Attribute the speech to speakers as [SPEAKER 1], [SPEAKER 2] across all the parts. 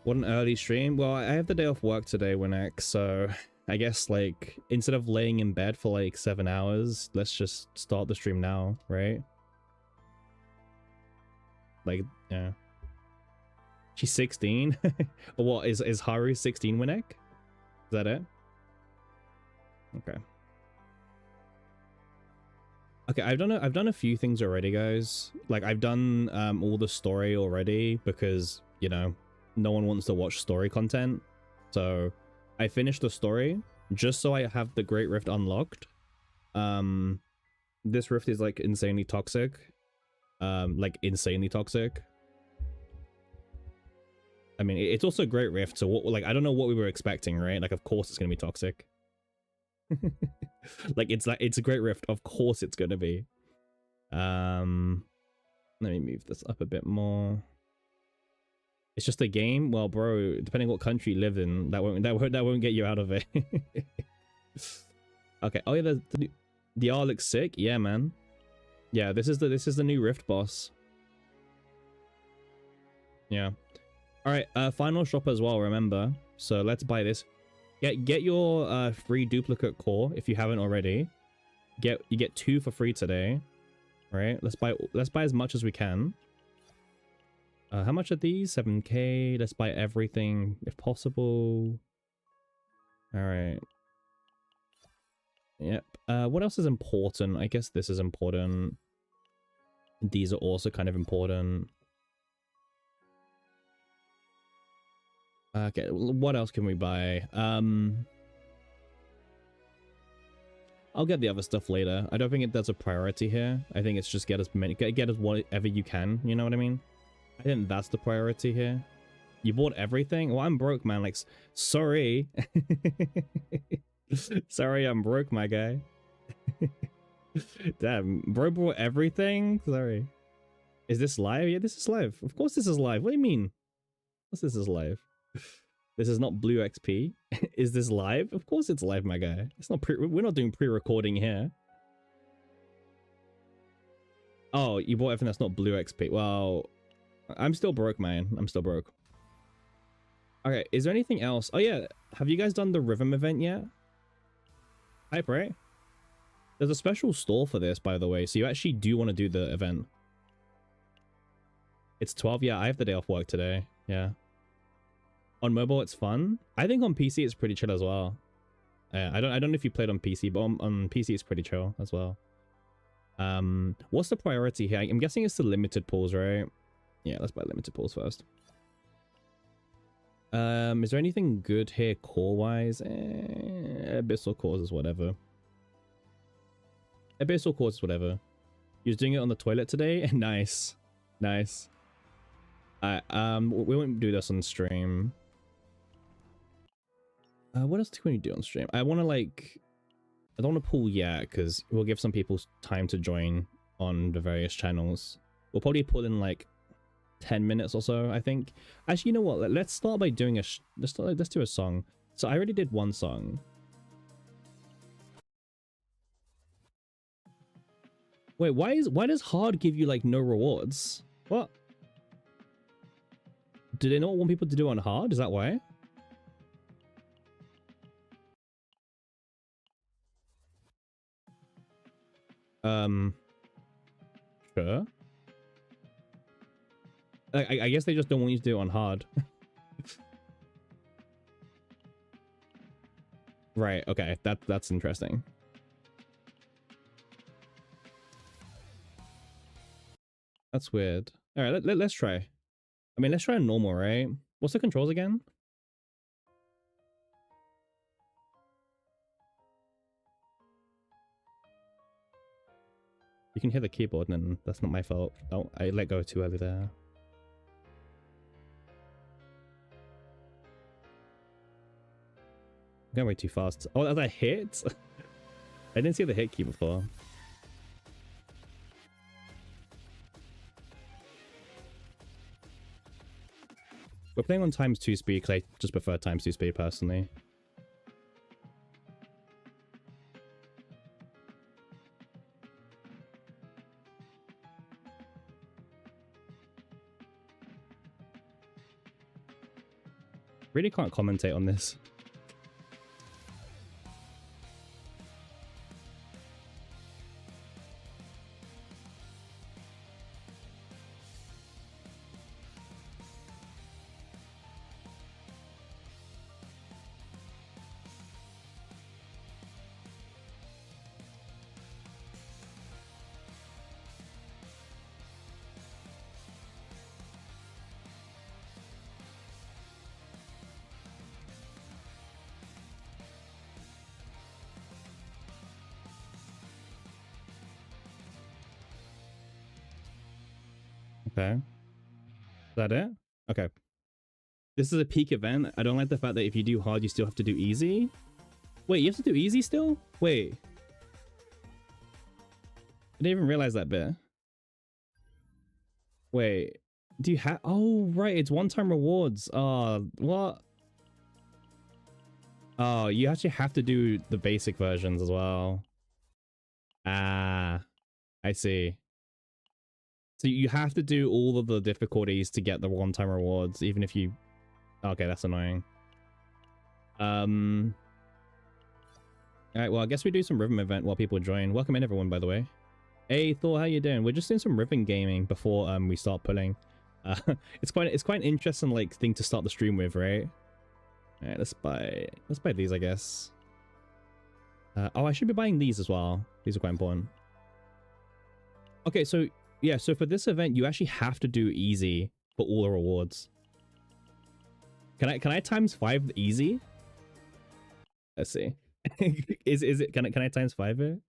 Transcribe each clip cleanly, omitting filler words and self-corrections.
[SPEAKER 1] What an early stream. Well, I have the day off work today, Winx, so I guess like instead of laying in bed for like 7 hours, let's just start the stream now, right? Like, yeah. She's 16. Or what is Haru 16, Winx? Is that it? Okay. Okay, I've done a few things already, guys. Like I've done all the story already because, you know, no one wants to watch story content. So I finished the story just so I have the Great Rift unlocked. This rift is like insanely toxic. Like insanely toxic. I mean, it's also a Great Rift, so what, like I don't know what we were expecting, right? Like of course it's going to be toxic. Like it's a Great Rift, of course it's going to be. Let me move this up a bit more. It's just a game. Well, bro, depending what country you live in, that won't get you out of it. Okay. Oh yeah, the R looks sick. Yeah, man. Yeah, this is the new Rift boss. Yeah. All right. Final shop as well. Remember. So let's buy this. Get your free duplicate core if you haven't already. You get 2 for free today. All right. Let's buy as much as we can. How much are these? 7k. Let's buy everything if possible. All right. Yep. What else is important? I guess this is important. These are also kind of important. Okay, what else can we buy? I'll get the other stuff later. I don't think that's a priority here. I think it's just get as whatever you can, you know what I mean? I think that's the priority here. You bought everything? Well, I'm broke, man. Like, sorry. Sorry, I'm broke, my guy. Damn, bro bought everything? Sorry. Is this live? Yeah, this is live. Of course this is live. What do you mean? Of course this is live. This is not Blue XP. Is this live? Of course it's live, my guy. It's not we're not doing pre-recording here. Oh, you bought everything that's not Blue XP. Well, I'm still broke, man. I'm still broke. Okay, is there anything else? Oh yeah, have you guys done the Rhythm event yet? Hype, right? There's a special store for this, by the way, so you actually do want to do the event. It's 12. Yeah, I have the day off work today. Yeah. On mobile, it's fun. I think on PC, it's pretty chill as well. I don't know if you played on PC, but on PC, it's pretty chill as well. What's the priority here? I'm guessing it's the limited pools, right? Yeah, let's buy limited pools first. Is there anything good here core-wise? Abyssal cores is whatever. Abyssal cores is whatever. You was doing it on the toilet today? Nice. Nice. We won't do this on stream. What else can we do on stream? I want to like... I don't want to pull yet, because we'll give some people time to join on the various channels. We'll probably pull in like 10 minutes or so, I think. Actually, you know what? Let's start by doing let's do a song. So I already did one song. Wait, why does hard give you like no rewards? What? Do they not want people to do on hard? Is that why? Sure. I guess they just don't want you to do it on hard. Right, okay. That's interesting. That's weird. Alright, let's try. I mean, let's try normal, right? What's the controls again? You can hear the keyboard, and that's not my fault. Oh, I let go too early there. I'm going way too fast. Oh, that hit? I didn't see the hit key before. We're playing on ×2 speed because I just prefer ×2 speed personally. Really can't commentate on this. Okay. Is that it? Okay. This is a peak event. I don't like the fact that if you do hard, you still have to do easy. Wait, you have to do easy still? Wait. I didn't even realize that bit. Wait. Do you have... Oh, right. It's one-time rewards. What? Oh, you actually have to do the basic versions as well. Ah, I see. So you have to do all of the difficulties to get the one-time rewards, even if you... Okay, that's annoying. Alright, well, I guess we do some Rhythm event while people join. Welcome in, everyone, by the way. Hey, Thor, how you doing? We're just doing some Rhythm gaming before we start pulling. It's quite an interesting like thing to start the stream with, right? Alright, let's buy these, I guess. Oh, I should be buying these as well. These are quite important. Okay, so yeah, so for this event, you actually have to do easy for all the rewards. Can I times 5 the easy? Let's see. is it can I times 5 it?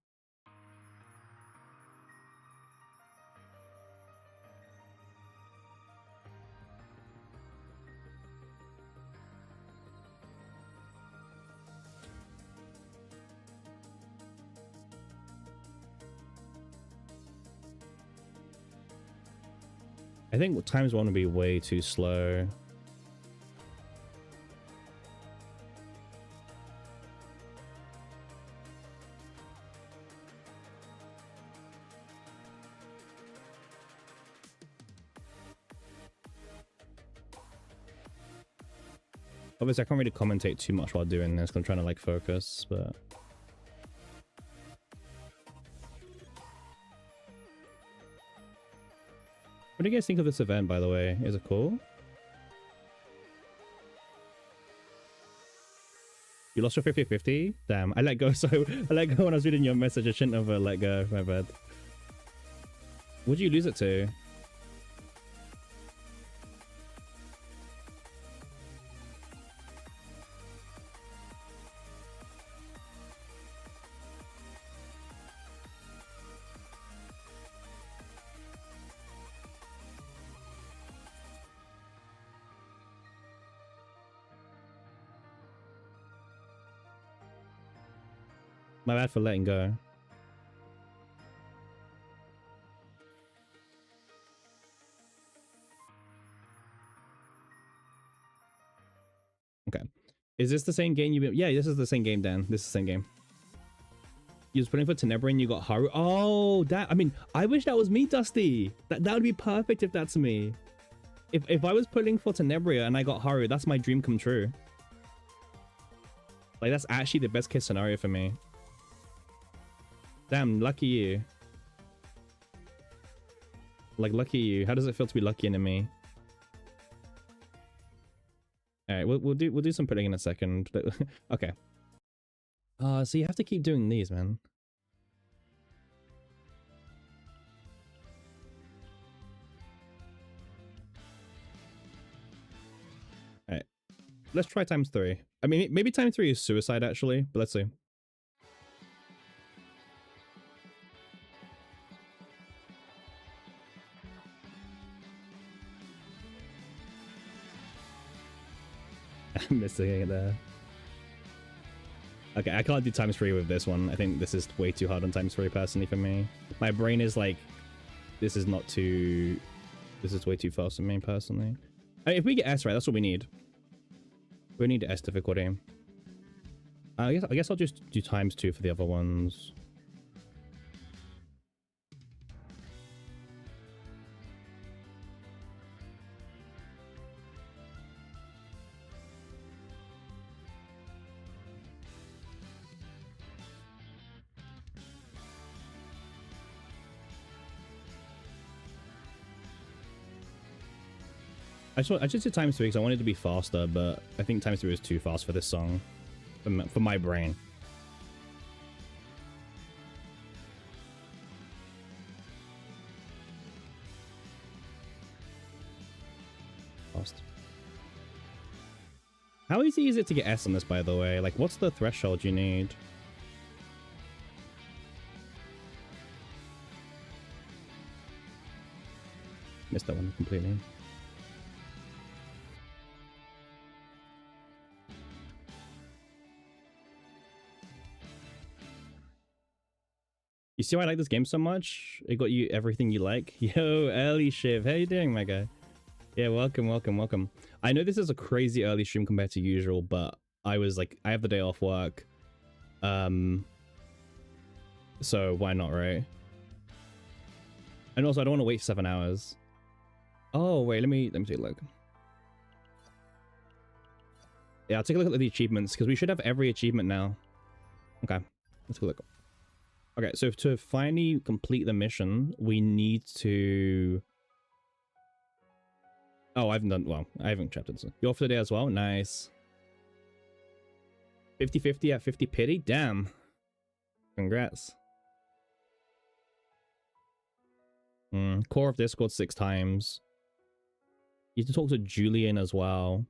[SPEAKER 1] I think times 1 would be way too slow. Obviously, I can't really commentate too much while doing this, 'cause I'm trying to like focus, but... What do you guys think of this event, by the way? Is it cool? You lost your 50-50? Damn, I let go, so I let go when I was reading your message. I shouldn't have let go, my bad. What'd you lose it to? My bad for letting go. Okay. Is this the same game you've been... Yeah, this is the same game, Dan. This is the same game. You was putting for Tenebria and you got Haru. Oh, that... I mean, I wish that was me, Dusty. That would be perfect if that's me. If I was putting for Tenebria and I got Haru, that's my dream come true. Like, that's actually the best case scenario for me. Damn, lucky you. Like, lucky you. How does it feel to be lucky into me? All right, we'll do some putting in a second. But okay. So you have to keep doing these, man. All right, let's try times 3. I mean, maybe times 3 is suicide actually, but let's see. I'm missing it there. Okay, I can't do times 3 with this one. I think this is way too hard on times 3 personally for me. My brain is like, this is not too... This is way too fast for me personally. I mean, if we get S right, that's what we need. We need S difficulty. I guess I'll just do times 2 for the other ones. I just did times 3 because I wanted to be faster, but I think times 3 was too fast for this song, for my brain. Fast. How easy is it to get S on this, by the way? Like, what's the threshold you need? Missed that one completely. You see why I like this game so much? It got you everything you like. Yo, early Shiv. How you doing, my guy? Yeah, welcome, welcome, welcome. I know this is a crazy early stream compared to usual, but I was like, I have the day off work. So why not, right? And also, I don't want to wait 7 hours. Oh, wait, let me take a look. Yeah, I'll take a look at the achievements, because we should have every achievement now. Okay, let's take a look. Okay, so to finally complete the mission, we need to... Oh, I haven't done... Well, I haven't chaptered. So. You're off today as well? Nice. 50-50 at 50 pity? Damn. Congrats. Core of Discord 6 times. You have to talk to Julian as well.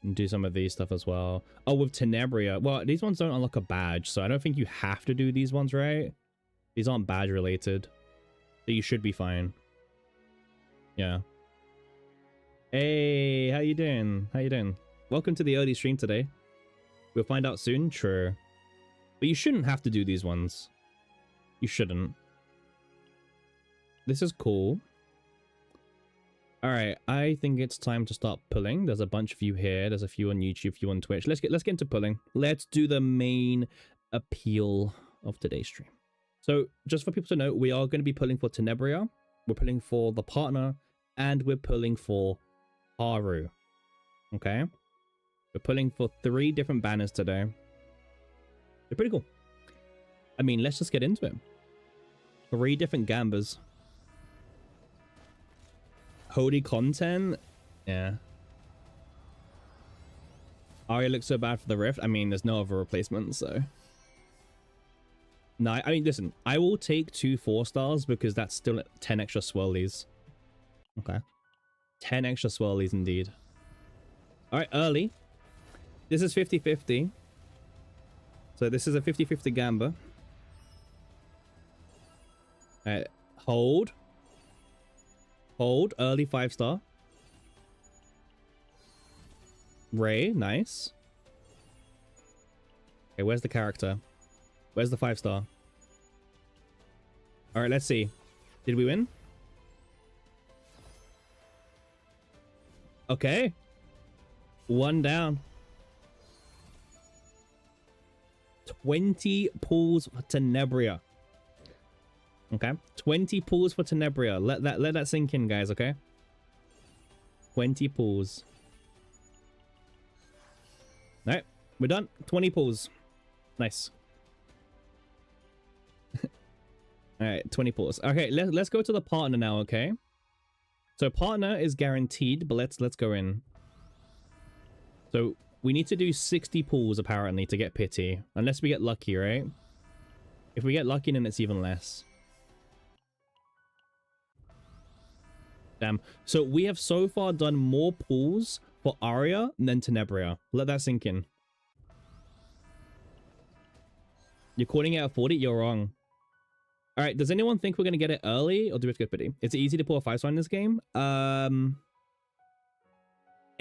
[SPEAKER 1] And do some of these stuff as well. Oh, with Tenebria. Well, these ones don't unlock a badge, so I don't think you have to do these ones, right? These aren't badge related. So you should be fine. Yeah. Hey, how you doing? How you doing? Welcome to the early stream today. We'll find out soon. True. But you shouldn't have to do these ones. You shouldn't. This is cool. Alright, I think it's time to start pulling. There's a bunch of you here. There's a few on YouTube, a few on Twitch. Let's get into pulling. Let's do the main appeal of today's stream. So, just for people to know, we are going to be pulling for Tenebria. We're pulling for the partner. And we're pulling for Haru. Okay? We're pulling for 3 different banners today. They're pretty cool. I mean, let's just get into it. 3 different gambas. Holy content? Yeah. Arya looks so bad for the Rift. I mean, there's no other replacement, so... No, I mean, listen. I will take 2 4-stars because that's still 10 extra swirlies. Okay. 10 extra swirlies indeed. Alright, early. This is 50-50. So this is a 50-50 gamba. Alright, hold. Hold, early 5-star. Ray, nice. Okay, where's the character? Where's the 5-star? Alright, let's see. Did we win? Okay. 1 down. 20 pulls for Tenebria. Okay, 20 pulls for Tenebria. Let that sink in, guys. Okay, 20 pulls. All right, we're done. 20 pulls. Nice. All right, 20 pulls. Okay, let's go to the partner now. Okay, so partner is guaranteed, but let's go in. So we need to do 60 pulls apparently to get pity, unless we get lucky, right? If we get lucky, then it's even less. Damn. So we have so far done more pulls for Arya than Tenebria. Let that sink in. You're calling it at 40? You're wrong. Alright, does anyone think we're going to get it early? Or do we have to get pity? It's easy to pull a 5-star in this game. A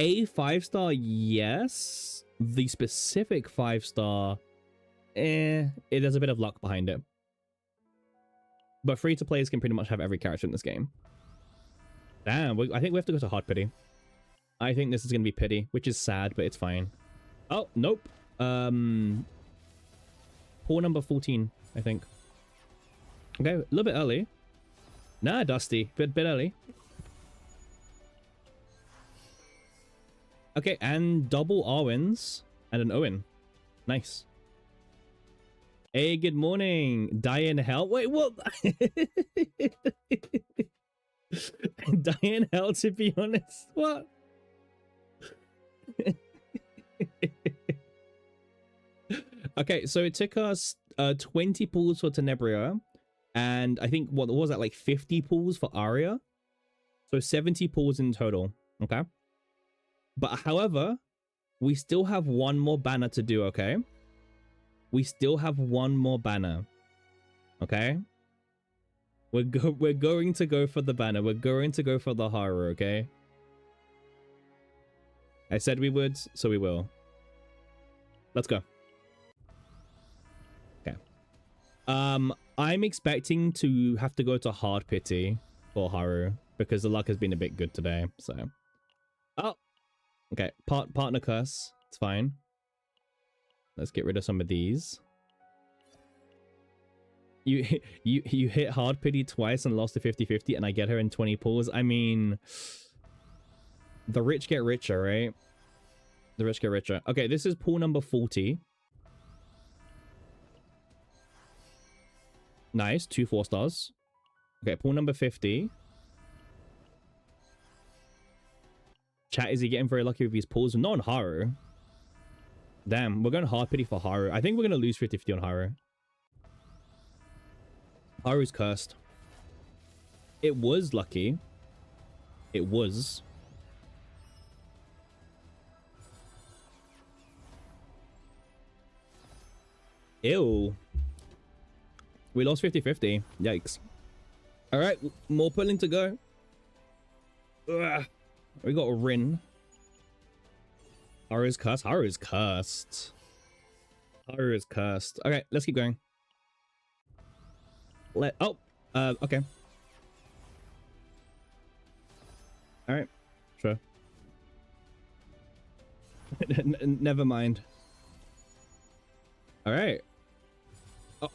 [SPEAKER 1] 5-star, yes. The specific 5-star, there's a bit of luck behind it. But free-to-players can pretty much have every character in this game. Damn, I think we have to go to hard pity. I think this is going to be pity, which is sad, but it's fine. Oh, nope. Pull number 14, I think. Okay, a little bit early. Nah, Dusty. Bit early. Okay, and double Arwins and an Owen. Nice. Hey, good morning. Die in hell. Wait, what? Die in hell, to be honest. What? Okay, so it took us 20 pulls for Tenebria, and I think what was that, like 50 pulls for Aria, so 70 pulls in total. Okay, but however, we still have one more banner to do. Okay, we still have one more banner. Okay, we're going to go for the banner. We're going to go for the Haru. Okay, I said we would, so we will. Let's go. Okay. I'm expecting to have to go to hard pity for Haru because the luck has been a bit good today. So, oh, okay. Partner curse. It's fine. Let's get rid of some of these. You hit hard pity twice and lost to 50-50, and I get her in 20 pulls. I mean, the rich get richer, right? The rich get richer. Okay, this is pool number 40. Nice, 2 4-stars. Okay, pool number 50. Chat, is he getting very lucky with these pulls? Not on Haru. Damn, we're going hard pity for Haru. I think we're going to lose 50-50 on Haru. Haru's cursed. It was lucky. It was. Ew. We lost 50-50. Yikes. Alright, more pulling to go. Ugh. We got a Rin. Haru's cursed. Haru's cursed. Haru is cursed. Okay, let's keep going. Okay. Alright, sure. Never mind. Alright.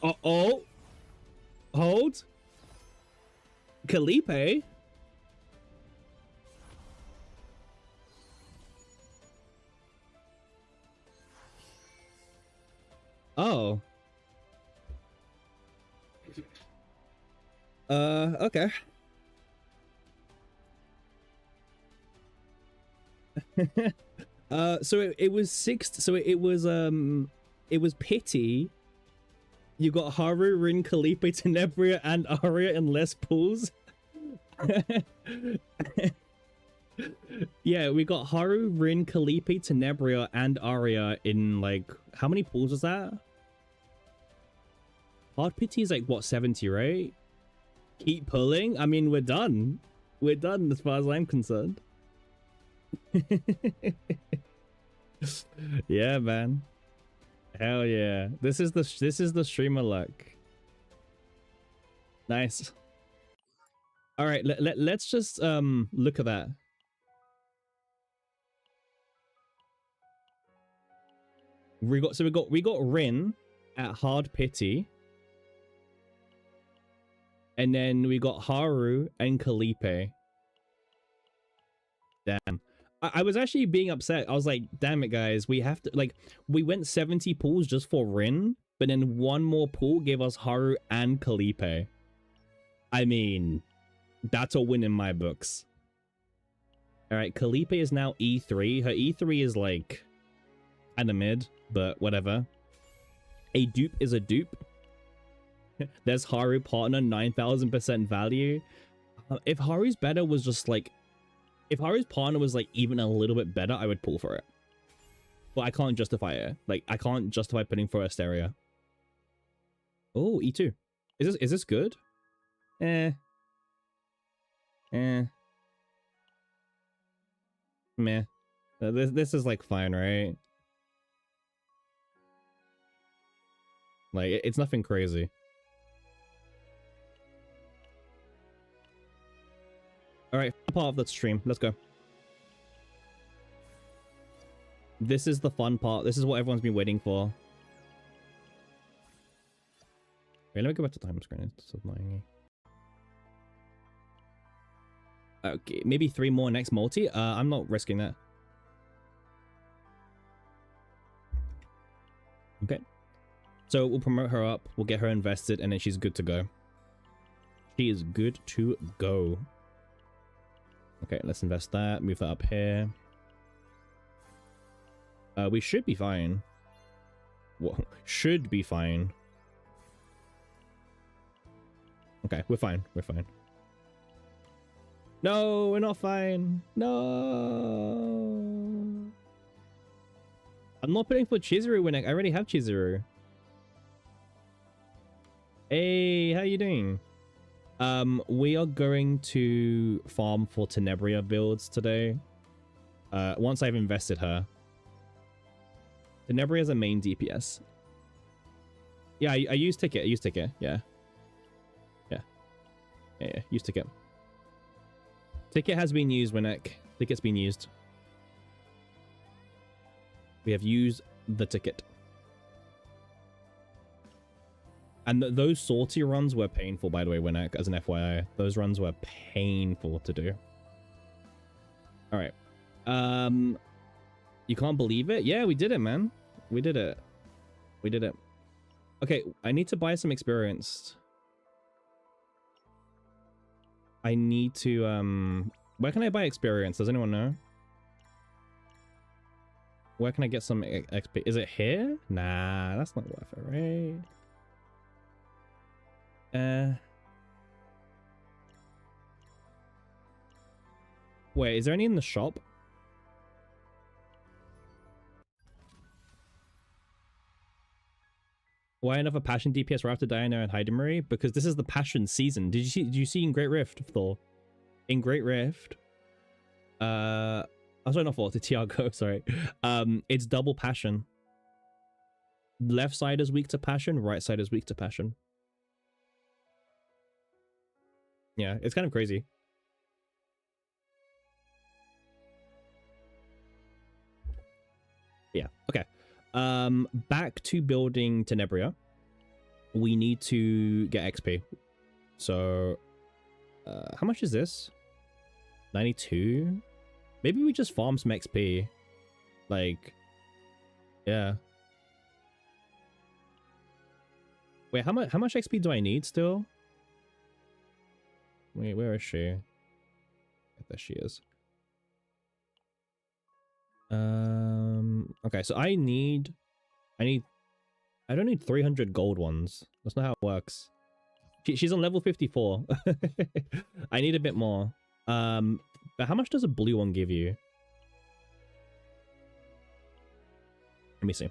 [SPEAKER 1] Oh. Hold. Calipe. Oh. Okay. So it was it was pity. You got Haru, Rin, Calipe, Tenebria, and Aria in less pools. Yeah, we got Haru, Rin, Calipe, Tenebria, and Aria in like, how many pools was that? Hard pity is like what, 70, right? Keep pulling. I mean, we're done. We're done as far as I'm concerned. Yeah, man. Hell yeah. This is the streamer luck. Nice. All right, let's just look at that. We got Rin at hard pity. And then we got Haru and Calipe. Damn. I was actually being upset. I was like, damn it, guys. We have to, like, we went 70 pools just for Rin, but then one more pool gave us Haru and Calipe. I mean, that's a win in my books. All right, Calipe is now E3. Her E3 is like kind of mid, but whatever. A dupe is a dupe. There's Haru partner, 9,000% value. If Haru's better was just like, if Haru's partner was like even a little bit better, I would pull for it. But I can't justify it. Like, I can't justify putting for Asteria. Oh, E2. Is this good? Meh. This is like fine, right? Like, it's nothing crazy. All right, part of the stream. Let's go. This is the fun part. This is what everyone's been waiting for. Wait, let me go back to time screen. It's annoying me. Okay, maybe 3 more next multi. I'm not risking that. Okay. So we'll promote her up. We'll get her invested, and then she's good to go. She is good to go. Okay, let's invest that. Move that up here. We should be fine. Well, should be fine. Okay, we're fine. We're fine. No, we're not fine. No. I'm not putting for Chizuru when I already have Chizuru. Hey, how you doing? We are going to farm for Tenebria builds today. Once I've invested her. Tenebria is a main DPS. Yeah, I use ticket. I use ticket. Yeah. Yeah, use ticket. Ticket has been used, Winnick. Ticket's been used. We have used the ticket. And those sortie runs were painful, by the way, Winnick, as an FYI. Those runs were painful to do. Alright. You can't believe it? Yeah, we did it, man. We did it. We did it. Okay, I need to buy some experience. I need to, where can I buy experience? Does anyone know? Where can I get some XP? Is it here? Nah, that's not worth it, right? Wait, is there any in the shop? Why another passion DPS right after Diana and Heidemery? Because this is the passion season. Did you see in Great Rift, Thor? In Great Rift, oh, sorry, not Thor, to Tiago, sorry. It's double passion. Left side is weak to passion, right side is weak to passion. Yeah, it's kind of crazy. Yeah, okay. Back to building Tenebria. We need to get XP. So, how much is this? 92? Maybe we just farm some XP. Like, yeah. Wait, how much XP do I need still? Wait, where is she? There she is. Okay, so I don't need 300 gold ones. That's not how it works. She's on level 54. I need a bit more. But how much does a blue one give you? Let me see.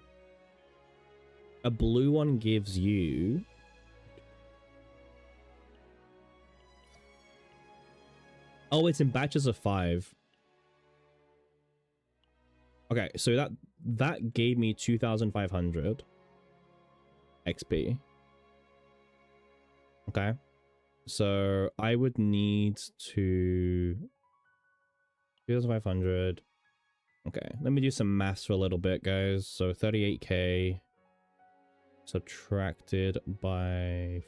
[SPEAKER 1] A blue one gives you... Oh, it's in batches of 5. Okay, so that gave me 2,500 XP. Okay. So I would need to 2,500. Okay, let me do some maths for a little bit, guys. So 38k subtracted by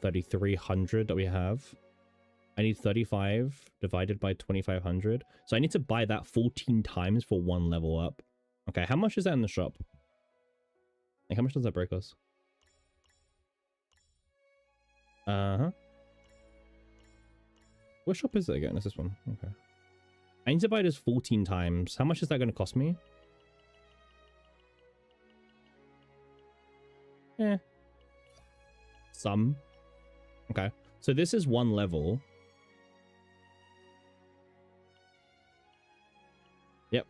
[SPEAKER 1] 3,300 that we have. I need 35 divided by 2,500. So I need to buy that 14 times for 1 level up. Okay, how much is that in the shop? Like, how much does that break us? Uh-huh. What shop is it again? Is this one? Okay. I need to buy this 14 times. How much is that going to cost me? Some. Okay. So this is 1 level. Yep.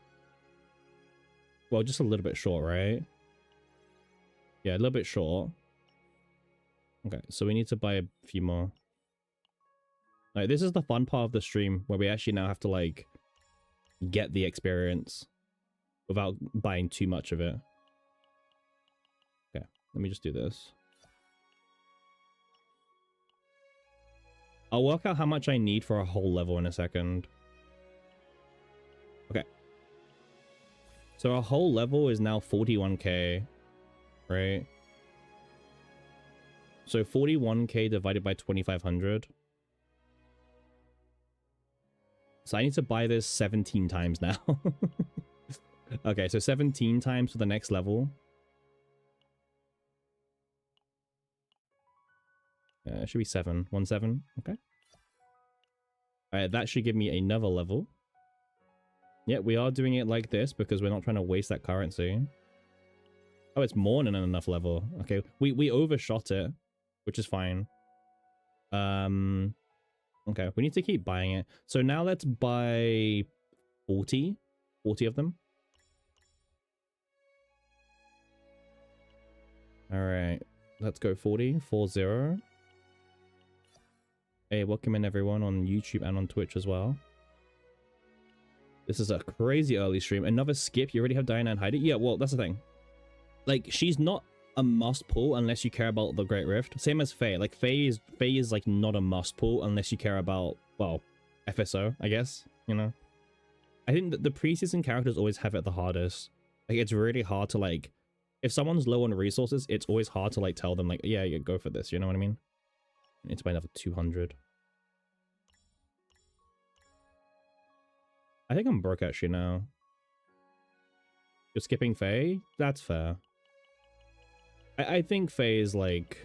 [SPEAKER 1] Well, just a little bit short, right? Yeah, a little bit short. Okay, so we need to buy a few more. Like, this is the fun part of the stream, where we actually now have to, like, get the experience without buying too much of it. Okay, let me just do this. I'll work out how much I need for a whole level in a second. Okay. So our whole level is now 41k, right? So 41k divided by 2,500. So I need to buy this 17 times now. Okay, so 17 times for the next level. It should be 7. 1 7. Okay. All right, that should give me another level. Yeah, we are doing it like this because we're not trying to waste that currency. Oh, it's more than enough level. Okay, we overshot it, which is fine. Okay, we need to keep buying it. So now let's buy 40 of them. All right, let's go 40. Hey, welcome in everyone on YouTube and on Twitch as well. This is a crazy early stream. Another skip. You already have Diana and Heidi. Yeah, well, that's the thing. Like, she's not a must pull unless you care about the Great Rift. Same as Faye. Like, Faye is like not a must pull unless you care about, well, FSO, I guess, you know. I think that the preseason characters always have it the hardest. Like, it's really hard to, like, if someone's low on resources, it's always hard to, like, tell them, like, yeah, go for this, you know what I mean? I need to buy another 200. I think I'm broke actually now. You're skipping Faye? That's fair. I think Faye is like...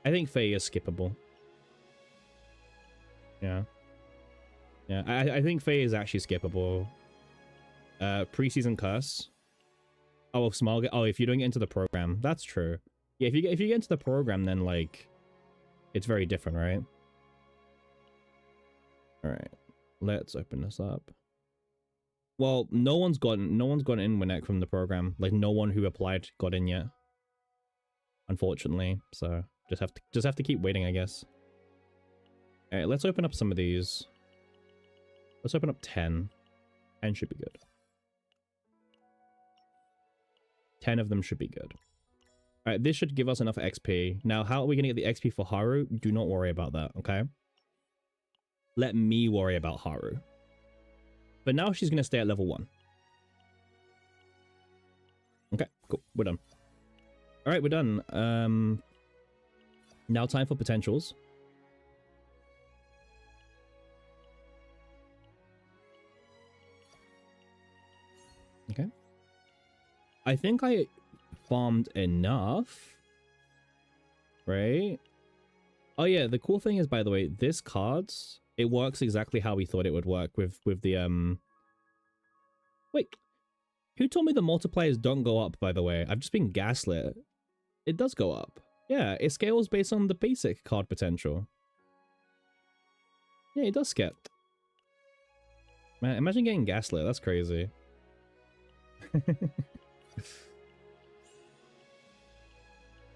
[SPEAKER 1] I think Faye is skippable. Yeah. Yeah, I think Faye is actually skippable. Preseason curse. Oh, Smile. Oh, if you're doing it into the program. That's true. Yeah, if you get into the program, then like... It's very different, right? Alright. Let's open this up. Well, no one's gotten in Winnet from the program. Like no one who applied got in yet. Unfortunately. So just have to keep waiting, I guess. Alright, let's open up some of these. Let's open up 10. 10 should be good. 10 of them should be good. Alright, this should give us enough XP. Now, how are we gonna get the XP for Haru? Do not worry about that, okay? Let me worry about Haru. But now she's going to stay at level 1. Okay, cool. We're done. All right, we're done. Now time for potentials. Okay. I think I farmed enough. Right? Oh yeah, the cool thing is, by the way, this cards... It works exactly how we thought it would work with the Wait, who told me the multipliers don't go up, by the way? I've just been gaslit. It does go up. Yeah, it scales based on the basic card potential. Yeah, it does skip. Man, imagine getting gaslit. That's crazy.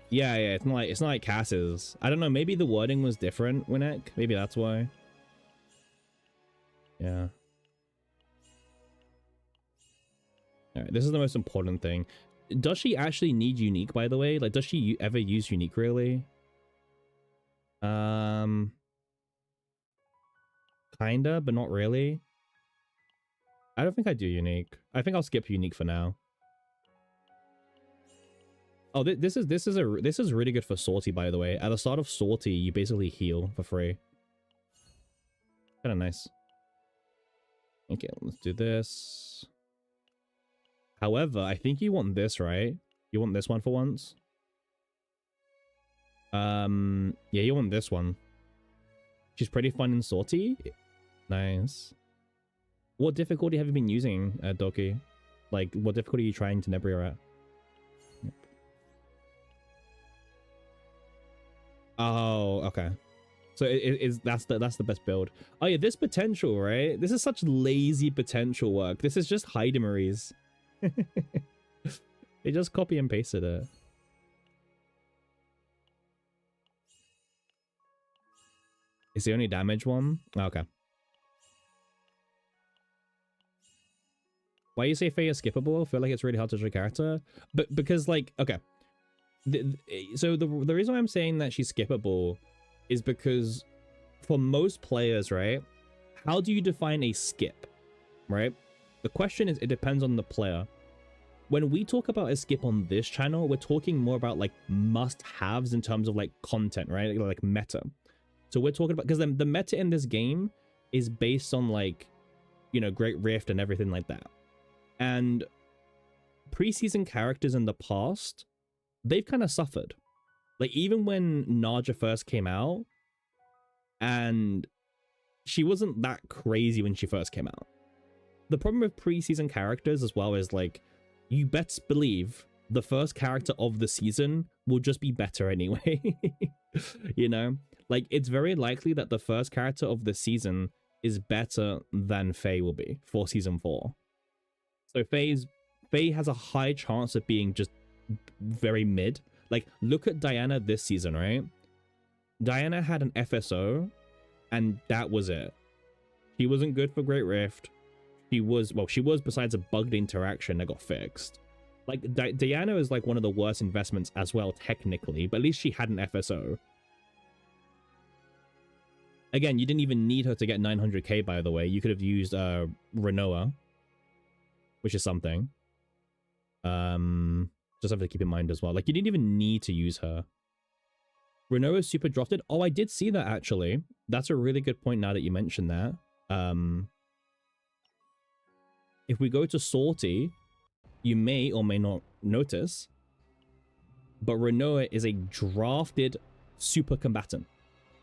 [SPEAKER 1] Yeah, it's not like Cass's. I don't know, maybe the wording was different, Winnek. Maybe that's why. Yeah. Alright, this is the most important thing. Does she actually need unique, by the way? Like, does she ever use unique, really? Kinda, but not really. I don't think I do unique. I think I'll skip unique for now. Oh, this is really good for sortie, by the way. At the start of sortie, you basically heal for free. Kind of nice. Okay, let's do this. However, I think you want this, right? You want this one for once? Yeah, you want this one. She's pretty fun in sortie. Nice. What difficulty have you been using, Doki? Like, what difficulty are you trying Tenebria at? Yep. Oh, okay. So that's the best build. Oh yeah, this potential, right? This is such lazy potential work. This is just Heidi Marie's. They just copy and pasted it. Is the only damage one? Okay. Why you say Faye is skippable? I feel like it's really hard to judge a character. But because like, okay. So the reason why I'm saying that she's skippable is because for most players, right? How do you define a skip, right? The question is, it depends on the player. When we talk about a skip on this channel, we're talking more about like must-haves in terms of like content, right? Like meta. So we're talking about, because the meta in this game is based on like, you know, Great Rift and everything like that. And preseason characters in the past, they've kind of suffered. Like even when Naja first came out, and she wasn't that crazy when she first came out. The problem with preseason characters as well is like, you best believe the first character of the season will just be better anyway. You know, like it's very likely that the first character of the season is better than Faye will be for season 4. So Faye has a high chance of being just very mid. Like, look at Diana this season, right? Diana had an FSO, and that was it. She wasn't good for Great Rift. She was besides a bugged interaction that got fixed. Like, Diana is like one of the worst investments as well, technically, but at least she had an FSO. Again, you didn't even need her to get 900k, by the way. You could have used Renoa, which is something. Just have to keep in mind as well. Like, you didn't even need to use her. Renoa is super drafted. Oh, I did see that, actually. That's a really good point now that you mentioned that. If we go to Salty, you may or may not notice, but Renoa is a drafted super combatant.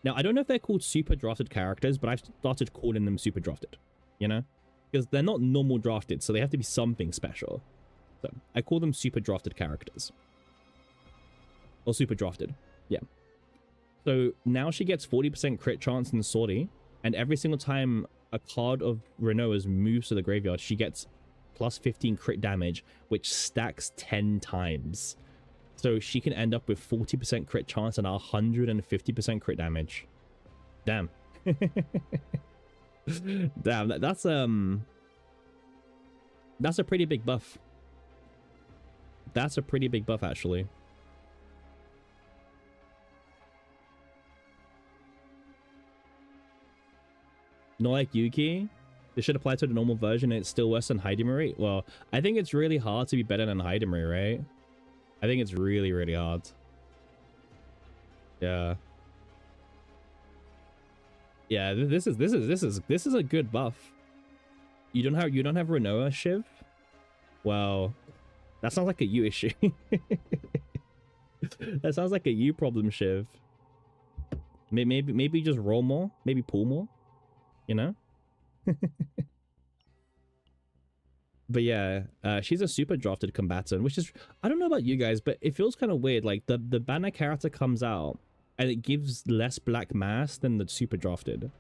[SPEAKER 1] Now, I don't know if they're called super drafted characters, but I've started calling them super drafted, you know? Because they're not normal drafted, so they have to be something special. So I call them super drafted characters. Or super drafted, yeah. So now she gets 40% crit chance in Sortie, and every single time a card of Renoa's moves to the graveyard, she gets plus 15 crit damage, which stacks 10 times. So she can end up with 40% crit chance and 150% crit damage. Damn. Damn, that's a pretty big buff. That's a pretty big buff, actually. Not like Yuki. This should apply to the normal version and it's still worse than Hidemari. Well, I think it's really hard to be better than Hidemari, right? I think it's really, really hard. Yeah. Yeah, this is a good buff. You don't have Renoa, Shiv? Well, that sounds like a you issue. That sounds like a you problem, Shiv. Maybe just roll more, maybe pull more, you know? But yeah, she's a super drafted combatant, which is, I don't know about you guys, but it feels kind of weird. Like the banner character comes out and it gives less black mass than the super drafted.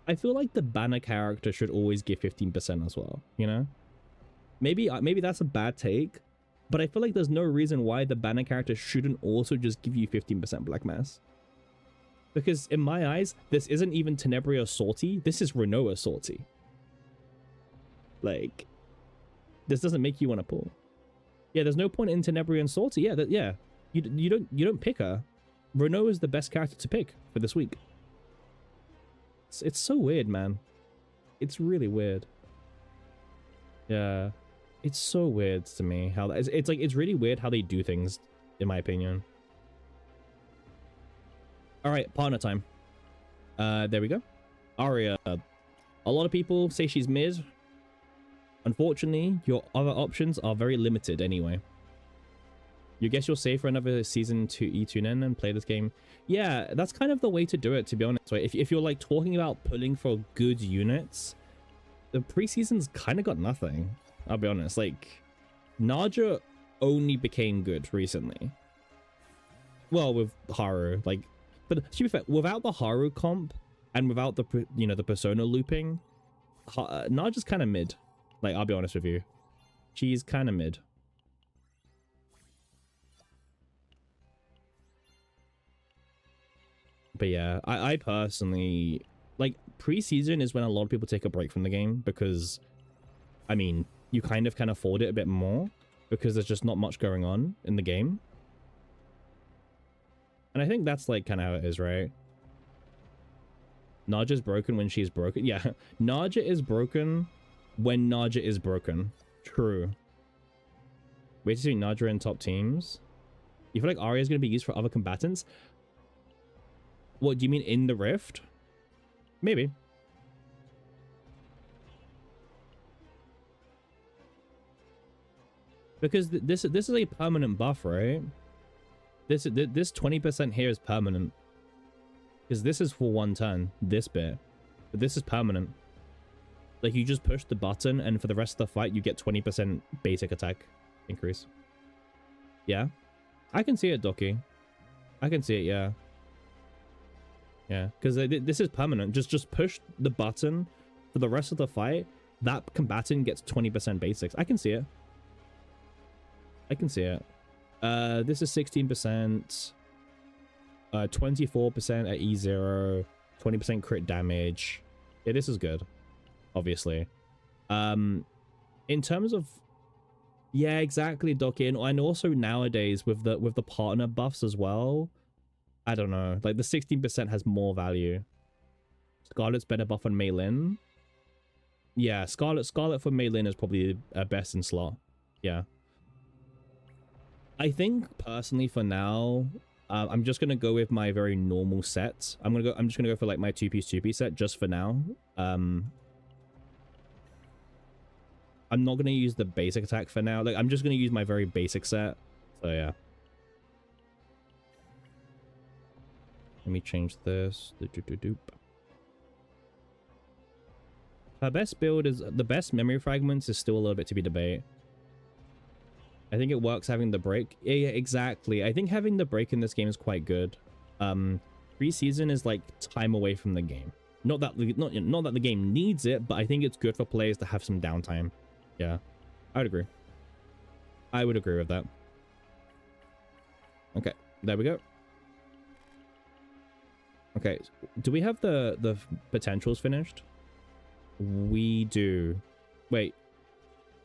[SPEAKER 1] I feel like the banner character should always give 15% as well, you know? Maybe that's a bad take, but I feel like there's no reason why the banner character shouldn't also just give you 15% black mass. Because in my eyes, this isn't even Tenebria Salty, this is Renoa Salty. Like, this doesn't make you want to pull. Yeah, there's no point in Tenebria and Salty. Yeah, yeah. You don't pick her. Renoa is the best character to pick for this week. It's so weird, man. It's really weird. Yeah, it's so weird to me how it's like it's really weird how they do things, in my opinion. All right, partner time. There we go. Aria. A lot of people say she's mid. Unfortunately, your other options are very limited anyway. You guess you'll save for another season to E2N and play this game. Yeah, that's kind of the way to do it, to be honest. Right? If you're like talking about pulling for good units, the preseason's kind of got nothing. I'll be honest. Like, Naja only became good recently. Well, with Haru, like, but to be fair, without the Haru comp and without the the persona looping, Naja's kind of mid. Like, I'll be honest with you, she's kind of mid. But yeah, I personally, like, preseason is when a lot of people take a break from the game because, I mean, you kind of can afford it a bit more because there's just not much going on in the game. And I think that's like kind of how it is, right? Naja's broken when she's broken. Yeah, Naja is broken when Naja is broken. True. Wait to see Naja in top teams. You feel like Arya is going to be used for other combatants? What, do you mean in the Rift? Maybe. Because this is a permanent buff, right? This 20% here is permanent. Because this is for one turn, this bit. But this is permanent. Like, you just push the button, and for the rest of the fight, you get 20% basic attack increase. Yeah? I can see it, Doki. I can see it, yeah. Yeah, because this is permanent. Just push the button for the rest of the fight. That combatant gets 20% basics. I can see it. I can see it. This is 16%. 24% at E0. 20% crit damage. Yeah, this is good. Obviously. In terms of... Yeah, exactly, Doki. And also nowadays with the partner buffs as well. I don't know. Like, the 16% has more value. Scarlet's better buff on Mei Lin. Yeah, Scarlet for Mei Lin is probably best in slot. Yeah. I think personally for now, I'm just gonna go with my very normal set. I'm just gonna go for like my two-piece set just for now. I'm not gonna use the basic attack for now. Like, I'm just gonna use my very basic set. So yeah. Let me change this. Her best build is... The best memory fragments is still a little bit to be debated. I think it works having the break. Yeah, exactly. I think having the break in this game is quite good. Preseason is like time away from the game. Not that the game needs it, but I think it's good for players to have some downtime. Yeah, I would agree. I would agree with that. Okay, there we go. Okay, do we have the potentials finished? We do. Wait.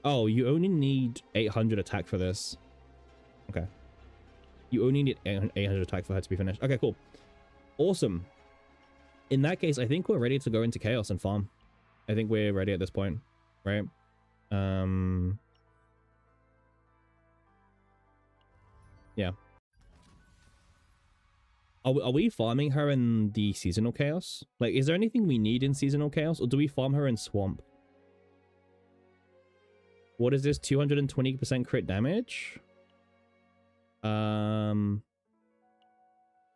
[SPEAKER 1] Oh, you only need 800 attack for this. Okay. You only need 800 attack for her to be finished. Okay, cool. Awesome. In that case, I think we're ready to go into Chaos and farm. I think we're ready at this point, right? Yeah. Are we farming her in the Seasonal Chaos? Like, is there anything we need in Seasonal Chaos, or do we farm her in Swamp? What is this? 220% crit damage? I don't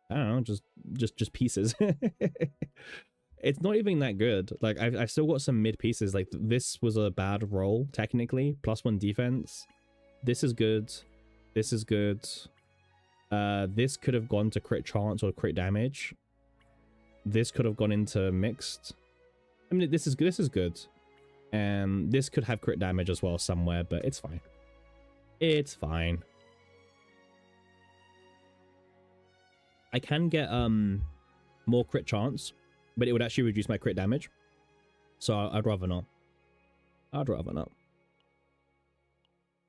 [SPEAKER 1] know, just pieces. It's not even that good. Like, I've still got some mid pieces. Like, this was a bad roll, technically. +1 defense. This is good. This is good. This could have gone to crit chance or crit damage. This could have gone into mixed. I mean, this is good. And this could have crit damage as well somewhere, but it's fine. It's fine. I can get more crit chance, but it would actually reduce my crit damage. So I'd rather not. I'd rather not.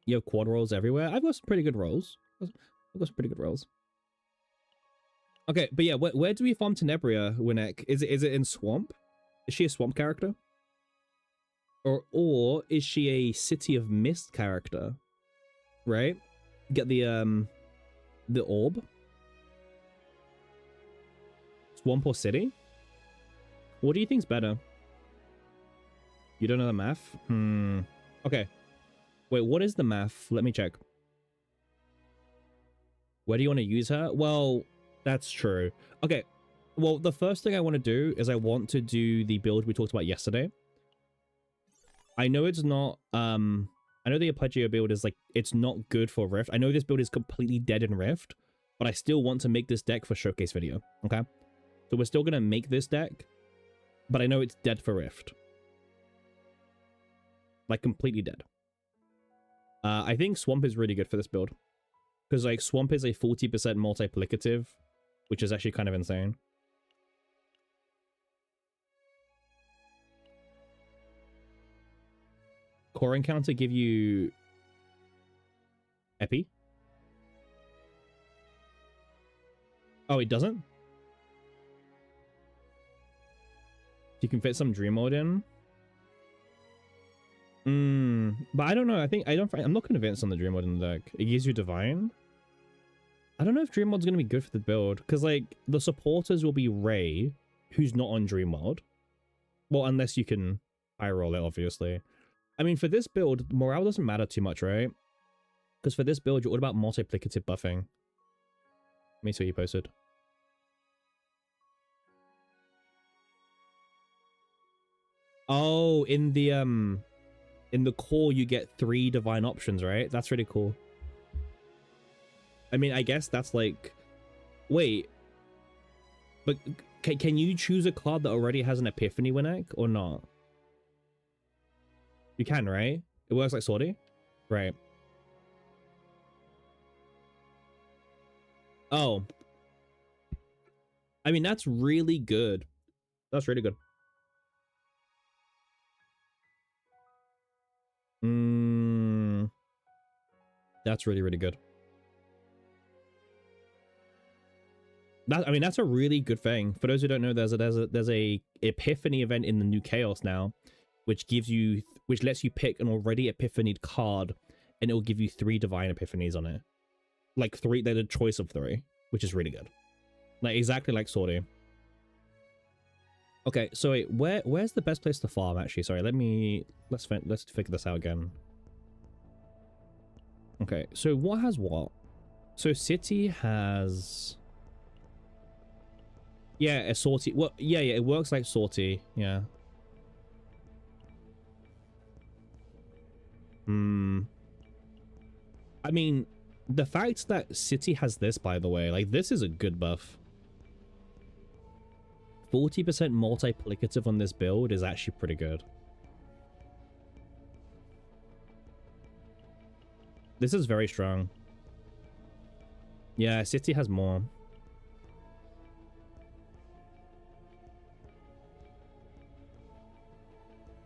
[SPEAKER 1] You have quad rolls everywhere. I've got some pretty good rolls. I've got some pretty good rolls. Okay, but yeah, where do we farm Tenebria, Winnek? Is it in Swamp? Is she a Swamp character? Or is she a City of Mist character? Right? Get the orb. Swamp or City? What do you think's better? You don't know the math? Okay. Wait, what is the math? Let me check. Where do you want to use her? Well, that's true. Okay. Well, the first thing I want to do is I want to do the build we talked about yesterday. I know it's not, I know the Arpeggio build is like, it's not good for Rift. I know this build is completely dead in Rift, but I still want to make this deck for showcase video, okay? So we're still going to make this deck, but I know it's dead for Rift. Like, completely dead. I think Swamp is really good for this build. Because, like, Swamp is a 40% multiplicative, which is actually kind of insane. Core Encounter give you Epi? Oh, it doesn't? You can fit some Dream Mode in? But I don't know. I'm not convinced on the Dream Mode in the deck. It gives you Divine. I don't know if Dream Mode's gonna be good for the build, because like the supporters will be Ray, who's not on Dream Mode. Well, unless you can high roll it, obviously. I mean, for this build, morale doesn't matter too much, right? Because for this build, you're all about multiplicative buffing. Let me see what you posted. Oh, in the core you get 3 divine options, right? That's really cool. I mean, I guess that's like, wait, but can you choose a card that already has an epiphany, Winnick, or not? You can, right? It works like Swordy? Right. Oh. I mean, that's really good. That's really good. That's really, really good. I mean, that's a really good thing. For those who don't know, there's a epiphany event in the new Chaos now, which lets you pick an already epiphanied card, and it will give you 3 divine epiphanies on it. Like 3, they're the choice of 3, which is really good. Like exactly like Swordy. Okay, so wait, where's the best place to farm actually? Sorry, let's figure this out again. Okay, so what has what? So City has, yeah, a sortie. Well, yeah, it works like sortie. Yeah. I mean, the fact that City has this, by the way, like this is a good buff. 40% multiplicative on this build is actually pretty good. This is very strong. Yeah, City has more.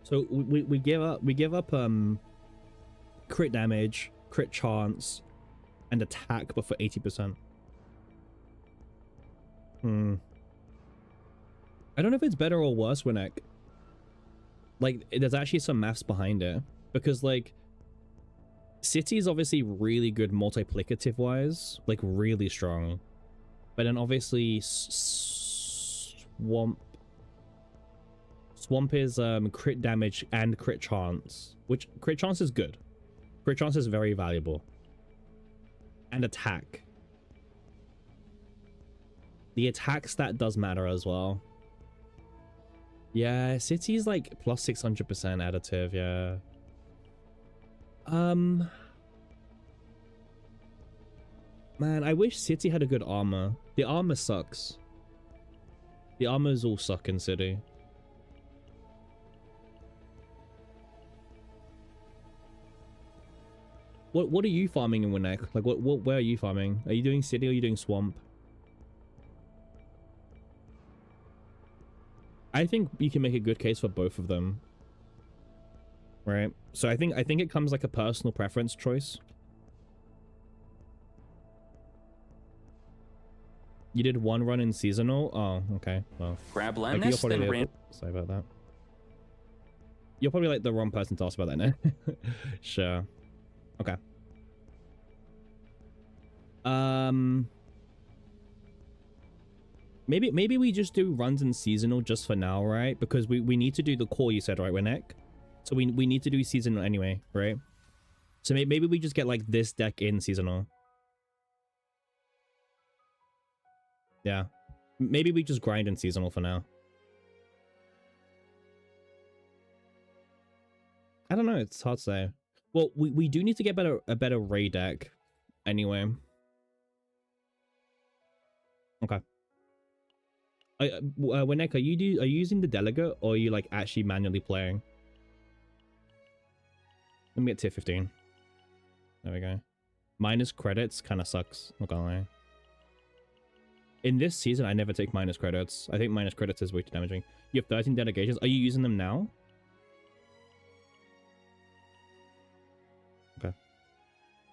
[SPEAKER 1] So we give up crit damage, crit chance, and attack, but for 80%. I don't know if it's better or worse, Winnick. Like, there's actually some maths behind it. Because, like, City is obviously really good multiplicative-wise. Like, really strong. But then, obviously, Swamp is crit damage and crit chance. Which, crit chance is good. Crit chance is very valuable. And attack. The attack stat does matter as well. Yeah, City's like plus 600% additive, yeah. Man, I wish City had a good armor. The armor sucks. The armors all suck in City. What are you farming in Winnick? Like where are you farming? Are you doing City or are you doing Swamp? I think you can make a good case for both of them. Right? So I think it comes like a personal preference choice. You did 1 run in seasonal? Oh, okay. Well,
[SPEAKER 2] grab Lemnis, then ran.
[SPEAKER 1] Sorry about that. You're probably like the wrong person to ask about that now. Sure. Okay. Maybe we just do runs in seasonal just for now, right? Because we need to do the core, you said, right, Winnick? So we need to do seasonal anyway, right? So maybe we just get like this deck in seasonal. Yeah. Maybe we just grind in seasonal for now. I don't know, it's hard to say. Well, we do need to get a better Ray deck anyway. Okay. Winnick, are you using the delegate or are you like actually manually playing? Let me get tier 15. There we go. Minus credits kind of sucks, not gonna lie. In this season, I never take minus credits. I think minus credits is way too damaging. You have 13 delegations. Are you using them now? Okay.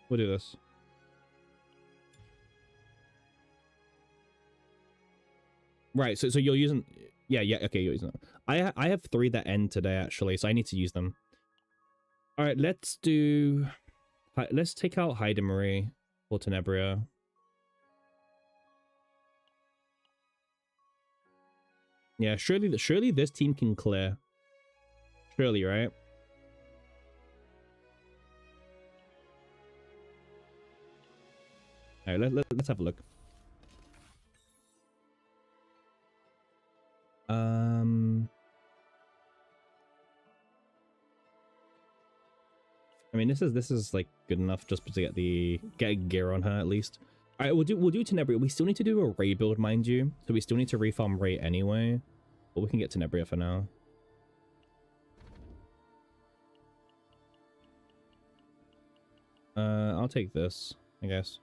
[SPEAKER 1] We'll do this. Right, so you're using... Yeah, okay, you're using them. I have 3 that end today, actually, so I need to use them. Alright, let's do... Let's take out Marie for Tenebria. Yeah, surely this team can clear. Surely, right? Alright, let's have a look. I mean, this is like good enough just to get gear on her at least. All right, we'll do Tenebria. We still need to do a Ray build, mind you. So we still need to refarm Ray anyway, but we can get Tenebria for now. I'll take this, I guess.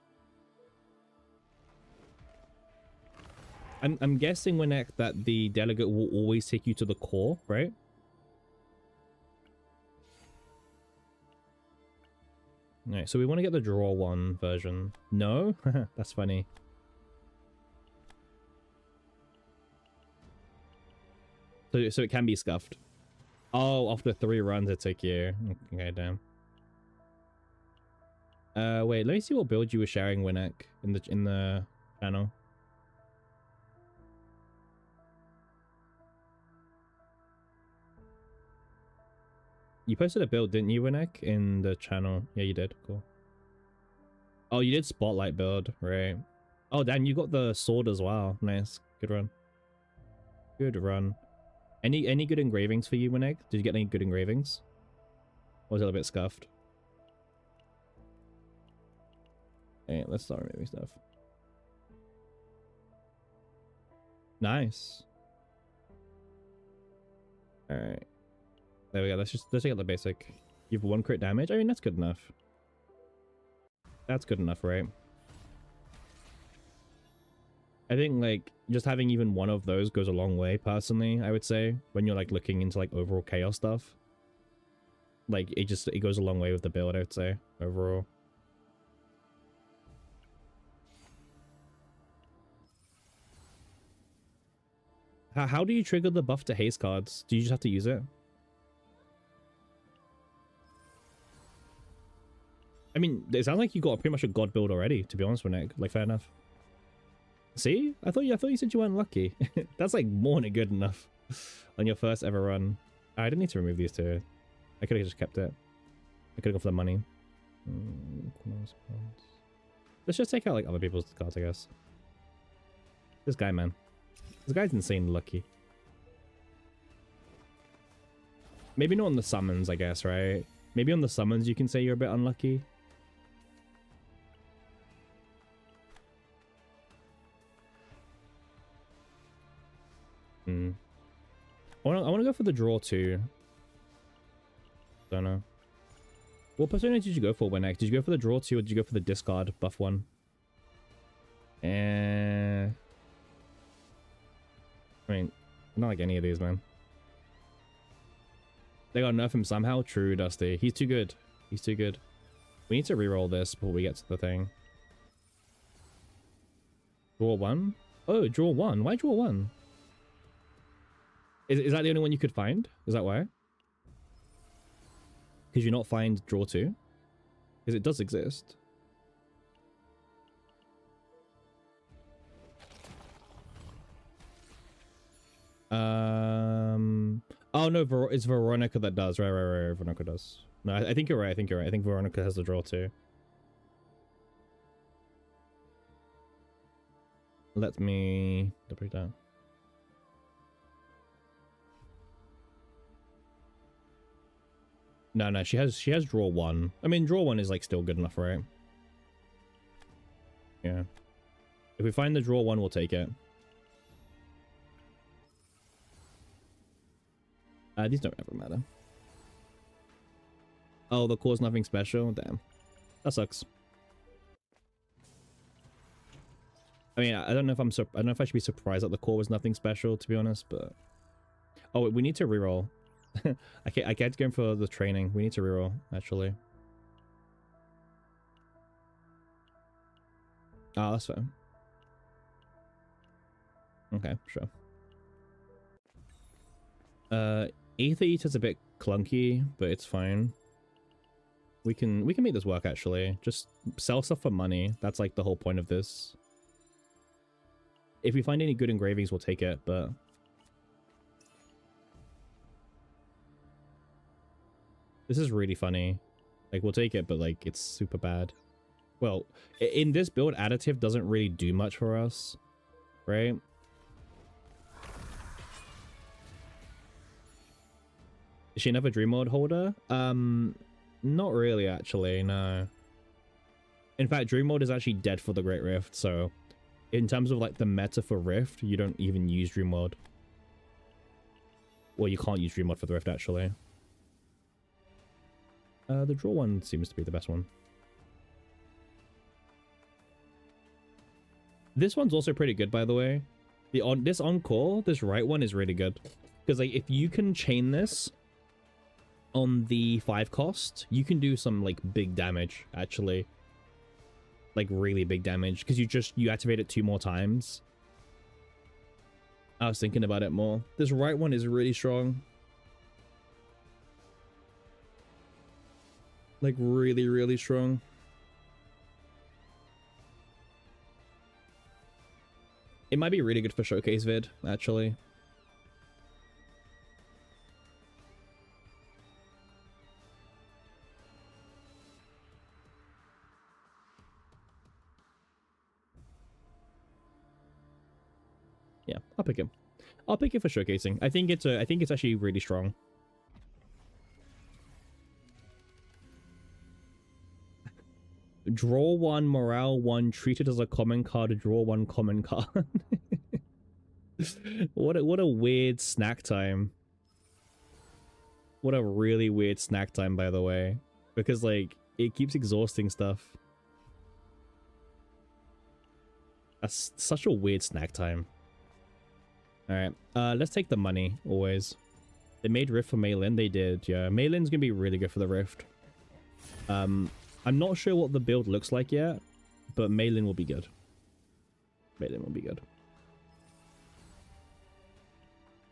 [SPEAKER 1] I'm guessing, Winnek, that the delegate will always take you to the core, right? Alright, so we want to get the draw one version. No? That's funny. So it can be scuffed. Oh, after 3 runs it took you. Okay, damn. Wait, let me see what build you were sharing, Winnek, in the channel. You posted a build, didn't you, Winnek, in the channel? Yeah, you did. Cool. Oh, you did Spotlight build, right? Oh, damn, you got the sword as well. Nice. Good run. Good run. Any good engravings for you, Winnek? Did you get any good engravings? Or was it a bit scuffed? Hey, let's start removing stuff. Nice. Alright. There we go. Let's take out the basic. You've 1 crit damage. I mean, that's good enough. That's good enough, right? I think like just having even one of those goes a long way, personally, I would say, when you're like looking into like overall chaos stuff. Like it goes a long way with the build, I would say, overall. How do you trigger the buff to haste cards? Do you just have to use it? I mean, it sounds like you got pretty much a god build already, to be honest with Nick. Like, fair enough. See? I thought you said you weren't lucky. That's like more than good enough on your first ever run. I didn't need to remove these two. I could have just kept it. I could have gone for the money. Let's just take out like other people's cards, I guess. This guy, man. This guy's insane lucky. Maybe not on the summons, I guess, right? Maybe on the summons you can say you're a bit unlucky. I want to go for the draw too. Don't know. What persona did you go for, Winnek? Did you go for the draw 2 or did you go for the discard buff 1? I mean, not like any of these, man. They gotta nerf him somehow? True, Dusty. He's too good. He's too good. We need to reroll this before we get to the thing. Draw 1? Oh, draw 1. Why draw 1? Is that the only one you could find? Is that why? Could you not find draw 2? Because it does exist. Oh no, it's Veronica that does. Right. Veronica does. No, I think you're right. I think Veronica has the draw 2. Let me double it down. No, she has draw 1. I mean, draw 1 is like still good enough, right? Yeah. If we find the draw 1, we'll take it. These don't ever matter. Oh, the core's nothing special? Damn. That sucks. I mean, I don't know if I don't know if I should be surprised that the core was nothing special, to be honest, but... Oh, we need to reroll. I can't go for the training. We need to reroll, actually. Oh, that's fair. Okay, sure. Aether Eater's a bit clunky, but it's fine. We can make this work, actually. Just sell stuff for money. That's like the whole point of this. If we find any good engravings, we'll take it, but... This is really funny. Like, we'll take it, but like, it's super bad. Well, in this build, additive doesn't really do much for us, right? Is she another dream mode holder? Not really, actually, no. In fact, Dream Mode is actually dead for the Great Rift, so in terms of like the meta for Rift, you don't even use Dream Mode. Well, you can't use Dream Mode for the Rift, actually. The draw one seems to be the best one. This one's also pretty good, by the way. This Encore, this right one is really good. Because like if you can chain this on the 5 cost, you can do some like big damage, actually. Like really big damage. Because you activate it 2 more times. I was thinking about it more. This right one is really strong. Like really, really strong. It might be really good for showcase vid, actually. Yeah, I'll pick him. I'll pick it for showcasing. I think it's actually really strong. Draw 1, morale 1, treat it as a common card, draw 1 common card. What a weird snack time. What a really weird snack time, by the way. Because like it keeps exhausting stuff. That's such a weird snack time. Alright, let's take the money, always. They made Rift for Maylin, they did, yeah. Maylin's gonna be really good for the Rift. I'm not sure what the build looks like yet, but Maylin will be good. Maylin will be good.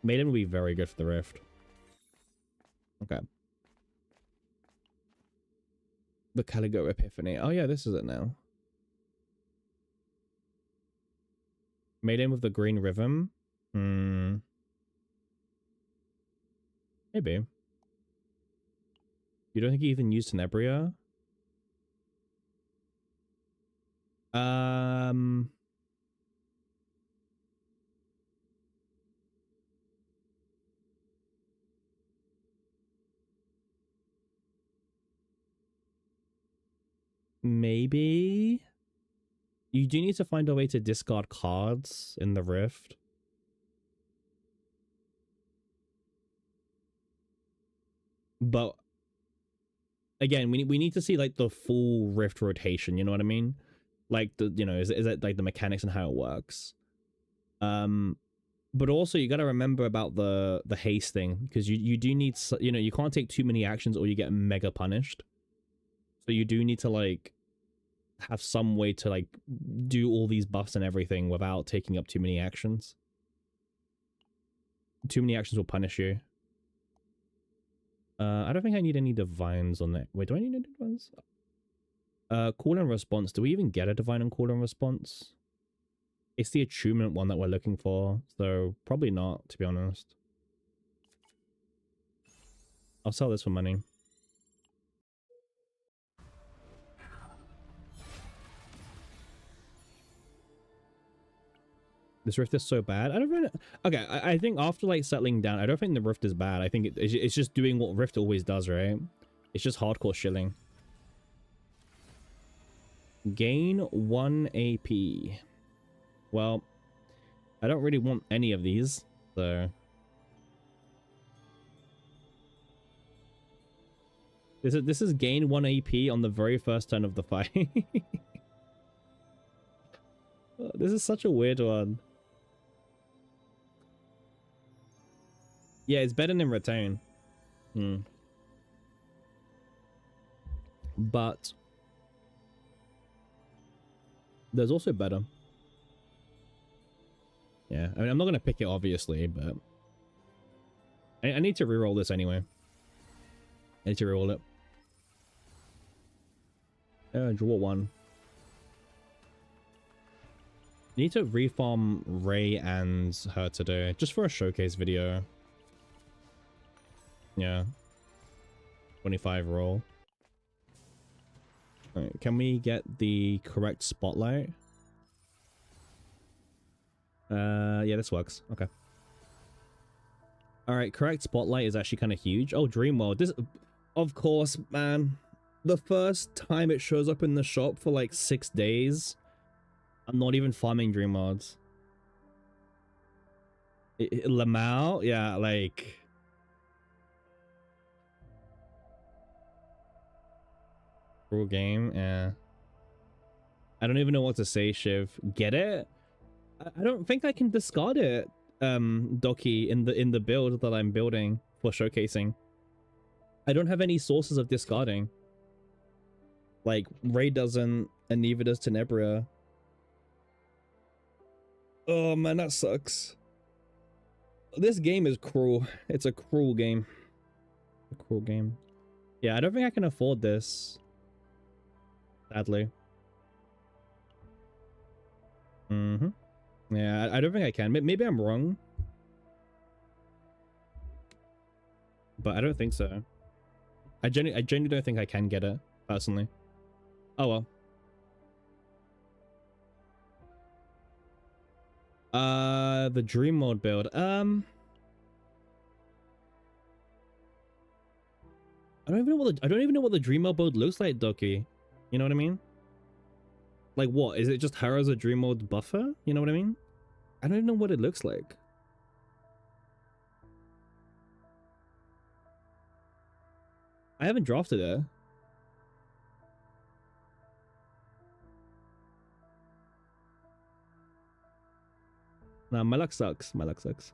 [SPEAKER 1] Maylin will be very good for the Rift. Okay. The Caligo Epiphany. Oh yeah, this is it now. Maylin with the green rhythm. Maybe. You don't think you even used Tenebria? Maybe. You do need to find a way to discard cards in the Rift. But again, we need to see like the full Rift rotation, you know what I mean? Like the, you know, is it like the mechanics and how it works? But also you got to remember about the haste thing, because you do need, you know, you can't take too many actions or you get mega punished. So you do need to like have some way to like do all these buffs and everything without taking up too many actions. Too many actions will punish you. I don't think I need any divines on that. Wait, do I need any divines? Call and response. Do we even get a divine on call and response? It's the attunement one that we're looking for, so probably not, to be honest. I'll sell this for money. This rift is so bad. I don't really... Okay, I think after like settling down, I don't think the rift is bad. I think it's just doing what rift always does, right? It's just hardcore shilling. Gain 1 AP. Well, I don't really want any of these, so... This is gain 1 AP on the very first turn of the fight. This is such a weird one. Yeah, it's better than retain. But there's also better. Yeah, I mean, I'm not going to pick it, obviously, but I need to reroll this anyway. I need to reroll it. Draw 1. Need to reform Ray and her today, just for a showcase video. Yeah. 25 roll. Alright, can we get the correct spotlight? Yeah, this works. Okay. Alright, correct spotlight is actually kind of huge. Oh, Dream World. This... Of course, man. The first time it shows up in the shop for like 6 days, I'm not even farming dream mods. Lamau, yeah, like cruel game, yeah. I don't even know what to say, Shiv. Get it? I don't think I can discard it, Doki, in the build that I'm building for showcasing. I don't have any sources of discarding. Like, Ray doesn't, and neither does Tenebria. Oh man, that sucks. This game is cruel. It's a cruel game. A cruel game. Yeah, I don't think I can afford this. Sadly. Yeah, I don't think I can. Maybe I'm wrong. But I don't think so. I genuinely don't think I can get it, personally. Oh well. The dream mode build. I don't even know what the dream mode build looks like, Doki. You know what I mean? Like what? Is it just her as a dream mode buffer? You know what I mean? I don't even know what it looks like. I haven't drafted it. Nah, my luck sucks. My luck sucks.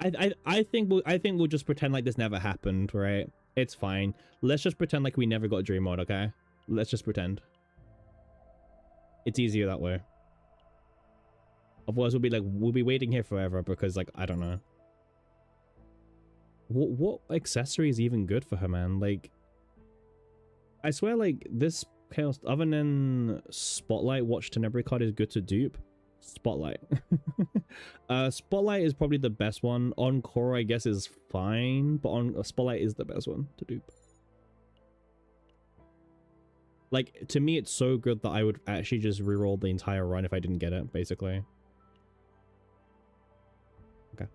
[SPEAKER 1] I think we'll just pretend like this never happened, right? It's fine. Let's just pretend like we never got dream mode, okay? Let's just pretend. It's easier that way. Otherwise, we'll be waiting here forever because, like, I don't know. What accessory is even good for her, man? Like, I swear, like, this chaos, other than Spotlight, Watch Tenebria card is good to dupe. Spotlight. Spotlight is probably the best one. Encore, I guess, is fine, but on Spotlight is the best one to dupe. Like, to me, it's so good that I would actually just reroll the entire run if I didn't get it, basically. Okay.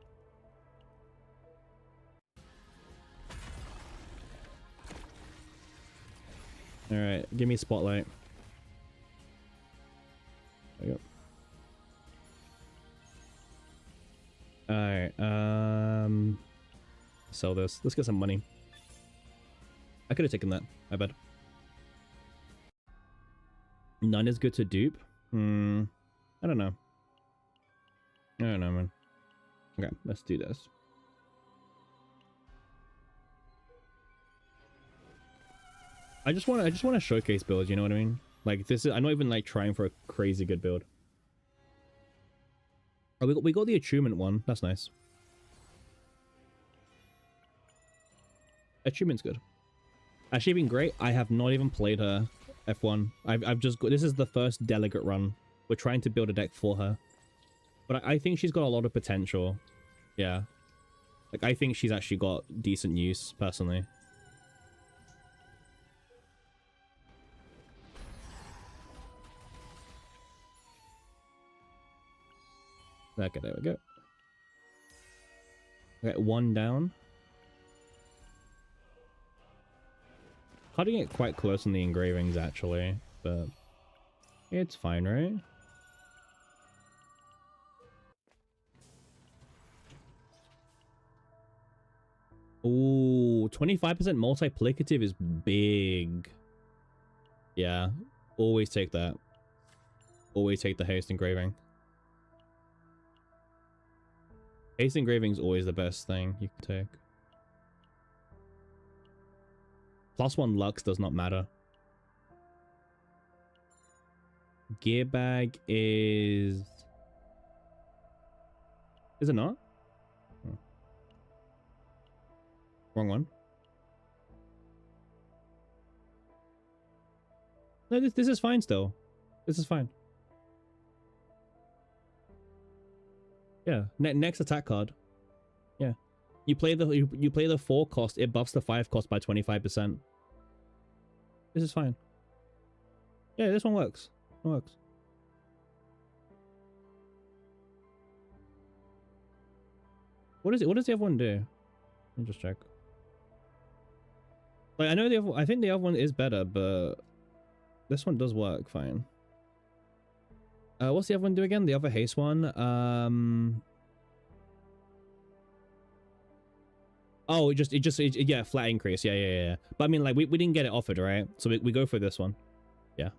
[SPEAKER 1] Alright, give me Spotlight. There you go. Alright, sell this. Let's get some money. I could have taken that. I bet. None is good to dupe? I don't know. I don't know, man. Okay, let's do this. I just want to showcase builds, you know what I mean? Like, this is, I'm not even like trying for a crazy good build. Oh, we got the attunement one. That's nice. Attunement's good. Actually been great. I have not even played her F1. I've just got, this is the first delegate run. We're trying to build a deck for her. But I think she's got a lot of potential. Yeah. Like, I think she's actually got decent use, personally. Okay, there we go. Okay, one down. Cutting it quite close on the engravings, actually, but it's fine, right? Ooh, 25% multiplicative is big. Yeah, always take that. Always take the haste engraving. Haste engraving is always the best thing you can take. +1 Lux does not matter. Gear bag is... Is it not? Oh. Wrong one. No, this is fine still. This is fine. Yeah, next attack card. Yeah, you play the 4 cost. It buffs the 5 cost by 25%. This is fine. Yeah, this one works. It works. What is it? What does the other one do? Let me just check. Like, I know I think the other one is better, but this one does work fine. What's the other one do again? The other haste one? Oh, yeah, flat increase. Yeah. But I mean, like, we didn't get it offered, right? So we go for this one. Yeah.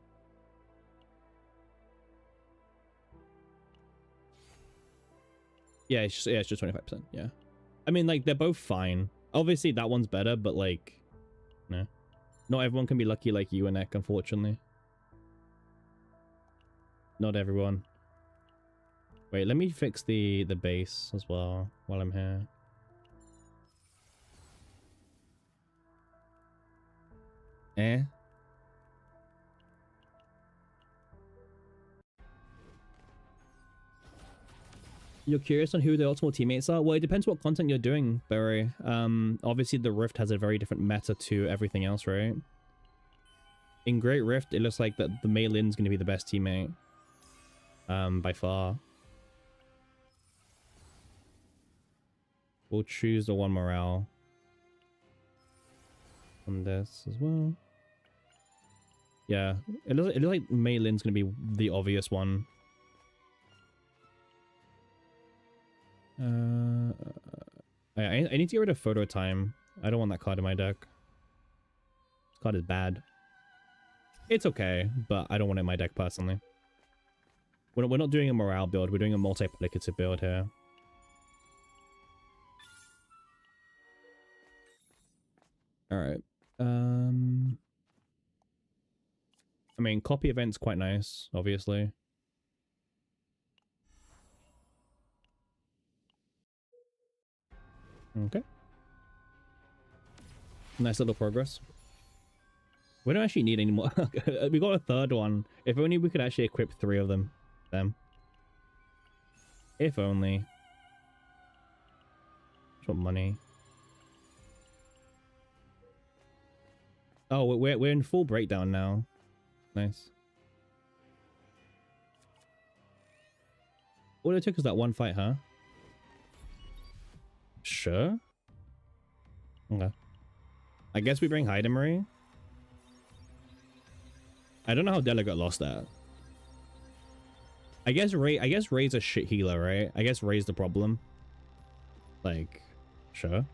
[SPEAKER 1] Yeah, it's just 25%. Yeah. I mean, like, they're both fine. Obviously, that one's better, but, like, no. Not everyone can be lucky like you and Ek, unfortunately. Not everyone. Wait, let me fix the base as well while I'm here. Eh? You're curious on who the optimal teammates are? Well, it depends what content you're doing, Barry. Obviously the Rift has a very different meta to everything else, right? In Great Rift, it looks like that the Mei Lin's going to be the best teammate. By far. We'll choose the one morale on this as well. Yeah, it looks like Mei Lin's going to be the obvious one. I need to get rid of photo time. I don't want that card in my deck. This card is bad. It's okay, but I don't want it in my deck personally. We're not doing a morale build. We're doing a multiplicative build here. All right. I mean, copy event's quite nice, obviously. Okay. Nice little progress. We don't actually need any more. We got a third one. If only we could actually equip 3 of them. If only. Just want money. Oh, we're in full breakdown now. Nice. All it took is that one fight, huh? Sure. Okay. I guess we bring Tenebria. I don't know how Delegate lost that. I guess Ray's a shit healer, right? I guess Ray's the problem. Like, sure.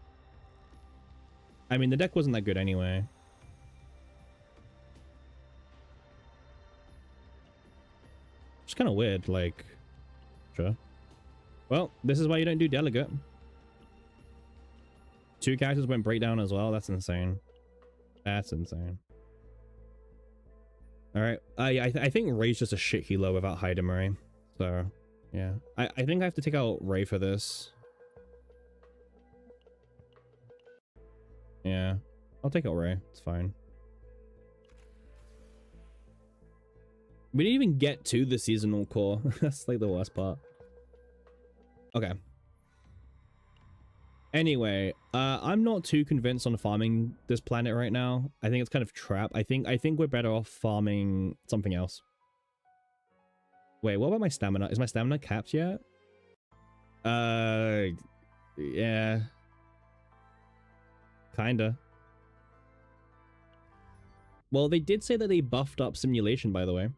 [SPEAKER 1] I mean, the deck wasn't that good anyway. It's kind of weird, like, sure. Well, this is why you don't do Delegate. 2 characters went breakdown as well. That's insane. That's insane. All right. I think Ray's just a shit healer without Tenebria. So, yeah. I think I have to take out Ray for this. Yeah. I'll take out Ray. It's fine. We didn't even get to the seasonal core. That's like the worst part. Okay. Anyway, I'm not too convinced on farming this planet right now. I think it's kind of trap. I think we're better off farming something else. Wait, what about my stamina? Is my stamina capped yet? Yeah. Kinda. Well, they did say that they buffed up simulation, by the way.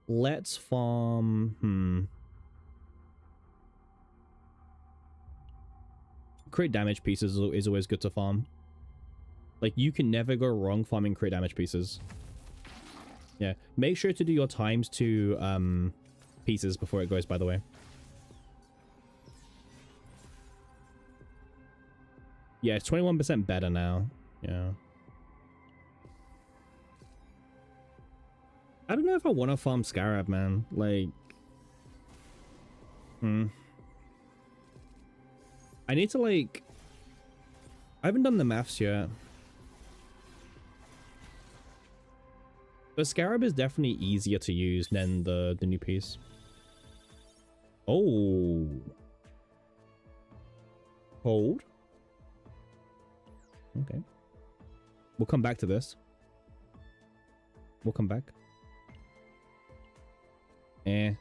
[SPEAKER 1] Let's farm... Crit damage pieces is always good to farm. Like, you can never go wrong farming crit damage pieces. Yeah. Make sure to do your times 2 pieces before it goes, by the way. Yeah, it's 21% better now. Yeah. I don't know if I want to farm Scarab, man. Like... I need to, like... I haven't done the maths yet. The Scarab is definitely easier to use than the new piece. Oh. Hold. Okay. We'll come back to this. We'll come back. I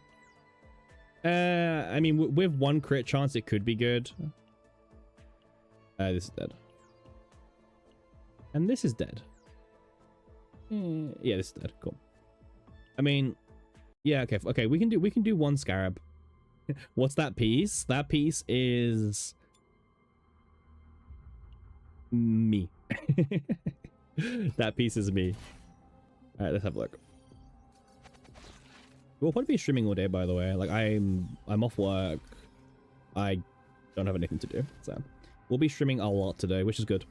[SPEAKER 1] mean, with 1 crit chance, it could be good. This is dead. And this is dead. Yeah, this is dead. Cool. I mean, yeah, okay, okay. We can do one scarab. What's that piece? That piece is me. That piece is me. All right, let's have a look. We'll probably be streaming all day, by the way. Like I'm off work. I don't have anything to do, so we'll be streaming a lot today, which is good.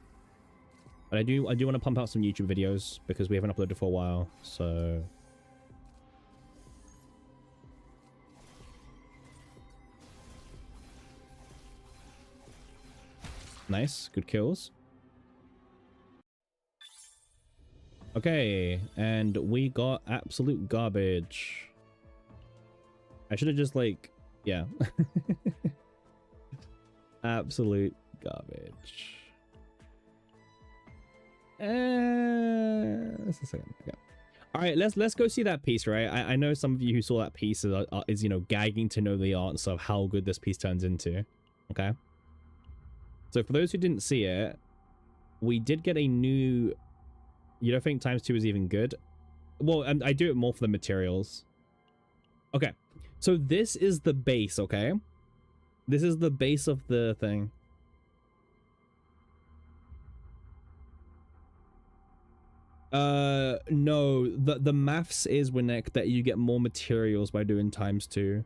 [SPEAKER 1] But I do want to pump out some YouTube videos because we haven't uploaded for a while. So nice, good kills. Okay, and we got absolute garbage. I should have just like, yeah. Absolute garbage. Just a second. Okay. All right, let's go see that piece, right? I know some of you who saw that piece is you know, gagging to know the answer of how good this piece turns into. Okay. So for those who didn't see it, we did get a new. You don't think ×2 is even good? Well, I do it more for the materials. Okay. So this is the base, okay? This is the base of the thing. No, the maths is, Winnick, that you get more materials by doing ×2.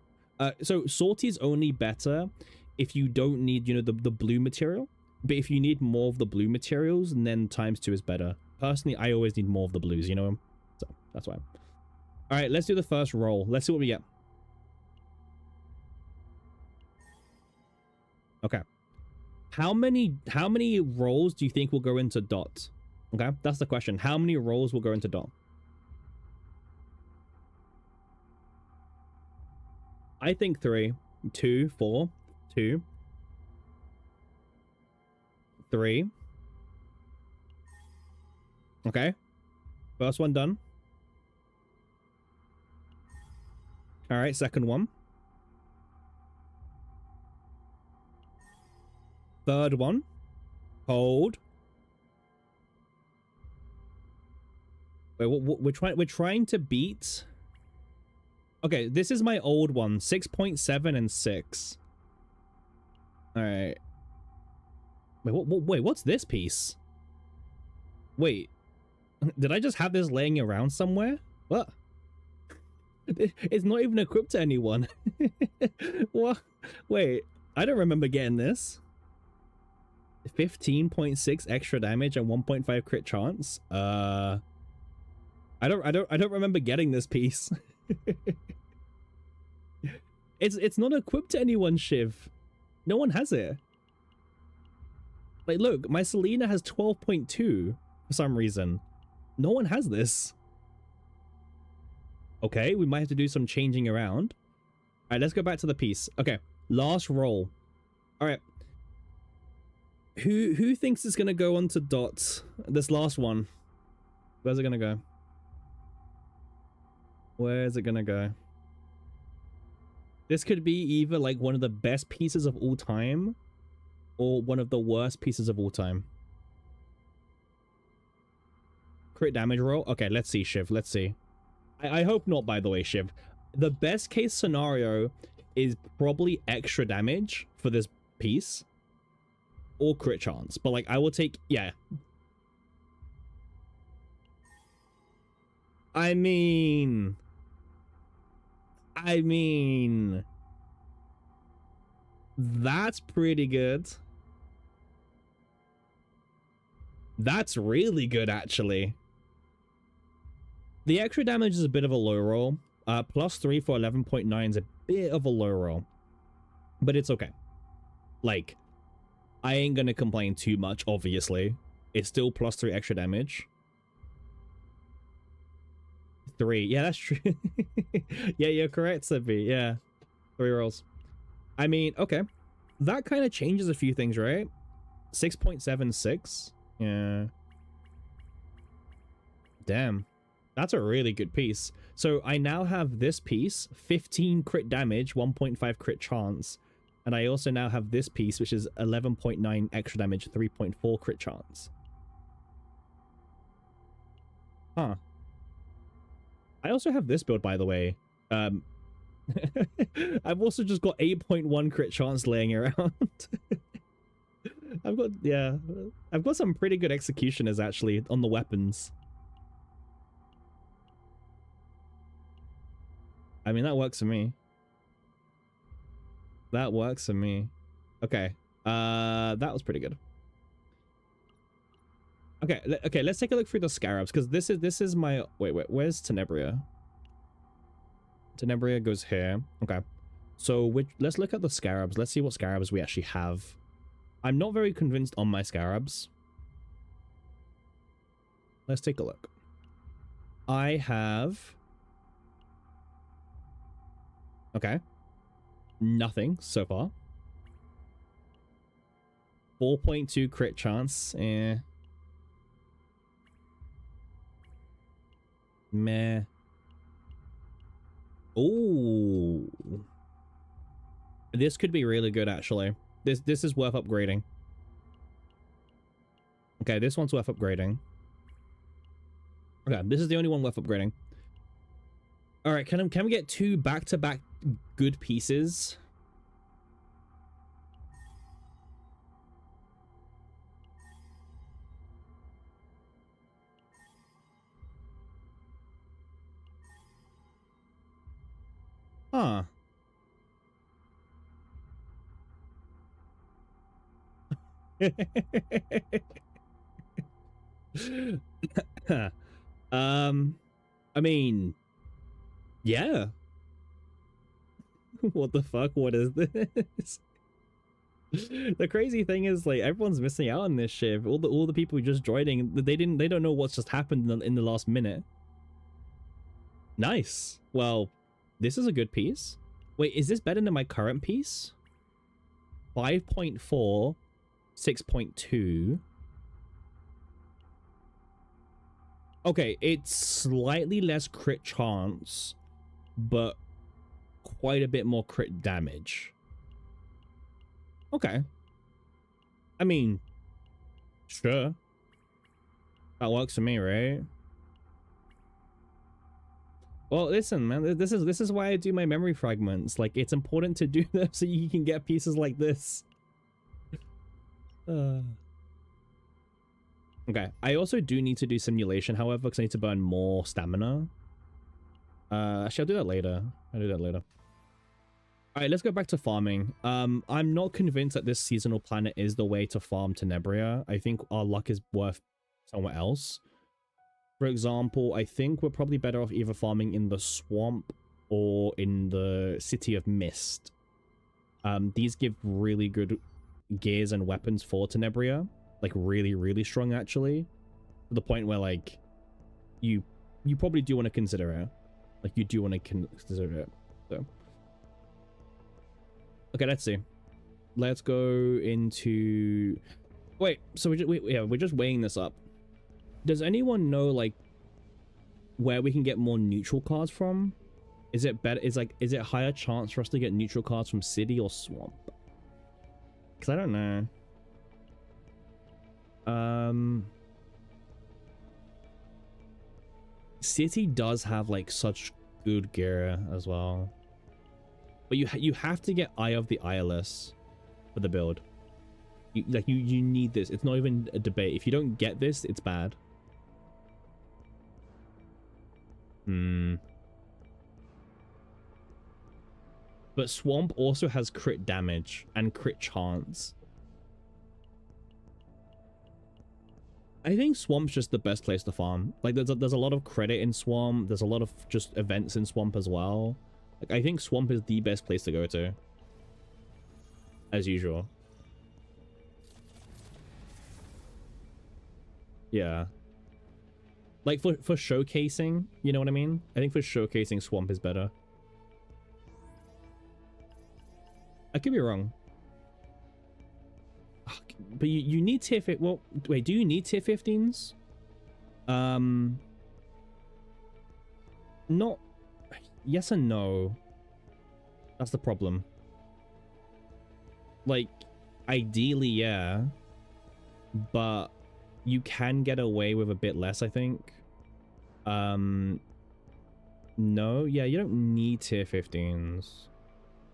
[SPEAKER 1] So salty's only better if you don't need, you know, the blue material. But if you need more of the blue materials, then ×2 is better. Personally, I always need more of the blues, you know? So that's why. All right, let's do the first roll. Let's see what we get. Okay. How many rolls do you think will go into dot? Okay, that's the question. How many rolls will go into dot? I think 3, 2, 4, 2, 3. Okay. First one done. All right, second one. Third one. Hold. Wait, we're trying to beat. Okay, this is my old one, 6.7 and 6. All right. Wait, what's this piece? Wait, did I just have this laying around somewhere? What? It's not even equipped to anyone. What? Wait, I don't remember getting this. 15.6 extra damage and 1.5 crit chance. I don't remember getting this piece. It's not equipped to anyone, Shiv. No one has it. Like, look, my Selena has 12.2 for some reason. No one has this. Okay, we might have to do some changing around. All right, let's go back to the piece. Okay, last roll. All right. Who thinks it's gonna go onto dots? This last one. Where's it gonna go? Where's it gonna go? This could be either like one of the best pieces of all time or one of the worst pieces of all time. Crit damage roll? Okay, let's see, Shiv. Let's see. I hope not, by the way, Shiv. The best case scenario is probably extra damage for this piece. Or crit chance. But, like, I will take... Yeah. I mean... That's pretty good. That's really good, actually. The extra damage is a bit of a low roll. +3 for 11.9 is a bit of a low roll. But it's okay. Like, I ain't gonna complain too much, obviously. It's still +3 extra damage. 3. Yeah, that's true. Yeah, you're correct, Sippy. Yeah. 3 rolls. I mean, okay. That kind of changes a few things, right? 6.76. Yeah. Damn. That's a really good piece. So I now have this piece, 15 crit damage, 1.5 crit chance. And I also now have this piece, which is 11.9 extra damage, 3.4 crit chance. Huh. I also have this build, by the way. I've also just got 8.1 crit chance laying around. Yeah, I've got some pretty good executioners actually on the weapons. I mean, that works for me. That works for me. Okay. That was pretty good. Okay, let's take a look through the scarabs, because this is my wait, where's Tenebria? Tenebria goes here. Okay. So let's look at the scarabs. Let's see what scarabs we actually have. I'm not very convinced on my scarabs. Let's take a look. I have... Okay. Nothing so far. 4.2 crit chance. Eh. Meh. Ooh. This could be really good, actually. This is worth upgrading. Okay, this one's worth upgrading. Okay, this is the only one worth upgrading. All right, can we get 2 back-to-back good pieces? Huh. I mean, yeah. What the fuck? What is this? The crazy thing is, like, everyone's missing out on this shit. All the people just joining, they don't know what's just happened in the last minute. Nice. Well, this is a good piece. Wait, is this better than my current piece? 5.4, 6.2. Okay, it's slightly less crit chance, but quite a bit more crit damage. Okay. I mean, sure. That works for me, right? Well, listen, man, this is why I do my memory fragments. Like, it's important to do them so you can get pieces like this. Okay, I also do need to do simulation, however, because I need to burn more stamina. Actually, I'll do that later. I'll do that later. All right, let's go back to farming. I'm not convinced that this seasonal planet is the way to farm Tenebria. I think our luck is worth somewhere else. For example, I think we're probably better off either farming in the swamp or in the City of Mist. These give really good gears and weapons for Tenebria. Like, really, really strong, actually. To the point where, like, you probably do want to consider it. Like, you do want to consider it. So, okay, let's see. Let's go into... Wait, so we're just weighing this up. Does anyone know, like, where we can get more neutral cards from? Is it better? Is it higher chance for us to get neutral cards from city or swamp? Because I don't know. City does have, like, such good gear as well, but you have to get Eye of the Eyeless for the build. You need this. It's not even a debate. If you don't get this, it's bad. But swamp also has crit damage and crit chance. I think swamp's just the best place to farm. Like, there's a lot of credit in swamp. There's a lot of just events in swamp as well. Like, I think swamp is the best place to go to, as usual. Yeah. Like, for showcasing, you know what I mean? I think for showcasing, swamp is better. I could be wrong. But you need tier 15. Well, wait, do you need tier 15s? Not... Yes and no. That's the problem. Like, ideally, yeah. But you can get away with a bit less, I think. No, yeah, you don't need tier 15s.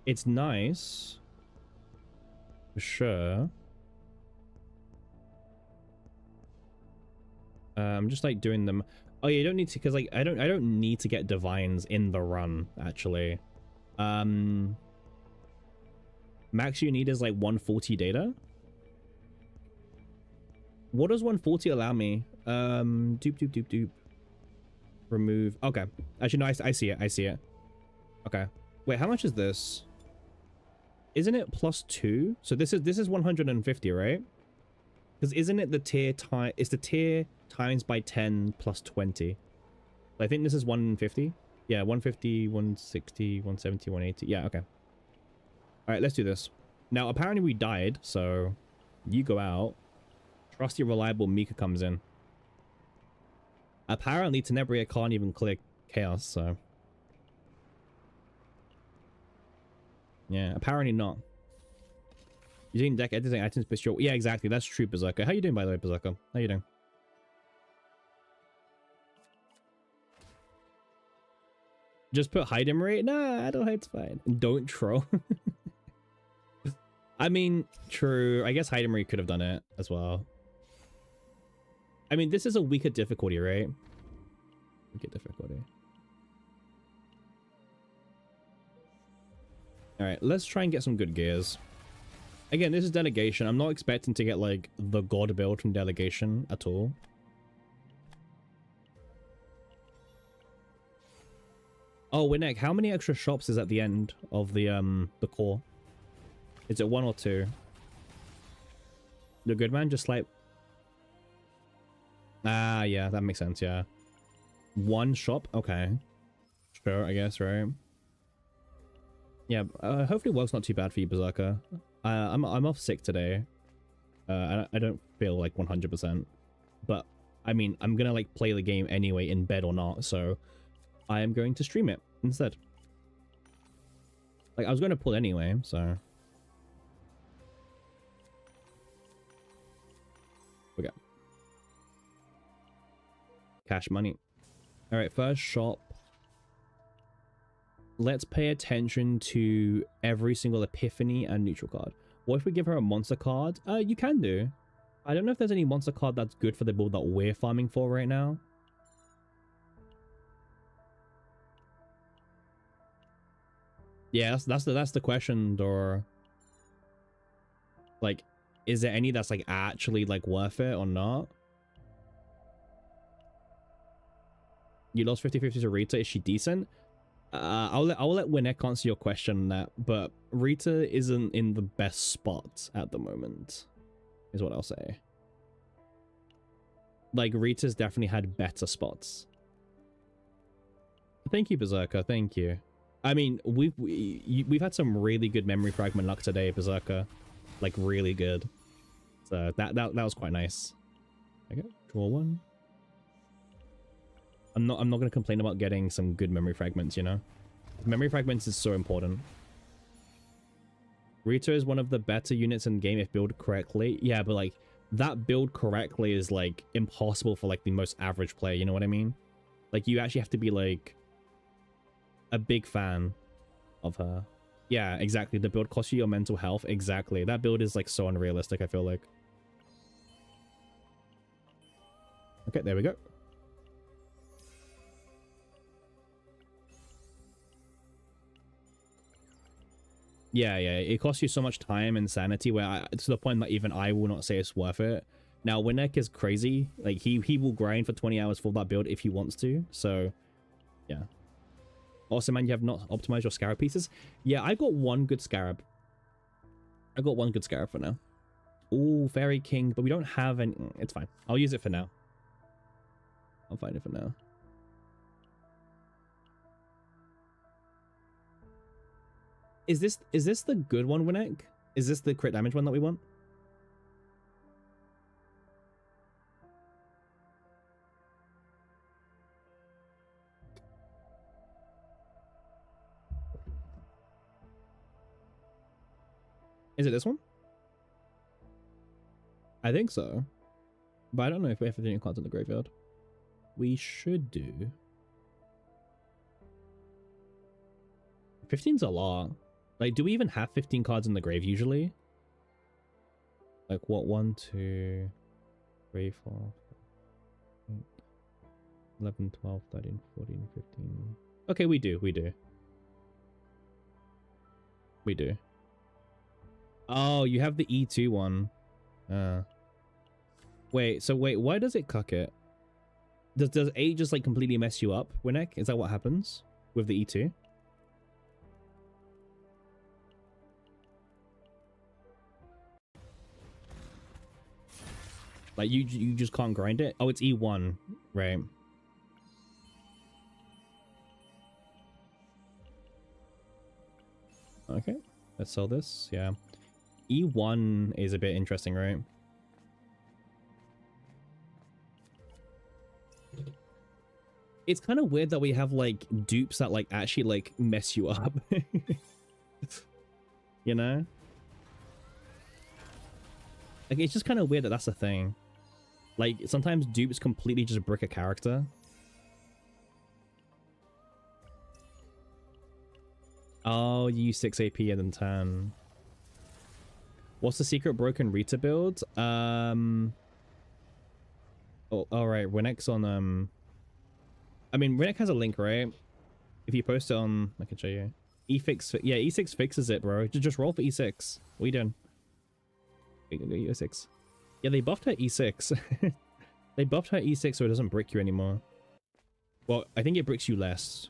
[SPEAKER 1] It's nice. For sure. I'm just like doing them. Oh yeah, you don't need to, because like I don't need to get divines in the run, actually. Max you need is like 140 data. What does 140 allow me? Doop. Remove. Okay. Actually, no, I see it. I see it. Okay. Wait, how much is this? Isn't it +2? So this is 150, right? Because isn't it the tier time? It's the tier times by 10 plus 20. I think this is 150. Yeah, 150, 160, 170, 180. Yeah, okay. All right, let's do this. Now, apparently we died, so you go out. Trusty, reliable Mika comes in. Apparently, Tenebria can't even click Chaos, so... Yeah, apparently not. Using deck editing items, but sure. Yeah, exactly. That's true, Berserker. How you doing, by the way, Berserker? How you doing? Just put hide him rate? Nah, I don't hide, it's fine. Don't troll. I mean, true. I guess hide him rate could have done it as well. I mean, this is a weaker difficulty, right? Weaker difficulty. Alright, let's try and get some good gears. Again, this is delegation. I'm not expecting to get, like, the god build from delegation at all. Oh, Winnek, how many extra shops is at the end of the core? Is it 1 or 2? The good man just like... Ah, yeah, that makes sense, yeah. 1 shop? Okay. Sure, I guess, right? Yeah, hopefully work's not too bad for you, Berserker. I'm off sick today. I don't feel like 100%. But, I mean, I'm gonna, like, play the game anyway, in bed or not, so... I am going to stream it instead. Like, I was going to pull anyway, so... Okay. Cash money. Alright, first shop. Let's pay attention to every single epiphany and neutral card. What if we give her a monster card? You can do. I don't know if there's any monster card that's good for the build that we're farming for right now. Yeah, that's the question, or like, is there any that's like actually like worth it or not? You lost 50-50 to Rita. Is she decent? I'll let Winnek answer your question on that, but Rita isn't in the best spot at the moment, is what I'll say. Like, Rita's definitely had better spots. Thank you, Berserker. Thank you. I mean, we've had some really good memory fragment luck today, Berserker. Like, really good. So that was quite nice. Okay, draw 1. I'm not gonna complain about getting some good memory fragments, you know? Memory fragments is so important. Rita is one of the better units in the game if built correctly. Yeah, but like, that build correctly is like impossible for like the most average player, you know what I mean? Like, you actually have to be like a big fan of her. Yeah, exactly. The build costs you your mental health. Exactly. That build is like so unrealistic, I feel like. Okay, there we go. Yeah, it costs you so much time and sanity where to the point that even I will not say it's worth it. Now, Winnek is crazy. Like, he will grind for 20 hours for that build if he wants to. So, yeah. Also, man, you have not optimized your scarab pieces. Yeah, I got 1 good scarab. I got 1 good scarab for now. Ooh, Fairy King, but we don't have any. It's fine. I'll use it for now. I'll find it for now. Is this the good one, Winnek? Is this the crit damage one that we want? Is it this one? I think so. But I don't know if we have any cards in the graveyard. we should do... 15's a lot. Like, do we even have 15 cards in the grave usually? Like, what? 1, 2, 3, 4, 11, 12, 13, 14, 15. Okay, we do. We do. Oh, you have the E2 one. Wait, why does it cuck it? Does A just like completely mess you up, Winnick? Is that what happens with the E2? Like you just can't grind it? Oh, it's E1, right? Okay, let's sell this. Yeah, E1 is a bit interesting, right? It's kind of weird that we have like dupes that like actually like mess you up. You know? Like, it's just kind of weird that that's a thing. Like, sometimes dupes completely just brick a character. Oh, you use 6 AP and then 10. What's the secret broken Rita build? Oh, alright, Winnick's on, I mean, Winnick has a link, right? If you post it on... I can show you. E6... Yeah, E6 fixes it, bro. Just roll for E6. What are you doing? Go E6. Yeah, they buffed her E6. They buffed her E6 so it doesn't brick you anymore. Well, I think it bricks you less.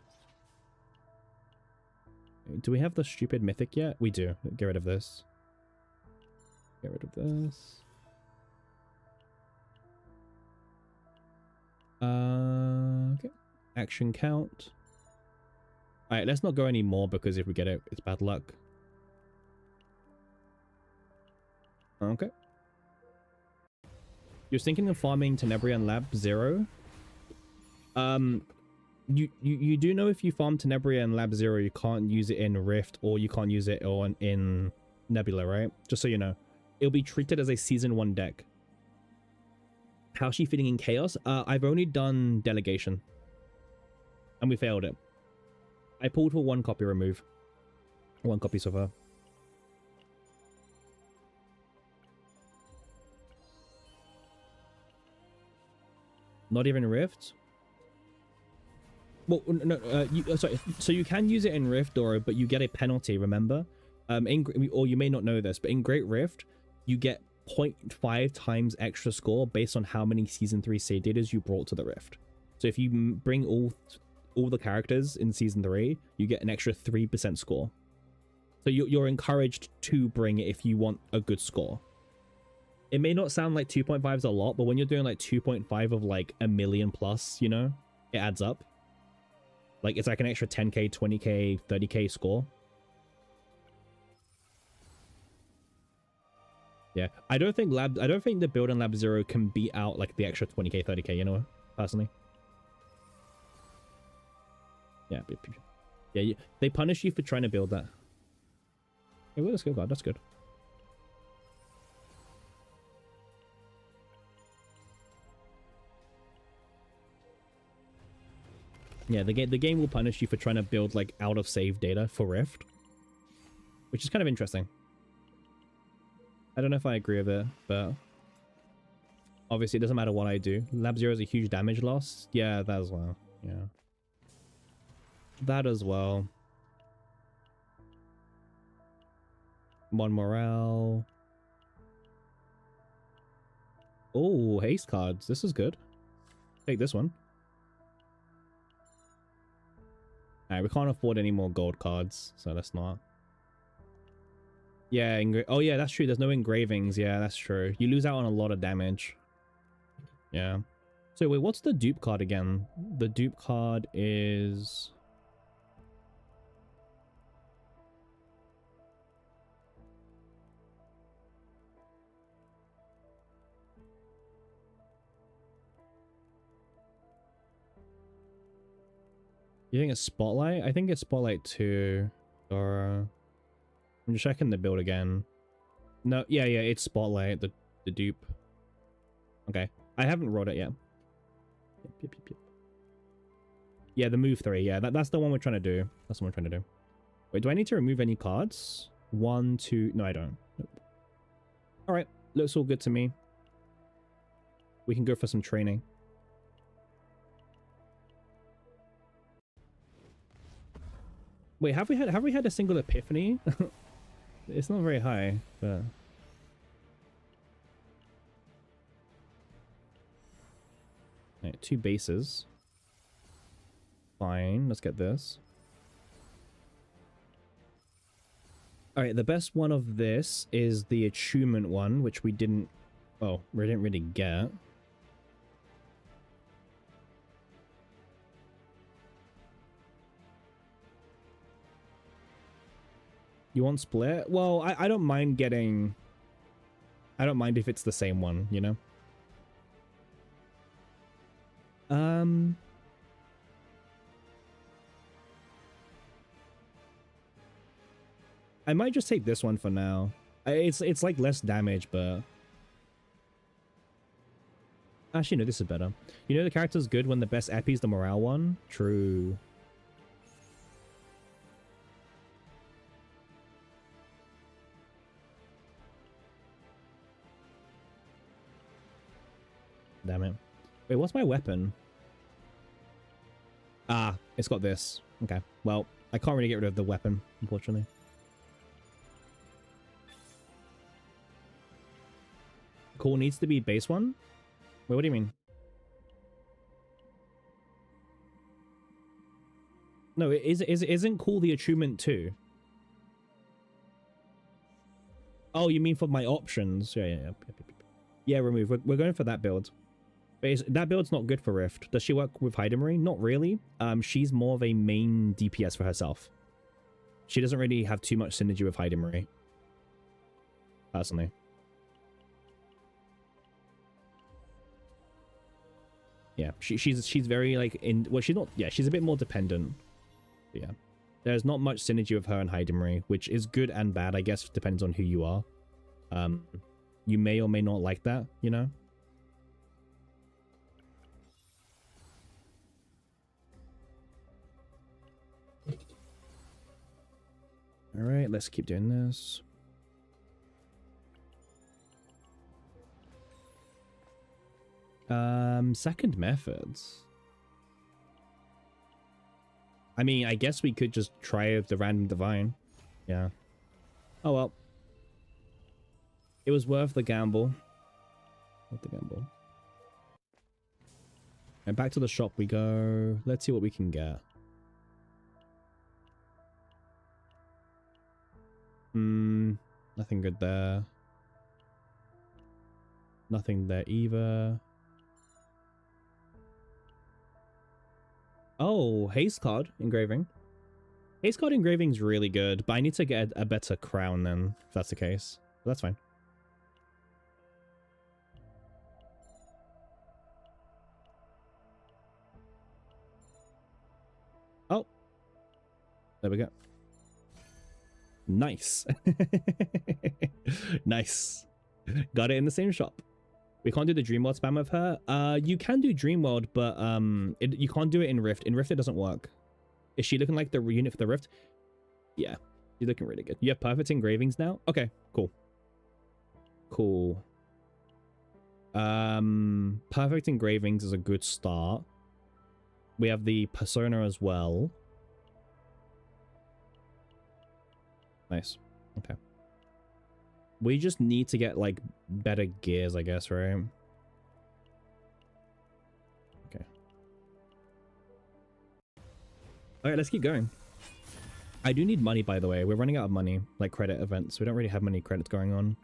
[SPEAKER 1] Do we have the stupid mythic yet? We do. Get rid of this. Get rid of this. Okay. Action count. Alright, let's not go any more because if we get it, it's bad luck. Okay. You're thinking of farming Tenebria and Lab 0? You do know if you farm Tenebria and Lab 0, you can't use it in Rift or you can't use it in Nebula, right? Just so you know. It'll be treated as a Season 1 deck. How's she fitting in Chaos? I've only done Delegation. And we failed it. I pulled for 1 copy remove. 1 copy so far. Not even Rift? Well, no, sorry. So you can use it in Rift, Dora, but you get a penalty, remember? Or you may not know this, but in Great Rift, you get 0.5 times extra score based on how many Season 3 save data you brought to the Rift. So if you bring all the characters in Season 3, you get an extra 3% score. So you're encouraged to bring it if you want a good score. It may not sound like 2.5 is a lot, but when you're doing like 2.5 of like a million plus, you know, it adds up. Like, it's like an extra 10k, 20k, 30k score. Yeah, I don't think the build in Lab 0 can beat out like the extra 20k, 30k, you know, personally. Yeah, yeah, they punish you for trying to build that. Hey, well, that's good, God, that's good. Yeah, the game will punish you for trying to build like out of save data for Rift, which is kind of interesting. I don't know if I agree with it, but obviously it doesn't matter what I do. Lab 0 is a huge damage loss. Yeah, that as well. Yeah, that as well. 1 morale. Oh, haste cards. This is good. Take this one. Alright, we can't afford any more gold cards, so let's not. Yeah, oh yeah, that's true. There's no engravings. Yeah, that's true. You lose out on a lot of damage. Yeah. So wait, what's the dupe card again? The dupe card is... You think it's Spotlight? I think it's Spotlight 2. Or... I'm just checking the build again. No, yeah, it's Spotlight, the dupe. Okay. I haven't rolled it yet. Yep. Yeah, the move 3. Yeah, that's the one we're trying to do. That's the one we're trying to do. Wait, do I need to remove any cards? 1, 2... No, I don't. Nope. Alright, looks all good to me. We can go for some training. Wait, have we had a single epiphany? It's not very high, but... Right, 2 bases. Fine, let's get this. Alright, the best one of this is the attunement one, which we didn't... Oh, we didn't really get. You want split? Well, I don't mind getting... I don't mind if it's the same one, you know? I might just take this one for now. It's like less damage, but... Actually, no, this is better. You know the character's good when the best epi is the morale one? True. Damn it. Wait, what's my weapon? Ah, it's got this. Okay, well, I can't really get rid of the weapon, unfortunately. Cool needs to be base one? Wait, what do you mean? No, isn't cool the attunement too? Oh, you mean for my options? Yeah. Yeah, remove. We're going for that build. But that build's not good for Rift. Does she work with Heidemery? Not really. She's more of a main DPS for herself. She doesn't really have too much synergy with Heidemery. Personally. Yeah, she's very like well, she's not, yeah, she's a bit more dependent. But yeah. There's not much synergy with her and Heidemery, which is good and bad, I guess, depends on who you are. You may or may not like that, you know? Alright, let's keep doing this. Second methods. I mean, I guess we could just try the random divine. Yeah. Oh well. It was worth the gamble. Worth the gamble. And back to the shop we go. Let's see what we can get. Nothing good there. Nothing there either. Oh, haste card engraving. Haste card engraving is really good, but I need to get a better crown then, if that's the case. But that's fine. Oh. There we go. Nice. Nice. Got it in the same shop. We can't do the Dreamworld spam with her. You can do Dreamworld, but you can't do it in Rift. In Rift, it doesn't work. Is she looking like the unit for the Rift? Yeah, she's looking really good. You have perfect engravings now? Okay, cool. Cool. Perfect engravings is a good start. We have the persona as well. Nice. Okay. We just need to get, like, better gears, I guess, right? Okay. Alright, let's keep going. I do need money, by the way. We're running out of money, like credit events. We don't really have many credits going on.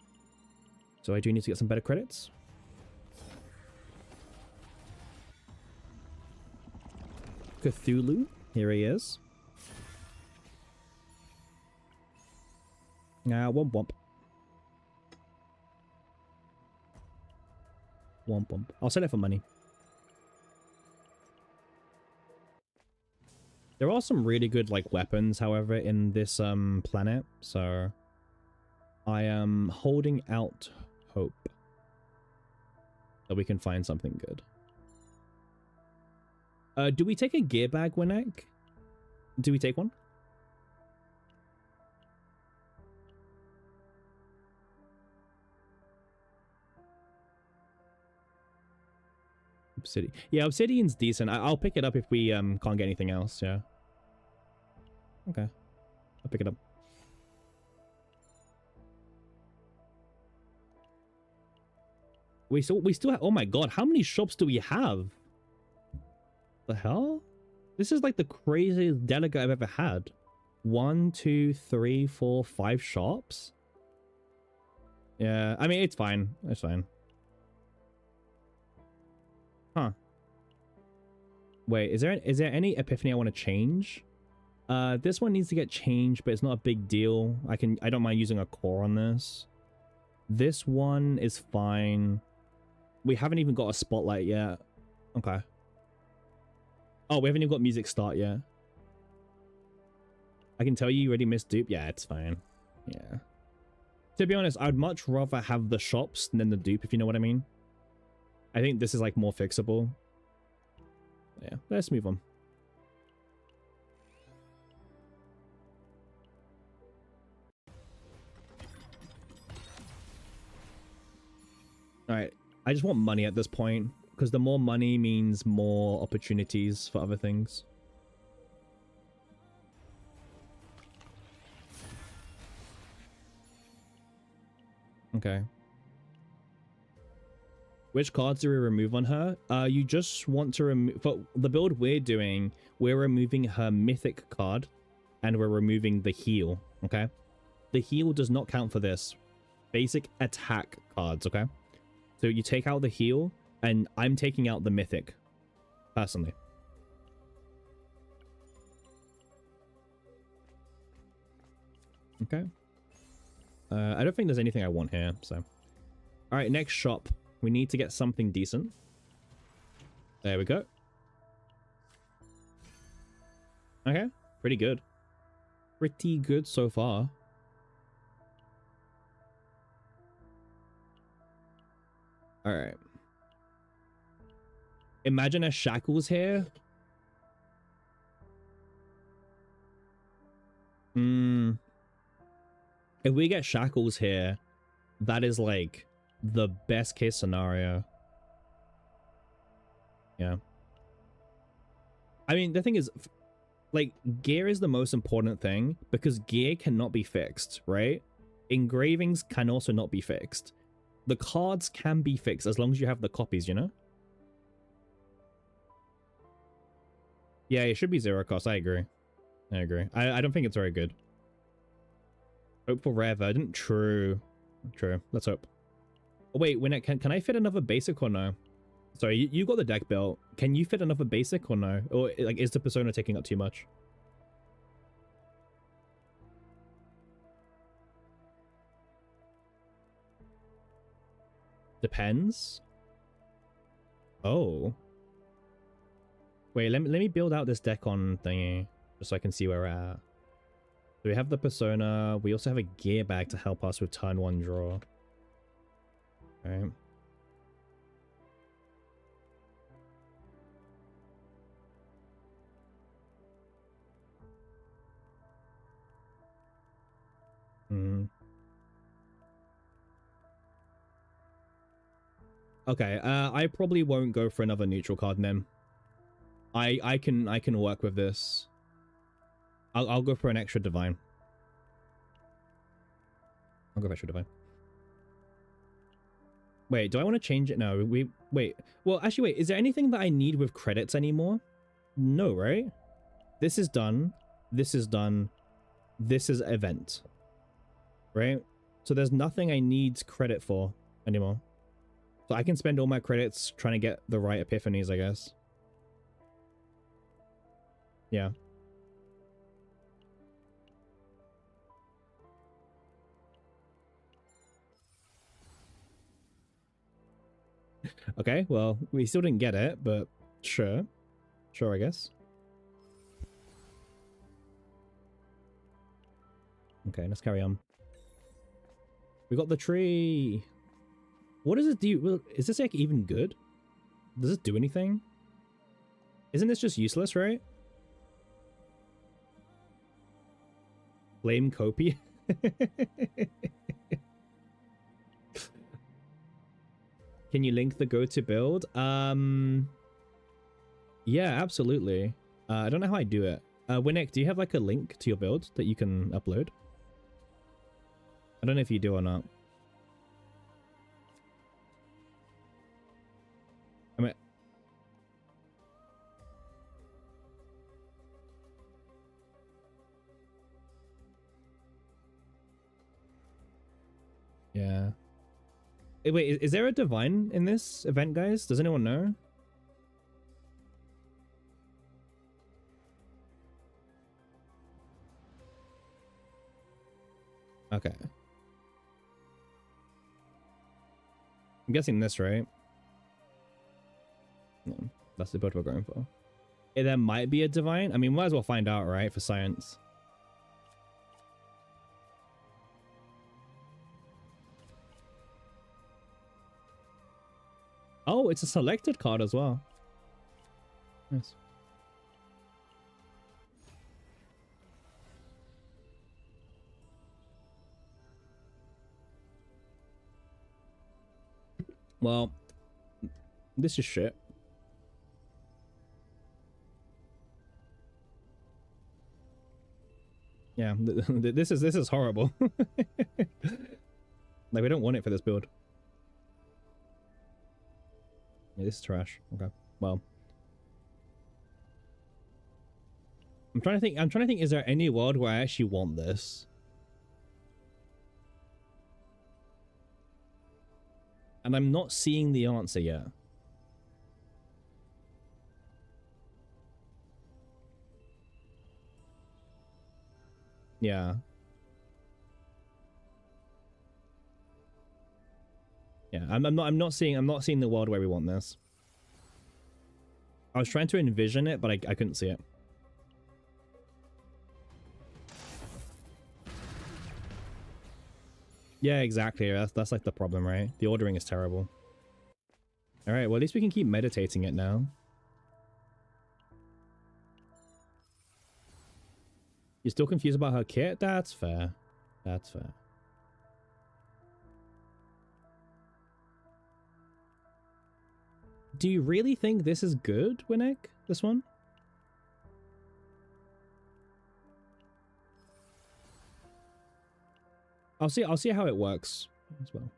[SPEAKER 1] So I do need to get some better credits. Cthulhu. Here he is. Womp womp. Womp womp. I'll sell it for money. There are some really good, like, weapons, however, in this planet, so I am holding out hope that we can find something good. Do we take a gear bag, Winnick? Do we take one? Obsidian. Yeah, obsidian's decent. I'll pick it up if we can't get anything else. Yeah. Okay. I'll pick it up. We still have, oh my god, how many shops do we have? The hell? This is like the craziest delegate I've ever had. 1, 2, 3, 4, 5 shops. Yeah, I mean it's fine. It's fine. Huh. Wait, is there any epiphany I want to change? This one needs to get changed, but it's not a big deal. I don't mind using a core on this. This one is fine. We haven't even got a spotlight yet. Okay. Oh, we haven't even got music start yet. I can tell you already missed dupe. Yeah, it's fine. Yeah. To be honest, I'd much rather have the shops than the dupe, if you know what I mean. I think this is like more fixable. Yeah, let's move on. All right. I just want money at this point, because the more money means more opportunities for other things. Okay. Which cards do we remove on her? You just want to remove... For the build we're doing, we're removing her mythic card, and we're removing the heal, okay? The heal does not count for this. Basic attack cards, okay? So you take out the heal, and I'm taking out the mythic, personally. Okay. I don't think there's anything I want here, so... Alright, next shop. We need to get something decent. There we go. Okay, pretty good. Pretty good so far. Alright. Imagine a shackles here. If we get shackles here, that is like the best case scenario. Yeah. I mean, the thing is, like, gear is the most important thing because gear cannot be fixed, right? Engravings can also not be fixed. The cards can be fixed as long as you have the copies, you know? Yeah, it should be 0 cost. I agree. I agree. I don't think it's very good. Hope for rare verdant. True. True. Let's hope. Oh, wait, when can I fit another basic or no? Sorry, you got the deck built. Can you fit another basic or no? Or like, is the persona taking up too much? Depends. Oh. Wait, let me build out this deck on thingy, just so I can see where we're at. So we have the persona. We also have a gear bag to help us with turn 1 draw. Alright. Okay, I probably won't go for another neutral card then. I can work with this. I'll go for an extra divine. I'll go for extra divine. Wait, do I want to change it? No, wait. Well, actually, wait. Is there anything that I need with credits anymore? No, right? This is done. This is done. This is event. Right? So there's nothing I need credit for anymore. So I can spend all my credits trying to get the right epiphanies, I guess. Yeah. Okay, well, we still didn't get it, but sure. Sure, I guess. Okay, let's carry on. We got the tree. What does it do? Is this like even good? Does it do anything? Isn't this just useless, right? Blame Kopi. Can you link the go to build? Yeah, absolutely. I don't know how I do it. Winnick, do you have like a link to your build that you can upload? I don't know if you do or not. I mean, yeah. Wait, is there a divine in this event, guys? Does anyone know? Okay. I'm guessing this, right? No, that's the build we're going for. Yeah, there might be a divine. I mean, might as well find out, right? For science. Oh, it's a selected card as well. Nice. Well, this is shit. Yeah, this is horrible. Like, we don't want it for this build. Yeah, this is trash. Okay. Well, I'm trying to think, is there any world where I actually want this? And I'm not seeing the answer yet. Yeah. Yeah, I'm not seeing the world where we want this. I was trying to envision it, but I couldn't see it. Yeah, exactly. That's like the problem, right? The ordering is terrible. All right, well, at least we can keep meditating it now. You're still confused about her kit? That's fair. That's fair. Do you really think this is good, Winnick? This one? I'll see how it works as well.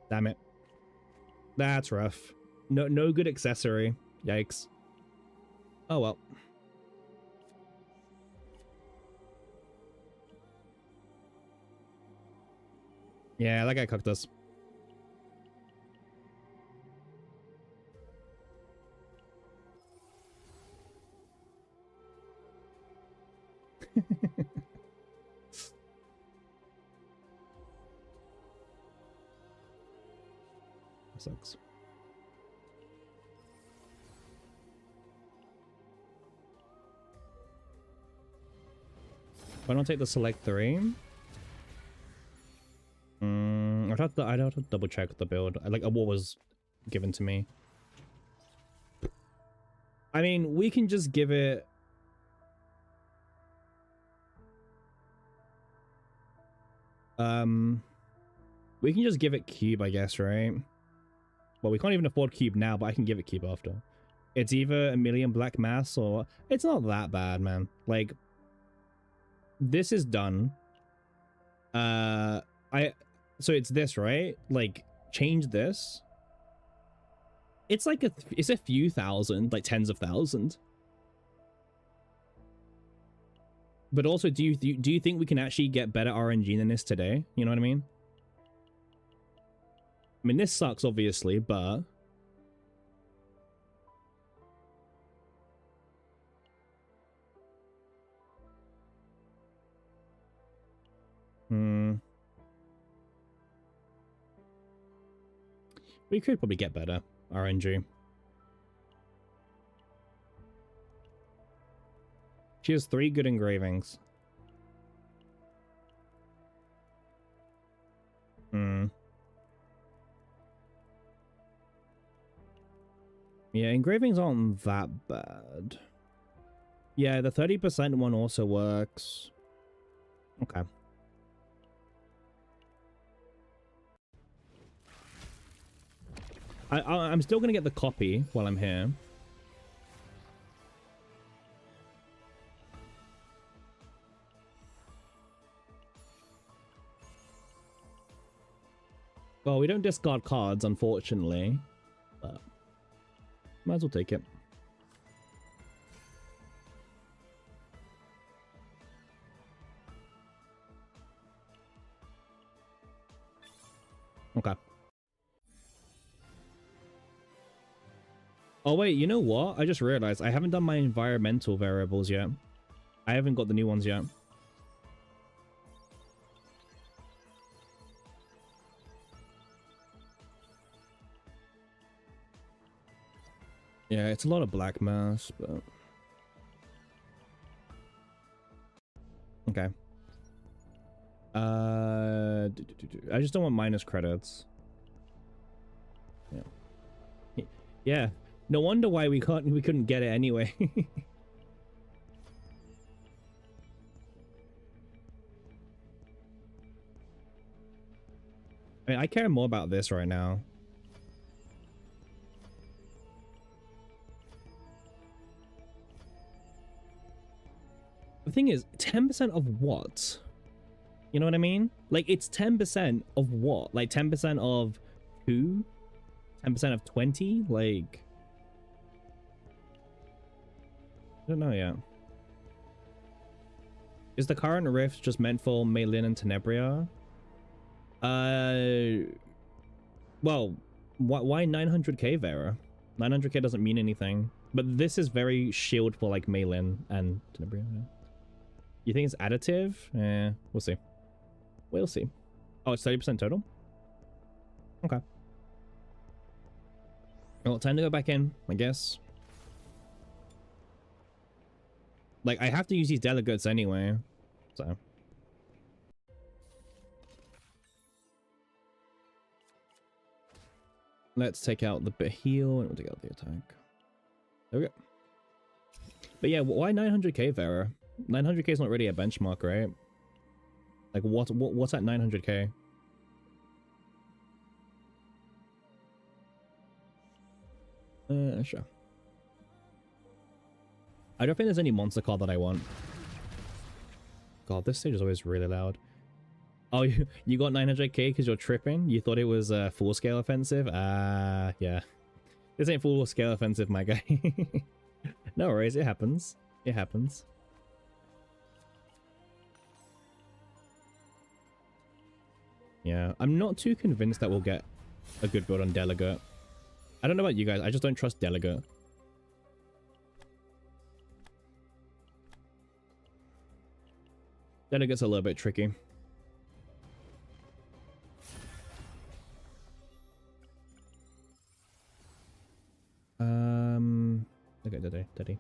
[SPEAKER 1] Damn it. That's rough. No good accessory. Yikes. Oh well. Yeah, that guy cooked us. That sucks. Why don't take the select 3? I'd have to double check the build. Like what was given to me. I mean, we can just give it. We can just give it cube, I guess, right? Well, we can't even afford cube now, but I can give it cube after. It's either a million black mass or it's not that bad, man. Like, this is done. So it's this, right? Like, change this. It's like it's a few thousand, like tens of thousands. But also, do you think we can actually get better RNG than this today? You know what I mean? I mean, this sucks, obviously, but we could probably get better RNG. She has 3 good engravings. Yeah, engravings aren't that bad. Yeah, the 30% one also works. Okay. I'm still gonna get the copy while I'm here. Well, we don't discard cards, unfortunately, but might as well take it. Okay. Oh wait, you know what? I just realized I haven't done my environmental variables yet. I haven't got the new ones yet. Yeah, it's a lot of black mass, but... Okay. I just don't want minus credits. Yeah. Yeah. No wonder why we couldn't get it anyway. I mean, I care more about this right now. The thing is, 10% of what? You know what I mean? Like, it's 10% of what? Like, 10% of who? 10% of 20? Like... I don't know yet. Is the current rift just meant for Meilin and Tenebria? Well, why 900k Vera? 900k doesn't mean anything. But this is very shield for like Meilin and Tenebria. Yeah. You think it's additive? Yeah, we'll see. We'll see. Oh, it's 30% total? Okay. Well, time to go back in, I guess. Like, I have to use these delegates anyway, so... Let's take out the heal and we'll take out the attack. There we go. But yeah, why 900k Vera? 900k is not really a benchmark, right? Like what's at 900k? Sure. I don't think there's any monster card that I want. God, this stage is always really loud. Oh, you got 900k because you're tripping? You thought it was a full-scale offensive? Yeah. This ain't full-scale offensive, my guy. No worries, it happens. It happens. Yeah, I'm not too convinced that we'll get a good build on Delegate. I don't know about you guys, I just don't trust Delegate. Delegate's a little bit tricky. Okay, Daddy.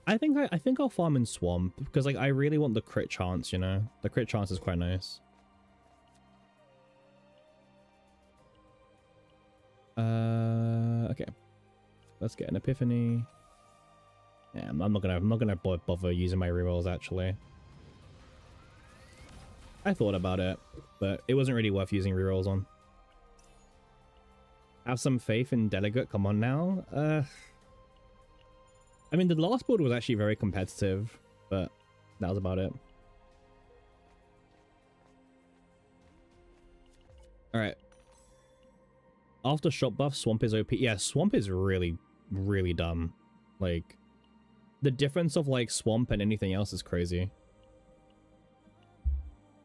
[SPEAKER 1] I think I'll farm in Swamp because like I really want the crit chance, you know. The crit chance is quite nice. Okay. Let's get an Epiphany. Yeah, I'm not gonna bother using my rerolls actually. I thought about it, but it wasn't really worth using rerolls on. Have some faith in Delegate, come on now. I mean, the last build was actually very competitive, but that was about it. Alright. After shop buff, Swamp is OP. Yeah, Swamp is really, really dumb. Like, the difference of, like, Swamp and anything else is crazy.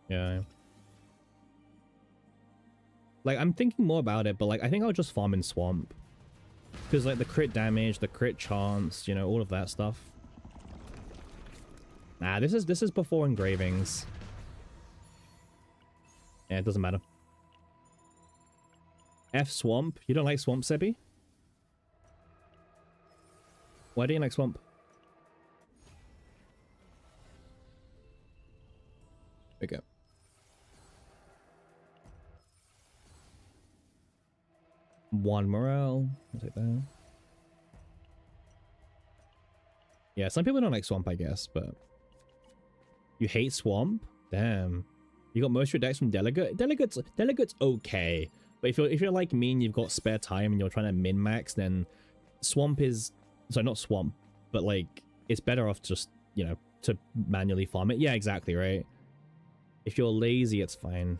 [SPEAKER 1] Yeah. Like, I'm thinking more about it, but, like, I think I'll just farm in Swamp. Because, like, the crit damage, the crit chance, you know, all of that stuff. Nah, this is before engravings. Yeah, it doesn't matter. F Swamp? You don't like Swamp, Sebi? Why do you like Swamp? Okay. One morale. I'll take that. Yeah, some people don't like swamp, I guess, but you hate swamp? Damn. You got most of your decks from delegate. Delegate's okay. But if you're like me and you've got spare time and you're trying to min-max, then swamp is, sorry, not swamp, but like it's better off just, you know, to manually farm it. Yeah, exactly, right? If you're lazy, it's fine.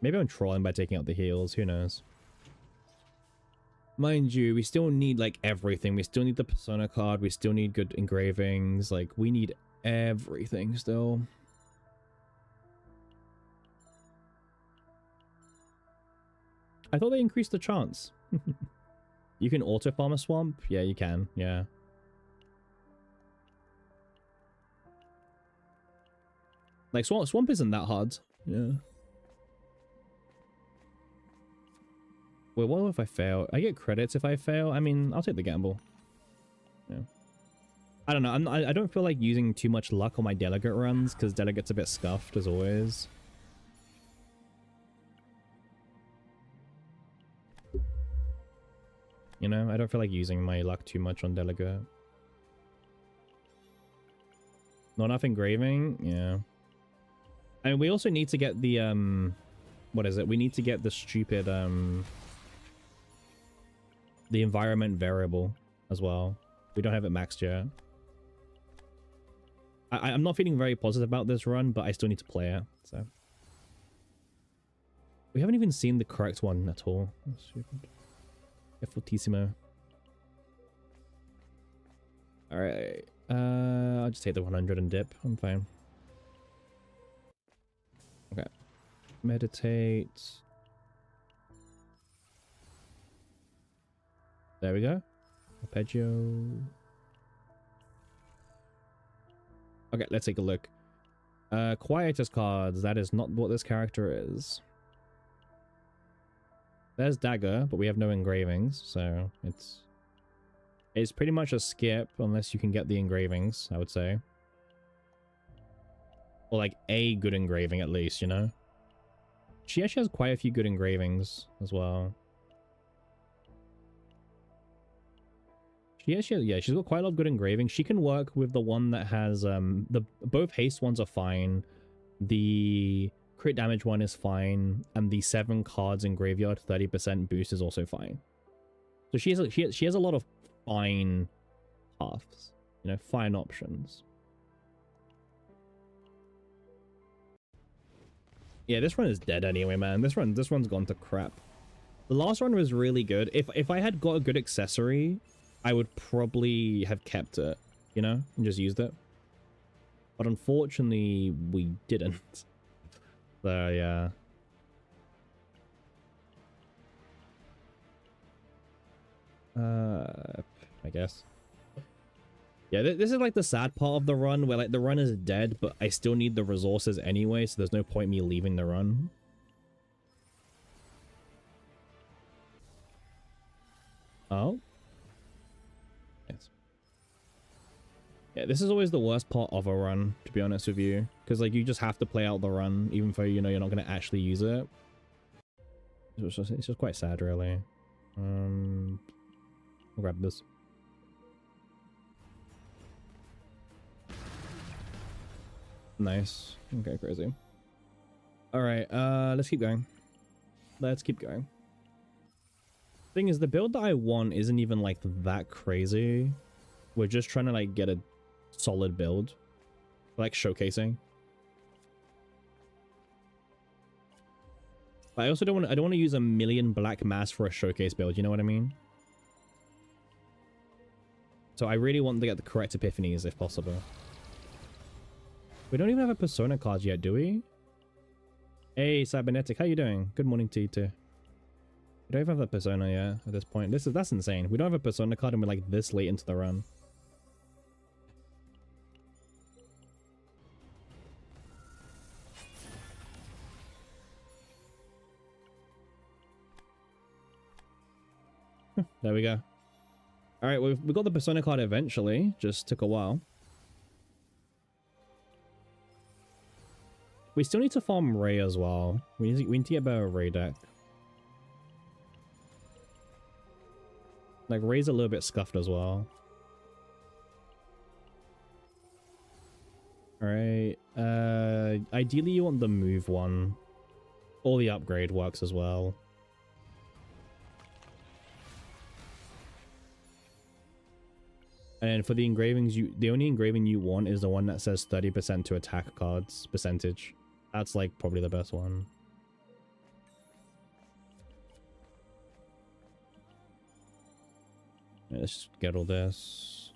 [SPEAKER 1] Maybe I'm trolling by taking out the heals, who knows? Mind you, we still need like everything. We still need the persona card, we still need good engravings, like we need everything still. I thought they increased the chance. You can auto farm a swamp? Yeah, you can, yeah. Like swamp isn't that hard, yeah. Wait, what if I fail? I get credits if I fail? I mean, I'll take the gamble. Yeah. I don't know. I don't feel like using too much luck on my delegate runs because delegate's a bit scuffed as always. You know, I don't feel like using my luck too much on delegate. Not enough engraving? Yeah. I mean, we also need to get the, what is it? We need to get the stupid, the environment variable as well. We don't have it maxed yet. I'm not feeling very positive about this run, but I still need to play it, so. We haven't even seen the correct one at all. That's stupid. Fortissimo. Alright. I'll just take the 100 and dip. I'm fine. Okay. Meditate. There we go. Arpeggio. Okay, let's take a look. Quietus cards. That is not what this character is. There's dagger, but we have no engravings, so it's pretty much a skip unless you can get the engravings, I would say. Or like a good engraving at least, you know? She actually has quite a few good engravings as well. Yeah, she's got quite a lot of good engraving. She can work with the one that has both haste ones are fine. The crit damage one is fine, and the 7 cards in graveyard 30% boost is also fine. So she has a lot of fine paths, you know, fine options. Yeah, this run is dead anyway, man. This one's gone to crap. The last one was really good. If I had got a good accessory, I would probably have kept it, you know, and just used it. But unfortunately, we didn't. So, yeah. I guess. Yeah, this is like the sad part of the run, where like the run is dead, but I still need the resources anyway, so there's no point me leaving the run. Oh? Yes. Yeah, this is always the worst part of a run, to be honest with you. Because, like, you just have to play out the run, even though you know you're not going to actually use it. It's just quite sad, really. I'll grab this. Nice. Okay, crazy. Alright, let's keep going. Let's keep going. Thing is, the build that I want isn't even, like, that crazy. We're just trying to, like, get a solid build. Like, showcasing. But I also don't want to use a million black mass for a showcase build, you know what I mean? So I really want to get the correct epiphanies if possible. We don't even have a persona card yet, do we? Hey, Cybernetic, how you doing? Good morning to you too. We don't even have a persona yet at this point. That's insane. We don't have a persona card and we're like this late into the run. There we go. Alright, we got the persona card eventually. Just took a while. We still need to farm Ray as well. We need to get better Ray deck. Like, Ray's a little bit scuffed as well. Alright, ideally you want the move one. Or the upgrade works as well. And for the engravings, the only engraving you want is the one that says 30% to attack cards percentage. That's like probably the best one. Yeah, let's just get all this.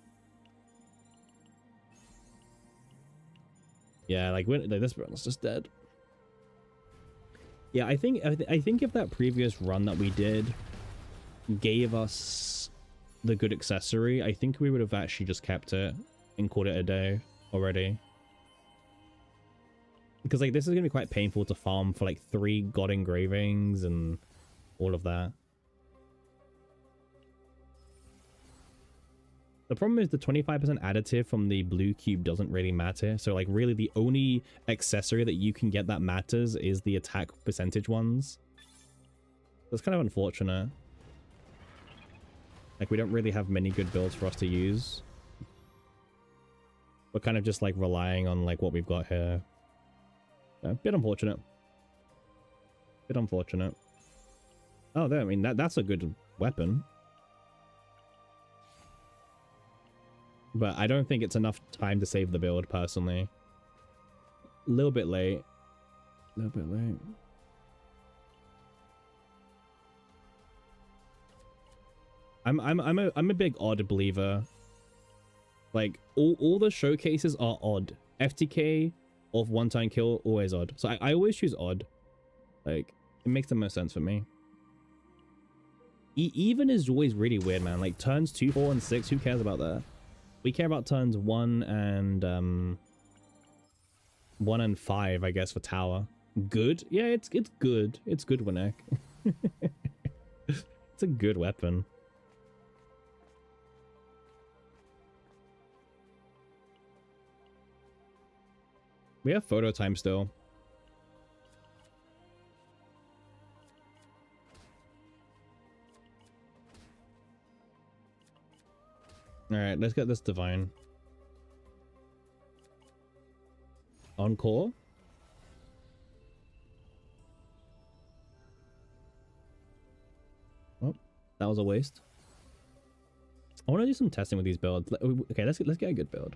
[SPEAKER 1] Yeah, like this run's just dead. Yeah, I think if that previous run that we did gave us the good accessory, I think we would have actually just kept it and called it a day already. Because like this is gonna be quite painful to farm for like 3 god engravings and all of that. The problem is the 25% additive from the blue cube doesn't really matter. So like really the only accessory that you can get that matters is the attack percentage ones. That's kind of unfortunate. Like we don't really have many good builds for us to use. We're kind of just like relying on like what we've got here. Yeah, bit unfortunate. Bit unfortunate. Oh, there, I mean that's a good weapon. But I don't think it's enough time to save the build, personally. A little bit late. A little bit late. I'm a big odd believer. Like all the showcases are odd. FTK of one-time kill always odd. So I always choose odd. Like it makes the most sense for me. Even is always really weird, man. Like turns 2, 4, and 6. Who cares about that? We care about turns 1 and 1 and 5, I guess, for tower. Good? Yeah, it's good. It's good, Winek. It's a good weapon. We have photo time still. Alright, let's get this divine. Encore? Oh, that was a waste. I want to do some testing with these builds. Okay, let's get a good build.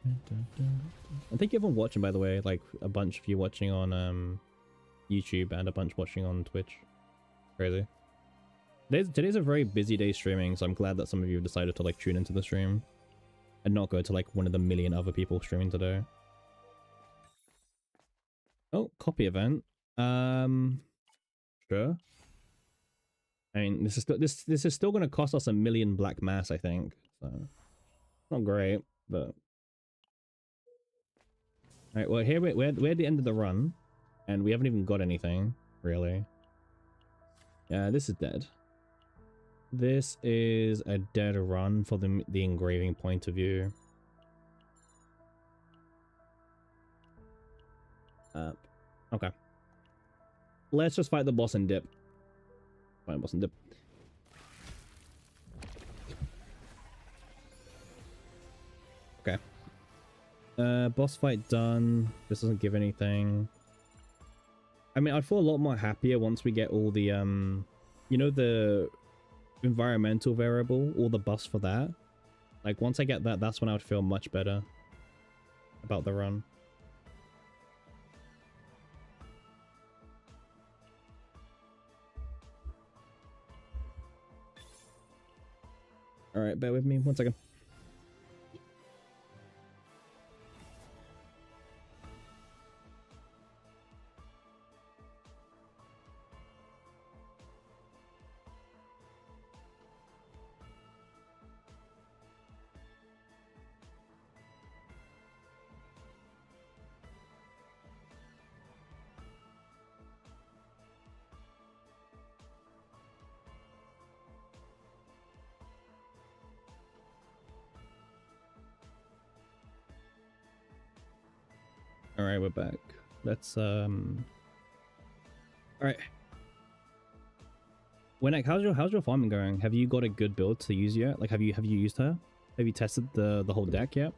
[SPEAKER 1] I think everyone watching, by the way, like a bunch of you watching on YouTube and a bunch watching on Twitch. Crazy. Today's a very busy day streaming, so I'm glad that some of you have decided to like tune into the stream and not go to like one of the million other people streaming today. Oh, copy event. Sure. I mean, this is still going to cost us 1 million black mass, I think. So not great, but all right. Well, here we're at the end of the run, and we haven't even got anything really. Yeah, this is dead. This is a dead run for the engraving point of view. Okay. Let's just fight the boss and dip. Fight the boss and dip. Okay. Boss fight done. This doesn't give anything. I mean, I'd feel a lot more happier once we get all the, you know, the environmental variable, all the buffs for that. Like, once I get that, that's when I would feel much better about the run. Alright, bear with me 1 second. Alright, we're back. Let's, alright. Winek, how's your farming going? Have you got a good build to use yet? Like, have you used her? Have you tested the whole deck yet?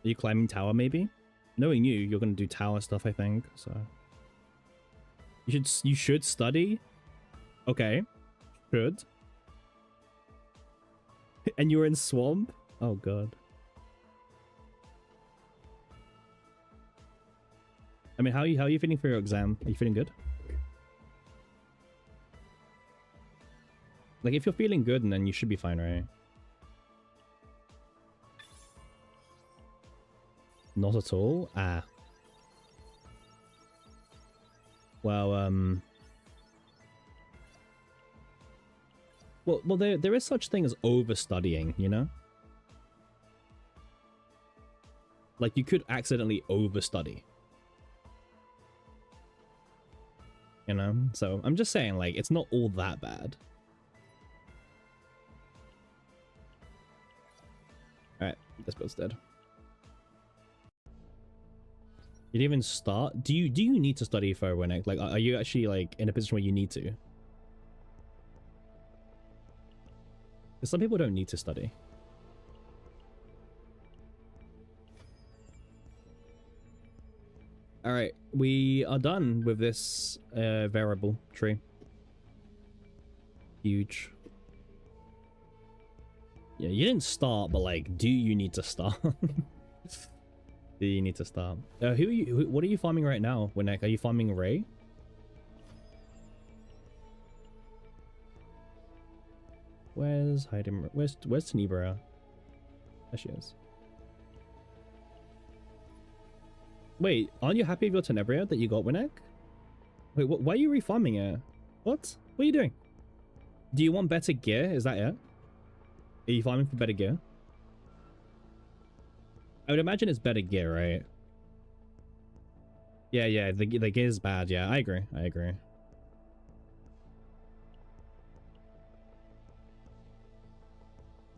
[SPEAKER 1] Are you climbing tower maybe? Knowing you, you're gonna do tower stuff, I think. So you should study. Okay, should. And you're in swamp. Oh god. I mean, how are you feeling for your exam? Are you feeling good? Like, if you're feeling good, then you should be fine, right? Not at all? Ah. Well, Well, there is such thing as overstudying, you know? Like, you could accidentally overstudy. You know? So, I'm just saying, like, it's not all that bad. Alright, this build's dead. You didn't even start? Do you need to study for Winnick? Like, are you actually, like, in a position where you need to? Because some people don't need to study. Alright, we are done with this variable tree. Huge. Yeah, you didn't start, but, like, do you need to start? Do you need to start? What are you farming right now, Winnick? Are you farming Ray? Where's hiding? Where's Tenebria? There she is. Wait, aren't you happy with your Tenebria that you got, Winnick? Wait, why are you refarming it? What? What are you doing? Do you want better gear? Is that it? Are you farming for better gear? I would imagine it's better gear, right? Yeah, the gear is bad. Yeah, I agree.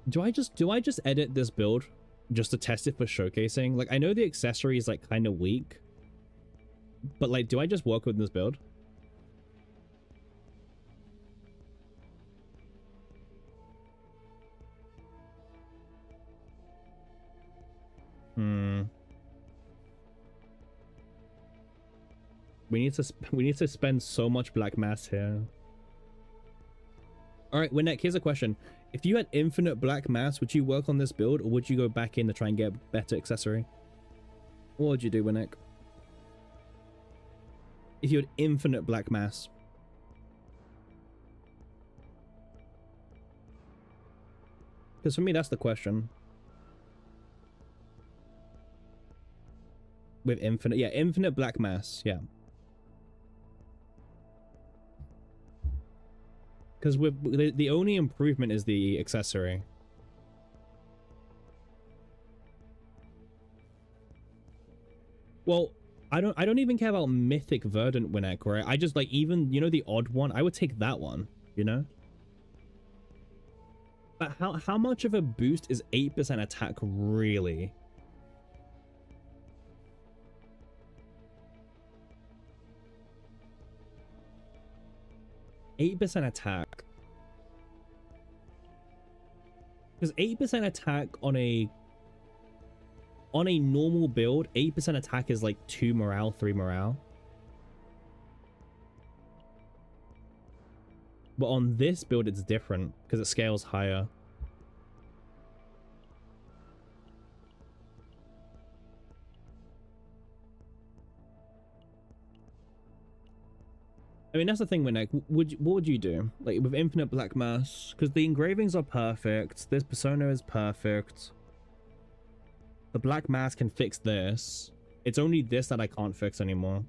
[SPEAKER 1] Do I just edit this build just to test it for showcasing? Like, I know the accessory is, like, kind of weak, but, like, do I just work with this build? We need to spend so much black mass here. All right, Winnick, here's a question. If you had infinite black mass, would you work on this build, or would you go back in to try and get a better accessory? What would you do, Winnick? If you had infinite black mass. Because for me, that's the question. With infinite, yeah, infinite black mass, yeah. Because with the only improvement is the accessory. Well, I don't even care about Mythic Verdant Winnick, right? I just, like, even, you know, the odd one, I would take that one, you know? But how much of a boost is 8% attack really? %8 attack. Because 8% attack on a normal build, 8% attack is like 2 morale, 3 morale. But on this build, it's different because it scales higher. I mean, that's the thing, Winnick. What would you do? Like, with infinite black mass? Because the engravings are perfect. This persona is perfect. The black mass can fix this. It's only this that I can't fix anymore.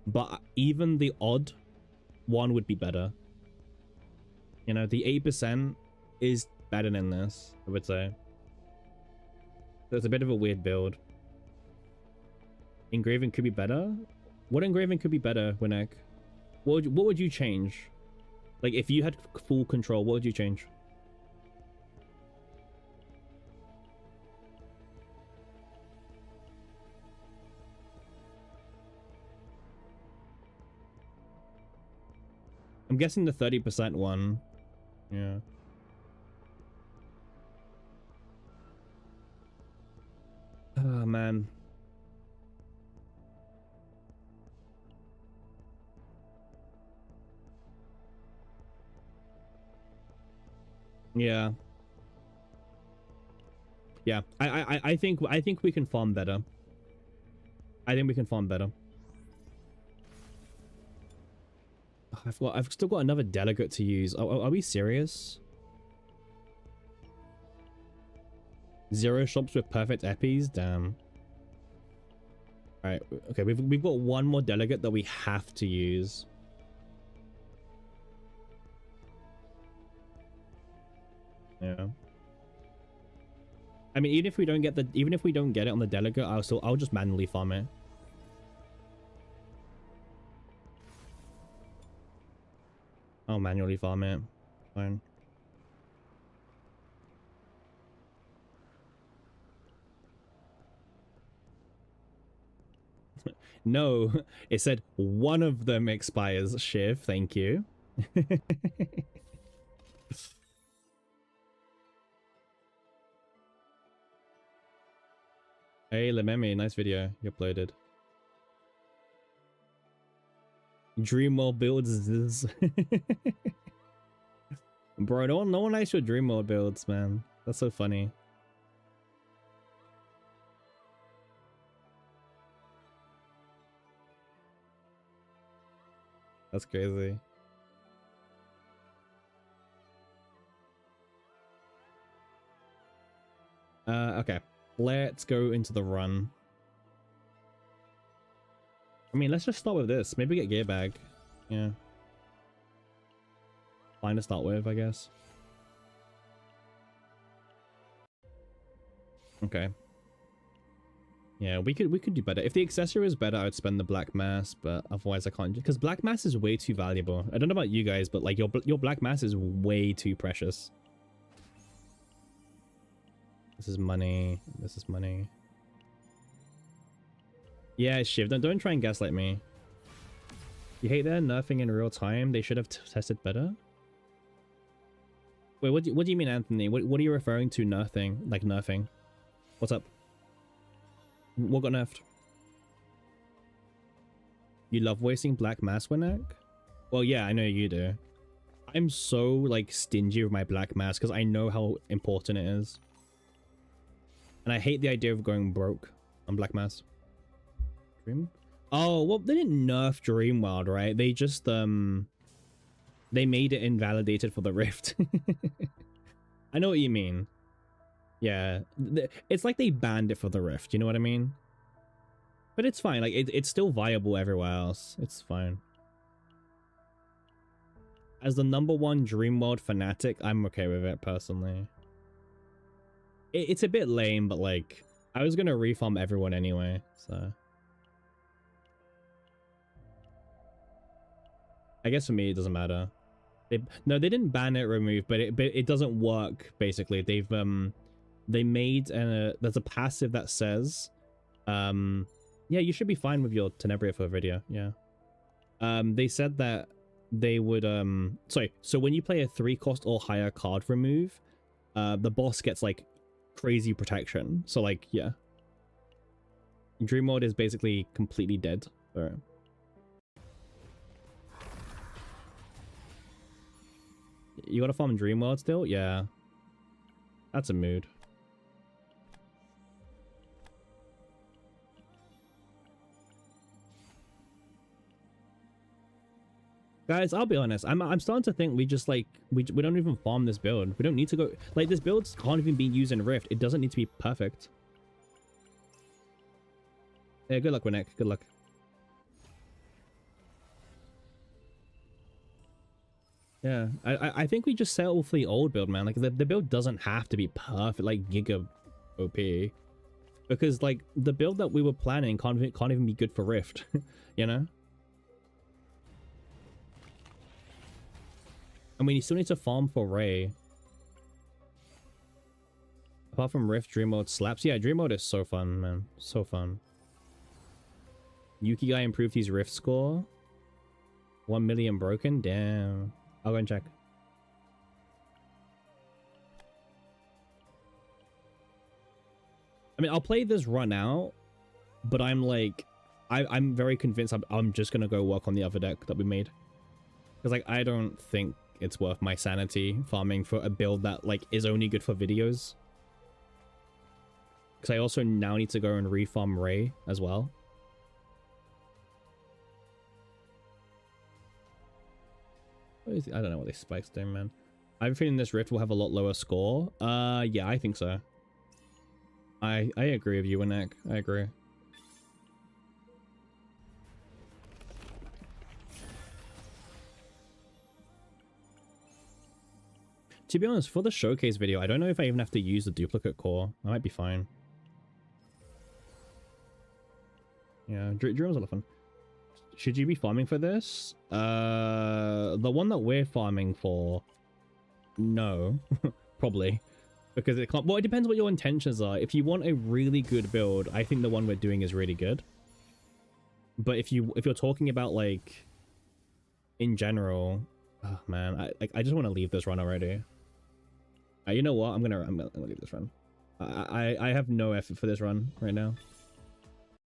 [SPEAKER 1] But even the odd one would be better. You know, the 8% is better than this, I would say. So it's a bit of a weird build. Engraving could be better? What engraving could be better, Winnick? What would you change? Like, if you had full control, what would you change? I'm guessing the 30% one. Yeah. Oh, man. Yeah. Yeah. I think we can farm better. I think we can farm better. I've still got another delegate to use. Are we serious? 0 shops with perfect epis? Damn. Alright, okay, we've got one more delegate that we have to use. Yeah. I mean, even if we don't get it on the delegate, I'll just manually farm it. I'll manually farm it. Fine. No, it said one of them expires, Shiv. Thank you. Hey, Lememi, nice video you uploaded. Dream world builds. Bro, no one likes your dream world builds, man. That's so funny. That's crazy. Okay. Let's go into the run. I mean, let's just start with this. Maybe get gear bag. Yeah. Fine to start with, I guess. Okay. Yeah, we could do better. If the accessory was better, I would spend the black mass, but otherwise I can't, because black mass is way too valuable. I don't know about you guys, but like your black mass is way too precious. This is money. This is money. Yeah, Shiv, don't try and gaslight me. You hate their nerfing in real time? They should have tested better? Wait, what do you mean, Anthony? What are you referring to nerfing? Like nerfing? What's up? What got nerfed? You love wasting black mass, Winak? Well, yeah, I know you do. I'm so, like, stingy with my black mass because I know how important it is. And I hate the idea of going broke on black mass. Dream? Oh, well, they didn't nerf Dreamworld, right? They just, they made it invalidated for the Rift. I know what you mean. Yeah. It's like they banned it for the Rift, you know what I mean? But it's fine. Like, it's still viable everywhere else. It's fine. As the #1 Dreamworld fanatic, I'm okay with it, personally. It's a bit lame, but, like, I was gonna refarm everyone anyway, so... I guess for me, it doesn't matter. No, they didn't ban it, remove, but it doesn't work, basically. They've, they made there's a passive that says, yeah, you should be fine with your Tenebria for a video, yeah. They said that they would, sorry, so when you play a 3-cost or higher card remove, the boss gets, like, crazy protection. So, like, yeah. Dream mode is basically completely dead. Alright. You gotta farm Dream World still? Yeah. That's a mood. Guys, I'll be honest. I'm starting to think we just, like, we don't even farm this build. We don't need to go... Like, this build can't even be used in Rift. It doesn't need to be perfect. Yeah, good luck, Winek. Good luck. Yeah, I think we just settle for the old build, man. Like, the build doesn't have to be perfect, like Giga OP. Because, like, the build that we were planning can't even be good for Rift, you know? I mean, you still need to farm for Ray. Apart from Rift, Dream Mode slaps. Yeah, Dream Mode is so fun, man. So fun. Yuki guy improved his Rift score. 1 million broken? Damn. I'll go and check. I mean, I'll play this run out, but I'm like, I'm very convinced I'm just gonna go work on the other deck that we made. Because, like, I don't think it's worth my sanity farming for a build that, like, is only good for videos. Because I also now need to go and refarm Ray as well. I don't know what these spikes do, man. I have a feeling this Rift will have a lot lower score. Yeah, I think so. I agree with you, Winek. I agree. To be honest, for the showcase video, I don't know if I even have to use the duplicate core. I might be fine. Yeah, Dream's a lot of fun. Should you be farming for this? The one that we're farming for, no, probably, because it can't. Well, it depends what your intentions are. If you want a really good build, I think the one we're doing is really good. But if you're talking about, like, in general, oh man, I just want to leave this run already. You know what? I'm gonna leave this run. I have no effort for this run right now.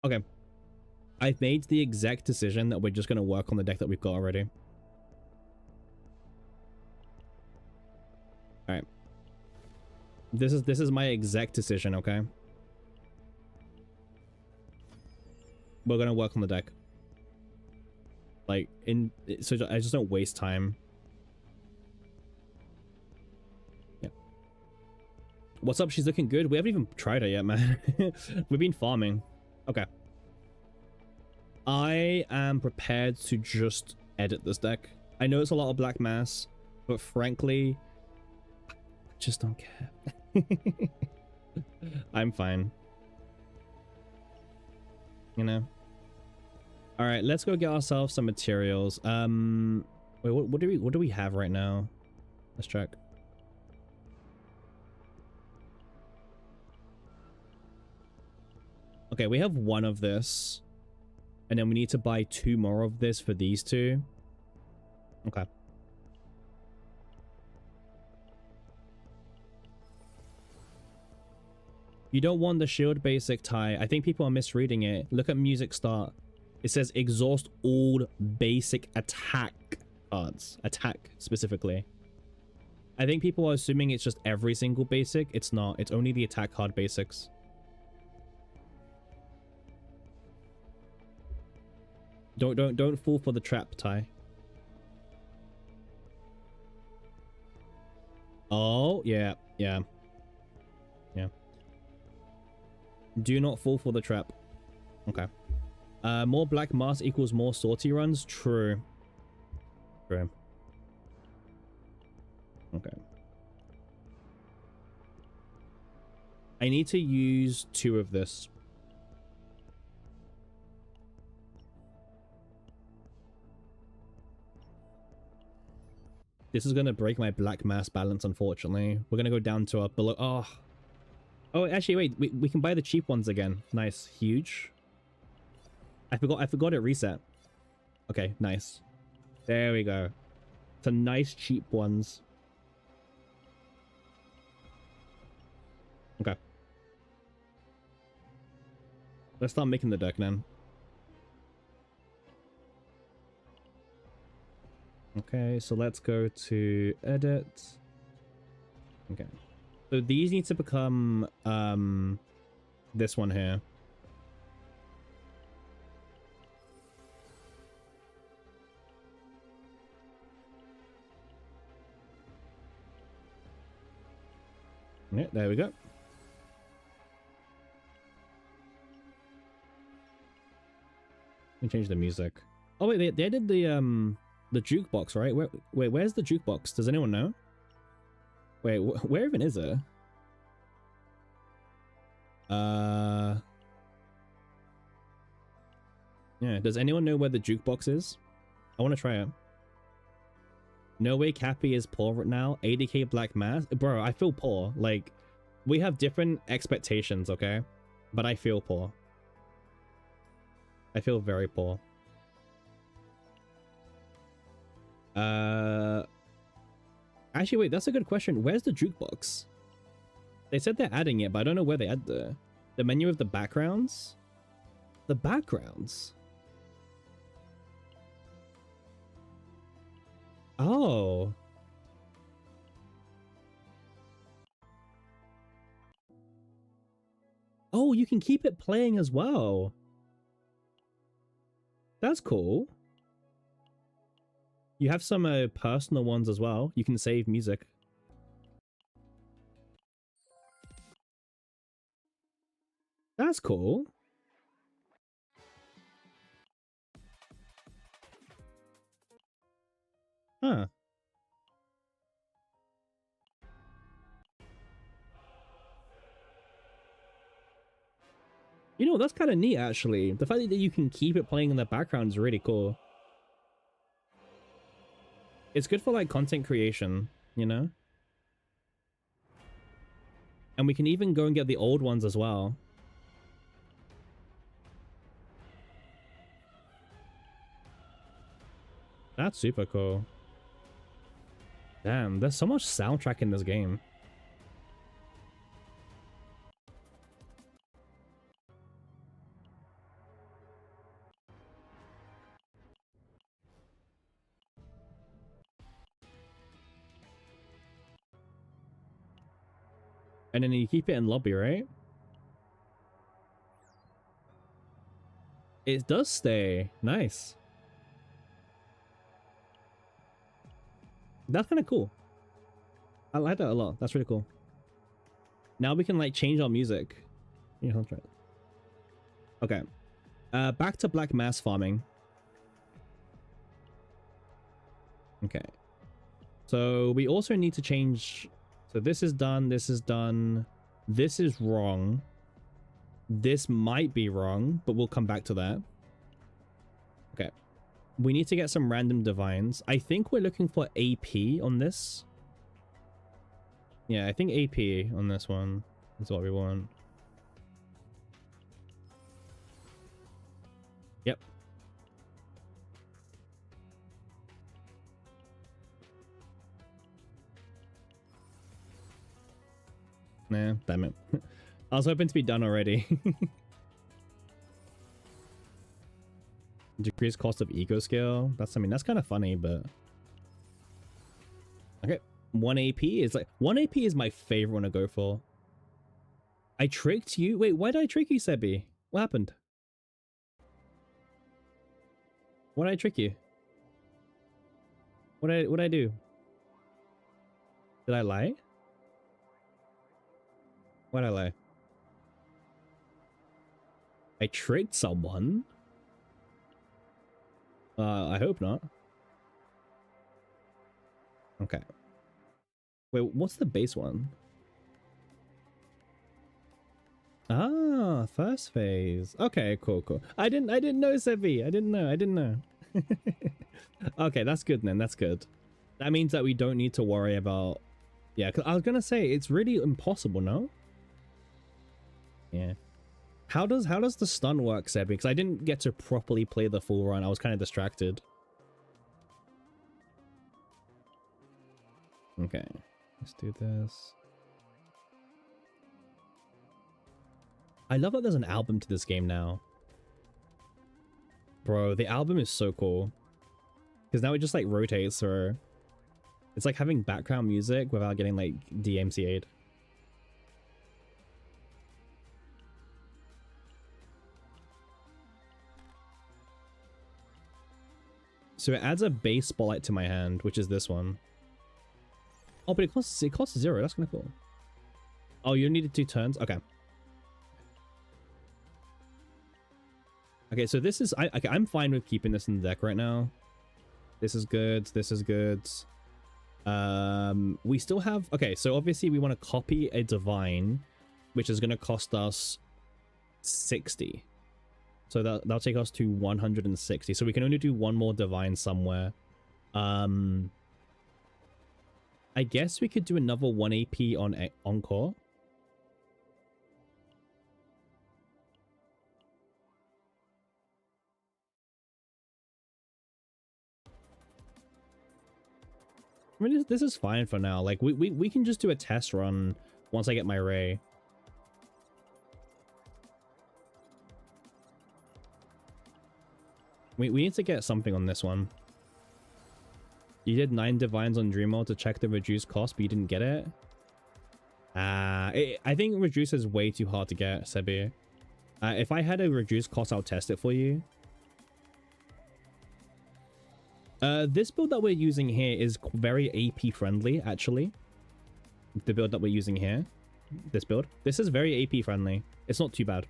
[SPEAKER 1] Okay. I've made the exact decision that we're just going to work on the deck that we've got already. All right. This is my exact decision, okay? We're going to work on the deck. Like, so I just don't waste time. Yeah. What's up? She's looking good. We haven't even tried her yet, man. We've been farming. Okay. I am prepared to just edit this deck. I know it's a lot of black mass, but frankly, I just don't care. I'm fine. You know? Alright, let's go get ourselves some materials. Wait, what do we have right now? Let's check. Okay, we have one of this. And then we need to buy 2 more of this for these 2. Okay. You don't want the shield basic tie. I think people are misreading it. Look at music start. It says exhaust all basic attack cards. Attack specifically. I think people are assuming it's just every single basic. It's not. It's only the attack card basics. Don't fall for the trap, Ty. Oh, yeah. Do not fall for the trap. Okay. More black mass equals more sortie runs? True. Okay. I need to use 2 of this. This is going to break my black mass balance, unfortunately. We're going to go down to a below... Oh, actually, wait. We can buy the cheap ones again. Nice. Huge. I forgot it reset. Okay, nice. There we go. Some nice cheap ones. Okay. Let's start making the deck then. Okay, so let's go to edit. Okay. So these need to become this one here. Yeah, there we go. Let me change the music. Oh wait, they did the jukebox, right? Wait, where's the jukebox? Does anyone know? Wait, where even is it? Yeah, does anyone know where the jukebox is? I want to try it. No way Cappy is poor right now. 80k black mass. Bro, I feel poor. Like, we have different expectations, okay? But I feel poor. I feel very poor. Uh, Actually, wait, that's a good question. Where's the jukebox? They said they're adding it, but I don't know where they add the menu of the backgrounds. The backgrounds. Oh. Oh, you can keep it playing as well. That's cool. You have some personal ones as well. You can save music. That's cool. Huh. You know, that's kind of neat, actually. The fact that you can keep it playing in the background is really cool. It's good for, like, content creation, you know? And we can even go and get the old ones as well. That's super cool. Damn, there's so much soundtrack in this game. And then you keep it in lobby, right? It does stay. Nice. That's kind of cool. I like that a lot. That's really cool. Now we can, like, change our music. Yeah, I'll try it. Okay. Back to black mass farming. Okay. So we also need to change. So this is done. This is done. This is wrong. This might be wrong, but we'll come back to that. Okay. We need to get some random divines. I think we're looking for AP on this. Yeah, I think AP on this one is what we want. Yep. Nah, damn it. I was hoping to be done already. Decrease cost of eco scale. That's, I mean, that's kind of funny, but okay. 1 AP is like 1 AP is my favorite one to go for. I tricked you. Wait, why did I trick you, Sebi? What happened? What did I trick you? What did I do? Did I lie? Why did I lie? I tricked someone? I hope not. Okay. Wait, what's the base one? Ah, first phase. Okay, cool, cool. I didn't know, Sebi. I didn't know. Okay, that's good then. That's good. That means that we don't need to worry about. Yeah, because I was gonna say it's really impossible, no? Yeah. How does the stun work, Sebi? Because I didn't get to properly play the full run. I was kind of distracted. Okay, let's do this. I love that there's an album to this game now. Bro, the album is so cool. Because now it just, like, rotates through. It's like having background music without getting, like, DMCA'd. So it adds a base spotlight to my hand, which is this one. Oh, but it costs 0. That's kind of cool. Oh, you needed 2 turns? Okay. Okay, so this is... okay, I'm fine with keeping this in the deck right now. This is good. This is good. We still have... Okay, so obviously we want to copy a divine, which is going to cost us 60. So that'll take us to 160. So we can only do one more divine somewhere. I guess we could do another 1 AP on Encore. I mean, this is fine for now. Like, we can just do a test run once I get my Ray. We need to get something on this one. You did 9 divines on Dreamworld to check the reduced cost, but you didn't get it? I think reduce is way too hard to get, Sebi. If I had a reduced cost, I'll test it for you. This build that we're using here is very AP friendly, actually. The build that we're using here. This build. This is very AP friendly. It's not too bad.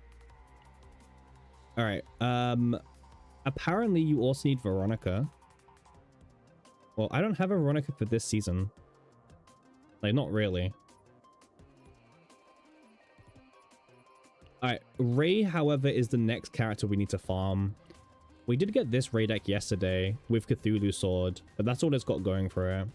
[SPEAKER 1] Alright, apparently you also need Veronica. Well, I don't have a Veronica for this season. Like, not really. Alright, Ray, however, is the next character we need to farm. We did get this Ray deck yesterday with Cthulhu Sword, but that's all it's got going for it.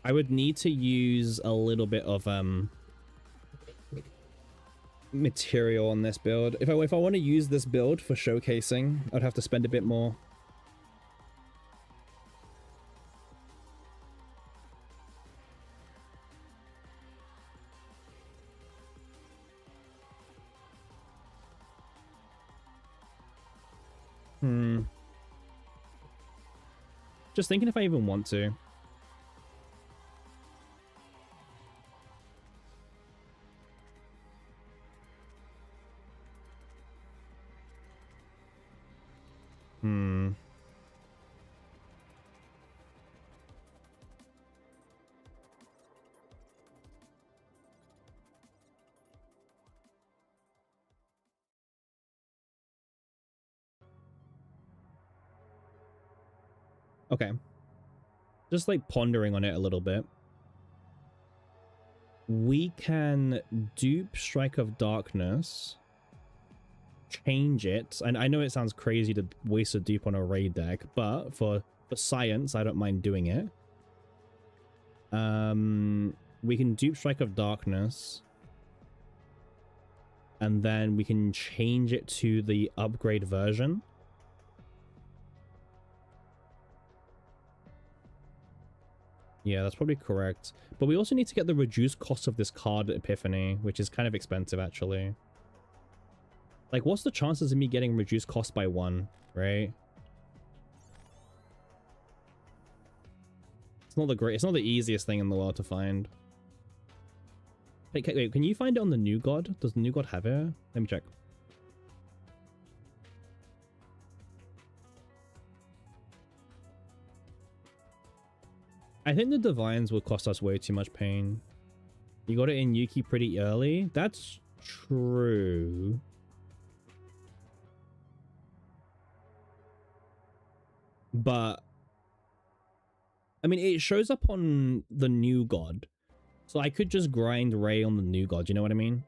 [SPEAKER 1] I would need to use a little bit of material on this build. If I want to use this build for showcasing, I'd have to spend a bit more. Just thinking if I even want to. Okay. Just like pondering on it a little bit. We can dupe Strike of Darkness, change it, and I know it sounds crazy to waste a dupe on a raid deck, but for science, I don't mind doing it. We can dupe Strike of Darkness, and then we can change it to the upgrade version. Yeah, that's probably correct. But we also need to get the reduced cost of this card at Epiphany, which is kind of expensive, actually. Like, what's the chances of me getting reduced cost by 1, right? It's not the easiest thing in the world to find. Wait, can you find it on the New God? Does the New God have it? Let me check. I think the Divines will cost us way too much pain. You got it in Yuki pretty early? That's true. But I mean, it shows up on the New God. So I could just grind Ray on the New God, you know what I mean?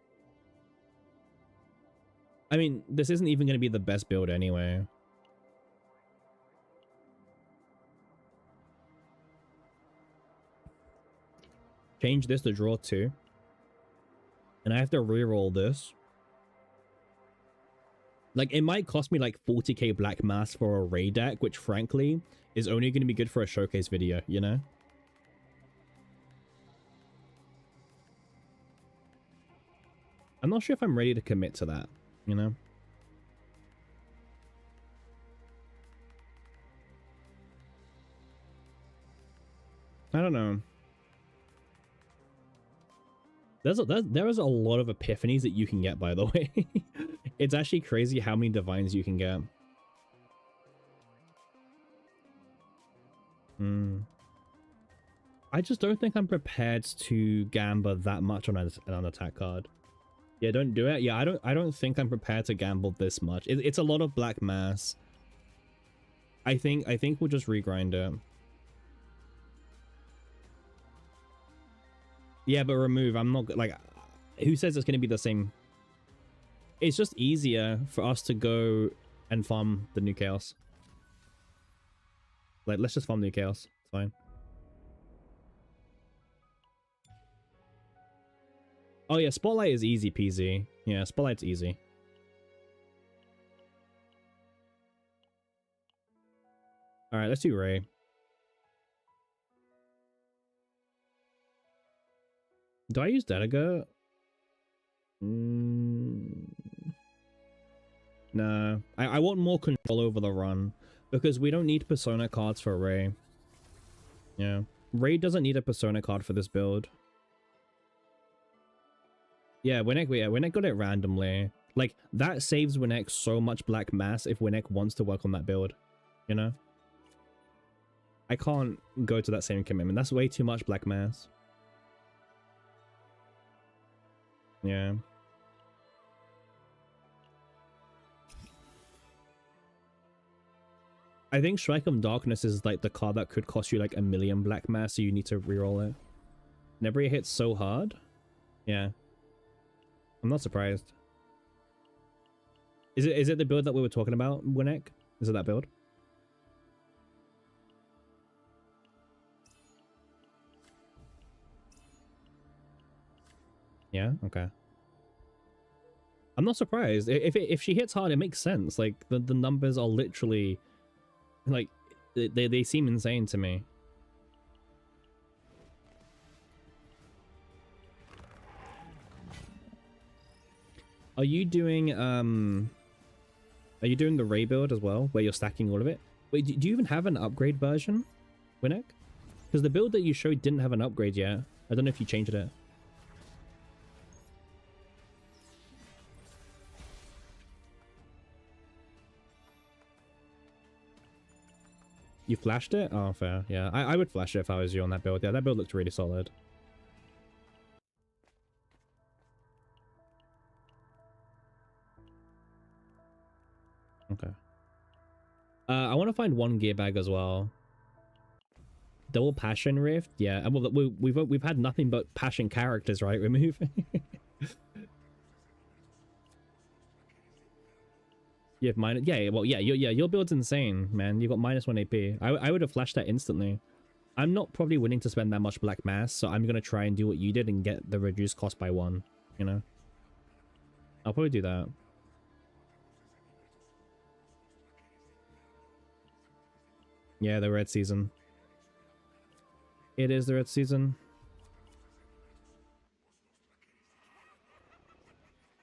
[SPEAKER 1] I mean, this isn't even going to be the best build anyway. Change this to draw 2. And I have to reroll this. Like, it might cost me like 40k black mass for a Ray deck, which frankly is only going to be good for a showcase video, you know? I'm not sure if I'm ready to commit to that, you know? I don't know. There is a lot of epiphanies that you can get, by the way. It's actually crazy how many divines you can get. I just don't think I'm prepared to gamble that much on an attack card. Yeah, don't do it. Yeah, I don't think I'm prepared to gamble this much. It's a lot of black mass. I think we'll just regrind it. Yeah, but remove. I'm not like, who says it's going to be the same? It's just easier for us to go and farm the new chaos. Like, let's just farm new chaos. It's fine. Oh yeah, Spotlight is easy peasy. Yeah, Spotlight's easy. All right, let's do Ray. Do I use Denaga? No. I want more control over the run because we don't need persona cards for Ray. Yeah. Ray doesn't need a persona card for this build. Yeah, Winnick got it randomly. Like, that saves Winnick so much black mass if Winnick wants to work on that build. You know? I can't go to that same commitment. That's way too much black mass. Yeah. I think Strike of Darkness is like the card that could cost you like 1,000,000 black mass, so you need to reroll it. Tenebria hits so hard. Yeah. I'm not surprised. Is it the build that we were talking about, Winnick? Is it that build? Yeah, okay. I'm not surprised. If she hits hard, it makes sense. Like the numbers are literally like they seem insane to me. Are you doing the Ray build as well, where you're stacking all of it? Wait, do you even have an upgrade version, Winnick? Because the build that you showed didn't have an upgrade yet. I don't know if you changed it. You flashed it? Oh, fair. Yeah, I would flash it if I was you on that build. Yeah, that build looked really solid. Okay. I want to find one gear bag as well. Double Passion Rift? Yeah, and well, we've had nothing but Passion characters, right? Remove. You have minus. Yeah, well, yeah, your build's insane, man. You got -1 AP. I would have flashed that instantly. I'm not probably willing to spend that much black mass, so I'm gonna try and do what you did and get the reduced cost by 1. You know, I'll probably do that. Yeah, the red season. It is the red season.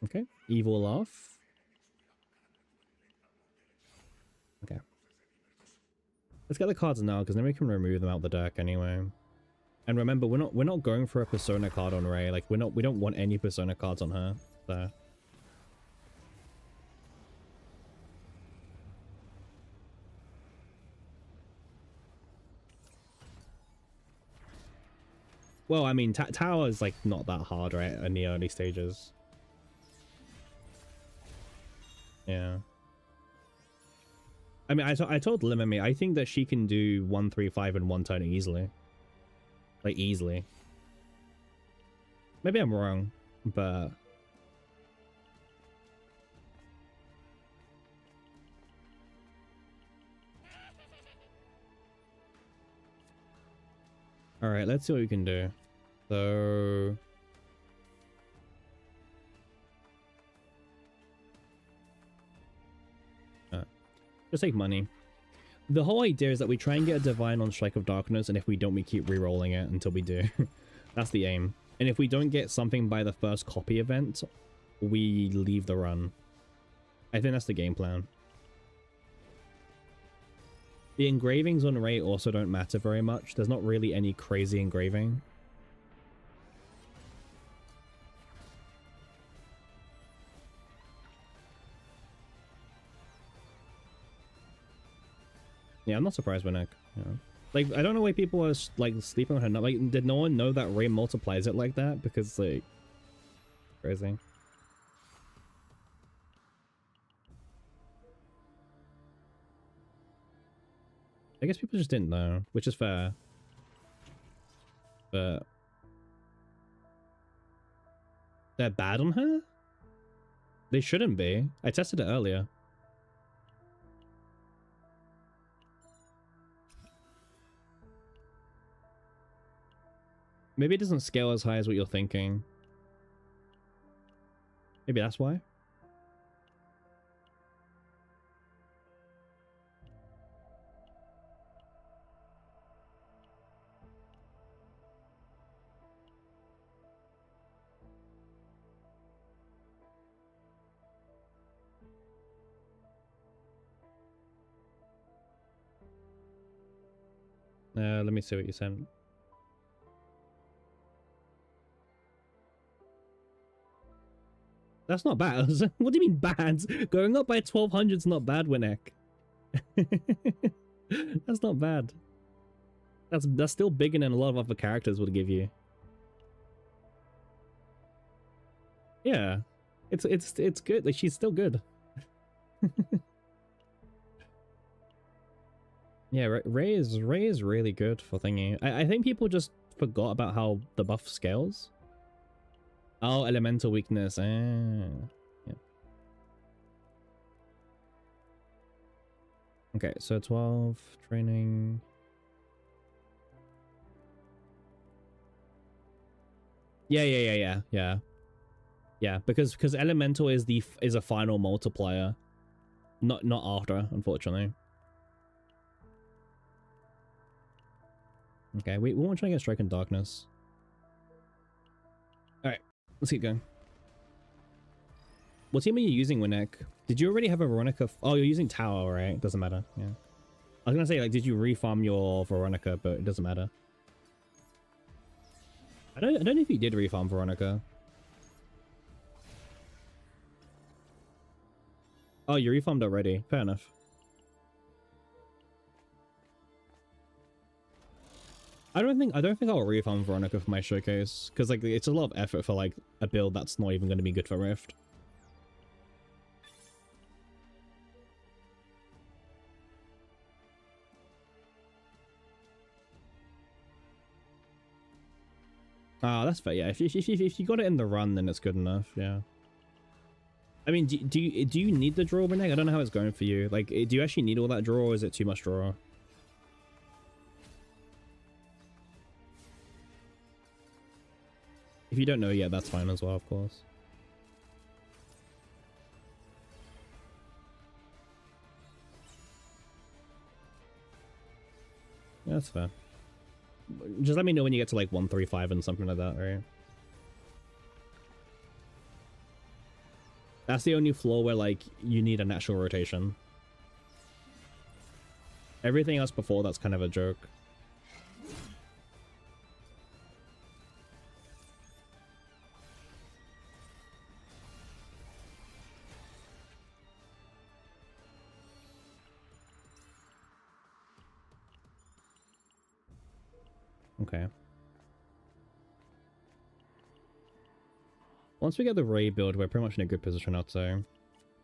[SPEAKER 1] Okay, evil off. Okay. Let's get the cards now, because then we can remove them out the deck anyway. And remember, we're not going for a persona card on Ray. Like we don't want any persona cards on her. So. Well, I mean, Tower is like not that hard, right? In the early stages. Yeah. I mean, I told Limit, I think that she can do 1-3-5 in one turn easily. Like, easily. Maybe I'm wrong, but... Alright, let's see what we can do. So... just take money. The whole idea is that we try and get a Divine on Strike of Darkness, and if we don't, we keep re-rolling it until we do. That's the aim. And if we don't get something by the first copy event, we leave the run. I think that's the game plan. The engravings on Ray also don't matter very much. There's not really any crazy engraving. Yeah, I'm not surprised when like, I don't know why people are like sleeping on her. Like, did no one know that Ray multiplies it like that? Because like, crazy. I guess people just didn't know, which is fair. But they're bad on her? They shouldn't be. I tested it earlier. Maybe it doesn't scale as high as what you're thinking. Maybe that's why. Let me see what you sent. That's not bad. What do you mean bad? Going up by 1200 is not bad, Winnick. That's not bad. That's still bigger than a lot of other characters would give you. Yeah, it's good. Like, she's still good. Yeah, Ray is really good for thingy. I think people just forgot about how the buff scales. Oh, elemental weakness. Yeah. Okay, so 12 training. Yeah. Because elemental is a final multiplier, not after, unfortunately. Okay, we want to try to get Strike in Darkness. Alright, let's keep going. What team are you using, Winnick? Did you already have a Veronica? Oh, you're using Tower, right? Doesn't matter. Yeah. I was gonna say, like, did you refarm your Veronica, but it doesn't matter. I don't know if you did refarm Veronica. Oh, you refarmed already. Fair enough. I don't think I'll refarm Veronica for my showcase, because like it's a lot of effort for like a build that's not even going to be good for Rift. Ah, that's fair. Yeah, if you got it in the run, then it's good enough. Yeah. I mean, do you need the draw, Reneg? I don't know how it's going for you. Like, do you actually need all that draw, or is it too much draw? If you don't know yet, that's fine as well, of course. Yeah, that's fair. Just let me know when you get to like 135 and something like that, right? That's the only flaw where like you need a natural rotation. Everything else before that's kind of a joke. Okay. Once we get the Ray build, we're pretty much in a good position, I'd say.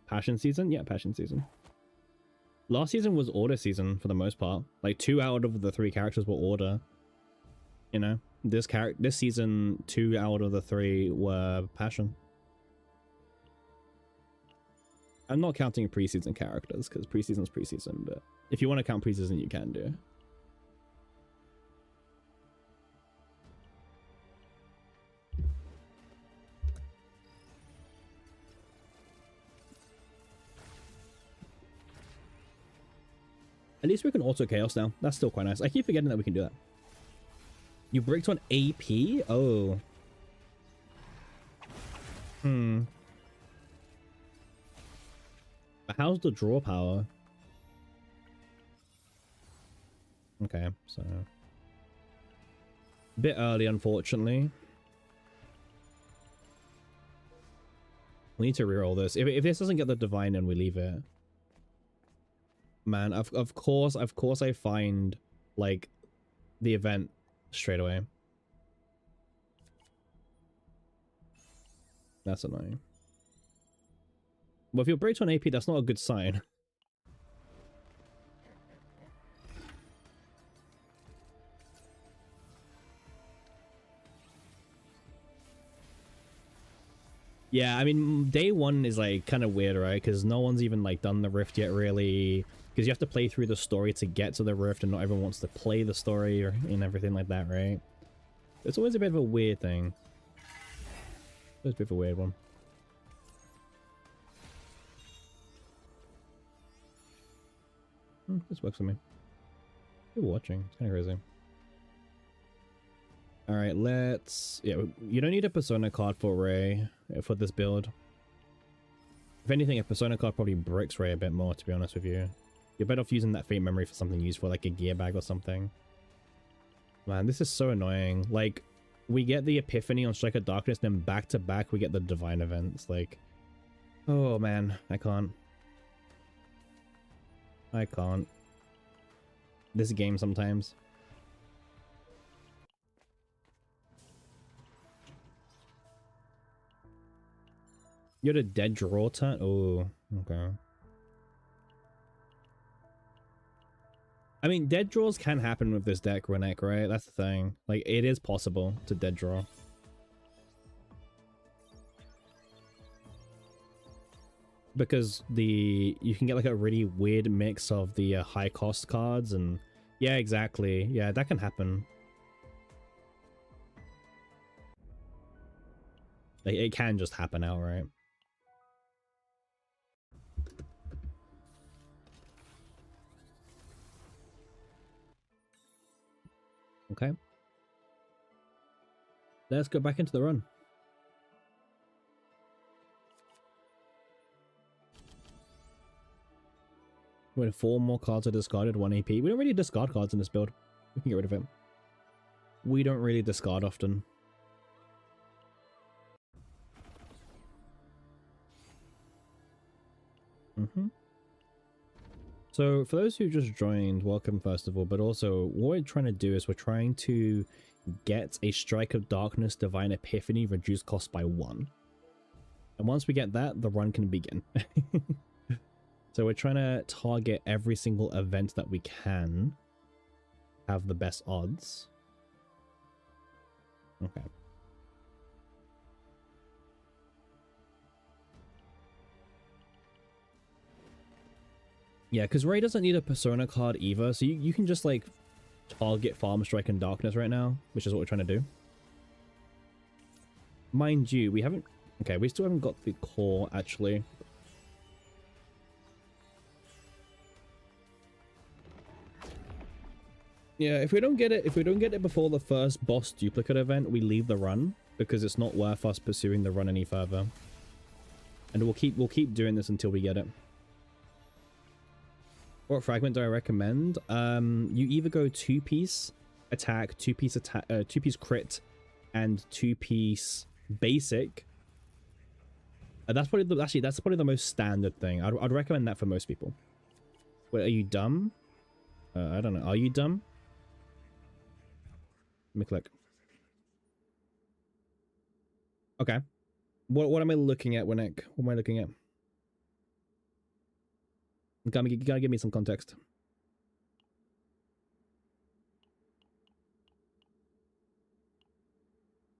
[SPEAKER 1] Passion season? Yeah, passion season. Last season was order season for the most part. Like 2 out of the 3 characters were order. You know, this season 2 out of the 3 were passion. I'm not counting preseason characters because preseason's preseason, but if you want to count preseason, you can do. At least we can auto chaos now. That's still quite nice. I keep forgetting that we can do that. You bricked on AP? Oh. But how's the draw power? Okay, so... a bit early, unfortunately. We need to reroll this. If this doesn't get the divine, then we leave it. Man, of course I find like the event straight away. That's annoying. Well, if you're breaked on AP, that's not a good sign. Yeah, I mean, day 1 is like kind of weird, right? Because no one's even like done the rift yet, really. Because you have to play through the story to get to the rift, and not everyone wants to play the story and everything like that, right? It's always a bit of a weird thing. It's a bit of a weird one. This works for me. People watching. It's kind of crazy. Alright, let's... yeah, you don't need a Persona card for Ray for this build. If anything, a Persona card probably bricks Ray a bit more, to be honest with you. You're better off using that Fate Memory for something useful, like a gear bag or something. Man, this is so annoying. Like, we get the Epiphany on Strike of Darkness, then back to back we get the Divine events. Like, oh man, I can't. I can't. This game sometimes. You're the dead draw turn? Oh, okay. I mean, dead draws can happen with this deck, Renek, right? That's the thing. Like, it is possible to dead draw. Because you can get like a really weird mix of the high cost cards and yeah, exactly. Yeah, that can happen. Like, it can just happen outright. Okay. Let's go back into the run. When 4 more cards are discarded, 1 AP. We don't really discard cards in this build. We can get rid of it. We don't really discard often. So for those who just joined, welcome first of all, but also what we're trying to do is we're trying to get a Strike of Darkness Divine Epiphany reduced cost by 1. And once we get that, the run can begin. So we're trying to target every single event that we can have the best odds. Okay. Yeah, because Ray doesn't need a Persona card either, so you can just like target Farm Strike and Darkness right now, which is what we're trying to do. Mind you, we haven't... Okay, we still haven't got the core, actually. Yeah, if we don't get it before the first boss duplicate event, we leave the run because it's not worth us pursuing the run any further. And we'll keep doing this until we get it. What fragment do I recommend? You either go 2-piece attack, 2-piece crit, and 2-piece basic. That's probably the most standard thing. I'd recommend that for most people. Wait, are you dumb? I don't know. Are you dumb? Let me click. Okay. What am I looking at, Winnick? What am I looking at? You gotta give me some context.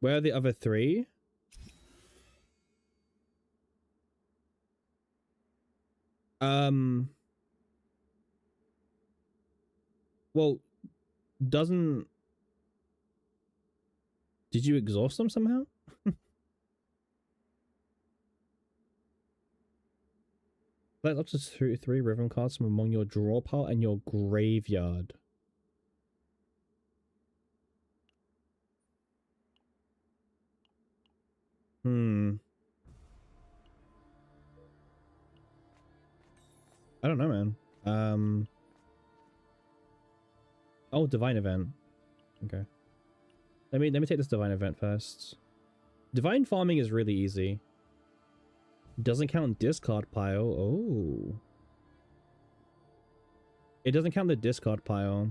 [SPEAKER 1] Where are the other 3? Well, doesn't... Did you exhaust them somehow? Select up to 3 rhythm cards from among your draw pile and your graveyard. I don't know, man. Oh, divine event. Okay. Let me take this divine event first. Divine farming is really easy. Doesn't count discard pile. Oh. It doesn't count the discard pile.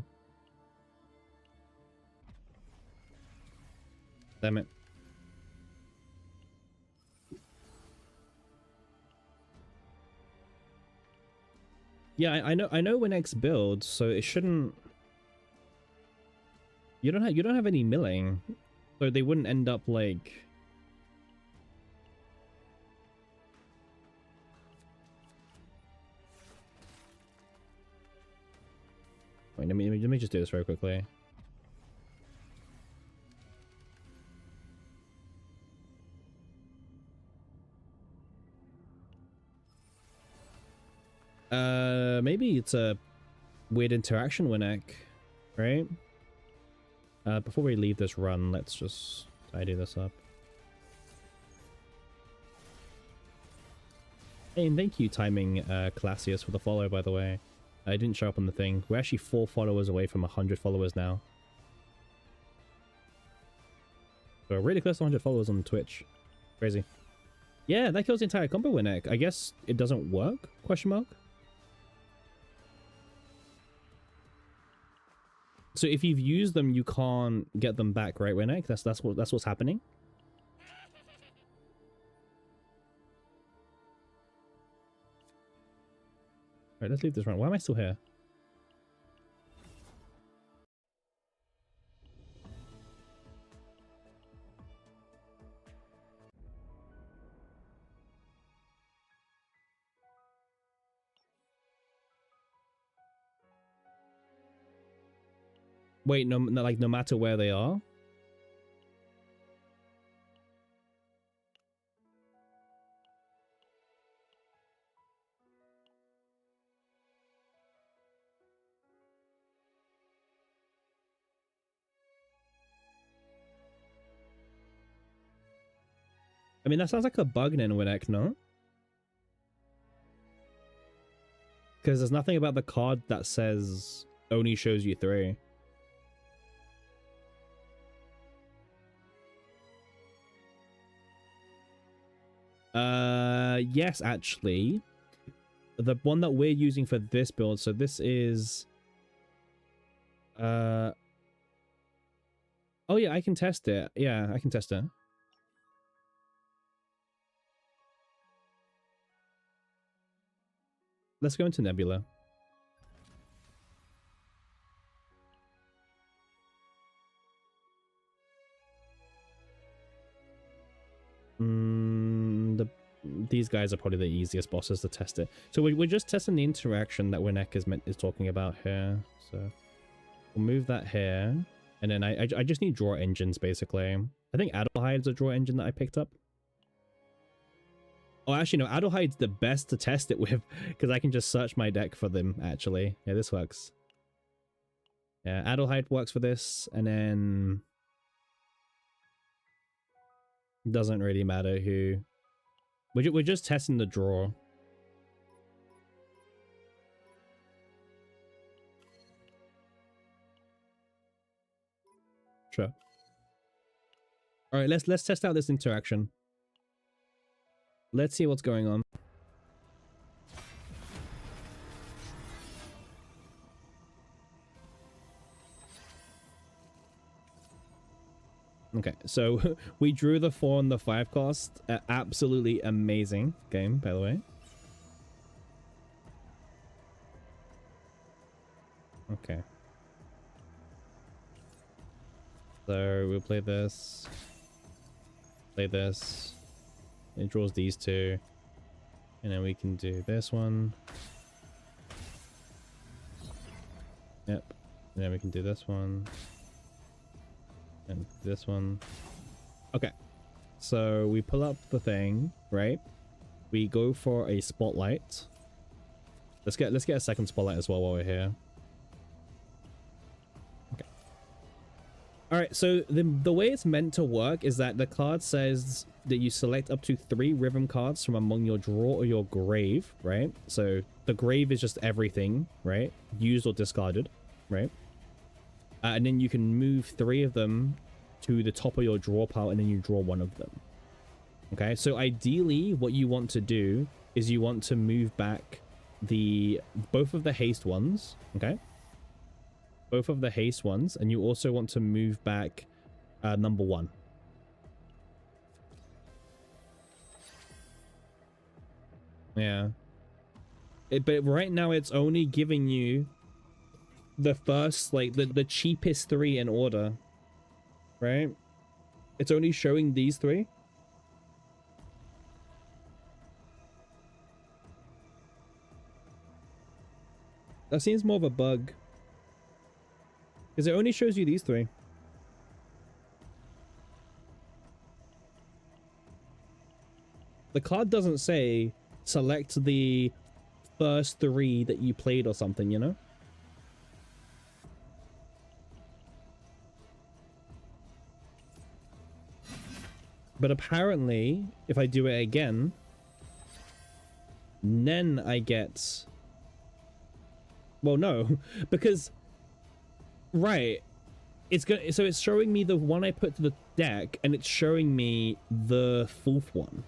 [SPEAKER 1] Damn it. Yeah, I know when X builds, so it shouldn't... You don't have any milling, so they wouldn't end up like... Wait, let me just do this very quickly. Maybe it's a weird interaction, Winnick, right? Before we leave this run, let's just tidy this up. Hey, and thank you, Timing Classius, for the follow, by the way. I didn't show up on the thing. We're actually 4 followers away from 100 followers now. So really close to 100 followers on Twitch. Crazy. Yeah, that kills the entire combo, Winnick. I guess it doesn't work? Question mark. So if you've used them, you can't get them back, right, Winnick? That's what's happening. Alright, let's leave this run. Why am I still here? Wait, no, like no matter where they are? I mean, that sounds like a bug in Winnick, no? Because there's nothing about the card that says only shows you 3. Yes, actually. The one that we're using for this build, so this is... Oh yeah, I can test it. Yeah, I can test it. Let's go into Nebula. These guys are probably the easiest bosses to test it. So we're just testing the interaction that Winnick is talking about here. So we'll move that here. And then I just need draw engines, basically. I think Adelhide's a draw engine that I picked up. Oh, actually, no, Adelhide's the best to test it with, because I can just search my deck for them, actually. Yeah, this works. Yeah, Adelhide works for this, and then... doesn't really matter who... We're just testing the draw. Sure. Alright, let's test out this interaction. Let's see what's going on. Okay, so we drew the 4 and the 5 cost. Absolutely amazing game, by the way. Okay. So we'll play this. Play this. It draws these 2. And then we can do this one. Yep. And then we can do this one. And this one. Okay. So we pull up the thing, right? We go for a spotlight. Let's get a second spotlight as well while we're here. Okay. Alright, so the way it's meant to work is that the card says that you select up to 3 rhythm cards from among your draw or your grave, right? So the grave is just everything, right? Used or discarded, right? And then you can move 3 of them to the top of your draw pile, and then you draw 1 of them. Okay, so ideally what you want to do is you want to move back both of the haste ones, okay? Both of the haste ones, and you also want to move back number 1. Yeah. But right now it's only giving you the first, like, the cheapest 3 in order, right? It's only showing these 3. That seems more of a bug, because it only shows you these 3. The card doesn't say select the first 3 that you played or something, you know? But apparently, if I do it again, then I get... Well, no, because... Right. It's gonna, so it's showing me the one I put to the deck, and it's showing me the fourth one.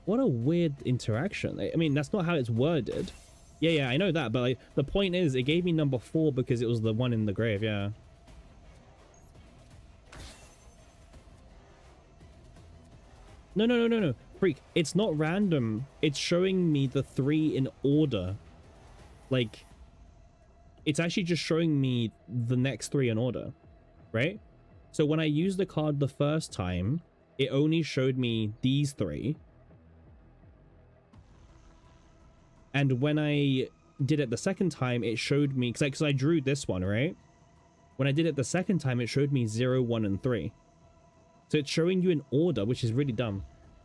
[SPEAKER 1] What a weird interaction. I mean, that's not how it's worded. Yeah, I know that, but like the point is, it gave me number 4 because it was the one in the grave. Yeah. No. Freak, it's not random. It's showing me the 3 in order. Like, it's actually just showing me the next 3 in order, right? So when I used the card the first time, it only showed me these 3. And when I did it the second time, it showed me, because I drew this one, right? When I did it the second time, it showed me 0, 1, and 3. So it's showing you in order, which is really dumb.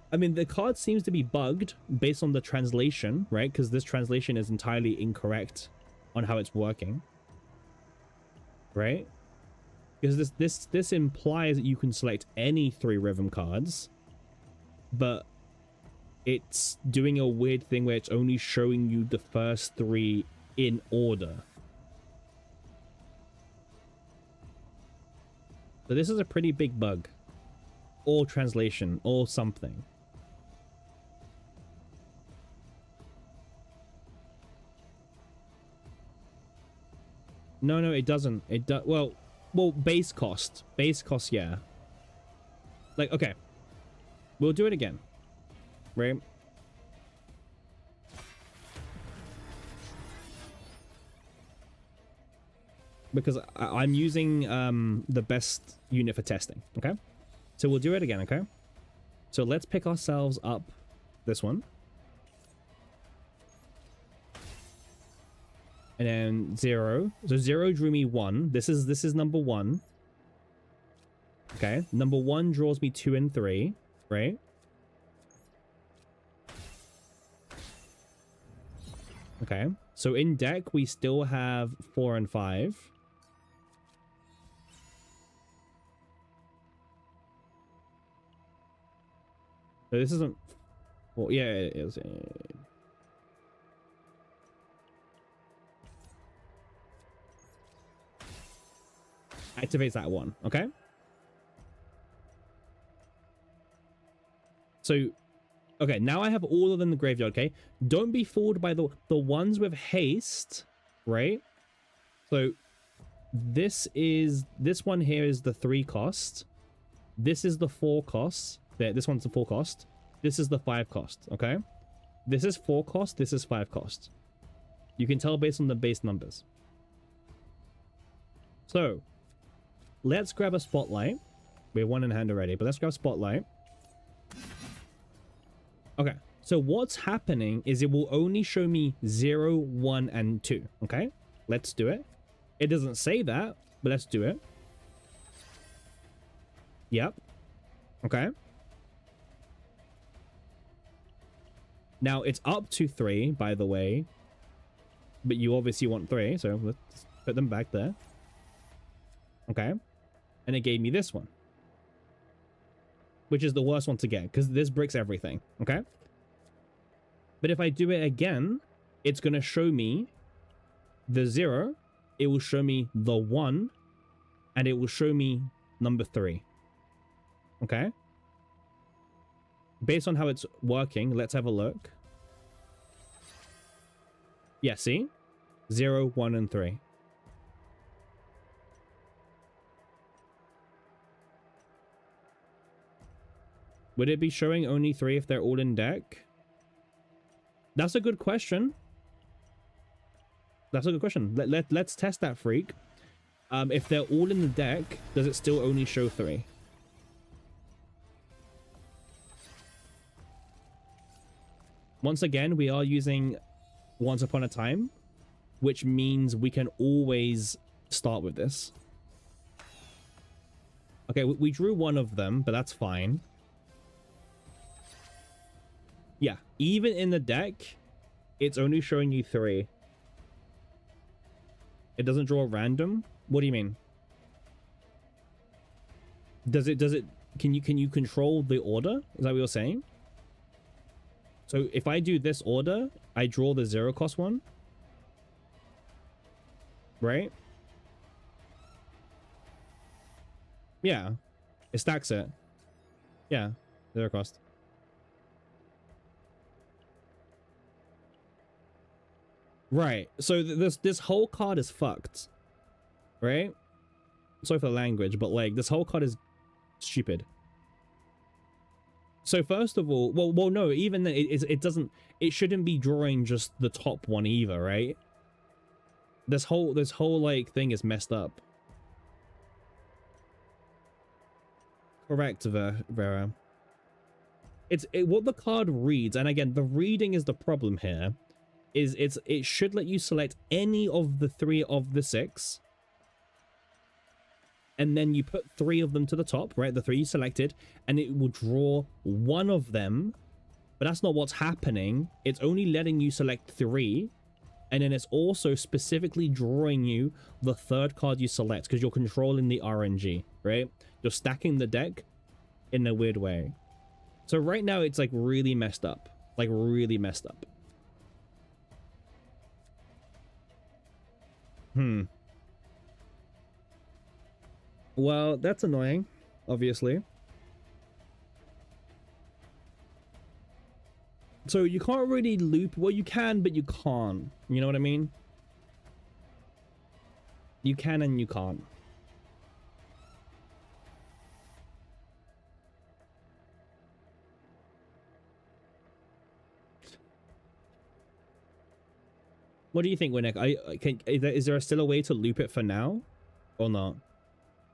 [SPEAKER 1] I mean, the card seems to be bugged based on the translation, right? Because this translation is entirely incorrect on how it's working, right? Because this implies that you can select any 3 rhythm cards, but it's doing a weird thing where it's only showing you the first 3 in order. So this is a pretty big bug, or translation, or something. No, it doesn't. It does. Well, base cost, yeah. Like, okay, we'll do it again, right? Because I'm using the best unit for testing. Okay, so we'll do it again. Okay, so let's pick ourselves up this one, and then 0. So 0 drew me 1. This is number 1. Okay, number 1 draws me 2 and 3, right? Okay, so in deck we still have 4 and 5. So this isn't, well, yeah, it is. Activates that one. Okay, so okay, now I have all of them in the graveyard. Okay, don't be fooled by the ones with haste, right? So this one here is the 3 cost. This is the 4 cost. There, this one's the 4 cost. This is the 5 cost. Okay, this is 4 cost. This is 5 cost. You can tell based on the base numbers. So let's grab a spotlight. We have one in hand already, but let's grab a spotlight. Okay, so what's happening is it will only show me 0, 1, and 2. Okay, let's do it. It doesn't say that, but let's do it. Yep. Okay. Now it's up to 3, by the way, but you obviously want 3, so let's put them back there. Okay, and it gave me this one, which is the worst one to get because this bricks everything. Okay, but if I do it again, it's going to show me the 0, it will show me the 1, and it will show me number 3. Okay, based on how it's working, let's have a look. Yeah, see? 0, 1, and 3. Would it be showing only 3 if they're all in deck? That's a good question. That's a good question. Let's test that, Freak. If they're all in the deck, does it still only show 3? Once again, we are using Once Upon a Time, which means we can always start with this. Okay, we drew one of them, but that's fine. Yeah, even in the deck, it's only showing you 3. It doesn't draw random? What do you mean? Does it, can you control the order? Is that what you're saying? So if I do this order, I draw the 0 cost one. right? Yeah, it stacks it. Yeah, zero cost. Right. So this whole card is fucked, right? Sorry for the language, but like this whole card is stupid. So first of all, well, no, even then it doesn't, it shouldn't be drawing just the top one either, right? This whole like thing is messed up. Correct, Vera. It's what the card reads, and again, the reading is the problem here. It should let you select any of the 3 of the 6, and then you put 3 of them to the top, right? The 3 you selected, and it will draw one of them. But that's not what's happening. It's only letting you select 3, and then it's also specifically drawing you the 3rd card you select because you're controlling the RNG, right? You're stacking the deck in a weird way. So right now it's like really messed up, like really messed up. Well, that's annoying, obviously. So you can't really loop. Well, you can, but you can't. You know what I mean? You can and you can't. What do you think, Winnick? Is there still a way to loop it for now? Or not?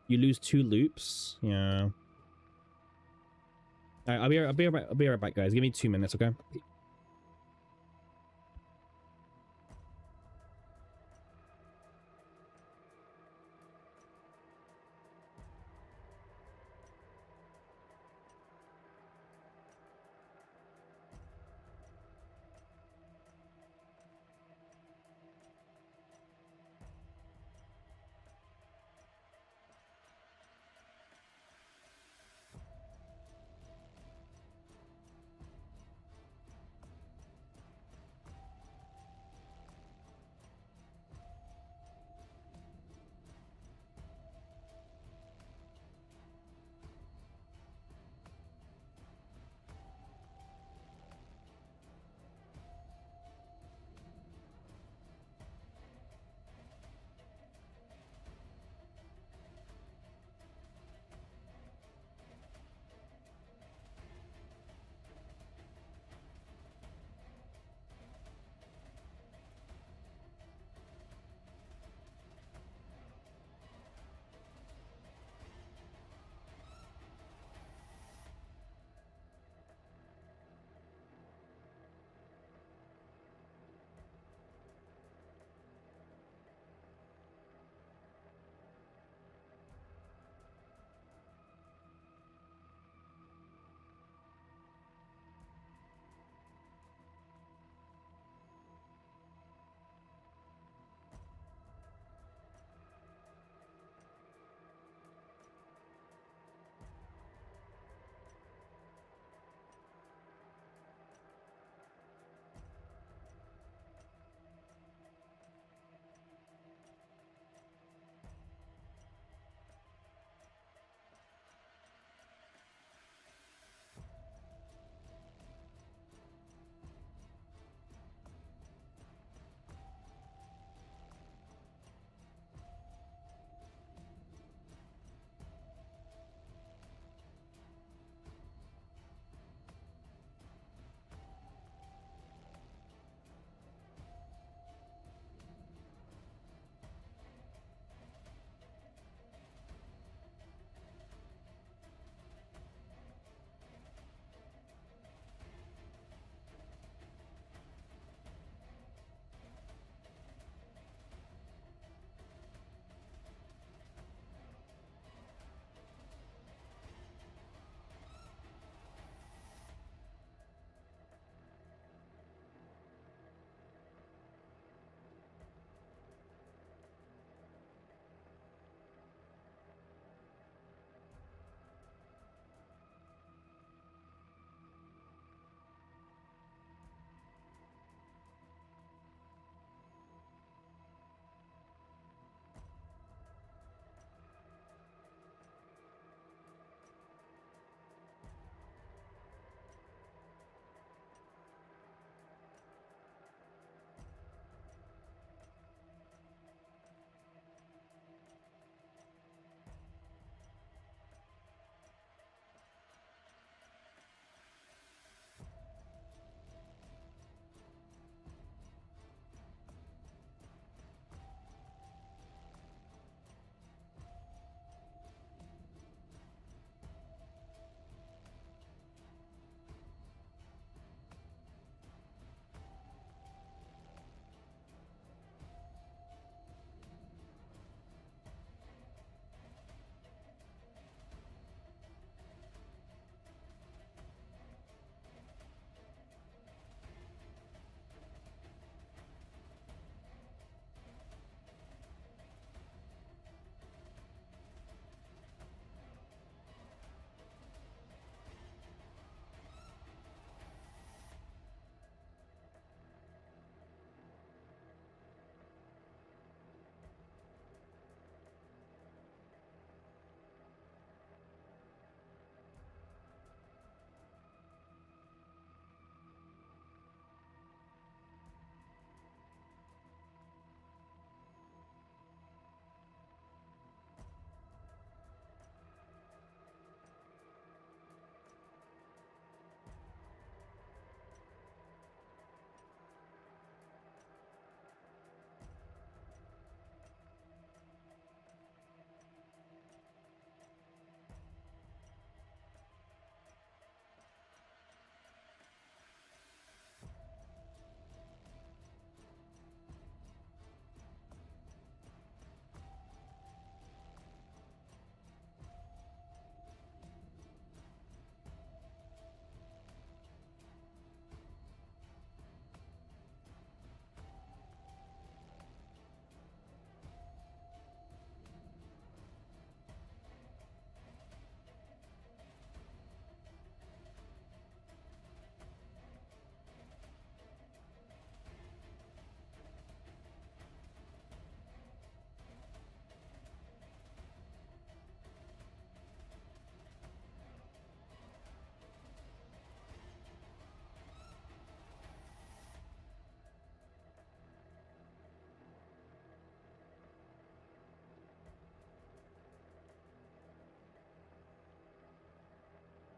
[SPEAKER 1] You lose 2 loops? Yeah. Alright, I'll be right back, guys. Give me 2 minutes, okay?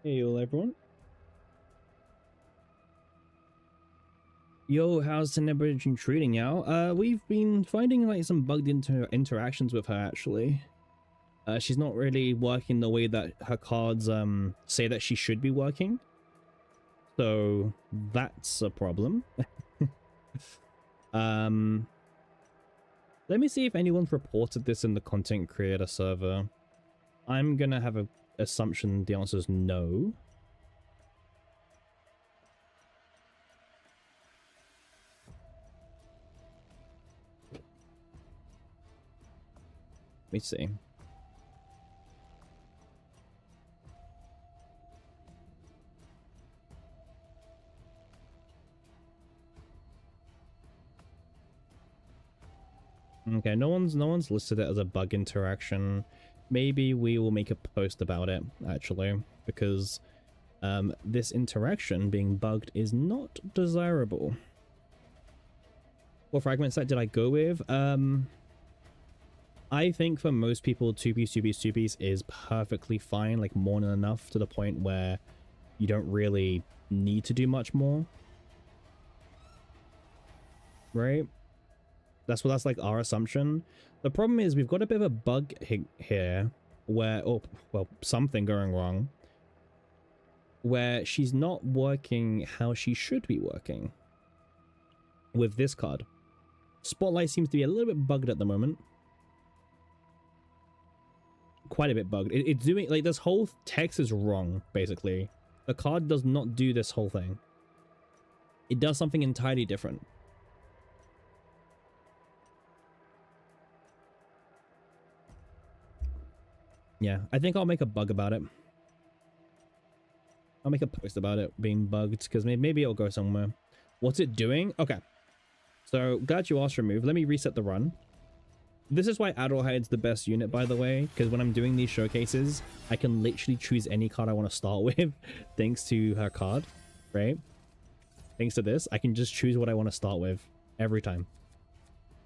[SPEAKER 1] Hey, all everyone. Yo, how's Tenebria treating y'all? We've been finding like some bugged interactions with her actually. She's not really working the way that her cards say that she should be working. So that's a problem. Let me see if anyone's reported this in the content creator server. I'm gonna have an assumption the answer is no. Let me see. Okay, no one's listed it as a bug interaction. Maybe we will make a post about it actually, because this interaction being bugged is not desirable. What fragment set did I go with? I think for most people, 2-piece, 2-piece, 2-piece is perfectly fine, like more than enough to the point where you don't really need to do much more. Right? That's like our assumption. The problem is we've got a bit of a bug here where, oh, well, something going wrong, where she's not working how she should be working with this card. Spotlight seems to be a little bit bugged at the moment. Quite a bit bugged. It's doing, like, this whole text is wrong, basically. The card does not do this whole thing. It does something entirely different. Yeah, I think I'll make a bug about it. I'll make a post about it being bugged, because maybe it'll go somewhere. What's it doing? Okay. So, glad you asked remove. Let me reset the run. This is why Adelhide's the best unit, by the way, because when I'm doing these showcases, I can literally choose any card I want to start with, thanks to her card, right? Thanks to this, I can just choose what I want to start with every time.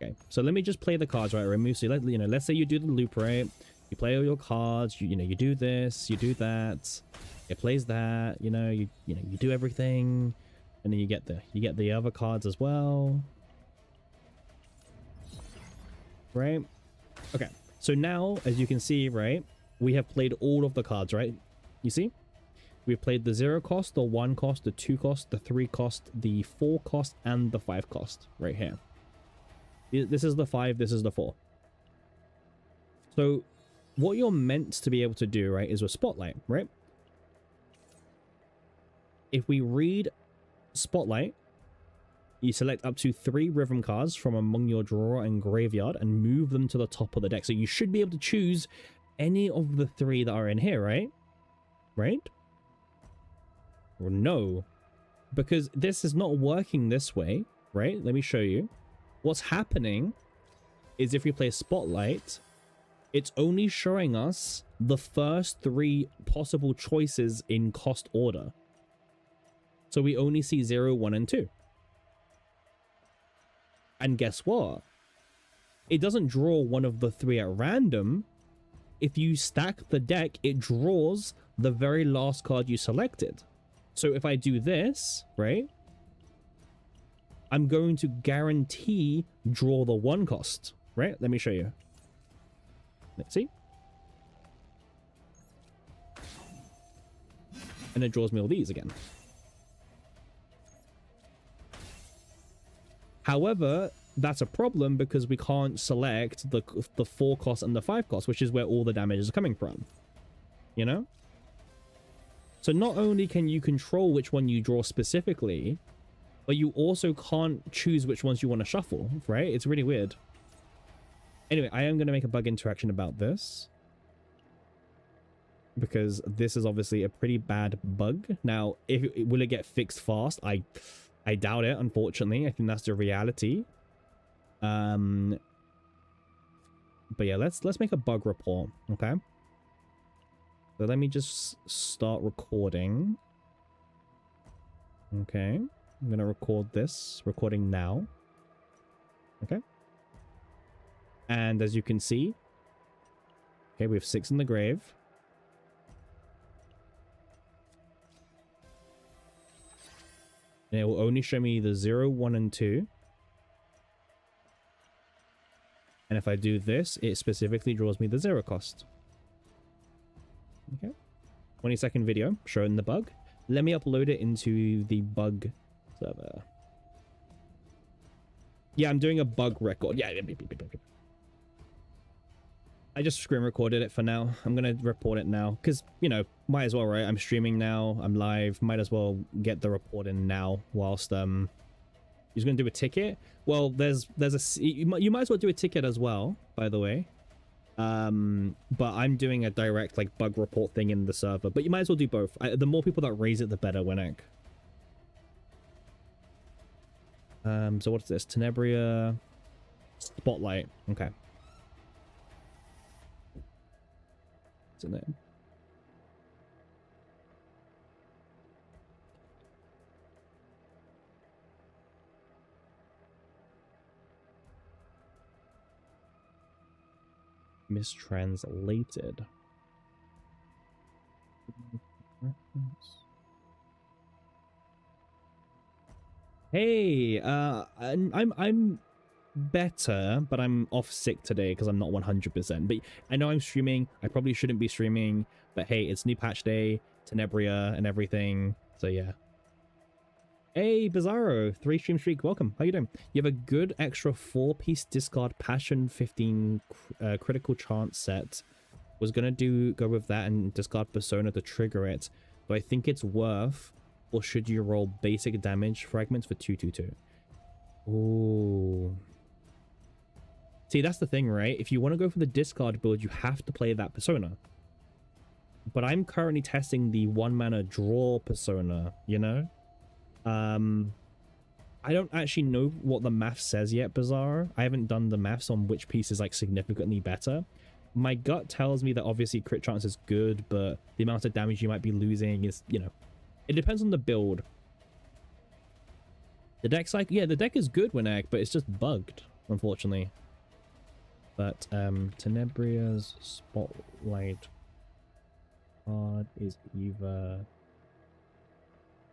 [SPEAKER 1] Okay, so let me just play the cards, right? Remove, so let's say you do the loop, right? You play all your cards, you do this, you do that, it plays that, you do everything, and then you get the other cards as well. Right? Okay, so now, as you can see, right, we have played all of the cards, right? You see? We've played the 0 cost, the 1 cost, the 2 cost, the 3 cost, the 4 cost, and the 5 cost right here. This is the 5, this is the 4. So what you're meant to be able to do, right, is with Spotlight, right? If we read Spotlight, you select up to 3 rhythm cards from among your drawer and graveyard and move them to the top of the deck. So you should be able to choose any of the 3 that are in here, right? Right? Or no, because this is not working this way, right? Let me show you. What's happening is if we play Spotlight, it's only showing us the first 3 possible choices in cost order. So we only see 0, 1, and 2. And guess what? It doesn't draw one of the 3 at random. If you stack the deck, it draws the very last card you selected. So if I do this, right, I'm going to guarantee draw the 1 cost, right? Let me show you. Let's see. And it draws me all these again. However, that's a problem because we can't select the 4 cost and the 5 cost, which is where all the damage is coming from. You know? So not only can you control which one you draw specifically, but you also can't choose which ones you want to shuffle, right? It's really weird. Anyway, I am going to make a bug interaction about this, because this is obviously a pretty bad bug. Now, will it get fixed fast? I doubt it, unfortunately. I think that's the reality. But yeah, let's make a bug report, okay? So let me just start recording. Okay, I'm gonna record this. Recording now. Okay. And as you can see, okay, we have 6 in the grave. And it will only show me the 0, 1, and 2. And if I do this, it specifically draws me the 0 cost. Okay. 20-second video showing the bug. Let me upload it into the bug server. Yeah, I'm doing a bug record. Yeah. I just screen recorded it for now. I'm going to report it now because, you know, might as well, right? I'm streaming now. I'm live. Might as well get the report in now whilst he's going to do a ticket. Well, there's a you might as well do a ticket as well, by the way. But I'm doing a direct like bug report thing in the server, but you might as well do both. The more people that raise it, the better, Winnick. So what's this? Tenebria Spotlight. Okay. What's in it? Mistranslated. Hey, I'm better, but I'm off sick today because I'm not 100%. But I know I'm streaming. I probably shouldn't be streaming, but hey, it's new patch day, Tenebria and everything. So yeah. Hey, Bizarro, 3 stream streak, welcome. How you doing? You have a good extra 4-piece discard Passion 15 critical chance set. Was gonna go with that and discard Persona to trigger it. Do I think it's worth, or should you roll basic damage fragments for 222? Ooh. See, that's the thing, right? If you want to go for the discard build, you have to play that Persona. But I'm currently testing the 1-mana draw Persona, you know? I don't actually know what the math says yet, Bizarre. I haven't done the maths on which piece is like significantly better. My gut tells me that obviously crit chance is good, but the amount of damage you might be losing is, you know, it depends on the build. The deck's like, yeah, the deck is good, Winnick, but it's just bugged, unfortunately. But Tenebria's Spotlight card is either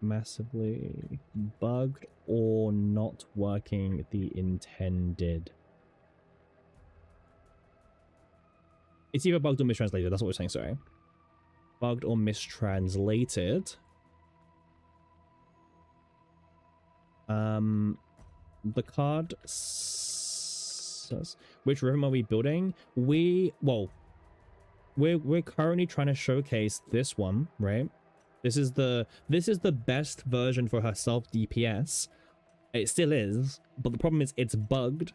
[SPEAKER 1] massively bugged or not working the intended. It's either bugged or mistranslated, that's what we're saying, sorry. Bugged or mistranslated. The card says, which rhythm are we building? We're currently trying to showcase this one, right? This is the best version for her self DPS. It still is, but the problem is it's bugged.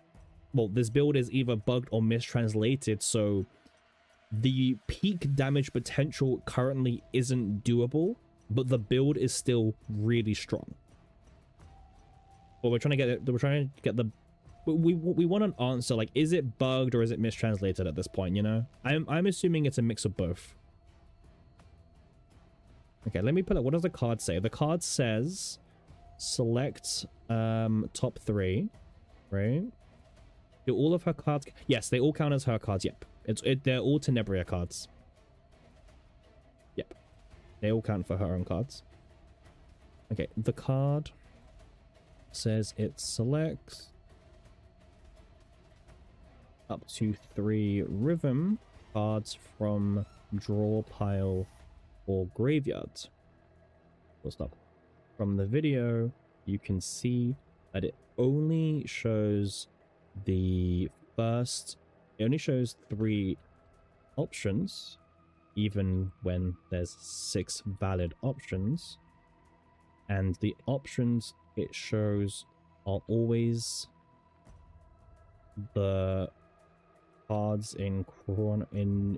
[SPEAKER 1] Well, this build is either bugged or mistranslated, so the peak damage potential currently isn't doable, but the build is still really strong. Well, we're trying to get the we want an answer, like, is it bugged or is it mistranslated at this point, you know? I'm assuming it's a mix of both. Okay, let me pull up. What does the card say? The card says select top 3, right? Do all of her cards? Yes, they all count as her cards. Yep, they're all Tenebria cards. Yep, they all count for her own cards. Okay, the card says it selects up to 3 rhythm cards from draw pile or graveyard. We'll stop. From the video, you can see that it only shows the first, it only shows 3 options, even when there's 6 valid options. And the options it shows are always the cards in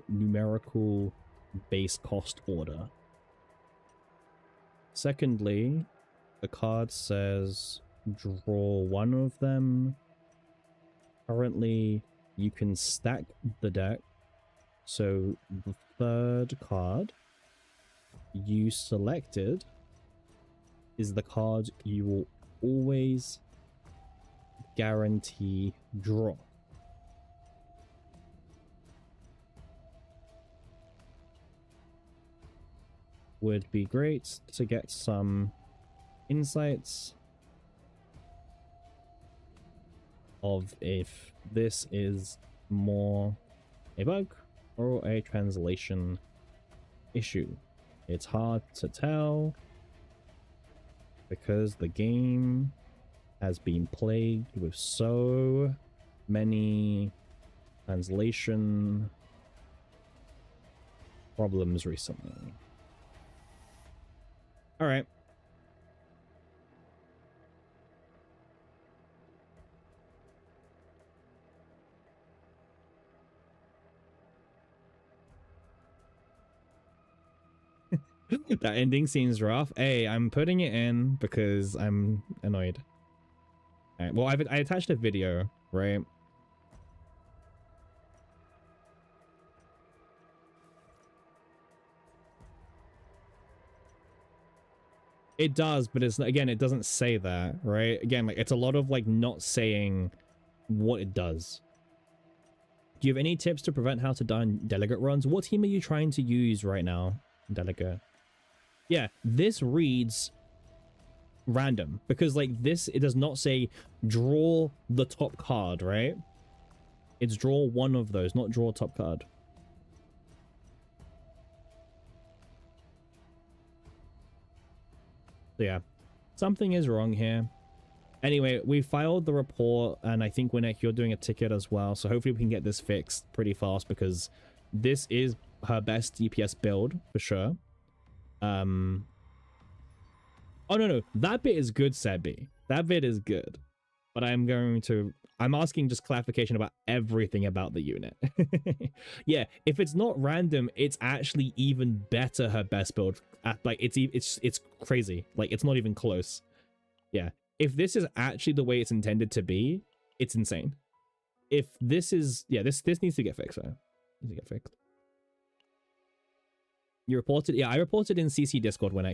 [SPEAKER 1] numerical base cost order. Secondly, the card says draw 1 of them. Currently, you can stack the deck. So the 3rd card you selected is the card you will always guarantee draw. Would be great to get some insights of if this is more a bug or a translation issue. It's hard to tell because the game has been plagued with so many translation problems recently. All right. That ending seems rough. Hey, I'm putting it in because I'm annoyed. All right, well, I attached a video, right? It does, but it's again, it doesn't say that, right? Again, like it's a lot of like not saying what it does. Do you have any tips to prevent how to done delegate runs? What team are you trying to use right now, delegate? Yeah, this reads random because like this, it does not say draw the top card, right? It's draw one of those, not draw top card. So yeah, something is wrong here. Anyway, we filed the report, and I think Winnick, you're doing a ticket as well, so hopefully we can get this fixed pretty fast because this is her best DPS build for sure. Oh no, that bit is good, Sebi. That bit is good, but I'm asking just clarification about everything about the unit. Yeah, if it's not random, it's actually even better her best build. Like it's crazy. Like it's not even close. Yeah, if this is actually the way it's intended to be, it's insane. If this is, yeah, this needs to get fixed. Though. Needs to get fixed. You reported? Yeah, I reported in CC Discord when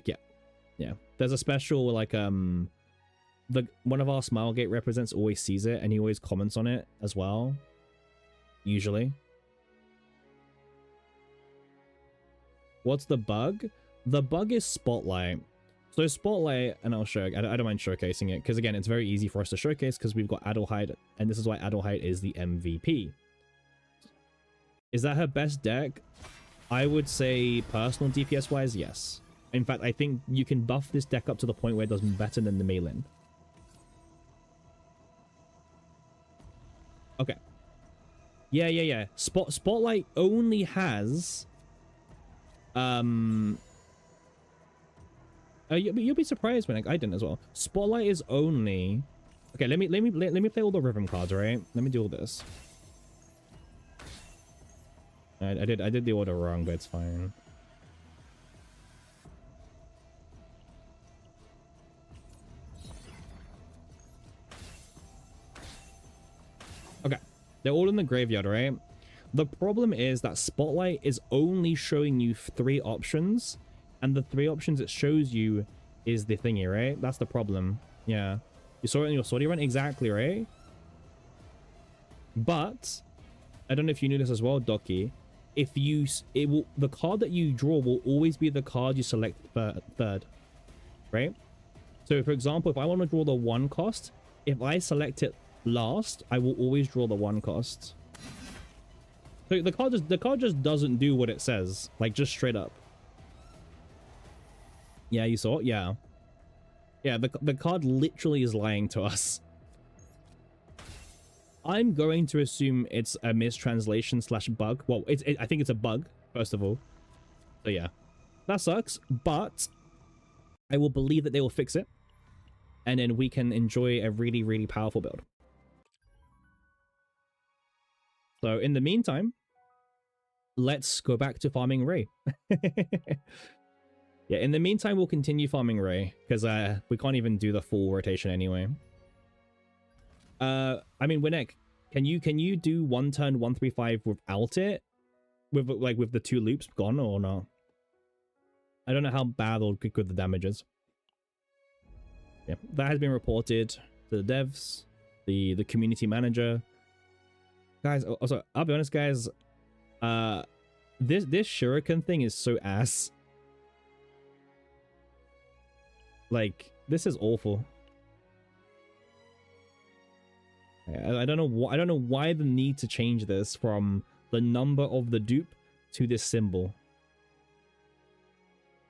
[SPEAKER 1] yeah. There's a special like one of our Smilegate represents always sees it and he always comments on it as well. Usually. What's the bug? The bug is Spotlight. So Spotlight, and I'll show, I don't mind showcasing it because again, it's very easy for us to showcase because we've got Adelheid, and this is why Adelheid is the MVP. Is that her best deck? I would say personal DPS wise, yes. In fact, I think you can buff this deck up to the point where it does better than the Maelin. Okay. Yeah. Spotlight only has you'll be surprised when I didn't as well. Spotlight is only okay. Let me play all the rhythm cards, right? Let me do all this. I did the order wrong, but it's fine. Okay, they're all in the graveyard, right? The problem is that Spotlight is only showing you 3 options, and the 3 options it shows you is the thingy, right? That's the problem. Yeah, you saw it in your sortie run, exactly, right? But I don't know if you knew this as well, Doki. If you, the card that you draw will always be the card you select third, right? So for example, if I want to draw the 1 cost, if I select it last, I will always draw the 1 cost. So the card just doesn't do what it says, like just straight up. Yeah, you saw it? Yeah. Yeah, the card literally is lying to us. I'm going to assume it's a mistranslation / bug. Well, I think it's a bug, first of all. So yeah, that sucks, but I will believe that they will fix it. And then we can enjoy a really, really powerful build. So in the meantime, let's go back to farming Ray. Yeah, in the meantime, we'll continue farming Ray because we can't even do the full rotation anyway. I mean, Winnick, can you do 1 turn 135 without it? With the 2 loops gone or not? I don't know how bad or good the damage is. Yeah, that has been reported to the devs, the community manager. Guys, also, I'll be honest, guys, this shuriken thing is so ass. Like, This is awful. I don't know I don't know why the need to change this from the number of the dupe to this symbol.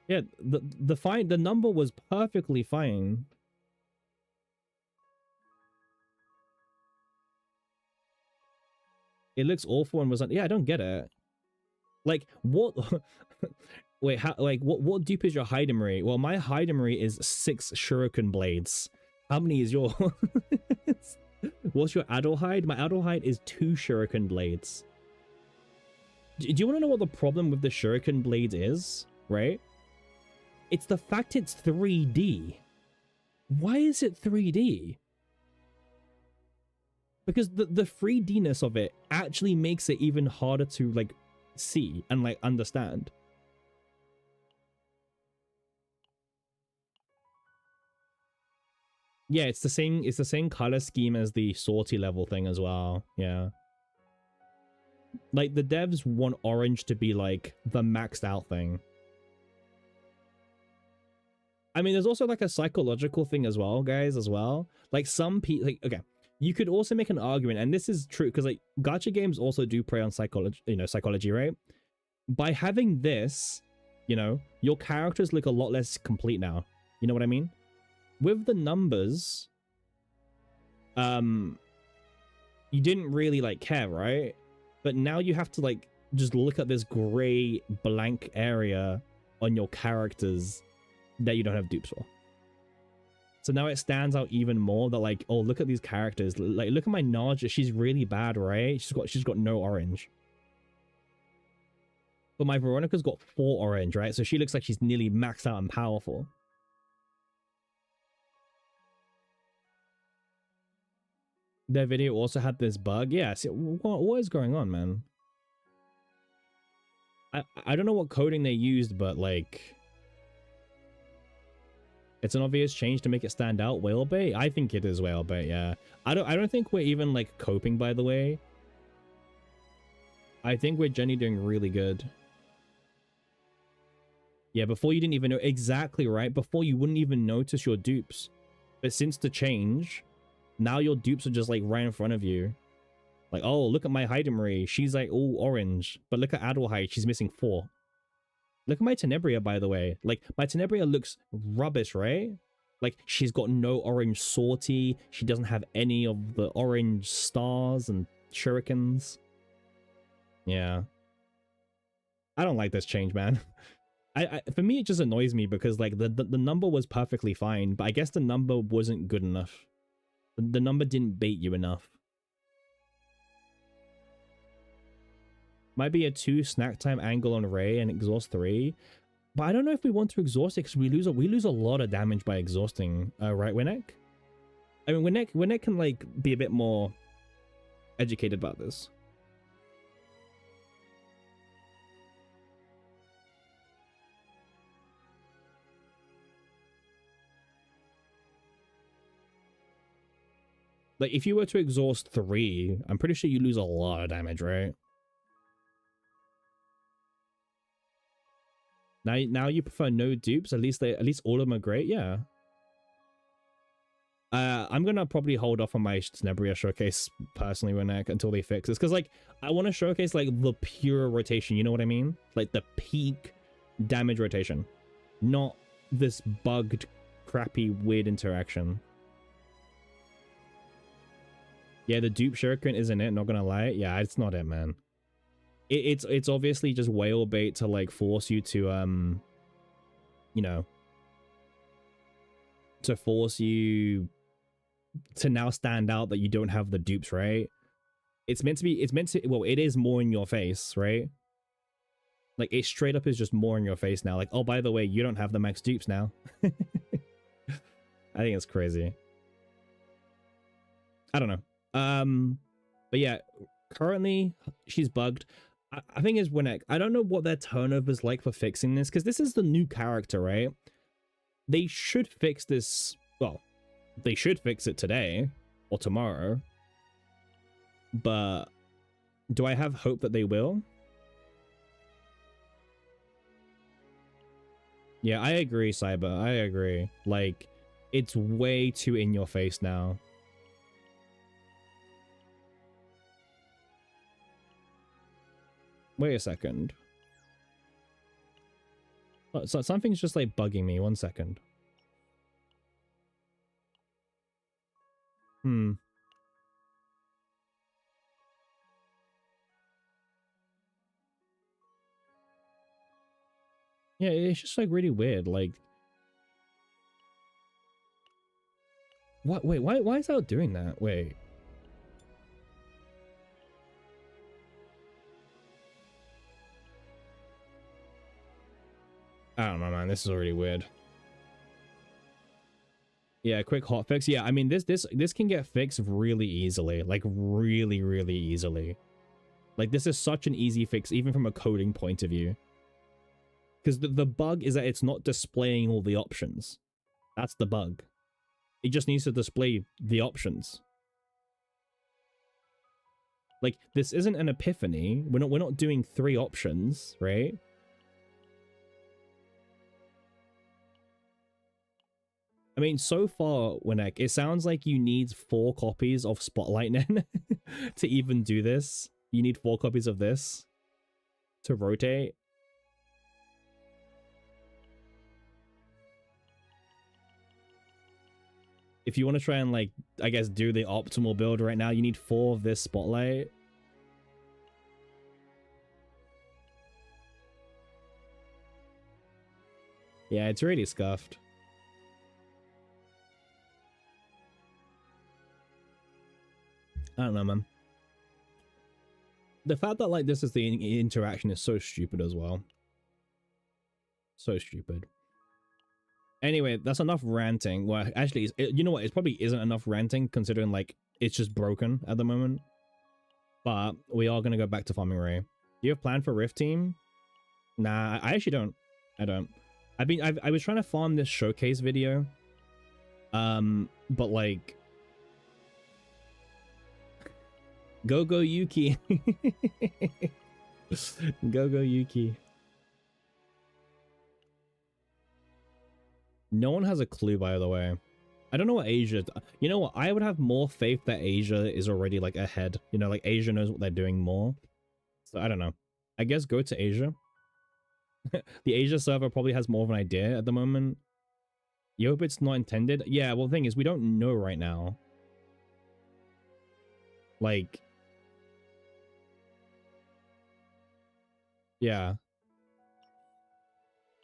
[SPEAKER 1] Yeah, the number was perfectly fine. It looks awful and was like, yeah, I don't get it. Like, what? Wait, how? Like, what dupe is your Heidemery? Well, my Heidemery is 6 shuriken blades. How many is your? What's your Adelheid? My Adelheid is 2 shuriken blades. Do you want to know what the problem with the shuriken blades is? Right? It's the fact it's 3D. Why is it 3D? Because the 3D-ness of it actually makes it even harder to like see and like understand. Yeah, it's the same color scheme as the sortie level thing as well. Yeah. Like the devs want orange to be like the maxed out thing. I mean, there's also like a psychological thing as well, guys, as well. Like some people, like, okay, you could also make an argument, and this is true because like gacha games also do prey on psychology, psychology, right? By having this, your characters look a lot less complete now. You know what I mean? With the numbers, you didn't really like care, right? But now you have to like just look at this gray blank area on your characters that you don't have dupes for. So now it stands out even more that like, oh, look at these characters. Like, look at my Naja. She's really bad, right? She's got no orange. But my Veronica's got 4 orange, right? So she looks like she's nearly maxed out and powerful. Their video also had this bug. Yeah, see, what is going on, man? I don't know what coding they used, but like, it's an obvious change to make it stand out. Whale bait? I think it is whale bait, yeah. I don't think we're even like coping, by the way. I think we're Jenny doing really good. Yeah, before you didn't even know. Exactly right. Before you wouldn't even notice your dupes. But since the change, now your dupes are just like right in front of you. Like, oh, look at my Heidemery. She's like all orange. But look at Adelheid. She's missing 4. Look at my Tenebria, by the way. Like, my Tenebria looks rubbish, right? Like, she's got no orange sortie. She doesn't have any of the orange stars and shurikens. Yeah. I don't like this change, man. For me, it just annoys me because, like, the number was perfectly fine, but I guess the number wasn't good enough. The number didn't bait you enough. Might be a 2 snack time angle on Ray and exhaust 3. But I don't know if we want to exhaust it because we lose a lot of damage by exhausting, right, Winnek? I mean, Winnek can like be a bit more educated about this. Like, if you were to exhaust 3, I'm pretty sure you lose a lot of damage, right? Now you prefer no dupes. At least all of them are great. Yeah. I'm gonna probably hold off on my Tenebria showcase personally, Winnek, until they fix this, because like I want to showcase like the pure rotation. You know what I mean? Like the peak damage rotation, not this bugged, crappy, weird interaction. Yeah, the dupe shuriken isn't it? Not gonna lie. Yeah, it's not it, man. It's obviously just whale bait to like force you to to force you to now stand out that you don't have the dupes, right? It's meant to well, it is more in your face, right? Like, it straight up is just more in your face now. Like, oh, by the way, you don't have the max dupes now. I think it's crazy. I don't know. But yeah, currently she's bugged. I think it's Winnek. I don't know what their turnover's like for fixing this, because this is the new character, right? They should fix this. Well, they should fix it today or tomorrow. But do I have hope that they will? Yeah, I agree, Cyber. I agree. Like, It's way too in your face now. Wait a second. So something's just like bugging me. 1 second. Yeah, it's just like really weird. Like, what? Wait, why is that doing that? Wait. I don't know, man. This is already weird. Yeah, quick hotfix. Yeah, I mean this can get fixed really easily, like really easily. Like this is such an easy fix, even from a coding point of view. Because the bug is that it's not displaying all the options. That's the bug. It just needs to display the options. Like this isn't an epiphany. We're not doing 3 options, right? I mean, so far, Winek, it sounds like you need 4 copies of Spotlight Nen to even do this. You need 4 copies of this to rotate. If you want to try and, like, I guess, do the optimal build right now, you need 4 of this Spotlight. Yeah, it's really scuffed. I don't know, man. The fact that, like, this is the interaction is so stupid as well. So stupid. Anyway, that's enough ranting. Well, actually, you know what? It probably isn't enough ranting, considering, like, it's just broken at the moment. But we are going to go back to farming Ray. Do you have plan for Rift Team? Nah, I actually don't. I don't. I was trying to farm this showcase video. But, like... Go Yuki. Go Yuki. No one has a clue, by the way. I don't know what Asia... You know what? I would have more faith that Asia is already, like, ahead. You know, like, Asia knows what they're doing more. So, I don't know. I guess go to Asia. The Asia server probably has more of an idea at the moment. You hope it's not intended? Yeah, well, the thing is, we don't know right now. Like... Yeah.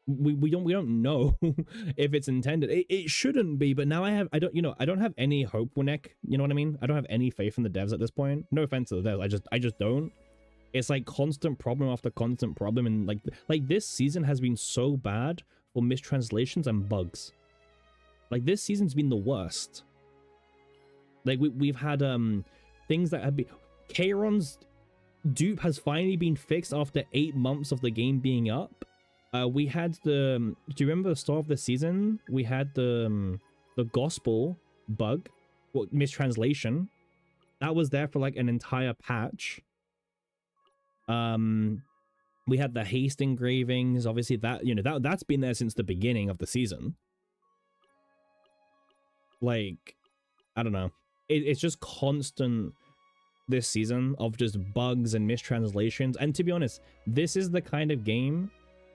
[SPEAKER 1] We don't know if it's intended. It shouldn't be, but now I don't have any hope, Winek. You know what I mean? I don't have any faith in the devs at this point. No offense to the devs, I just don't. It's like constant problem after constant problem, and like this season has been so bad for mistranslations and bugs. Like this season's been the worst. Like we've had things that have been... Kayron's dupe has finally been fixed after 8 months of the game being up. We had the... Do you remember the start of the season? We had the gospel bug, well, mistranslation. That was there for like an entire patch. We had the haste engravings. Obviously, that, you know, that's been there since the beginning of the season. Like, I don't know. It's just constant this season of just bugs and mistranslations. And to be honest, this is the kind of game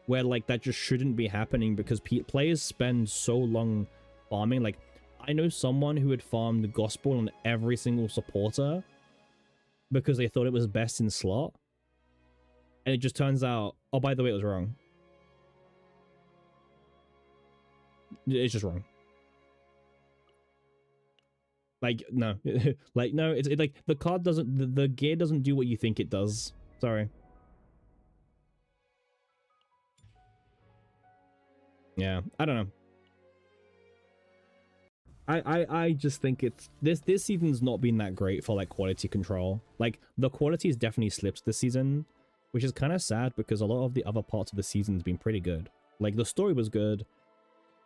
[SPEAKER 1] where, like, that just shouldn't be happening, because players spend so long farming. Like, I know someone who had farmed gospel on every single supporter because they thought it was best in slot, and it just turns out, oh, by the way, it was wrong. It's just wrong. Like, no. Like, no, it's like the card doesn't, the gear doesn't do what you think it does. Sorry. Yeah, I don't know. I just think it's this season's not been that great for like quality control. Like the quality has definitely slipped this season, which is kind of sad because a lot of the other parts of the season's been pretty good. Like the story was good.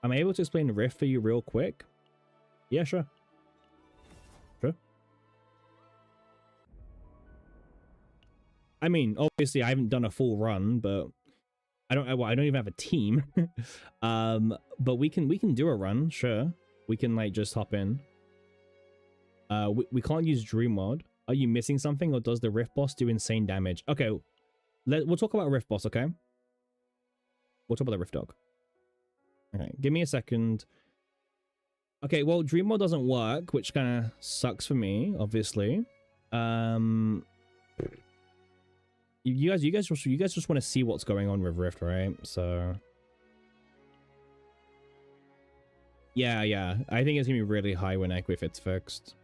[SPEAKER 1] Am I able to explain Rift for you real quick? Yeah, sure. Sure. I mean, obviously I haven't done a full run, but I don't even have a team. But we can do a run, sure. we can like just hop in. We can't use Dream Mod. Are you missing something, or does the Rift Boss do insane damage? Okay, we'll talk about Rift Boss, okay? We'll talk about the Rift Dog. Okay, give me a second. Okay, well, Dream Mod doesn't work, which kind of sucks for me, obviously. You guys just want to see what's going on with Rift, right? So yeah, I think it's gonna be really high when Equifit's fixed.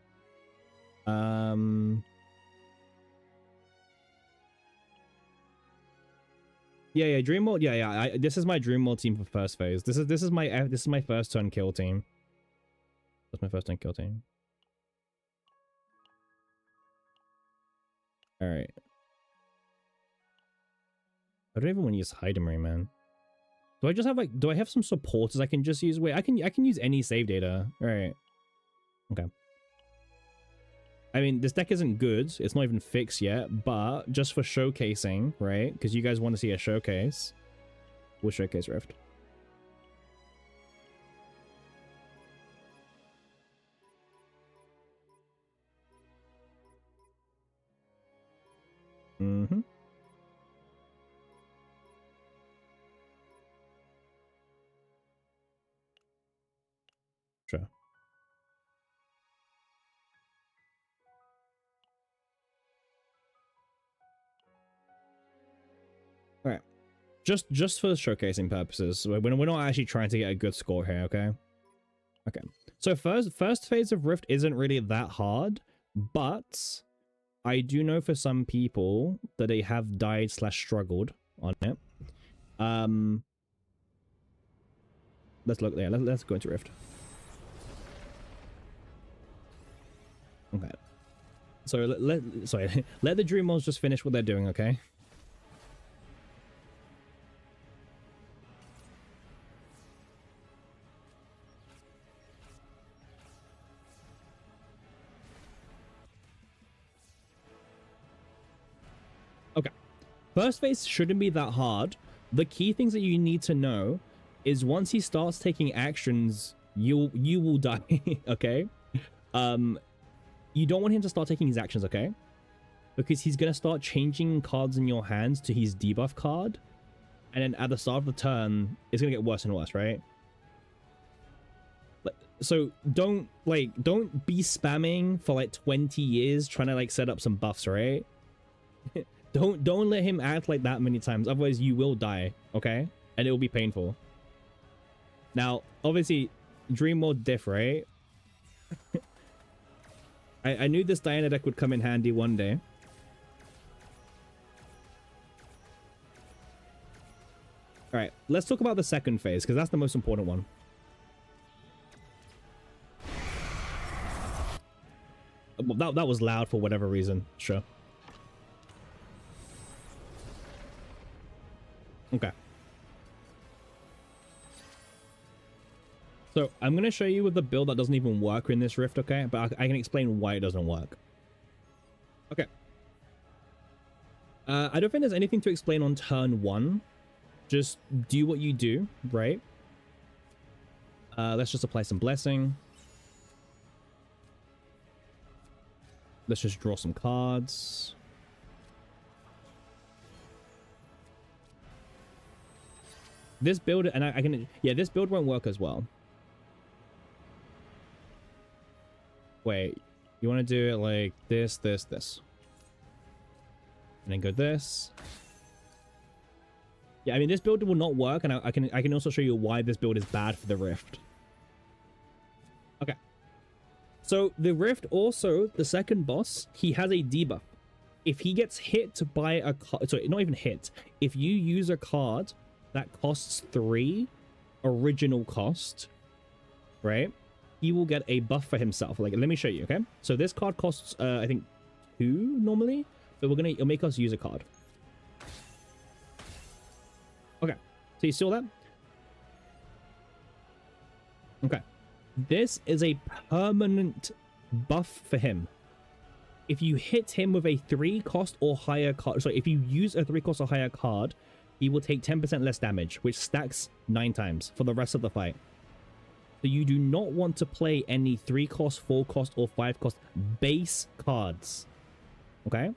[SPEAKER 1] Yeah, Dream Mode. Yeah. This is my Dream Mode team for first phase. This is my first turn kill team. That's my first turn kill team. All right. I don't even want to use Heidemery, man. Do I just have like? Do I have some supporters I can just use? Wait, I can use any save data. All right. Okay. I mean, this deck isn't good. It's not even fixed yet, but just for showcasing, right? Because you guys want to see a showcase. We'll showcase Rift. Mm-hmm. Sure. All right. Just for showcasing purposes, we're not actually trying to get a good score here, okay? Okay. So first phase of Rift isn't really that hard, but I do know for some people that they have died / struggled on it. Let's look there. Let's go into Rift. Okay. So let the Dream Mods just finish what they're doing, okay? Okay. First phase shouldn't be that hard. The key things that you need to know is once he starts taking actions, you will die, okay? You don't want him to start taking his actions, okay? Because he's gonna start changing cards in your hands to his debuff card, and then at the start of the turn, it's gonna get worse and worse, right? So don't be spamming for like 20 years trying to like set up some buffs, right? Don't let him act like that many times, otherwise you will die, okay? And it will be painful. Now, obviously, Dream Mode diff, right? I knew this Diana deck would come in handy one day. Alright, let's talk about the second phase, because that's the most important one. That was loud for whatever reason. Sure. Okay. So I'm going to show you with the build that doesn't even work in this Rift, okay? But I can explain why it doesn't work. Okay. I don't think there's anything to explain on turn 1. Just do what you do, right? Let's just apply some Blessing. Let's just draw some cards. This build, and I can, yeah, this build won't work as well. Wait, you want to do it like this. And then go this. Yeah, I mean, this build will not work, and I can also show you why this build is bad for the Rift. Okay. So the Rift also, the second boss, he has a debuff. If he gets hit by a card, sorry, not even hit. If you use a card that costs 3 original cost, right? He will get a buff for himself. Like, let me show you, okay? So this card costs, I think, 2 normally, but it'll make us use a card. Okay, so you saw that? Okay. This is a permanent buff for him. If you hit him with a 3 cost or higher card, sorry, if you use a 3 cost or higher card, he will take 10% less damage, which stacks 9 times for the rest of the fight. So you do not want to play any 3 cost, 4 cost, or 5 cost base cards. Okay?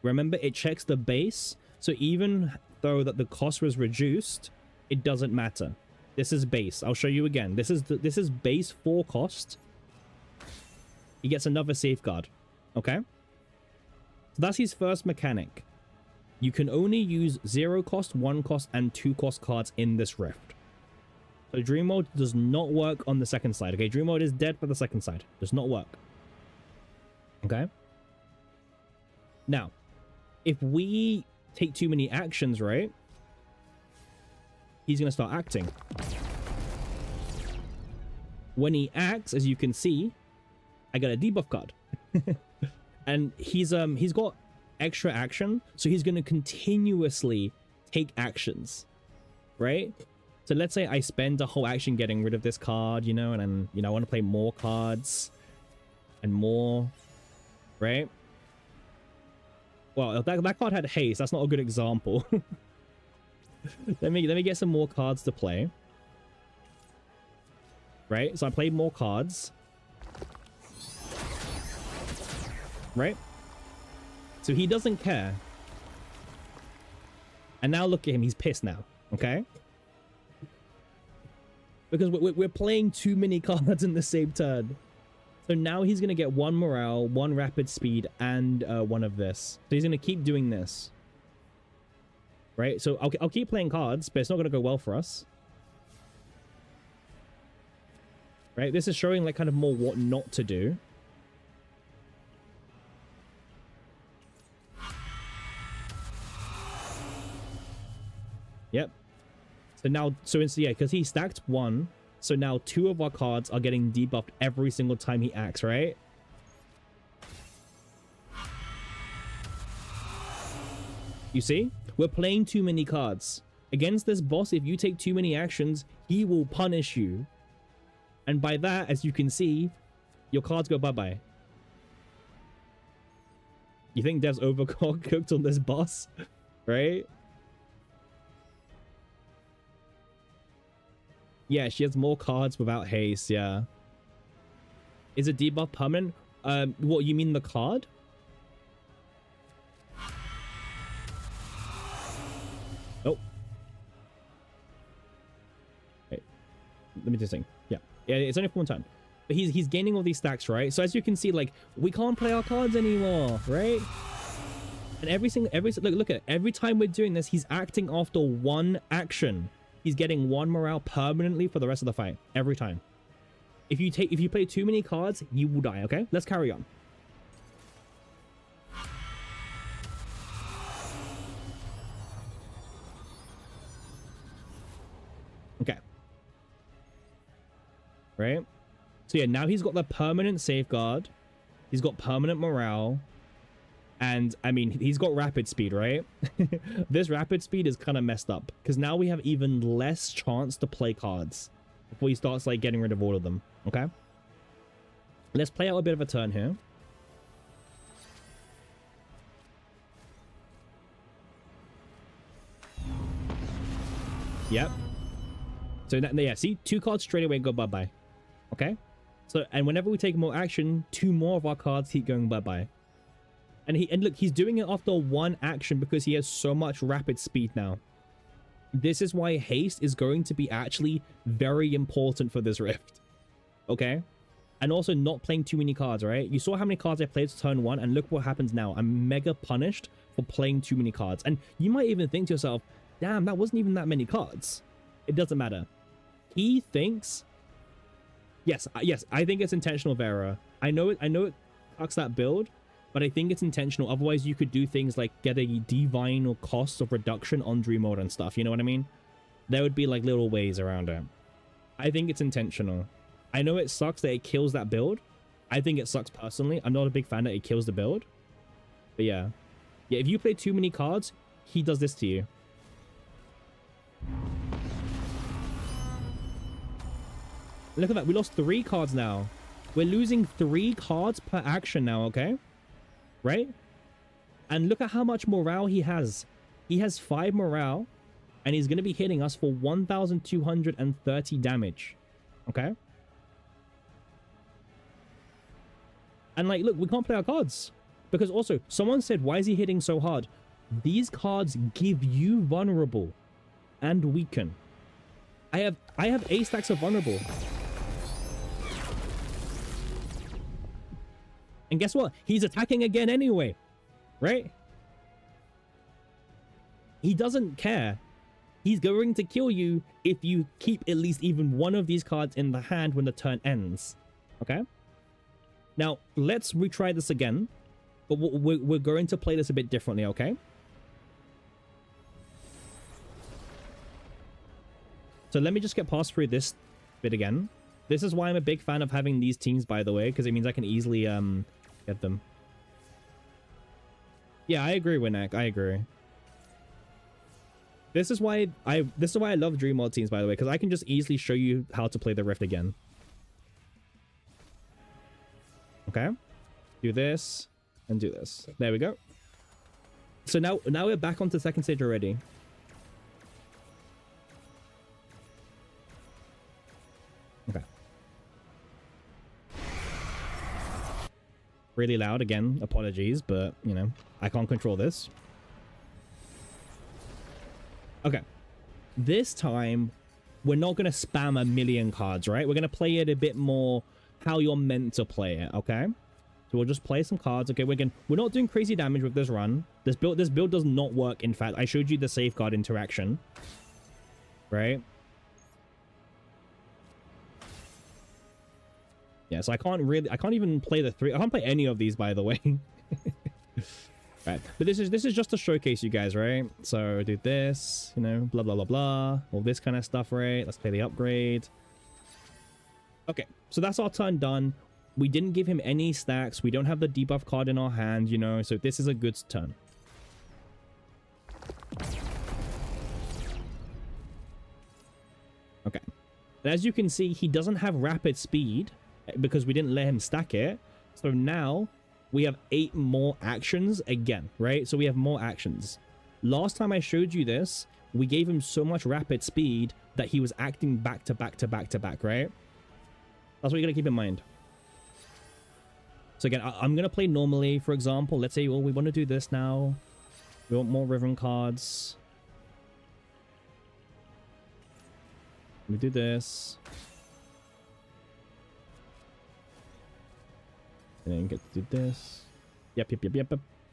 [SPEAKER 1] Remember, it checks the base. So even though that the cost was reduced, it doesn't matter. This is base. I'll show you again. This is base 4 cost. He gets another safeguard. Okay? So that's his first mechanic. You can only use 0 cost, 1 cost, and 2 cost cards in this rift. So Dream Mode does not work on the second side. Okay, Dream Mode is dead for the second side. Does not work. Okay? Now, if we take too many actions, right? He's going to start acting. When he acts, as you can see, I got a debuff card. And he's got extra action, so he's going to continuously take actions, right? So let's say I spend a whole action getting rid of this card, you know, and then, you know, I want to play more cards and more, right? Well, that card had haste. That's not a good example. let me get some more cards to play. Right? So I played more cards. Right? So he doesn't care. And now look at him. He's pissed now. Okay? Because we're playing too many cards in the same turn. So now he's going to get 1 morale, 1 rapid speed, and 1 of this. So he's going to keep doing this. Right? So I'll keep playing cards, but it's not going to go well for us. Right? This is showing like kind of more what not to do. Yep. So now, yeah, because he stacked 1, so now 2 of our cards are getting debuffed every single time he acts, right? You see? We're playing too many cards. Against this boss, if you take too many actions, he will punish you. And by that, as you can see, your cards go bye-bye. You think Dev's overcooked on this boss? Right? Yeah, she has more cards without haste, yeah. Is a debuff permanent? What, you mean the card? Oh. Wait. Let me just think. Yeah. Yeah, it's only for 1 time. But he's gaining all these stacks, right? So as you can see, like, we can't play our cards anymore, right? And look at it. Every time we're doing this, he's acting after 1 action. He's getting 1 morale permanently for the rest of the fight. Every time. If you play too many cards, you will die, okay? Let's carry on. Okay. Right? So yeah, now he's got the permanent safeguard. He's got permanent morale. And, I mean, he's got rapid speed, right? This rapid speed is kind of messed up. Because now we have even less chance to play cards. Before he starts, like, getting rid of all of them. Okay? Let's play out a bit of a turn here. Yep. So, yeah, see? 2 cards straight away go bye-bye. Okay? So, and whenever we take more action, 2 more of our cards keep going bye-bye. And look, he's doing it after 1 action because he has so much rapid speed now. This is why haste is going to be actually very important for this rift. Okay? And also not playing too many cards, right? You saw how many cards I played to turn 1, and look what happens now. I'm mega punished for playing too many cards. And you might even think to yourself, damn, that wasn't even that many cards. It doesn't matter. He thinks... Yes, I think it's intentional, Vera. I know it cucks that build, but I think it's intentional. Otherwise, you could do things like get a divine or cost of reduction on Dream Mode and stuff. You know what I mean? There would be like little ways around it. I think it's intentional. I know it sucks that it kills that build. I think it sucks personally. I'm not a big fan that it kills the build. But yeah. Yeah, if you play too many cards, he does this to you. Look at that. We lost 3 cards now. We're losing 3 cards per action now, okay? Right? And look at how much morale he has. He has 5 morale, and he's going to be hitting us for 1,230 damage. Okay? And like, look, we can't play our cards. Because also, someone said, why is he hitting so hard? These cards give you vulnerable and weaken. I have 8 stacks of vulnerable. And guess what? He's attacking again anyway. Right? He doesn't care. He's going to kill you if you keep at least even one of these cards in the hand when the turn ends. Okay? Now, let's retry this again. But we're going to play this a bit differently, okay? So let me just get past through this bit again. This is why I'm a big fan of having these teams, by the way, because it means I can easily get them. Yeah, I agree, Winak. I agree. This is why I love Dream Mod teams, by the way, because I can just easily show you how to play the Rift again. Okay, do this and do this. There we go. So now we're back onto second stage already. Okay. Really loud again. Apologies, but you know I can't control this. Okay, this time we're not going to spam a million cards, right? We're going to play it a bit more how you're meant to play it, okay? So we'll just play some cards. Okay, we're not doing crazy damage with this run. This build does not work. In fact, I showed you the safeguard interaction, right? Yeah, so I can't even play the 3. I can't play any of these, by the way. Right, but this is just to showcase you guys, right? So do this, you know, blah blah blah blah, all this kind of stuff, right? Let's play the upgrade. Okay, so that's our turn done. We didn't give him any stacks. We don't have the debuff card in our hand, you know, so this is a good turn. Okay, and as you can see, he doesn't have rapid speed because we didn't let him stack it. So now we have 8 more actions again, right? So we have more actions. Last time I showed you this, we gave him so much rapid speed that he was acting back to back to back to back, right? That's what you gotta keep in mind. So again, I'm gonna play normally, for example. Let's say, well, we want to do this now. We want more rhythm cards. Let me do this. And then get to do this. Yep.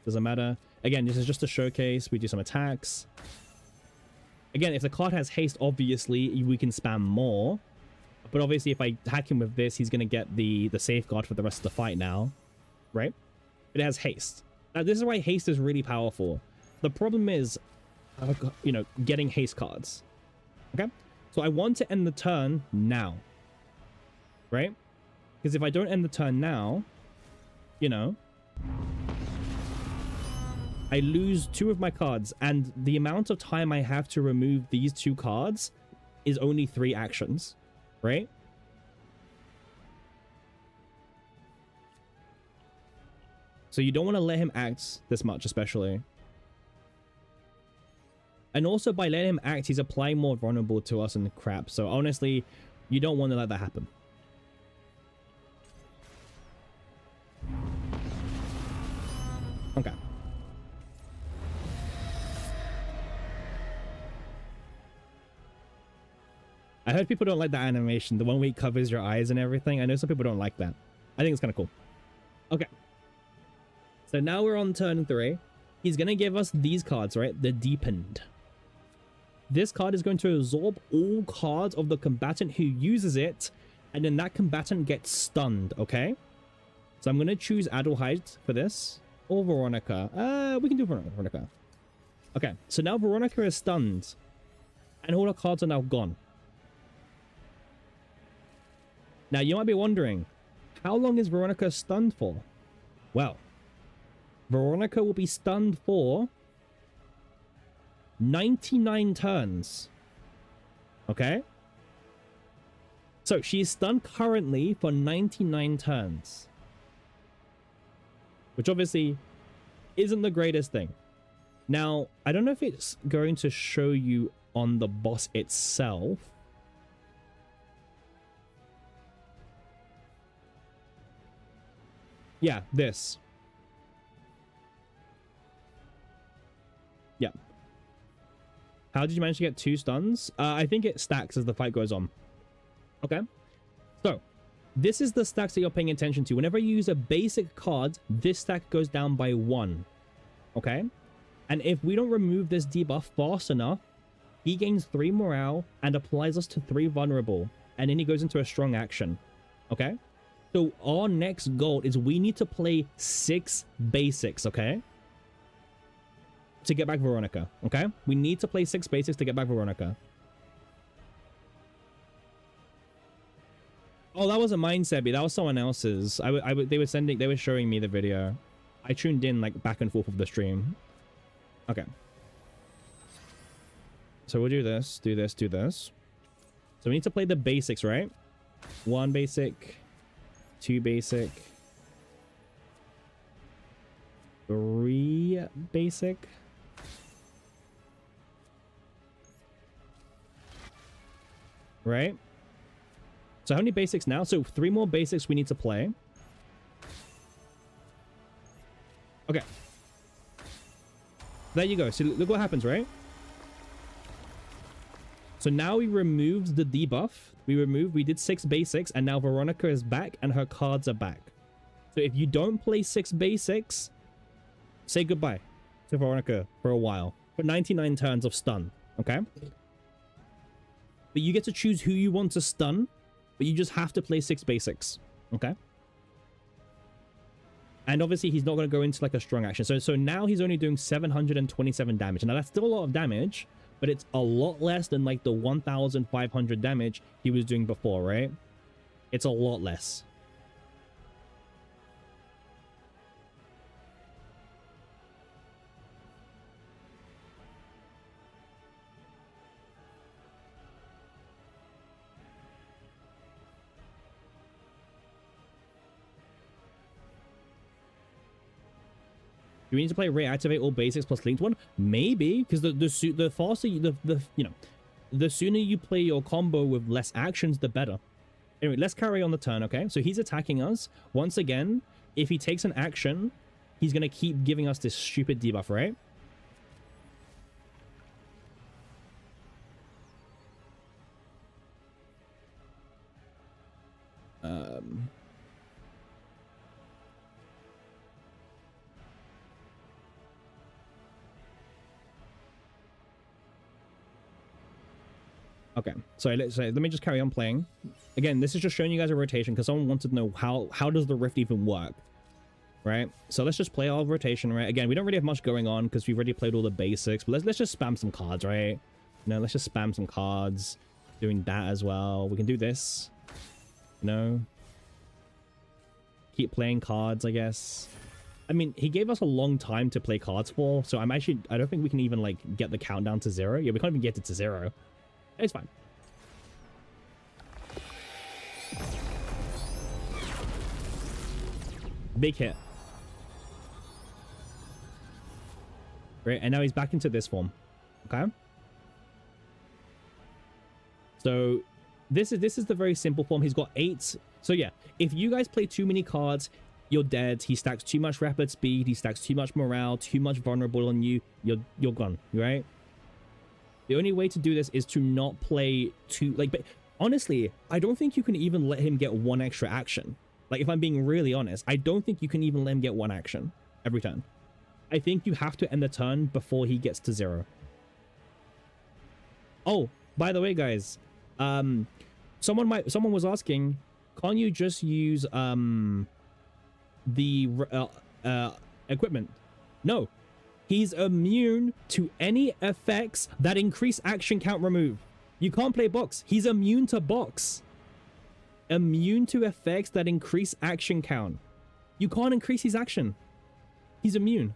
[SPEAKER 1] Doesn't matter. Again, this is just a showcase. We do some attacks. Again, if the card has haste, obviously we can spam more. But obviously, if I hack him with this, he's gonna get the safeguard for the rest of the fight now, right? It has haste. Now, this is why haste is really powerful. The problem is, you know, getting haste cards. Okay, so I want to end the turn now, right? Because if I don't end the turn now, you know, I lose 2 of my cards, and the amount of time I have to remove these 2 cards is only 3 actions, right? So you don't want to let him act this much, especially. And also by letting him act, he's applying more vulnerable to us and crap. So honestly, you don't want to let that happen. Okay. I heard people don't like that animation, the one where it covers your eyes and everything. I know some people don't like that. I think it's kind of cool. Okay. So now we're on turn 3. He's going to give us these cards, right? The Deepened. This card is going to absorb all cards of the combatant who uses it, and then that combatant gets stunned, okay? So I'm going to choose Adelheid for this. Or Veronica. We can do Veronica. Okay, so now Veronica is stunned. And all the cards are now gone. Now, you might be wondering, how long is Veronica stunned for? Well, Veronica will be stunned for 99 turns. Okay? So, she's stunned currently for 99 turns. Which obviously isn't the greatest thing. Now, I don't know if it's going to show you on the boss itself. Yeah, this. Yeah. How did you manage to get 2 stuns? I think it stacks as the fight goes on. Okay. So, this is the stacks that you're paying attention to. Whenever you use a basic card, this stack goes down by 1. Okay? And if we don't remove this debuff fast enough, he gains 3 morale and applies us to 3 vulnerable. And then he goes into a strong action. Okay? So our next goal is we need to play 6 basics, okay? To get back Veronica, okay? We need to play 6 basics to get back Veronica. Oh, that wasn't mine, Sebi. That was someone else's. They were showing me the video. I tuned in like back and forth of the stream. Okay. So we'll do this, do this, do this. So we need to play the basics, right? 1 basic, 2 basic, 3 basic. Right? So how many basics now? So 3 more basics we need to play. Okay. There you go. So look what happens, right? So now we removed the debuff. We did 6 basics, and now Veronica is back and her cards are back. So if you don't play 6 basics, say goodbye to Veronica for a while. For 99 turns of stun, okay? But you get to choose who you want to stun, but you just have to play 6 basics, okay? And obviously he's not going to go into like a strong action. So now he's only doing 727 damage. Now that's still a lot of damage, but it's a lot less than like the 1,500 damage he was doing before, right? It's a lot less. Do we need to play reactivate all basics plus linked one? Maybe, because the faster you, the sooner you play your combo with less actions, the better. Anyway, let's carry on the turn, okay? So he's attacking us. Once again, if he takes an action, he's going to keep giving us this stupid debuff, right? Okay, so let me just carry on playing. Again, this is just showing you guys a rotation because someone wanted to know how does the rift even work, right? So let's just play our rotation, right? Again, we don't really have much going on because we've already played all the basics, but let's just spam some cards, right? Let's just spam some cards, doing that as well. We can do this, keep playing cards, I guess. I mean, he gave us a long time to play cards for, so I don't think we can even like get the countdown to 0. Yeah, we can't even get it to 0. It's fine. Big hit. Right, and now he's back into this form. Okay. So this is the very simple form. He's got 8. So yeah, if you guys play too many cards, you're dead. He stacks too much rapid speed. He stacks too much morale, too much vulnerable on you. You're gone, right? The only way to do this is to not play too, like, but honestly, I don't think you can even let him get 1 extra action. Like, if I'm being really honest, I don't think you can even let him get 1 action every turn. I think you have to end the turn before he gets to 0. Oh, by the way, guys, someone was asking, can't you just use the equipment? No. He's immune to any effects that increase action count remove. You can't play box. He's immune to box. Immune to effects that increase action count. You can't increase his action. He's immune.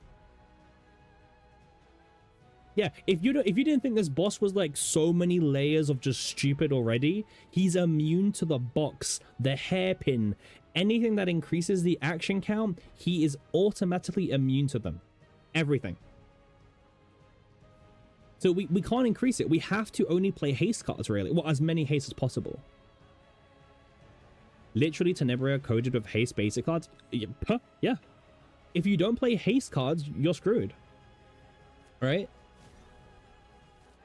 [SPEAKER 1] Yeah, if you didn't think this boss was like so many layers of just stupid already, he's immune to the box, the hairpin, anything that increases the action count, he is automatically immune to them. Everything. So we can't increase it. We have to only play haste cards, really. Well, as many haste as possible. Literally, Tenebria coded with haste basic cards. Yeah. If you don't play haste cards, you're screwed. Right?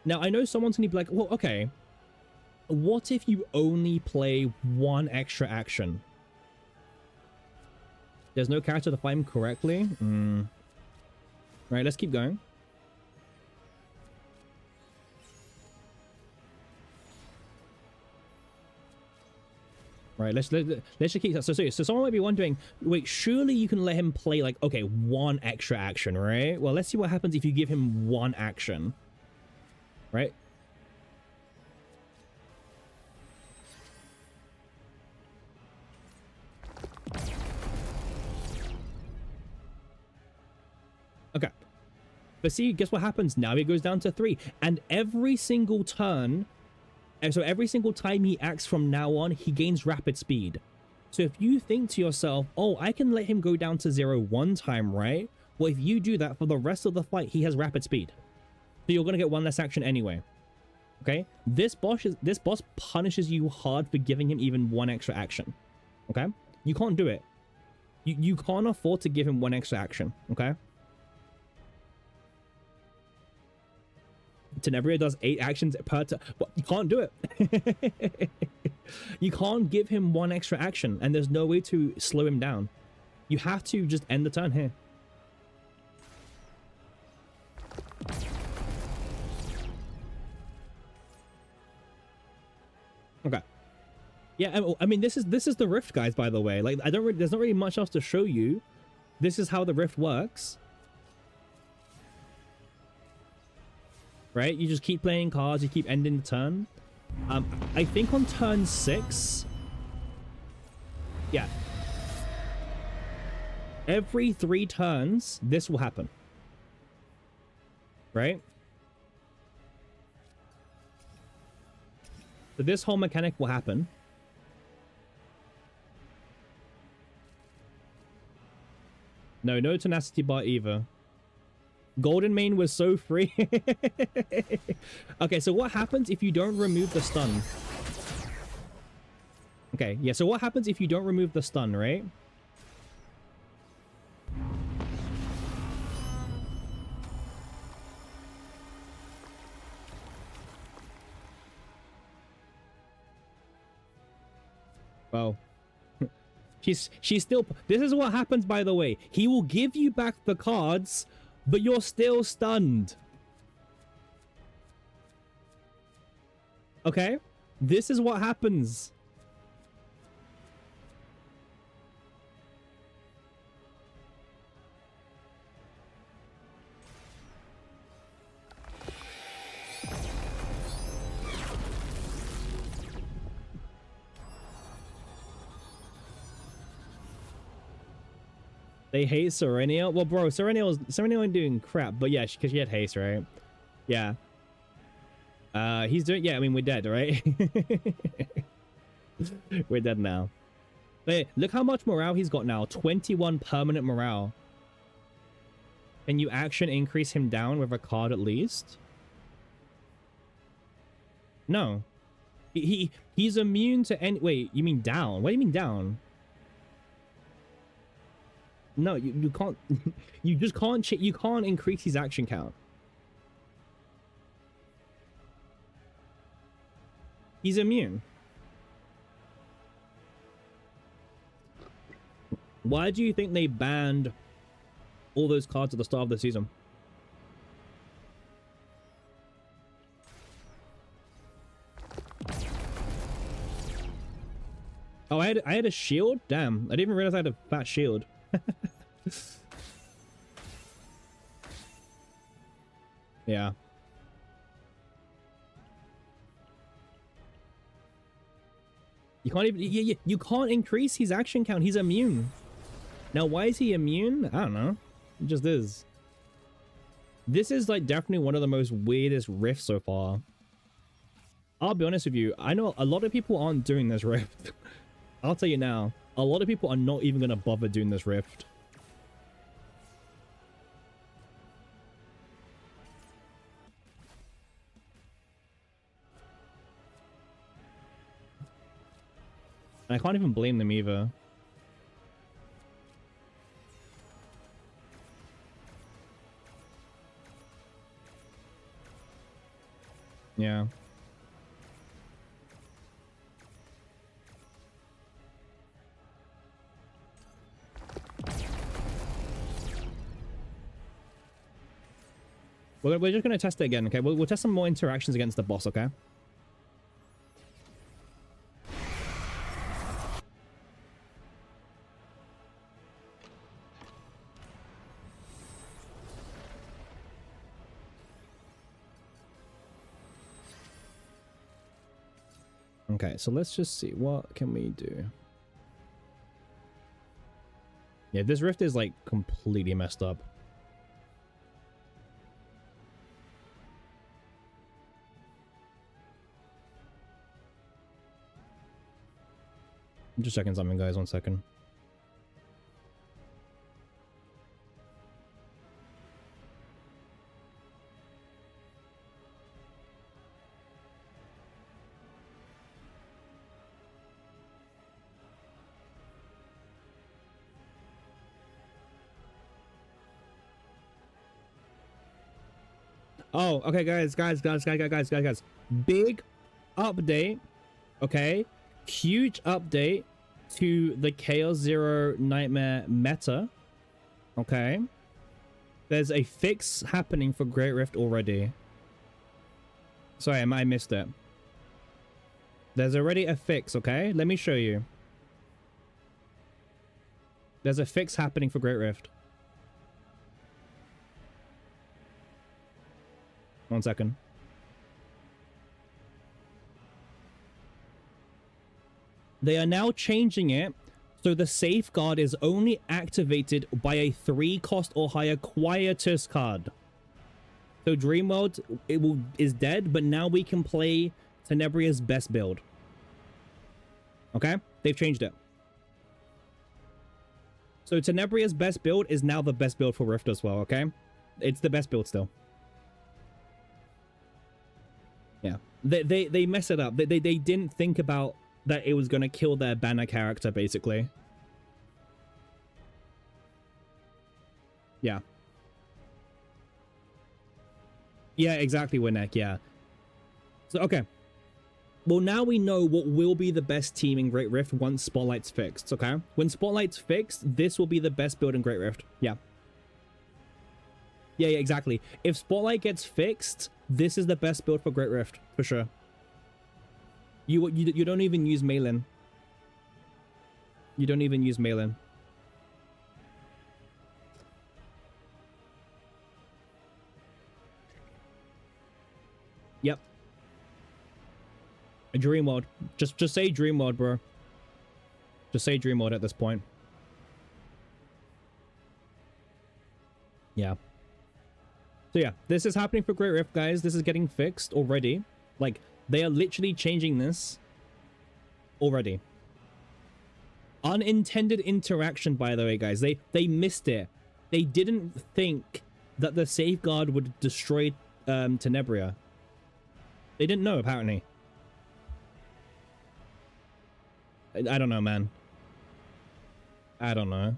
[SPEAKER 1] Now, I know someone's gonna be like, well, okay. What if you only play one extra action? There's no character to fight him correctly? Right, let's keep going. Right, let's just keep that. So someone might be wondering, wait, surely you can let him play like, okay, one extra action, right? Well, let's see what happens if you give him one action, right? Okay, but see, guess what happens now? It goes down to 3, and every single turn. And so every single time he acts from now on, he gains rapid speed. So if you think to yourself, oh, I can let him go down to 0 one time, right? Well, if you do that for the rest of the fight, he has rapid speed. So you're going to get one less action anyway. Okay? This boss punishes you hard for giving him even one extra action. Okay? You can't do it. You can't afford to give him one extra action. Okay? Tenebria does 8 actions per turn. Well, you can't do it. You can't give him one extra action, and there's no way to slow him down. You have to just end the turn here. Okay. Yeah, I mean, this is the Rift, guys, by the way. Like, there's not really much else to show you. This is how the Rift works. Right? You just keep playing cards, you keep ending the turn. I think on turn 6... Yeah. Every 3 turns, this will happen. Right? So this whole mechanic will happen. No tenacity bar either. Golden Mane was so free. Okay, so what happens if you don't remove the stun? Okay, yeah, so what happens if you don't remove the stun, right? Well, she's still... This is what happens, by the way. He will give you back the cards, but you're still stunned. Okay? This is what happens. They hate Serenia? Well, bro, Serenia ain't doing crap, but yeah, because she had haste, right? Yeah. He's doing... Yeah, I mean, we're dead, right? We're dead now. But look how much morale he's got now. 21 permanent morale. Can you action increase him down with a card at least? No. He's immune to any... Wait, you mean down? What do you mean down? No, you can't... You just can't... You can't increase his action count. He's immune. Why do you think they banned all those cards at the start of the season? Oh, I had a shield? Damn, I didn't even realize I had a fat shield. Yeah. You can't even... You can't increase his action count. He's immune. Now, why is he immune? I don't know. It just is. This is like definitely one of the most weirdest rifts so far. I'll be honest with you. I know a lot of people aren't doing this rift. I'll tell you now. A lot of people are not even going to bother doing this rift. And I can't even blame them either. Yeah. We're just going to test it again, okay? We'll test some more interactions against the boss, okay? Okay, so let's just see. What can we do? Yeah, this rift is, like, completely messed up. I'm just checking something, guys. 1 second. Oh, okay, guys. Big update, okay? Huge update to the Chaos Zero Nightmare meta, okay? There's a fix happening for Great Rift already. Sorry, I missed it. There's already a fix, okay? Let me show you. There's a fix happening for Great Rift. 1 second. They are now changing it so the safeguard is only activated by a 3 cost or higher Quietus card. So Dream World is dead, but now we can play Tenebria's best build. Okay? They've changed it. So Tenebria's best build is now the best build for Rift as well, okay? It's the best build still. Yeah. They mess it up. They didn't think about that it was going to kill their banner character, basically. Yeah. Yeah, exactly, Winnek, yeah. So, okay. Well, now we know what will be the best team in Great Rift once Spotlight's fixed, okay? When Spotlight's fixed, this will be the best build in Great Rift. Yeah. Yeah, exactly. If Spotlight gets fixed, this is the best build for Great Rift, for sure. You don't even use Malin. You don't even use Malin. Yep. A Dream World. Just say Dream World, bro. Just say Dream World at this point. Yeah. So yeah, this is happening for Great Rift, guys. This is getting fixed already. Like, they are literally changing this already. Unintended interaction, by the way, guys. They missed it. They didn't think that the safeguard would destroy Tenebria. They didn't know, apparently. I don't know, man. I don't know.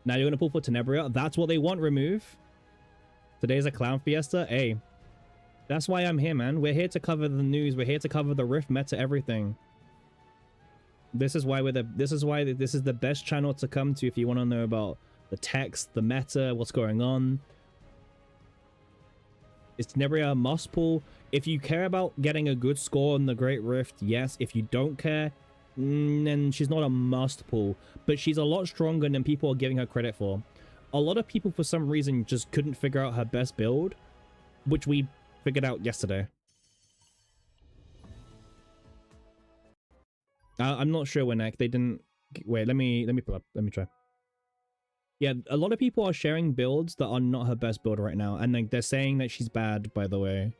[SPEAKER 1] Now you're going to pull for Tenebria? That's what they want, remove. Today's a clown fiesta? Hey. That's why I'm here, man. We're here to cover the news. We're here to cover the Rift meta, everything. This is why this is the best channel to come to if you want to know about the text, the meta, what's going on. Is Tenebria a must pull? If you care about getting a good score on the Great Rift, yes. If you don't care, then she's not a must pull. But she's a lot stronger than people are giving her credit for. A lot of people, for some reason, just couldn't figure out her best build, which we figured out yesterday. I'm not sure, Winnek. They didn't... Wait, let me pull up. Let me try. Yeah, a lot of people are sharing builds that are not her best build right now. And like, they're saying that she's bad, by the way.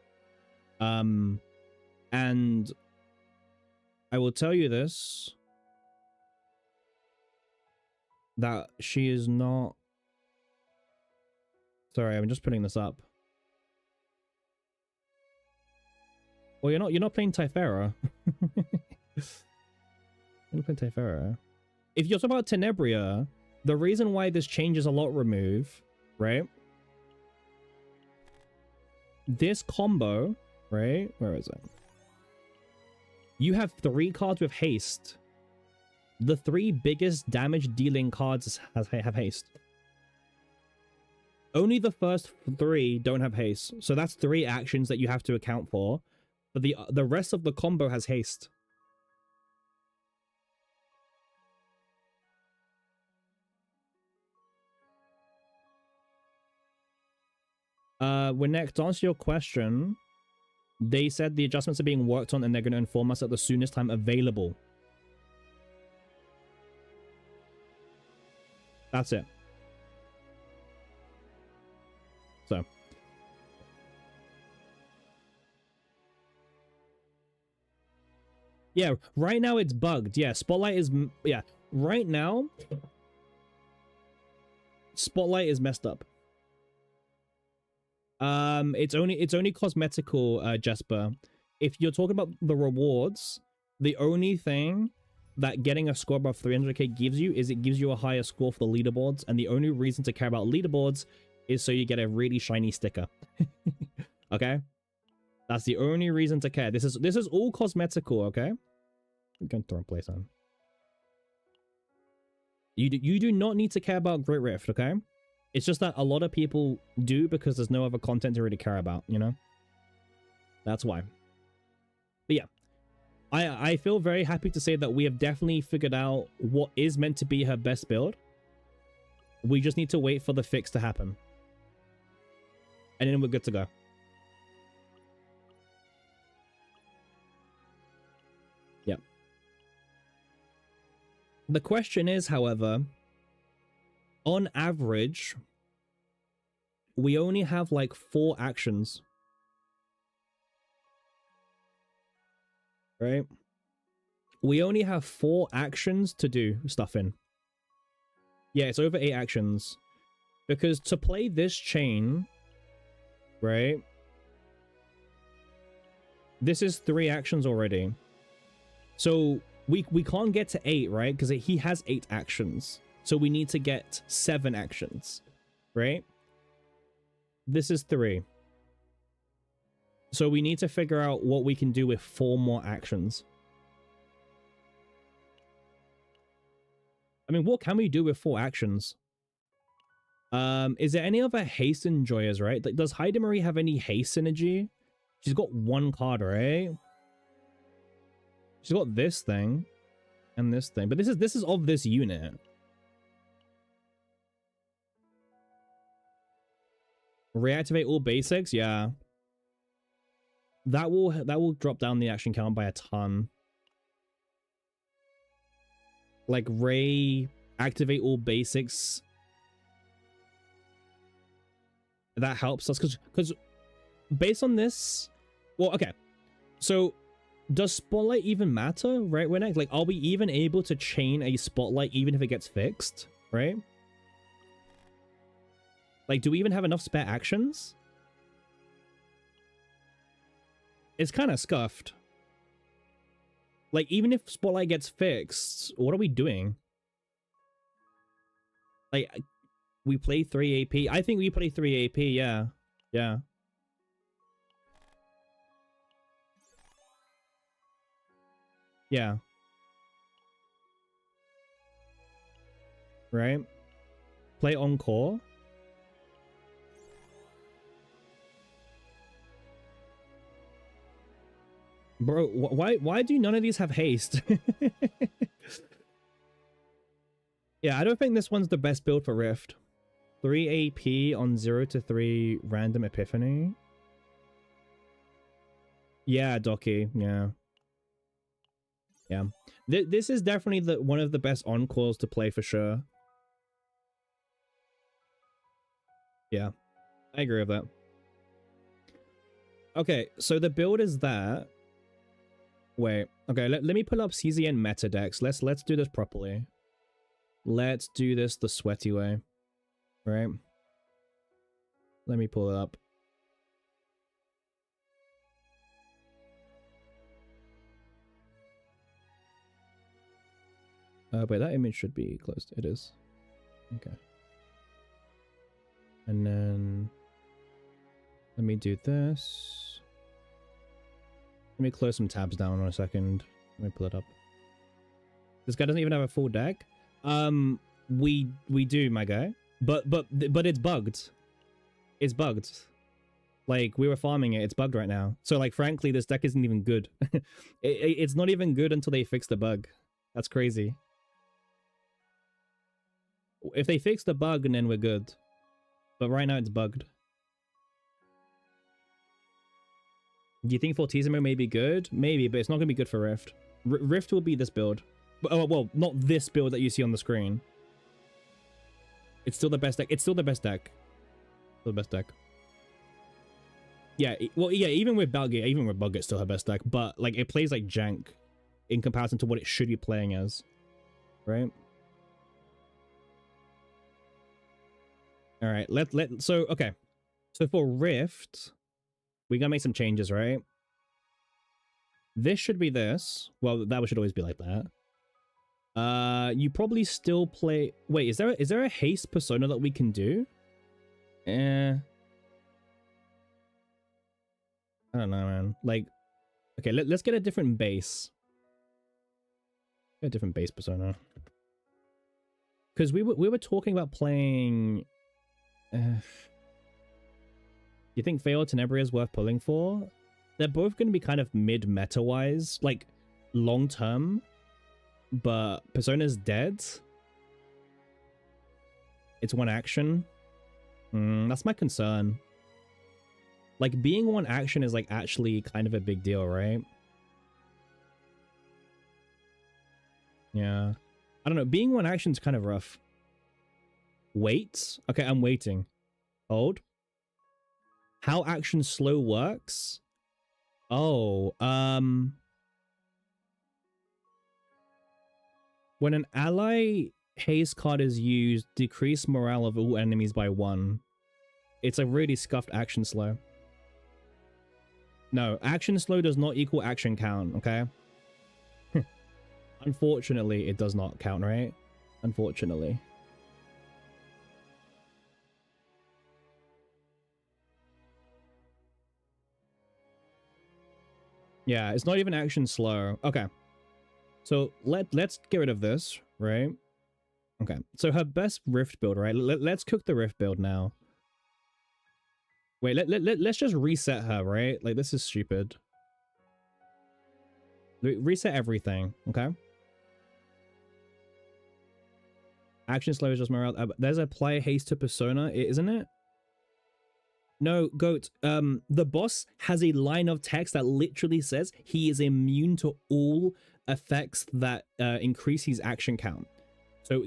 [SPEAKER 1] And I will tell you this. That she is not... Sorry, I'm just putting this up. Well, you're not playing Typhera. Tefera. If you're talking about Tenebria, the reason why this changes a lot remove, right? This combo, right? Where is it? You have 3 cards with haste. The 3 biggest damage dealing cards have haste. Only the first 3 don't have haste. So that's 3 actions that you have to account for. But the rest of the combo has haste. When next, to answer your question, they said the adjustments are being worked on and they're going to inform us at the soonest time available. That's it. So. Yeah, right now it's bugged. Yeah, Spotlight is... Yeah, right now, Spotlight is messed up. It's only cosmetical, Jesper. If you're talking about the rewards, the only thing that getting a score above 300k gives you is it gives you a higher score for the leaderboards, and the only reason to care about leaderboards is so you get a really shiny sticker. Okay? That's the only reason to care. This is all cosmetical, okay? I'm going to throw a place on. You do not need to care about Great Rift, okay? It's just that a lot of people do because there's no other content to really care about, you know? That's why. But yeah, I feel very happy to say that we have definitely figured out what is meant to be her best build. We just need to wait for the fix to happen. And then we're good to go. Yeah. The question is, however, on average, we only have like 4 actions. Right? We only have 4 actions to do stuff in. Yeah, it's over 8 actions. Because to play this chain, right? This is 3 actions already. So we can't get to 8, right? Because he has 8 actions. So we need to get 7 actions, right? This is 3. So we need to figure out what we can do with 4 more actions. I mean, what can we do with 4 actions? Is there any other haste enjoyers, right? Like, does Heidi Marie have any haste synergy? She's got 1 card, right? She's got this thing and this thing, but this is of this unit. Reactivate all basics, yeah. That will drop down the action count by a ton. Like Ray, activate all basics. That helps us because based on this, well, okay. So does Spotlight even matter, right? We're next, like, are we even able to chain a Spotlight even if it gets fixed, right? Like, do we even have enough spare actions? It's kind of scuffed. Like, even if Spotlight gets fixed, what are we doing? Like, we play 3 AP. I think we play 3 AP, yeah. Yeah. Yeah. Right? Play Encore. Bro, why do none of these have haste? Yeah, I don't think this one's the best build for Rift. 3 AP on 0 to 3 random epiphany. Yeah, Doki, yeah. Yeah. This is definitely one of the best encores to play for sure. Yeah, I agree with that. Okay, so the build is that. Wait, okay, let me pull up CZN meta decks. Let's do this properly. Let's do this the sweaty way. Right? Let me pull it up. Wait, that image should be closed. It is. Okay. And then let me do this. Let me close some tabs down on a second. Let me pull it up. This guy doesn't even have a full deck. We do, my guy. But it's bugged. It's bugged. Like, we were farming it. It's bugged right now. So, like, frankly, this deck isn't even good. It's not even good until they fix the bug. That's crazy. If they fix the bug, then we're good. But right now, it's bugged. Do you think Fortissimo may be good? Maybe, but it's not going to be good for Rift. Rift will be this build. Oh, well, not this build that you see on the screen. It's still the best deck. It's still the best deck. Still the best deck. Yeah, well, yeah, even with Bug, it's still her best deck. But, like, it plays like jank in comparison to what it should be playing as. Right? Alright, so, okay. So for Rift, we gotta make some changes, right? This should be this. Well, that should always be like that. You probably still play... Wait, is there a haste persona that we can do? I don't know, man. Like, okay, let's get a different base. Get a different base persona. Because we were talking about playing... you think Fail Tenebria is worth pulling for? They're both going to be kind of mid-meta wise, like long term, but Persona's dead. It's one action. That's my concern. Like, being one action is like actually kind of a big deal, right? Yeah. I don't know. Being one action is kind of rough. Wait. Okay, I'm waiting. Hold. How action slow works? Oh, when an ally haste card is used, decrease morale of all enemies by 1. It's a really scuffed action slow. No, action slow does not equal action count, okay? Unfortunately, it does not count, right? Unfortunately. Yeah, it's not even action slow. Okay. So let's get rid of this, right? Okay. So her best Rift build, right? Let's cook the Rift build now. Wait, let's just reset her, right? Like, this is stupid. Reset everything, okay? Action slow is just morale. There's a player haste to persona, isn't it? No, Goat, the boss has a line of text that literally says he is immune to all effects that increase his action count. So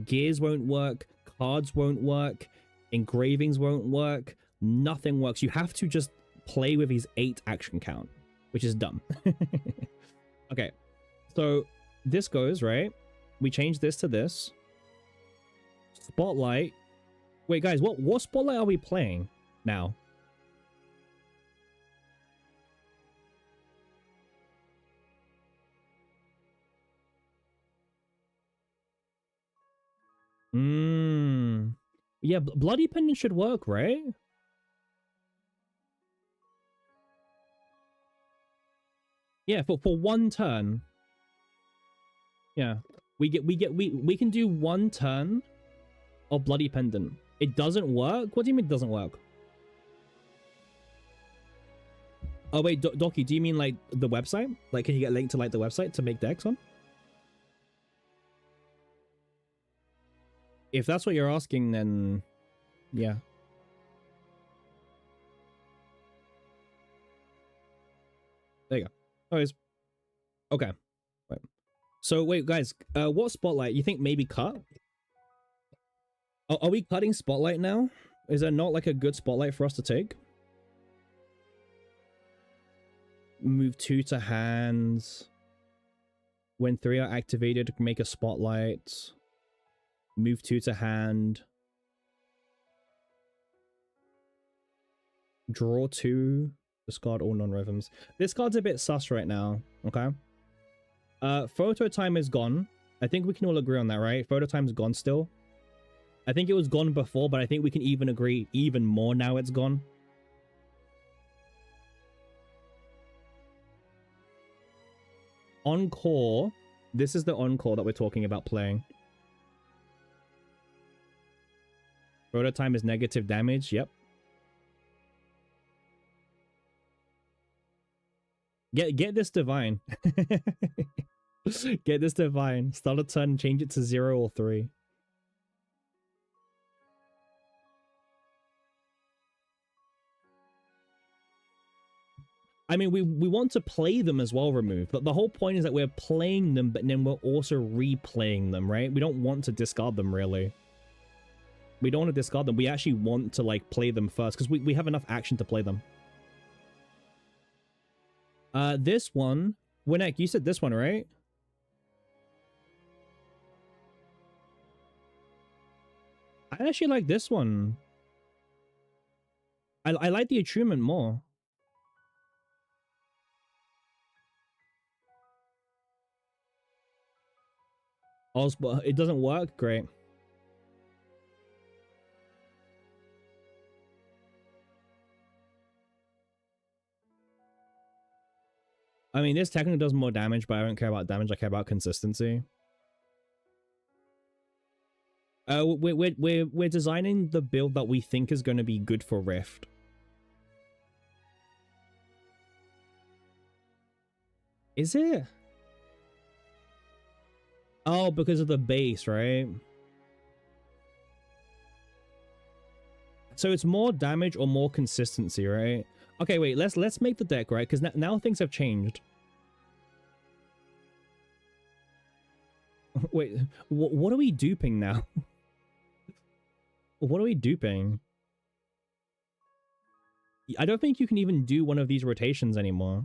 [SPEAKER 1] gears won't work, cards won't work, engravings won't work, nothing works. You have to just play with his 8 action count, which is dumb. Okay, so this goes, right? We change this to this. Spotlight. Wait, guys, what Spotlight are we playing now? Yeah, Bloody Pendant should work, right? Yeah, for one turn. Yeah. We can do 1 turn of Bloody Pendant. It doesn't work? What do you mean it doesn't work? Oh wait, Doki, do you mean like the website? Like, can you get a link to like the website to make decks on? If that's what you're asking, then yeah. There you go. Anyways. Okay. Right. So wait, guys, what Spotlight? You think maybe cut? Are we cutting Spotlight now? Is there not like a good Spotlight for us to take? Move 2 to hands. When 3 are activated, make a Spotlight. Move 2 to hand. Draw 2. Discard all non-rhythms. This card's a bit sus right now, okay? Photo time is gone. I think we can all agree on that, right? Photo time's gone still. I think it was gone before, but I think we can even agree even more now it's gone. Encore. This is the encore that we're talking about playing. Photo time is negative damage. Yep. Get this divine. Get this divine. Start a turn and change it to 0 or 3. I mean, we want to play them as well, remove. But the whole point is that we're playing them, but then we're also replaying them, right? We don't want to discard them, really. We don't want to discard them. We actually want to, like, play them first, because we have enough action to play them. This one... Winnek, you said this one, right? I actually like this one. I like the attunement more. Also, it doesn't work? Great. I mean, this technically does more damage, but I don't care about damage. I care about consistency. We're designing the build that we think is going to be good for Rift. Is it? Oh, because of the base, right? So it's more damage or more consistency, right? Okay, wait, let's make the deck, right? Because now things have changed. Wait, what are we duping now? What are we duping? I don't think you can even do one of these rotations anymore.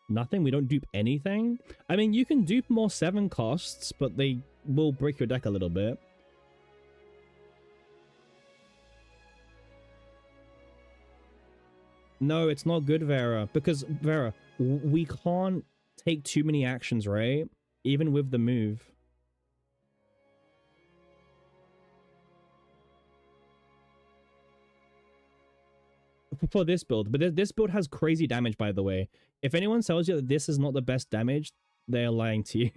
[SPEAKER 1] Nothing? We don't dupe anything? I mean, you can dupe more 7 costs, but they will break your deck a little bit. No, it's not good, Vera. Because, Vera, we can't take too many actions, right? Even with the move. For this build. But this build has crazy damage, by the way. If anyone tells you that this is not the best damage, they're lying to you.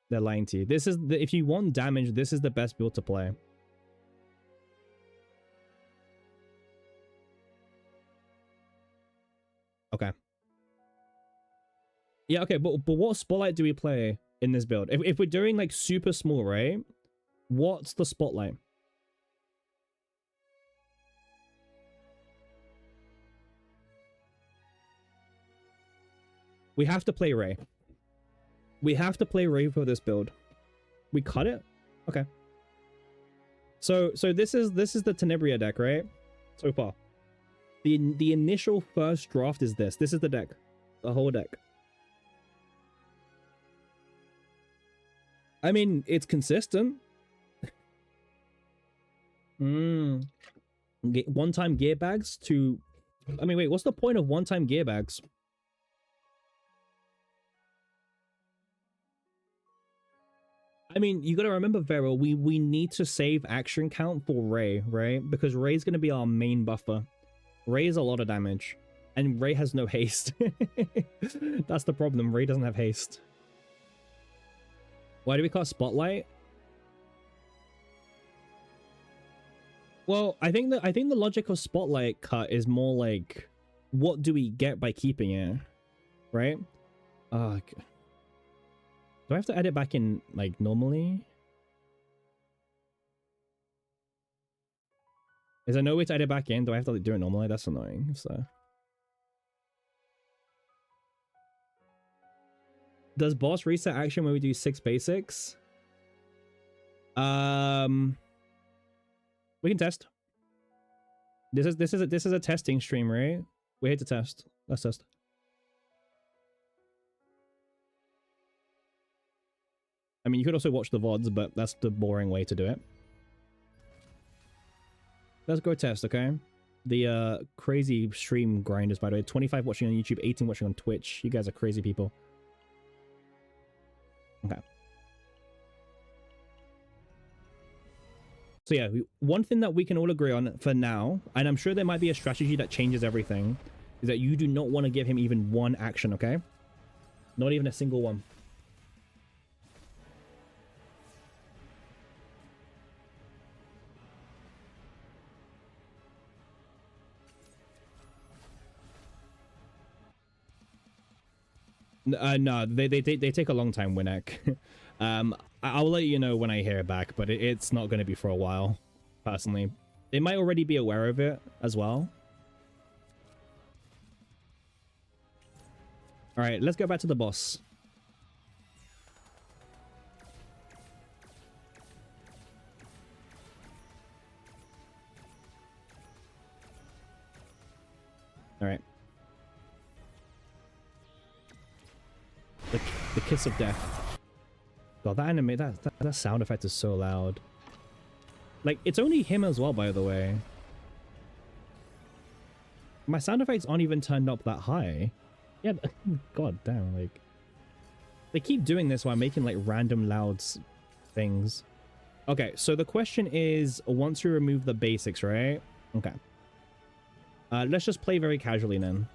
[SPEAKER 1] They're lying to you. This is if you want damage, this is the best build to play. Okay. Yeah, okay, but what spotlight do we play in this build? If we're doing like super small, right? What's the spotlight? We have to play Ray. We have to play Ray for this build. We cut it? Okay. So this is the Tenebria deck, right? So far. The initial first draft is this. This is the deck. The whole deck. I mean, it's consistent. One-time gear bags to... I mean, wait, what's the point of one-time gear bags? I mean, you gotta remember, Vero, we need to save action count for Ray, right? Because Ray's gonna be our main buffer. Ray is a lot of damage. And Ray has no haste. That's the problem. Ray doesn't have haste. Why do we call Spotlight? Well, I think the logic of Spotlight cut is more like, what do we get by keeping it? Right? Okay. Do I have to edit back in, like, normally? Is there no way to edit back in? Do I have to do it normally? That's annoying, so... Does boss reset action when we do 6 basics? We can test. This is a testing stream, right? We're here to test. Let's test. I mean, you could also watch the VODs, but that's the boring way to do it. let's go test, okay? The crazy stream grinders, by the way. 25 watching on YouTube, 18 watching on Twitch. You guys are crazy people. Okay. So yeah, one thing that we can all agree on for now, and I'm sure there might be a strategy that changes everything, is that you do not want to give him even one action, okay? Not even a single one. No, they take a long time, Winnek. I'll let you know when I hear back, but it's not going to be for a while, personally. They might already be aware of it as well. All right, let's go back to the boss. All right. The kiss of death. God, that sound effect is so loud. Like, it's only him as well, by the way. My sound effects aren't even turned up that high. Yeah, god damn, like... They keep doing this while making, like, random loud things. Okay, so the question is, once you remove the basics, right? Okay. Let's just play very casually then.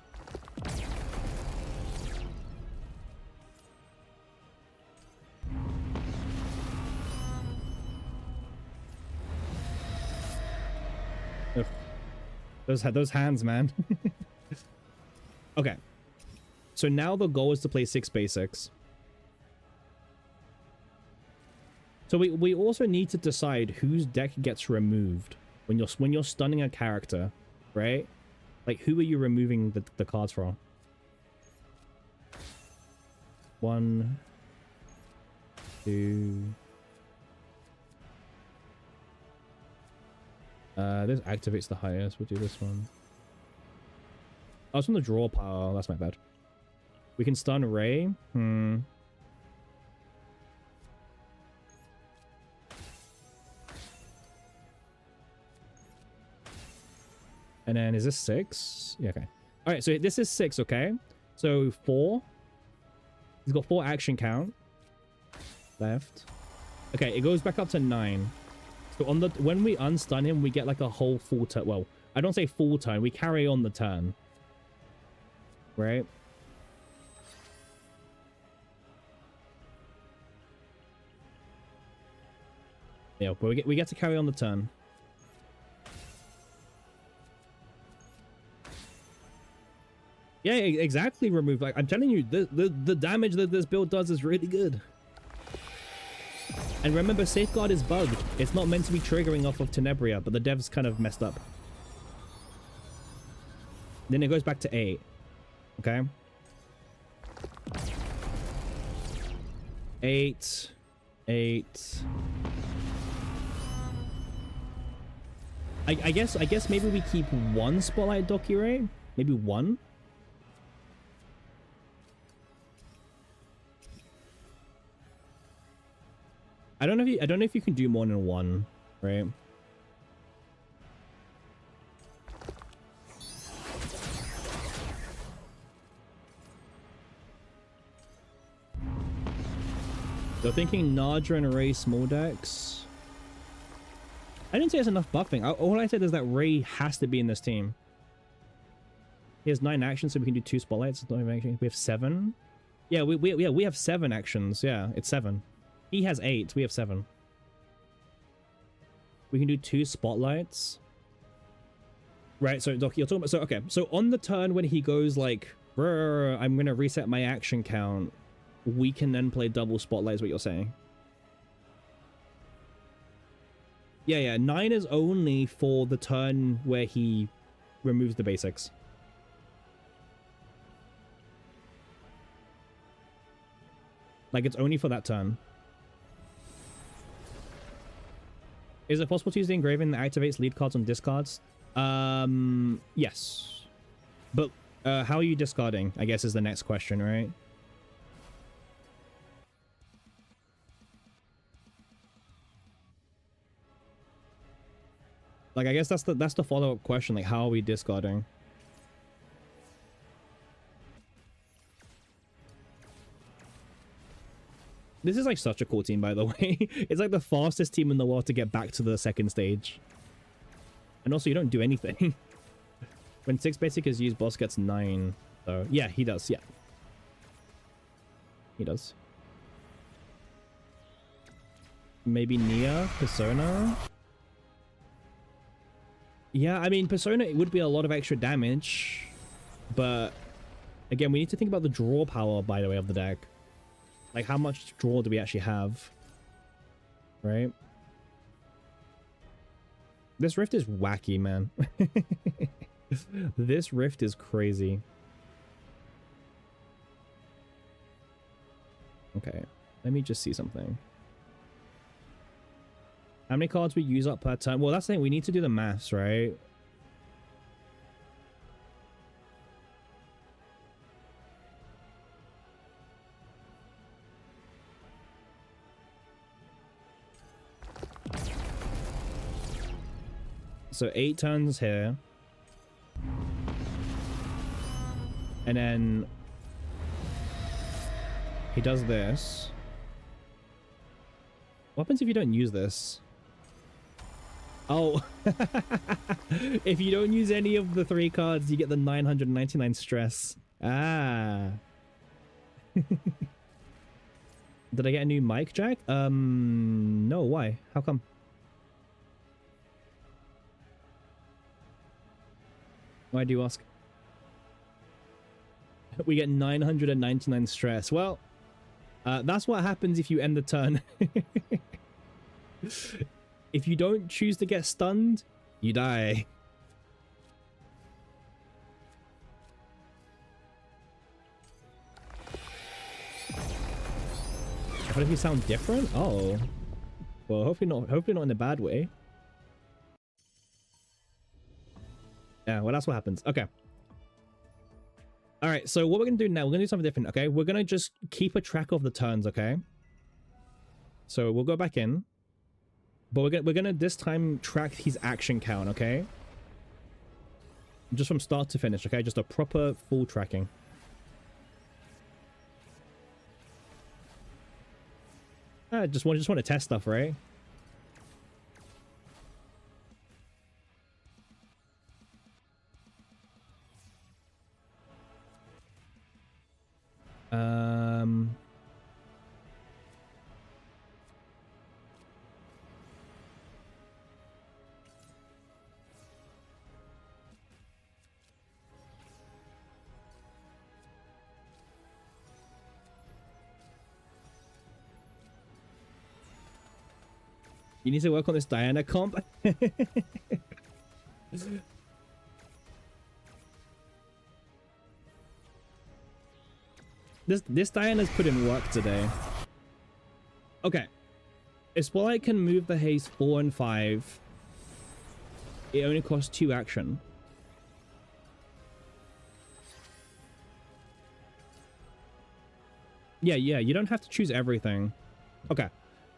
[SPEAKER 1] Those hands, man. Okay. So now the goal is to play 6 basics. So we also need to decide whose deck gets removed when you're stunning a character, right? Like, who are you removing the cards from? 1, 2. This activates the highest. We'll do this one. Oh, it's from the draw pile. That's my bad. We can stun Ray. And then is this 6? Yeah, okay. All right, so this is 6, okay? So 4. He's got 4 action count. Left. Okay, it goes back up to 9. So on the when we unstun him, we get like a whole full turn. Well, I don't say full turn. We carry on the turn. Right? Yeah, but we get to carry on the turn. Yeah, exactly. Remove. Like, I'm telling you, the damage that this build does is really good. And remember, Safeguard is bugged. It's not meant to be triggering off of Tenebria, but the devs kind of messed up. Then it goes back to 8. Okay? 8. 8. I guess maybe we keep 1 Spotlight Dokure? Maybe 1? I don't know if you can do more than 1, right? So thinking Nadra and Ray small decks. I didn't say there's enough buffing. All I said is that Ray has to be in this team. He has 9 actions, so we can do 2 spotlights. We have 7. Yeah, we have 7 actions. Yeah, it's 7. He has 8. We have 7. We can do 2 spotlights. Right, so Doc, you're talking about... So, okay. So, on the turn when he goes like, I'm going to reset my action count, we can then play double spotlights, what you're saying. Yeah. 9 is only for the turn where he removes the basics. Like, it's only for that turn. Is it possible to use the engraving that activates lead cards on discards? Yes. But how are you discarding, I guess, is the next question, right? Like, I guess that's the follow-up question. Like, how are we discarding? This is like such a cool team, by the way. It's like the fastest team in the world to get back to the second stage. And also, you don't do anything. When 6 basic is used, boss gets 9. So, yeah, he does. Yeah. He does. Maybe Nia, Persona. Yeah, I mean, Persona, it would be a lot of extra damage. But, again, we need to think about the draw power, by the way, of the deck. Like, how much draw do we actually have? Right? This rift is wacky, man. This rift is crazy. Okay, let me just see something. How many cards we use up per turn? Well, that's the thing. We need to do the maths, right? So 8 turns here. And then he does this. What happens if you don't use this? Oh, if you don't use any of the 3 cards, you get the 999 stress. Ah. Did I get a new mic jack? No, why? How come? Why do you ask? We get 999 stress. Well, that's what happens if you end the turn. If you don't choose to get stunned, you die. What if you sound different? Oh. Well, hopefully not in a bad way. Yeah, well, that's what happens. Okay. All right, so what we're going to do now, we're going to do something different, okay? We're going to just keep a track of the turns, okay? So we'll go back in. But we're gonna this time track his action count, okay? Just from start to finish, okay? Just a proper full tracking. Just want to test stuff, right? You need to work on this Diana comp. This Diana's put in work today. Okay. Espolite can move the haze 4 and 5. It only costs 2 action. Yeah, you don't have to choose everything. Okay.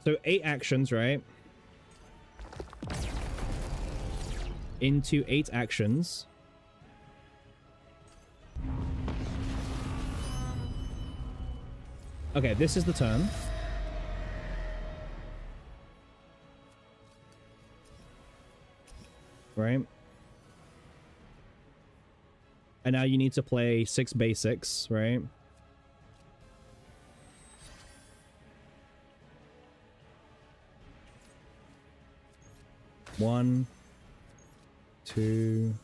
[SPEAKER 1] So 8 actions, right? Into 8 actions. Okay, this is the turn. Right? And now you need to play 6 basics, right? One, 2,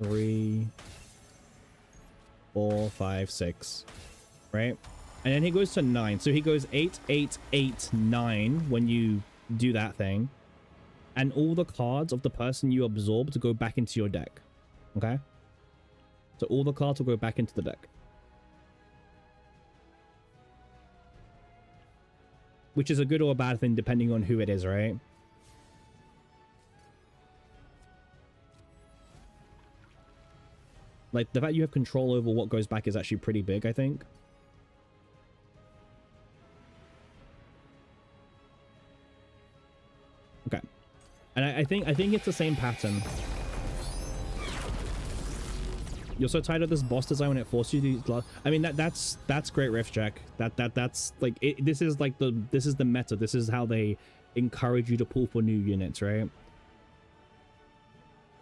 [SPEAKER 1] 3, 4, 5, 6, right? And then he goes to 9. So he goes 8, 8, 8, 9 when you do that thing. And all the cards of the person you absorb to go back into your deck. Okay? So all the cards will go back into the deck. Which is a good or a bad thing depending on who it is, right? Like, the fact you have control over what goes back is actually pretty big, I think. Okay. And I think it's the same pattern. You're so tired of this boss design when it forces you to. I mean that's great riff, Jack. That's like this is like this is the meta. This is how they encourage you to pull for new units, right?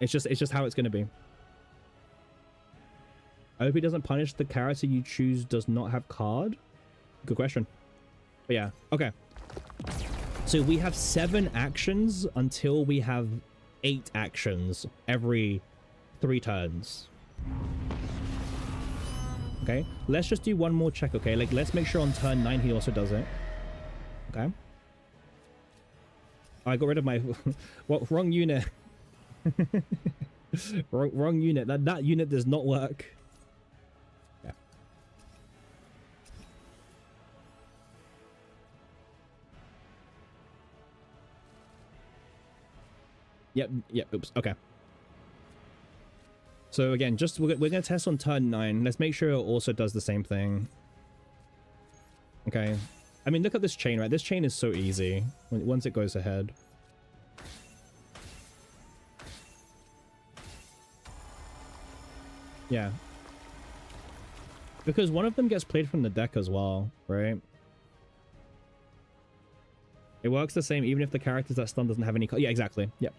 [SPEAKER 1] It's just how it's gonna be. I hope he doesn't punish the character you choose does not have card. Good question. But yeah, okay. So we have 7 actions until we have 8 actions every 3 turns. Okay, let's just do one more check, okay? Like, let's make sure on turn 9 he also does it. Okay. I got rid of my... what? Wrong unit. wrong unit. That unit does not work. Yeah. Yep, oops, okay. So again, just we're gonna test on turn 9. Let's make sure it also does the same thing. Okay. I mean, look at this chain, right? This chain is so easy once it goes ahead. Yeah. Because one of them gets played from the deck as well, right? It works the same even if the characters that stun doesn't have any... Yeah, exactly. Yep.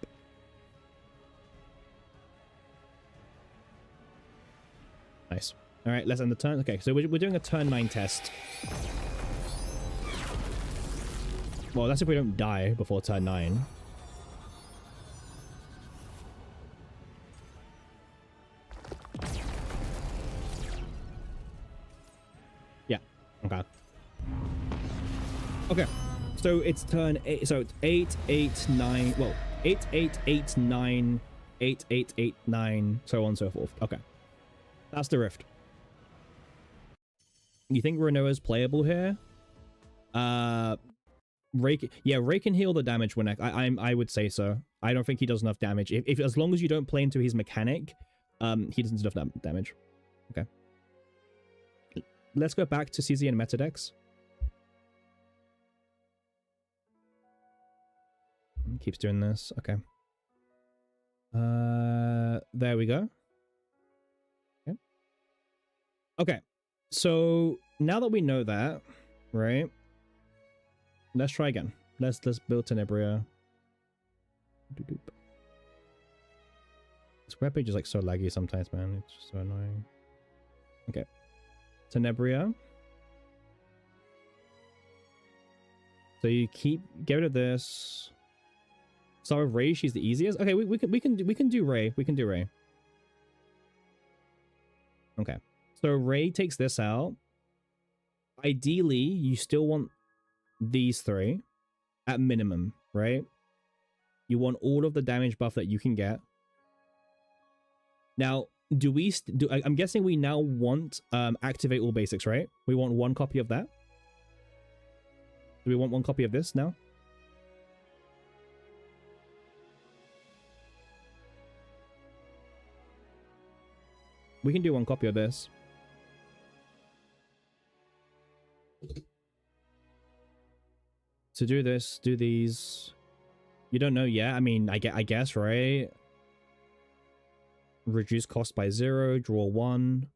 [SPEAKER 1] Nice. All right, let's end the turn. Okay, so we're doing a turn 9 test. Well, that's if we don't die before turn 9. Yeah. Okay. Okay. So it's turn 8. So it's 8, 8, 9. Well, 8, 8, 8, 9, 8, 8, 8, 9, so on and so forth. Okay. That's the rift. You think Renoa's playable here? Ray can heal the damage when I would say so. I don't think he does enough damage. If as long as you don't play into his mechanic, he doesn't do enough damage. Okay. Let's go back to CZ and Metadex. Keeps doing this. Okay. There we go. Okay. Okay. So now that we know that, right? Let's try again. Let's build Tenebria. This webpage is like so laggy sometimes, man. It's just so annoying. Okay. Tenebria. So you get rid of this. Start with Ray. She's the easiest. Okay, we can do Ray. We can do Ray. Okay. So Ray takes this out. Ideally, you still want these 3 at minimum, right? You want all of the damage buff that you can get. Now, I'm guessing we now want activate all basics, right? We want 1 copy of that. Do we want 1 copy of this now? We can do 1 copy of this. To do this, do these. You don't know yet. I mean, I guess, right? Reduce cost by 0, draw 1.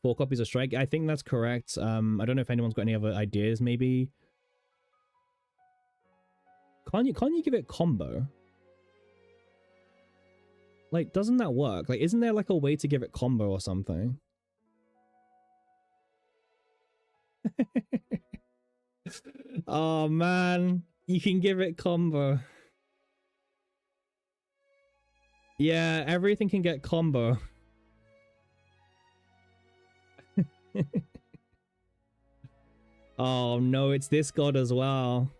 [SPEAKER 1] 4 copies of strike. I think that's correct. I don't know if anyone's got any other ideas, maybe. Can't you give it combo? Like, doesn't that work? Like, isn't there like a way to give it combo or something? Oh man, you can give it combo. Yeah, everything can get combo. Oh no, it's this god as well.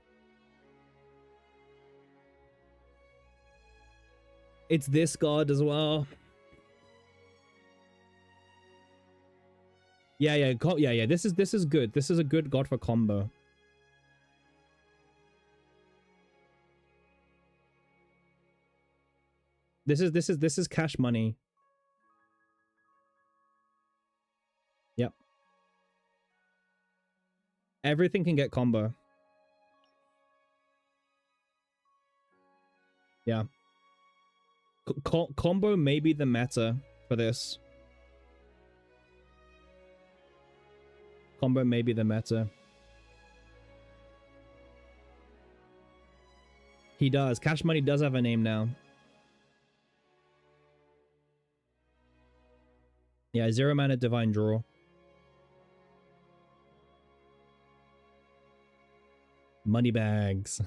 [SPEAKER 1] It's this god as well. Yeah. This is good. This is a good god for combo. This is cash money. Yep. Everything can get combo. Yeah. Combo may be the meta for this. Combo may be the meta. He does. Cash Money does have a name now. Yeah, 0 mana Divine Draw. Money bags.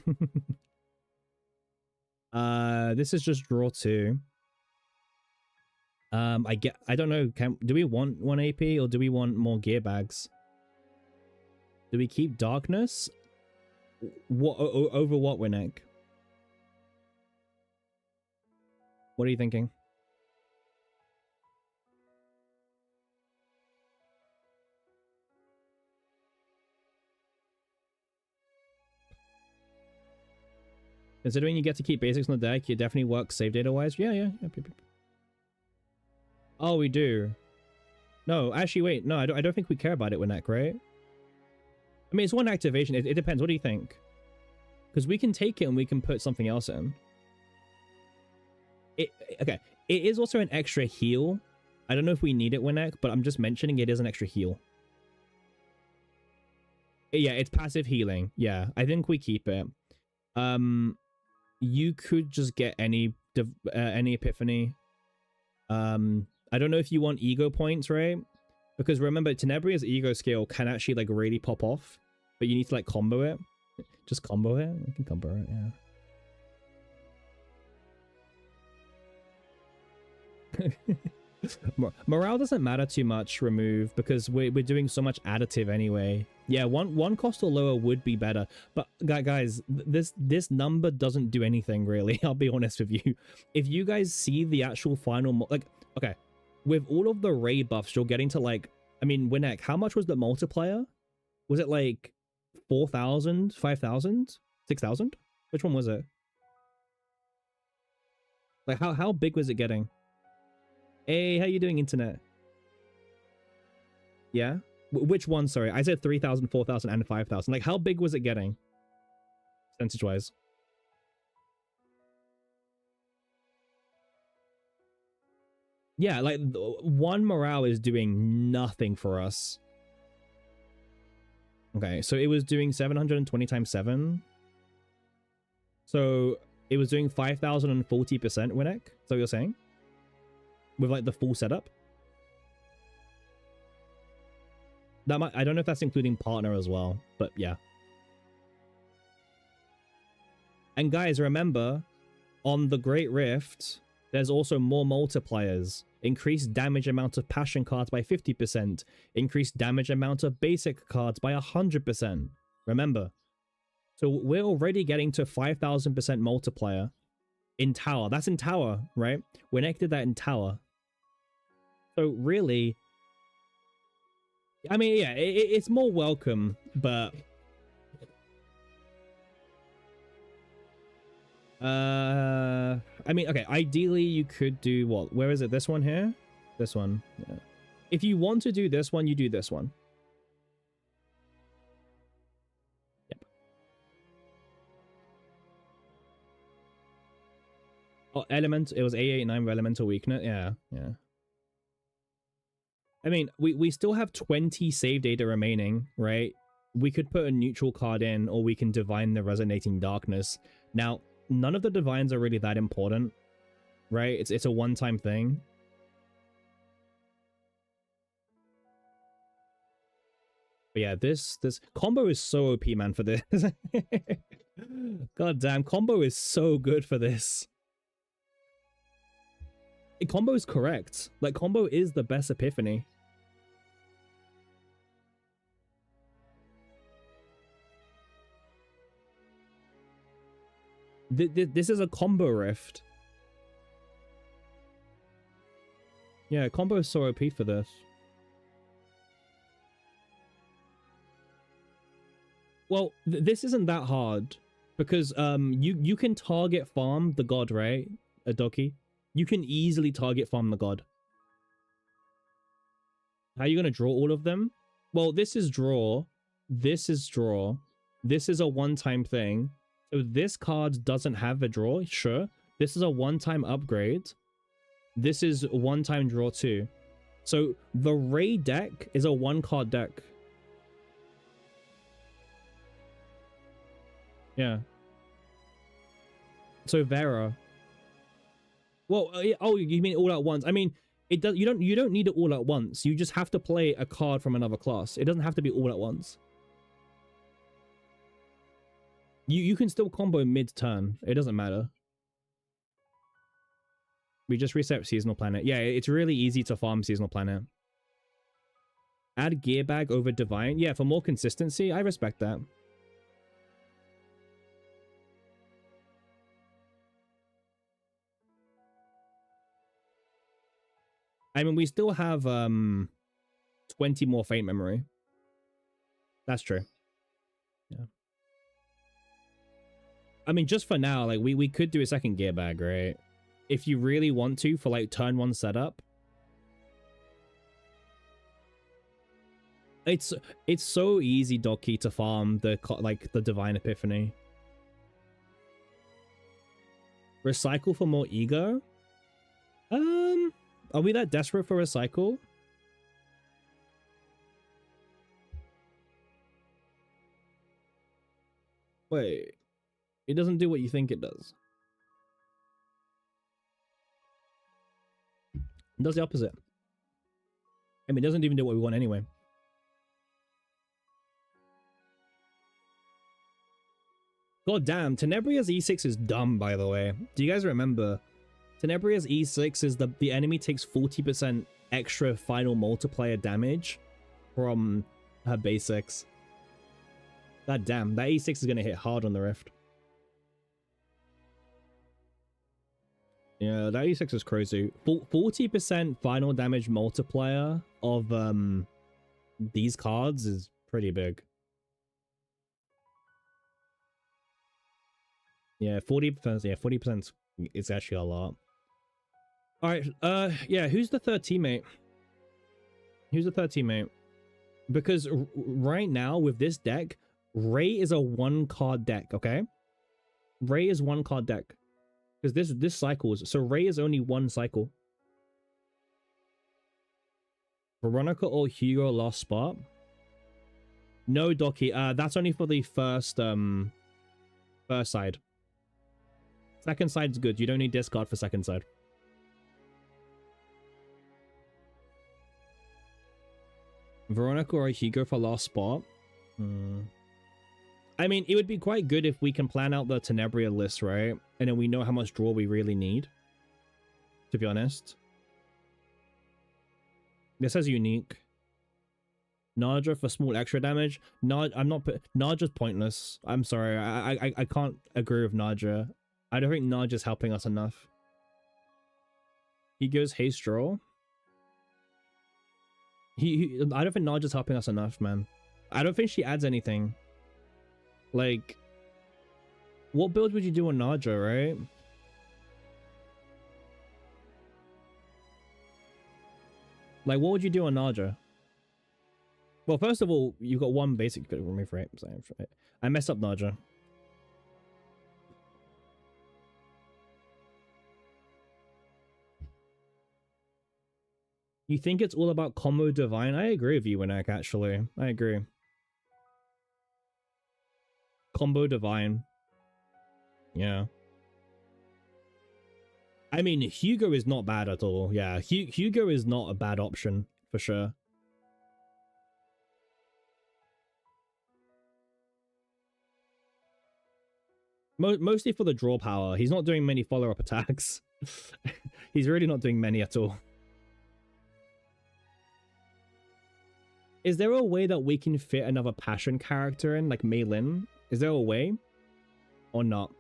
[SPEAKER 1] This is just draw 2. I don't know, do we want 1 AP or do we want more gear bags? Do we keep darkness? What over what, Winnick? What are you thinking? Considering you get to keep basics on the deck, it definitely works save data wise. Yeah. Oh, we do. No, actually, wait. No, I don't think we care about it, Winnick, right? I mean, it's 1 activation. It depends. What do you think? Because we can take it and we can put something else in. Okay. It is also an extra heal. I don't know if we need it, Winnick, but I'm just mentioning it is an extra heal. Yeah, it's passive healing. Yeah, I think we keep it. You could just get any epiphany. I don't know if you want ego points, right? Because remember, Tenebria's ego skill can actually like really pop off, but you need to like combo it. Just combo it. We can combo it, yeah. Morale doesn't matter too much, remove, because we're doing so much additive anyway. Yeah, one cost or lower would be better, but guys, this number doesn't do anything really. I'll be honest with you. If you guys see the actual final, like, okay, with all of the Ray buffs, you're getting to like, I mean, Winnick, how much was the multiplier? Was it like 4,000, 5,000, 6,000? Which one was it? Like, how big was it getting? Hey, how you doing, internet? Yeah? Which one? Sorry, I said 3,000, 4,000, and 5,000. Like, how big was it getting? Percentage-wise. Yeah, like, 1 morale is doing nothing for us. Okay, so it was doing 720 times 7. So, it was doing 5,040%, Winnick? Is that what you're saying? With like the full setup. That might, I don't know if that's including partner as well, but yeah. And guys, remember, on the Great Rift, there's also more multipliers. Increased damage amount of passion cards by 50%. Increased damage amount of basic cards by 100%. Remember. So we're already getting to 5,000% multiplier in tower. That's in tower, right? Winnick did that in tower. So really, I mean, yeah, it's more welcome, but I mean, okay, ideally you could do what? Where is it? This one here? This one. Yeah. If you want to do this one, you do this one. Yep. Oh, element. It was A89 elemental weakness. Yeah. I mean, we still have 20 save data remaining, right? We could put a neutral card in, or we can divine the Resonating Darkness. Now, none of the divines are really that important, right? It's a one-time thing. But yeah, this combo is so OP, man, for this. God damn, combo is so good for this. Combo is correct. Like, combo is the best epiphany. This is a combo rift. Yeah, combo is so OP for this. Well, this isn't that hard because you can target farm the god, right? Adoki. You can easily target farm the god. How are you gonna draw all of them? Well, this is draw. This is draw. This is a one-time thing. So this card doesn't have a draw, sure. This is a one-time upgrade. This is one-time draw 2. So the Ray deck is a 1-card deck. Yeah. So Vera. Well, oh, you mean all at once? I mean, it does. You don't need it all at once. You just have to play a card from another class. It doesn't have to be all at once. You can still combo mid-turn. It doesn't matter. We just reset Seasonal Planet. Yeah, it's really easy to farm Seasonal Planet. Add Gear Bag over Divine. Yeah, for more consistency. I respect that. I mean, we still have 20 more Faint Memory. That's true. Yeah. I mean, just for now, like we could do a second Gear Bag, right? If you really want to, for like turn 1 setup. It's so easy, Doki, to farm the Divine Epiphany. Recycle for more ego? Are we that desperate for recycle? Wait. It doesn't do what you think it does. It does the opposite. I mean, it doesn't even do what we want anyway. God damn, Tenebria's E6 is dumb, by the way. Do you guys remember? Tenebria's E6 is the enemy takes 40% extra final multiplier damage from her basics. God damn, that E6 is going to hit hard on the Rift. Yeah, that E6 is crazy. 40% final damage multiplier of these cards is pretty big. Yeah, 40%. Yeah, 40% is actually a lot. All right. Yeah. Who's the third teammate? Who's the third teammate? Because right now with this deck, Ray is a 1-card deck. Okay. Ray is 1-card deck. Because this cycles. So Ray is only 1 cycle. Veronica or Hugo lost spot. No, Doki. That's only for the first side. Second side's good. You don't need discard for second side. Veronica or Hugo for last spot. I mean, it would be quite good if we can plan out the Tenebria list, right? And then we know how much draw we really need. To be honest. This says unique. Nadra for small extra damage. Nadra's pointless. I'm sorry. I can't agree with Nadra. I don't think Nadra's helping us enough. He goes haste draw. I don't think Nadra's helping us enough, man. I don't think she adds anything. Like, what build would you do on Nadra, right? Like, what would you do on Nadra? Well, first of all, you've got one basic remove, right? I messed up Nadra. You think it's all about combo divine? I agree with you, Winak, actually. I agree. Combo divine. Yeah. I mean, Hugo is not bad at all. Yeah, Hugo is not a bad option, for sure. Mostly for the draw power. He's not doing many follow-up attacks. He's really not doing many at all. Is there a way that we can fit another passion character in, like Mei Lin? Is there a way? Or not?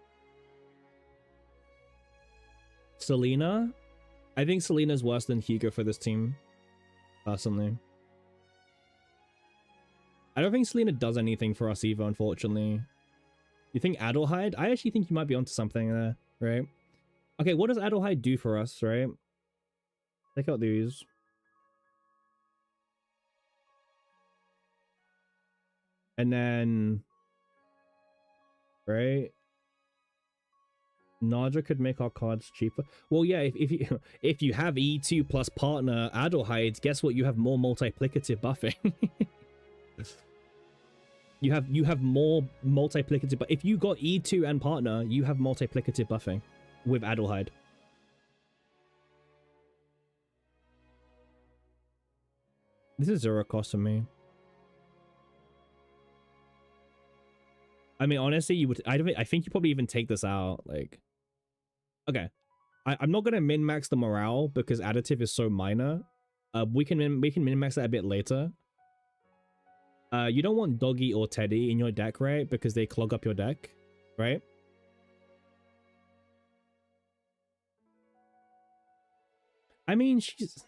[SPEAKER 1] Selena? I think Selena's worse than Hugo for this team. Personally. I don't think Selena does anything for us either, unfortunately. You think Adelheid? I actually think you might be onto something there, right? Okay, what does Adelheid do for us, right? Check out these. And then... Right? Naja could make our cards cheaper. Well, yeah, if you if you have E2 plus partner Adelheid, guess what? You have more multiplicative buffing. you have more multiplicative, but if you got E2 and partner, you have multiplicative buffing with Adelheid. This is 0 cost for me. I mean, honestly, you would. I think you probably even take this out. Like, okay, I'm not gonna min max the morale because additive is so minor. We can min max that a bit later. You don't want Doggy or Teddy in your deck, right? Because they clog up your deck, right? I mean, she's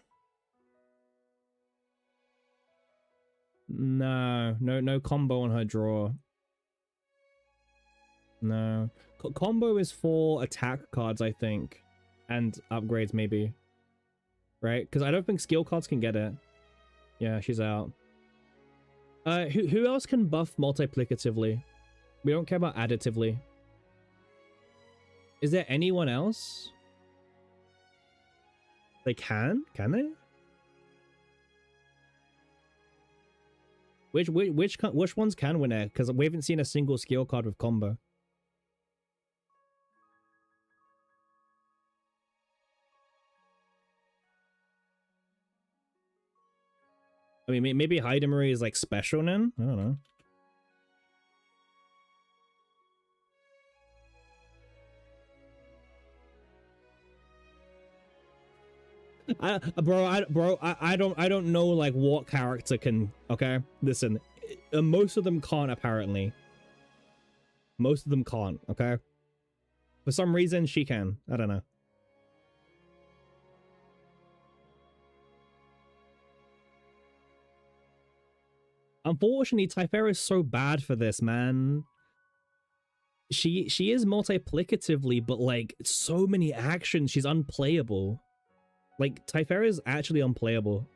[SPEAKER 1] no combo on her draw. No. Combo is for attack cards, I think. And upgrades, maybe. Right? Because I don't think skill cards can get it. Yeah, she's out. Who else can buff multiplicatively? We don't care about additively. Is there anyone else? They can? Can they? Which ones can win it? Because we haven't seen a single skill card with combo. I mean, maybe Heidemery is like special then? I don't know. I don't know like what character can. Okay, listen, most of them can't apparently. Most of them can't. Okay, for some reason she can. I don't know. Unfortunately, Typhera is so bad for this, man. She is multiplicatively, but like so many actions, she's unplayable. Like Typhera is actually unplayable.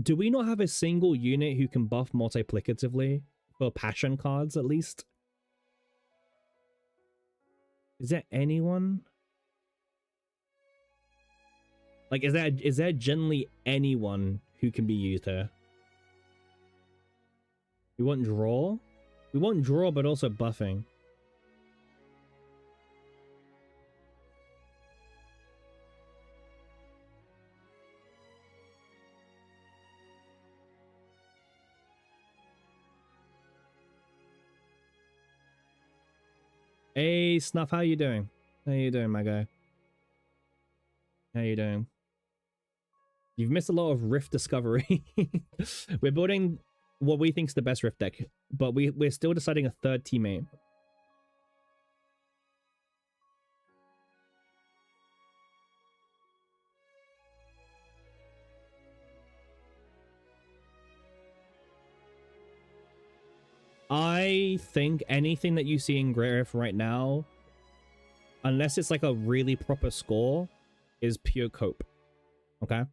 [SPEAKER 1] Do we not have a single unit who can buff multiplicatively for passion cards at least? Is there anyone? Like, is there generally anyone who can be used here? We want draw? We want draw, but also buffing. Hey, Snuff, how you doing? How you doing, my guy? How you doing? You've missed a lot of Rift discovery. We're building what we think is the best Rift deck, but we're still deciding a third teammate. I think anything that you see in Great Rift right now, unless it's like a really proper score, is pure cope. Okay?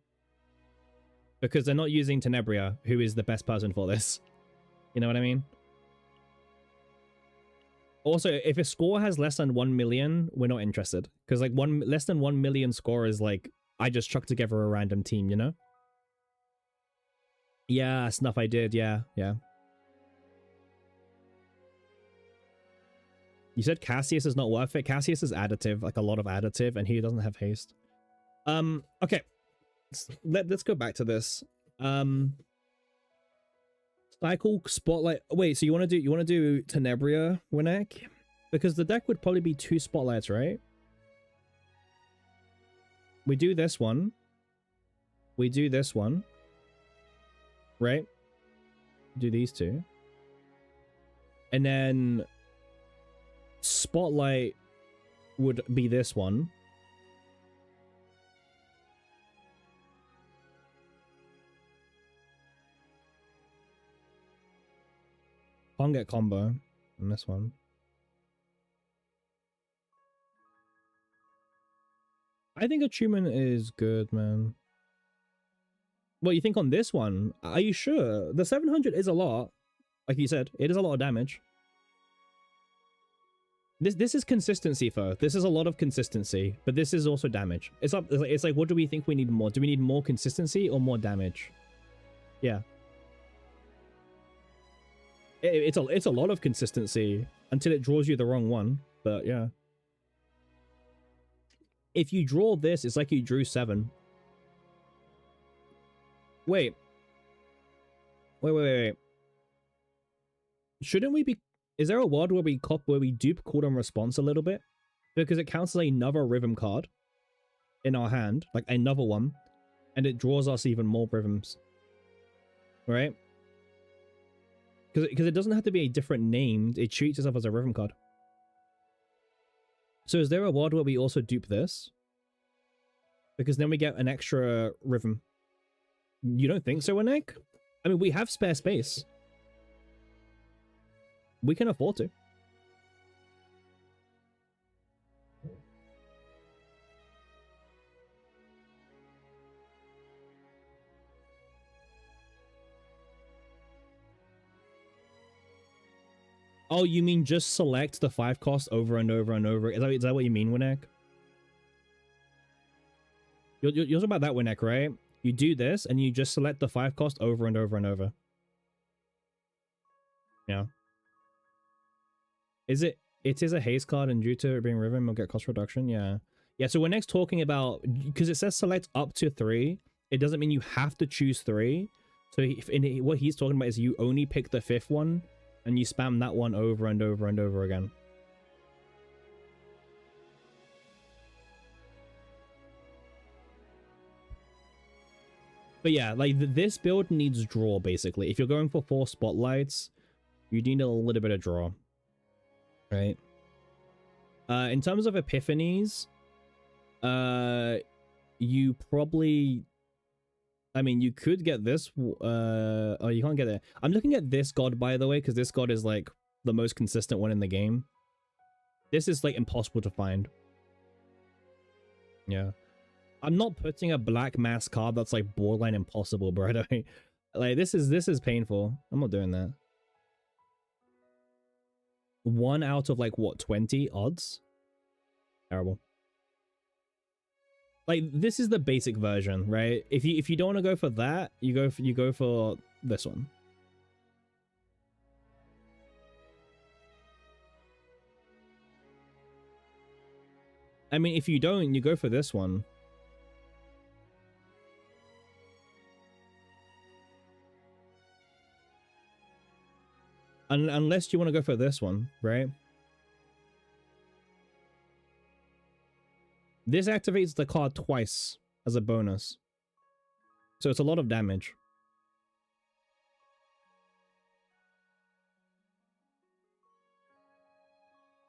[SPEAKER 1] Because they're not using Tenebria, who is the best person for this. You know what I mean? Also, if a score has less than 1 million, we're not interested. Because like less than 1 million score is like, I just chucked together a random team, you know? Yeah, Snuff, I did. Yeah. You said Cassius is not worth it. Cassius is additive, like a lot of additive, and he doesn't have haste. Okay. Let's go back to this. Cycle Spotlight. Wait, so you want to do Tenebria, Winnick? Because the deck would probably be 2 spotlights, right? We do this one. We do this one. Right? Do these 2. And then Spotlight would be this one. Can't get combo on this one. I think Attunement is good, man. What you think on this one? Are you sure? The 700 is a lot. Like you said, it is a lot of damage. This is consistency, though. This is a lot of consistency, but this is also damage. It's like, what do we think we need more? Do we need more consistency or more damage? Yeah. It's a lot of consistency until it draws you the wrong one, but yeah. If you draw this, it's like you drew 7. Wait. Shouldn't we be... Is there a world where we dupe cooldown response a little bit? Because it counts as another rhythm card in our hand, like another one, and it draws us even more rhythms. Right? Because it doesn't have to be a different name, it treats itself as a rhythm card. So is there a world where we also dupe this? Because then we get an extra rhythm. You don't think so, Anek? I mean, we have spare space. We can afford to. Oh, you mean just select the 5 cost over and over and over? Is that what you mean, Winek? You're talking about that, Winek, right? You do this, and you just select the 5 cost over and over and over. Yeah. It is a haste card, and due to it being rhythm, we'll get cost reduction. Yeah. Yeah, so we're next talking about, because it says select up to 3, it doesn't mean you have to choose 3. So what he's talking about is you only pick the 5th one, and you spam that one over and over and over again. But yeah, like this build needs draw, basically. If you're going for 4 spotlights, you need a little bit of draw. Right? In terms of epiphanies, you probably... I mean, you could get this. Oh, you can't get it. I'm looking at this god, by the way, because this god is like the most consistent one in the game. This is like impossible to find. Yeah. I'm not putting a black mass card that's like borderline impossible, bro. Like this is painful. I'm not doing that. 1 out of like what, 20 odds? Terrible. Like this is the basic version, right? If you don't want to go for that, you go for this one. I mean, if you don't, you go for this one. Unless you want to go for this one, right? This activates the card twice as a bonus. So it's a lot of damage.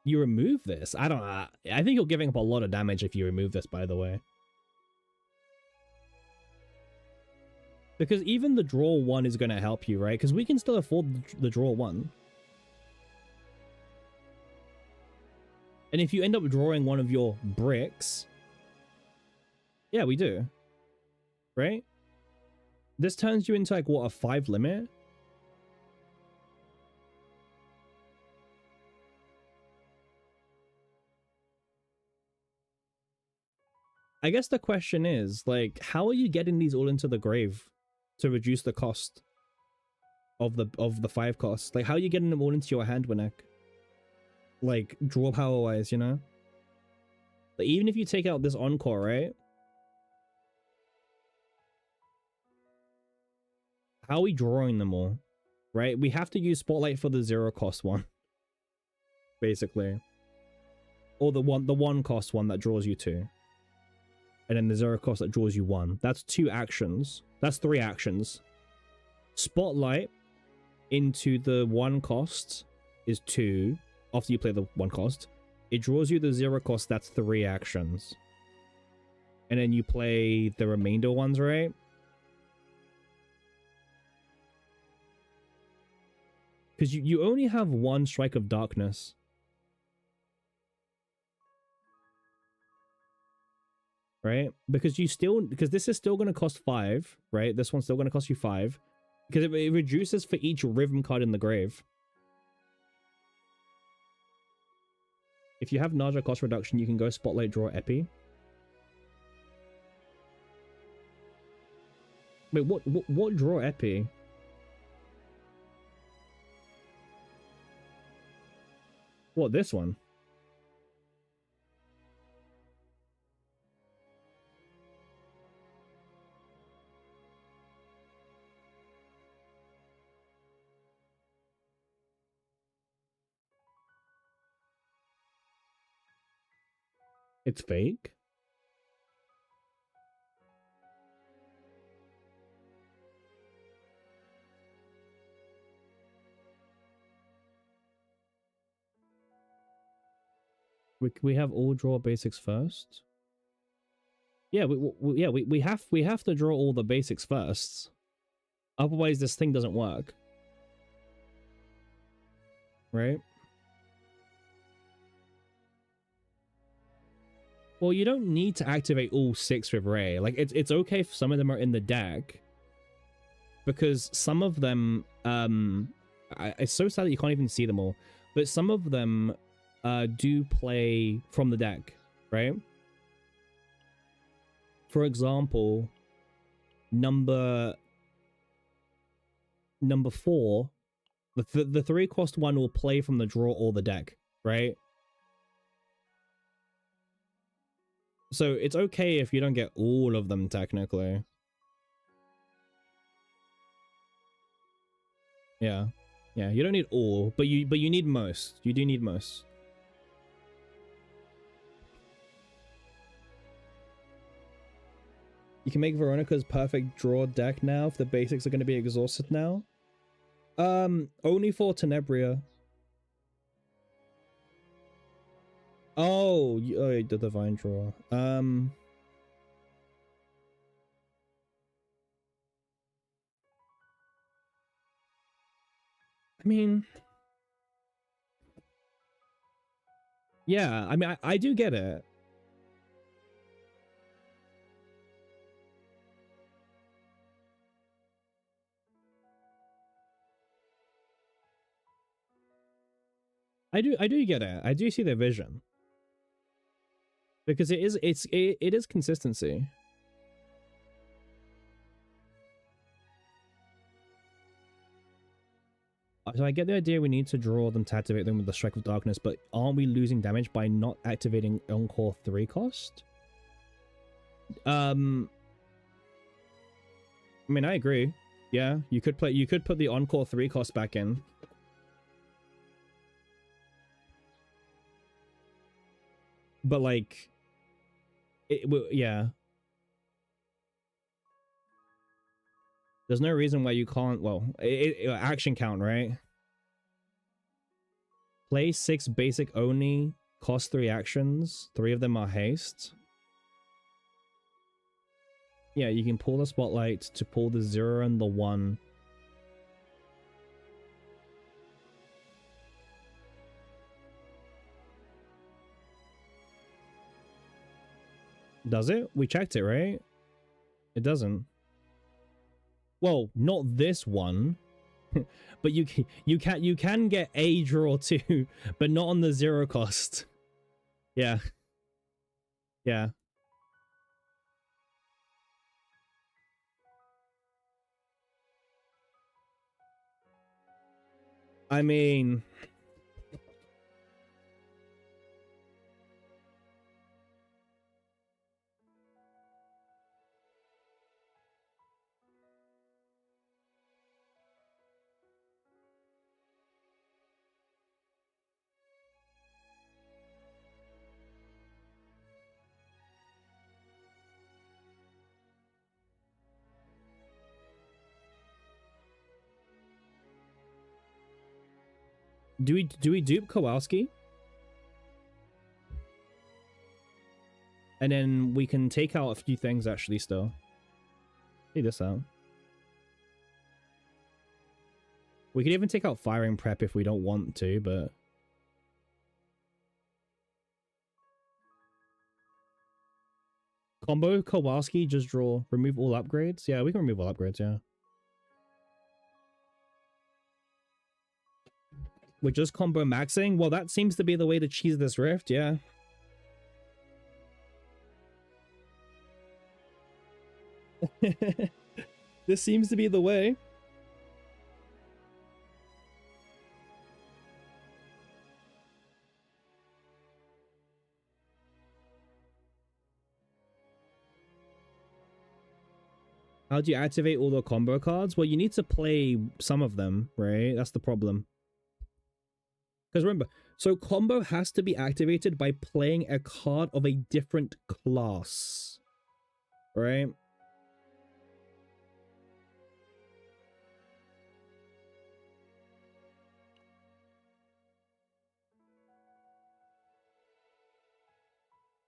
[SPEAKER 1] You remove this? I don't know. I think you're giving up a lot of damage if you remove this, by the way. Because even the draw 1 is going to help you, right? Because we can still afford the draw 1. And if you end up drawing one of your bricks... Yeah, we do. Right? This turns you into like, what, a 5 limit? I guess the question is, like, how are you getting these all into the grave to reduce the cost of the 5 cost? Like, how are you getting them all into your hand, Winek? Like, draw power wise, you know? Like, even if you take out this encore, right? How are we drawing them all? Right? We have to use Spotlight for the 0 cost one. Basically. Or the 1 cost one that draws you 2. And then the 0 cost that draws you 1. That's 2 actions. That's 3 actions. Spotlight into the 1 cost is 2. After you play the 1 cost. It draws you the 0 cost, that's 3 actions. And then you play the remainder ones, right? Because you only have 1 Strike of Darkness. Right? Because this is still going to cost 5, right? This one's still going to cost you 5. Because it reduces for each rhythm card in the grave. If you have Naja cost reduction, you can go Spotlight, draw Epi. Wait, what draw Epi? What, this one? It's fake? We have all draw basics first. Yeah, we have to draw all the basics first. Otherwise, this thing doesn't work. Right? Well, you don't need to activate all 6 with Ray. Like, it's okay if some of them are in the deck. Because some of them, it's so sad that you can't even see them all. But some of them do play from the deck, right? For example, number 4, the 3-cost one will play from the draw or the deck, right? So it's okay if you don't get all of them technically. Yeah. Yeah, you don't need all, but you need most. You do need most. You can make Veronica's perfect draw deck now if the basics are going to be exhausted now. Only for Tenebria. Oh, the divine draw. I mean, yeah, I mean, I do get it. I do get it. I do see the vision. Because it is consistency. So I get the idea we need to draw them to activate them with the Strike of Darkness, but aren't we losing damage by not activating Encore 3 cost? I mean, I agree. Yeah, you could put the Encore 3 cost back in. But like, yeah. There's no reason why you can't, well, action count, right? Play 6 basic only, cost 3 actions, 3 of them are haste. Yeah, you can pull the Spotlight to pull the 0 and the 1. Does it? We checked it, right? It doesn't. Well, not this one. But you can get a draw too, but not on the 0 cost. Yeah. Yeah. I mean, do we dupe Kowalski? And then we can take out a few things actually still. See this out. We could even take out Firing Prep if we don't want to, but... Combo Kowalski, just draw. Remove all upgrades? Yeah, we can remove all upgrades, yeah. We're just combo maxing? Well, that seems to be the way to cheese this rift, yeah. This seems to be the way. How do you activate all the combo cards? Well, you need to play some of them, right? That's the problem. Because remember, so combo has to be activated by playing a card of a different class, right?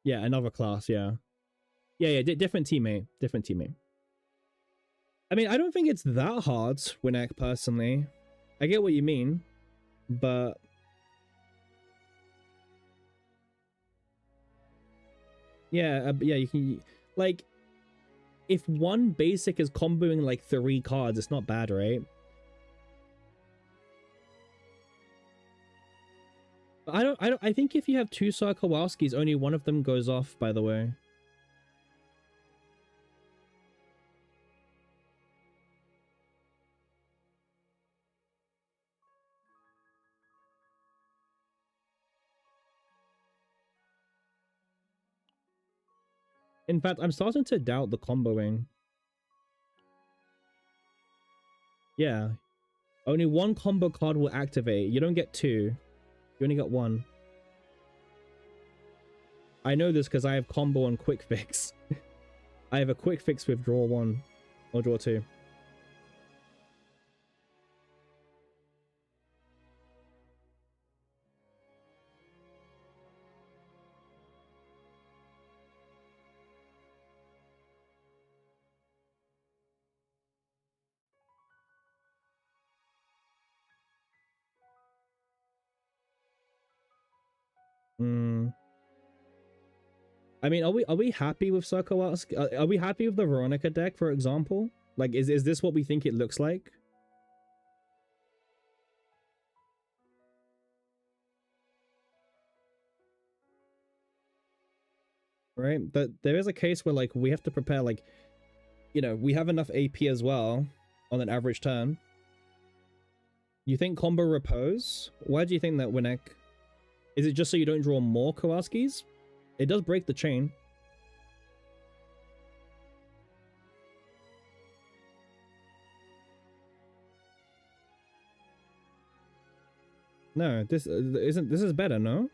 [SPEAKER 1] Yeah, another class, yeah. Yeah, different teammate. Different teammate. I mean, I don't think it's that hard, Winnek, personally. I get what you mean, but... Yeah, yeah, you can... Like, if one basic is comboing, like, 3 cards, it's not bad, right? I think if you have 2 Sir Kowalskis, only one of them goes off, by the way. In fact, I'm starting to doubt the comboing. Yeah. Only 1 combo card will activate. You don't get 2. You only get 1. I know this because I have combo and quick fix. I have a quick fix with draw 1 or draw 2. I mean, are we happy with Sir Kowalski? Are we happy with the Veronica deck, for example? Like, is this what we think it looks like? Right? That there is a case where, like, we have to prepare, like, you know, we have enough AP as well on an average turn. You think combo repose? Why do you think that, Winnek? Is it just so you don't draw more Kowalskis? It does break the chain. No, this isn't. This is better, no?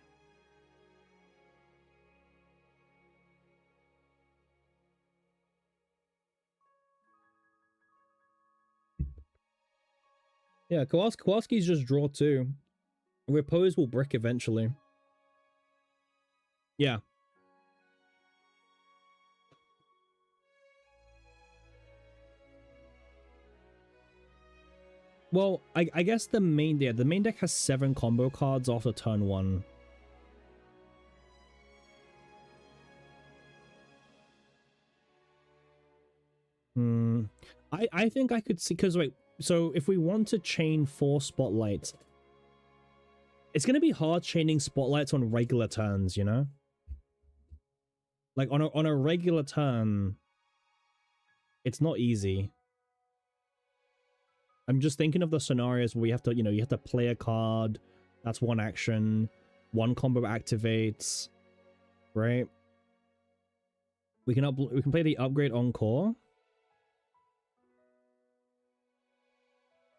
[SPEAKER 1] Yeah, Kowalski's just draw 2. Repose will brick eventually. Yeah. Well, I guess the main deck has 7 combo cards after turn 1. I think I could see, because wait, so if we want to chain 4 spotlights, it's gonna be hard chaining spotlights on regular turns, you know? Like on a regular turn, it's not easy. I'm just thinking of the scenarios where you have to, you know, you have to play a card. That's 1 action. 1 combo activates. Right? We can play the upgrade encore.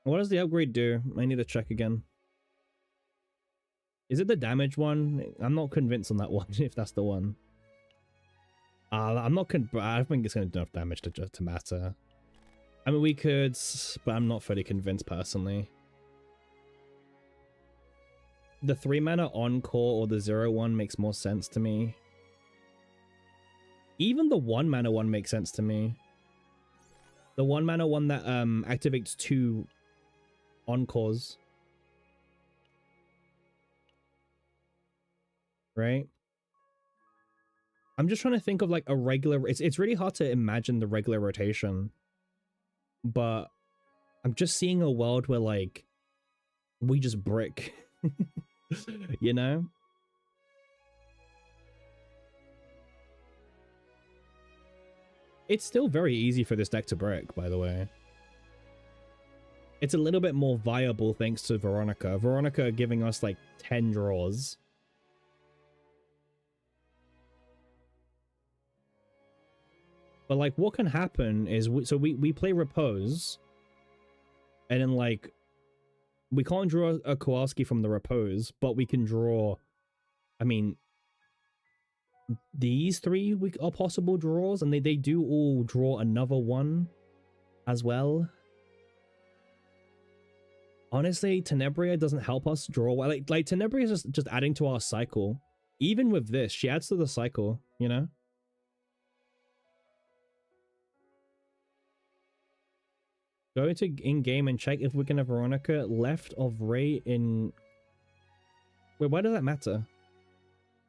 [SPEAKER 1] What does the upgrade do? I need to check again. Is it the damage one? I'm not convinced on that one, if that's the one. I'm not I think it's going to do enough damage to matter. I mean, we could, but I'm not fully convinced personally. The 3 mana encore or the 0/1 makes more sense to me. Even the 1 mana one makes sense to me. The 1 mana one that activates 2 encores. Right? I'm just trying to think of like a regular, it's really hard to imagine the regular rotation. But I'm just seeing a world where, like, we just brick. You know? It's still very easy for this deck to break, by the way. It's a little bit more viable thanks to Veronica. Veronica giving us like 10 draws. But like what can happen is we play Repose and then like we can't draw a Kowalski from the Repose, but we can draw, I mean, these three are possible draws, and they do all draw another one as well. Honestly, Tenebria doesn't help us draw well. Like Tenebria is just adding to our cycle. Even with this, she adds to the cycle, you know? Go to in-game and check if we can have Veronica left of Ray in... Wait, why does that matter?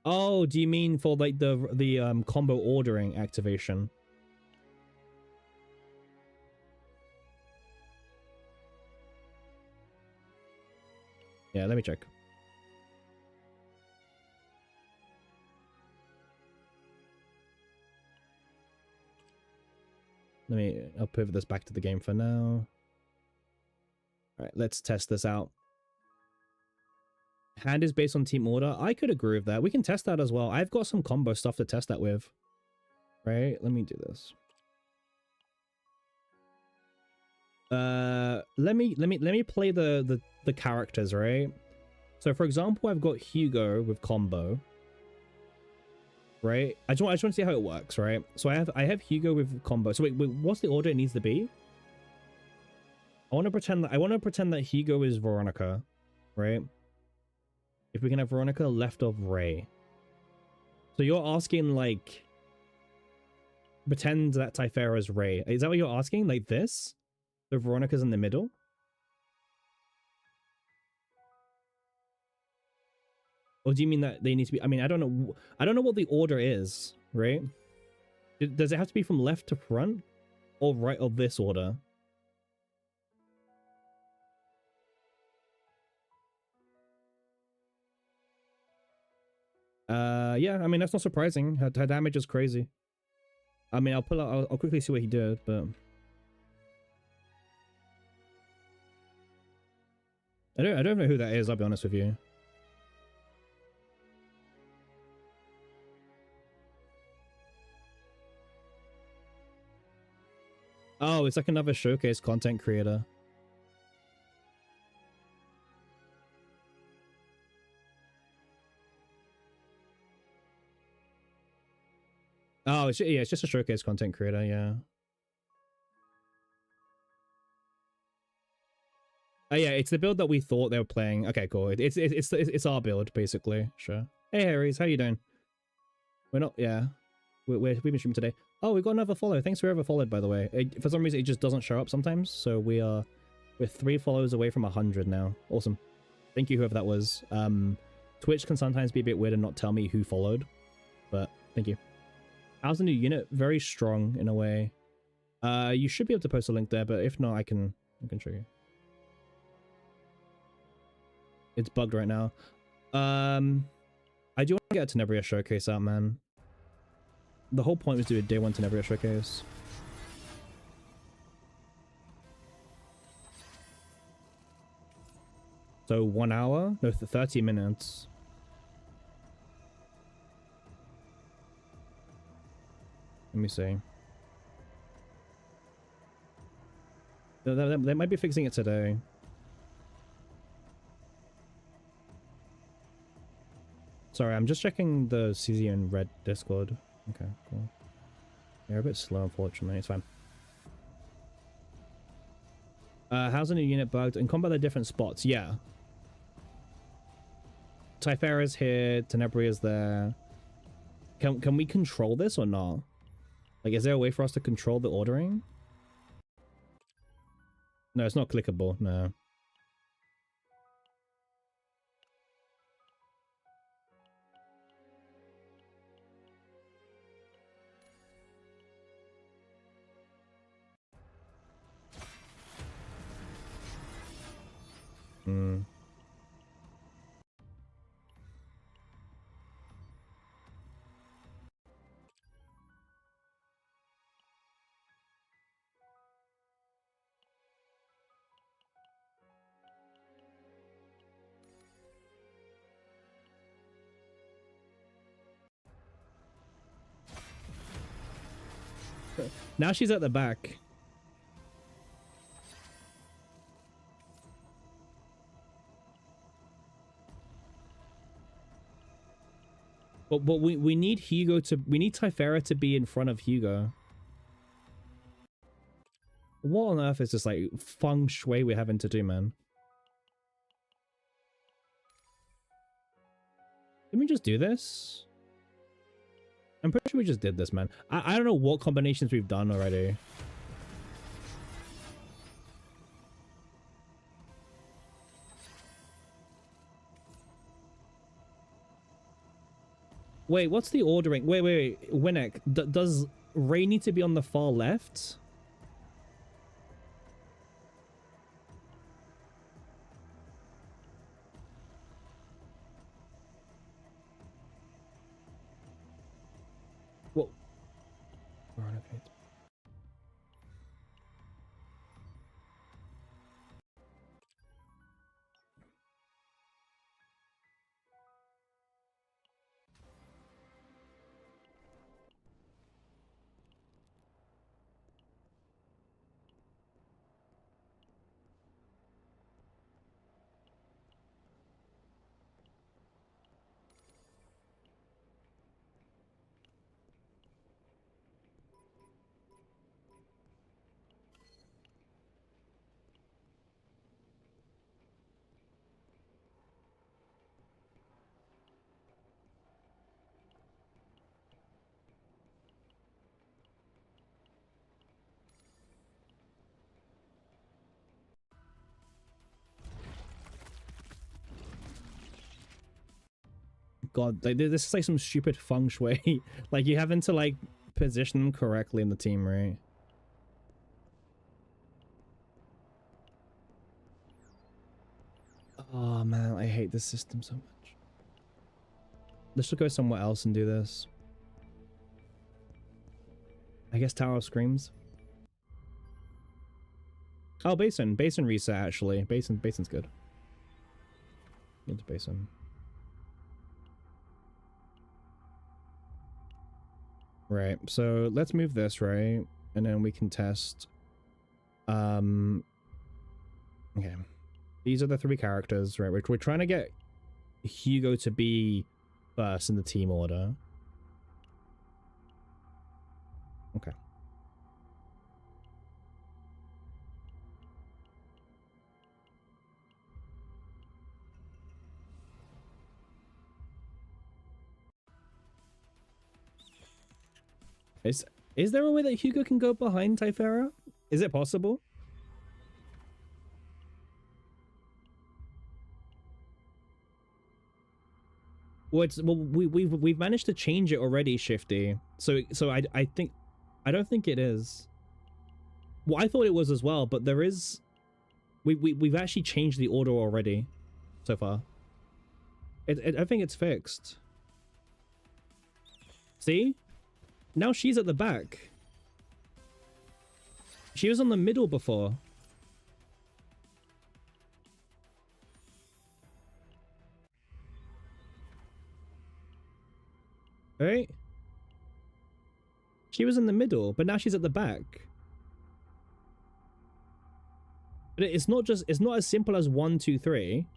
[SPEAKER 1] Oh, do you mean for like the combo ordering activation? Yeah, let me check. I'll pivot this back to the game for now. All right, let's test this out. Hand is based on team order. I could agree with that. We can test that as well. I've got some combo stuff to test that with. Right, let me do this. Let me play the characters, right? So for example, I've got Hugo with combo. Right? I just want to see how it works, right? So I have Hugo with combo. So wait, what's the order it needs to be? I want to pretend that Hugo is Veronica, right? If we can have Veronica left of Ray. So you're asking like pretend that Typhera is Ray. Is that what you're asking? Like this? So Veronica's in the middle? Or do you mean that they need to be... I mean, I don't know what the order is, right? Does it have to be from left to front? Or right of this order? Yeah, I mean, that's not surprising. Her damage is crazy. I mean, I'll quickly see what he did, but... I don't know who that is, I'll be honest with you. Oh, it's like another showcase content creator. Oh, yeah, it's just a showcase content creator, yeah. Oh yeah, it's the build that we thought they were playing. Okay, cool. It's our build basically. Sure. Hey Harry's, how you doing? We're not. Yeah, we've been streaming today. Oh, we got another follow. Thanks for whoever followed, by the way. For some reason, it just doesn't show up sometimes. So we're 3 follows away from 100 now. Awesome. Thank you, whoever that was. Twitch can sometimes be a bit weird and not tell me who followed, but thank you. How's the new unit? Very strong in a way. You should be able to post a link there, but if not, I can show you. It's bugged right now. I do want to get a Tenebria showcase out, man. The whole point was to do a day 1 Tenebria showcase. So 1 hour? No, 30 minutes. Let me see. They might be fixing it today. Sorry, I'm just checking the CZ and Red Discord. Okay, cool. They're a bit slow, unfortunately. It's fine. How's the new unit bugged? In combat, they're different spots. Yeah. Typhera's here. Tenebria's there. Can we control this or not? Like, is there a way for us to control the ordering? No, it's not clickable. No. Hmm. Now she's at the back. But we need Hugo to... We need Typhera to be in front of Hugo. What on earth is this, like, feng shui we're having to do, man? Didn't we just do this? I'm pretty sure we just did this, man. I don't know what combinations we've done already. Wait, what's the ordering? Wait. Winnick, does Ray need to be on the far left? Well, God, like, this is like some stupid feng shui. Like, you having to, like, position them correctly in the team, right? Oh, man, I hate this system so much. Let's just go somewhere else and do this. I guess Tower of Screams. Oh, Basin. Basin reset, actually. Basin's good. Get to Basin. Right, so let's move this, right? And then we can test. Okay. These are the 3 characters, right? We're trying to get Hugo to be first in the team order. Okay. Is there a way that Hugo can go behind Typhera? Is it possible? Well, we've managed to change it already, Shifty. So I think I don't think it is. Well, I thought it was as well, but there is. We've actually changed the order already, so far. I think it's fixed. See? Now she's at the back. She was on the middle before. Right? She was in the middle, but now she's at the back. But it's not as simple as 1, 2, 3.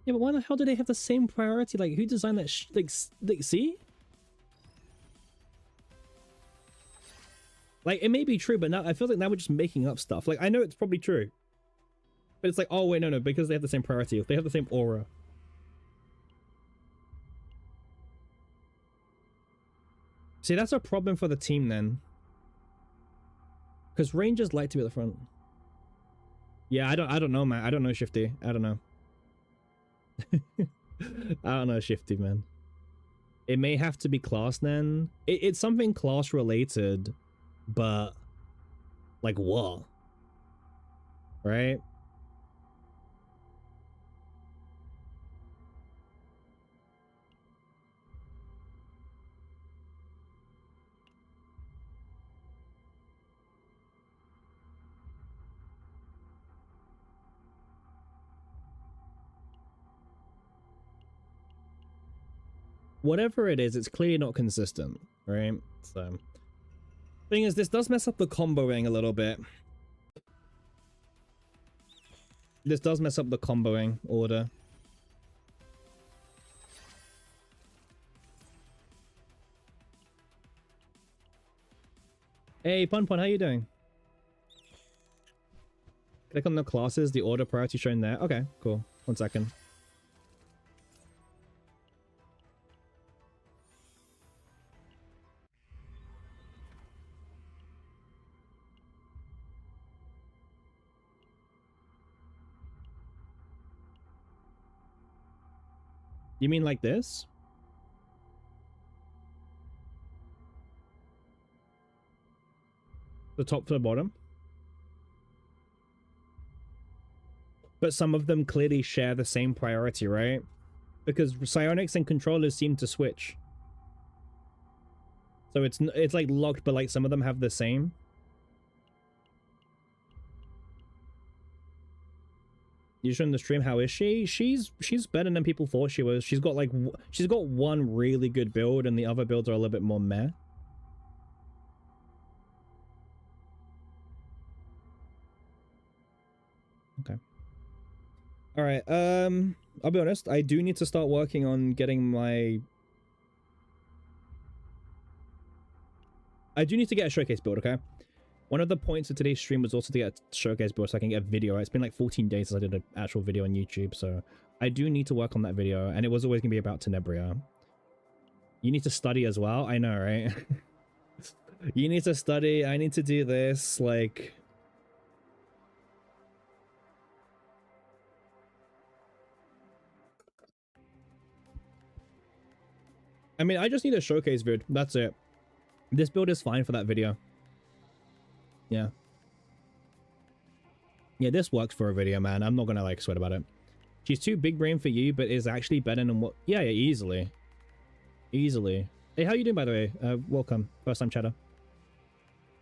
[SPEAKER 1] Yeah, but why the hell do they have the same priority? Like, who designed that? Like, see? Like, it may be true, but now I feel like now we're just making up stuff. Like, I know it's probably true. But it's like, oh, wait, no, because they have the same priority. They have the same aura. See, that's a problem for the team, then. Because Rangers like to be at the front. Yeah, I don't know, man. I don't know, Shifty. I don't know. I don't know, Shifty, man. It may have to be class, then. It's something class related, but like what? Right? whatever it is, it's clearly not consistent, right? So, thing is, this does mess up the comboing a little bit. This does mess up the comboing order. Hey, Pun, how you doing? Click on the classes, the order priority shown there. Okay, cool. 1 second. You mean like this? The top to the bottom? But some of them clearly share the same priority, right? Because psionics and controllers seem to switch. So it's like locked, but like some of them have the same. You showing the stream, how is she? She's better than people thought she was. She's got like she's got one really good build and the other builds are a little bit more meh. Okay. All right. I'll be honest, I do need to start working on getting my I do need to get a showcase build, okay? One of the points of today's stream was also to get a showcase build so I can get a video. It's been like 14 days since I did an actual video on YouTube, so I do need to work on that video, and it was always going to be about Tenebria. You need to study as well? I know, right? You need to study, I need to do this, like... I mean, I just need a showcase build. That's it. This build is fine for that video. Yeah. Yeah, this works for a video, man. I'm not gonna, like, sweat about it. She's too big brain for you, but is actually better than what... Yeah, easily. Easily. Hey, how you doing, by the way? Welcome. First time chatter.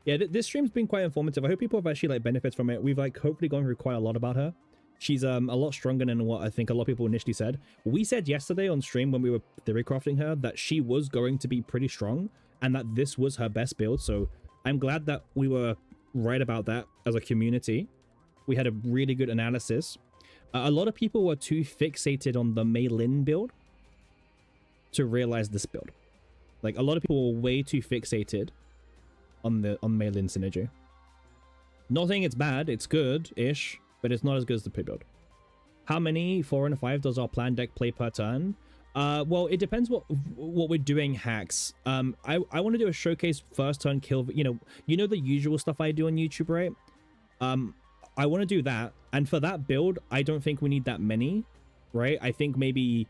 [SPEAKER 1] Yeah, this stream's been quite informative. I hope people have actually, like, benefits from it. We've, like, hopefully gone through quite a lot about her. She's a lot stronger than what I think a lot of people initially said. We said yesterday on stream when we were theory crafting her that she was going to be pretty strong and that this was her best build. So I'm glad that we were right about that as a community. We had a really good analysis. A lot of people were too fixated on the Mei Lin build to realize this build. Like, a lot of people were way too fixated on Mei Lin synergy. Not saying it's bad, it's good-ish, but it's not as good as the pre-build. How many 4 and 5 does our plan deck play per turn? Well, it depends what we're doing, hacks. I want to do a showcase first turn kill, you know the usual stuff I do on YouTube, right? I want to do that, and for that build, I don't think we need that many, right? I think maybe...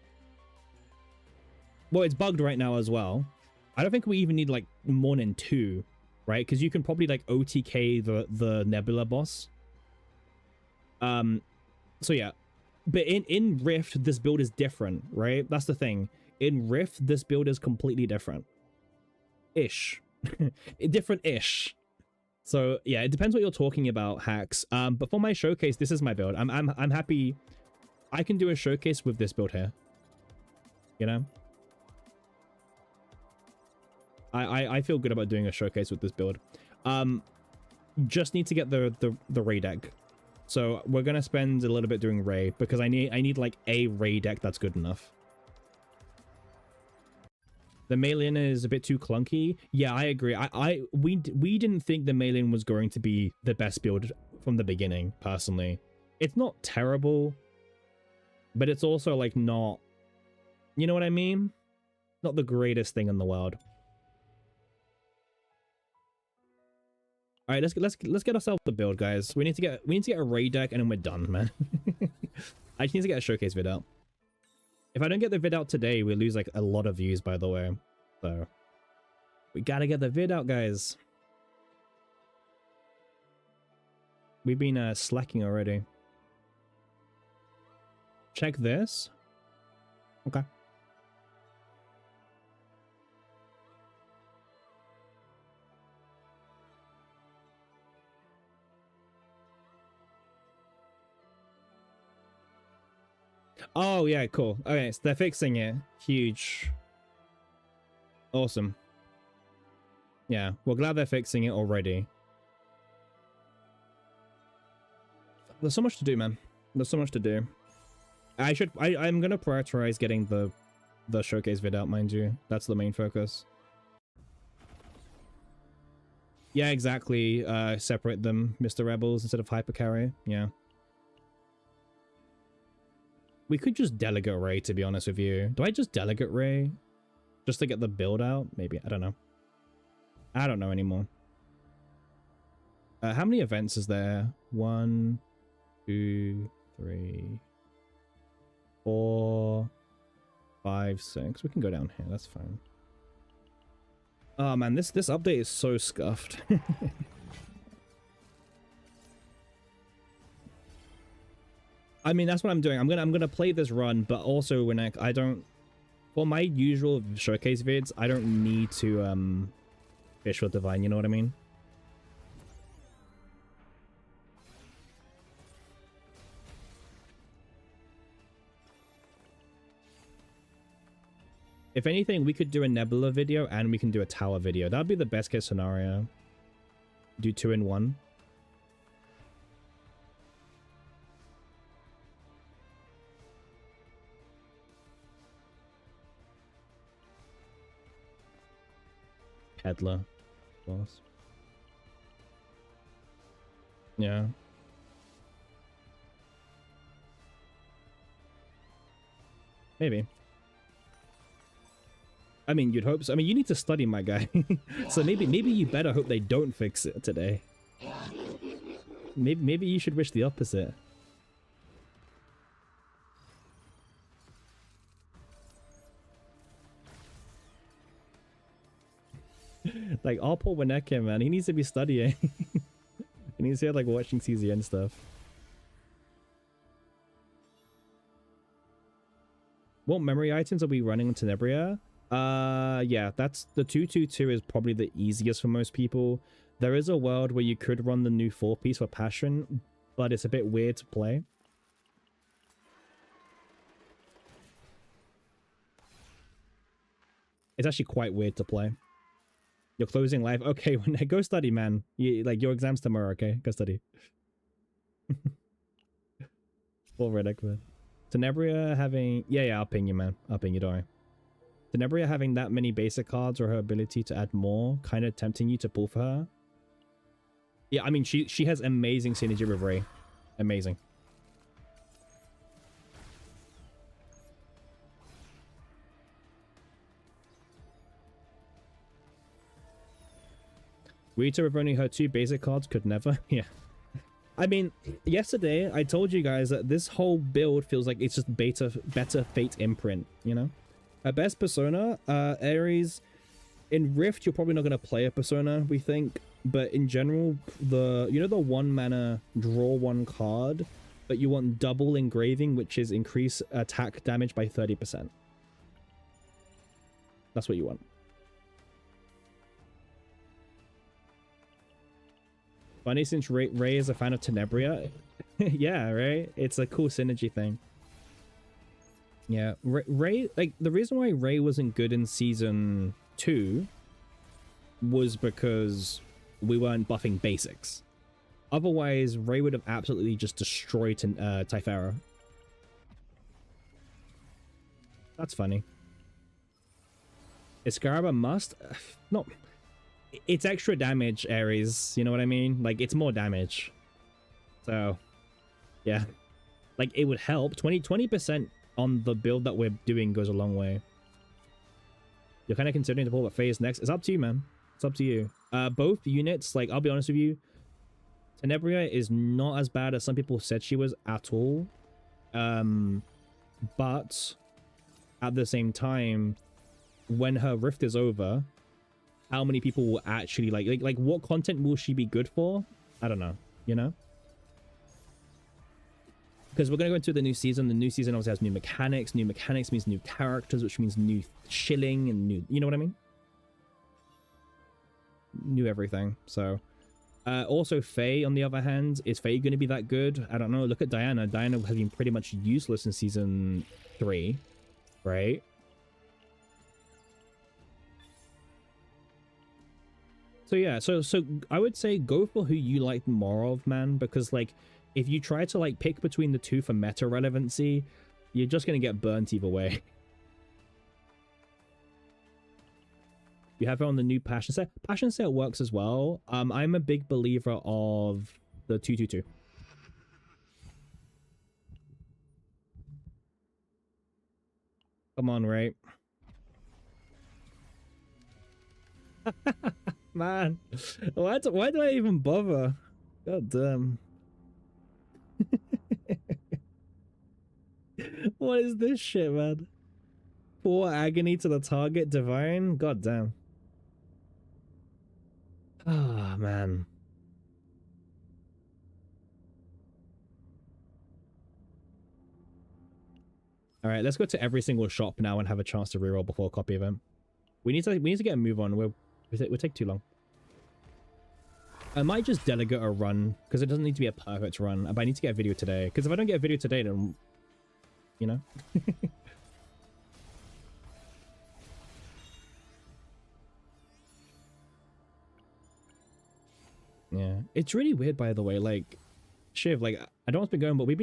[SPEAKER 1] Well, it's bugged right now as well. I don't think we even need, like, more than 2, right? Because you can probably, like, OTK the Nebula boss. So yeah. But in Rift, this build is different, right? That's the thing. In Rift, this build is completely different. Ish. Different-ish. So yeah, it depends what you're talking about, hacks. But for my showcase, this is my build. I'm happy I can do a showcase with this build here. You know? I feel good about doing a showcase with this build. Just need to get the Ray deck. So we're gonna spend a little bit doing Ray because I need like a Ray deck that's good enough. The Mei Lin is a bit too clunky. Yeah, I agree. We didn't think the Mei Lin was going to be the best build from the beginning, personally. It's not terrible, but it's also like not, you know what I mean? Not the greatest thing in the world. All right, let's get ourselves the build, guys. We need to get a Ray deck and then we're done, man. I just need to get a showcase vid out. If I don't get the vid out today, we lose like a lot of views, by the way. So we gotta get the vid out, guys. We've been slacking already. Check this. Okay. Oh, yeah, cool. Okay, so they're fixing it. Huge. Awesome. Yeah, we're glad they're fixing it already. There's so much to do, man. There's so much to do. I'm gonna prioritize getting the showcase vid out, mind you. That's the main focus. Yeah, exactly. Separate them, Mr. Rebels, instead of hypercarry. Yeah. We could just delegate Ray, to be honest with you. Do I just delegate Ray? Just to get the build out? Maybe. I don't know. I don't know anymore. How many events is there? 1, 2, 3, 4, 5, 6. We can go down here. That's fine. Oh man, this update is so scuffed. I mean, that's what I'm doing. I'm gonna play this run, but also when I don't, for my usual showcase vids, I don't need to fish for divine. You know what I mean? If anything, we could do a Nebula video and we can do a Tower video. That'd be the best case scenario. Do 2 in 1. Peddler. Boss. Yeah. Maybe. I mean, you'd hope so. I mean, you need to study, my guy. So maybe you better hope they don't fix it today. Maybe you should wish the opposite. Like, our poor Waneke, man. He needs to be studying. He needs to be, like, watching CZN stuff. What memory items are we running on Tenebria? Yeah, that's the 222 is probably the easiest for most people. There is a world where you could run the new 4-piece for Passion, but it's a bit weird to play. It's actually quite weird to play. You're closing live. Okay, go study, man. Like, your exam's tomorrow, okay? Go study. Full Reddick, man. Tenebria having... Yeah, I'll ping you, man. I'll ping you, don't worry. Tenebria having that many basic cards or her ability to add more kind of tempting you to pull for her. Yeah, I mean, she has amazing synergy with Ray. Amazing. Rita with only her 2 basic cards could never. Yeah. I mean, yesterday I told you guys that this whole build feels like it's just better Fate imprint, you know? Her best persona, Ares. In Rift, you're probably not going to play a persona, we think. But in general, you know the 1 mana draw 1 card, but you want double engraving, which is increase attack damage by 30%. That's what you want. Funny since Ray is a fan of Tenebria. Yeah, right? It's a cool synergy thing. Yeah, Ray, like, the reason why Ray wasn't good in Season 2 was because we weren't buffing basics. Otherwise, Ray would have absolutely just destroyed Typhara. That's funny. Is Scarab a must? No. It's extra damage, Ares. You know what I mean? Like, it's more damage. So, yeah. Like, it would help. 20% on the build that we're doing goes a long way. You're kind of considering to pull what phase next. It's up to you, man. It's up to you. Both units, like, I'll be honest with you, Tenebria is not as bad as some people said she was at all. But at the same time, when her rift is over, how many people will actually like what content will she be good for? I don't know, you know? Because we're going to go into the new season. The new season obviously has new mechanics. New mechanics means new characters, which means new shilling and new... You know what I mean? New everything. So, also Faye, on the other hand, is Faye going to be that good? I don't know. Look at Diana. Diana has been pretty much useless in Season 3, right? So yeah, so I would say go for who you like more of, man, because like if you try to like pick between the two for meta relevancy, you're just gonna get burnt either way. You have it on the new passion set. Passion set works as well. I'm a big believer of the 222. Come on, right? Man, why do I even bother? God damn. What is this shit, man? Poor agony to the target, divine. God damn. Ah, oh, man. All right, let's go to every single shop now and have a chance to reroll before copy event. We need to get a move on. We'll take too long. I might just delegate a run because it doesn't need to be a perfect run, but I need to get a video today. Because if I don't get a video today, then you know. Yeah, it's really weird, by the way. Like, Shiv, like I don't know what's been going, but we've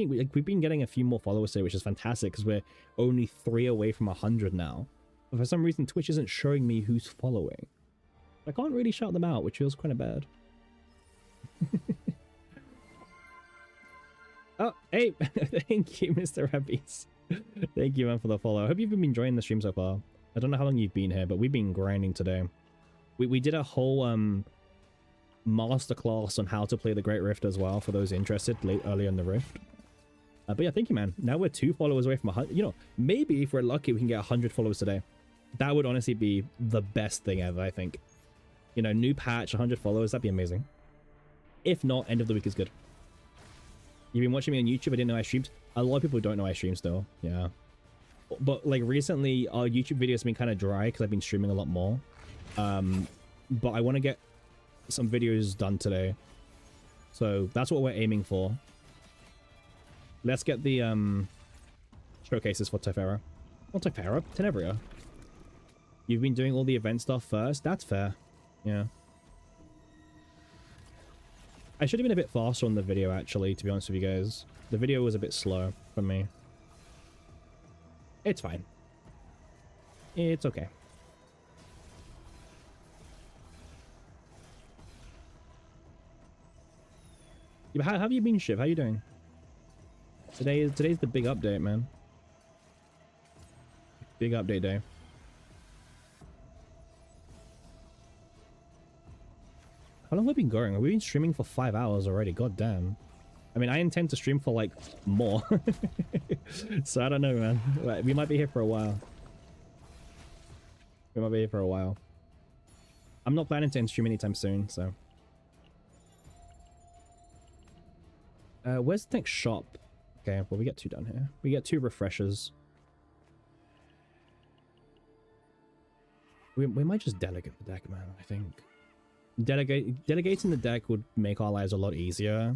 [SPEAKER 1] been getting a few more followers today, which is fantastic because we're only 3 away from 100 now. But for some reason, Twitch isn't showing me who's following. I can't really shout them out, which feels kind of bad. Oh, hey, thank you, Mr. Rabbies. Thank you, man, for the follow. I hope you've been enjoying the stream so far. I don't know how long you've been here, but we've been grinding today. We did a whole masterclass on how to play the Great Rift as well for those interested early in the Rift. But yeah, thank you, man. Now we're 2 followers away from 100. You know, maybe if we're lucky, we can get 100 followers today. That would honestly be the best thing ever, I think. You know, new patch, 100 followers, that'd be amazing. If not, end of the week is good. You've been watching me on YouTube. I didn't know I streamed. A lot of people don't know I stream still. Yeah. But like recently, our YouTube videos have been kind of dry because I've been streaming a lot more. But I want to get some videos done today. So that's what we're aiming for. Let's get the showcases for Tefera. Not Tefera, Tenebria. You've been doing all the event stuff first. That's fair. Yeah. I should have been a bit faster on the video, actually, to be honest with you guys. The video was a bit slow for me. It's fine. It's okay. Yeah, how have you been, Shiv? How you doing? Today's the big update, man. Big update day. How long have we been going? We've been streaming for 5 hours already. God damn. I mean, I intend to stream for like more. So I don't know, man. We might be here for a while. We might be here for a while. I'm not planning to end stream anytime soon, so. Where's the next shop? Okay, well, we get 2 down here. We get 2 refreshers. We might just delegate the deck, man, I think. Delegating the deck would make our lives a lot easier.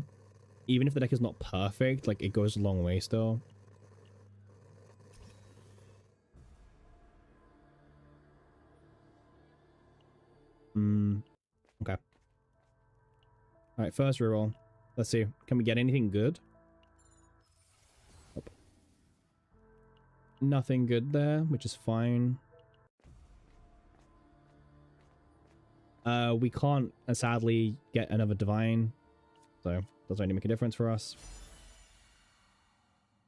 [SPEAKER 1] Even if the deck is not perfect, like, it goes a long way still. Okay. Alright, first reroll. Let's see. Can we get anything good? Nope. Nothing good there, which is fine. We can't, sadly, get another divine. So, doesn't really make a difference for us.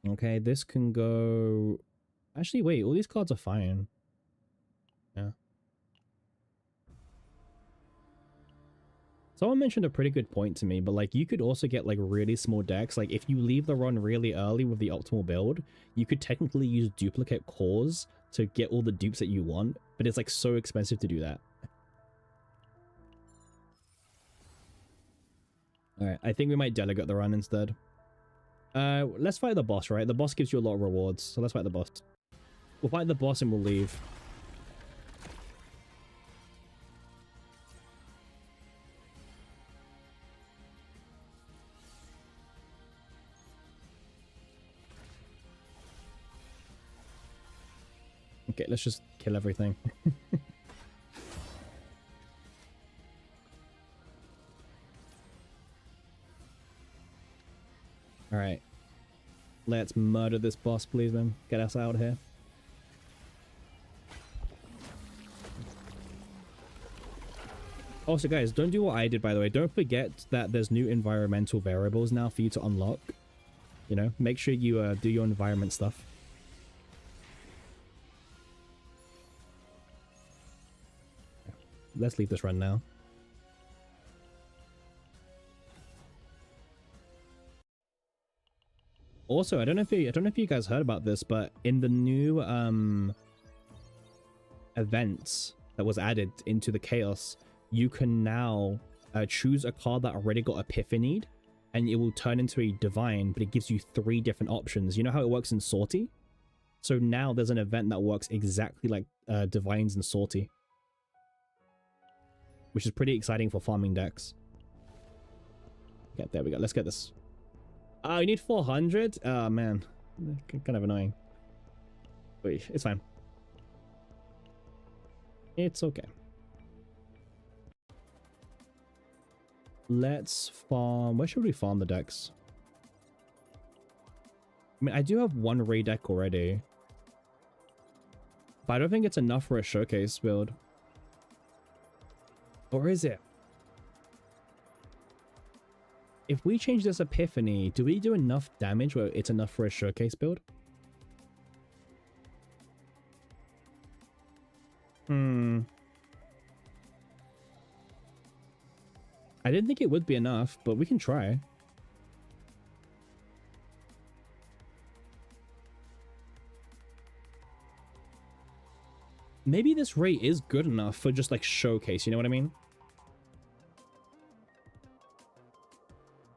[SPEAKER 1] Okay, this can go... Actually, wait. All these cards are fine. Yeah. Someone mentioned a pretty good point to me, but like you could also get like really small decks. Like if you leave the run really early with the optimal build, you could technically use duplicate cores to get all the dupes that you want, but it's like so expensive to do that. Alright, I think we might delegate the run instead. Let's fight the boss, right? The boss gives you a lot of rewards, so let's fight the boss. We'll fight the boss and we'll leave. Okay, let's just kill everything. All right. Let's murder this boss, please, man. Get us out here. Also, guys, don't do what I did, by the way. Don't forget that there's new environmental variables now for you to unlock. You know, make sure you do your environment stuff. Let's leave this run now. Also, I don't know if you guys heard about this, but in the new events that was added into the chaos, you can now choose a card that already got epiphanied, and it will turn into a divine, but it gives you 3 different options. You know how it works in Sortie? So now there's an event that works exactly like divines in Sortie, which is pretty exciting for farming decks. Okay, there we go. Let's get this. Oh, you need 400? Oh, man. Kind of annoying. Wait, it's fine. It's okay. Let's farm. Where should we farm the decks? I mean, I do have 1 Ray deck already, but I don't think it's enough for a showcase build. Or is it? If we change this Epiphany, do we do enough damage where it's enough for a showcase build? I didn't think it would be enough, but we can try. Maybe this rate is good enough for just like showcase, you know what I mean?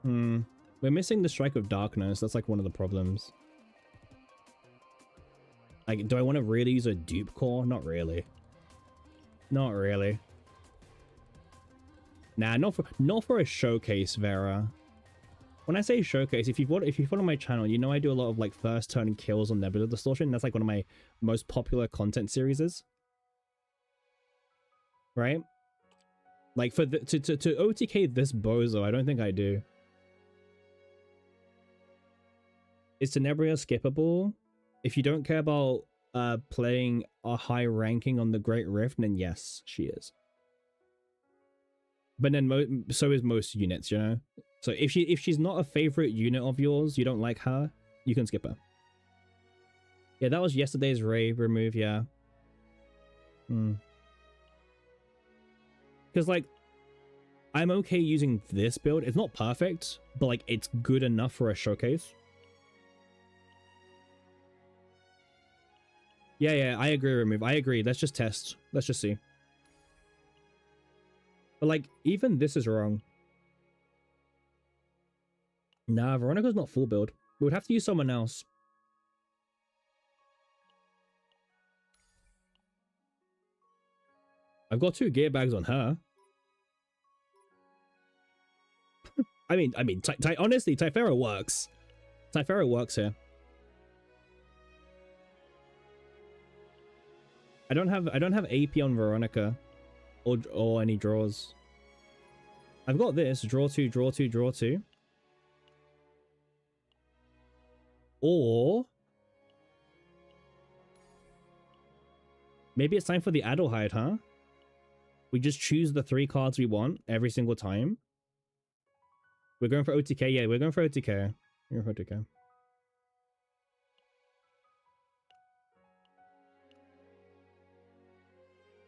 [SPEAKER 1] We're missing the Strike of Darkness. That's like one of the problems. Like, do I want to really use a dupe core? Not really. Not really. Nah, not for a showcase, Vera. When I say showcase, if you follow my channel, you know I do a lot of like first turn kills on Nebula Distortion. That's like one of my most popular content series. Right? Like for the to OTK this bozo, I don't think I do. Is Tenebria skippable? If you don't care about playing a high ranking on the Great Rift, then yes, she is. But then so is most units, you know? So if she's not a favorite unit of yours, you don't like her, you can skip her. Yeah, that was yesterday's Ray remove, yeah. Because like, I'm okay using this build. It's not perfect, but like it's good enough for a showcase. Yeah, I agree, remove. I agree. Let's just test. Let's just see. But like, even this is wrong. Nah, Veronica's not full build. We would have to use someone else. I've got 2 gear bags on her. I mean, honestly, Typhera works. Typhera works here. I don't have AP on Veronica, or any draws. I've got this draw 2, draw 2, draw 2. Or maybe it's time for the Adelheid, huh? We just choose the 3 cards we want every single time. We're going for OTK, yeah, we're going for OTK. We're going for OTK.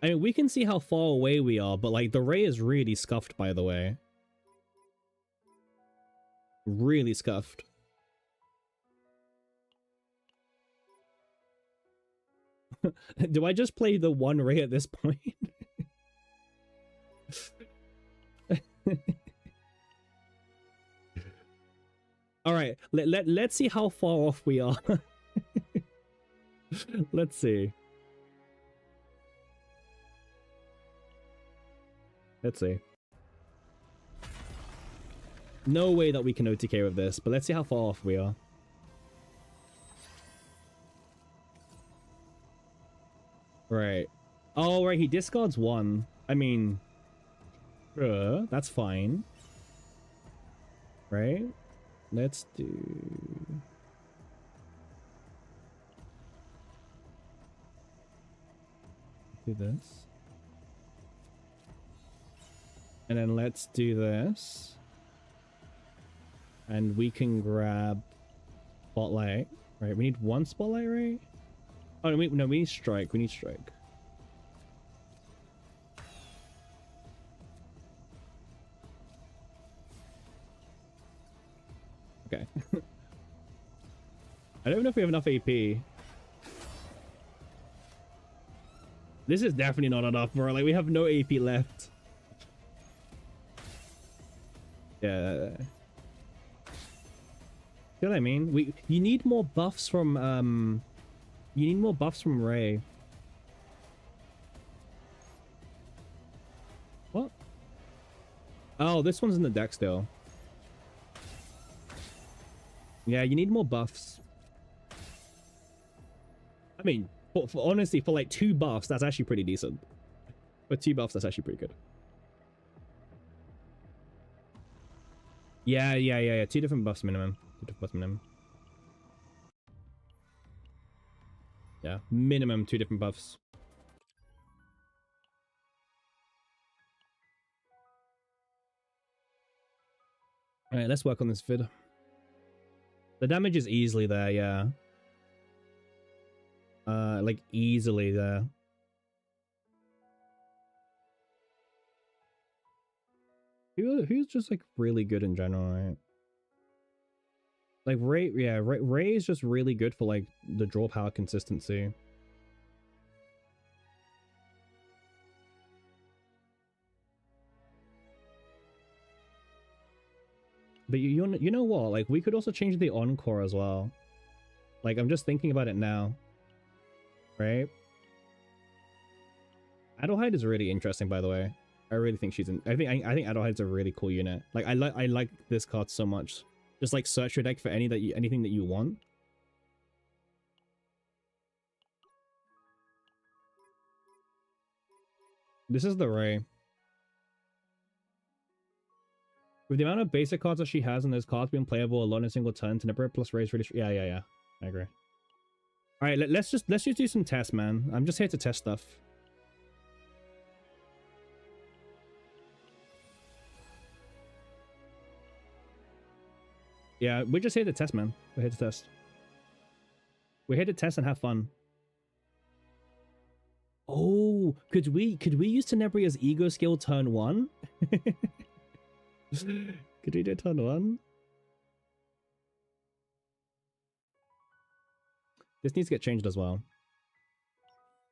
[SPEAKER 1] I mean, we can see how far away we are, but like the Ray is really scuffed, by the way. Really scuffed. Do I just play the 1 Ray at this point? All right, let's see how far off we are. Let's see. Let's see. No way that we can OTK with this, but let's see how far off we are. Right. Oh, right, he discards 1. I mean, that's fine. Right? let's do this. And then let's do this. And we can grab spotlight. Right, we need one spotlight, right? Oh, no, we need strike. We need strike. Okay. I don't know if we have enough AP. This is definitely not enough, bro. Like, we have no AP left. Yeah. You know what I mean? You need more buffs from you need more buffs from Ray. What? Oh, this one's in the deck still. Yeah, you need more buffs. I mean, honestly, for like 2 buffs, that's actually pretty decent. For 2 buffs, that's actually pretty good. Yeah. 2 different buffs minimum. 2 different buffs minimum. Yeah, minimum 2 different buffs. Alright, let's work on this vid. The damage is easily there, yeah. Like, easily there. Who's just, like, really good in general, right? Like, Ray, yeah, Ray is just really good for, like, the draw power consistency. But you know what? Like, we could also change the Encore as well. Like, I'm just thinking about it now. Right? Adelheid is really interesting, by the way. I really think she's in. I think Adelheid's a really cool unit. Like, I like this card so much. Just like search your deck for anything that you want. This is the Ray. With the amount of basic cards that she has and those cards being playable alone in a single turn, Tenebria plus Ray is really... Yeah. I agree. Alright, let's just do some tests, man. I'm just here to test stuff. Yeah, we're just here to test, man. We're here to test. We're here to test and have fun. Oh, could we use Tenebria's ego skill turn 1? Could we do turn 1? This needs to get changed as well.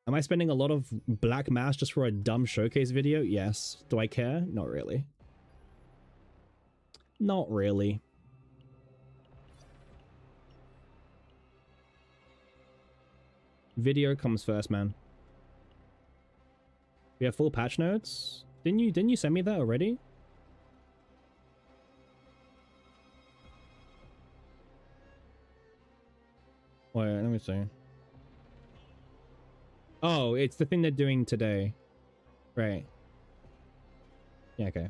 [SPEAKER 1] Am I spending a lot of black mass just for a dumb showcase video? Yes. Do I care? Not really. Not really. Video comes first, man. We have full patch notes. Didn't you send me that already? Wait, let me see. Oh, it's the thing they're doing today. Right. Yeah, okay.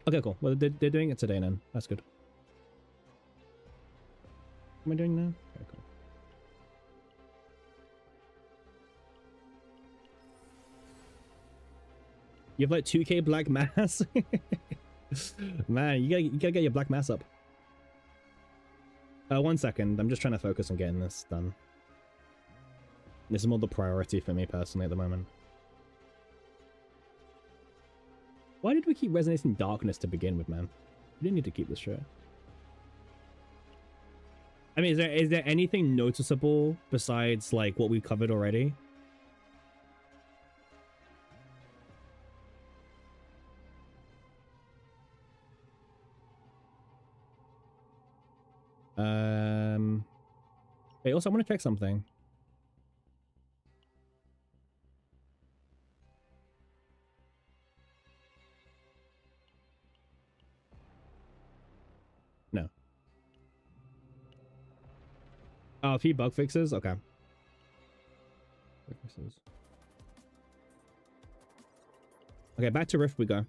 [SPEAKER 1] Okay, cool. Well, they're doing it today then. That's good. What am I doing now? Okay, cool. You have like 2k black mass? Man, you gotta get your black mass up. 1 second. I'm just trying to focus on getting this done. This is more the priority for me personally at the moment. Why did we keep Resonating Darkness to begin with, man? We didn't need to keep this shit. I mean, is there anything noticeable besides like what we covered already? Wait, also I want to check something. No. Oh, a few bug fixes? Okay. Bug fixes. Okay, back to Rift we go.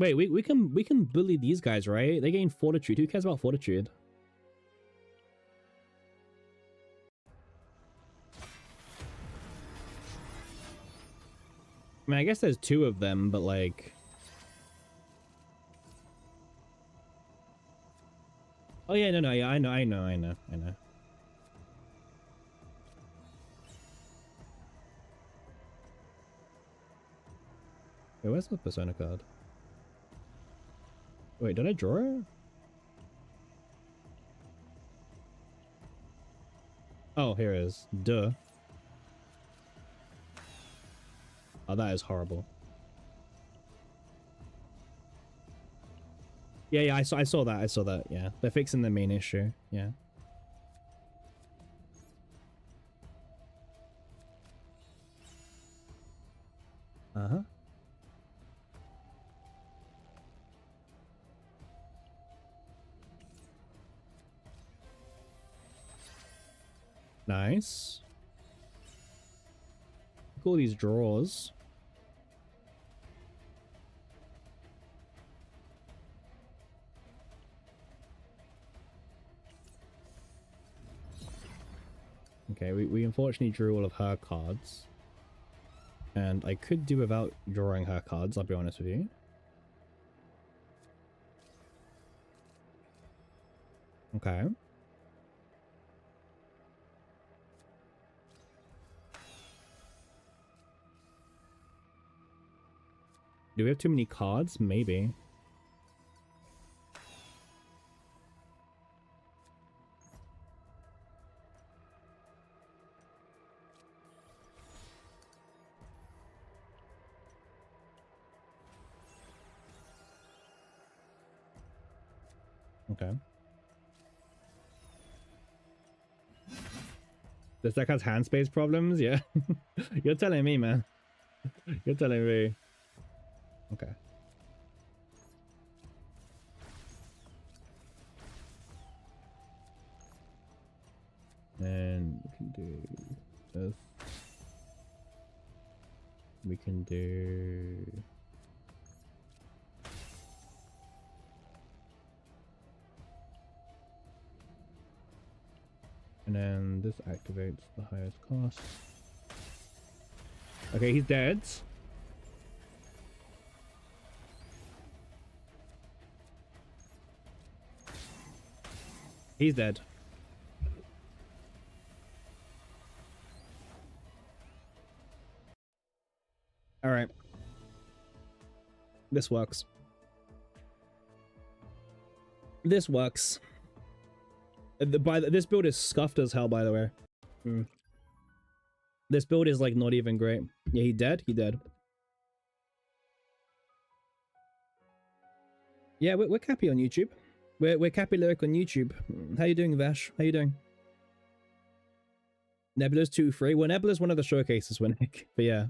[SPEAKER 1] Wait, we can bully these guys, right? They gain fortitude. Who cares about fortitude? I mean, I guess there's two of them, but like... Oh yeah, no, yeah, I know. Wait, where's the persona card? Wait, did I draw it? Oh, here it is. Duh. Oh, that is horrible. Yeah, I saw that. Yeah, they're fixing the main issue. Yeah. Uh-huh. Nice. Look at all these drawers. Okay, we unfortunately drew all of her cards. And I could do without drawing her cards, I'll be honest with you. Okay. Do we have too many cards? Maybe. Okay. This deck has hand space problems? Yeah. You're telling me, man. You're telling me. Okay. And we can do this. We can do... And then this activates the highest cost. Okay, he's dead. He's dead. All right. This works. This works. This build is scuffed as hell, by the way. This build is like not even great. Yeah, he dead. He dead. Yeah, we're Cappy on YouTube. We're Cappy Lyric on YouTube. How you doing, Vash? How you doing? Nebula's 2-3. Well, Nebula's one of the showcases, Winnick. But yeah.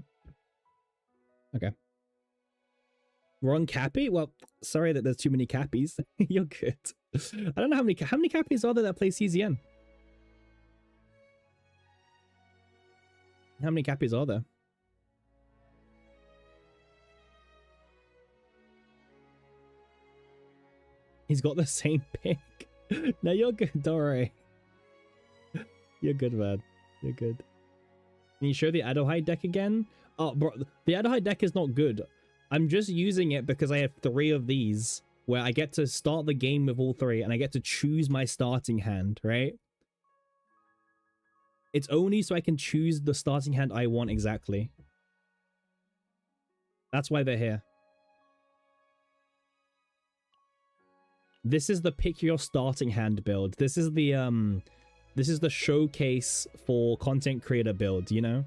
[SPEAKER 1] Okay. Wrong Cappy? Well, sorry that there's too many Cappies. You're good. I don't know how many Cappies are there that play CZN? How many Cappies are there? He's got the same pick. No, you're good. Don't worry. You're good, man. You're good. Can you show the Adohide deck again? Oh, bro, the Adohide deck is not good. I'm just using it because I have 3 of these where I get to start the game with all 3 and I get to choose my starting hand, right? It's only so I can choose the starting hand I want exactly. That's why they're here. This is the pick your starting hand build. This is the showcase for content creator build, you know?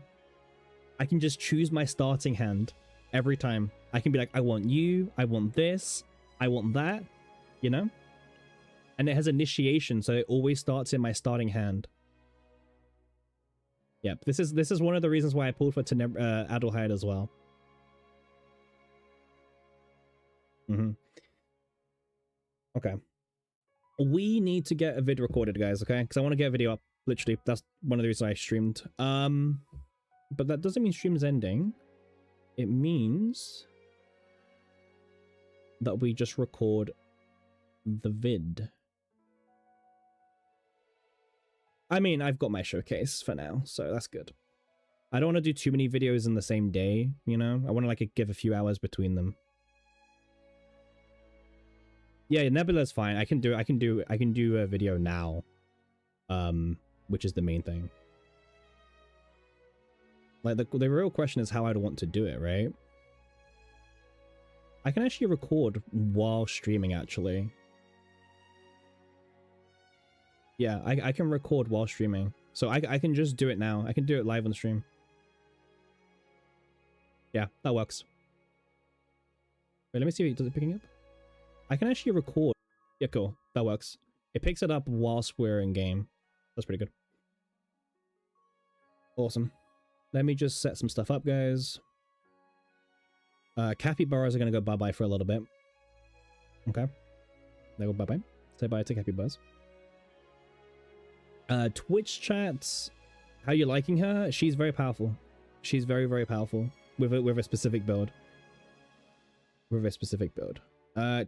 [SPEAKER 1] I can just choose my starting hand every time. I can be like, I want you, I want this, I want that, you know? And it has initiation, so it always starts in my starting hand. Yep, this is one of the reasons why I pulled for Adelheid as well. Okay. We need to get a vid recorded, guys, okay? Because I want to get a video up, literally. That's one of the reasons I streamed. But that doesn't mean stream's ending. It means... that we just record the vid. I mean, I've got my showcase for now, so that's good. I don't want to do too many videos in the same day, you know? I want to like give a few hours between them. Yeah, Nebula's fine. I can do a video now. Which is the main thing. Like the real question is how I'd want to do it, right? I can actually record while streaming actually. Yeah, I can record while streaming. So I can just do it now. I can do it live on stream. Yeah, that works. Wait, let me see. Does it picking up? I can actually record. Yeah, cool. That works. It picks it up whilst we're in game. That's pretty good. Awesome. Let me just set some stuff up, guys. Capybaras are going to go bye-bye for a little bit. Okay. They go bye-bye. Say bye to Capybaras. Twitch chats. How you liking her? She's very powerful. She's very, very powerful. With a specific build. With a specific build.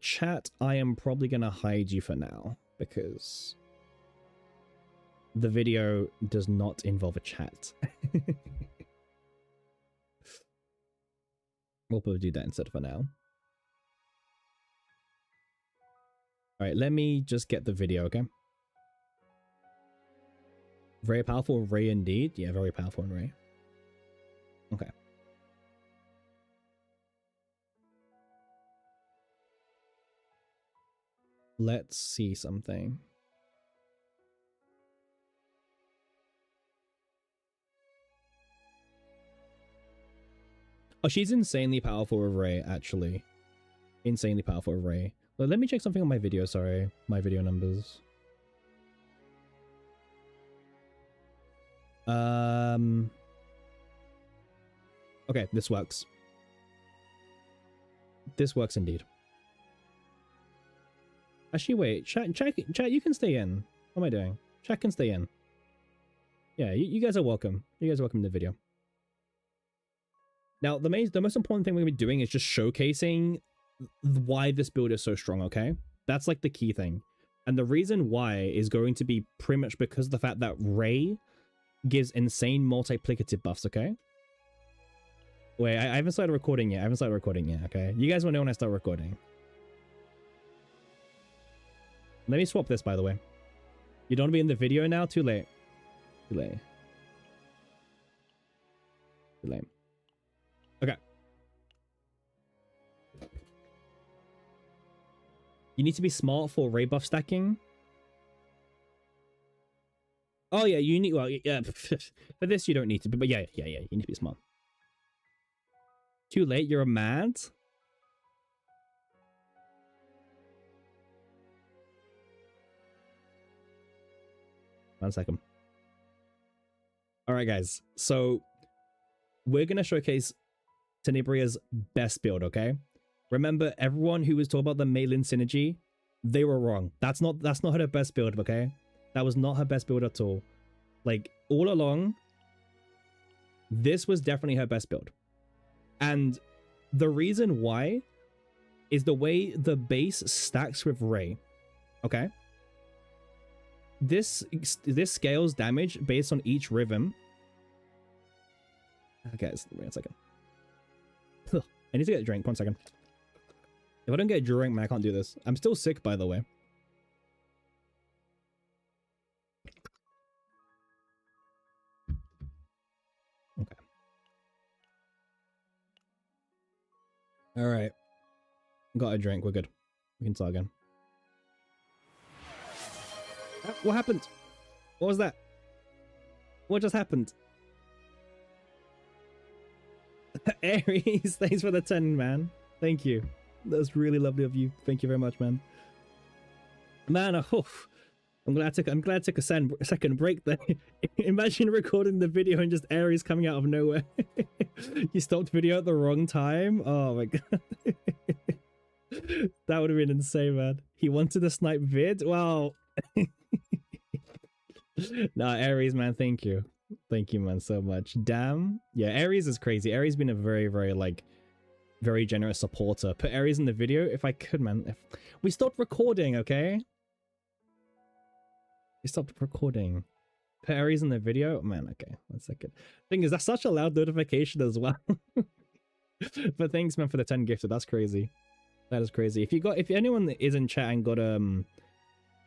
[SPEAKER 1] Chat, I am probably going to hide you for now. Because the video does not involve a chat. We'll probably do that instead for now. Alright, let me just get the video, okay? Very powerful Ray indeed. Yeah, very powerful in Ray. Okay. Let's see something. Oh, she's insanely powerful with Ray, actually. Insanely powerful with Ray. But let me check something on my video, sorry. My video numbers. Okay, this works. This works indeed. Actually, wait. Chat, you can stay in. What am I doing? Chat can stay in. Yeah, you guys are welcome. You guys are welcome to the video. Now, the most important thing we're going to be doing is just showcasing why this build is so strong, okay? That's like the key thing. And the reason why is going to be pretty much because of the fact that Ray gives insane multiplicative buffs, okay? Wait, I haven't started recording yet. Okay? You guys will know when I start recording. Let me swap this, by the way. You don't want to be in the video now? Too late. Too late. Too late. Okay. You need to be smart for Ray buff stacking. Oh yeah, you need, well, yeah, for this you don't need to, but yeah, you need to be smart. Too late, you're mad? 1 second. Alright guys, so we're gonna showcase Tenebria's best build, okay? Remember, everyone who was talking about the Maelin synergy, they were wrong. That's not her best build, okay? That was not her best build at all. Like, all along, this was definitely her best build. And the reason why is the way the base stacks with Ray, okay? This scales damage based on each rhythm. Okay, wait a second. I need to get a drink. 1 second. If I don't get a drink, man, I can't do this. I'm still sick, by the way. Okay. All right. Got a drink. We're good. We can start again. What happened? What was that? What just happened? Aries, thanks for the 10, man. Thank you. That's really lovely of you. Thank you very much, man. Man, I'm glad I took a second break there. Imagine recording the video and just Aries coming out of nowhere. You stopped video at the wrong time? Oh my god. That would have been insane, man. He wanted a snipe vid? Wow. Nah, Aries, man, thank you. Thank you, man, so much. Damn. Yeah, Aries is crazy. Aries been a very, very, like, Very generous supporter. Put Aries in the video if I could, man. If we stopped recording, okay? We stopped recording. Put Aries in the video? Man, okay. 1 second. Thing is, that's such a loud notification as well. But thanks, man, for the 10 gifted. That's crazy. That is crazy. If anyone is in chat and got a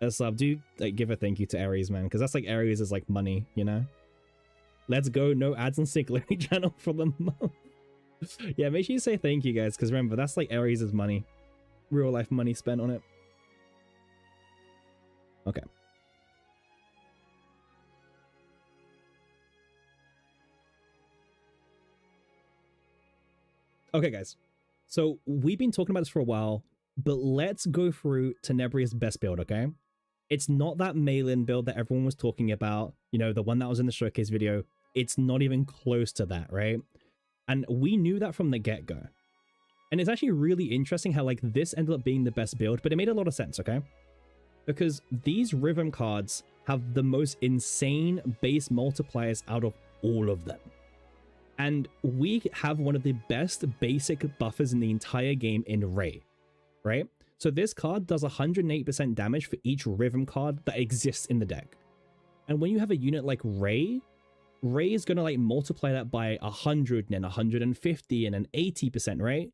[SPEAKER 1] sub, do like give a thank you to Aries, man, because that's like Aries is like money, you know? Let's go, no ads and Singularity channel for the month. Yeah, make sure you say thank you, guys, because remember, that's like Aries' money. Real life money spent on it. Okay. Okay, guys. So we've been talking about this for a while, but let's go through Tenebria's best build, okay? It's not that Malin build that everyone was talking about, you know, the one that was in the showcase video. It's not even close to that, right? And we knew that from the get-go. And it's actually really interesting how, like, this ended up being the best build, but it made a lot of sense, okay? Because these rhythm cards have the most insane base multipliers out of all of them. And we have one of the best basic buffers in the entire game in Ray, right? So this card does 108% damage for each rhythm card that exists in the deck. And when you have a unit like Ray is going to like multiply that by 100 and then 150 and then 80%, right?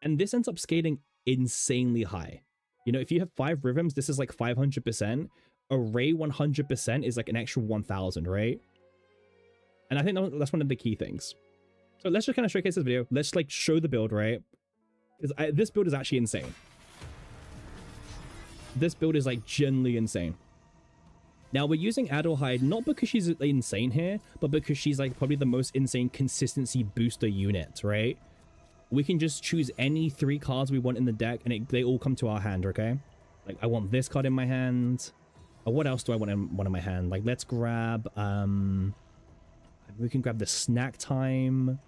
[SPEAKER 1] And this ends up scaling insanely high. You know, if you have 5 rhythms, this is like 500%. Array 100% is like an extra 1000, right? And I think that's one of the key things. So let's just kind of showcase this video. Let's like show the build, right? Because this build is actually insane. This build is like genuinely insane. Now we're using Adelheid not because she's insane here, but because she's like probably the most insane consistency booster unit, right? We can just choose any 3 cards we want in the deck and they all come to our hand, okay? Like I want this card in my hand. Or what else do I want in one in my hand? Like let's grab, we can grab the snack time.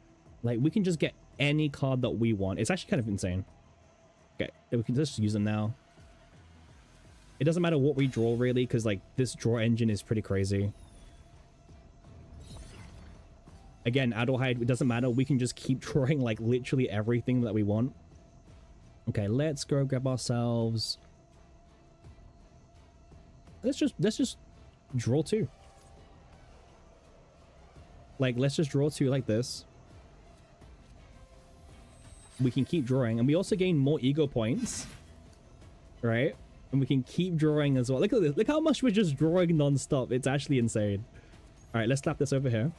[SPEAKER 1] Like we can just get any card that we want. It's actually kind of insane. Okay, we can just use them now. It doesn't matter what we draw really, because like this draw engine is pretty crazy. Again, Adelheid, it doesn't matter. We can just keep drawing like literally everything that we want. Okay, let's go grab ourselves. Let's just draw 2. Like let's just draw 2 like this. We can keep drawing, and we also gain more ego points, right? And we can keep drawing as well. Look at this. Look how much we're just drawing non-stop. It's actually insane. All right, let's slap this over here.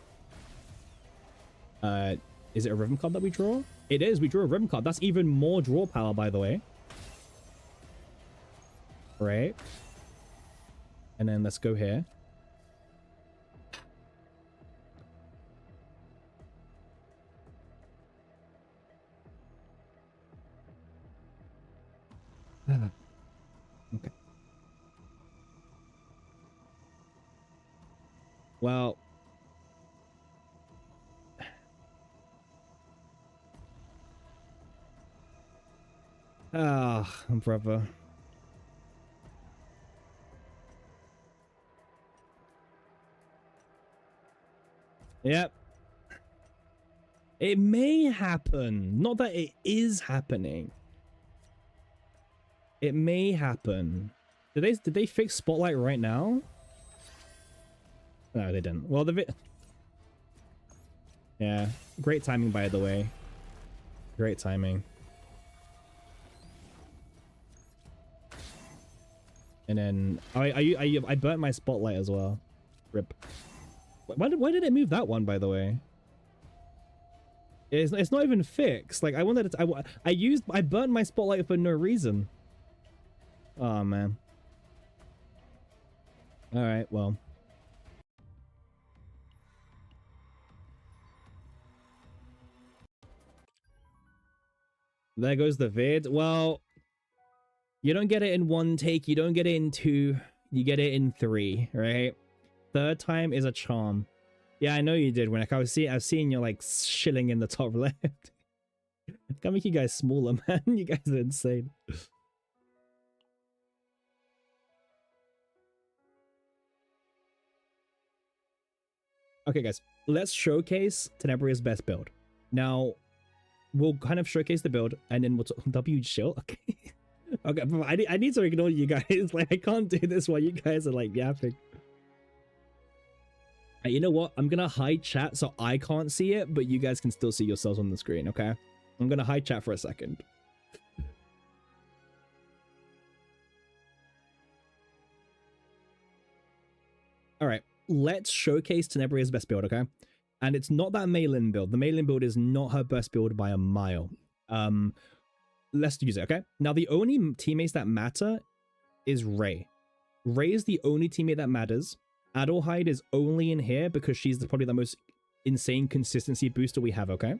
[SPEAKER 1] Is it a rhythm card that we draw? It is. We drew a rhythm card. That's even more draw power, by the way. Right. And then let's go here. Okay. Well, brother. Yep. It may happen. Not that it is happening. It may happen. Did they fix Spotlight right now? No, they didn't. Well, yeah, great timing, by the way. Great timing. And then I burnt my Spotlight as well. Rip. Why did it move that one, by the way? It's not even fixed. Like I wanted to, I burnt my Spotlight for no reason. Oh man. All right, well. There goes the vid. Well, you don't get it in 1 take, you don't get it in 2, you get it in 3, right? 3rd time is a charm. Yeah, I know you did. When I was seeing you like shilling in the top left. Gotta make you guys smaller, man. You guys are insane. Okay, guys, let's showcase Tenebria's best build. Now, we'll kind of showcase the build, and then we'll W chill. Okay. Okay, but I need to ignore you guys. Like, I can't do this while you guys are like yapping. You know what? I'm gonna hide chat so I can't see it, but you guys can still see yourselves on the screen, okay? I'm gonna hide chat for a second. All right, let's showcase Tenebria's best build, okay? And it's not that Maylin build. The Maylin build is not her best build by a mile. Let's use it, okay? Now, the only teammates that matter is Ray. Ray is the only teammate that matters. Adelheid is only in here because she's probably the most insane consistency booster we have, okay?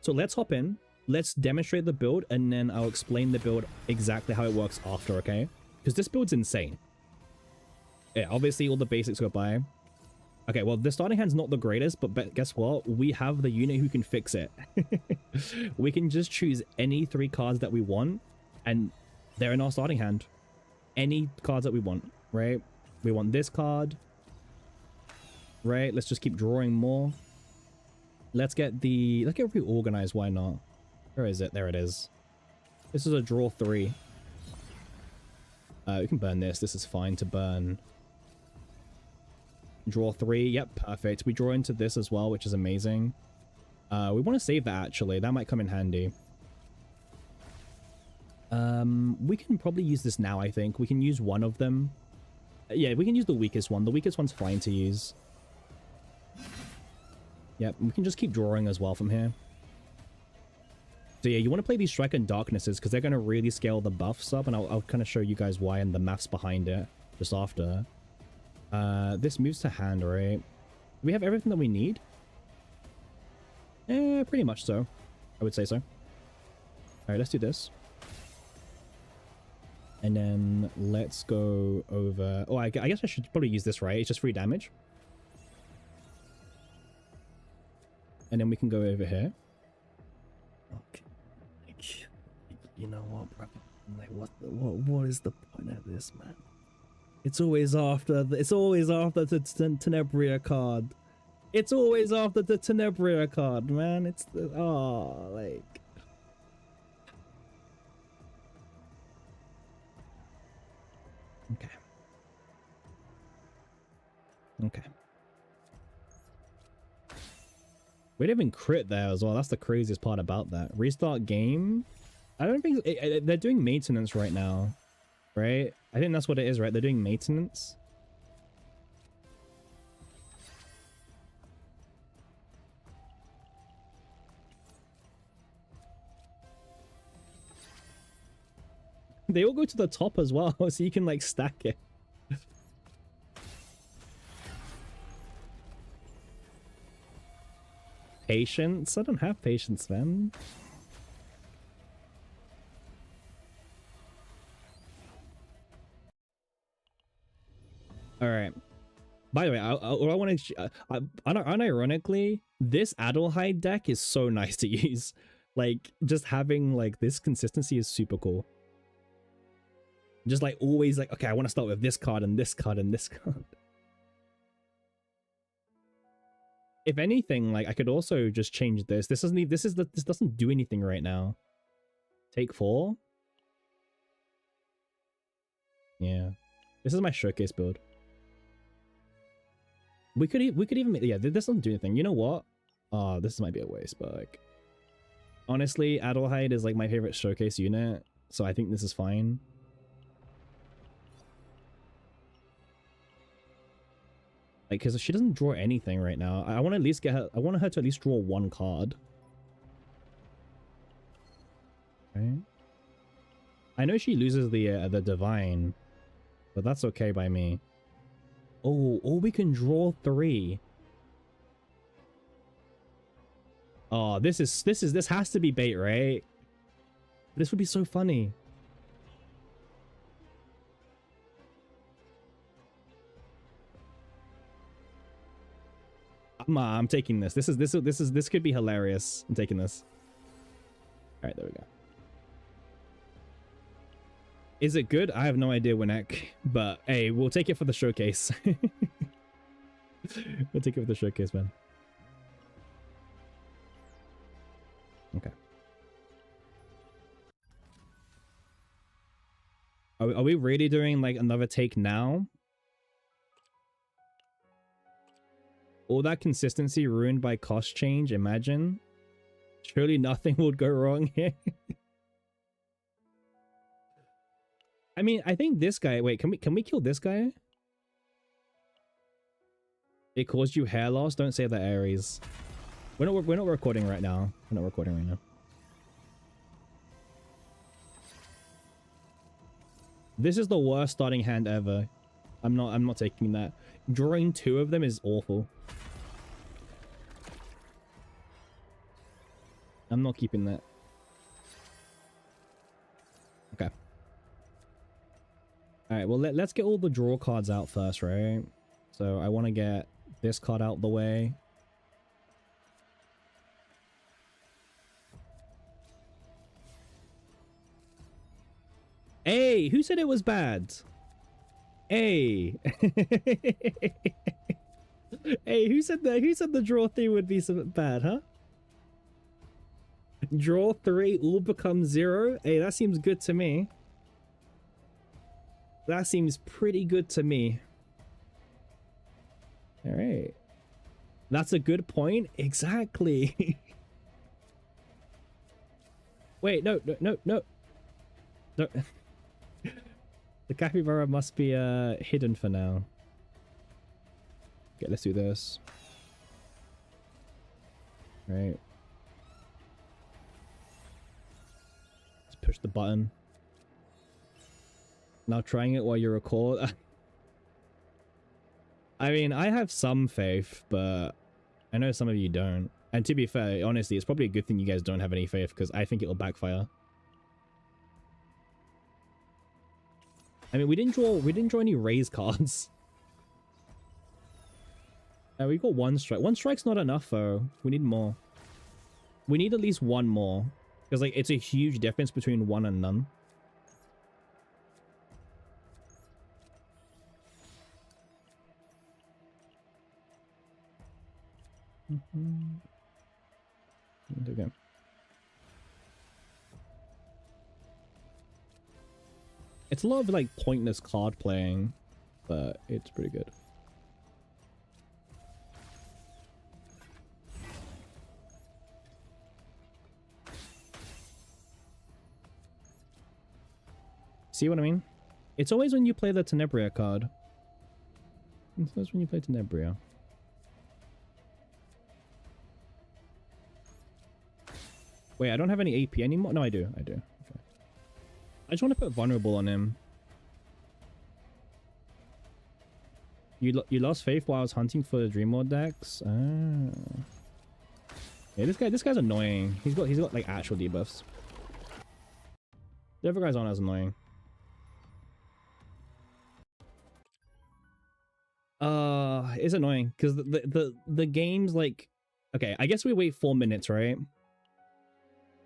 [SPEAKER 1] So let's hop in. Let's demonstrate the build, and then I'll explain the build exactly how it works after, okay? Because this build's insane. Yeah, obviously all the basics go by. Okay, well, the starting hand's not the greatest, but guess what? We have the unit who can fix it. We can just choose any 3 cards that we want, and they're in our starting hand. Any cards that we want, right? We want this card, right? Let's just keep drawing more. Let's get reorganized. Why not? Where is it? There it is. This is a draw 3. We can burn this. This is fine to burn. Draw 3. Yep, perfect. We draw into this as well, which is amazing. We want to save that, actually. That might come in handy. We can probably use this now, I think. We can use one of them. Yeah, we can use the weakest one. The weakest one's fine to use. Yep, we can just keep drawing as well from here. So yeah, you want to play these Strike and Darknesses because they're going to really scale the buffs up, and I'll kind of show you guys why and the maths behind it just after. This moves to hand, right? Do we have everything that we need? Pretty much so. I would say so. Alright, let's do this. And then let's go over... Oh, I guess I should probably use this, right? It's just free damage. And then we can go over here. Okay. You know what, bro? Like, what is the point of this, man? It's always after the Tenebria card. It's always after the Tenebria card, man. It's the like. Okay. Okay. We didn't even crit there as well. That's the craziest part about that. Restart game. I don't think they're doing maintenance right now, right? I think that's what it is, right? They're doing maintenance. They all go to the top as well, so you can like stack it. Patience? I don't have patience, man. All right. By the way, I want to. Unironically, this Adelheid deck is so nice to use. Like, just having like this consistency is super cool. Just like always, like, okay, I want to start with this card and this card and this card. If anything, like I could also just change this. This doesn't do anything right now. Take 4. Yeah, this is my showcase build. We could even make, yeah, this doesn't do anything. You know what? Oh, this might be a waste, but like, honestly, Adelheid is like my favorite showcase unit, so I think this is fine. Like, because she doesn't draw anything right now. I want to at least get her. I want her to at least draw 1 card. Okay. I know she loses the divine, but that's okay by me. Oh, or we can draw 3. Oh, this has to be bait, right? This would be so funny. I'm taking this. This could be hilarious. I'm taking this. All right, there we go. Is it good? I have no idea, Winek, but hey, we'll take it for the showcase. We'll take it for the showcase, man. Okay. Are we really doing like another take now? All that consistency ruined by cost change, imagine. Surely nothing would go wrong here. I mean, I think this guy, wait, can we kill this guy? It caused you hair loss? Don't say that, Aries. We're not recording right now. We're not recording right now. This is the worst starting hand ever. I'm not taking that. Drawing 2 of them is awful. I'm not keeping that. Okay. Alright, well let's get all the draw cards out first, right? So I want to get this card out the way. Hey, who said it was bad? Hey. Hey, who said that? Who said the draw 3 would be so bad, huh? Draw 3 all become 0? Hey, that seems good to me. That seems pretty good to me. All right. That's a good point. Exactly. Wait, no. No. The capybara must be hidden for now. Okay, let's do this. All right. Let's push the button. Now trying it while you record. I mean, I have some faith, but I know some of you don't. And to be fair, honestly, it's probably a good thing you guys don't have any faith, because I think it'll backfire. I mean, we didn't draw any raise cards. We got 1 strike. 1 strike's not enough though. We need more. We need at least 1 more. Because like it's a huge difference between 1 and none. Okay. It's a lot of like pointless card playing, but it's pretty good. See what I mean? It's always when you play the Tenebria card. It's always when you play Tenebria. Wait, I don't have any AP anymore? No, I do. I do. Okay. I just want to put Vulnerable on him. You lost faith while I was hunting for the Dream Lord decks? Ah. Yeah, this guy's annoying. He's got like actual debuffs. The other guys aren't as annoying. It's annoying because the game's like, okay, I guess we wait 4 minutes, right?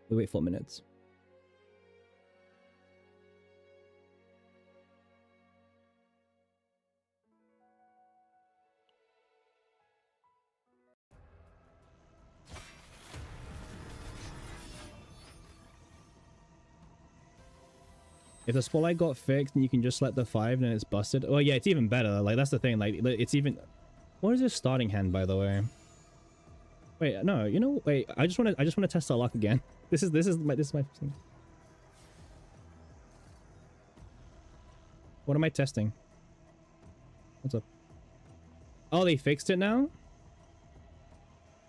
[SPEAKER 1] We wait 4 minutes. If the spotlight got fixed and you can just select the 5 and it's busted. Oh yeah, it's even better. Like that's the thing. Like it's even. What is this starting hand, by the way? Wait, no. You know, wait. I just want to test our luck again. This is my thing. What am I testing? What's up? Oh, they fixed it now?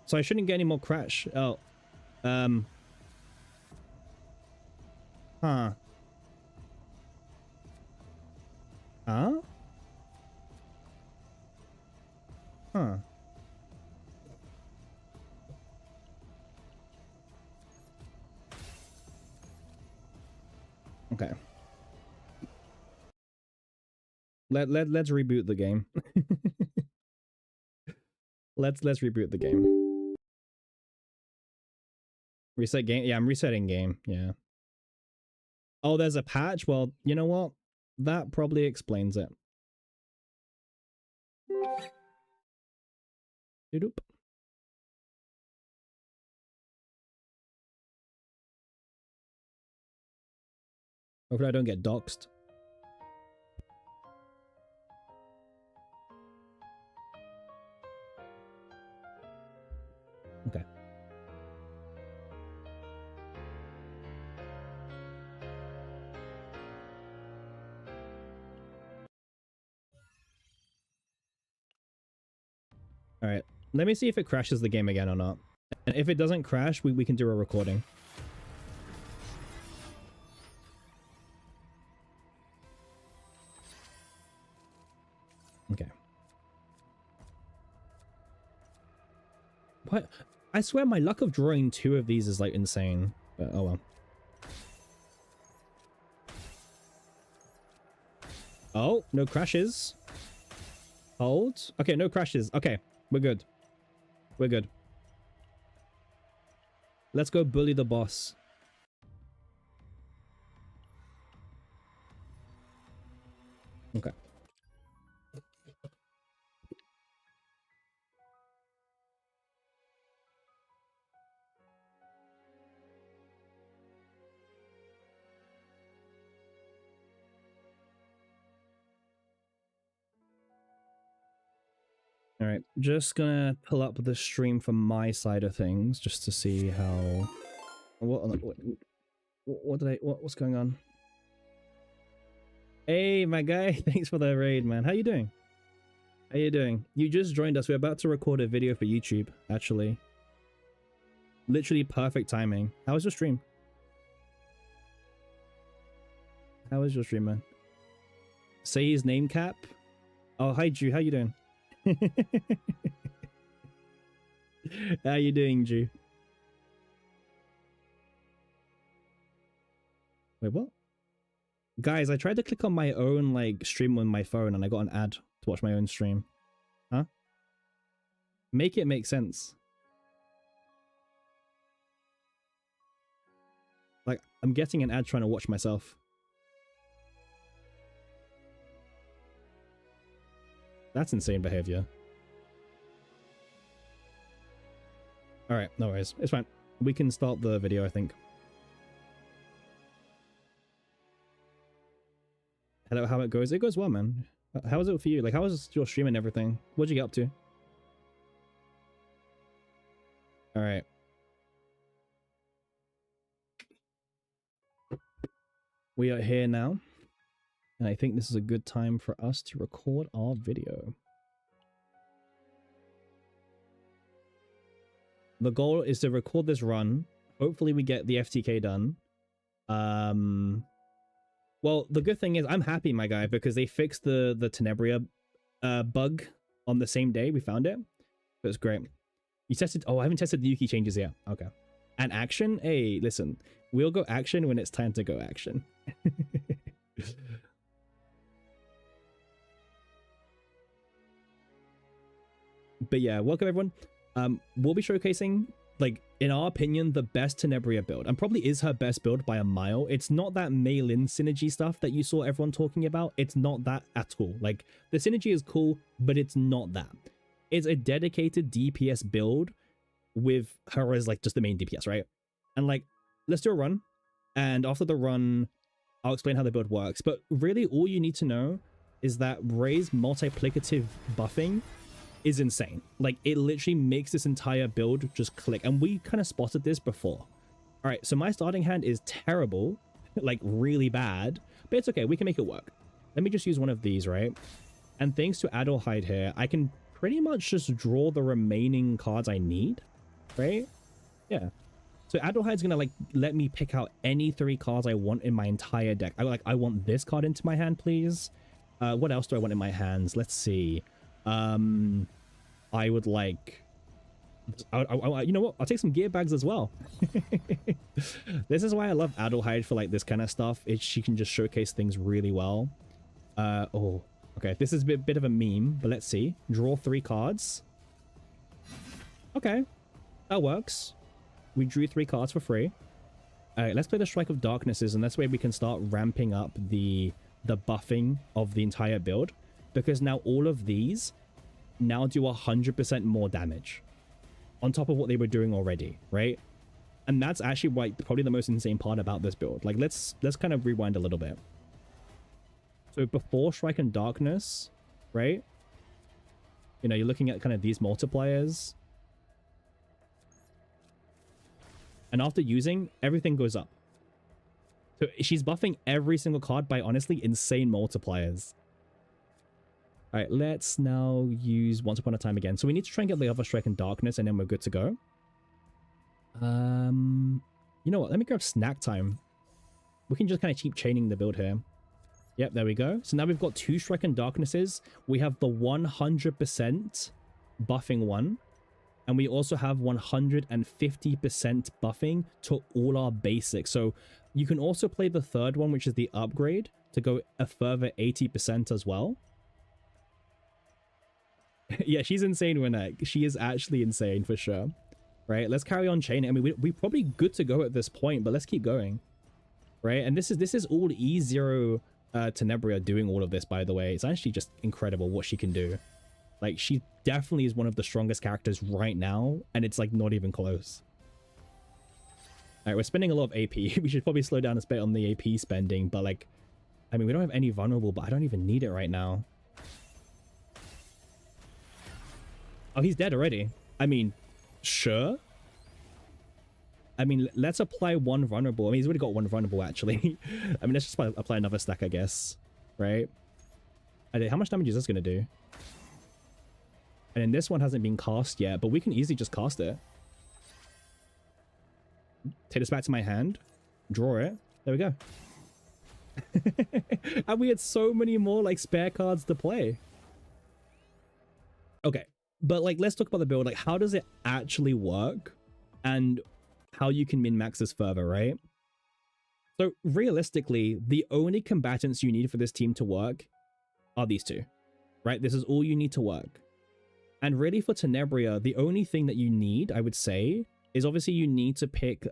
[SPEAKER 1] So I shouldn't get any more crash. Oh. Huh. Huh? Huh. Okay. Let's reboot the game. let's reboot the game. Reset game. Yeah, I'm resetting game. Yeah. Oh, there's a patch? Well, you know what? That probably explains it. Doop. Hopefully I don't get doxed. Okay. All right. Let me see if it crashes the game again or not. And if it doesn't crash, we can do a recording. Okay. What? I swear my luck of drawing 2 of these is like insane. But oh well. Oh, no crashes. Hold. Okay, no crashes. Okay, we're good. We're good. Let's go bully the boss. Okay. All right, just gonna pull up the stream from my side of things just to see how. What's going on? Hey, my guy, thanks for the raid, man. How you doing? How you doing? You just joined us. We're about to record a video for YouTube, actually. Literally perfect timing. How was your stream? How was your stream, man? Say his name, Cap. Oh, hi, Drew. How you doing? How you doing, Drew? Wait, what? Guys, I tried to click on my own like stream on my phone and I got an ad to watch my own stream. Huh? Make it make sense. Like, I'm getting an ad trying to watch myself. That's insane behavior. Alright, no worries. It's fine. We can start the video, I think. Hello, how it goes? It goes well, man. How is it for you? Like, how was your stream and everything? What'd you get up to? Alright. We are here now. And I think this is a good time for us to record our video. The goal is to record this run. Hopefully we get the FTK done. Well, the good thing is I'm happy, my guy, because they fixed the Tenebria bug on the same day we found it. So it's great. You tested... Oh, I haven't tested the Yuki changes yet. Okay. And action? Hey, listen. We'll go action when it's time to go action. But yeah, welcome everyone. We'll be showcasing, like, in our opinion, the best Tenebria build, and probably is her best build by a mile. It's not that Mei-Lin synergy stuff that you saw everyone talking about. It's not that at all. Like, the synergy is cool, but it's not that. It's a dedicated DPS build with her as, like, just the main DPS, right? And, like, let's do a run, and after the run, I'll explain how the build works. But really, all you need to know is that Ray's multiplicative buffing is insane. Like, it literally makes this entire build just click, and we kind of spotted this before. All right, so my starting hand is terrible, like really bad, but it's okay, we can make it work. Let me just use one of these, right? And thanks to Adelheid here, I can pretty much just draw the remaining cards I need, right? Yeah. So Adelheid's gonna like let me pick out any 3 cards I want in my entire deck. I want this card into my hand, please. What else do I want in my hands? Let's see. I would like... you know what? I'll take some gear bags as well. This is why I love Adelheid for like this kind of stuff. She can just showcase things really well. Oh, okay. This is a bit of a meme, but let's see. Draw 3 cards. Okay, that works. We drew 3 cards for free. All right, let's play the Strike of Darknesses, and that's where we can start ramping up the buffing of the entire build, because now all of these now do 100% more damage on top of what they were doing already, right? And that's actually like probably the most insane part about this build. Like, let's kind of rewind a little bit. So before Strike and Darkness, right? You know, you're looking at kind of these multipliers. And after using, everything goes up. So she's buffing every single card by honestly insane multipliers. All right, let's now use Once Upon a Time again. So we need to try and get the other Strike and Darkness, and then we're good to go. You know what? Let me grab Snack Time. We can just kind of keep chaining the build here. Yep, there we go. So now we've got 2 Strike and Darknesses. We have the 100% buffing one. And we also have 150% buffing to all our basics. So you can also play the third one, which is the upgrade, to go a further 80% as well. Yeah, she's insane, Winnek. She is actually insane for sure. Right, let's carry on chaining. I mean, we're probably good to go at this point, but let's keep going. Right, and this is all E0 Tenebria doing all of this, by the way. It's actually just incredible what she can do. Like, she definitely is one of the strongest characters right now, and it's like not even close. All right, we're spending a lot of AP. We should probably slow down a bit on the AP spending, but like, I mean, we don't have any vulnerable, but I don't even need it right now. Oh, he's dead already. I mean, sure. I mean, let's apply 1 vulnerable. I mean, he's already got 1 vulnerable, actually. I mean, let's just apply another stack, I guess. Right? How much damage is this going to do? And then this one hasn't been cast yet, but we can easily just cast it. Take this back to my hand. Draw it. There we go. And we had so many more, like, spare cards to play. Okay. But like, let's talk about the build. Like, how does it actually work and how you can min-max this further, right? So realistically, the only combatants you need for this team to work are these 2, right? This is all you need to work. And really for Tenebria, the only thing that you need, I would say, is obviously you need to pick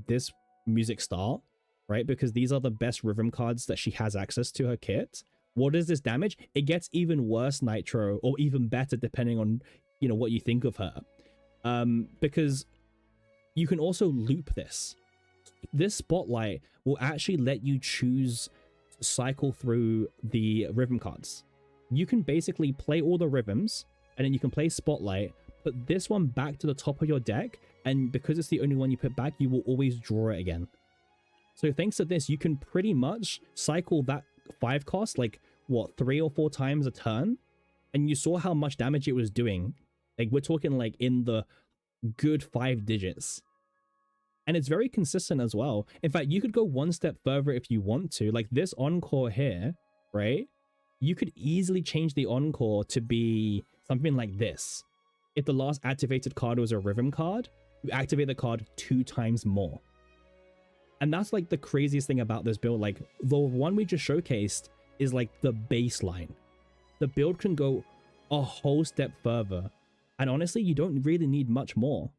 [SPEAKER 1] this Music Star, right? Because these are the best rhythm cards that she has access to her kit. What is this damage? It gets even worse, Nitro, or even better depending on, you know, what you think of her. Because you can also loop this. This Spotlight will actually let you choose to cycle through the rhythm cards. You can basically play all the rhythms, and then you can play Spotlight, put this one back to the top of your deck, and because it's the only one you put back, you will always draw it again. So thanks to this, you can pretty much cycle that 5 cost, like, what, 3 or 4 times a turn? And you saw how much damage it was doing. Like, we're talking, like, in the good 5 digits. And it's very consistent as well. In fact, you could go one step further if you want to. Like, this Encore here, right? You could easily change the Encore to be something like this. If the last activated card was a rhythm card, you activate the card 2 times more. And that's like the craziest thing about this build. Like, the one we just showcased is like the baseline. The build can go a whole step further. And honestly, you don't really need much more.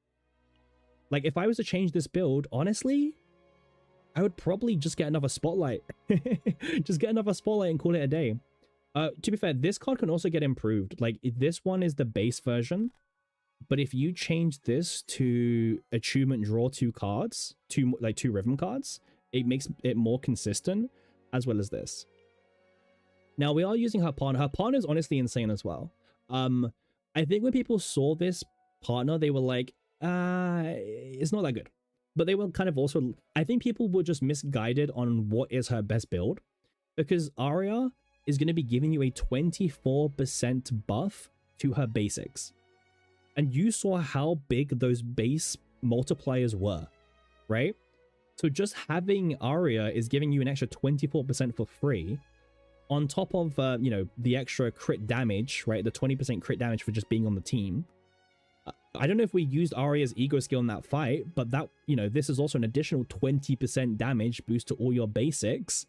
[SPEAKER 1] Like, if I was to change this build, honestly, I would probably just get another Spotlight. Just get another Spotlight and call it a day. To be fair, this card can also get improved. Like, this one is the base version. But if you change this to Achievement Draw 2 cards, 2 rhythm cards, it makes it more consistent, as well as this. Now, we are using her partner. Her partner is honestly insane as well. I think when people saw this partner, they were like, it's not that good. But they were kind of also, I think people were just misguided on what is her best build. Because Arya is going to be giving you a 24% buff to her basics. And you saw how big those base multipliers were, right? So just having Arya is giving you an extra 24% for free, on top of, you know, the extra crit damage, right? The 20% crit damage for just being on the team. I don't know if we used Arya's ego skill in that fight, but that, you know, this is also an additional 20% damage boost to all your basics,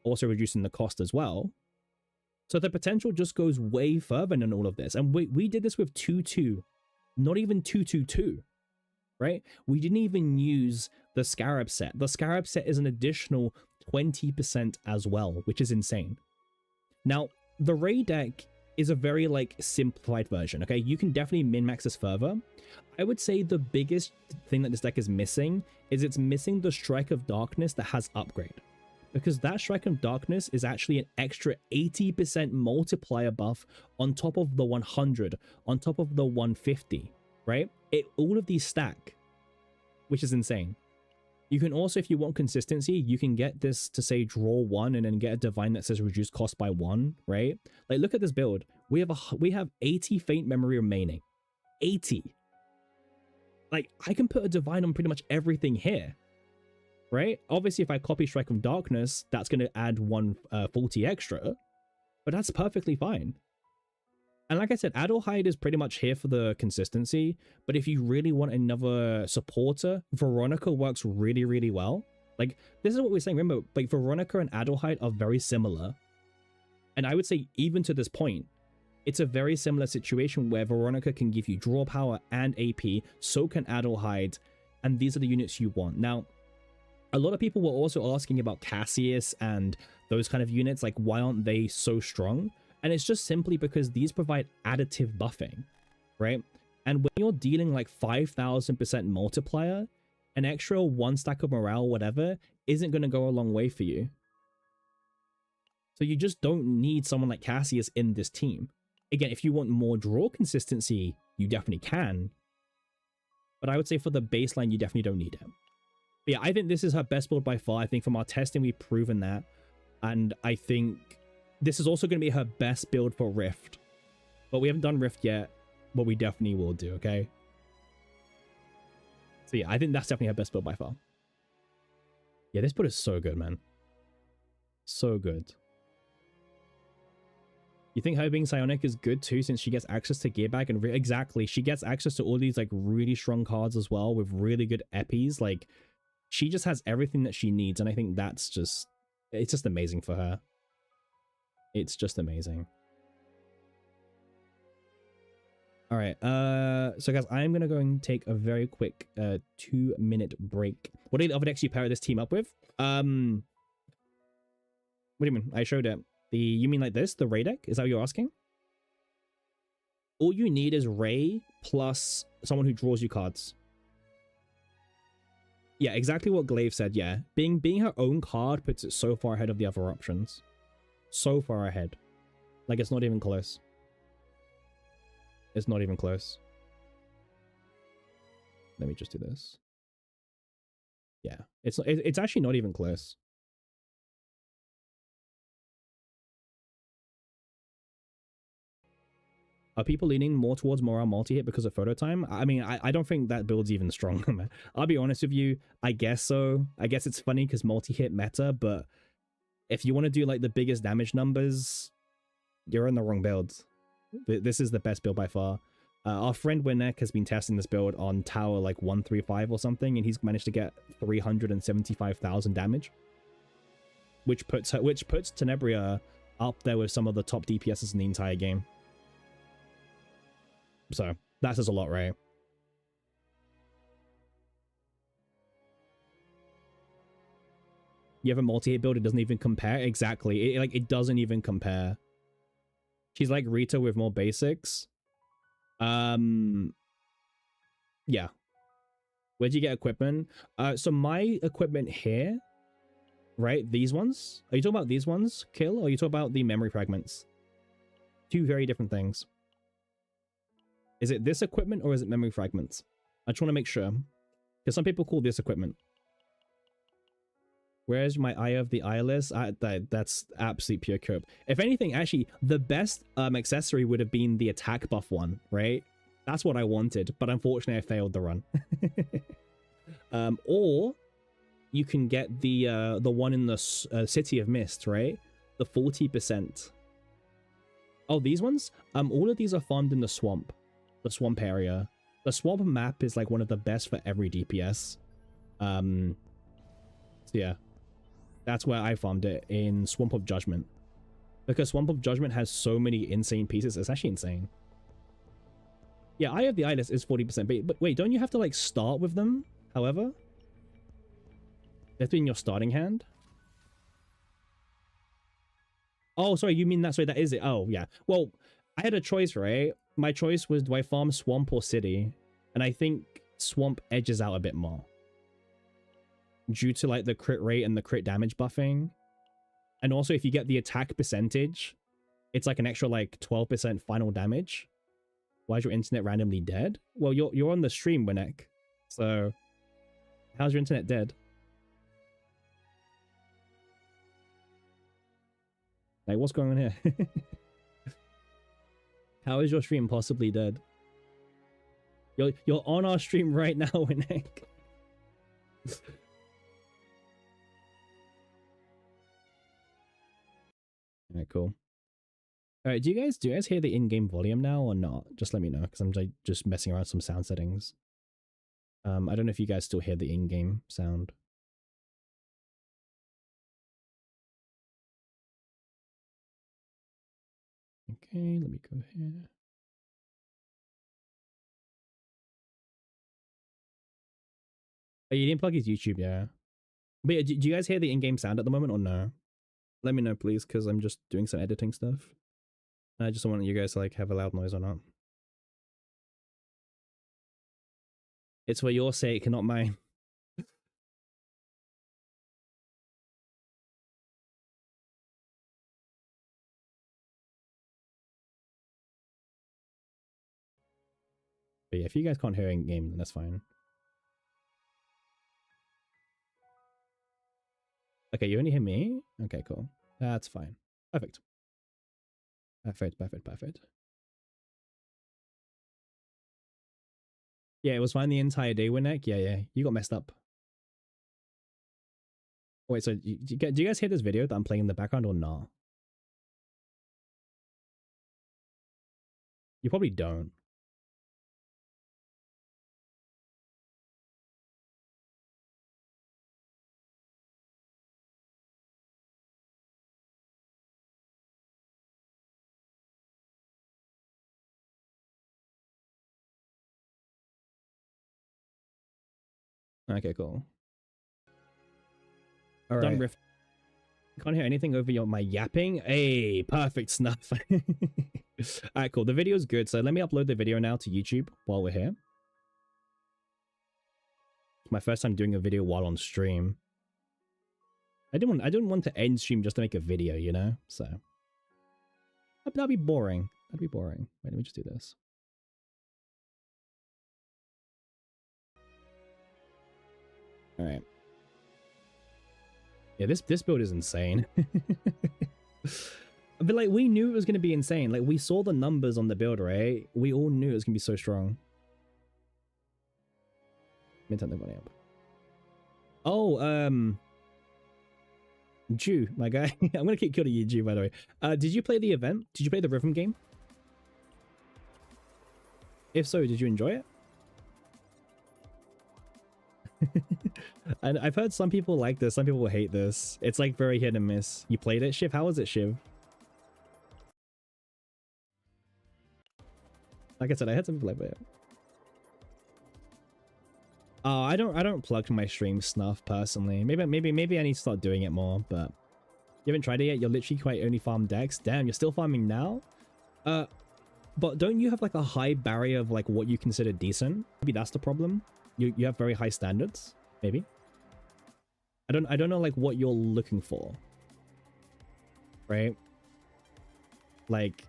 [SPEAKER 1] also reducing the cost as well. So the potential just goes way further than all of this. And we did this with 2-2, not even 2-2-2, right? We didn't even use the Scarab set. The Scarab set is an additional 20% as well, which is insane. Now, the Ray deck is a very, like, simplified version, okay? You can definitely min-max this further. I would say the biggest thing that this deck is missing is it's missing the Strike of Darkness that has upgrade. Because that Strike of Darkness is actually an extra 80% multiplier buff on top of the 100, on top of the 150, right? All of these stack. which is insane. You can also, if you want consistency, you can get this to say draw 1 and then get a divine that says reduce cost by 1, right? Like, look at this build. We have 80 faint memory remaining. 80. Like, I can put a divine on pretty much everything here, right? Obviously, if I copy Strike of Darkness, that's going to add 140 extra, but that's perfectly fine. And like I said, Adelheid is pretty much here for the consistency, but if you really want another supporter, Veronica works really, really well. Like, this is what we're saying. Remember, like, Veronica and Adelheid are very similar. And I would say, even to this point, it's a very similar situation where Veronica can give you draw power and AP, so can Adelheid, and these are the units you want. Now, a lot of people were also asking about Cassius and those kind of units, like, why aren't they so strong? And it's just simply because these provide additive buffing, right? And when you're dealing like 5,000% multiplier, an extra 1 stack of morale, whatever, isn't going to go a long way for you. So you just don't need someone like Cassius in this team. Again, if you want more draw consistency, you definitely can. But I would say for the baseline, you definitely don't need it. But yeah, I think this is her best build by far. I think from our testing, we've proven that. And I think this is also going to be her best build for Rift. But we haven't done Rift yet, but we definitely will do, okay? So yeah, I think that's definitely her best build by far. Yeah, this build is so good, man. So good. You think her being Psionic is good too, since she gets access to Gearbag and exactly, she gets access to all these like really strong cards as well with really good epis. Like, she just has everything that she needs, and I think that's just, it's just amazing for her. It's just amazing. All right, so guys, I'm gonna go and take a very quick 2-minute break. What are the other decks you pair this team up with? What do you mean? I showed it. You mean like this, the Ray deck? Is that what you're asking? All you need is Ray plus someone who draws you cards. Yeah, exactly what Glaive said. Yeah, being her own card puts it so far ahead of the other options. So far ahead. Like, it's not even close. It's not even close. Let me just do this. Yeah, it's actually not even close. Are people leaning more towards Morale multi-hit because of photo time? I mean, I don't think that build's even stronger, man. I'll be honest with you. I guess so. I guess it's funny because multi-hit meta, but if you want to do like the biggest damage numbers, you're in the wrong build. This is the best build by far. Our friend Winnek has been testing this build on tower like 135 or something, and he's managed to get 375,000 damage, which puts Tenebria up there with some of the top DPSs in the entire game. So that says a lot, right? You have a multi-hit build, it doesn't even compare. Exactly. It doesn't even compare. She's like Rita with more basics. Yeah. Where'd you get equipment? So my equipment here, right? These ones? Are you talking about these ones, Kill? Or are you talking about the memory fragments? Two very different things. Is it this equipment or is it memory fragments? I just want to make sure. Because some people call this equipment. Where's my Eye of the Eyeless? That's absolute pure cope. If anything, actually, the best accessory would have been the attack buff one, right? That's what I wanted, but unfortunately I failed the run. Or you can get the one in the City of Mist, right? The 40%. Oh, these ones? All of these are farmed in the swamp area. The swamp map is like one of the best for every DPS. So yeah. That's where I farmed it, in Swamp of Judgment. Because Swamp of Judgment has so many insane pieces. It's actually insane. Yeah, Eye of the Eyeless is 40%. But wait, don't you have to like start with them? However, that's in your starting hand. Oh, sorry, you mean that? Sorry, that is it. Oh, yeah. Well, I had a choice, right? My choice was, do I farm Swamp or City? And I think Swamp edges out a bit more, due to like the crit rate and the crit damage buffing. And also if you get the attack percentage, it's like an extra like 12% final damage. Why is your internet randomly dead? Well, you're on the stream, Winnek. So How's your internet dead? Like, what's going on here? How is your stream possibly dead? You're on our stream right now, Winek. Alright, cool. Alright, do you guys hear the in-game volume now or not? Just let me know, because I'm like just messing around with some sound settings. I don't know if you guys still hear the in-game sound. Okay, let me go here. Oh, you didn't plug his YouTube, yeah. But yeah, do you guys hear the in-game sound at the moment or no? Let me know, please, because I'm just doing some editing stuff. I just don't want you guys to like have a loud noise or not. It's for your sake, not mine. But yeah, if you guys can't hear in game, then that's fine. Okay, you only hear me? Okay, cool. That's fine. Perfect. Perfect. Yeah, it was fine the entire day, Winnek. Yeah. You got messed up. Wait, so do you guys hear this video that I'm playing in the background or not? You probably don't. Okay, cool. All right. Done riff. Can't hear anything over my yapping. Hey, perfect snuff. Alright, cool. The video's good, so let me upload the video now to YouTube while we're here. It's my first time doing a video while on stream. I didn't want to end stream just to make a video, you know? So that'd be boring. That'd be boring. Wait, let me just do this. Alright. Yeah, this build is insane. But like, we knew it was going to be insane. Like, we saw the numbers on the build, right? We all knew it was going to be so strong. Let me turn the volume up. Oh, Jew, my guy. I'm going to keep killing you, Jew, by the way. Did you play the event? Did you play the rhythm game? If so, did you enjoy it? And I've heard some people like this, some people hate this. It's like very hit and miss. You played it, Shiv? How was it, Shiv? Like I said, I had some people like it. Oh, I don't plug my stream snuff personally. Maybe I need to start doing it more, but you haven't tried it yet. You're literally quite only farm decks. Damn, you're still farming now? But don't you have like a high barrier of like what you consider decent? Maybe that's the problem. You have very high standards, maybe. I don't know like what you're looking for. Right? Like,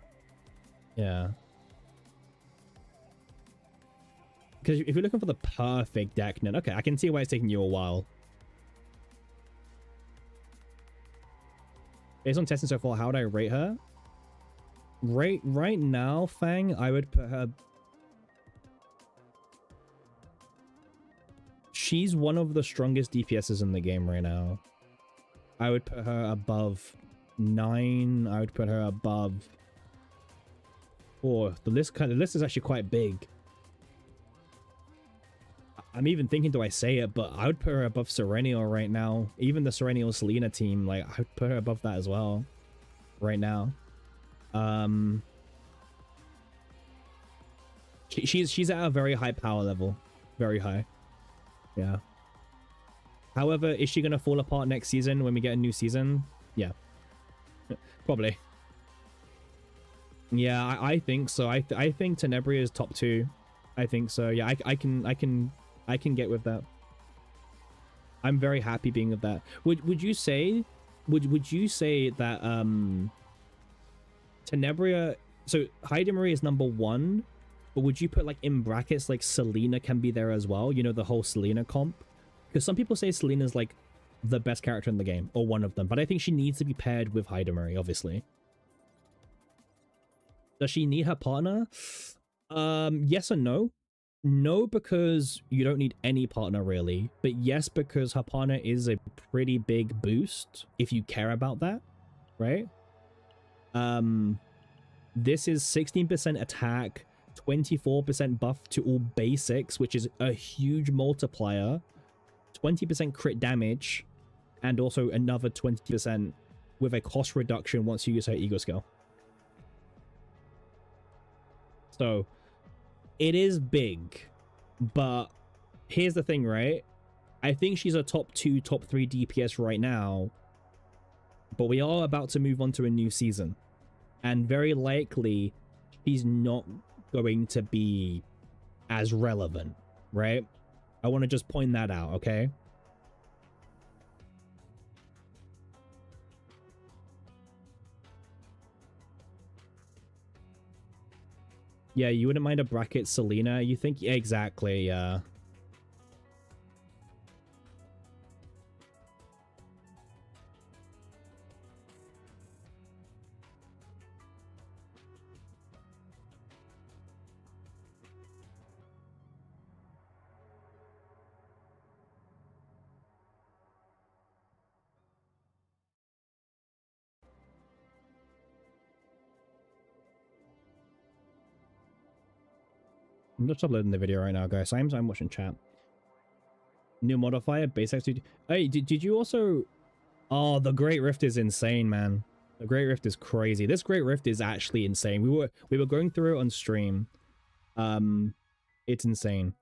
[SPEAKER 1] yeah. Because if you're looking for the perfect deck, then okay, I can see why it's taking you a while. Based on testing so far, how would I rate her? Right now, Fang, I would put her... She's one of the strongest DPSs in the game right now. I would put her above 9. I would put her above... Oh, the list is actually quite big. I'm even thinking, do I say it? But I would put her above Serenial right now. Even the Serenial Selena team, like, I would put her above that as well. Right now. She's at a very high power level. Very high. Yeah. However, is she gonna fall apart next season when we get a new season? Yeah. Probably. Yeah, I think so. I think Tenebria is top 2. I think so. Yeah, I can get with that. I'm very happy being with that. Would you say that Tenebria, so Heidi Marie is number 1, but would you put like in brackets like Selena can be there as well? You know, the whole Selena comp, Because some people say Selena's like the best character in the game, or one of them, but I think she needs to be paired with Heidemarry, obviously. Does she need her partner? Yes and no. No, because you don't need any partner really, but yes, because her partner is a pretty big boost if you care about that, right? This is 16% attack, 24% buff to all basics, which is a huge multiplier, 20% crit damage, and also another 20% with a cost reduction once you use her ego skill. So it is big, but here's the thing, right? I think she's a top 2, top 3 DPS right now, but we are about to move on to a new season, and very likely she's not going to be as relevant, right? I want to just point that out, okay? Yeah, you wouldn't mind a bracket Selena, you think? Yeah, exactly, yeah. I'm just uploading the video right now, guys. I'm watching chat. New modifier, base X2. Hey, did you also... Oh, the Great Rift is insane, man. The Great Rift is crazy. This Great Rift is actually insane. We were going through it on stream. It's insane.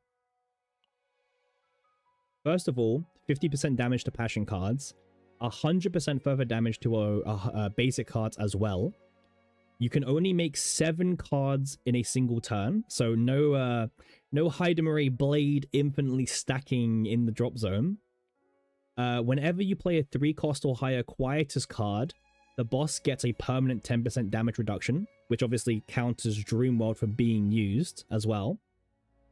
[SPEAKER 1] First of all, 50% damage to passion cards, 100% further damage to basic cards as well. You can only make 7 cards in a single turn, so no Heidemarry Blade infinitely stacking in the drop zone. Whenever you play a 3-cost or higher Quietus card, the boss gets a permanent 10% damage reduction, which obviously counters Dreamworld for being used as well.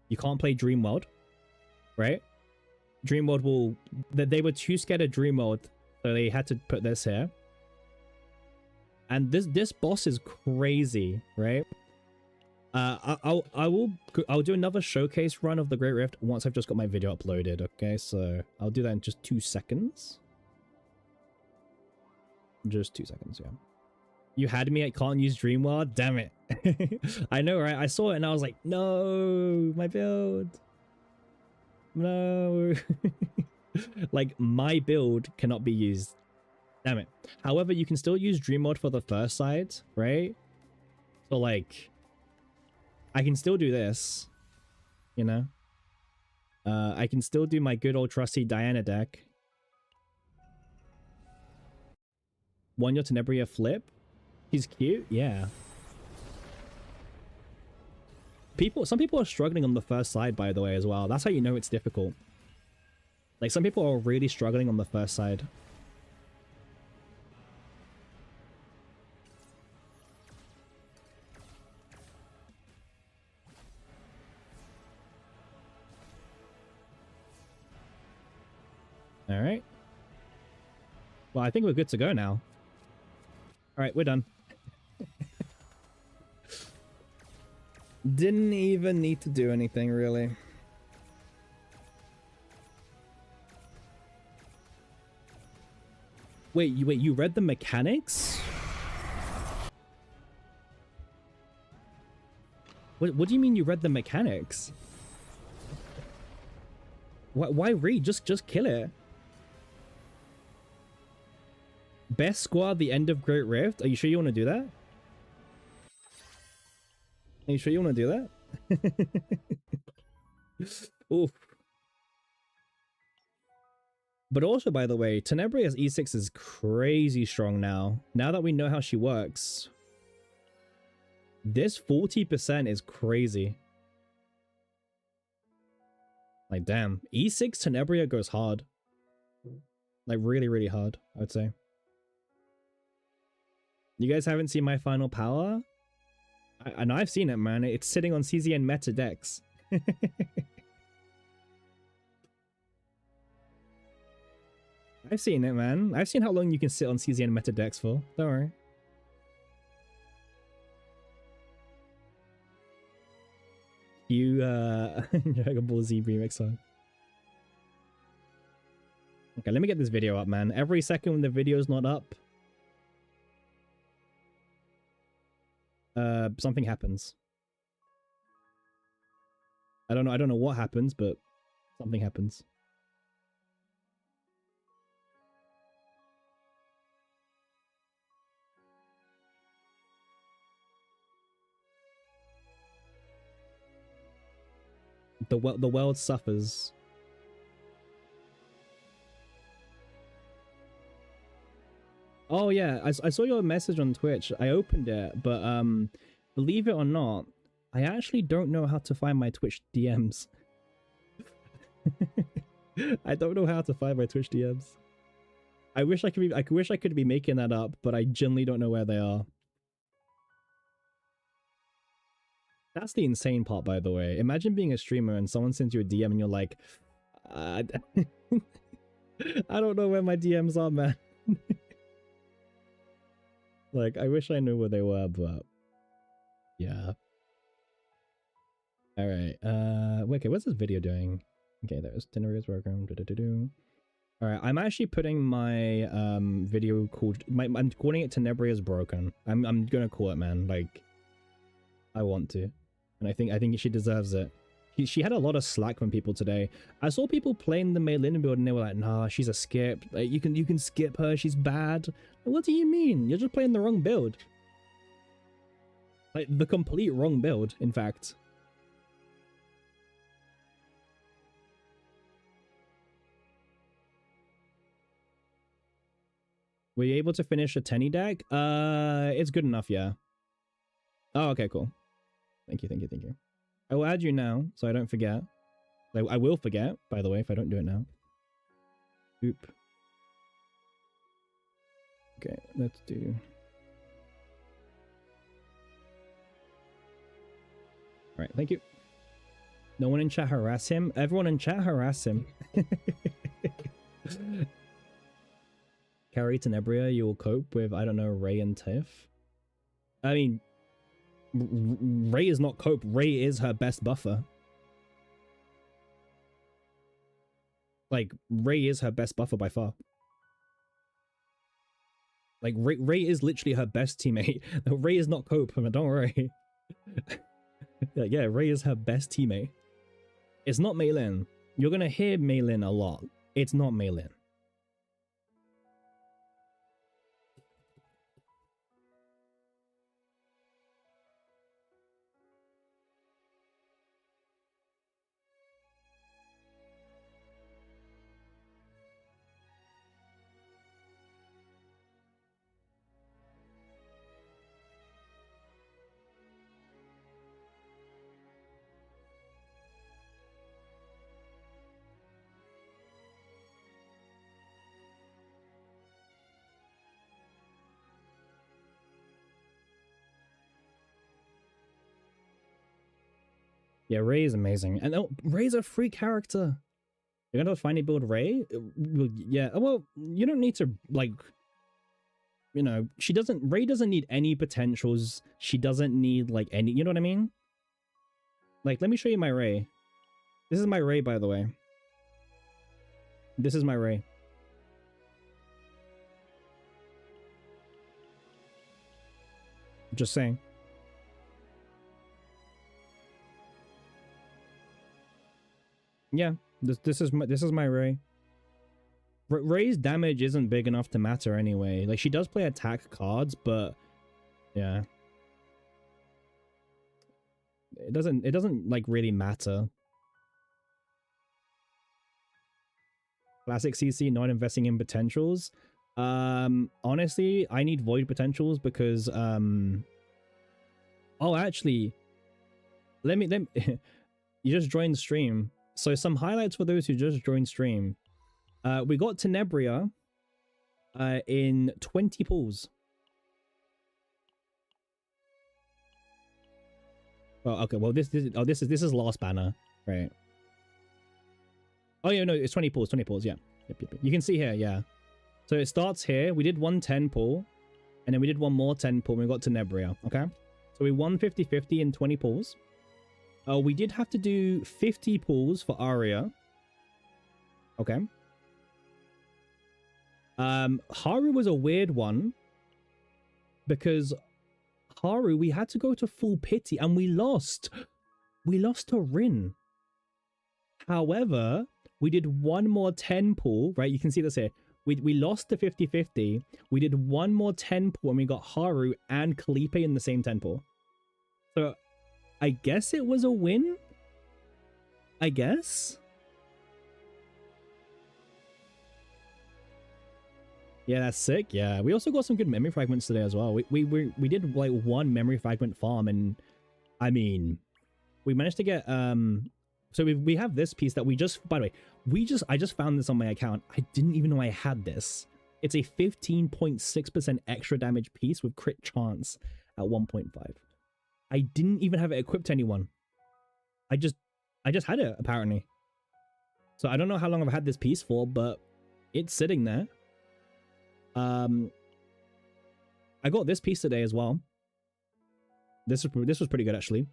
[SPEAKER 1] You can't play Dreamworld, right? Dreamworld will... They were too scared of Dreamworld, so they had to put this here. And this boss is crazy, right? I'll do another showcase run of the Great Rift once I've just got my video uploaded, okay? So I'll do that in just 2 seconds. Just 2 seconds, yeah. You had me at can't use Dreamworld? Damn it. I know, right? I saw it and I was like, no, my build. No. Like, my build cannot be used. Damn it. However, you can still use Dreamworld for the first side, right? So, like, I can still do this, you know? I can still do my good old trusty Diana deck. One your Tenebria flip. He's cute, yeah. Some people are struggling on the first side, by the way, as well. That's how you know it's difficult. Like, some people are really struggling on the first side. All right. Well, I think we're good to go now. All right, we're done. Didn't even need to do anything, really. Wait, you read the mechanics? What do you mean you read the mechanics? Why read? Just kill it. Best squad, the end of Great Rift. Are you sure you want to do that? Are you sure you want to do that? Oof. But also, by the way, Tenebria's E6 is crazy strong now. Now that we know how she works. This 40% is crazy. Like, damn. E6 Tenebria goes hard. Like, really, really hard, I would say. You guys haven't seen my final power? I know I've seen it, man. It's sitting on CZN meta decks. I've seen it, man. I've seen how long you can sit on CZN meta decks for. Don't worry. You, Dragon Ball Z remix song. Okay, let me get this video up, man. Every second when the video's not up, something happens. I don't know what happens, but something happens. The world suffers. Oh yeah, I saw your message on Twitch. I opened it, but believe it or not, I actually don't know how to find my Twitch DMs. I don't know how to find my Twitch DMs. I wish I could be making that up, but I genuinely don't know where they are. That's the insane part, by the way. Imagine being a streamer and someone sends you a DM and you're like, I don't know where my DMs are, man. Like, I wish I knew where they were, but yeah. All right. Wait, okay, what's this video doing? Okay, there's Tenebria's program. All right, I'm actually putting my video called I'm calling it Tenebria's broken. I'm gonna call it, man. Like, I want to, and I think she deserves it. She had a lot of slack from people today. I saw people playing the Mei Lin build and they were like, nah, she's a skip. Like, you can skip her, she's bad. What do you mean? You're just playing the wrong build. Like, the complete wrong build, in fact. Were you able to finish a Tenny deck? It's good enough, yeah. Oh, okay, cool. Thank you. I will add you now, so I don't forget. I will forget, by the way, if I don't do it now. Oop. Okay, let's do... Alright, thank you. No one in chat harass him? Everyone in chat harass him. Carry Tenebria, you will cope with, I don't know, Ray and Tiff. I mean... Ray is not cope. Ray is her best buffer. Like, Ray is her best buffer by far. Like, Ray is literally her best teammate. Ray is not cope, don't worry. Yeah, Ray is her best teammate. It's not Mei Lin. You're gonna hear Mei Lin a lot. It's not Mei Lin. Yeah, Ray is amazing. And oh, Ray's a free character. You're gonna finally build Ray? Yeah, well, you don't need to, like, you know, Ray doesn't need any potentials. She doesn't need, like, any, you know what I mean? Like, let me show you my Ray. This is my Ray, by the way. This is my Ray. Just saying. Yeah, this is my Ray. Ray's damage isn't big enough to matter anyway. Like, she does play attack cards, but yeah, it doesn't like really matter. Classic CC not investing in potentials. Honestly, I need void potentials because oh, actually, let me you just joined the stream. So some highlights for those who just joined stream. We got Tenebria in 20 pulls. Oh, okay. Well, this is last banner, right? Oh yeah, no, it's 20 pulls. 20 pulls. Yeah. Yep. You can see here. Yeah. So it starts here. We did one 10 pull, and then we did one more 10 pull, and we got Tenebria, okay? So we won 50-50 in 20 pulls. We did have to do 50 pulls for Aria. Okay. Haru was a weird one, because Haru, we had to go to full pity, and we lost. We lost to Rin. However, we did one more 10 pull, right? You can see this here. We lost the 50-50. We did one more 10 pull, and we got Haru and Kalipe in the same 10 pull. So, I guess it was a win? I guess? Yeah, that's sick. Yeah, we also got some good memory fragments today as well. We did like one memory fragment farm, and I mean, we managed to get so we have this piece that we just, by the way, I just found this on my account. I didn't even know I had this. It's a 15.6% extra damage piece with crit chance at 1.5. I didn't even have it equipped to anyone. I just had it apparently. So I don't know how long I've had this piece for, but it's sitting there. I got this piece today as well. This was pretty good actually.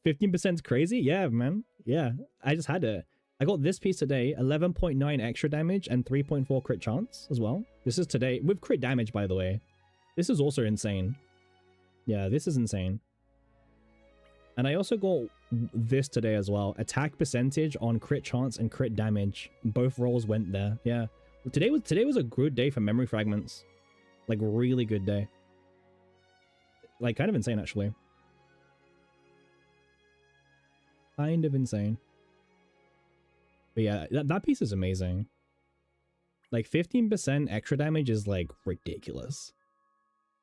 [SPEAKER 1] 15% is crazy? Yeah, man. Yeah, I just had it. I got this piece today, 11.9 extra damage and 3.4 crit chance as well. This is today with crit damage, by the way. This is also insane. Yeah, this is insane. And I also got this today as well. Attack percentage on crit chance and crit damage. Both rolls went there. Yeah. Today was a good day for memory fragments. Like, really good day. Like, kind of insane, actually. Kind of insane. But yeah, that piece is amazing. Like, 15% extra damage is, like, ridiculous.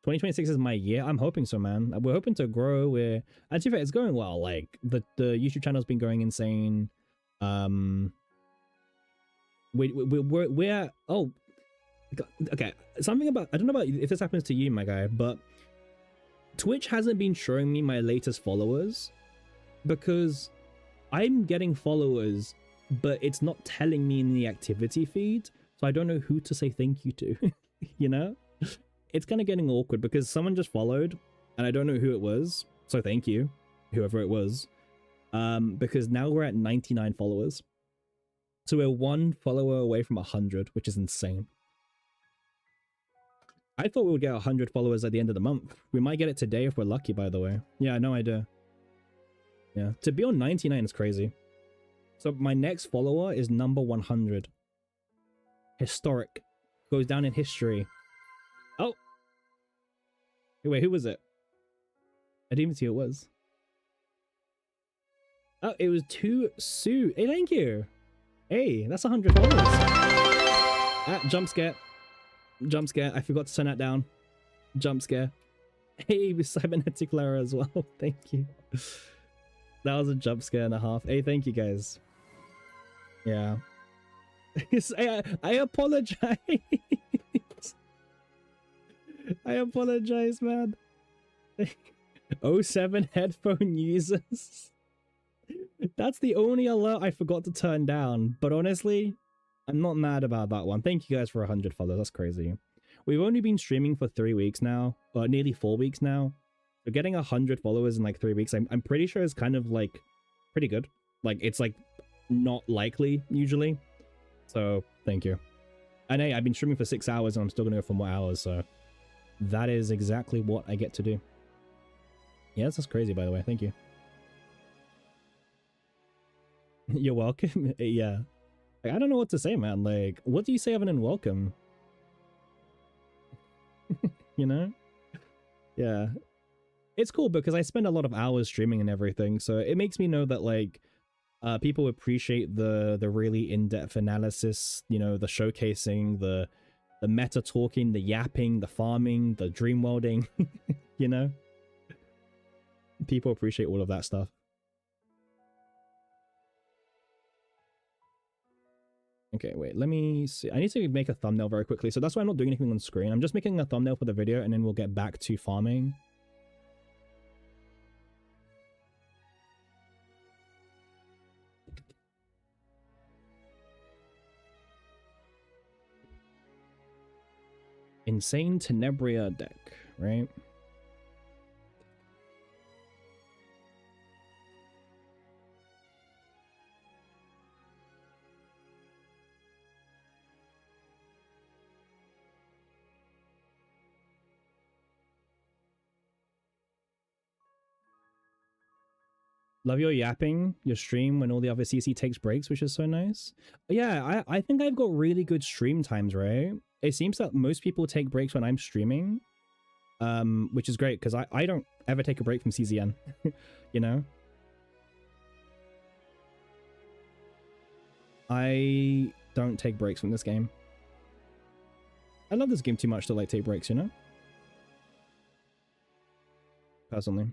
[SPEAKER 1] 2026 is my year. I'm hoping so, man. We're hoping to grow. And to be fair, it's going well. Like, the YouTube channel's been going insane. We're oh, okay. Something about, I don't know about if this happens to you, my guy, but Twitch hasn't been showing me my latest followers because I'm getting followers, but it's not telling me in the activity feed, so I don't know who to say thank you to. You know, it's kind of getting awkward because someone just followed and I don't know who it was, so thank you, whoever it was. Because now we're at 99 followers. So we're one follower away from 100, which is insane. I thought we would get 100 followers at the end of the month. We might get it today if we're lucky, by the way. Yeah, no idea. Yeah, to be on 99 is crazy. So my next follower is number 100. Historic. Goes down in history. Oh! Wait, who was it? I didn't even see who it was. Oh, it was Sue. Hey, thank you! Hey, that's 100 followers. Ah, jump scare. Jump scare. I forgot to turn that down. Jump scare. Hey, with cybernetic Lara as well. Thank you. That was a jump scare and a half. Hey, thank you guys. Yeah. I apologize. I apologize, man. 07 headphone users. That's the only alert I forgot to turn down, but honestly, I'm not mad about that one. Thank you guys for 100 followers. That's crazy. We've only been streaming for 3 weeks now, or nearly 4 weeks now. So getting 100 followers in like 3 weeks, I'm pretty sure is kind of like pretty good. Like, it's like not likely usually. So thank you. And hey, I've been streaming for 6 hours and I'm still gonna go for more hours, so that is exactly what I get to do. Yeah, that's crazy, by the way. Thank you. You're welcome. Yeah. Like, I don't know what to say, man. Like, what do you say other than welcome? You know? Yeah. It's cool because I spend a lot of hours streaming and everything, so it makes me know that, like, people appreciate the really in-depth analysis, you know, the showcasing, the meta talking, the yapping, the farming, the dream welding, you know? People appreciate all of that stuff. Okay, wait, let me see. I need to make a thumbnail very quickly, so that's why I'm not doing anything on screen. I'm just making a thumbnail for the video, and then we'll get back to farming. Insane Tenebria deck, right? Love your yapping, your stream when all the other CC takes breaks, which is so nice. Yeah, I think I've got really good stream times, right? It seems that most people take breaks when I'm streaming, which is great because I don't ever take a break from CZN, you know? I don't take breaks from this game. I love this game too much to like take breaks, you know? Personally.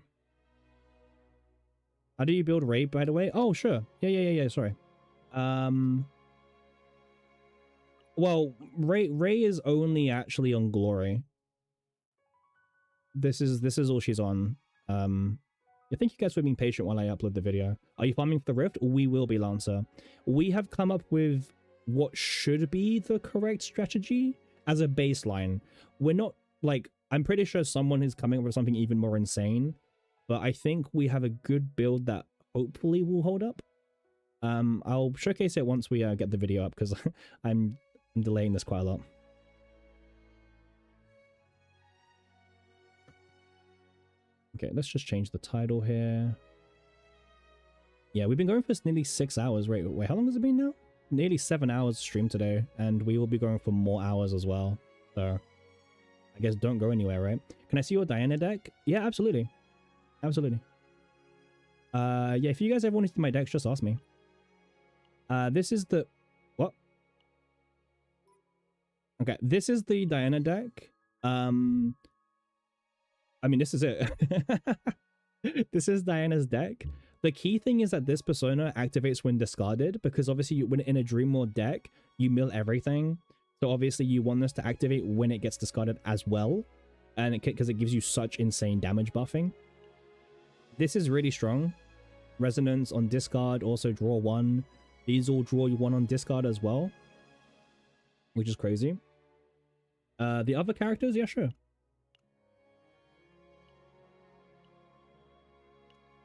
[SPEAKER 1] How do you build Ray, by the way? Oh, sure. Yeah, sorry. Well, Ray is only actually on Glory. This is all she's on. I thank you guys for being patient while I upload the video. Are you farming for the Rift? We will be, Lancer. We have come up with what should be the correct strategy as a baseline. We're not, like, I'm pretty sure someone is coming up with something even more insane, but I think we have a good build that hopefully will hold up. I'll showcase it once we get the video up because I'm delaying this quite a lot. Okay, let's just change the title here. Yeah, we've been going for nearly 6 hours. Wait, how long has it been now? Nearly 7 hours stream today, and we will be going for more hours as well. So, I guess don't go anywhere, right? Can I see your Diana deck? Yeah, absolutely. Absolutely. Yeah, if you guys ever want to see my decks, just ask me. This is the... What? Okay, this is the Diana deck. I mean, this is it. This is Diana's deck. The key thing is that this persona activates when discarded, because obviously when in a Dream World deck, you mill everything. So obviously you want this to activate when it gets discarded as well, and because it gives you such insane damage buffing. This is really strong. Resonance on discard, also draw one. These all draw you one on discard as well, which is crazy. The other characters, yeah, sure.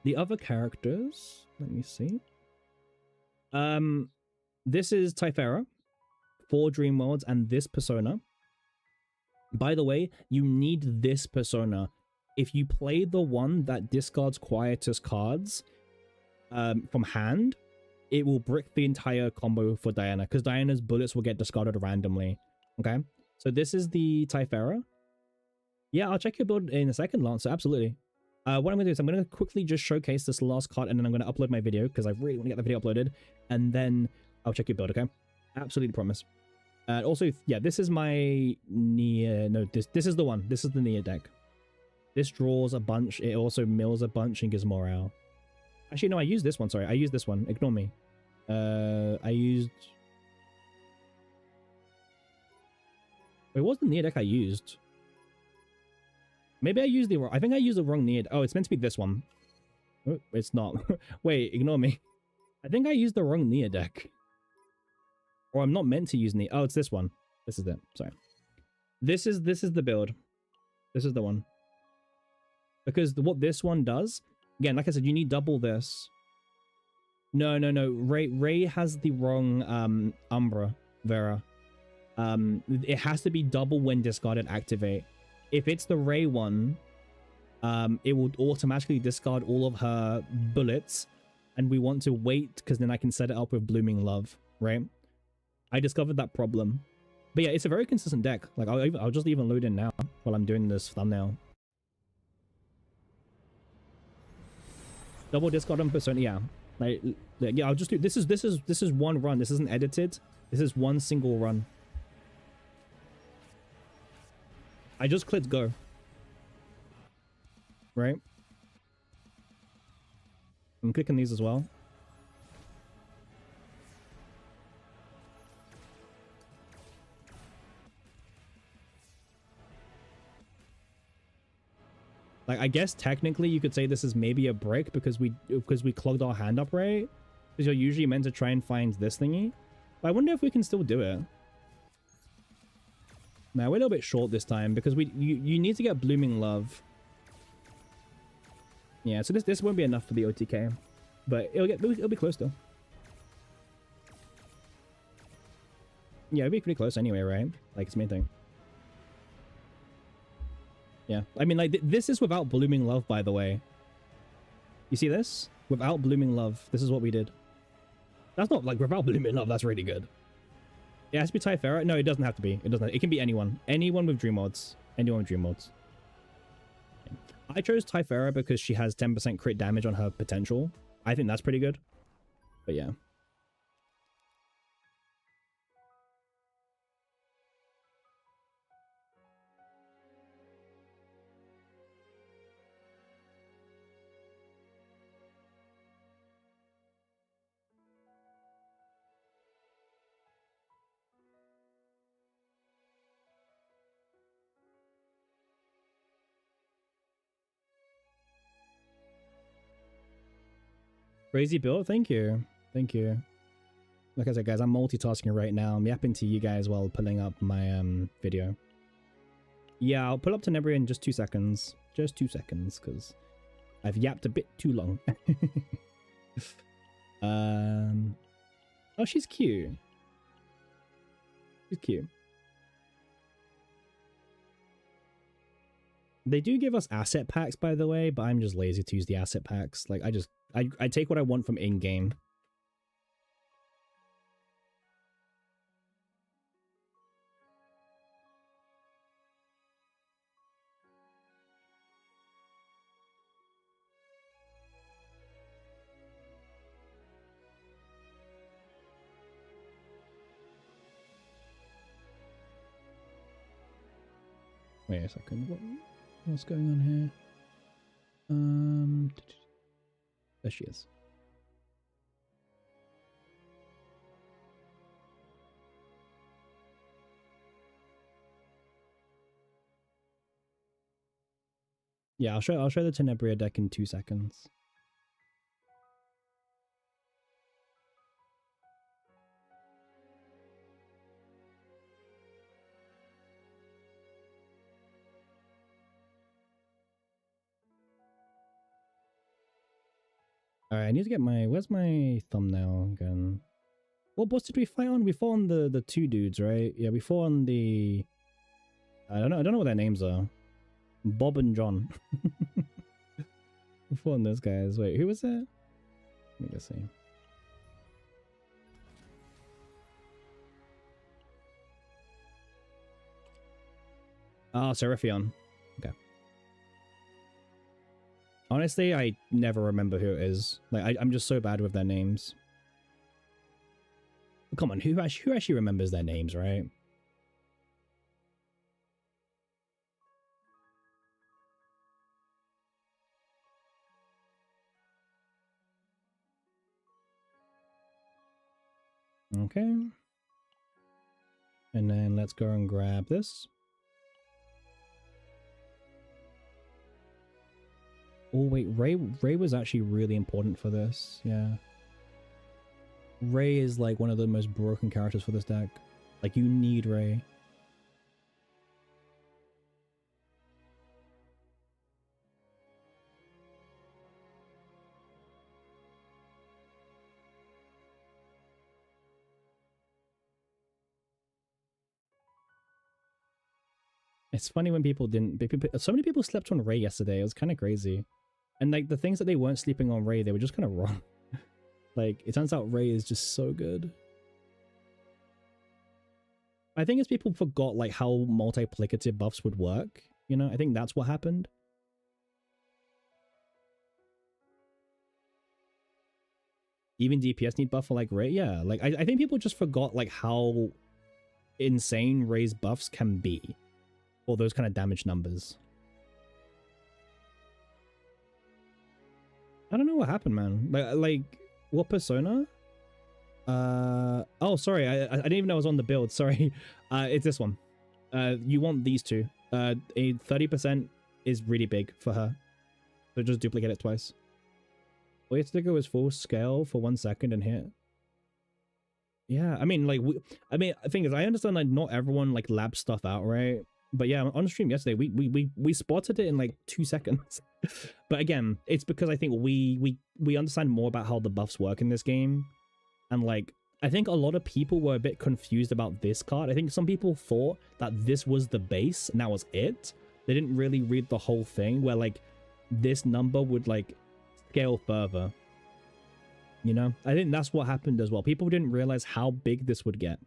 [SPEAKER 1] The other characters, let me see. This is Typhera, 4 Dream Worlds, and this persona. By the way, you need this persona. If you play the one that discards Quietus cards from hand, it will brick the entire combo for Diana, because Diana's bullets will get discarded randomly. Okay, so this is the Typhera. Yeah, I'll check your build in a second, Lancer. Absolutely. What I'm going to do is I'm going to quickly just showcase this last card, and then I'm going to upload my video because I really want to get the video uploaded, and then I'll check your build, okay? Absolutely promise. Also, yeah, this is my Nia. No, this is the one. This is the Nia deck. This draws a bunch. It also mills a bunch and gives morale. Actually, no, I used this one. Sorry, I used this one. Ignore me. I used... Wait, what was the Nia deck I used? Maybe I used the wrong... I think I used the wrong Nia. Oh, it's meant to be this one. Oh, it's not. Wait, ignore me. I think I used the wrong Nia deck. Or I'm not meant to use Nia. Oh, it's this one. This is it. Sorry. This is the build. This is the one. Because what this one does... Again, like I said, you need double this. No. Ray has the wrong Umbra Vera. It has to be double when discarded activate. If it's the Ray one, it will automatically discard all of her bullets, and we want to wait because then I can set it up with Blooming Love, right? I discovered that problem. But yeah, it's a very consistent deck. Like, I'll just even load in now while I'm doing this thumbnail. Double discard on persona, yeah. Like, yeah, I'll just do this is one run. This isn't edited. This is one single run. I just clicked go. Right? I'm clicking these as well. Like, I guess technically you could say this is maybe a brick because we clogged our hand up, right? Because you're usually meant to try and find this thingy. But I wonder if we can still do it. Now we're a little bit short this time because you need to get Blooming Love. Yeah, so this won't be enough for the OTK, but it'll be close though. Yeah, it'll be pretty close anyway, right? Like, it's the main thing. Yeah, I mean, like, this is without Blooming Love, by the way. You see this? Without Blooming Love, this is what we did. That's not, like, without Blooming Love, that's really good. It has to be Typhera? No, it doesn't have to be. It doesn't. It can be anyone. Anyone with Dream Mods. Anyone with Dream Mods. I chose Typhera because she has 10% crit damage on her potential. I think that's pretty good. But yeah. Crazy build, thank you. Thank you. Like I said, guys, I'm multitasking right now. I'm yapping to you guys while pulling up my video. Yeah, I'll pull up Tenebria in just 2 seconds. Just 2 seconds, because I've yapped a bit too long. Oh, she's cute. She's cute. They do give us asset packs, by the way, but I'm just lazy to use the asset packs. Like, I take what I want from in-game. Wait a second. What's going on here? There she is. Yeah, I'll show the Tenebria deck in 2 seconds. Alright, I need to get my... Where's my thumbnail again? What boss did we fight on? We fought on the 2 dudes, right? Yeah, we fought on the... I don't know what their names are. Bob and John. We fought on those guys. Wait, who was that? Let me just see. Oh, Seraphion. Okay. Honestly, I never remember who it is. Like, I'm just so bad with their names. Come on, who actually remembers their names, right? Okay. And then let's go and grab this. Oh wait, Ray was actually really important for this. Yeah. Ray is like one of the most broken characters for this deck. Like, you need Ray. It's funny when people didn't... So many people slept on Ray yesterday. It was kind of crazy. And like, the things that they weren't sleeping on Ray, they were just kind of wrong. Like, it turns out Ray is just so good. I think it's people forgot like how multiplicative buffs would work. You know, I think that's what happened. Even DPS need buff for like Ray. Yeah, like I think people just forgot like how insane Ray's buffs can be. Or those kind of damage numbers. I don't know what happened, man. Like what persona? Oh, sorry, I didn't even know I was on the build. Sorry. It's this one. You want these two. A 30% is really big for her. So just duplicate it twice. Wait to go is full scale for 1 second and hit. Yeah, I mean, like, I mean, the thing is, I understand like not everyone like labs stuff out, right? But yeah, on stream yesterday, we spotted it in like 2 seconds. But again, it's because I think we understand more about how the buffs work in this game, and like I think a lot of people were a bit confused about this card. I think some people thought that this was the base and that was it. They didn't really read the whole thing, where like this number would like scale further. You know, I think that's what happened as well. People didn't realize how big this would get.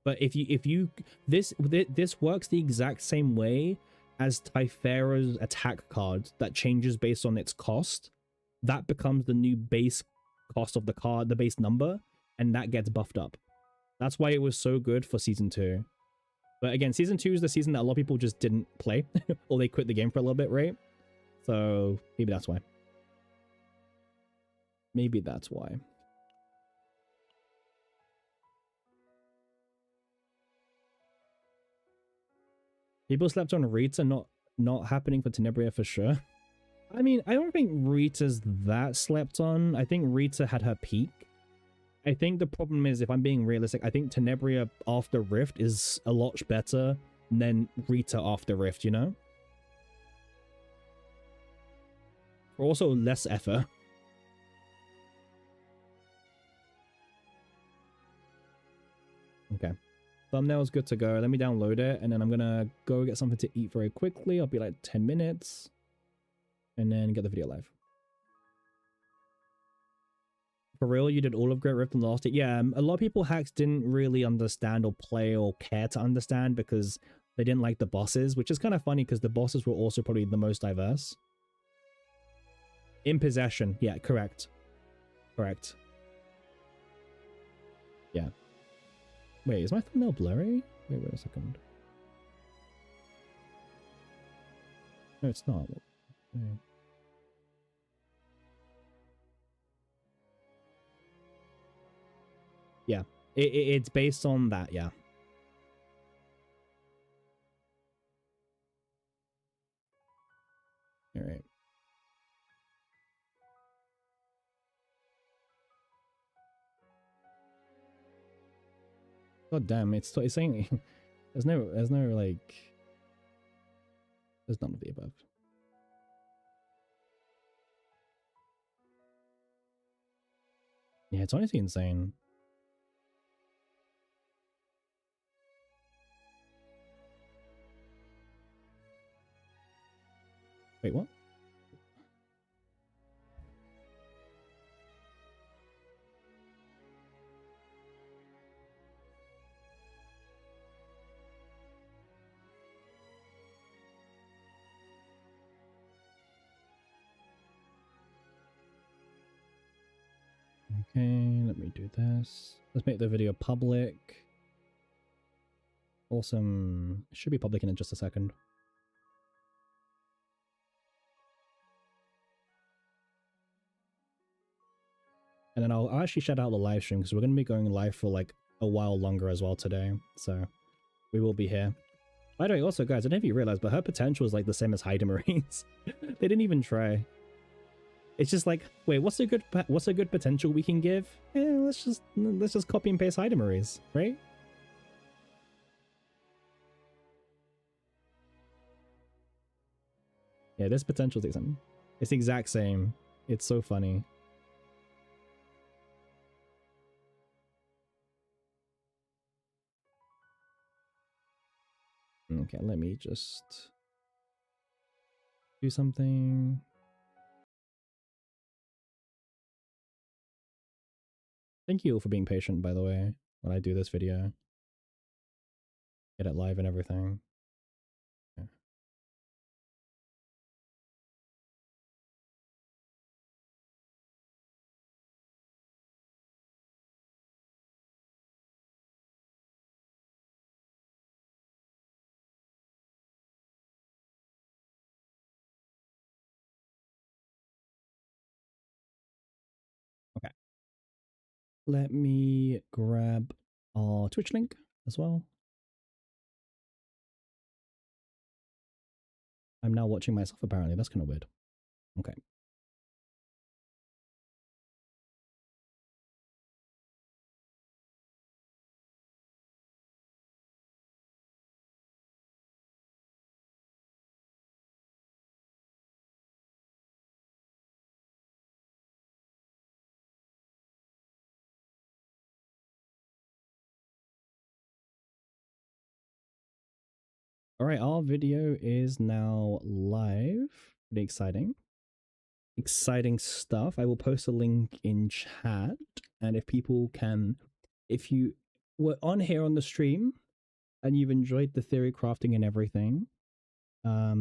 [SPEAKER 1] But if you this works the exact same way as Typhera's attack card that changes based on its cost. That becomes the new base cost of the card, the base number, and that gets buffed up. That's why it was so good for season 2. But again, season 2 is the season that a lot of people just didn't play or they quit the game for a little bit, right? So maybe that's why. Maybe that's why. People slept on Rita not happening for Tenebria for sure. I mean, I don't think Rita's that slept on. I think Rita had her peak. I think the problem is, if I'm being realistic, I think Tenebria after Rift is a lot better than Rita after Rift, you know? Or also less effort. Okay. Thumbnail's good to go. Let me download it, and then I'm gonna go get something to eat very quickly. I'll be like 10 minutes. And then get the video live. For real, you did all of Great Rift and lost it? Yeah, a lot of people hacks didn't really understand or play or care to understand because they didn't like the bosses, which is kind of funny because the bosses were also probably the most diverse. In possession. Yeah, correct. Correct. Yeah. Wait, is my thumbnail blurry? Wait a second. No, it's not. Wait. Yeah, it's based on that, yeah. All right. God damn, it's saying there's no like, there's none of the above. Yeah, it's honestly insane. Wait, what? Okay, let me do this. Let's make the video public. Awesome. It should be public in just a second. And then I'll actually shut out the live stream because we're going to be going live for like a while longer as well today. So we will be here. By the way, also guys, I don't know if you realize, but her potential is like the same as Haida Marine's. They didn't even try. It's just like, wait, what's a good potential we can give? Let's just copy and paste Haida Marie's, right? Yeah, this potential is something. It's the exact same. It's so funny. Okay, let me just do something. Thank you for being patient, by the way, when I do this video. Get it live and everything. Yeah. Okay. Let me grab our Twitch link as well. I'm now watching myself, apparently. That's kind of weird. Okay. All right, our video is now live. Pretty exciting. Exciting stuff. I will post a link in chat. And if people can, if you were on here on the stream and you've enjoyed the theory crafting and everything, a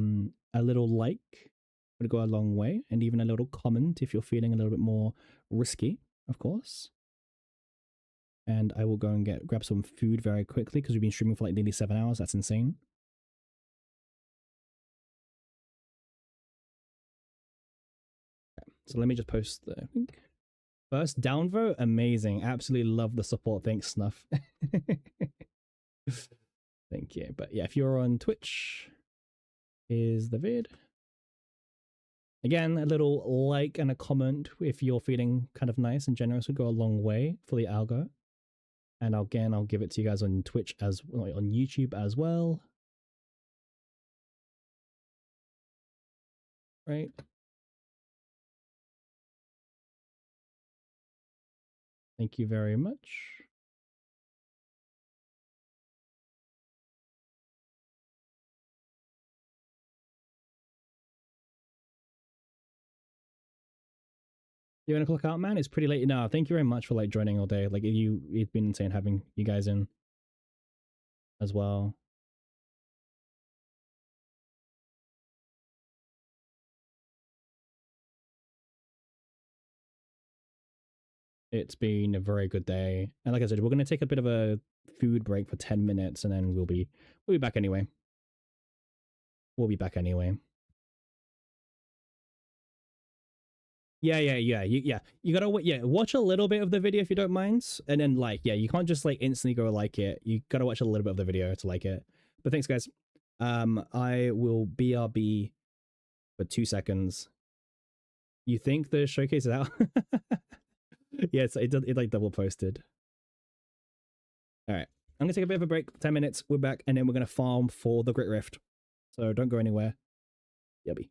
[SPEAKER 1] little like would go a long way. And even a little comment if you're feeling a little bit more risky, of course. And I will go and grab some food very quickly because we've been streaming for like nearly 7 hours. That's insane. So let me just post the first downvote. Amazing. Absolutely love the support. Thanks, Snuff. Thank you. But yeah, if you're on Twitch, here's the vid. Again, a little like and a comment if you're feeling kind of nice and generous would go a long way for the algo. And again, I'll give it to you guys on Twitch as well, on YouTube as well. Right. Thank you very much. You want to clock out, man? It's pretty late now. Thank you very much for like joining all day. Like it's been insane having you guys in as well. It's been a very good day. And like I said, we're going to take a bit of a food break for 10 minutes and then we'll be back anyway. We'll be back anyway. Yeah. You gotta watch a little bit of the video if you don't mind, and then you can't just like instantly go like it. You gotta watch a little bit of the video to like it. But thanks, guys. I will BRB for 2 seconds. You think the showcase is out? Yeah, it like double posted. All right, I'm gonna take a bit of a break. 10 minutes. We're back, and then we're gonna farm for the Great Rift. So don't go anywhere. Yubby.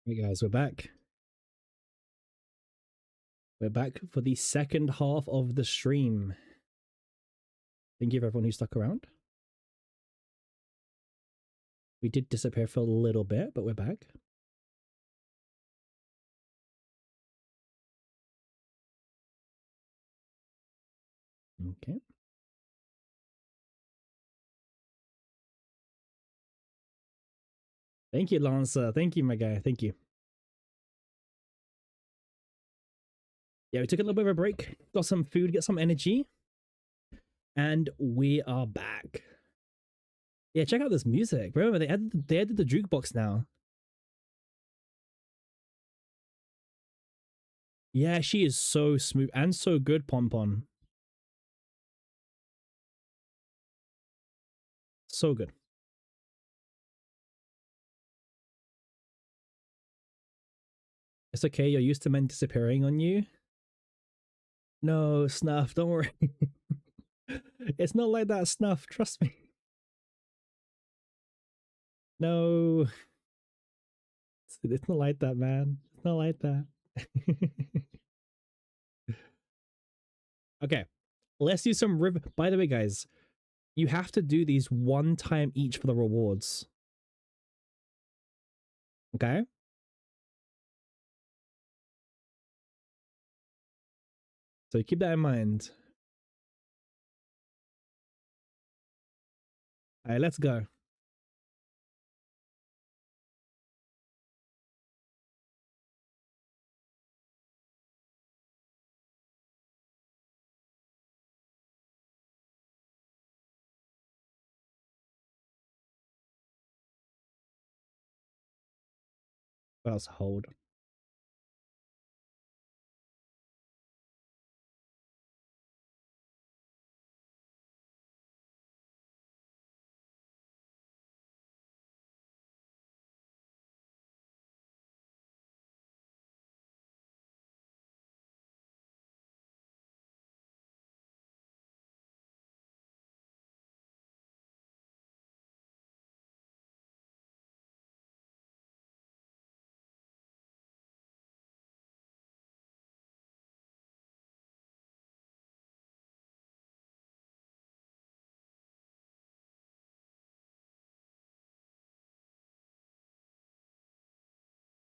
[SPEAKER 1] Hey guys, we're back. We're back for the second half of the stream. Thank you for everyone who stuck around. We did disappear for a little bit, but we're back. Okay. Thank you, Lancer. Thank you, my guy. Thank you. Yeah, we took a little bit of a break, got some food, get some energy, and we are back. Yeah, check out this music. Remember, they added the jukebox now. Yeah, she is so smooth and so good, Pom Pom. So good. It's okay, you're used to men disappearing on you. No, Snuff, don't worry. It's not like that, Snuff, trust me. No. It's not like that, man. It's not like that. Okay. Let's do some river. By the way, guys, you have to do these one time each for the rewards. Okay? So keep that in mind. Alright, let's go. What else? Hold.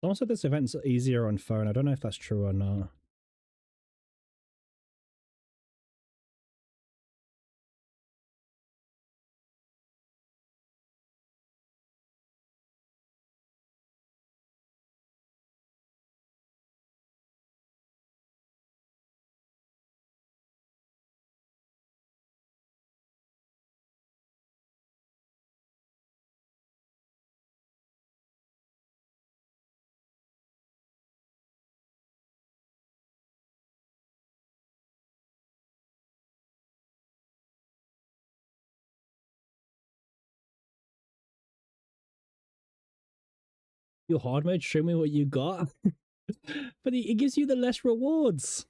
[SPEAKER 1] Someone said this event's easier on phone. I don't know if that's true or not. Your hard mode, show me what you got. But it gives you the less rewards.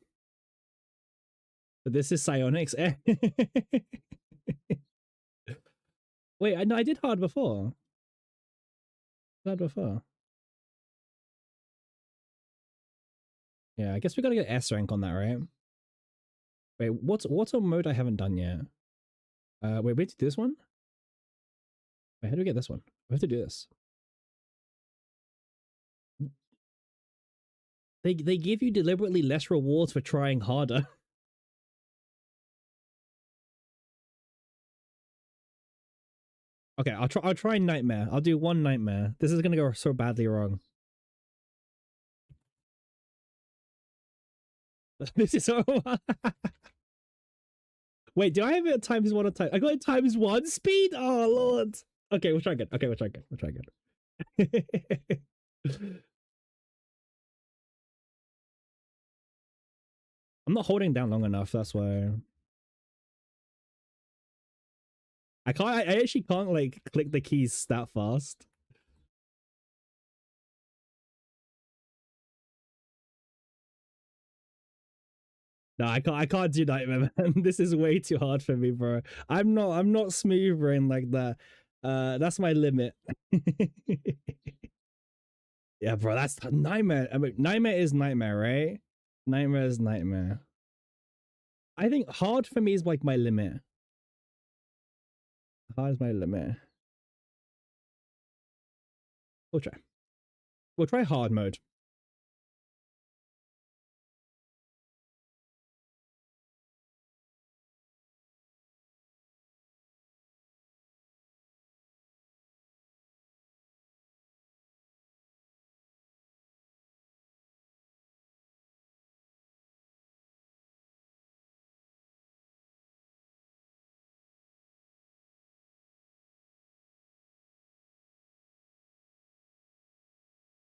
[SPEAKER 1] But this is Psionics. Wait, I did hard before. Hard before. Yeah, I guess we gotta get S rank on that, right? Wait, what's a mode I haven't done yet? Wait to do this one? Wait, how do we get this one? We have to do this. They give you deliberately less rewards for trying harder. Okay, I'll try Nightmare. I'll do one Nightmare. This is gonna go so badly wrong. This is so Wait, do I have it at times one or time? I got it times one speed? Oh lord. Okay, we'll try again. Okay, we'll try again. We'll try again. I'm not holding down long enough, that's why. I actually can't like click the keys that fast. No, I can't do Nightmare, man. This is way too hard for me, bro. I'm not smooth brain like that. That's my limit. Yeah, bro, that's a nightmare. I mean, nightmare is nightmare, right? Nightmare is nightmare. I think hard for me is like my limit. Hard is my limit. We'll try. We'll try hard mode.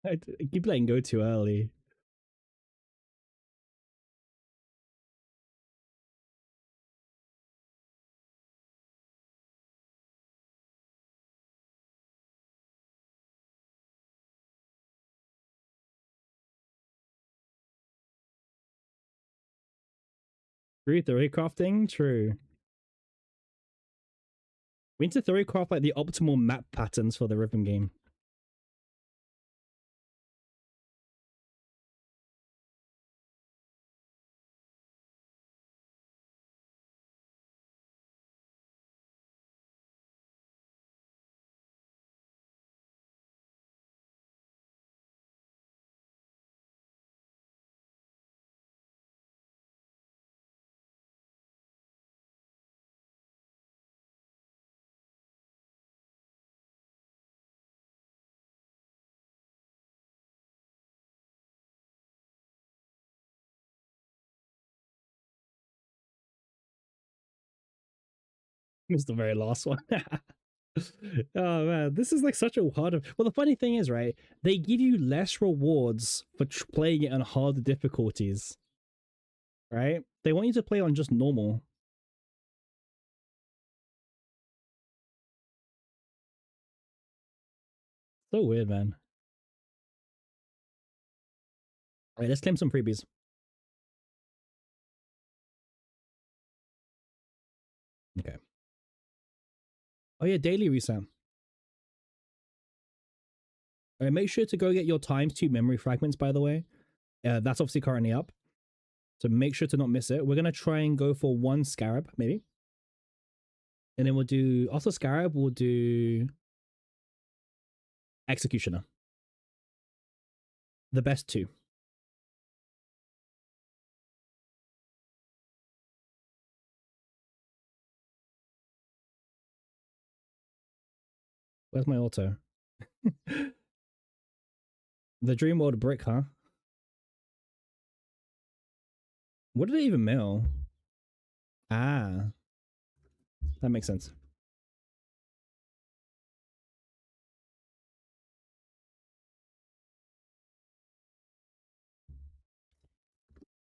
[SPEAKER 1] I keep letting go too early. Theory crafting? True. We need to theory craft like the optimal map patterns for the rhythm game. It's the very last one. Oh man, this is like such a hard. Well, the funny thing is, right? They give you less rewards for playing it on hard difficulties, right? They want you to play on just normal. So weird, man. All right, let's claim some freebies. Okay. Oh yeah, daily reset. All right, make sure to go get your ×2 memory fragments, by the way. That's obviously currently up. So make sure to not miss it. We're going to try and go for 1 scarab, maybe. And then we'll do, also scarab, we'll do executioner. The best 2. Where's my auto? The Dream World brick, huh? What did it even mill? Ah, that makes sense.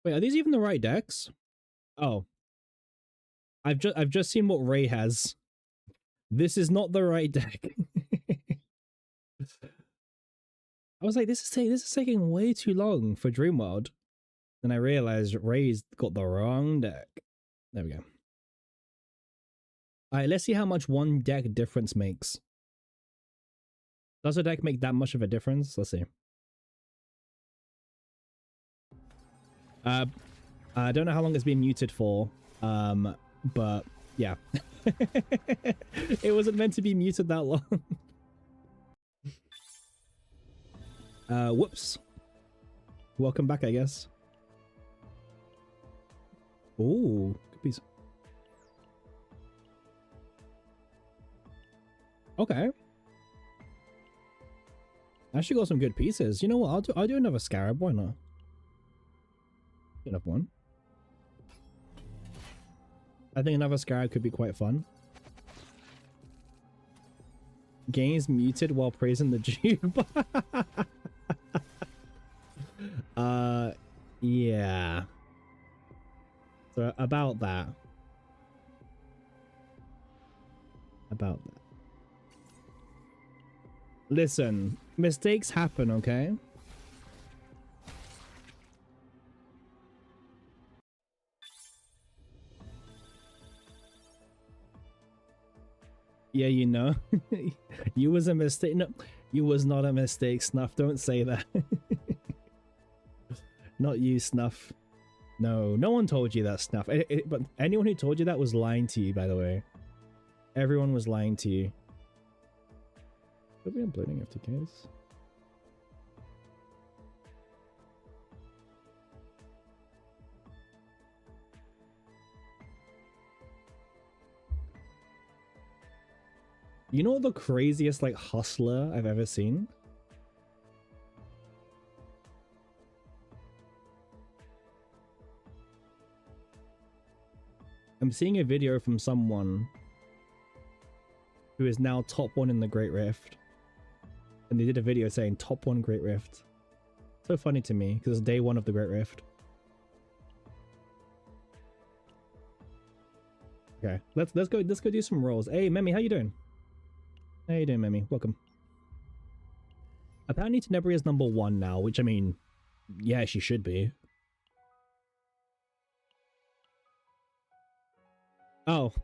[SPEAKER 1] Wait, are these even the right decks? Oh, I've just seen what Ray has. This is not the right deck. I was like, this is taking way too long for Dreamworld. Then I realized Ray's got the wrong deck. There we go. All right, let's see how much one deck difference makes. Does a deck make that much of a difference? Let's see. I don't know how long it's been muted for, but yeah. It wasn't meant to be muted that long. Whoops. Welcome back, I guess. Ooh, good piece. Okay. Actually got some good pieces. You know what? I'll do another scarab. Why not? Another one. I think another scarab could be quite fun. Games muted while praising the Jube. Yeah. So about that. About that. Listen, mistakes happen, okay? Yeah, you know. You was a mistake. No, It was not a mistake, Snuff. Don't say that. Not you, Snuff. No, no one told you that, Snuff. But anyone who told you that was lying to you, by the way. Everyone was lying to you. Could be uploading FTKs. You know what the craziest like hustler I've ever seen? I'm seeing a video from someone who is now top 1 in the Great Rift. And they did a video saying top 1 Great Rift. So funny to me because it's day 1 of the Great Rift. Okay, let's go do some rolls. Hey Memi, how you doing? How you doing, Memi? Welcome. Apparently Tenebria is number 1 now, which I mean, yeah, she should be. Oh.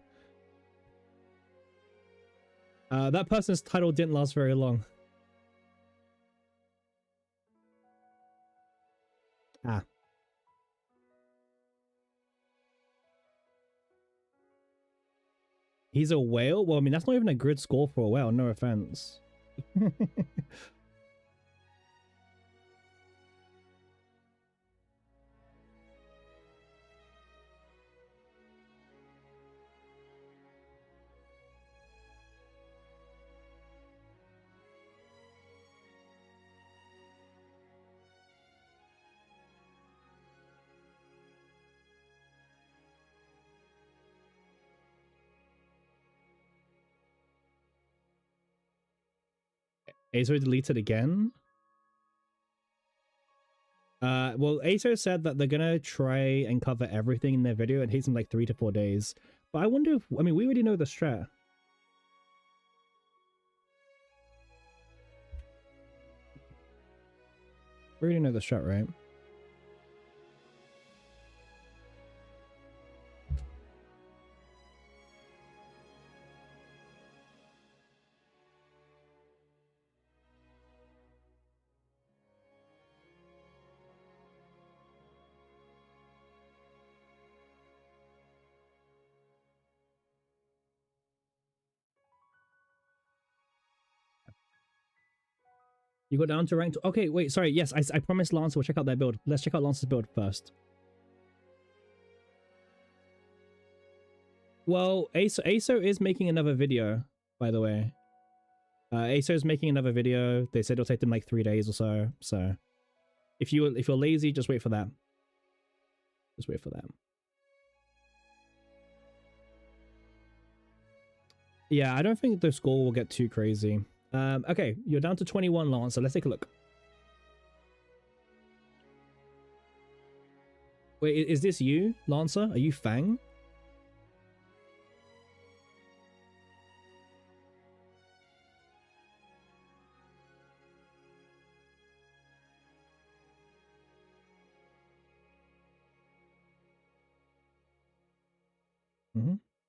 [SPEAKER 1] That person's title didn't last very long. Ah. He's a whale? Well, I mean, that's not even a good score for a whale, no offense. ASO deleted again? Well, ASO said that they're gonna try and cover everything in their video. It takes them like 3 to 4 days. But I wonder if, I mean, we already know the strat. We already know the strat, right? You go down to rank. Okay, wait, sorry. Yes, I promised Lancer we'll check out their build. Let's check out Lancer's build first. Well, ASO is making another video, by the way. ASO is making another video. They said it'll take them like 3 days or so. So, if you're lazy, just wait for that. Just wait for that. Yeah, I don't think the score will get too crazy. Okay, you're down to 21, Lancer. Let's take a look. Wait, is this you, Lancer? Are you Fang?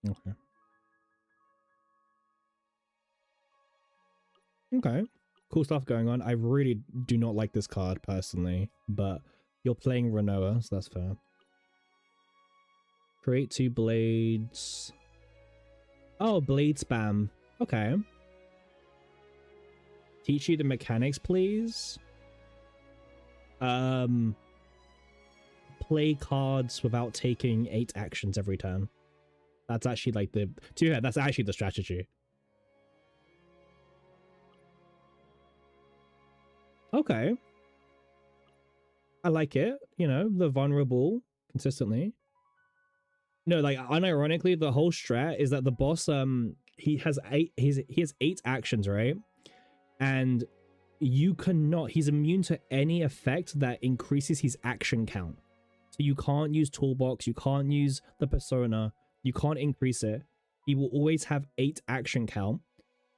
[SPEAKER 1] Okay. Okay. Cool stuff going on. I really do not like this card personally, but you're playing Renoa, so that's fair. Create 2 blades. Oh, blade spam. Okay. Teach you the mechanics, please. Play cards without taking 8 actions every turn. That's actually like the... To be fair, that's actually the strategy. Okay. I like it. You know, the vulnerable consistently. No, like unironically, the whole strat is that the boss he has 8 actions, right? And you cannot, he's immune to any effect that increases his action count. So you can't use toolbox, you can't use the persona, you can't increase it. He will always have 8 action count.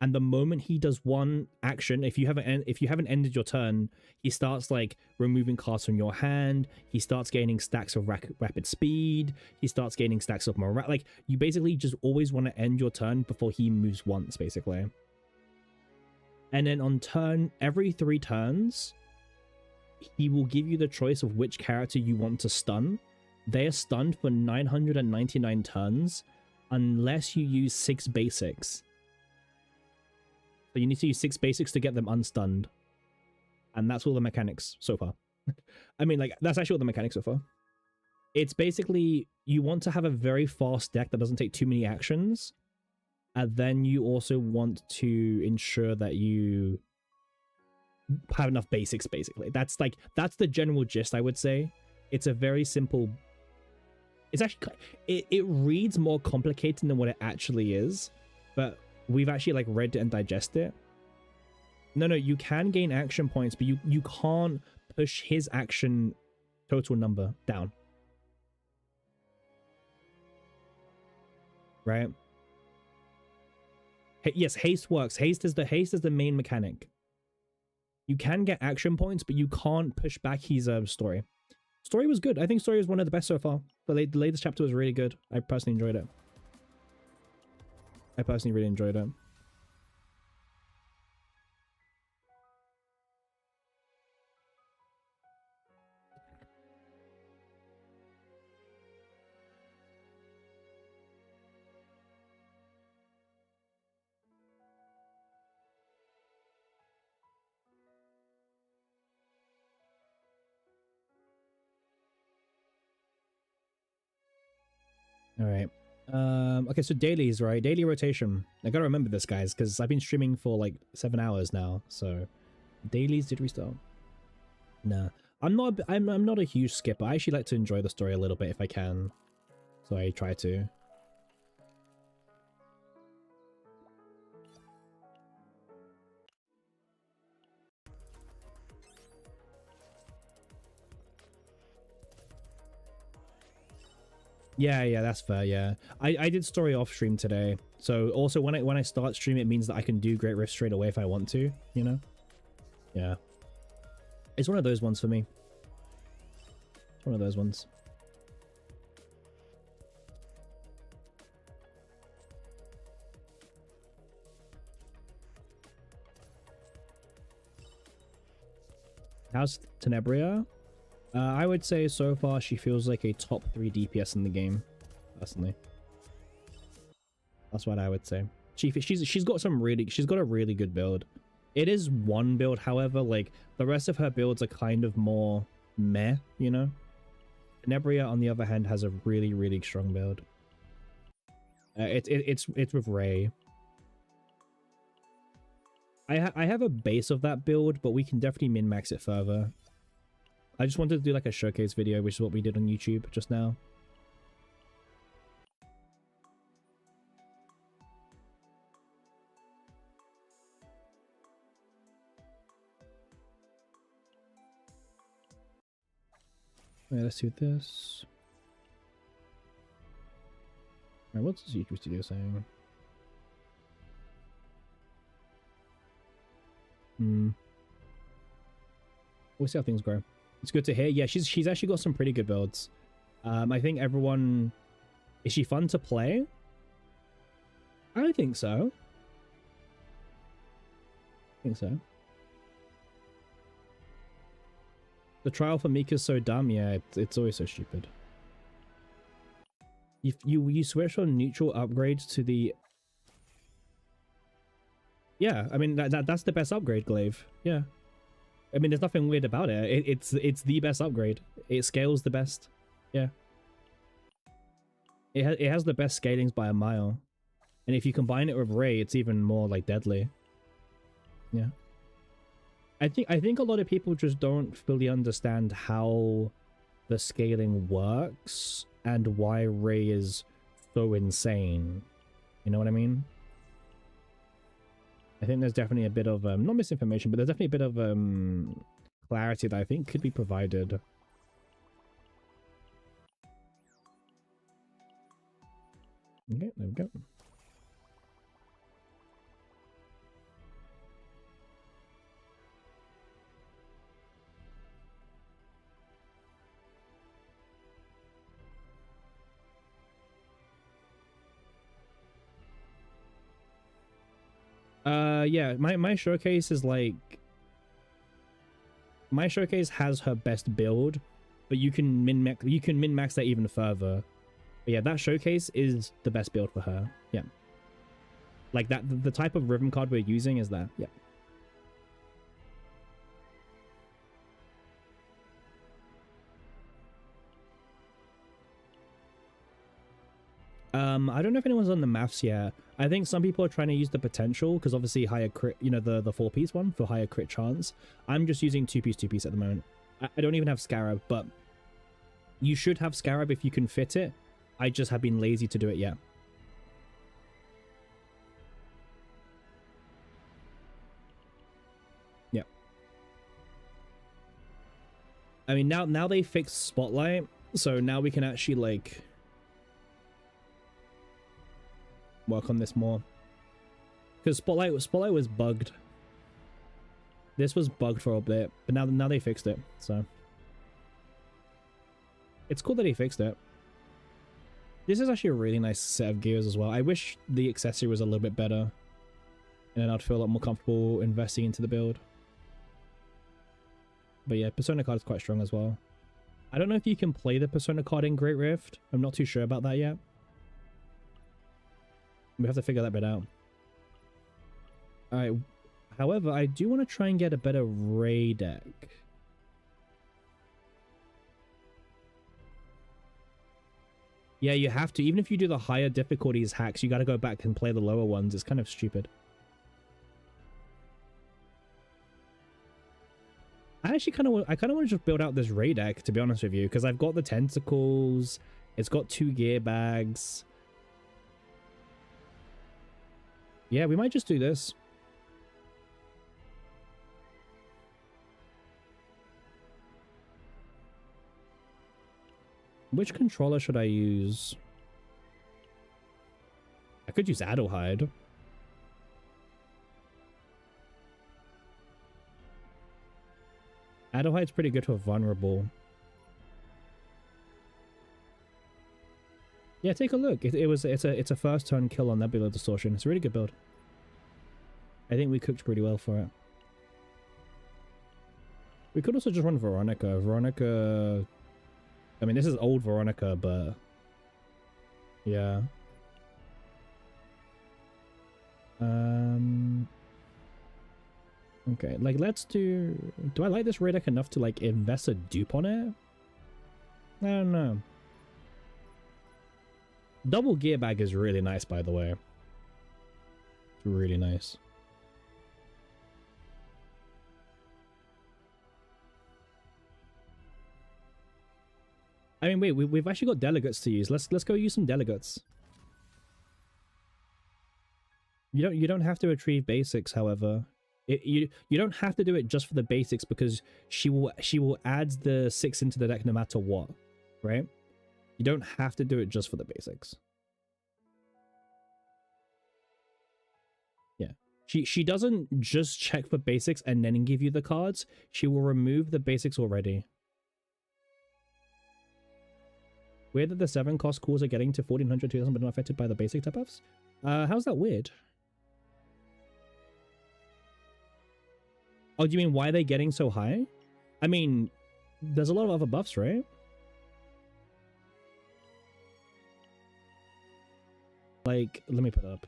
[SPEAKER 1] And the moment he does 1 action, if you haven't ended your turn, he starts like removing cards from your hand. He starts gaining stacks of rapid speed. He starts gaining stacks of morale. Like you basically just always want to end your turn before he moves once, basically. And then on every 3 turns, he will give you the choice of which character you want to stun. They are stunned for 999 turns unless you use 6 basics. So you need to use 6 basics to get them unstunned. And that's all the mechanics so far. I mean, like, that's actually all the mechanics so far. It's basically, you want to have a very fast deck that doesn't take too many actions. And then you also want to ensure that you have enough basics, basically. That's the general gist, I would say. It's a very simple... It's actually... It reads more complicated than what it actually is. But we've actually, like, read it and digest it. No, you can gain action points, but you can't push his action total number down. Right? Yes, haste works. Haste is the main mechanic. You can get action points, but you can't push back his story. Story was good. I think story was one of the best so far. The latest chapter was really good. I personally enjoyed it. I personally really enjoyed it. All right. Okay, so dailies, right? Daily rotation. I gotta remember this, guys, because I've been streaming for like 7 hours now. So dailies, did we start? Nah. I'm not a huge skipper. I actually like to enjoy the story a little bit if I can. So I try to. Yeah, that's fair. Yeah, I did story off stream today. So also when I start stream, it means that I can do Great Rift straight away if I want to. You know. Yeah. It's one of those ones for me. It's one of those ones. How's Tenebria? I would say so far she feels like a top 3 DPS in the game, personally. That's what I would say. She's got a really good build. It is one build, however, like the rest of her builds are kind of more meh, you know. Tenebria, on the other hand, has a really strong build. It's with Ray. I have a base of that build, but we can definitely min-max it further. I just wanted to do like a showcase video, which is what we did on YouTube just now. Alright, let's do this. Alright, what's this YouTube studio saying? We'll see how things grow. It's good to hear. Yeah, she's actually got some pretty good builds. I think everyone... Is she fun to play? I think so. I think so. The trial for Mika's so dumb. Yeah, it's always so stupid. If you switch from neutral upgrades to the... Yeah, I mean, that's the best upgrade, Glaive. Yeah. I mean, there's nothing weird about it. It's the best upgrade. It scales the best. Yeah. It has the best scalings by a mile. And if you combine it with Ray, it's even more like deadly. Yeah. I think a lot of people just don't fully understand how the scaling works and why Ray is so insane. You know what I mean? I think there's definitely a bit of not misinformation, but there's definitely a bit of clarity that I think could be provided. Okay, there we go. Yeah, my showcase is like, my showcase has her best build, but you can min max that even further. But yeah, that showcase is the best build for her. Yeah. Like that, the type of rhythm card we're using is that. Yeah. I don't know if anyone's on the maths yet. I think some people are trying to use the potential because obviously higher crit, you know, the 4-piece one for higher crit chance. I'm just using 2-piece at the moment. I don't even have Scarab, but you should have Scarab if you can fit it. I just have been lazy to do it yet. Yeah. I mean, now they fixed Spotlight, so now we can actually like work on this more. Because Spotlight was bugged. This was bugged for a bit, but now they fixed it, so it's cool that he fixed it. This is actually a really nice set of gears as well. I wish the accessory was a little bit better, and then I'd feel a lot more comfortable investing into the build. But yeah, Persona card is quite strong as well. I don't know if you can play the Persona card in Great Rift. I'm not too sure about that yet. We have to figure that bit out. Alright, however, I do want to try and get a better Ray deck. Yeah, you have to. Even if you do the higher difficulties hacks, you got to go back and play the lower ones. It's kind of stupid. I kind of want to just build out this Ray deck, to be honest with you, because I've got the tentacles. It's got 2 gear bags. Yeah, we might just do this. Which controller should I use? I could use Adelheid. Adelheid's pretty good for vulnerable. Yeah, take a look. It's a first turn kill on Nebula Distortion. It's a really good build. I think we cooked pretty well for it. We could also just run Veronica. Veronica, I mean, this is old Veronica, but yeah. Okay, like let's do I like this Ray deck enough to like invest a dupe on it? I don't know. Double gear bag is really nice, by the way. It's really nice. I mean, wait, we've actually got delegates to use. Let's go use some delegates. You don't have to retrieve basics, however. You don't have to do it just for the basics because she will add the 6 into the deck no matter what, right? You don't have to do it just for the basics. Yeah. She doesn't just check for basics and then give you the cards. She will remove the basics already. Weird that the 7 cost calls are getting to 1400, 2000 but not affected by the basic type buffs. How's that weird? Oh, do you mean why are they getting so high? I mean, there's a lot of other buffs, right? Like, let me put it up.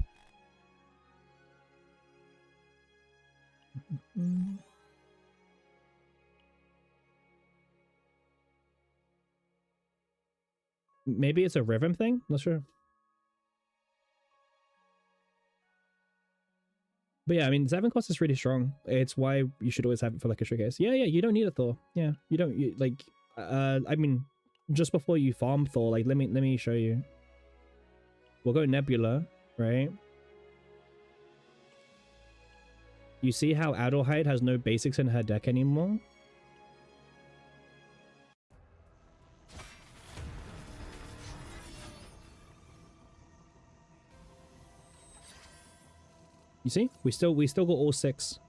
[SPEAKER 1] Maybe it's a rhythm thing? Not sure. But yeah, I mean, 7 cost is really strong. It's why you should always have it for like a showcase. Yeah, you don't need a Thor. Yeah, you don't, like, I mean, just before you farm Thor, like, let me show you. We'll go Nebula, right? You see how Adelheid has no basics in her deck anymore? You see? We still got all 6.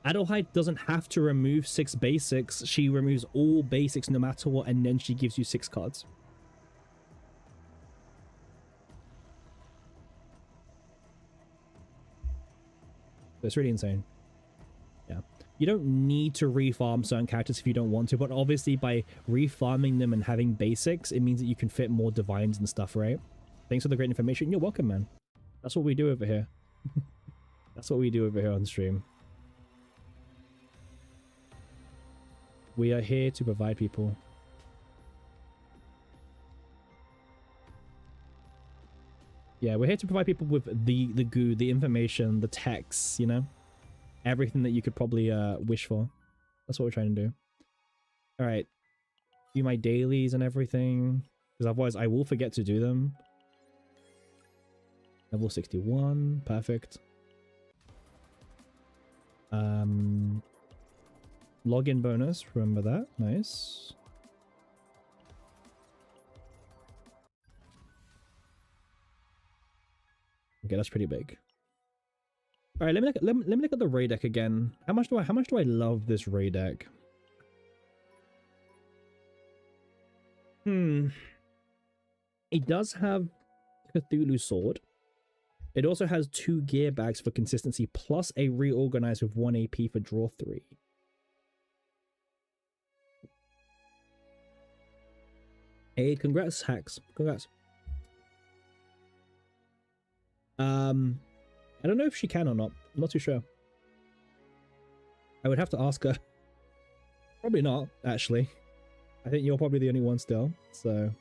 [SPEAKER 1] Adelheid doesn't have to remove 6 basics. She removes all basics no matter what, and then she gives you 6 cards. It's really insane. Yeah. You don't need to refarm certain characters if you don't want to, but obviously by refarming them and having basics, it means that you can fit more divines and stuff, right? Thanks for the great information. You're welcome, man. That's what we do over here. That's what we do over here on stream. We are here to provide people. Yeah, we're here to provide people with the goo, the information, the texts, you know? Everything that you could probably wish for. That's what we're trying to do. Alright. Do my dailies and everything. Because otherwise I will forget to do them. Level 61. Perfect. Login bonus. Remember that. Nice. Okay, that's pretty big. All right, let me look at the raid deck again. How much do I love this raid deck? It does have Cthulhu Sword. It also has 2 gear bags for consistency plus a reorganize with 1 AP for draw 3. Hey, congrats, Hacks. Congrats. I don't know if she can or not. I'm not too sure. I would have to ask her. Probably not, actually. I think you're probably the only one still, so...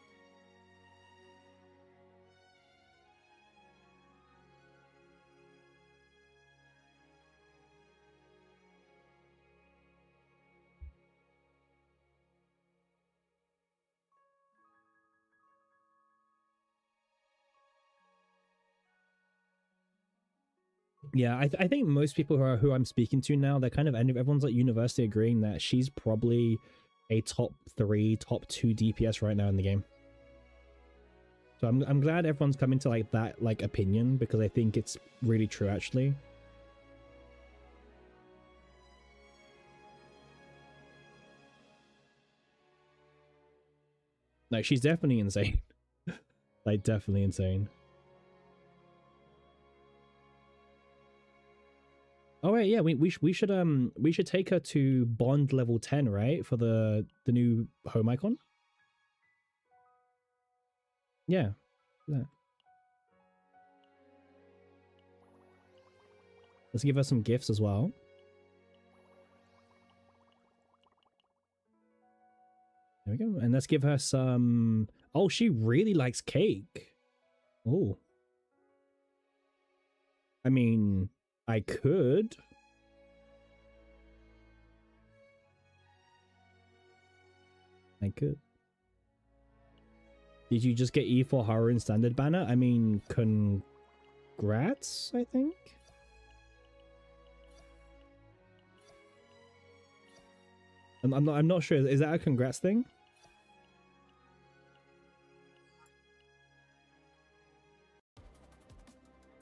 [SPEAKER 1] Yeah, I think most people who I'm speaking to now, they're kind of everyone's at university agreeing that she's probably a top 3, top 2 DPS right now in the game. So I'm glad everyone's coming to like that opinion, because I think it's really true actually. Like she's definitely insane. Like definitely insane. Oh wait, yeah, we should take her to Bond level 10, right? For the new home icon. Yeah. Let's give her some gifts as well. There we go. And let's give her some... Oh, she really likes cake. Oh. I mean, I could. Did you just get E4 horror in standard banner? I mean, congrats, I think. I'm not sure. Is that a congrats thing?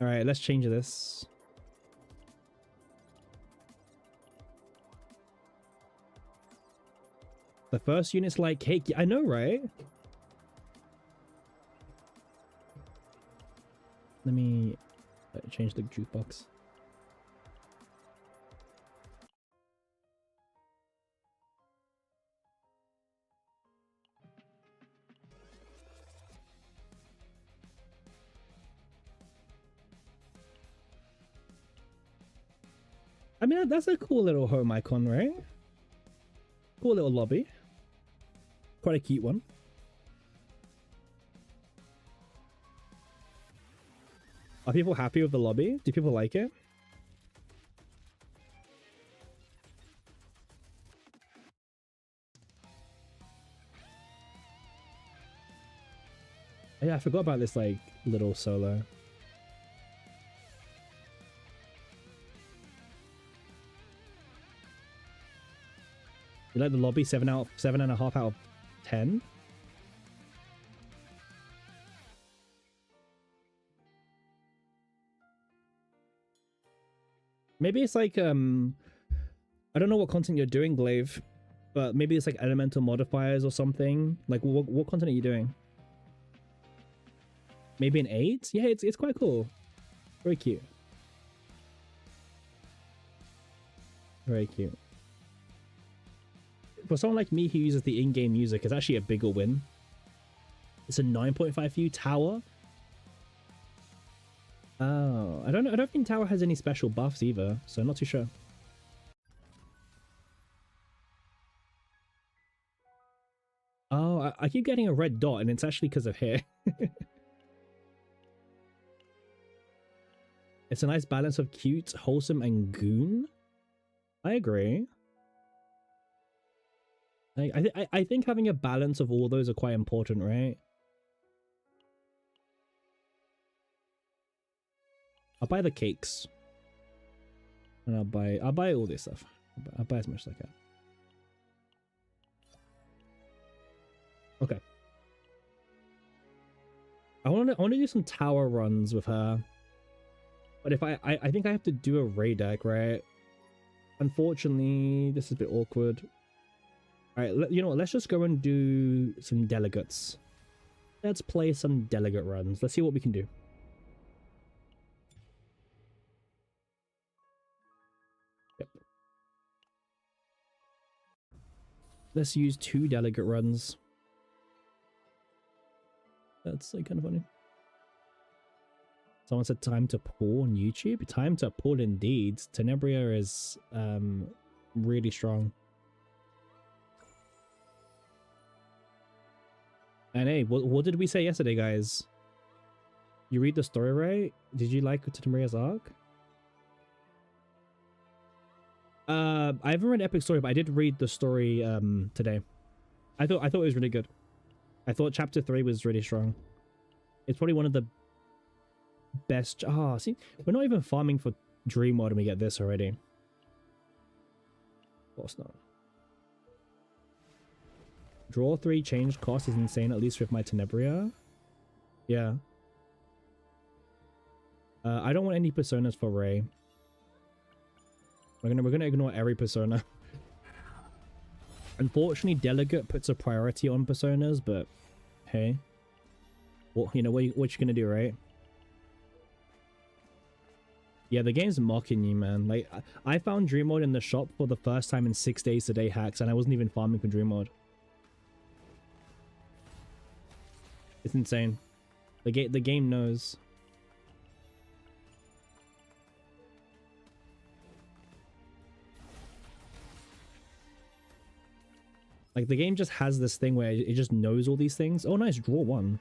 [SPEAKER 1] All right, let's change this. The first unit's like cake. I know, right? Let me change the jukebox. I mean, that's a cool little home icon, right? Cool little lobby. Quite a cute one. Are people happy with the lobby? Do people like it? Yeah, I forgot about this like little solo. You like the lobby? 7.5 out of 10. Maybe it's like I don't know what content you're doing, Glaive, but maybe it's like elemental modifiers or something. Like what content are you doing? Maybe an 8? Yeah, it's quite cool. Very cute. Very cute. For someone like me who uses the in-game music, it's actually a bigger win. It's a 9.5 for you. Tower? Oh, I don't think Tower has any special buffs either, so I'm not too sure. Oh, I keep getting a red dot, and it's actually because of hair. It's a nice balance of cute, wholesome, and goon. I agree. I think having a balance of all those are quite important, right? I'll buy the cakes. And I'll buy all this stuff. I'll buy as much as I can. Okay. I want to do some tower runs with her. But if I think I have to do a raid deck, right? Unfortunately, this is a bit awkward. All right, you know what? Let's just go and do some delegates. Let's play some delegate runs. Let's see what we can do. Yep. Let's use 2 delegate runs. That's like kind of funny. Someone said time to pull on YouTube. Time to pull indeed. Tenebria is really strong. And hey, what did we say yesterday, guys? You read the story, right? Did you like Tenebria's arc? I haven't read Epic Story, but I did read the story today. I thought it was really good. I thought chapter 3 was really strong. It's probably one of the best. Ah, see, we're not even farming for Dream World and we get this already. Of course not. Draw 3 change cost is insane, at least with my Tenebria. Yeah. I don't want any personas for Ray. We're gonna ignore every persona. Unfortunately, Delegate puts a priority on personas, but hey, well, you know what you gonna do, right? Yeah, the game's mocking you, man. Like, I found Dream Mode in the shop for the first time in 6 days today hacks, and I wasn't even farming for Dream Mode. It's insane. The game knows. Like, the game just has this thing where it just knows all these things. Oh, nice, draw 1.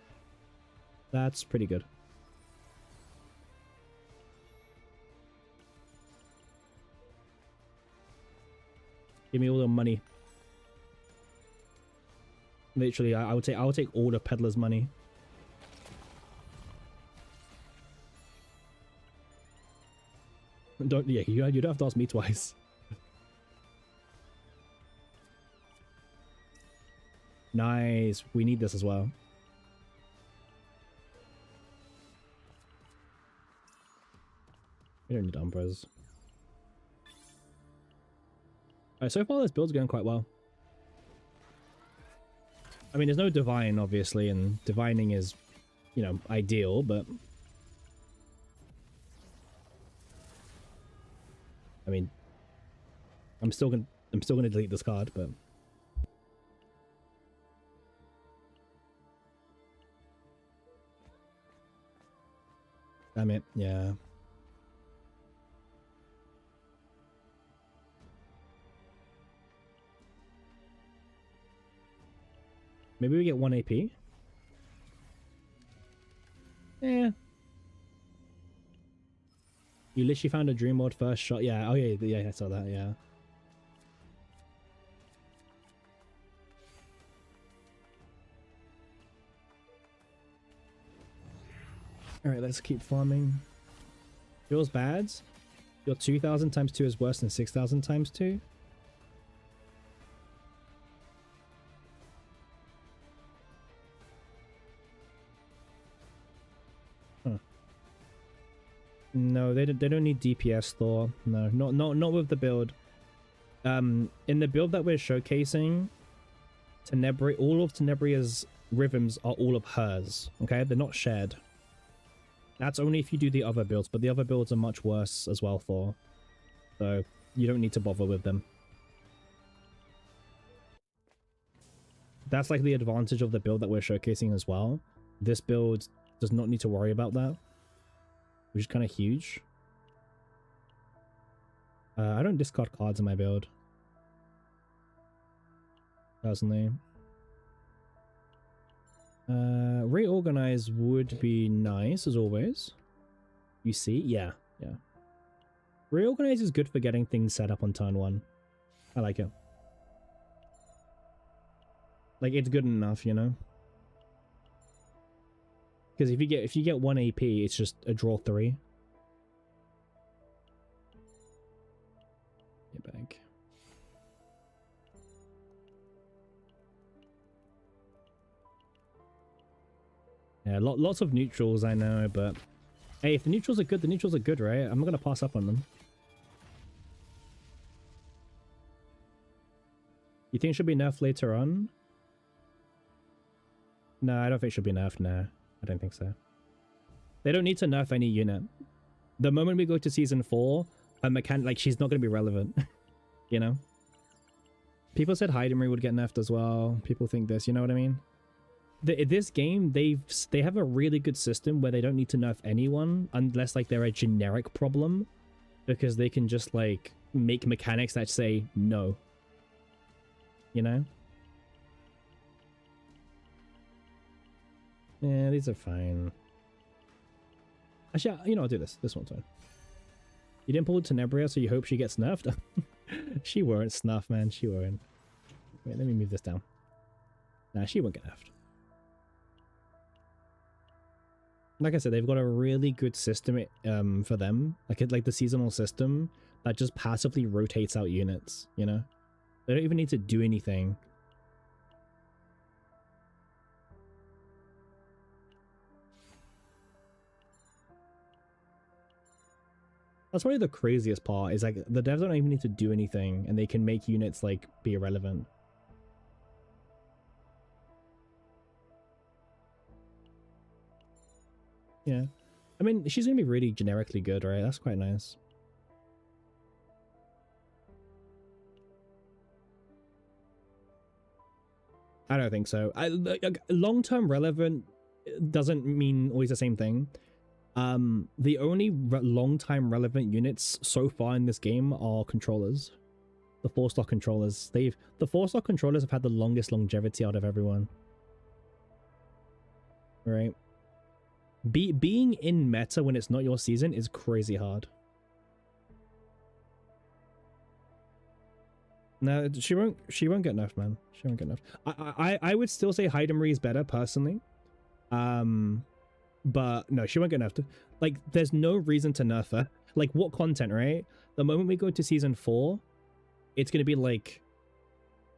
[SPEAKER 1] That's pretty good. Give me all the money. Literally, I would take all the peddler's money. You don't have to ask me twice. Nice. We need this as well. We don't need Umbras. Alright, so far this build's going quite well. I mean, there's no divine, obviously, and divining is, you know, ideal, but I mean, I'm still gonna delete this card, but damn it, yeah. Maybe we get 1 AP. Yeah. You literally found a Dream World first shot. Yeah. Oh yeah, I saw that. Yeah. All right, let's keep farming. Feels bad. Your 2,000 times 2 is worse than 6,000 times 2. No, they don't need DPS Thor. No, not with the build. In the build that we're showcasing, Tenebria, all of Tenebria's rhythms are all of hers. Okay, they're not shared. That's only if you do the other builds, but the other builds are much worse as well, Thor. So You don't need to bother with them. That's like the advantage of the build that we're showcasing as well. This build does not need to worry about that, which is kind of huge. I don't discard cards in my build, personally. Reorganize would be nice, as always. You see? Yeah, yeah. Reorganize is good for getting things set up on turn 1. I like it. Like, it's good enough, you know? Because if you get 1 AP, it's just a draw 3. Get back. Yeah, lots of neutrals, I know, but hey, if the neutrals are good, the neutrals are good, right? I'm not gonna pass up on them. You think it should be nerfed later on? No, I don't think it should be nerfed. No, I don't think so. They don't need to nerf any unit. The moment we go to season 4, a mechanic, like, she's not going to be relevant. You know? People said Heidenreich would get nerfed as well. People think this, you know what I mean? This game, they have a really good system where they don't need to nerf anyone unless, like, they're a generic problem. Because they can just, like, make mechanics that say no. You know? Yeah, these are fine. Actually, you know, I'll do this. This one's fine. You didn't pull Tenebria, so you hope she gets nerfed? She won't snuff, man. She won't. Wait, let me move this down. Nah, she won't get nerfed. Like I said, they've got a really good system for them. Like the seasonal system that just passively rotates out units, you know? They don't even need to do anything. That's probably the craziest part, is like the devs don't even need to do anything and they can make units like be irrelevant. Yeah. I mean, she's gonna be really generically good, right? That's quite nice. I don't think so. Long-term relevant doesn't mean always the same thing. The only long-time relevant units so far in this game are controllers. The 4-star controllers. The 4-star controllers have had the longest longevity out of everyone. Right? Being in meta when it's not your season is crazy hard. No, she won't get nerfed, man. She won't get nerfed. I would still say Heidenreich is better personally. But no, she won't get nerfed. Like, there's no reason to nerf her. Like, what content, right? The moment we go to season 4, it's gonna be like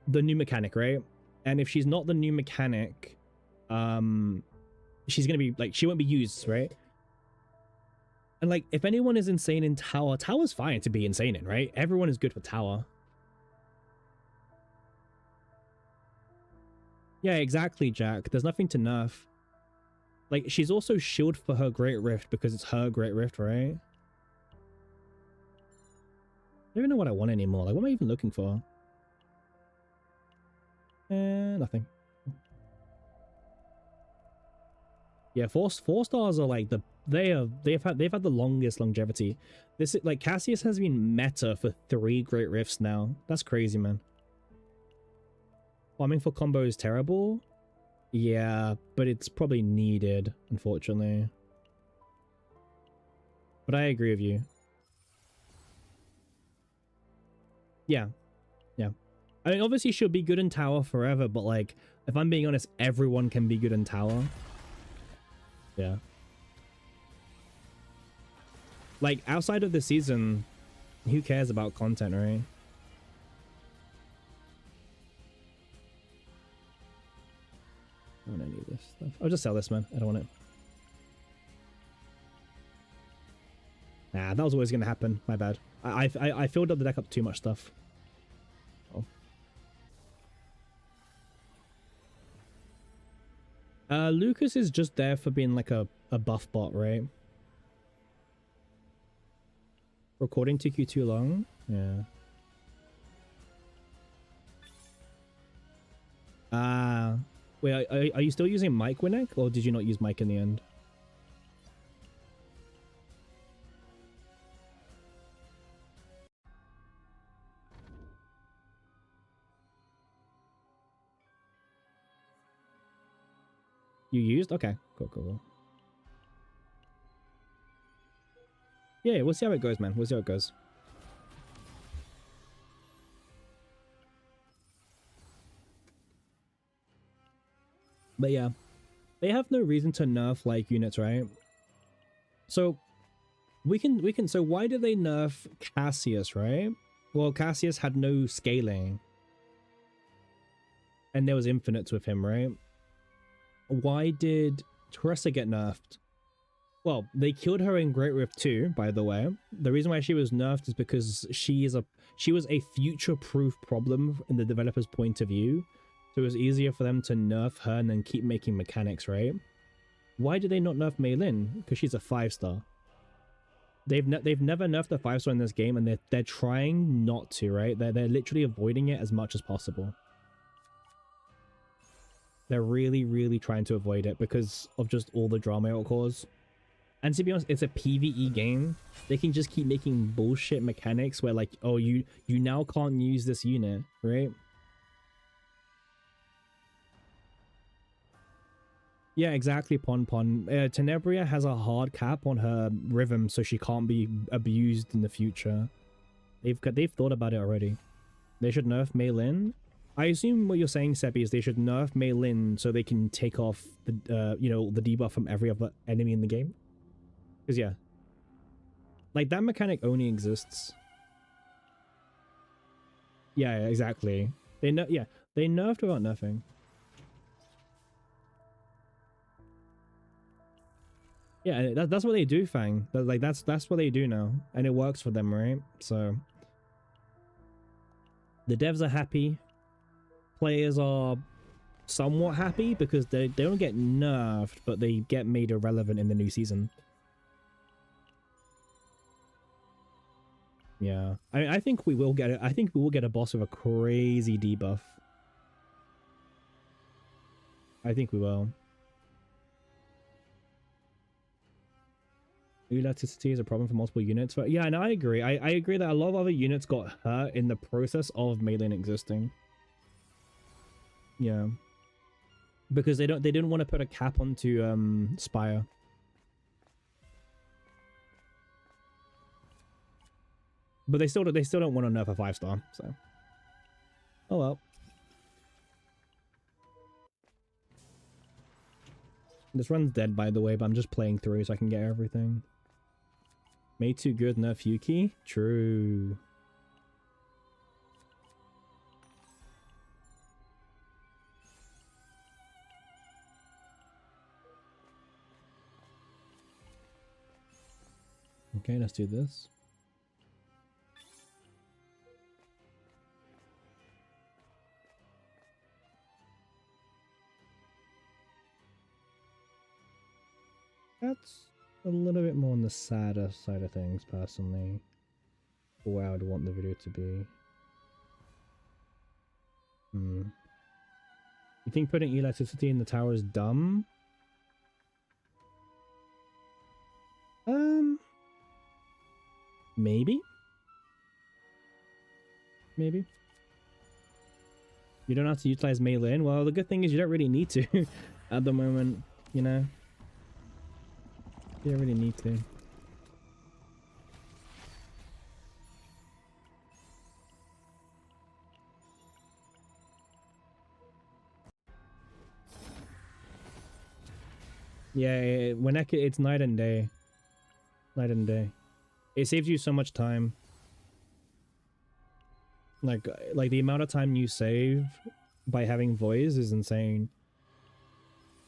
[SPEAKER 1] the new mechanic, right? And if she's not the new mechanic, she's gonna be like, she won't be used, right? And like, if anyone is insane in tower, tower's fine to be insane in, right? Everyone is good for tower. Yeah, exactly, Jack. There's nothing to nerf. Like, she's also shield for her Great Rift because it's her Great Rift, right? I don't even know what I want anymore. Like, what am I even looking for? Nothing. Yeah, four stars are like they've had the longest longevity. This is like, Cassius has been meta for 3 Great Rifts now. That's crazy, man. Farming for combo is terrible. Yeah, but it's probably needed, unfortunately. But I agree with you. Yeah. Yeah. I mean, obviously she'll be good in tower forever, but like, if I'm being honest, everyone can be good in tower. Yeah. Like, outside of the season, who cares about content, right? I don't need this stuff. I'll just sell this, man. I don't want it. Nah, that was always going to happen. My bad. I filled up the deck up too much stuff. Oh. Lucas is just there for being like a buff bot, right? Recording took you too long? Yeah. Ah. Wait, are you still using mic, Winnick? Or did you not use mic in the end? You used? Okay. Cool, cool, cool. Yeah, we'll see how it goes, man. We'll see how it goes. But yeah, they have no reason to nerf like units, right? So we can so why did they nerf Cassius, right? Well, Cassius had no scaling. And there was infinites with him, right? Why did Teresa get nerfed? Well, they killed her in Great Rift 2, by the way. The reason why she was nerfed is because she was a future-proof problem in the developer's point of view. So it was easier for them to nerf her and then keep making mechanics, right? Why did they not nerf Mei Lin? Because she's a 5-star. They've never nerfed a 5-star in this game, and they're trying not to, right? They're literally avoiding it as much as possible. They're really, really trying to avoid it because of just all the drama it will cause. And to be honest, it's a PvE game. They can just keep making bullshit mechanics where like, oh, you now can't use this unit, right? Yeah, exactly, Pon. Tenebria has a hard cap on her rhythm, so she can't be abused in the future. They've thought about it already. They should nerf Mei Lin. I assume what you're saying, Seppi, is they should nerf Mei Lin so they can take off the the debuff from every other enemy in the game. Because yeah, like that mechanic only exists. Yeah, exactly. They nerfed without nerfing. Yeah, that's what they do, Fang. That's what they do now, and it works for them, right? So the devs are happy. Players are somewhat happy because they don't get nerfed, but they get made irrelevant in the new season. Yeah, I think we will get it. I think we will get a boss with a crazy debuff. I think we will. Elasticity is a problem for multiple units, but yeah, and I agree. I agree that a lot of other units got hurt in the process of Mei Lin existing. Yeah, because they didn't want to put a cap onto Spire. But they still don't want to nerf a 5-star, so oh well. This run's dead, by the way, but I'm just playing through so I can get everything. Made too good, nerf Yuki? True. Okay, let's do this. That's a little bit more on the sadder side of things, personally. For where I would want the video to be. You think putting electricity in the tower is dumb? Maybe? Maybe. You don't have to utilize Mei Lin? Well, the good thing is you don't really need to at the moment, you know? You don't really need to. Yeah, when it's night and day. Night and day. It saves you so much time. Like the amount of time you save by having voice is insane.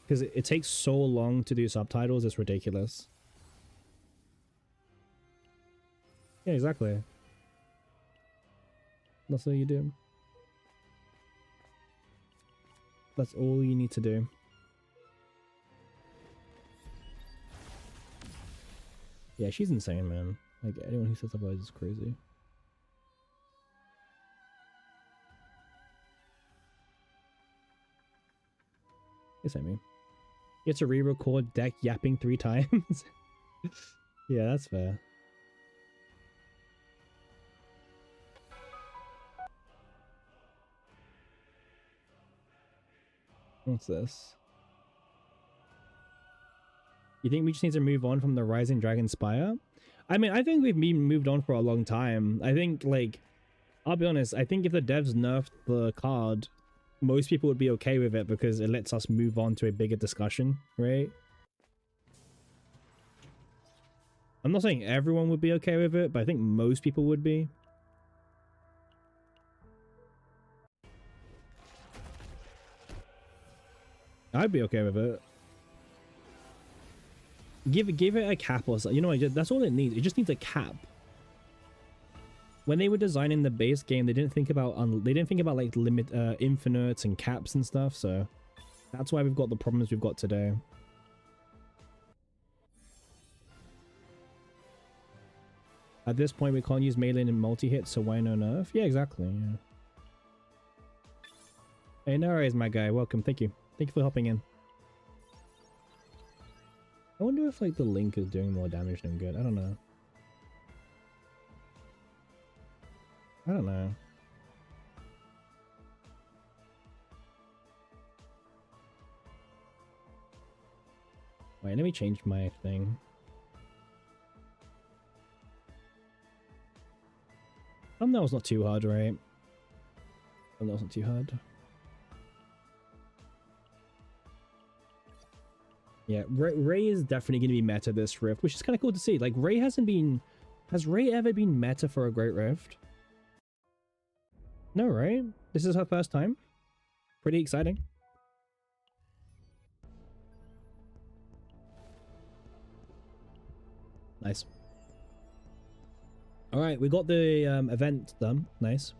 [SPEAKER 1] Because it takes so long to do subtitles, it's ridiculous. Yeah, exactly. That's all you do. That's all you need to do. Yeah, she's insane, man. Like, anyone who says otherwise is crazy. Yes, I mean. You have to re-record deck yapping 3 times. Yeah, that's fair. What's this? You think we just need to move on from the Rising Dragon Spire? I mean, I think we've been moved on for a long time. I think, like, I'll be honest, I think if the devs nerfed the card, most people would be okay with it because it lets us move on to a bigger discussion, right? I'm not saying everyone would be okay with it, but I think most people would be. I'd be okay with it. Give it a cap or something. You know what? That's all it needs. It just needs a cap. When they were designing the base game, they didn't think about like limit infinites and caps and stuff. So that's why we've got the problems we've got today. At this point, we can't use melee in multi-hit, so why no nerf? Yeah, exactly. Yeah. Hey, no worries, my guy. Welcome. Thank you. Thank you for hopping in. I wonder if like the Link is doing more damage than good. I don't know. I don't know. Wait, let me change my thing. Thumbnail's not too hard, right? Thumbnail's not too hard. Yeah, Ray is definitely going to be meta this Rift, which is kind of cool to see. Like, Ray hasn't been... Has Ray ever been meta for a Great Rift? No, right? This is her first time. Pretty exciting. Nice. Alright, we got the event done. Nice.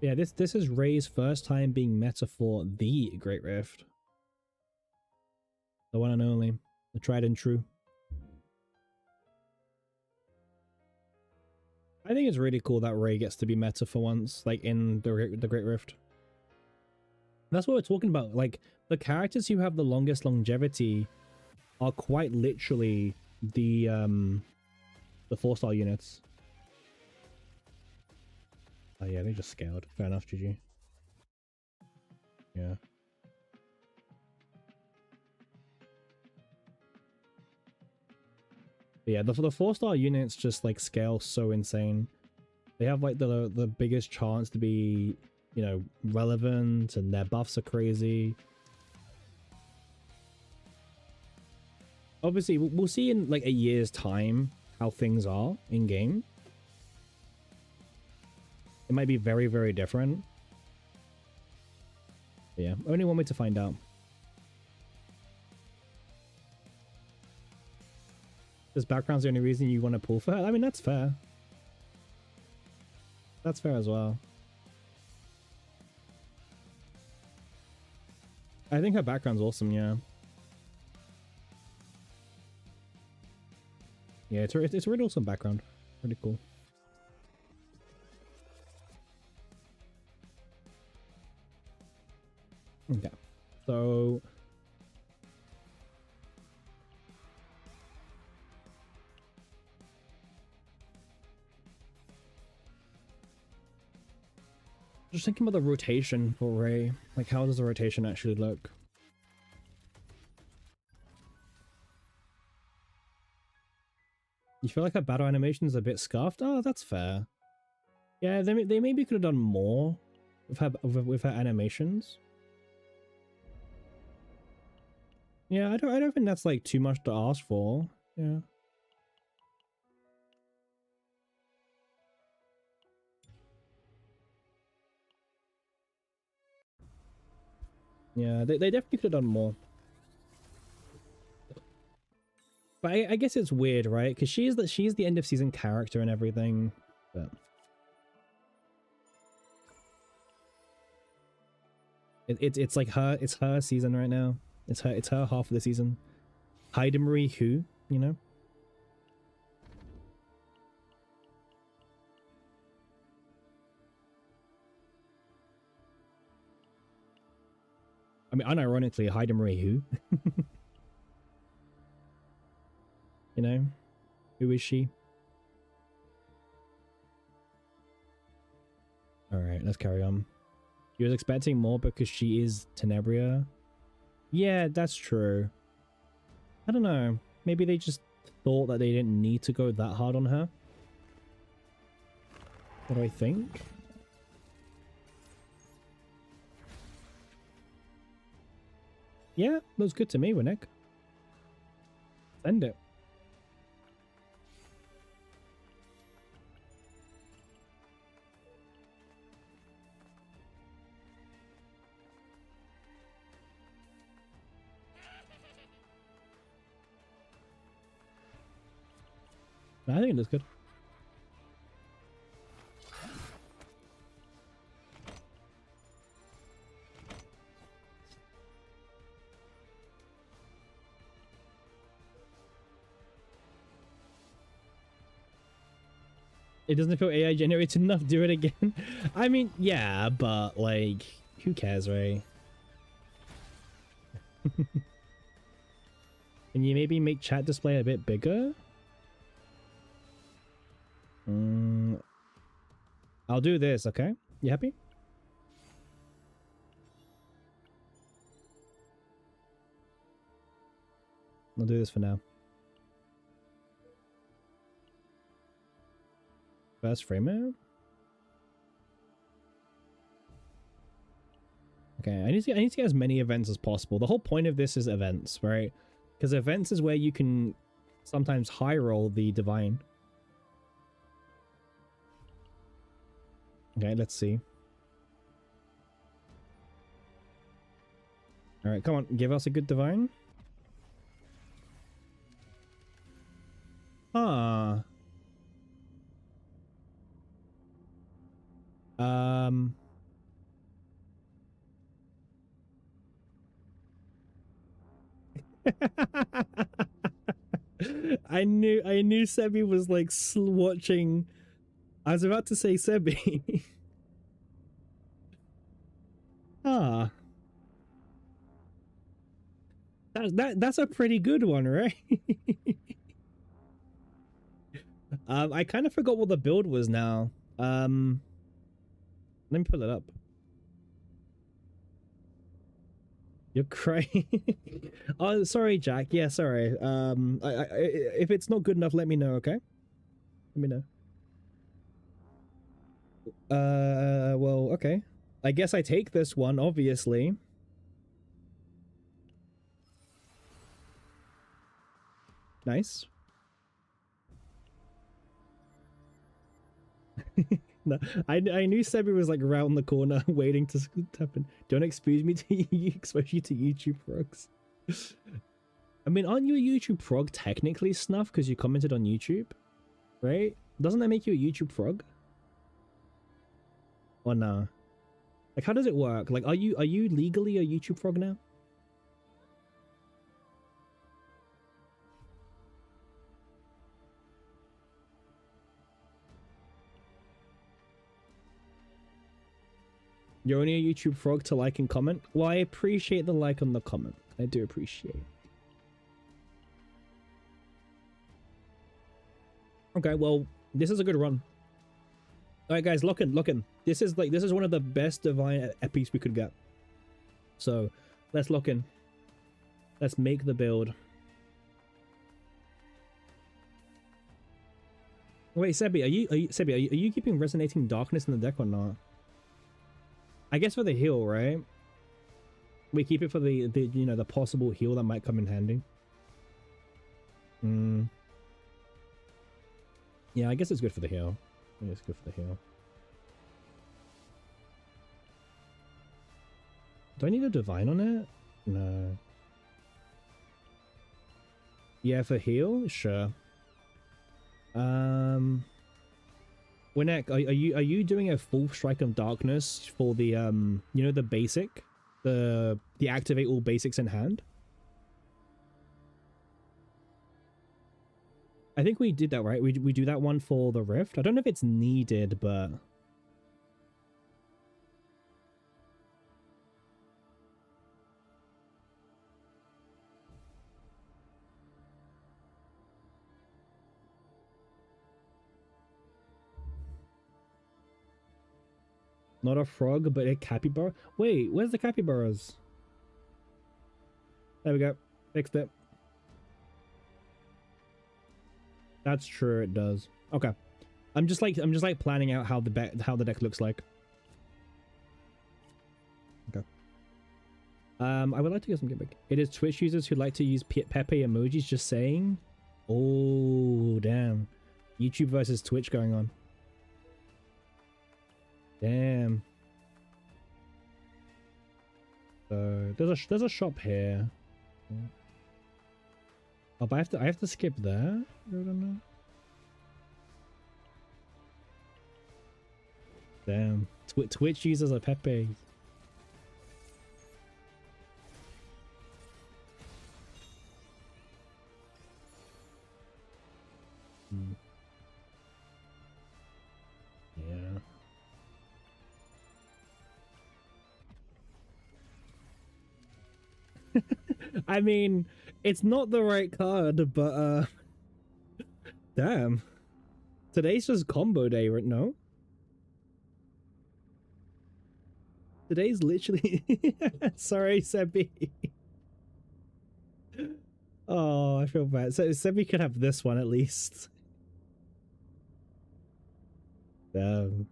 [SPEAKER 1] Yeah, this is Ray's first time being meta for the Great Rift. The one and only. The tried and true. I think it's really cool that Ray gets to be meta for once, like in the Great Rift. That's what we're talking about. Like, the characters who have the longest longevity are quite literally the 4-star units. Oh yeah, they just scaled. Fair enough, GG. Yeah. But yeah, the 4-star units just like scale so insane. They have like the biggest chance to be, you know, relevant, and their buffs are crazy. Obviously, we'll see in like a year's time how things are in game. It might be very, very different. But yeah, only one way to find out. This background's the only reason you want to pull for her? I mean, that's fair. That's fair as well. I think her background's awesome, yeah. Yeah, it's a really awesome background. Pretty cool. Okay, so... Just thinking about the rotation for Ray. Like, how does the rotation actually look? You feel like her battle animation is a bit scuffed? Oh, that's fair. Yeah, they maybe could have done more with her animations. Yeah, I don't think that's like too much to ask for. Yeah. Yeah, they definitely could have done more. But I guess it's weird, right? Because she's the end of season character and everything. But it's like her season right now. It's her half of the season. Marie who, you know? I mean, unironically, Marie who? You know? Who is she? Alright, let's carry on. She was expecting more because she is Tenebria. Yeah, that's true. I don't know. Maybe they just thought that they didn't need to go that hard on her. What do I think? Yeah, looks good to me, Winnick. Send it. I think it looks good. It doesn't feel AI generated enough. Do it again. I mean, yeah, but like, who cares, right? Can you maybe make chat display a bit bigger? I'll do this, okay? You happy? I'll do this for now. First frame out? Okay, I need to get as many events as possible. The whole point of this is events, right? Because events is where you can sometimes high roll the divine. Okay, let's see. Alright, come on, give us a good divine. Ah. I knew Sebi was like watching. I was about to say Sebi. Ah. That's a pretty good one, right? I kind of forgot what the build was now. Let me pull it up. You're crying. Oh, sorry, Jack. Yeah, sorry. If it's not good enough, let me know, okay? Let me know. Well, okay. I guess I take this one, obviously. Nice. No, I knew Sebi was like around the corner waiting to happen. Don't expose me to expose you to YouTube progs. I mean, aren't you a YouTube prog technically, Snuff, because you commented on YouTube, right? Doesn't that make you a YouTube prog? Or no? Like, how does it work? Like, are you legally a YouTube prog now? You're only a YouTube frog to like and comment? Well, I appreciate the like on the comment. I do appreciate it. Okay, well, this is a good run. Alright guys, lock in. This is one of the best divine epics we could get. So, let's lock in. Let's make the build. Wait, Sebi, are you keeping Resonating Darkness in the deck or not? I guess for the heal, right? We keep it for the you know, the possible heal that might come in handy. Yeah, I guess it's good for the heal. Yeah, it's good for the heal. Do I need a divine on it? No. Yeah, for heal? Sure. Winnick, are you doing a full strike of darkness for the you know, the basic? The activate all basics in hand? I think we did that, right? We do that one for the Rift. I don't know if it's needed, but... Not a frog, but a capybara. Wait, where's the capybaras? There we go. Fixed it. That's true, it does. Okay. I'm just like planning out how the deck looks like. Okay. I would like to get some gimmick. It is Twitch users who like to use Pepe emojis, just saying. Oh, damn. YouTube versus Twitch going on. Damn. So there's a shop here. Oh, but I have to skip there. I don't know. Damn. Twitch users are Pepe. Hmm. Yeah. I mean, it's not the right card, but damn. Today's just combo day, right? No? Today's literally... Sorry, Sebi. Oh, I feel bad. So Sebi could have this one at least. Damn.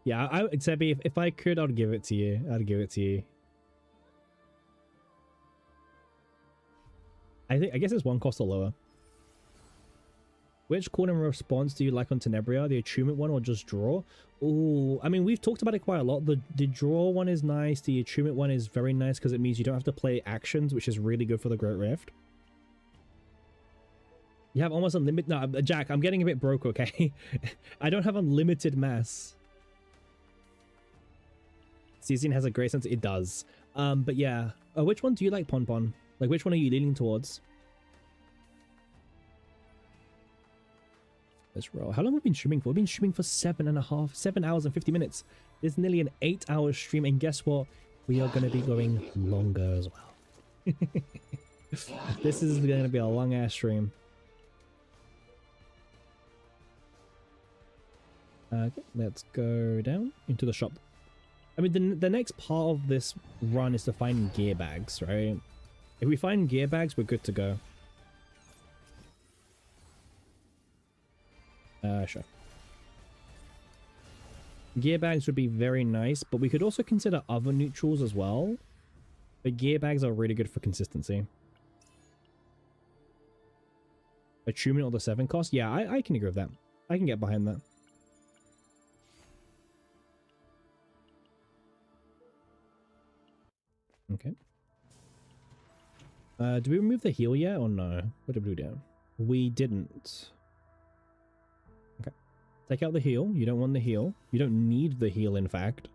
[SPEAKER 1] Yeah, Sebi, if I could, I'd give it to you. I'd give it to you. I guess it's one cost or lower. Which corner response do you like on Tenebria? The attunement one or just draw? Oh, I mean, we've talked about it quite a lot. The draw one is nice. The attunement one is very nice because it means you don't have to play actions, which is really good for the Great Rift. You have almost unlimited... No, Jack, I'm getting a bit broke, okay? I don't have unlimited mass. Cesian has a great sense. It does. But yeah. Which one do you like, Pon? Like, which one are you leaning towards? Let's roll. How long have we been streaming for? We've been streaming for 7 hours and 50 minutes. It's nearly an 8-hour stream, and guess what? We are going to be going longer as well. This is going to be a long-ass stream. Okay, let's go down into the shop. I mean, the next part of this run is to find gear bags, right? If we find gear bags, we're good to go. Sure. Gear bags would be very nice, but we could also consider other neutrals as well. But gear bags are really good for consistency. Attunement or the 7 cost? Yeah, I can agree with that. I can get behind that. Okay. Do we remove the heal yet or no? What did we do? We didn't. Okay. Take out the heal. You don't want the heal. You don't need the heal, in fact.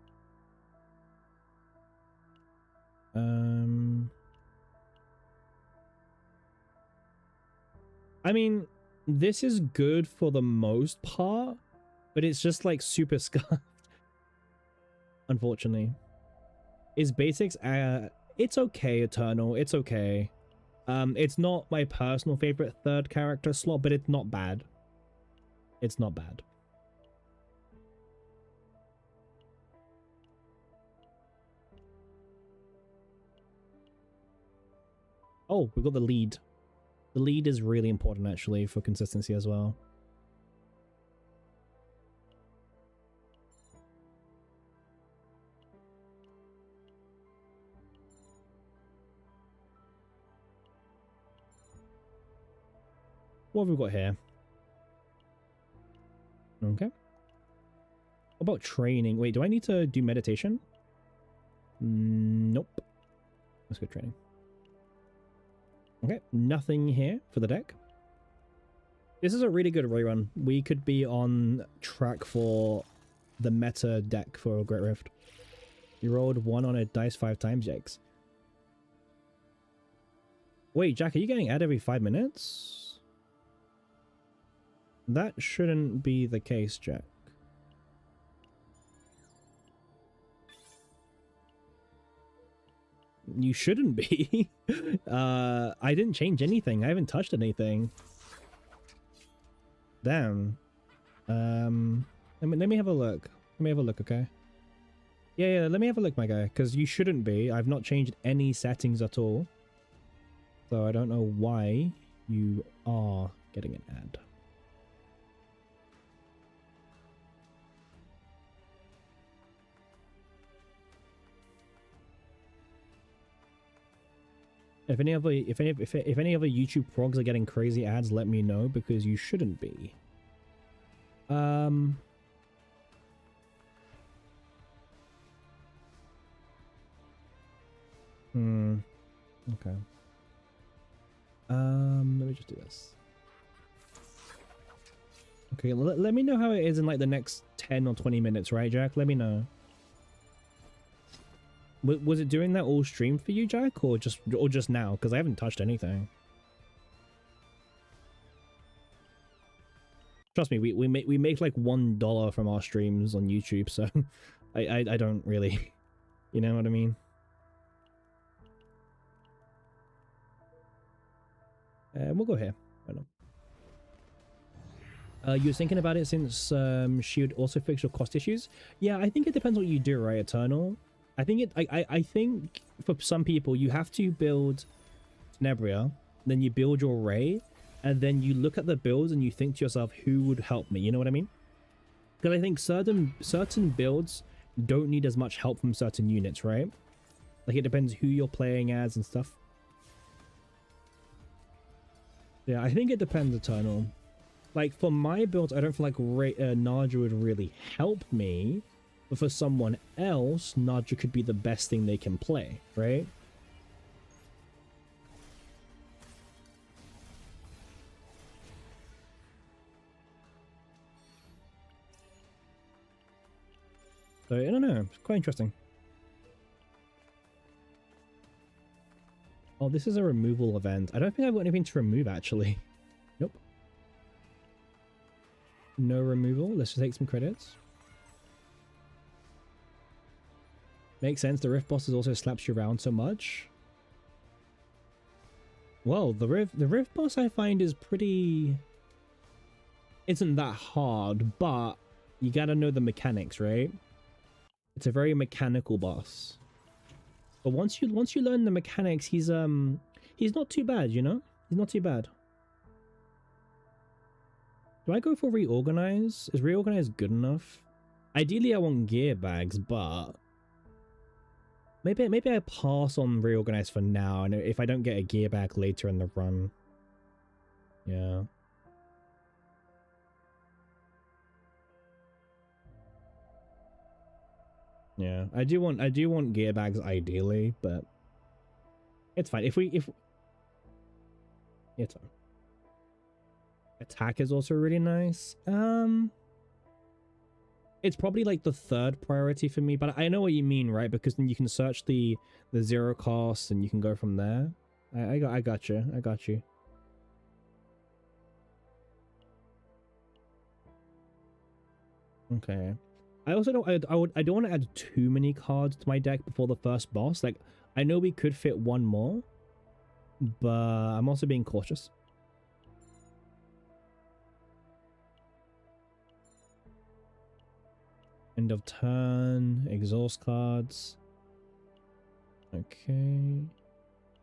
[SPEAKER 1] I mean, this is good for the most part, but it's just like super scuffed. Unfortunately. Is basics, it's okay, Eternal, it's okay. It's not my personal favorite third character slot, but it's not bad. It's not bad. Oh, we got the lead. The lead is really important, actually, for consistency as well. What have we got here? Okay. What about training? Wait, do I need to do meditation? Nope. Let's go training. Okay, nothing here for the deck. This is a really good rerun. We could be on track for the meta deck for Great Rift. You rolled 1 on a dice 5 times, yikes. Wait, Jack, are you getting ad every 5 minutes? That shouldn't be the case, Jack. You shouldn't be. I didn't change anything. I haven't touched anything. Damn. Let me have a look. Let me have a look, okay? Yeah, let me have a look, my guy, because you shouldn't be. I've not changed any settings at all. So I don't know why you are getting an ad. If any other YouTube progs are getting crazy ads, let me know, because you shouldn't be. Okay. Let me just do this. Okay, let me know how it is in like the next 10 or 20 minutes, right, Jack? Let me know. Was it doing that all stream for you, Jack, or just now? Because I haven't touched anything. Trust me, we make like $1 from our streams on YouTube, so I don't really, you know what I mean? We'll go here. I don't know. You were thinking about it since she would also fix your cost issues. Yeah, I think it depends what you do, right, Eternal? I think I think for some people you have to build Tenebria, then you build your Ray, and then you look at the builds and you think to yourself, who would help me? You know what I mean? Because I think certain builds don't need as much help from certain units, right? Like it depends who you're playing as and stuff. Yeah, I think it depends, Eternal. Like for my builds, I don't feel like Naja would really help me. But for someone else, Naja could be the best thing they can play, right? So, I don't know. It's quite interesting. Oh, this is a removal event. I don't think I've got anything to remove, actually. Nope. No removal. Let's just take some credits. Makes sense. The Rift bosses also slaps you around so much. Well, the Rift boss I find is pretty... Isn't that hard, but you gotta know the mechanics, right? It's a very mechanical boss. But once you learn the mechanics, he's not too bad, you know? He's not too bad. Do I go for Reorganize? Is Reorganize good enough? Ideally, I want gear bags, but maybe I pass on Reorganize for now, and if I don't get a gear bag later in the run. Yeah. Yeah, I do want gear bags ideally, but it's fine. It's fine. Attack is also really nice. It's probably like the third priority for me, but I know what you mean, right? Because then you can search the zero costs and you can go from there. I got you. I got you. Okay. I also don't I don't want to add too many cards to my deck before the first boss. Like I know we could fit one more, but I'm also being cautious. End of turn, exhaust cards. Okay.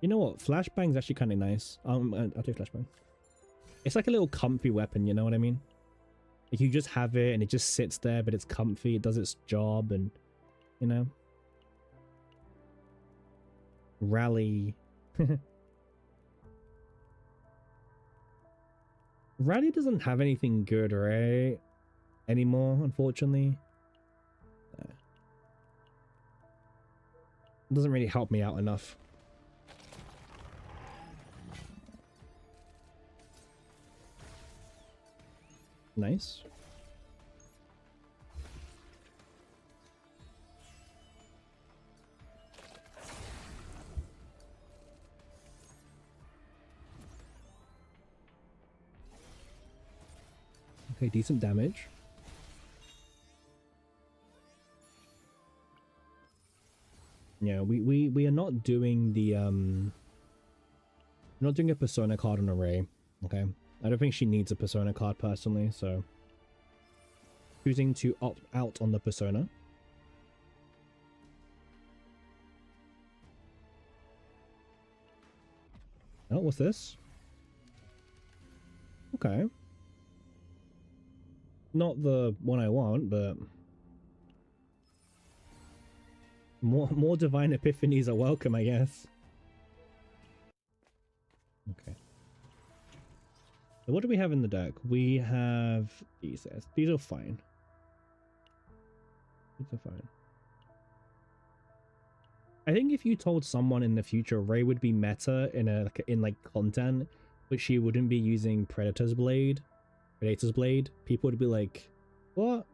[SPEAKER 1] You know what? Flashbang's actually kind of nice. I'll do flashbang. It's like a little comfy weapon, you know what I mean? Like you just have it and it just sits there, but it's comfy, it does its job, and you know. Rally. Rally doesn't have anything good, right? Anymore, unfortunately. It doesn't really help me out enough. Nice. Okay, decent damage. Yeah, we are not doing the we're not doing a persona card on Array. Okay, I don't think she needs a persona card personally, so choosing to opt out on the persona. Oh, what's this? Okay. Not the one I want, but more divine epiphanies are welcome, I guess. Okay. So what do we have in the deck? We have these. These are fine. These are fine. I think if you told someone in the future Ray would be meta in like content, but she wouldn't be using Predator's Blade, people would be like, "What?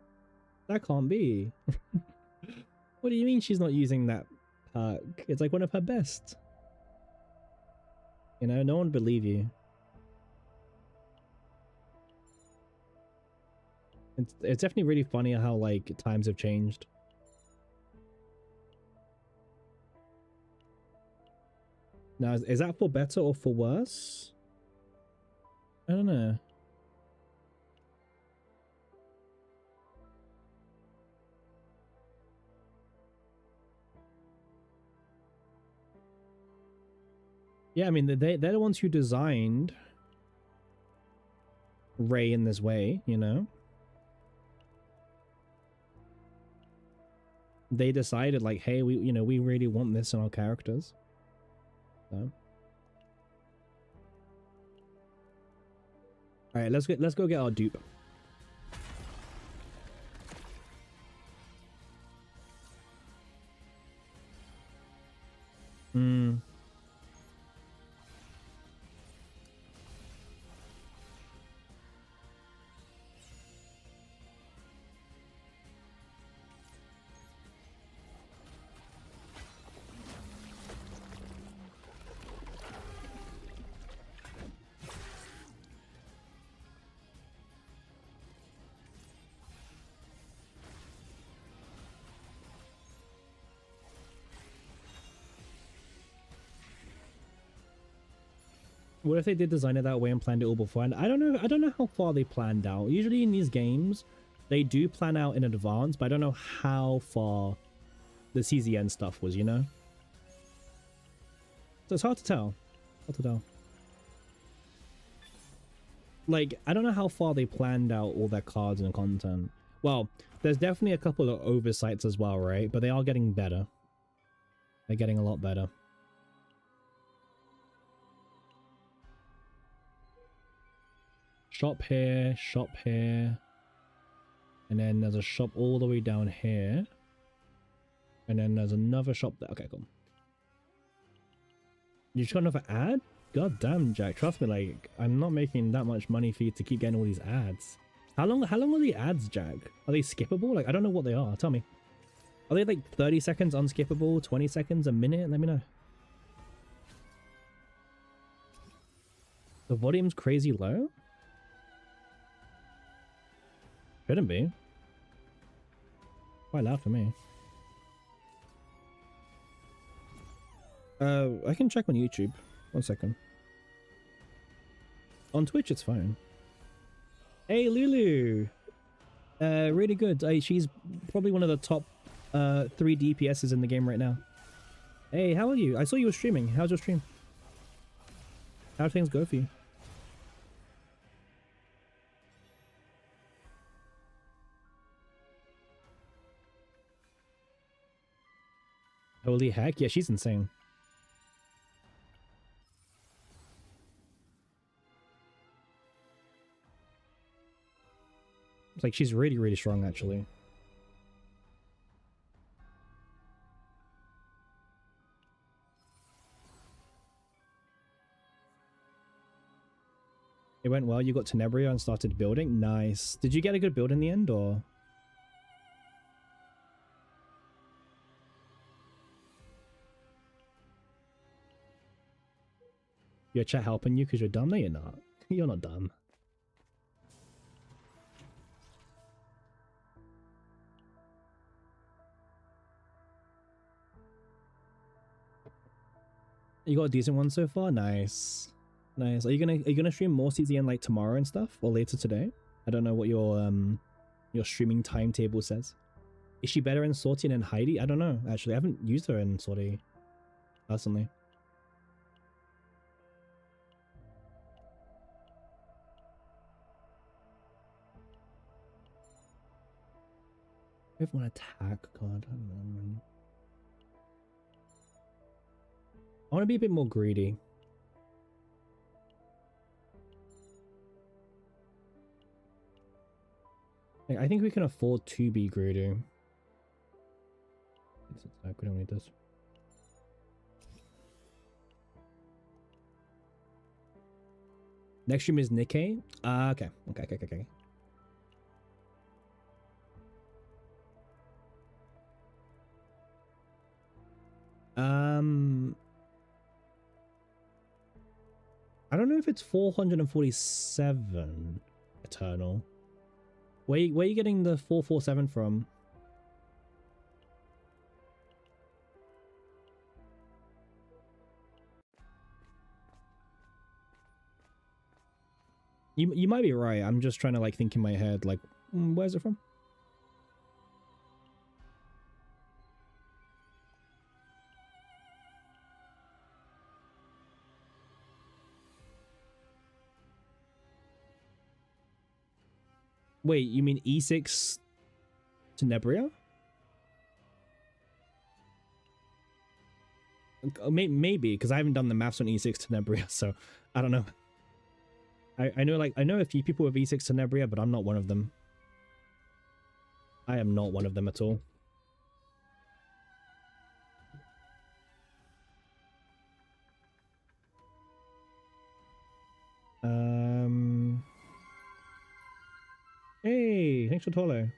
[SPEAKER 1] That can't be." What do you mean she's not using that perk? It's like one of her best. You know, no one would believe you. It's definitely really funny how like times have changed. Now, is that for better or for worse? I don't know. Yeah, I mean, they're the ones who designed Ray in this way, you know? They decided like, hey, we really want this in our characters. So. All right, let's go get our dupe. Hmm. What if they did design it that way and planned it all beforehand? I don't know. I don't know how far they planned out. Usually in these games, they do plan out in advance, but I don't know how far the CZN stuff was, you know? So it's hard to tell. Hard to tell. Like, I don't know how far they planned out all their cards and content. Well, there's definitely a couple of oversights as well, right? But they are getting better. They're getting a lot better. Shop here, and then there's a shop all the way down here, and then there's another shop there. Okay, cool. You got another ad? God damn, Jack, trust me, like, I'm not making that much money for you to keep getting all these ads. How long are the ads, Jack? Are they skippable? Like, I don't know what they are. Tell me. Are they like 30 seconds unskippable, 20 seconds, a minute? Let me know. The volume's crazy low? Shouldn't be. Quite loud for me. I can check on YouTube. 1 second. On Twitch, it's fine. Hey, Lulu! Really good. She's probably one of the top 3 DPSs in the game right now. Hey, how are you? I saw you were streaming. How's your stream? How do things go for you? Holy heck, yeah, she's insane. It's like she's really, really strong, actually. It went well. You got Tenebria and started building. Nice. Did you get a good build in the end, or? Your chat helping you because you're dumb? No, you're not. You're not dumb. You got a decent one so far? Nice. Nice. Are you gonna stream more CZN like tomorrow and stuff? Or later today? I don't know what your streaming timetable says. Is she better in Sorty than Heidi? I don't know, actually. I haven't used her in Sorty personally. We have one attack card. I don't know. I want to be a bit more greedy. I think we can afford to be greedy. It's attack. We don't need this. Next stream is Nikkei. Okay. Okay. I don't know if it's 447 Eternal. Where are you getting the 447 from? You might be right. I'm just trying to like think in my head like, where's it from? Wait, you mean E6 Tenebria? Maybe, because I haven't done the maths on E6 Tenebria, so I don't know. I know a few people with E6 Tenebria, but I'm not one of them. I am not one of them at all. Hey, thanks for Tolo.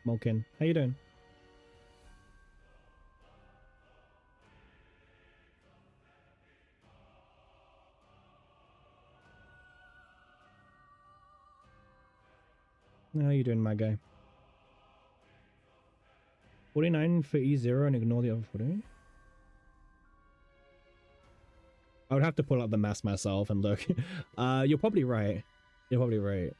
[SPEAKER 1] Malkin, how you doing? How you doing, my guy? 49 for E0 and ignore the other 40. I would have to pull up the mass myself and look. You're probably right. You're probably right.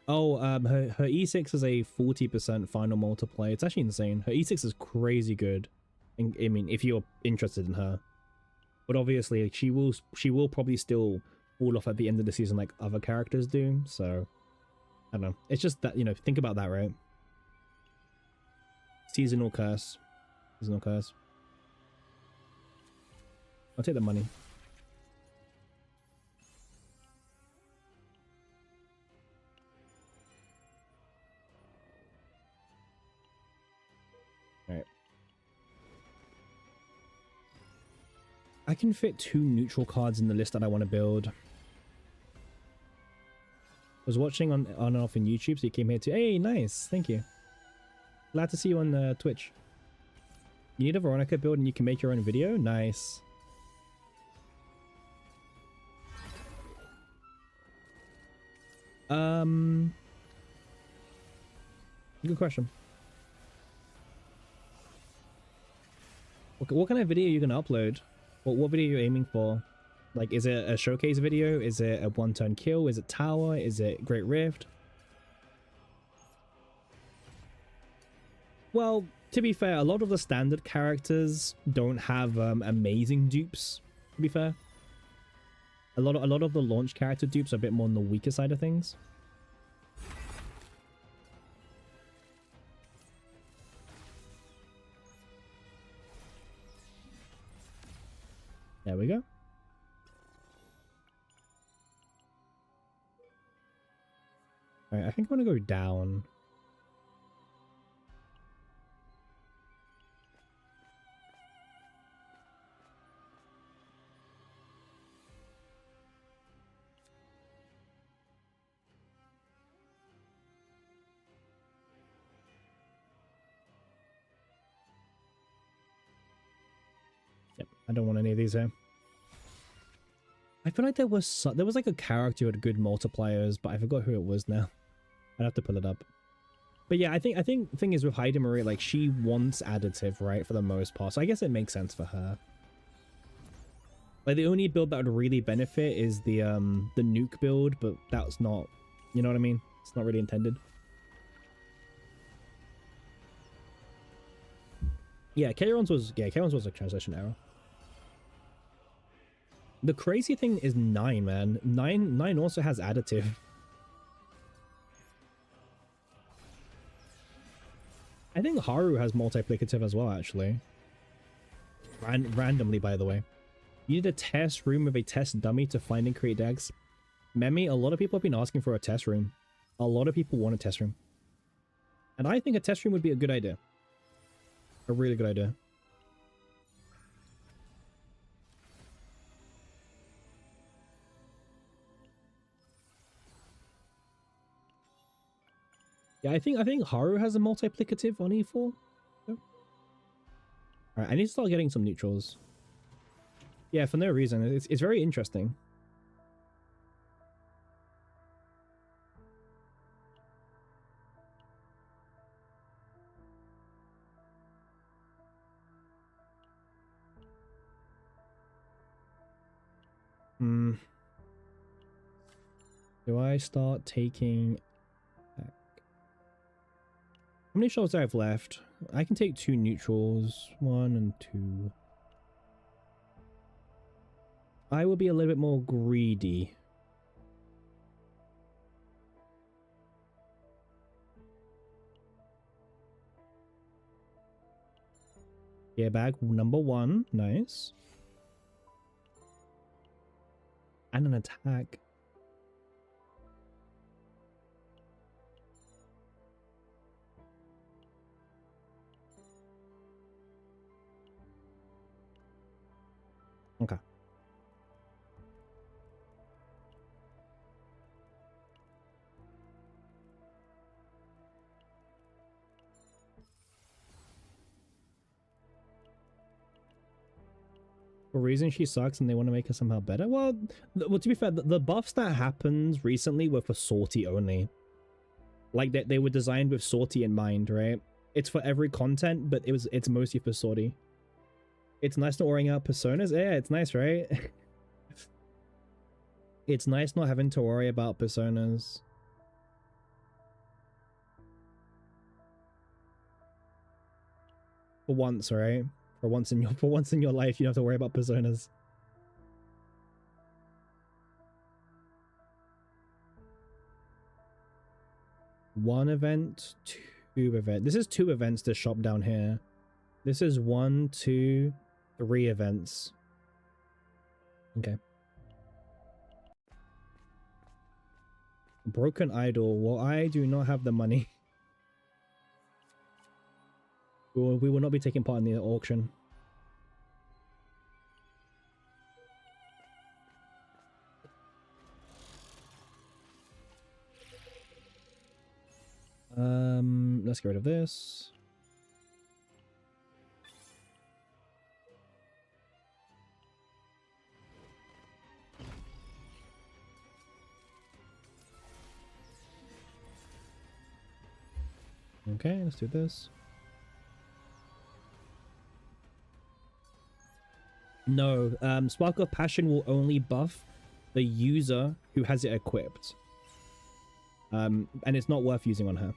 [SPEAKER 1] Oh, her E6 is a 40% final multiplier. It's actually insane. Her E6 is crazy good. I mean, if you're interested in her. But obviously, she will probably still fall off at the end of the season like other characters do. So, I don't know. It's just that, you know, think about that, right? Seasonal curse. Seasonal curse. I'll take the money. Alright. I can fit 2 neutral cards in the list that I want to build. I was watching on and off in YouTube, so you came here too. Hey, nice. Thank you. Glad to see you on Twitch. You need a Veronica build and you can make your own video? Nice. Good question. What kind of video are you gonna upload? What video are you aiming for? Like, is it a showcase video? Is it a one-turn kill? Is it tower? Is it Great Rift? Well, to be fair, a lot of the standard characters don't have amazing dupes, to be fair. A lot of the launch character dupes are a bit more on the weaker side of things. There we go. Alright, I think I want to go down. Yep, I don't want any of these here. I feel like there was like a character who had good multipliers, but I forgot who it was now. I'd have to pull it up. But yeah, I think the thing is with Heidi Marie, like she wants additive, right, for the most part. So I guess it makes sense for her. Like the only build that would really benefit is the nuke build, but that's not, you know what I mean? It's not really intended. Yeah, Charon's was a translation error. The crazy thing is 9, man. 9 also has additive. I think Haru has multiplicative as well, actually. Randomly, by the way. You need a test room with a test dummy to find and create decks. Memi, a lot of people have been asking for a test room. A lot of people want a test room. And I think a test room would be a good idea. A really good idea. Yeah, I think Haru has a multiplicative on E4. So. Alright, I need to start getting some neutrals. Yeah, for no reason. It's very interesting. Do I start taking... How many shots do I have left? I can take 2 neutrals. 1 and 2. I will be a little bit more greedy. Yeah, bag number 1. Nice. And an attack. Okay. For reason she sucks and they want to make her somehow better? Well, to be fair, the buffs that happened recently were for Sortie only. Like they were designed with Sortie in mind, right? It's for every content, but it's mostly for Sortie. It's nice not worrying out personas. Yeah, it's nice, right? It's nice not having to worry about personas. For once, right? For once in your life, you don't have to worry about personas. One event, 2 event. This is 2 events to shop down here. This is 1, 2, 3 events. Okay. Broken Idol. Well, I do not have the money. We will not be taking part in the auction. Let's get rid of this. Okay, let's do this. No, Spark of Passion will only buff the user who has it equipped. And it's not worth using on her.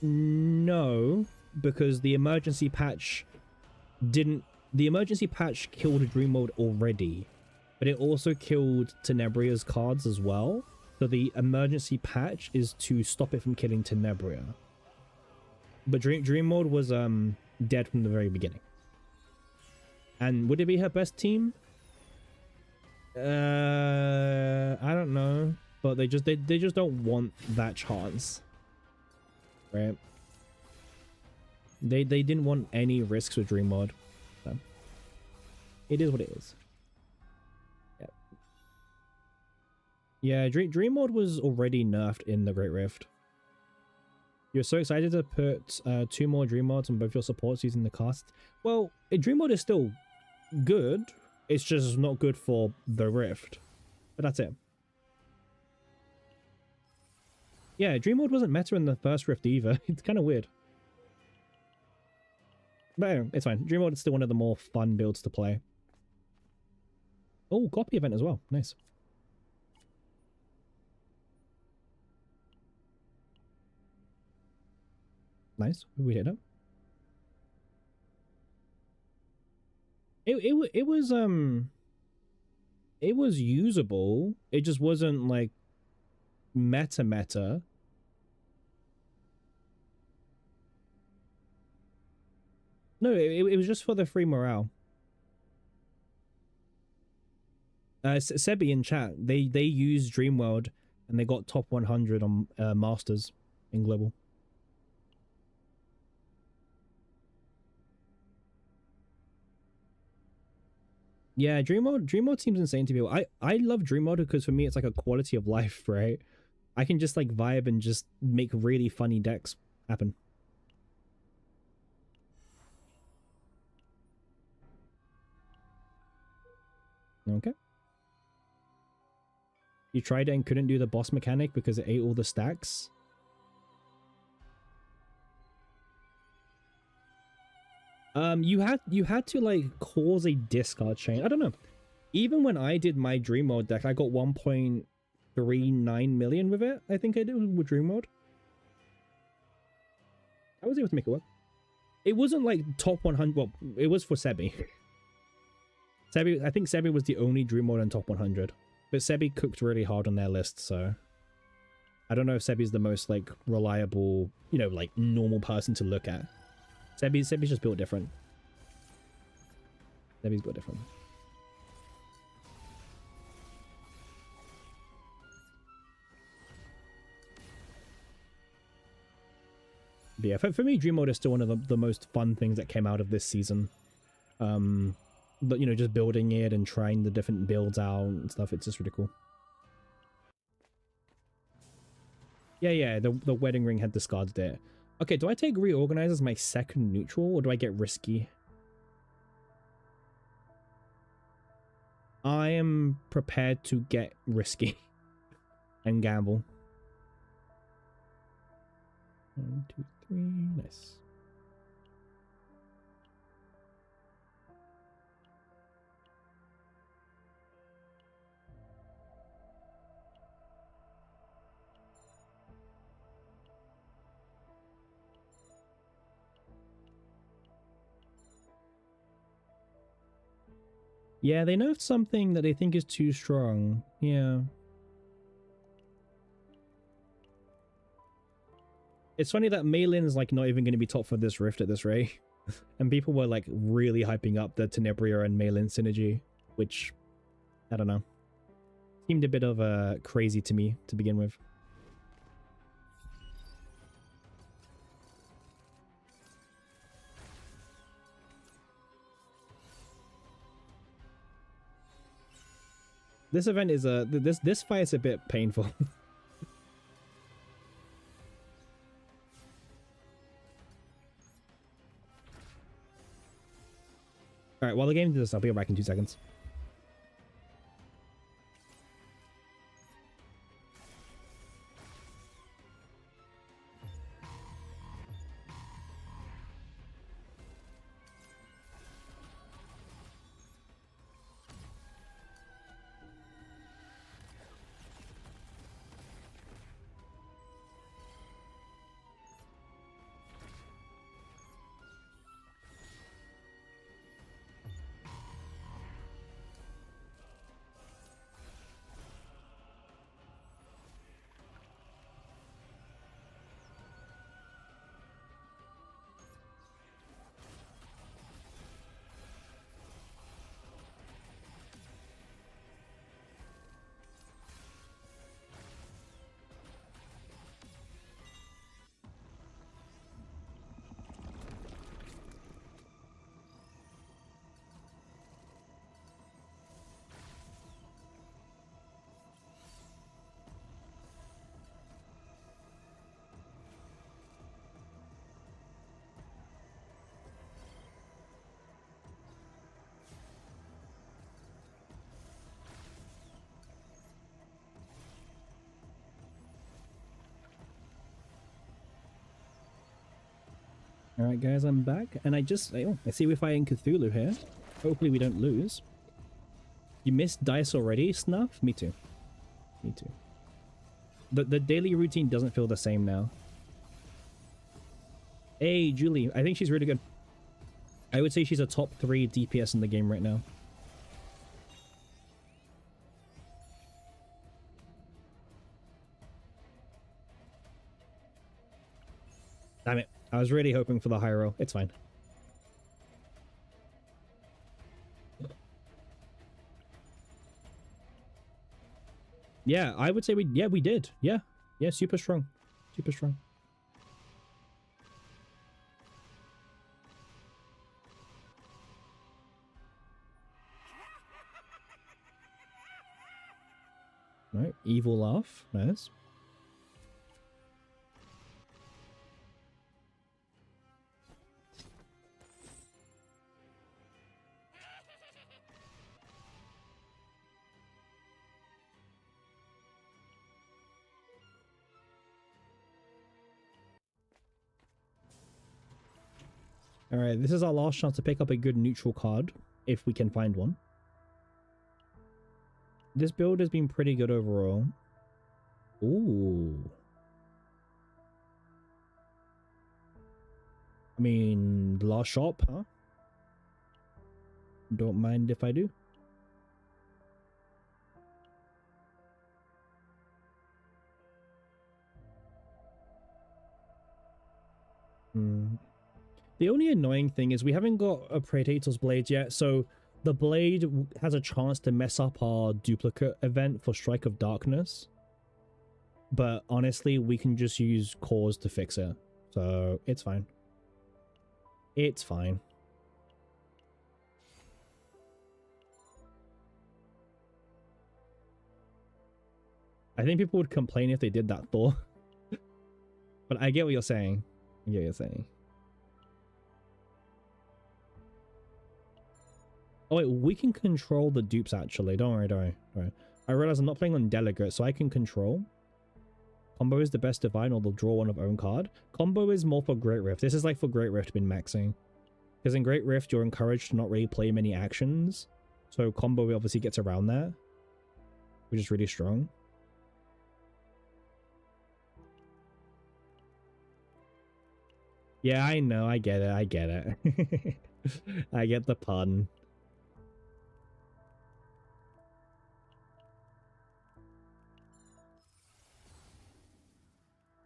[SPEAKER 1] No, because the emergency patch didn't... The emergency patch killed Dream Mode already, but it also killed Tenebria's cards as well. So the emergency patch is to stop it from killing Tenebria. But Dream Mode was dead from the very beginning. And would it be her best team? I don't know, but they just don't want that chance, right? They didn't want any risks with Dream Mode. So it is what it is. Yeah, Dream Mode was already nerfed in the Great Rift. You're so excited to put 2 more Dream Mods on both your supports using the cast. Well, Dream Mode is still good. It's just not good for the Rift. But that's it. Yeah, Dream Mode wasn't meta in the first Rift either. It's kind of weird. But anyway, it's fine. Dream Mode is still one of the more fun builds to play. Oh, copy event as well. Nice. Nice. We hit up. It was usable. It just wasn't like meta. No, it was just for the free morale. Sebi in chat, they used Dreamworld and they got top 100 on Masters in global. Yeah, Dream Mode seems insane to people. I love Dream Mode because for me it's like a quality of life, right? I can just like vibe and just make really funny decks happen. Okay. You tried it and couldn't do the boss mechanic because it ate all the stacks? You had to like cause a discard chain. I don't know. Even when I did my Dream Mode deck, I got 1.39 million with it. I think I did with Dream Mode. I was able to make it work. It wasn't like top 100. Well, it was for Sebi. Sebi, I think Sebi was the only Dream Mode in top 100. But Sebi cooked really hard on their list, so I don't know if Sebi's the most like reliable, you know, like normal person to look at. Sebi's just built different. Sebi's built different. But yeah, for me, Dream Mode is still one of the most fun things that came out of this season. But you know, just building it and trying the different builds out and stuff, it's just really cool. Yeah, the wedding ring had discarded it. Okay, do I take Reorganize as my second neutral, or do I get risky? I am prepared to get risky and gamble. 1, 2, 3, nice. Yeah, they nerfed something that they think is too strong. Yeah. It's funny that Malin is like not even going to be top for this Rift at this rate. And people were like really hyping up the Tenebria and Malin synergy, which, I don't know, seemed a bit of crazy to me to begin with. This event is this fight is a bit painful. All right, while the game does this, I'll be back in 2 seconds. All right, guys, I'm back, and I see we're fighting Cthulhu here. Hopefully we don't lose. You missed dice already, Snuff? Me too. Me too. The daily routine doesn't feel the same now. Hey, Julie. I think she's really good. I would say she's a top 3 DPS in the game right now. Damn it. I was really hoping for the high roll. It's fine. Yeah, I would say we did. Yeah. Yeah, super strong. Super strong. Right, evil laugh. Nice. Alright, this is our last chance to pick up a good neutral card, if we can find one. This build has been pretty good overall. Ooh. I mean, the last shop, huh? Don't mind if I do. The only annoying thing is we haven't got a Predator's Blade yet, so the blade has a chance to mess up our duplicate event for Strike of Darkness. But honestly, we can just use cores to fix it, so it's fine. It's fine. I think people would complain if they did that, Thor. But I get what you're saying. I get what you're saying. Oh wait, we can control the dupes actually. Don't worry, don't worry. Don't worry. I realize I'm not playing on Delegate, so I can control. Combo is the best divine, or they'll draw one of own card. Combo is more for Great Rift. This is like for Great Rift been maxing. Because in Great Rift, you're encouraged to not really play many actions. So combo obviously gets around that, which is really strong. Yeah, I know. I get it. I get it. I get the pun.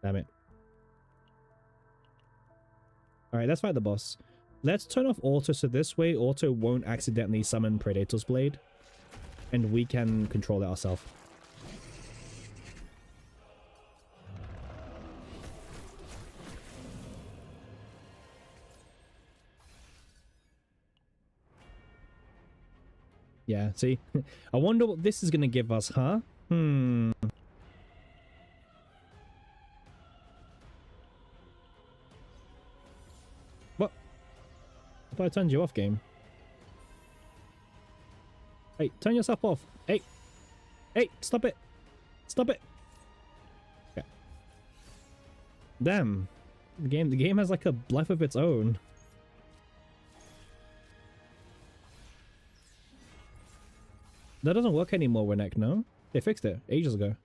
[SPEAKER 1] Damn it. Alright, let's fight the boss. Let's turn off auto so this way auto won't accidentally summon Predator's Blade. And we can control it ourselves. Yeah, see? I wonder what this is going to give us, huh? What? I thought I turned you off, game. Hey, turn yourself off. Hey. Hey, stop it. Stop it. Okay. Damn. The game has like a life of its own. That doesn't work anymore, Winnek, no? They fixed it ages ago.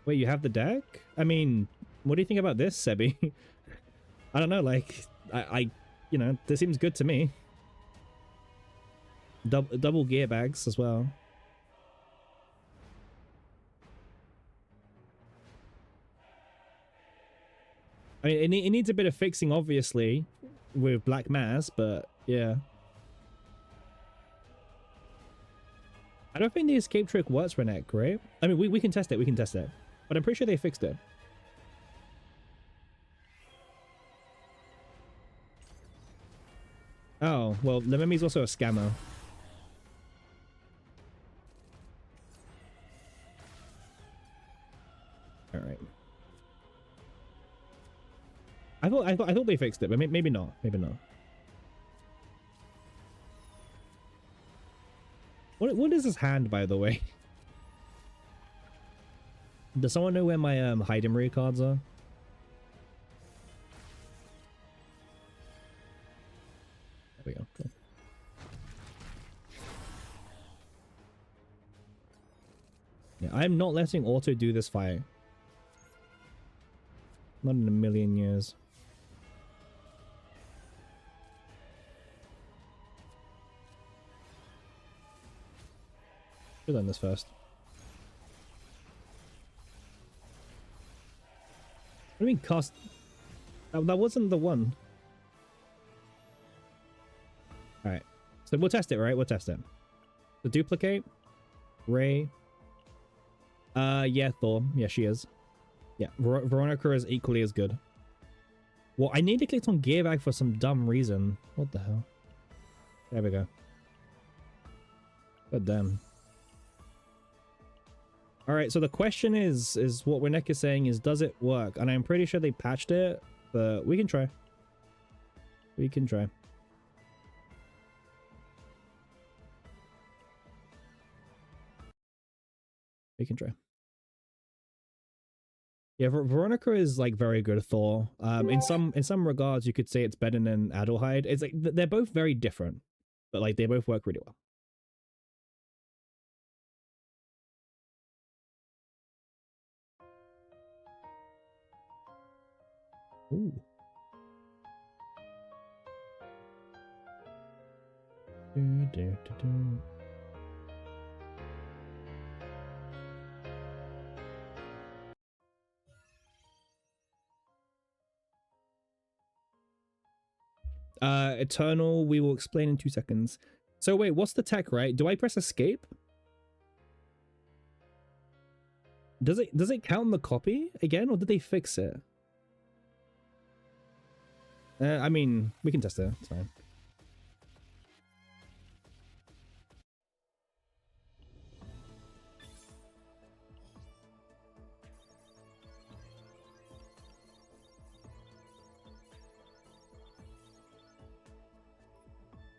[SPEAKER 1] Wait, you have the deck? I mean, what do you think about this, Sebi? I don't know, like, you know, this seems good to me. Double gear bags as well. I mean, it needs a bit of fixing, obviously, with Black Mass, but yeah. I don't think the escape trick works, Renek, right? I mean, we can test it, but I'm pretty sure they fixed it. Oh, well, Lememi's also a scammer. Alright. I thought they fixed it, but maybe not. Maybe not. What is this hand, by the way? Does someone know where my Heidenreich cards are? There we go. Cool. Yeah, I'm not letting auto do this fight. Not in a million years. Should have done this first. What do you mean cost? That wasn't the one. Alright. So we'll test it, right? We'll test it. The duplicate. Ray. Yeah, Thor. Yeah, she is. Yeah, Veronica is equally as good. Well, I need to click on gear bag for some dumb reason. What the hell? There we go. God damn. Alright, so the question is what Winek is saying is, does it work? And I'm pretty sure they patched it, but we can try. We can try. We can try. Yeah, Veronica is like very good at Thor. In some regards, you could say it's better than Adelheid. It's like they're both very different, but like they both work really well. Ooh. Eternal, we will explain in 2 seconds. So wait, what's the tech, right? Do I press escape? Does it count the copy again, or did they fix it? I mean, we can test it. It's fine.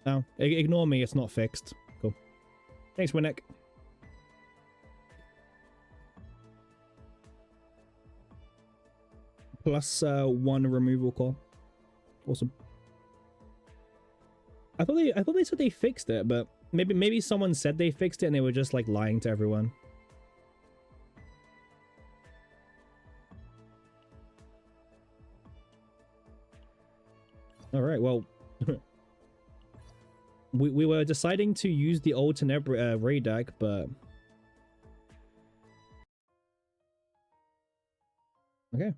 [SPEAKER 1] No, ignore me. It's not fixed. Cool. Thanks, Winnick. Plus 1 removal call. Awesome. I thought they said they fixed it, but maybe someone said they fixed it and they were just like lying to everyone. All right, well, we were deciding to use the old Tenebria Ray deck, but okay.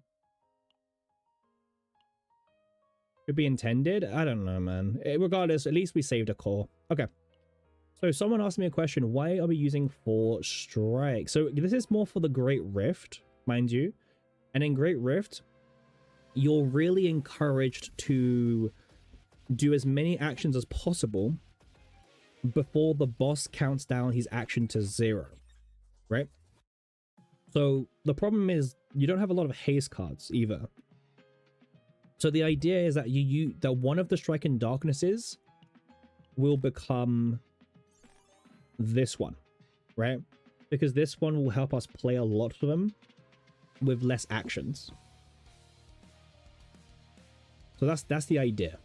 [SPEAKER 1] Could be intended. I don't know, man. Regardless, at least we saved a core. Okay. So someone asked me a question. Why are we using 4 strike? So this is more for the Great Rift, mind you. And in Great Rift, you're really encouraged to do as many actions as possible before the boss counts down his action to 0, right? So the problem is you don't have a lot of haste cards either. So the idea is that that one of the Strike in Darknesses will become this one, right? Because this one will help us play a lot of them with less actions. So that's the idea.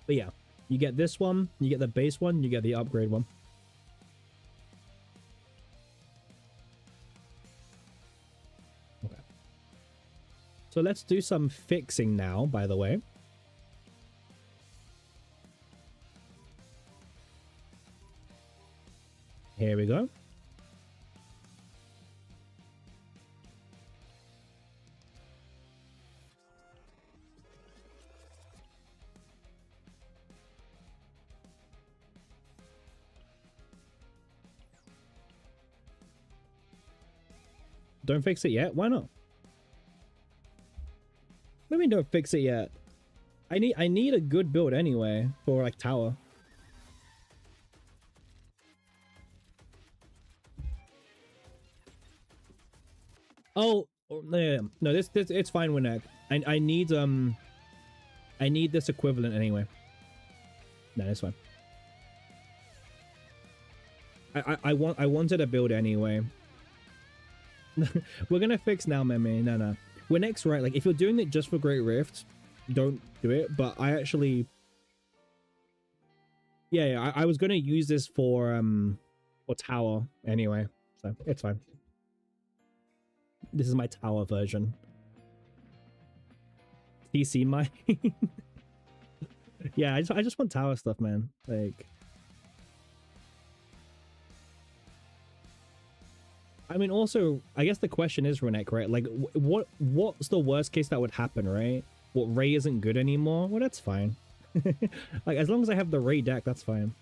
[SPEAKER 1] But yeah, you get this one, you get the base one, you get the upgrade one. Okay. So let's do some fixing now, by the way. Here we go. Don't fix it yet? Why not? What do you mean don't fix it yet? I need a good build anyway for like tower. Oh no, this it's fine, Winnek. I need this equivalent anyway. No, it's fine. I wanted a build anyway. We're gonna fix now, Meme. No. We're next, right? Like, if you're doing it just for Great Rift, don't do it. But I actually... Yeah, I was gonna use this for tower anyway. So, it's fine. This is my tower version. TC mine. Yeah, I just want tower stuff, man. Like... I mean, also, I guess the question is, Renek, right? Like, what's the worst case that would happen, right? What, Ray isn't good anymore? Well, that's fine. Like, as long as I have the Ray deck, that's fine.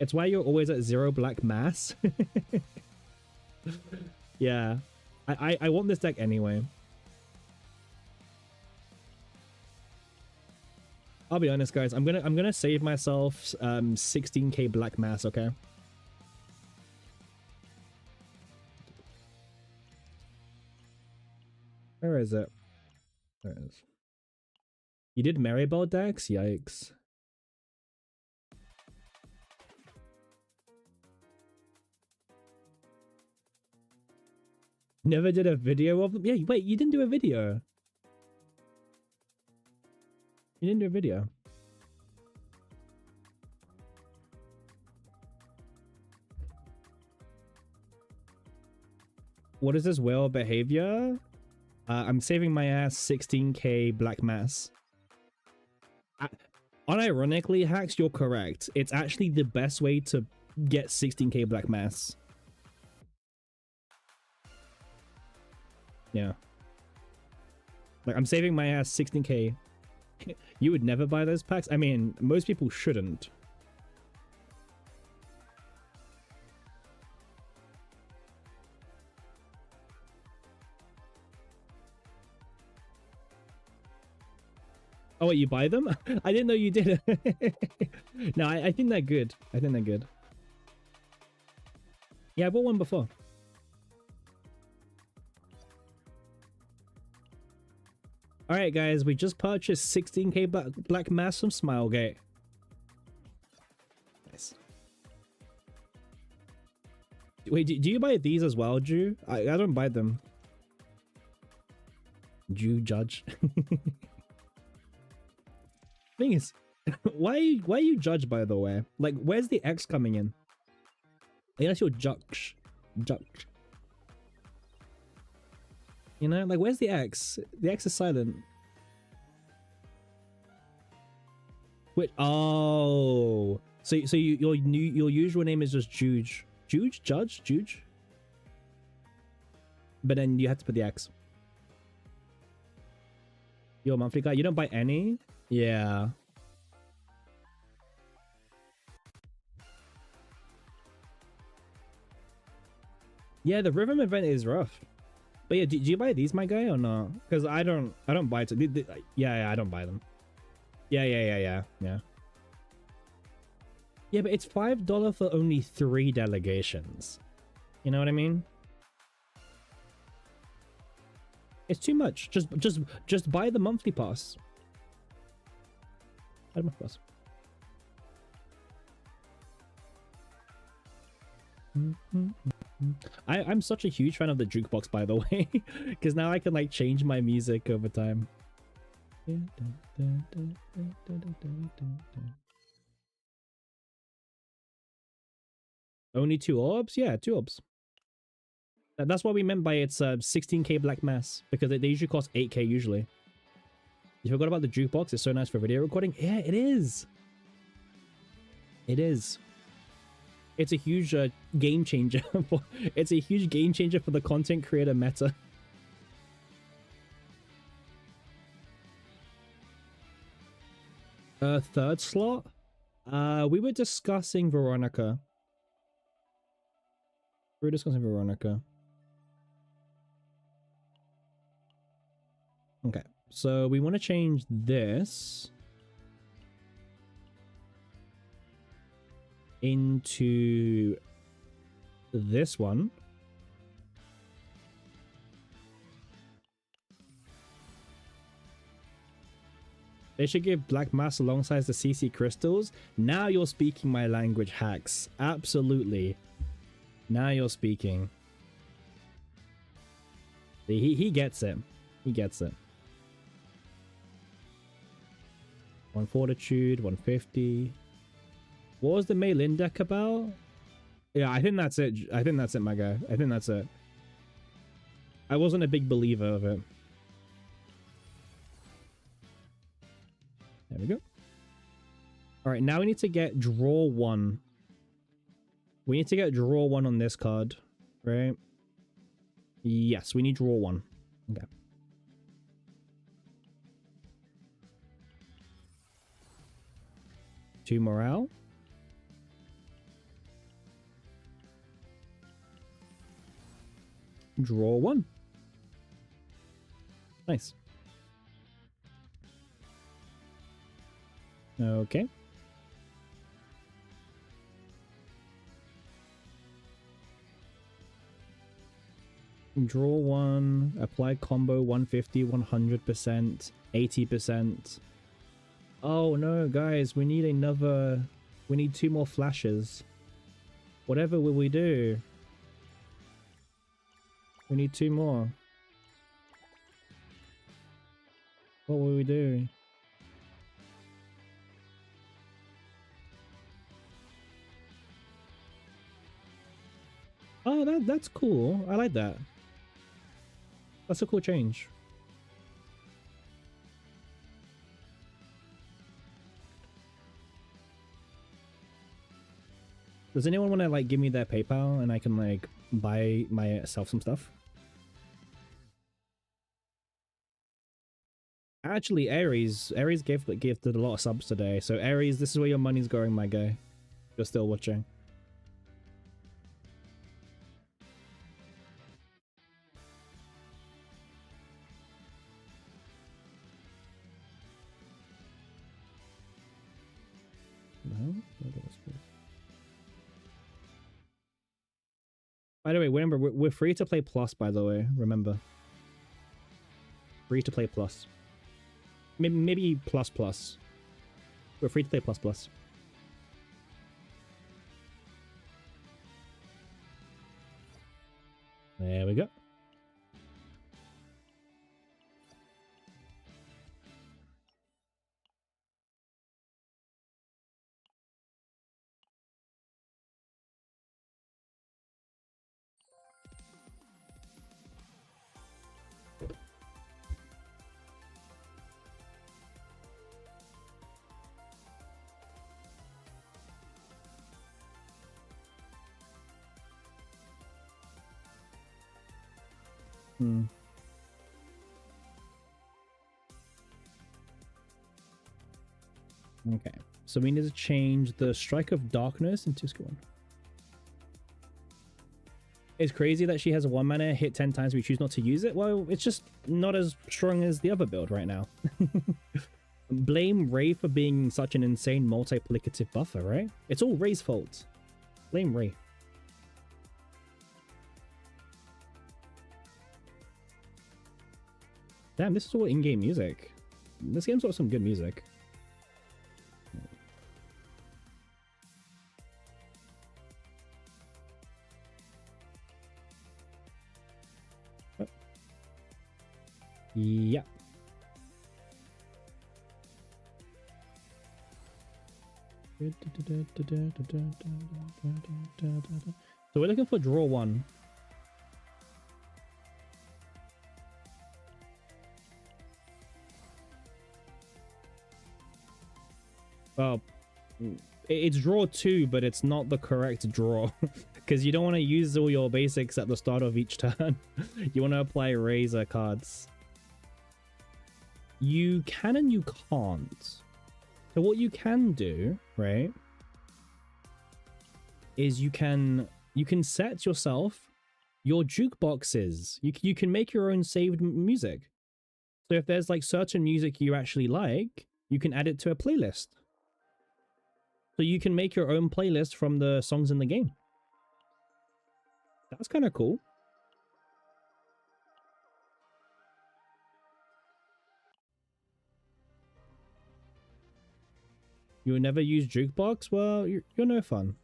[SPEAKER 1] It's why you're always at 0 black mass. Yeah. I want this deck anyway. I'll be honest, guys. I'm gonna save myself 16k black mass, okay? Where is it? There it is. You did Maribel decks? Yikes. Never did a video of them? Yeah, wait, you didn't do a video. You didn't do a video. What is this whale behavior? I'm saving my ass 16k black mass. Unironically, Hacks, you're correct. It's actually the best way to get 16k black mass. Yeah. Like, I'm saving my ass 16k. You would never buy those packs? I mean, most people shouldn't. Oh, wait, you buy them? I didn't know you did. No, I think they're good. I think they're good. Yeah, I bought one before. Alright, guys, we just purchased 16k black mass from Smilegate. Nice. Wait, do you buy these as well, Drew? I don't buy them. Drew judge. Thing is, why you judge, by the way? Like, where's the X coming in? I guess you're judge. You know, like, where's the X? The X is silent. Wait, oh, so your usual name is just Juge, Juge. But then you have to put the X. You're a monthly guy. You don't buy any. Yeah. Yeah, the rhythm event is rough. But yeah, do you buy these, my guy, or not? Because I don't buy it. Yeah, I don't buy them. Yeah. Yeah, but it's $5 for only 3 delegations. You know what I mean? It's too much. Just buy the monthly pass. Buy the monthly pass. I'm such a huge fan of the jukebox, by the way, because now I can like change my music over time. Only 2 orbs? Yeah, 2 orbs. That's what we meant by it's 16k black mass, because they usually cost 8k usually. You forgot about the jukebox? It's so nice for video recording. Yeah, it is. It is. It's a huge game changer. It's a huge game changer for the content creator meta. Third slot? We were discussing Veronica. Okay, so we want to change this into this one. They should give black mass alongside the CC crystals. Now you're speaking my language, Hacks. Absolutely. Now you're speaking. He gets it. He gets it. 1 fortitude, 150. What was the Mei Lin deck about? Yeah, I think that's it. I think that's it, my guy. I think that's it. I wasn't a big believer of it. There we go. All right, now we need to get draw 1. We need to get draw 1 on this card, right? Yes, we need draw 1. Okay. Two morale. Draw 1. Nice. Okay. Draw 1. Apply combo 150, 100%, 80%. Oh no, guys, we need another... We need 2 more flashes. Whatever will we do? We need 2 more. What will we do? Oh, that's cool. I like that. That's a cool change. Does anyone want to like give me their PayPal and I can like buy myself some stuff? Actually, Aries gifted a lot of subs today. So Aries, this is where your money's going, my guy. You're still watching. No? By the way, remember, we're free to play plus, by the way, remember. Free to play plus. Maybe plus plus. We're free to play plus plus. There we go. Okay, so we need to change the Strike of Darkness into Scorn. It's crazy that she has a 1 mana, hit 10 times, we choose not to use it. Well, it's just not as strong as the other build right now. Blame Ray for being such an insane multiplicative buffer, right? It's all Ray's fault. Blame Ray. Damn, this is all in-game music. This game's got some good music. Oh. Yeah. So we're looking for draw 1. Well, it's draw 2, but it's not the correct draw because you don't want to use all your basics at the start of each turn. You want to apply razor cards. You can and you can't. So what you can do, right, is you can set yourself your jukeboxes. You can make your own saved music. So if there's like certain music you actually like, you can add it to a playlist. So you can make your own playlist from the songs in the game. That's kind of cool. You'll never use jukebox? Well, you're no fun.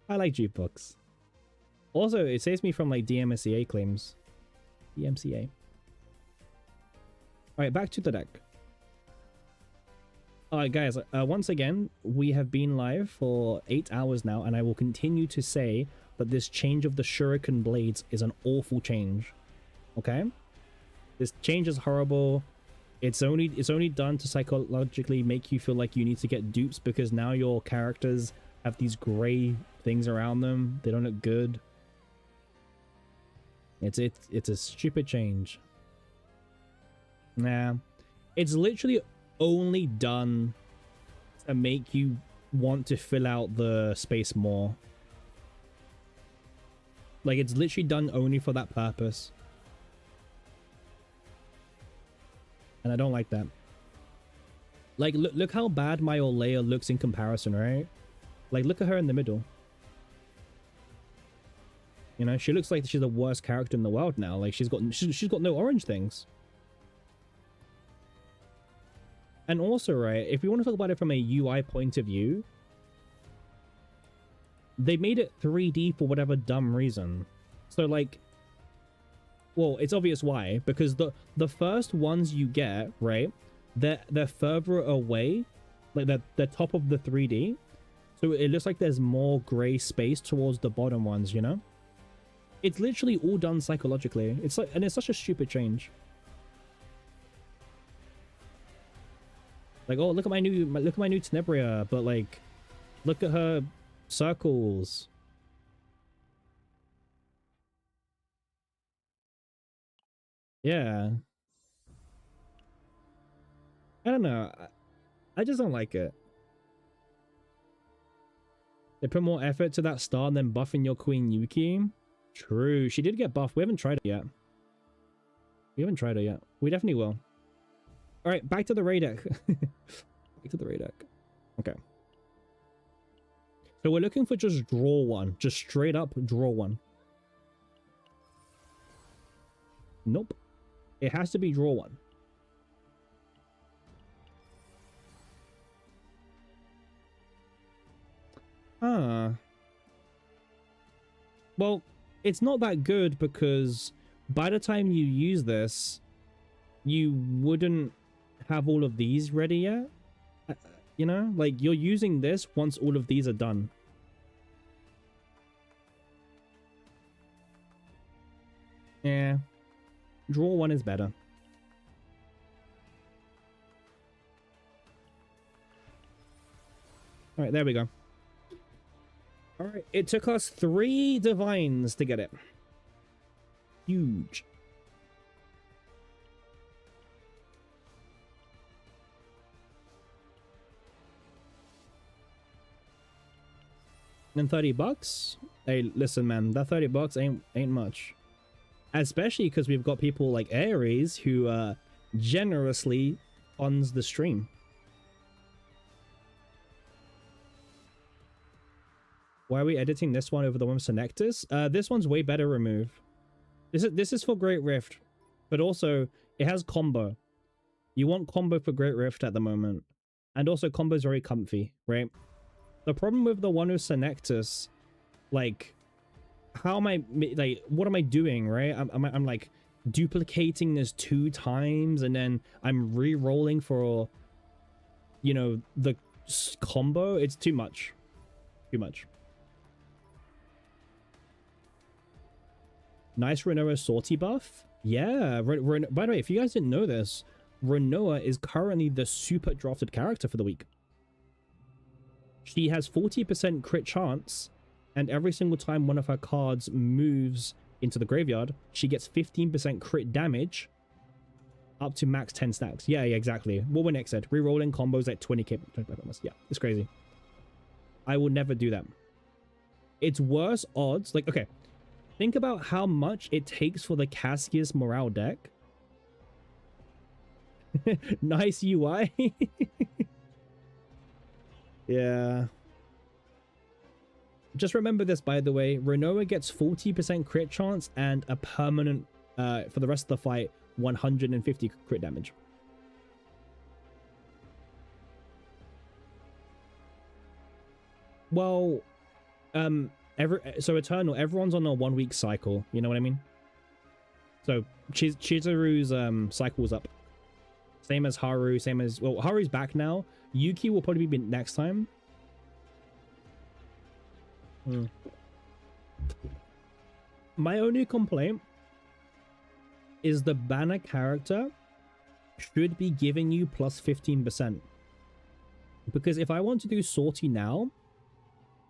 [SPEAKER 1] I like jukebox. Also, it saves me from like DMSEA claims. The MCA. All right, back to the deck. All right, guys, once again, we have been live for 8 hours now, and I will continue to say that this change of the Shuriken blades is an awful change. Okay? This change is horrible. It's only done to psychologically make you feel like you need to get dupes because now your characters have these gray things around them. They don't look good. It's a stupid change. Nah. It's literally only done to make you want to fill out the space more. Like, it's literally done only for that purpose. And I don't like that. Like, look how bad my Olea looks in comparison, right? Like, look at her in the middle. You know, she looks like she's the worst character in the world now. Like, she's got no orange things. And also, right, if we want to talk about it from a UI point of view, they made it 3D for whatever dumb reason. So, like, well, it's obvious why, because the first ones you get, right, they're further away, like they're top of the 3D, so it looks like there's more gray space towards the bottom ones, you know? It's literally all done psychologically. It's like, and it's such a stupid change. Like, oh, look at my new Tenebria, but like, look at her circles. Yeah. I don't know. I just don't like it. They put more effort to that star than buffing your Queen Yuki. True. She did get buffed. We haven't tried it yet. We definitely will. All right, back to the raid deck. Back to the raid deck. Okay. So we're looking for just draw one. Just straight up draw one. Nope. It has to be draw one. Well, it's not that good because by the time you use this, you wouldn't have all of these ready yet. You know, like you're using this once all of these are done. Yeah. Draw one is better. All right, there we go. All right, it took us 3 divines to get it. Huge. And $30? Hey, listen, man, that $30 ain't much. Especially because we've got people like Ares who generously funds the stream. Why are we editing this one over the one for Senectus? This one's way better remove. This is for Great Rift, but also it has combo. You want combo for Great Rift at the moment. And also combo is very comfy, right? The problem with the one with Senectus, like, how am I, like, what am I doing, right? I'm like duplicating this 2 times and then I'm re-rolling for, you know, the combo. It's too much. Too much. Nice Renoa sortie buff. Yeah. By the way, if you guys didn't know this, Renoa is currently the super drafted character for the week. She has 40% crit chance, and every single time one of her cards moves into the graveyard, she gets 15% crit damage up to max 10 stacks. Yeah, exactly. What we next said. Rerolling combos at 20k. Yeah, it's crazy. I will never do that. It's worse odds. Like, okay. Think about how much it takes for the Cassius Morale deck. Nice UI. Yeah. Just remember this, by the way. Renoa gets 40% crit chance and a permanent, for the rest of the fight, 150 crit damage. Well, so Eternal, everyone's on a 1 week cycle. You know what I mean? So Chizuru's cycle's up. Same as Haru, same as... Well, Haru's back now. Yuki will probably be next time. My only complaint is the banner character should be giving you plus 15%. Because if I want to do Sortie now,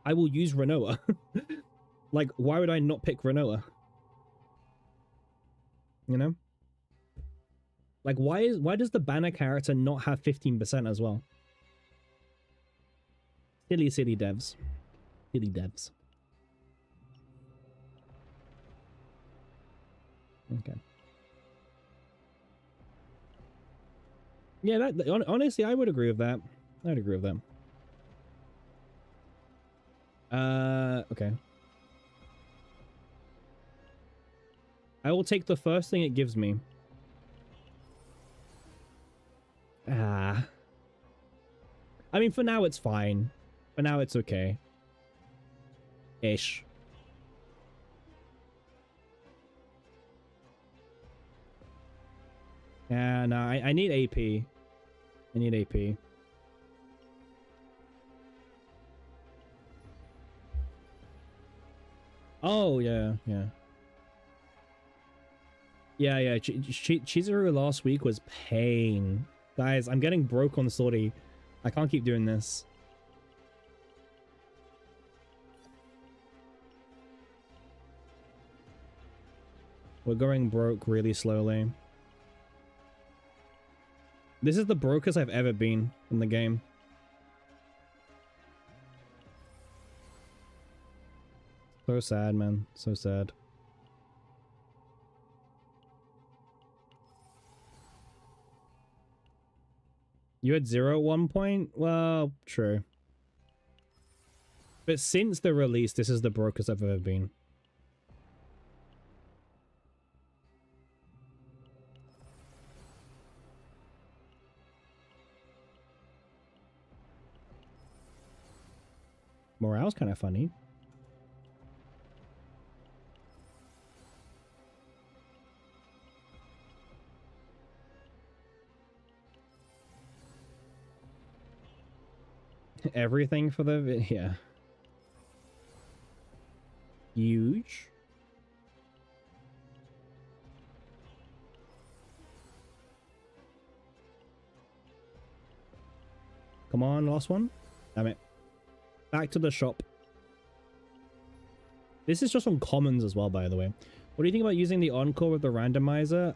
[SPEAKER 1] I will use Renoa. Like, why would I not pick Renoa? You know? Like, why does the banner character not have 15% as well? Silly devs. Silly devs. Okay. Yeah, honestly, I would agree with that. I'd agree with that. Okay. I will take the first thing it gives me. I mean, for now, it's fine. For now, it's okay. Ish. Yeah, no, I need AP. I need AP. Oh, yeah. Chizuru last week was pain. Guys, I'm getting broke on Sortie. I can't keep doing this. We're going broke really slowly. This is the brokest I've ever been in the game. So sad, man. So sad. You had 0 at one point? Well, true. But since the release, this is the brokest I've ever been. Morale's kind of funny. Everything for the... yeah. Huge. Come on, last one. Damn it. Back to the shop. This is just on commons as well, by the way. What do you think about using the encore with the randomizer?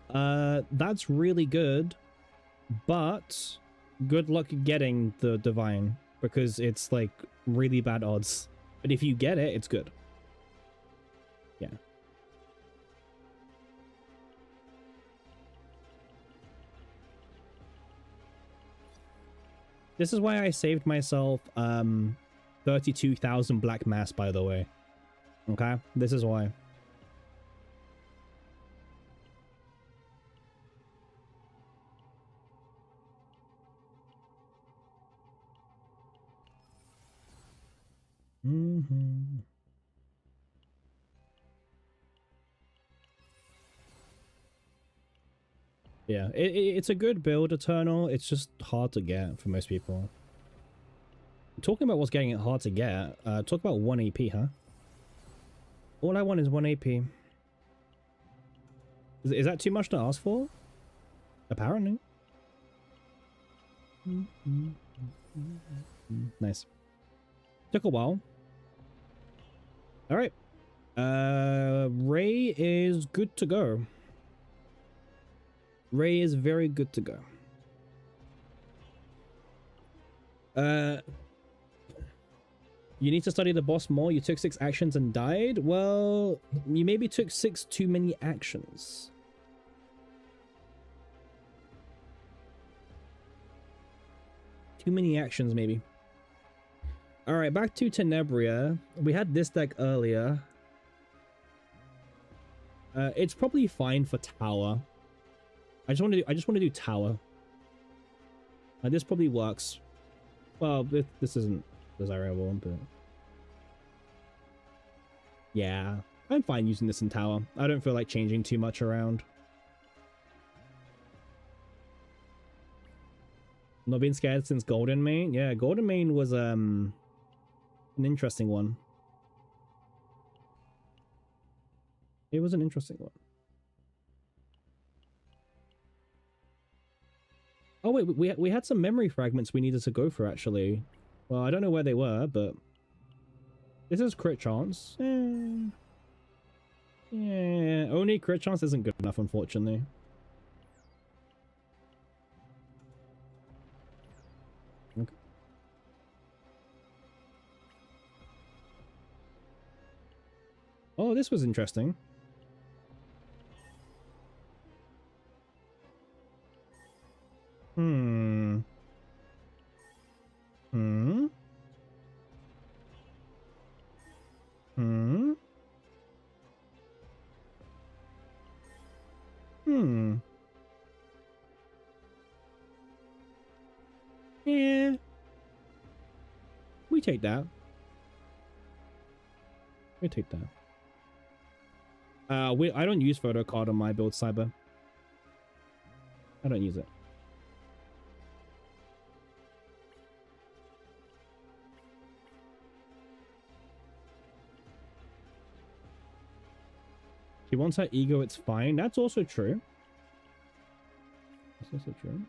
[SPEAKER 1] That's really good, but good luck getting the divine because it's like really bad odds. But if you get it, it's good. Yeah. This is why I saved myself 32,000 black mass, by the way. Okay, this is why. Yeah, it's a good build, Eternal. It's just hard to get for most people. Talking about what's getting it hard to get, talk about 1 AP, huh? All I want is 1 AP. Is that too much to ask for? Apparently. Nice. Took a while. Alright. Ray is good to go. Ray is very good to go. You need to study the boss more. You took 6 actions and died. Well, you maybe took 6 too many actions. Too many actions, maybe. Alright, back to Tenebria. We had this deck earlier. It's probably fine for tower. I just want to do tower. This probably works. Well, this isn't desirable, but yeah, I'm fine using this in tower. I don't feel like changing too much around. Not been scared since Golden Mane. Yeah, Golden Mane was an interesting one. It was an interesting one. Oh wait, we had some memory fragments we needed to go for actually. Well, I don't know where they were, but this is crit chance. Yeah, only crit chance isn't good enough, unfortunately. Okay. Oh, this was interesting. Hmm. Hmm. Hmm. Hmm. Yeah. We take that. We take that. I don't use photo card on my build, Cyber. I don't use it. She wants her ego, it's fine. That's also true. That's also true.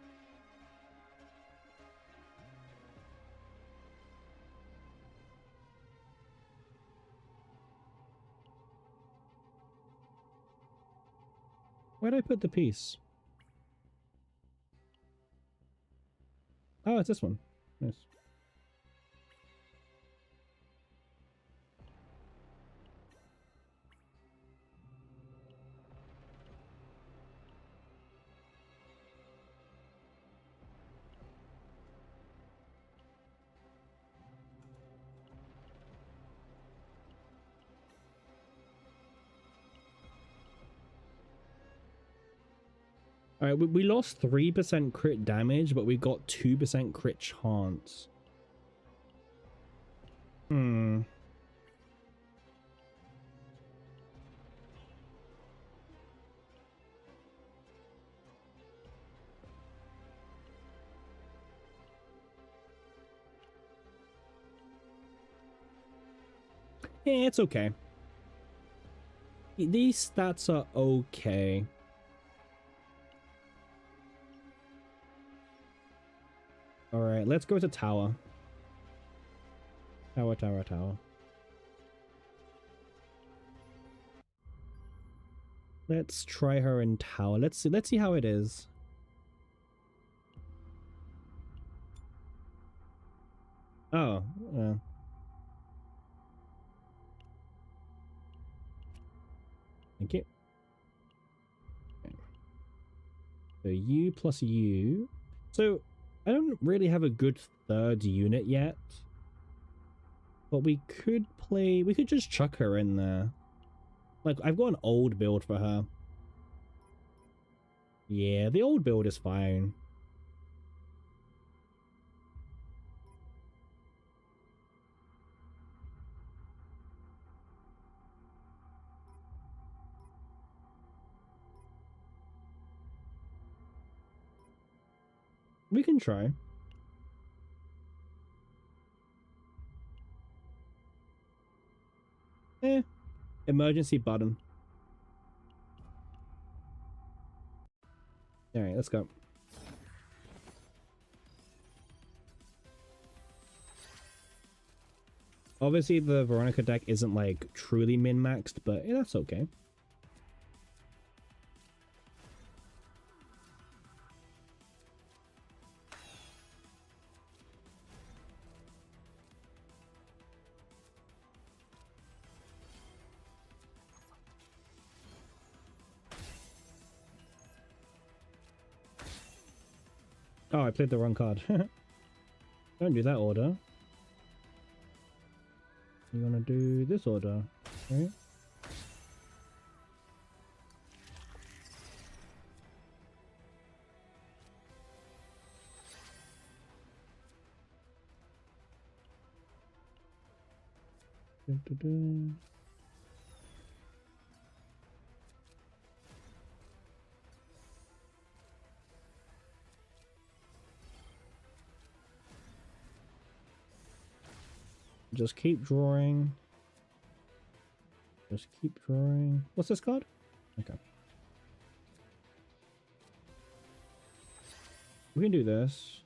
[SPEAKER 1] Where'd I put the piece? Oh, it's this one. Nice. All right, we lost 3% crit damage, but we got 2% crit chance. Hmm. Yeah, it's okay. These stats are okay. All right, let's go to tower. Tower, tower, tower. Let's try her in tower. Let's see how it is. Oh, thank you. Okay. So you plus you. So I don't really have a good third unit yet, but we could play. We could just chuck her in there. Like I've got an old build for her. Yeah, the old build is fine. We can try. Emergency button. All right, let's go. Obviously, the Veronica deck isn't like truly min-maxed, but yeah, that's okay. Oh, I played the wrong card. Don't do that order. You wanna do this order, right? Dun, dun, dun. Just keep drawing. Just keep drawing. What's this card? Okay. We can do this.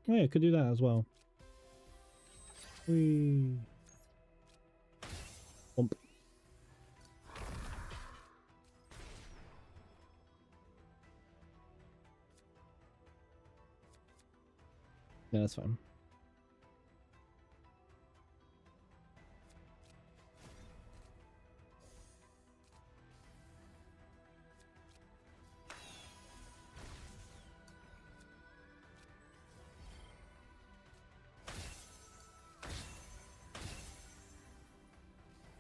[SPEAKER 1] Oh yeah, could do that as well. Whee. Bump. Yeah, that's fine.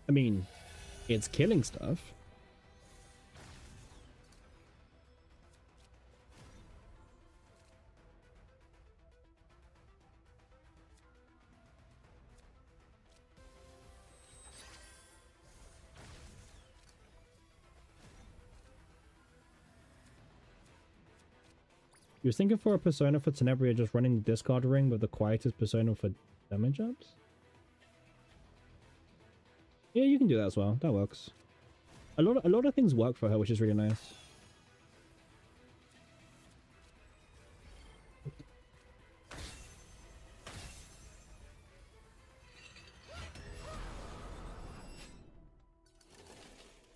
[SPEAKER 1] I mean, it's killing stuff. You was thinking for a persona for Tenebria just running the discard ring with the quietest persona for damage ups? Yeah, you can do that as well. That works. A lot of things work for her, which is really nice.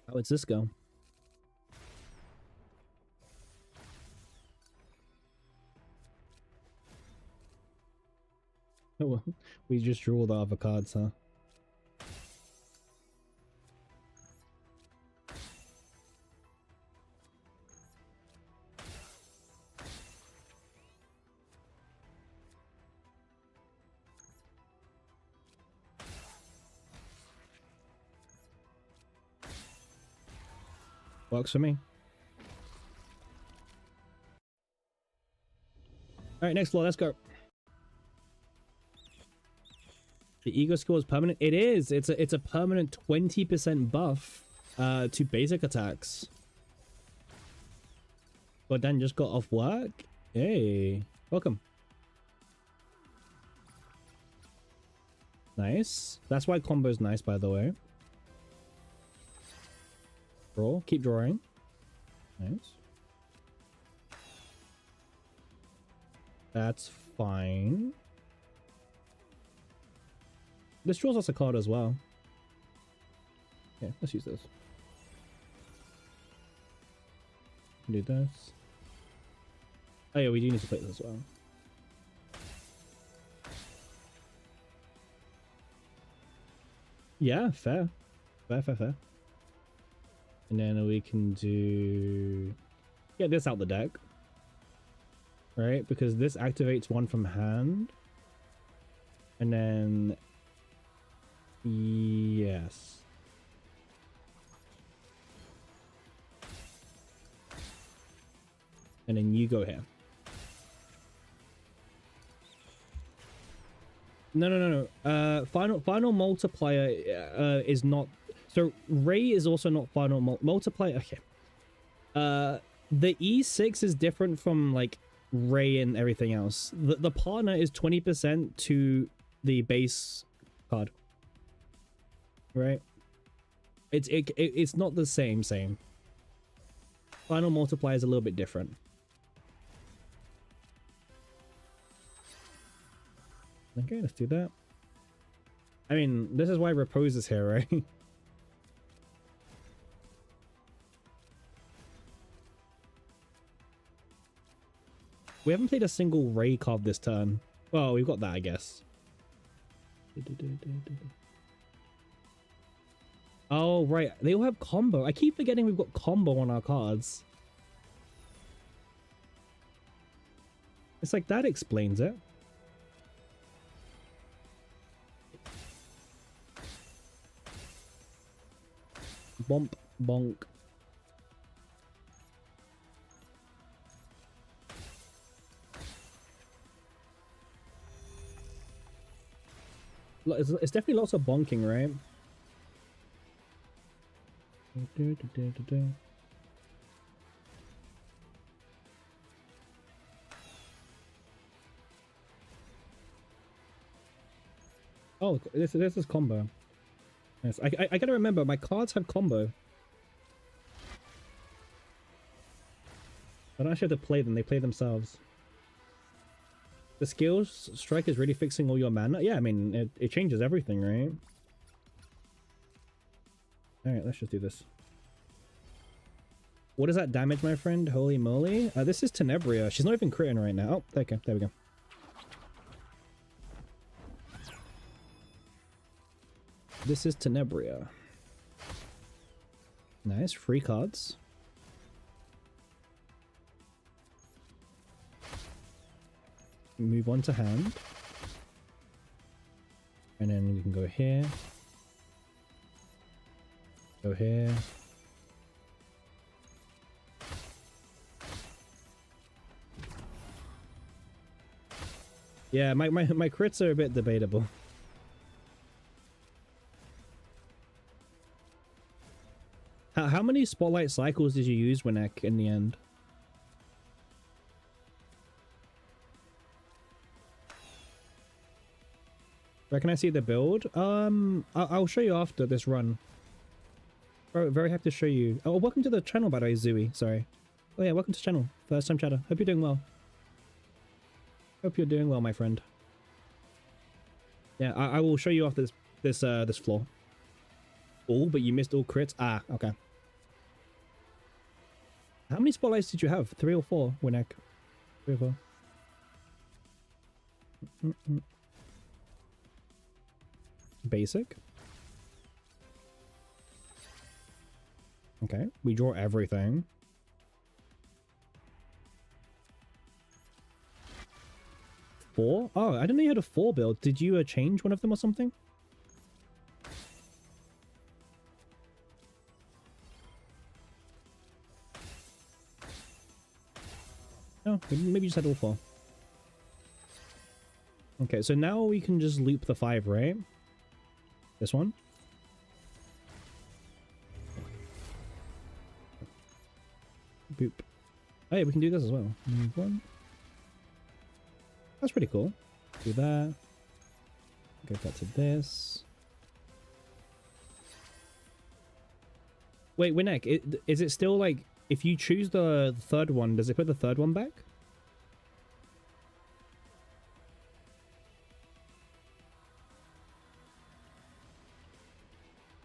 [SPEAKER 1] How it's this go? Oh, well, we just drew all the other cards, huh? Works for me. All right, next floor, let's go. The ego skill is permanent. It is. It's a permanent 20% buff to basic attacks. But Dan just got off work. Hey, welcome. Nice. That's why combo's nice, by the way. Draw. Keep drawing. Nice. That's fine. This draws us a card as well. Yeah, let's use this. Do this. Oh yeah, we do need to play this as well. Yeah, fair. Fair. And then we can do... get this out the deck. Right? Because this activates one from hand. And then... yes. And then you go here. No. Final multiplier is not... so Ray is also not final multiplier. Okay. The E6 is different from like Ray and everything else. The partner is 20% to the base card. Right? It's not the same. Final multiplier is a little bit different. Okay, let's do that. I mean, this is why Repose is here, right? We haven't played a single Ray card this turn. Well, we've got that, I guess. Oh, right. They all have combo. I keep forgetting we've got combo on our cards. It's like that explains it. Bomp, bonk. It's definitely lots of bonking, right? Oh, this is combo. Yes, I gotta remember, my cards have combo. I don't actually have to play them, they play themselves. The skills strike is really fixing all your mana. Yeah, I mean, it changes everything, right? Alright, let's just do this. What is that damage, my friend? Holy moly. This is Tenebria. She's not even critting right now. Oh, okay, there we go. This is Tenebria. Nice, free cards. Move on to hand. And then we can go here. Go here. Yeah, my crits are a bit debatable. How many spotlight cycles did you use, Winnek, in the end? Where can I see the build? I'll show you after this run. Bro, very happy to show you. Oh, welcome to the channel, by the way, Zooey. Sorry. Oh yeah, welcome to the channel. First time chatter. Hope you're doing well. Hope you're doing well, my friend. Yeah, I will show you after this floor. All, but you missed all crits. Ah, okay. How many spotlights did you have? 3 or 4, Winnek? 3 or 4. Basic. Okay, we draw everything. Four? Oh, I didn't know you had a 4 build. Did you change one of them or something? Oh, maybe you just had all 4. Okay, so now we can just loop the 5, right? This one. Boop. Oh yeah, we can do this as well. Move 1. That's pretty cool. Do that. Go back to this. Wait, Winnek, is it still like, if you choose the third one, does it put the third one back?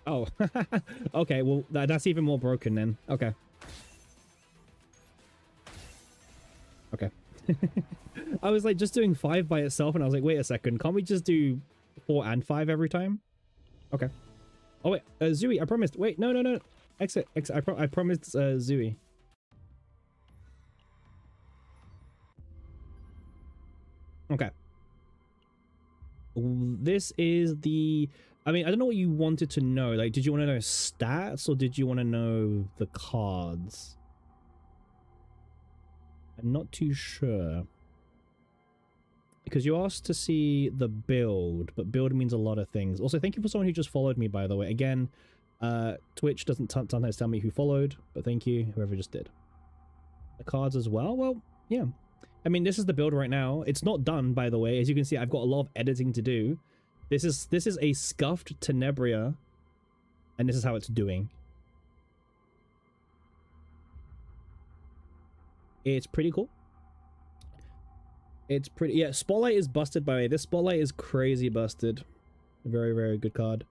[SPEAKER 1] Oh, okay, well, that's even more broken then. Okay. Okay. I was like just doing 5 by itself and I was like, wait a second, can't we just do 4 and 5 every time? Okay. Oh wait, Zooey, I promised. Wait, no. Exit. I promised Zooey. Okay. This is the... I mean, I don't know what you wanted to know. Like, did you want to know stats or did you want to know the cards? I'm not too sure. Because you asked to see the build, but build means a lot of things. Also, thank you for someone who just followed me, by the way. Again, Twitch doesn't sometimes tell me who followed, but thank you, whoever just did. The cards as well? Well, yeah. I mean, this is the build right now. It's not done, by the way. As you can see, I've got a lot of editing to do. This is a scuffed Tenebria, and this is how it's doing. It's pretty cool. It's pretty... Yeah, Spotlight is busted, by the way. This Spotlight is crazy busted. Very, very good card.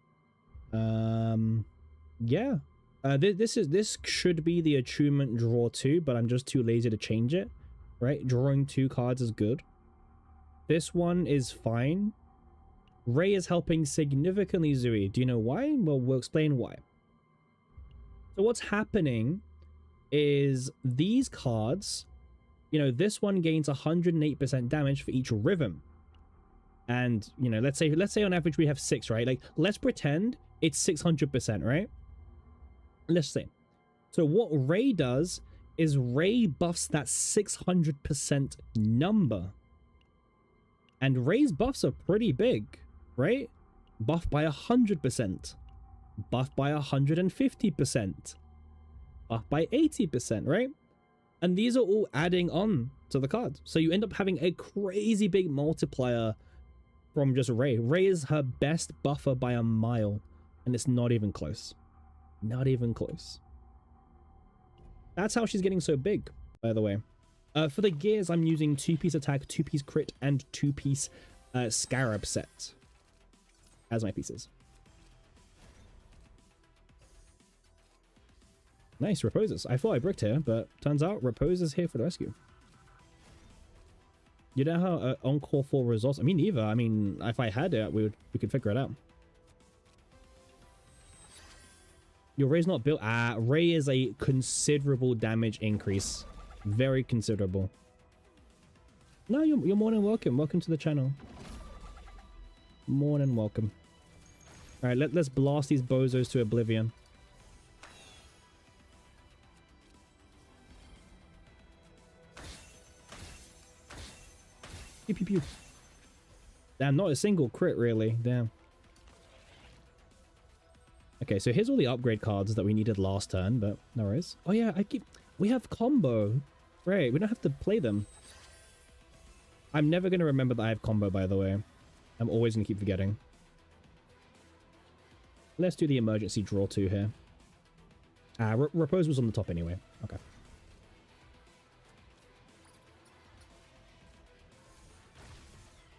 [SPEAKER 1] Yeah. This should be the attunement draw 2, but I'm just too lazy to change it. Right? Drawing 2 cards is good. This one is fine. Ray is helping significantly, Zooey. Do you know why? Well, we'll explain why. So what's happening is these cards, you know, this one gains 108% damage for each rhythm. And, you know, let's say on average we have 6, right? Like, let's pretend it's 600%, right? Let's say. So what Ray does is Ray buffs that 600% number. And Ray's buffs are pretty big, right? Buff by 100%. Buff by 150%. Buff by 80%, right? And these are all adding on to the card. So you end up having a crazy big multiplier from just Ray. Ray is her best buffer by a mile. And it's not even close. Not even close. That's how she's getting so big, by the way. For the gears, I'm using 2-piece attack, 2-piece crit, and 2-piece scarab set as my pieces. Nice, Reposes. I thought I bricked here, but turns out Repose is here for the rescue. You know how Encore 4 results? I mean, neither. I mean, if I had it, we could figure it out. Your Ray's not built. Ray is a considerable damage increase. Very considerable. No, you're more than welcome. Welcome to the channel. More than welcome. All right, let's blast these bozos to oblivion. Pew, pew, pew. Damn, not a single crit, really. Damn. Okay, so here's all the upgrade cards that we needed last turn, but no worries. Oh yeah, we have combo. Right, we don't have to play them. I'm never going to remember that I have combo, by the way. I'm always going to keep forgetting. Let's do the emergency draw 2 here. Repose was on the top anyway. Okay.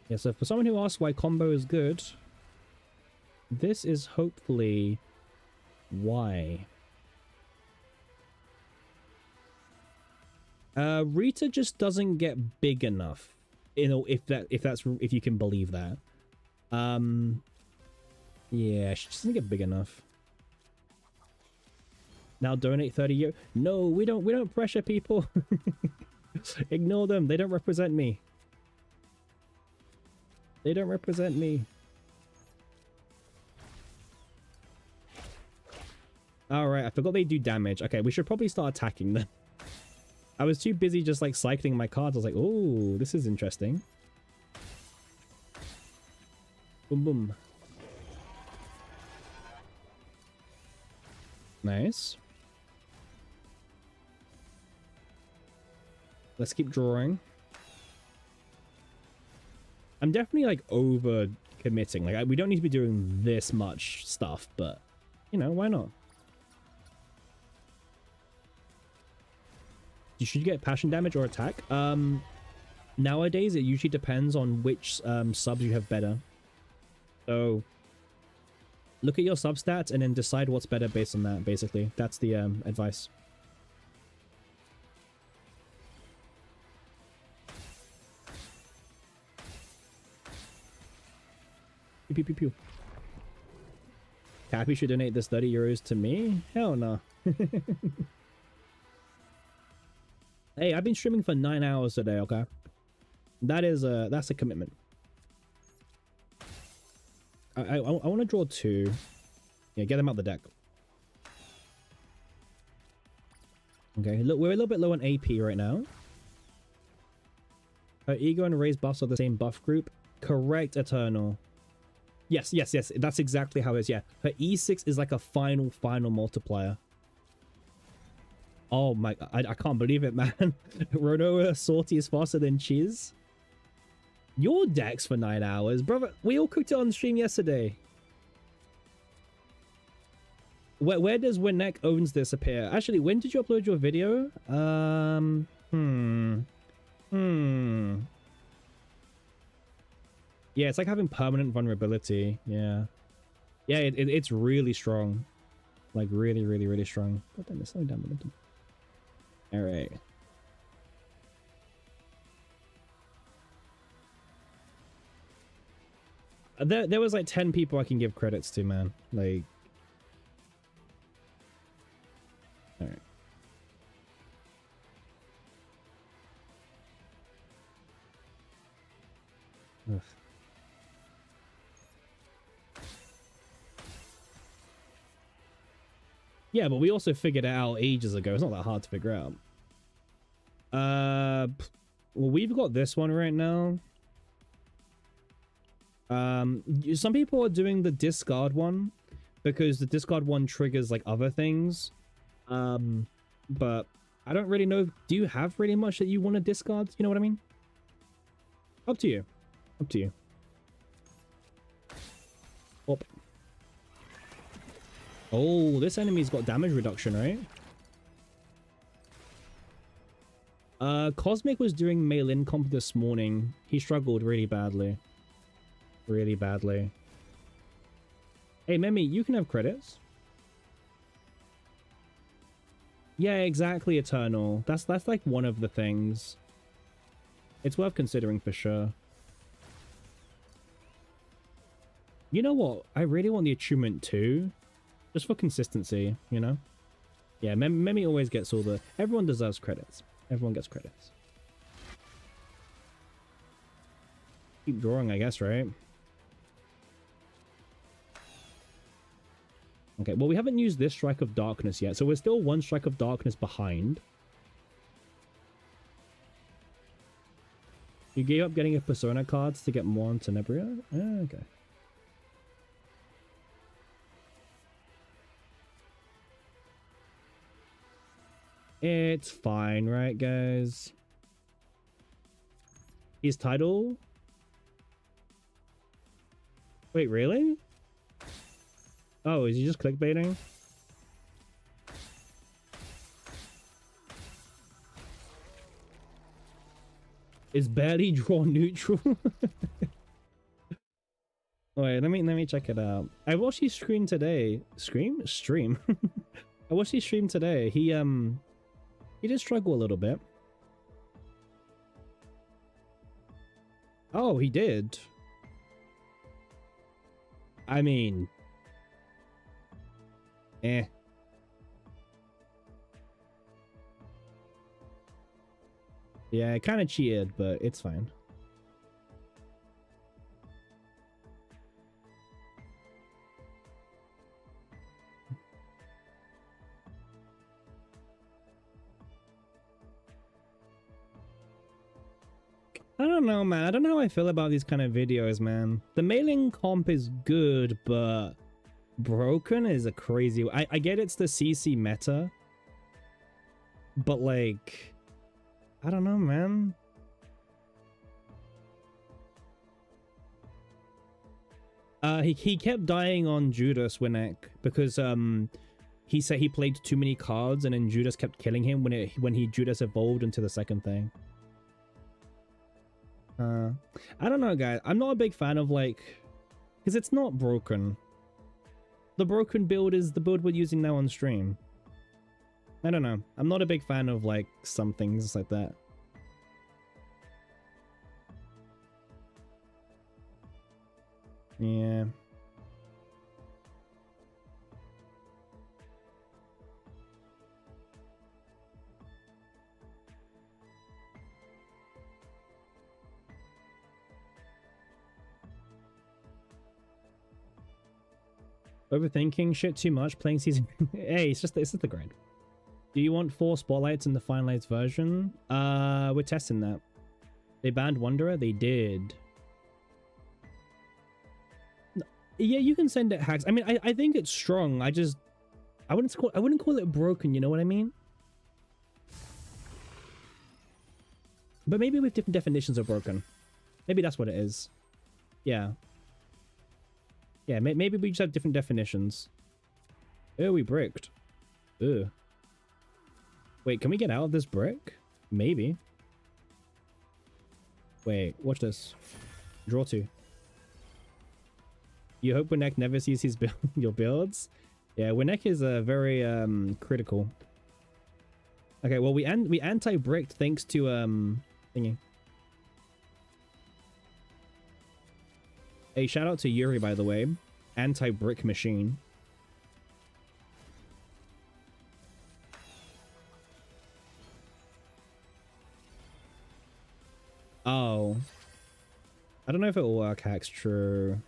[SPEAKER 1] Yeah, so for someone who asks why combo is good, this is hopefully why. Rita just doesn't get big enough, you know, if you can believe that. Yeah, she just doesn't get big enough. Now donate 30 €. No, we don't pressure people. Ignore them. They don't represent me. They don't represent me. Alright, I forgot they do damage. Okay, we should probably start attacking them. I was too busy just like cycling my cards. I was like, oh, this is interesting. Boom, boom. Nice. Let's keep drawing. I'm definitely like over committing. Like we don't need to be doing this much stuff, but you know, why not? Should you get passion damage or attack? Nowadays it usually depends on which subs you have better. So look at your sub stats and then decide what's better based on that, basically. That's the advice. Pew, pew, pew, pew. Cappy should donate this 30 euros to me? Hell no. Hey, I've been streaming for 9 hours today, okay? That's a commitment. I want to draw 2. Yeah, get them out the deck. Okay, look, we're a little bit low on AP right now. Her ego and Ray's buffs are the same buff group. Correct, Eternal. Yes, yes, yes. That's exactly how it is, yeah. Her E6 is like a final multiplier. Oh my, I can't believe it, man. Ronoa salty is faster than Chiz. Your decks for 9 hours, brother. We all cooked it on stream yesterday. Where does Winneck owns this appear? Actually, when did you upload your video? Yeah, it's like having permanent vulnerability. Yeah. Yeah, it's really strong. Like really, really, really strong. God damn, it's slowing down momentum. All right. There was like 10 people I can give credits to, man. Like, all right. Ugh. Yeah, but we also figured it out ages ago. It's not that hard to figure out. Well, we've got this one right now. Some people are doing the discard one because the discard one triggers like other things. But I don't really know. Do you have really much that you want to discard? You know what I mean? Up to you. Up to you. Op. Oh, this enemy's got damage reduction, right? Cosmic was doing Mail-In comp this morning. He struggled really badly. Really badly. Hey, Memi, you can have credits. Yeah, exactly, Eternal. That's like one of the things. It's worth considering for sure. You know what? I really want the achievement too. Just for consistency, you know? Yeah, Memi always gets all the... Everyone deserves credits. Everyone gets credits. Keep drawing, I guess, right? Okay, well, we haven't used this Strike of Darkness yet, so we're still one Strike of Darkness behind. You gave up getting a Persona cards to get more on Tenebria? Okay. It's fine, right, guys? His title? Wait, really? Oh, is he just clickbaiting? Is barely draw neutral? Wait, let me check it out. I watched his stream today. Stream? I watched his stream today. He did struggle a little bit. Oh, he did. I mean, eh. Yeah, I kind of cheated, but it's fine. I don't know, man. I don't know how I feel about these kind of videos, man. The mailing comp is good, but broken is a crazy... I get it's the CC meta, but like... I don't know, man. He kept dying on Judas Winnick because he said he played too many cards and then Judas kept killing him when Judas evolved into the second thing. I don't know, guys. I'm not a big fan of like, because it's not broken. The broken build is the build we're using now on stream. I don't know. I'm not a big fan of like some things like that. Yeah. Overthinking shit too much, playing season... Hey, it's just the grind. Do you want 4 spotlights in the finalized version? We're testing that. They banned Wanderer? They did. Yeah, you can send it hacks. I mean, I think it's strong. I wouldn't call it broken, you know what I mean? But maybe with different definitions of broken. Maybe that's what it is. Yeah. Yeah, maybe we just have different definitions. Oh, we bricked. Ugh. Wait, can we get out of this brick? Maybe. Wait, watch this. Draw 2. You hope Winnick never sees his your builds? Yeah, Winnick is very critical. Okay, well we anti-bricked thanks to thingy. Hey, shout out to Yuri, by the way. Anti-brick machine. Oh. I don't know if it will work, Hacks. True.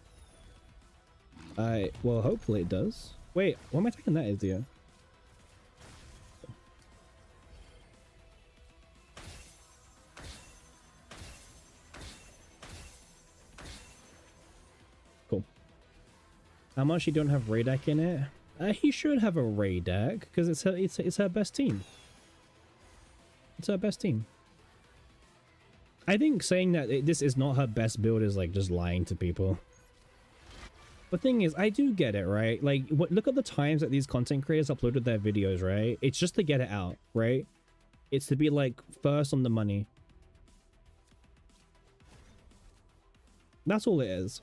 [SPEAKER 1] Well, hopefully it does. Wait, what am I taking that as, dear? Cool. How much you don't have Ray deck in it? He should have a Ray deck because it's her best team. It's her best team. I think saying that this is not her best build is like just lying to people. The thing is, I do get it, right? Like, look at the times that these content creators uploaded their videos, right? It's just to get it out, right? It's to be like first on the money. That's all it is.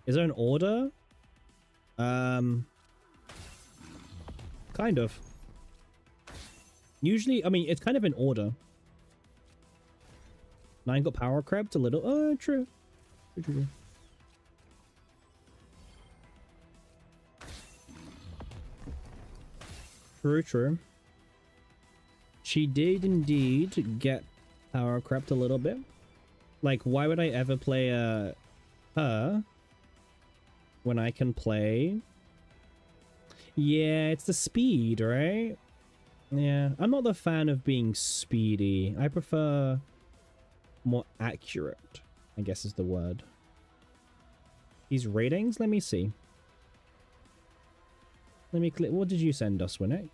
[SPEAKER 1] Is there an order? Kind of. Usually, I mean, it's kind of in order. 9 got power crept a little. Oh, true. True. True. She did indeed get power crept a little bit. Like, why would I ever play her when I can play? Yeah, it's the speed, right? Yeah, I'm not the fan of being speedy. I prefer more accurate, I guess is the word. These ratings, let me see. Let me click. What did you send us, Winnick?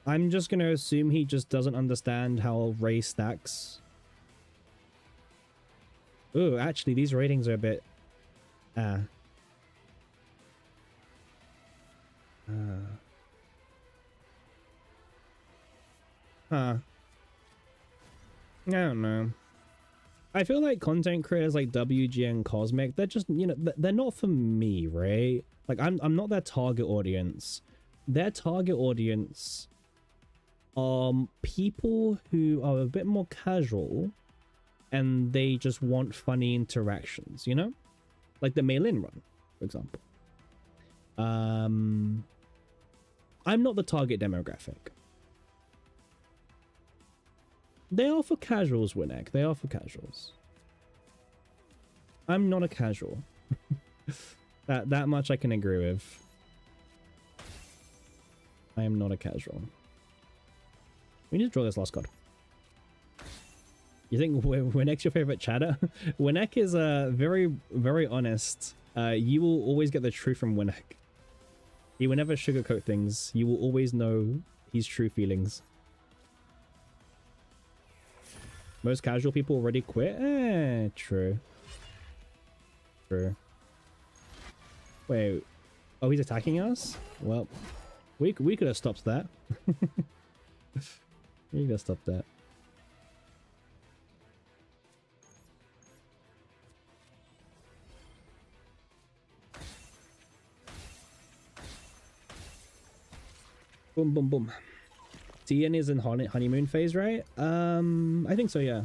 [SPEAKER 1] I'm just gonna assume he just doesn't understand how Ray stacks. Ooh, actually, these ratings are a bit... Huh. I don't know. I feel like content creators like WG and Cosmic, they're just, you know, they're not for me, right? Like, I'm not their target audience. Their target audience are people who are a bit more casual and they just want funny interactions, you know? Like the Mail-In run, for example. I'm not the target demographic. They are for casuals, Winnick. They are for casuals. I'm not a casual. That much I can agree with. I am not a casual. We need to draw this last card. You think Winnick's your favorite chatter? Winnick is very, very honest. You will always get the truth from Winnick. He will never sugarcoat things. You will always know his true feelings. Most casual people already quit? True. True. Wait. Oh, he's attacking us? Well, we could have stopped that. We could have stopped that. Boom, boom, boom. Tian is in honeymoon phase, right? I think so, yeah.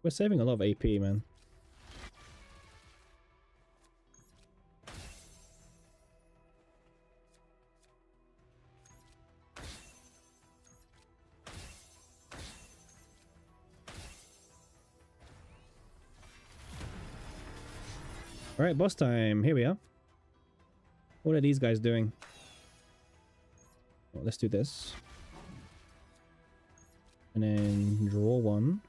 [SPEAKER 1] We're saving a lot of AP, man. All right, boss time. Here we are. What are these guys doing? Well, let's do this. And then draw one.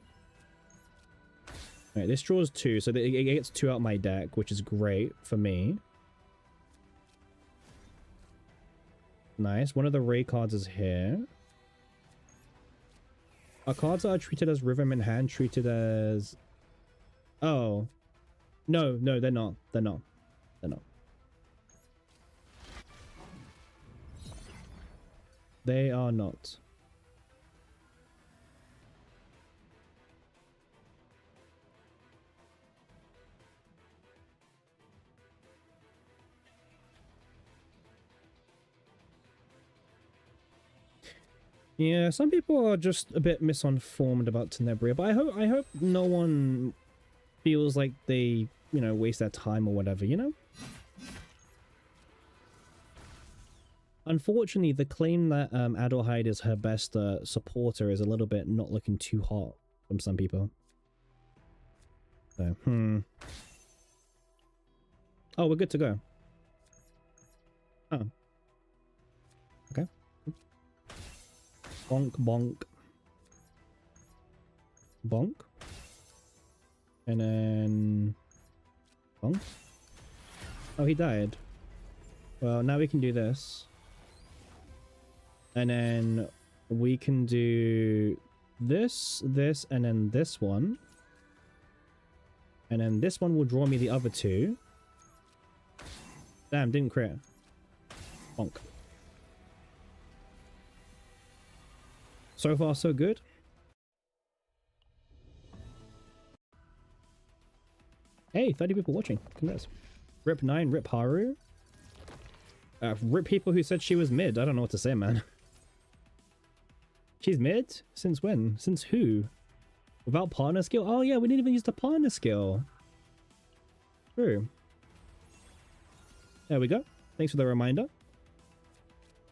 [SPEAKER 1] All right, this draws two, so it gets two out my deck, which is great for me. Nice. One of the Ray cards is here. Are cards that are treated as Rhythm in Hand treated as... Oh. No, they're not. They're not. They're not. They are not. Yeah, some people are just a bit misinformed about Tenebria, but I hope no one feels like they, you know, waste their time or whatever, you know? Unfortunately, the claim that Adelheid is her best supporter is a little bit not looking too hot from some people. So, Oh, we're good to go. Oh. Okay. Bonk, bonk. Bonk. And then... bonk. Oh, he died. Well, now we can do this. And then we can do this, this, and then this one. And then this one will draw me the other two. Damn, didn't crit. Bonk. So far, so good. Hey, 30 people watching. Congrats. Rip 9, rip Haru. Rip people who said she was mid. I don't know what to say, man. She's mid? Since when? Since who? Without partner skill? Oh yeah, we didn't even use the partner skill. True. There we go. Thanks for the reminder.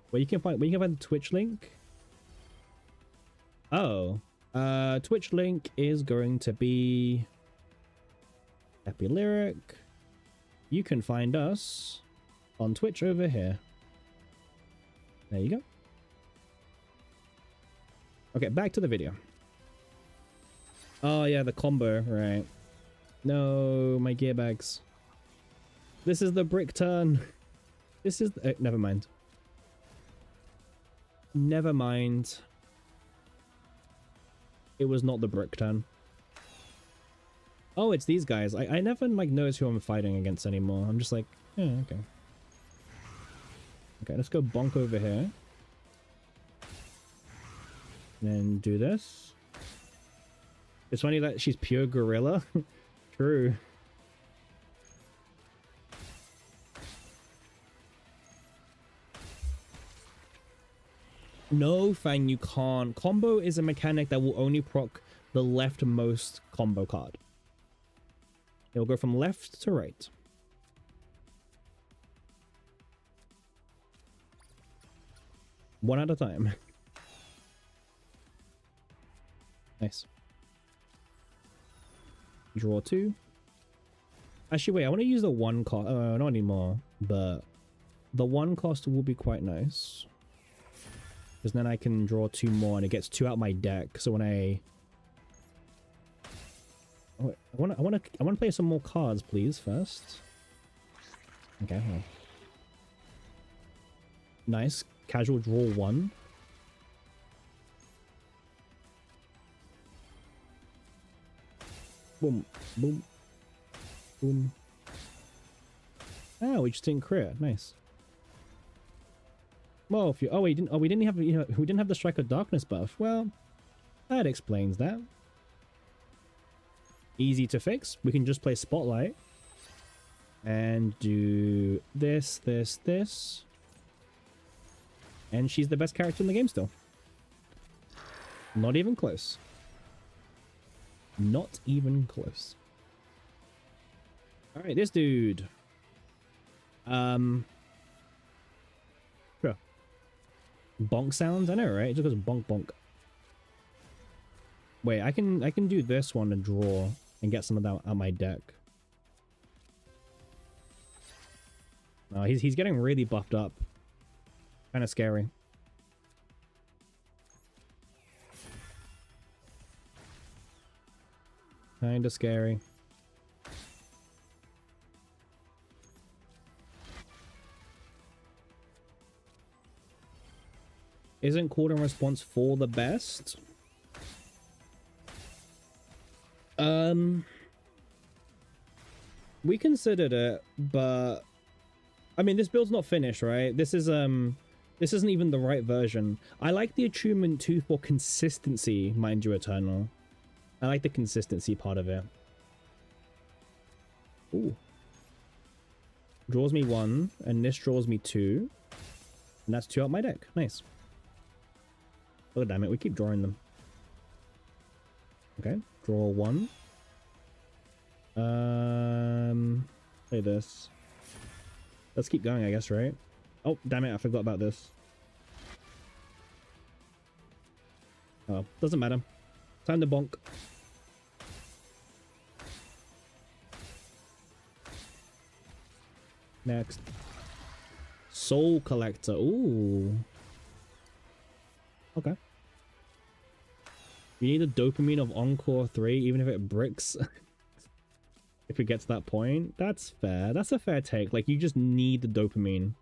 [SPEAKER 1] Where you can find the Twitch link. Oh. Twitch link is going to be Happy Lyric. You can find us on Twitch over here. There you go. Okay, back to the video. Oh yeah, the combo, right. No, my gear bags. This is the brick turn. This is... never mind. Never mind. It was not the brick turn. Oh, it's these guys. I never, like, notice who I'm fighting against anymore. I'm just like, yeah, okay. Okay, let's go bonk over here. Then do this. It's funny that she's pure gorilla. True. No, Fang, you can't. Combo is a mechanic that will only proc the leftmost combo card. It will go from left to right. One at a time. Nice. Draw two. Actually, wait, I want to use the one cost. Not anymore, but the one cost will be quite nice. Because then I can draw two more and it gets two out my deck. So when I want to play some more cards, please, first. Okay. Well. Nice. Casual draw one. Boom. Boom. Boom. Oh, we just didn't crit. Nice. Well, if you... oh, we didn't have... you know, we didn't have the Strike of Darkness buff. Well, that explains that. Easy to fix. We can just play Spotlight. And do this, this, this. And she's the best character in the game still. Not even close. Not even close. Alright, this dude. Sure. Bonk sounds? I know, right? It just goes bonk bonk. Wait, I can do this one and draw and get some of that out of my deck. He's getting really buffed up. Kind of scary. Kind of scary. Isn't call and response for the best? We considered it, but I mean, this build's not finished, right? This isn't even the right version. I like the attunement too for consistency, mind you, Eternal. I like the consistency part of it. Ooh. Draws me one, and this draws me two. And that's two out my deck. Nice. Oh, damn it, we keep drawing them. Okay, draw one. Play this. Let's keep going, I guess, right? Oh, damn it, I forgot about this. Oh, doesn't matter. Time to bonk. Next. Soul Collector. Ooh. Okay. You need the dopamine of Encore 3, even if it bricks. If we get to that point. That's fair. That's a fair take. Like, you just need the dopamine.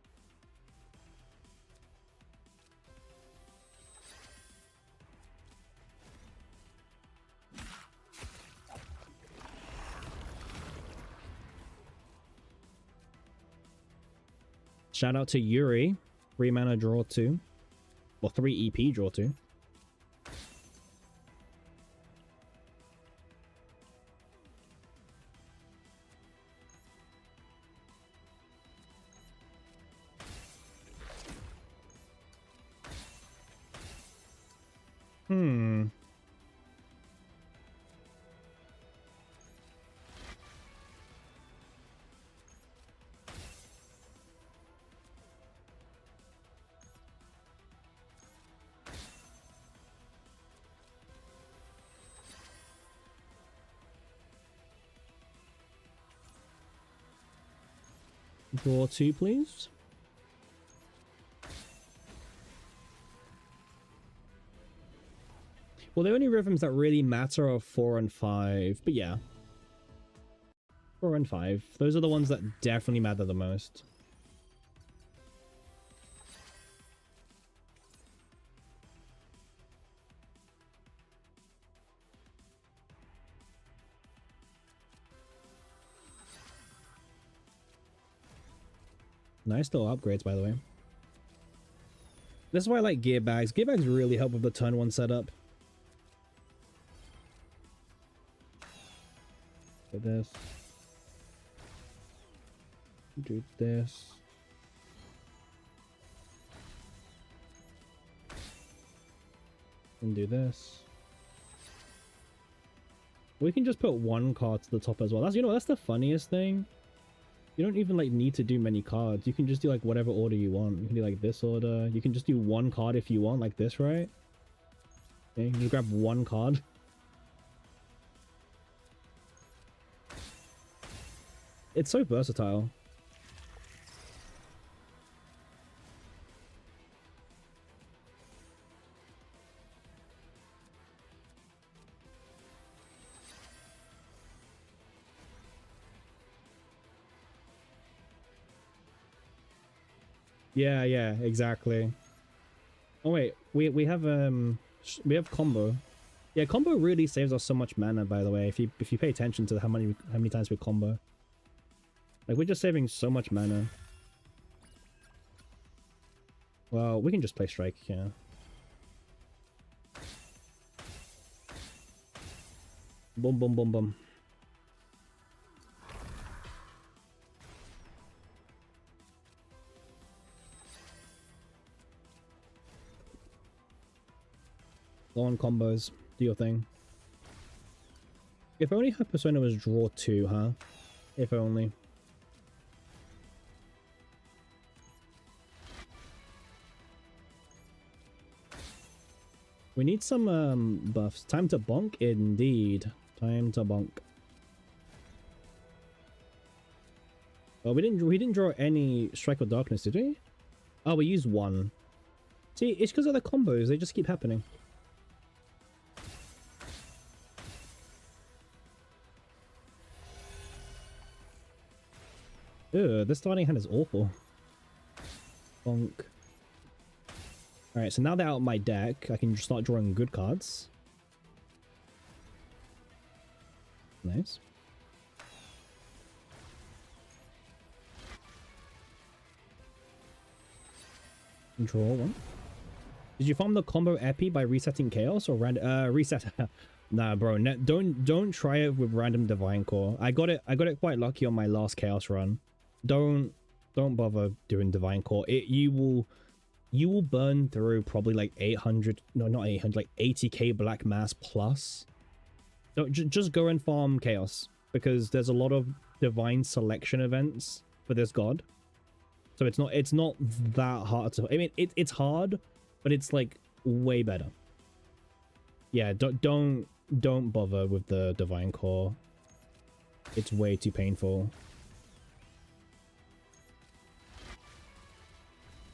[SPEAKER 1] Shout out to Yuri. 3 mana draw 2. Or 3 EP draw 2. Draw 2, please. Well, the only rhythms that really matter are 4 and 5, but yeah. 4 and 5. Those are the ones that definitely matter the most. Nice little upgrades, by the way. This is why I like gear bags. Gear bags really help with the turn 1 setup. Do this. Do this. And do this. We can just put 1 card to the top as well. That's, you know, that's the funniest thing. You don't even like need to do many cards. You can just do like whatever order you want. You can do like this order. You can just do 1 card if you want, like this, right? Okay, you just grab 1 card. It's so versatile. Yeah, yeah, exactly. Oh wait, we have combo. Yeah, combo really saves us so much mana, by the way, if you pay attention to how many times we combo. Like, we're just saving so much mana. Well, we can just play strike, yeah. Boom, boom, boom, boom. Go on combos. Do your thing. If only her persona was draw 2, huh? If only. We need some buffs. Time to bonk? Indeed. Time to bonk. Oh, we didn't draw any Strike of Darkness, did we? Oh, we used 1. See, it's because of the combos. They just keep happening. Ugh, this starting hand is awful. Bonk. Alright, so now they're out of my deck, I can start drawing good cards. Nice. Draw 1. Did you farm the combo epi by resetting chaos or reset? Nah, bro, don't try it with random divine core. I got it quite lucky on my last chaos run. Don't bother doing divine core. You will burn through probably like 800, no, not 800, like 80k black mass plus. Don't just go and farm chaos, because there's a lot of divine selection events for this god. So it's not that hard to, I mean, it's hard, but it's like way better. Yeah, don't bother with the divine core. It's way too painful.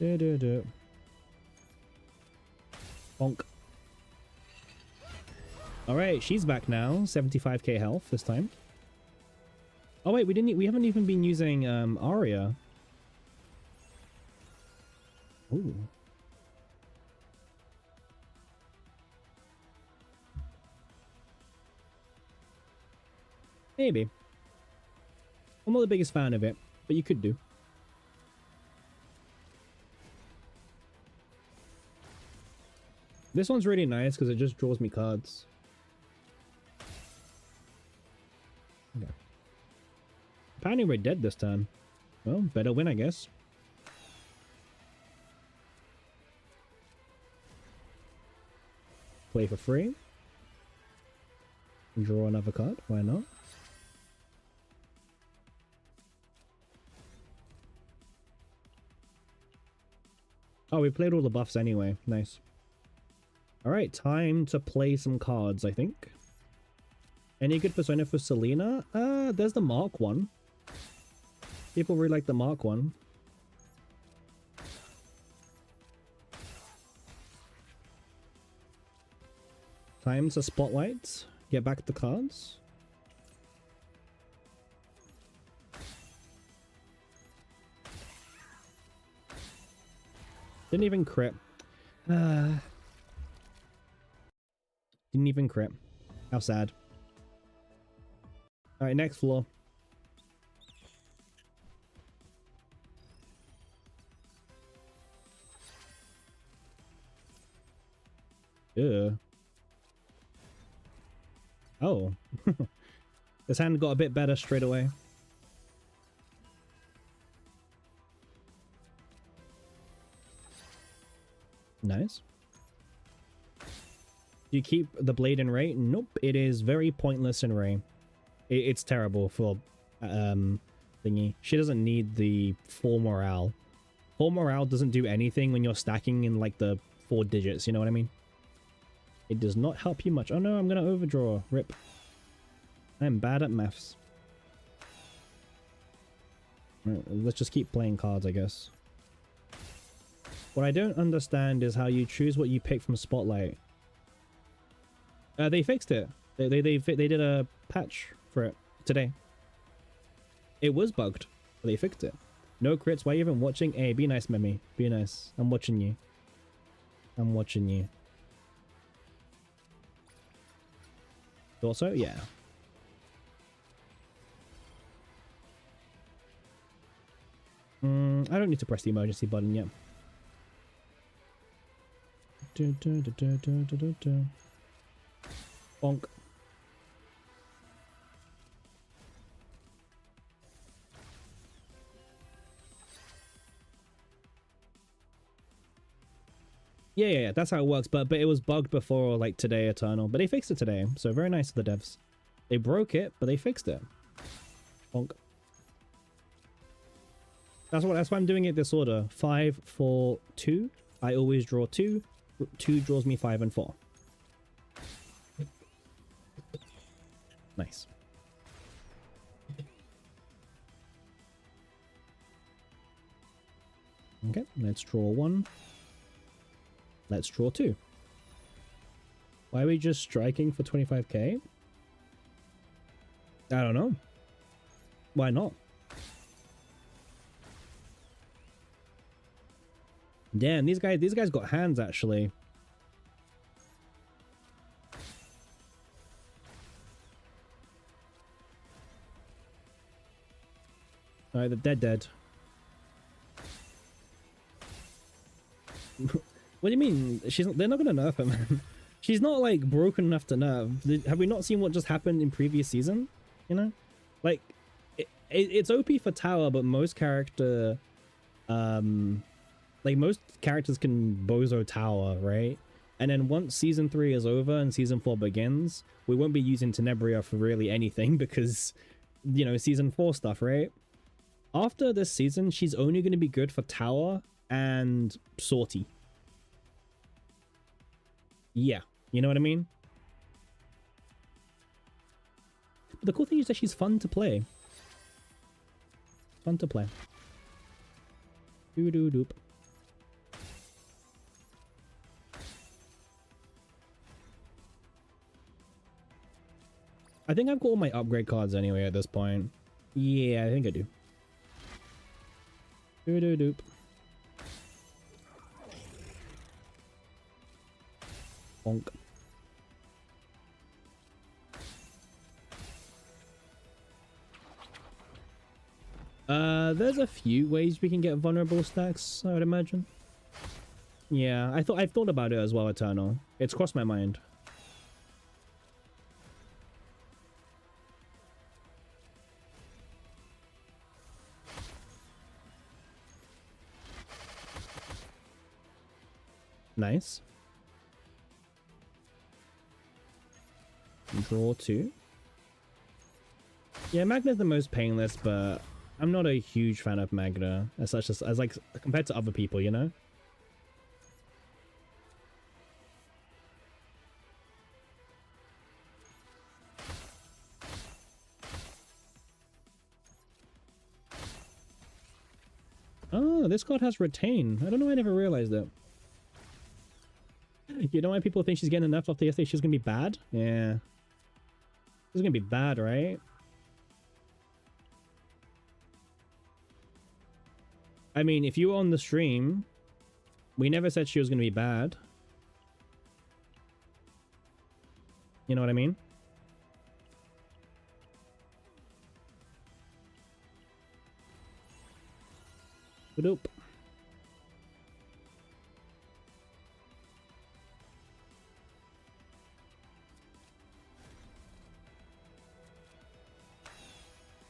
[SPEAKER 1] Bonk. Alright, she's back now. 75k health this time. Oh wait, we haven't even been using Arya. Ooh. Maybe. I'm not the biggest fan of it, but you could do. This one's really nice because it just draws me cards. Okay. Apparently we're dead this turn. Well, better win, I guess. Play for free. Draw another card. Why not? Oh, we played all the buffs anyway. Nice. Alright, time to play some cards, I think. Any good persona for Selena? There's the Mark one. People really like the Mark one. Time to spotlight. Get back the cards. Didn't even crit. Didn't even crit. How sad. Alright, next floor. Ew. Oh. This hand got a bit better straight away. Nice. Do you keep the blade in Ray? Nope. It is very pointless in Ray. It's terrible for thingy. She doesn't need the full morale. Full morale doesn't do anything when you're stacking in like the 4 digits, you know what I mean? It does not help you much. Oh no, I'm gonna overdraw. Rip. I'm bad at maths. Right, let's just keep playing cards, I guess. What I don't understand is how you choose what you pick from Spotlight. They fixed it. They did a patch for it today. It was bugged, but they fixed it. No crits. Why are you even watching? Hey, be nice, Memi. Be nice. I'm watching you. I'm watching you. Also, yeah. I don't need to press the emergency button yet. Bonk. Yeah, that's how it works, but it was bugged before, like, today Eternal, but they fixed it today, so very nice of the devs. They broke it, but they fixed it. Bonk. That's why I'm doing it this order. 5, 4, 2. I always draw 2. 2 draws me 5 and 4. Nice. Okay, let's draw 1. Let's draw 2. Why are we just striking for 25k? I don't know. Why not? Damn, these guys got hands actually. Alright, they're dead. What do you mean? They're not gonna nerf him. She's not like broken enough to nerf. Have we not seen what just happened in previous season? You know, like it's OP for tower, but most character, like most characters can bozo tower, right? And then once season 3 is over and season 4 begins, we won't be using Tenebria for really anything because, you know, season 4 stuff, right? After this season, she's only going to be good for tower and sortie. Yeah, you know what I mean? But the cool thing is that she's fun to play. Fun to play. Doo-doo-doop. I think I've got all my upgrade cards anyway at this point. Yeah, I think I do. Doo-doo-doop. Bonk. There's a few ways we can get vulnerable stacks, I would imagine. Yeah, I've thought about it as well, Eternal. It's crossed my mind. Nice. Draw 2. Yeah, Magna's the most painless, but I'm not a huge fan of Magna as such as like compared to other people, you know? Oh, this card has Retain. I don't know, I never realized that. You know why people think she's getting enough after yesterday? She's gonna be bad? Yeah. She's gonna be bad, right? I mean, if you were on the stream, we never said she was gonna be bad. You know what I mean? Nope.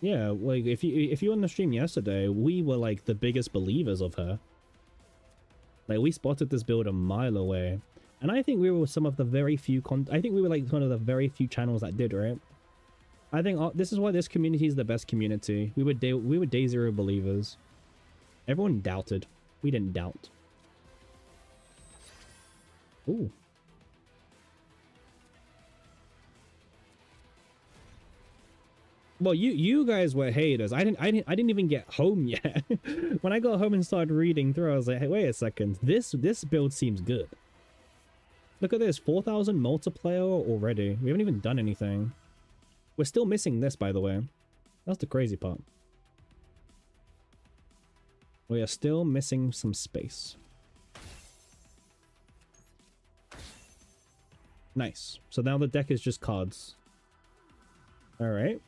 [SPEAKER 1] Yeah, like if you were on the stream yesterday, we were like the biggest believers of her. Like we spotted this build a mile away, and I think we were some of the very few. I think we were like one of the very few channels that did, right? I think this is why this community is the best community. We were day zero believers. Everyone doubted. We didn't doubt. Ooh. Well, you guys were haters. I didn't even get home yet. When I got home and started reading through, I was like, hey, wait a second. This build seems good. Look at this, 4,000 multiplayer already. We haven't even done anything. We're still missing this, by the way. That's the crazy part. We are still missing some space. Nice. So now the deck is just cards. All right.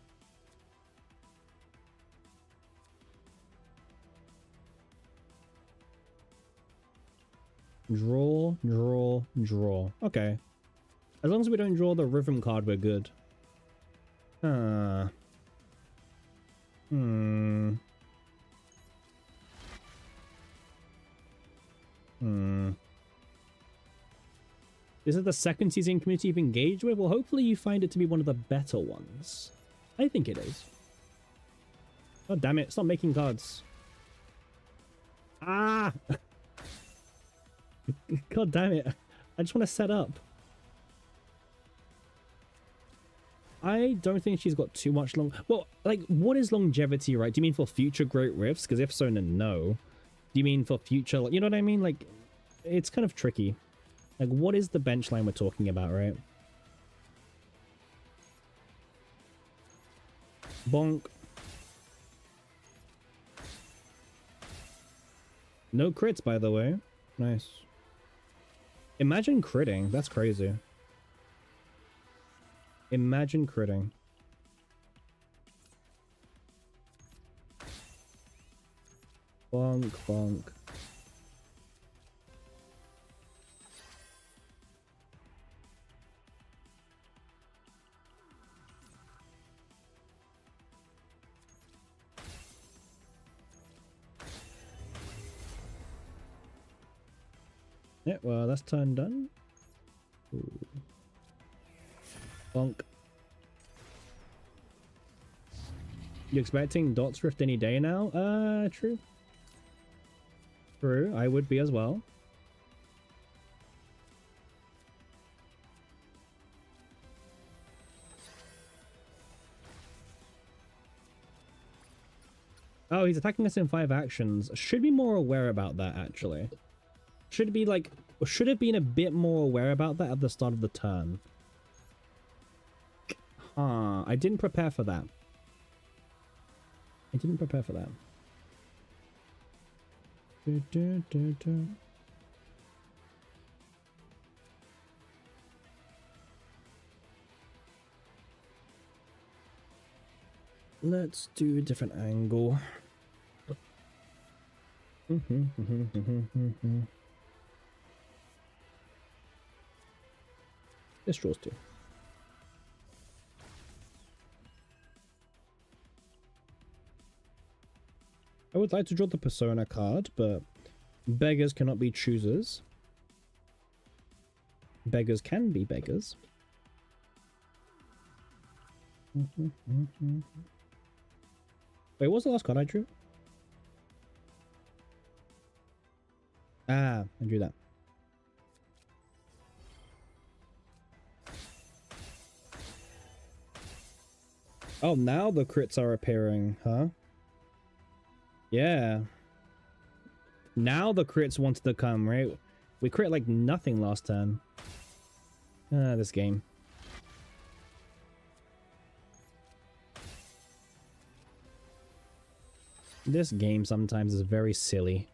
[SPEAKER 1] Draw, draw, draw. Okay. As long as we don't draw the rhythm card, we're good. Hmm. This is the second season community you've engaged with? Well, hopefully you find it to be one of the better ones. I think it is. God damn it. Stop making cards. Ah! God damn it. I just want to set up. I don't think she's got too much long... Well, like, what is longevity, right? Do you mean for future Great Rifts? Because if so, then no. Do you mean for future... You know what I mean? Like, it's kind of tricky. Like, what is the bench line we're talking about, right? Bonk. No crits, by the way. Nice. Imagine critting. That's crazy. Imagine critting. Bonk, bonk. Yeah, well, that's turn done. Ooh. Bonk. You expecting Dots Rift any day now? True. True, I would be as well. Oh, he's attacking us in 5 actions. Should be more aware about that, actually. Should be like... Should have been a bit more aware about that at the start of the turn. Ah, I didn't prepare for that. I didn't prepare for that. Let's do a different angle. This draws two. I would like to draw the Persona card, but beggars cannot be choosers. Beggars can be beggars. Wait, what was the last card I drew? Ah, I drew that. Oh, now the crits are appearing, huh? Yeah. Now the crits wanted to come, right? We crit like nothing last turn. Ah, this game. This game sometimes is very silly.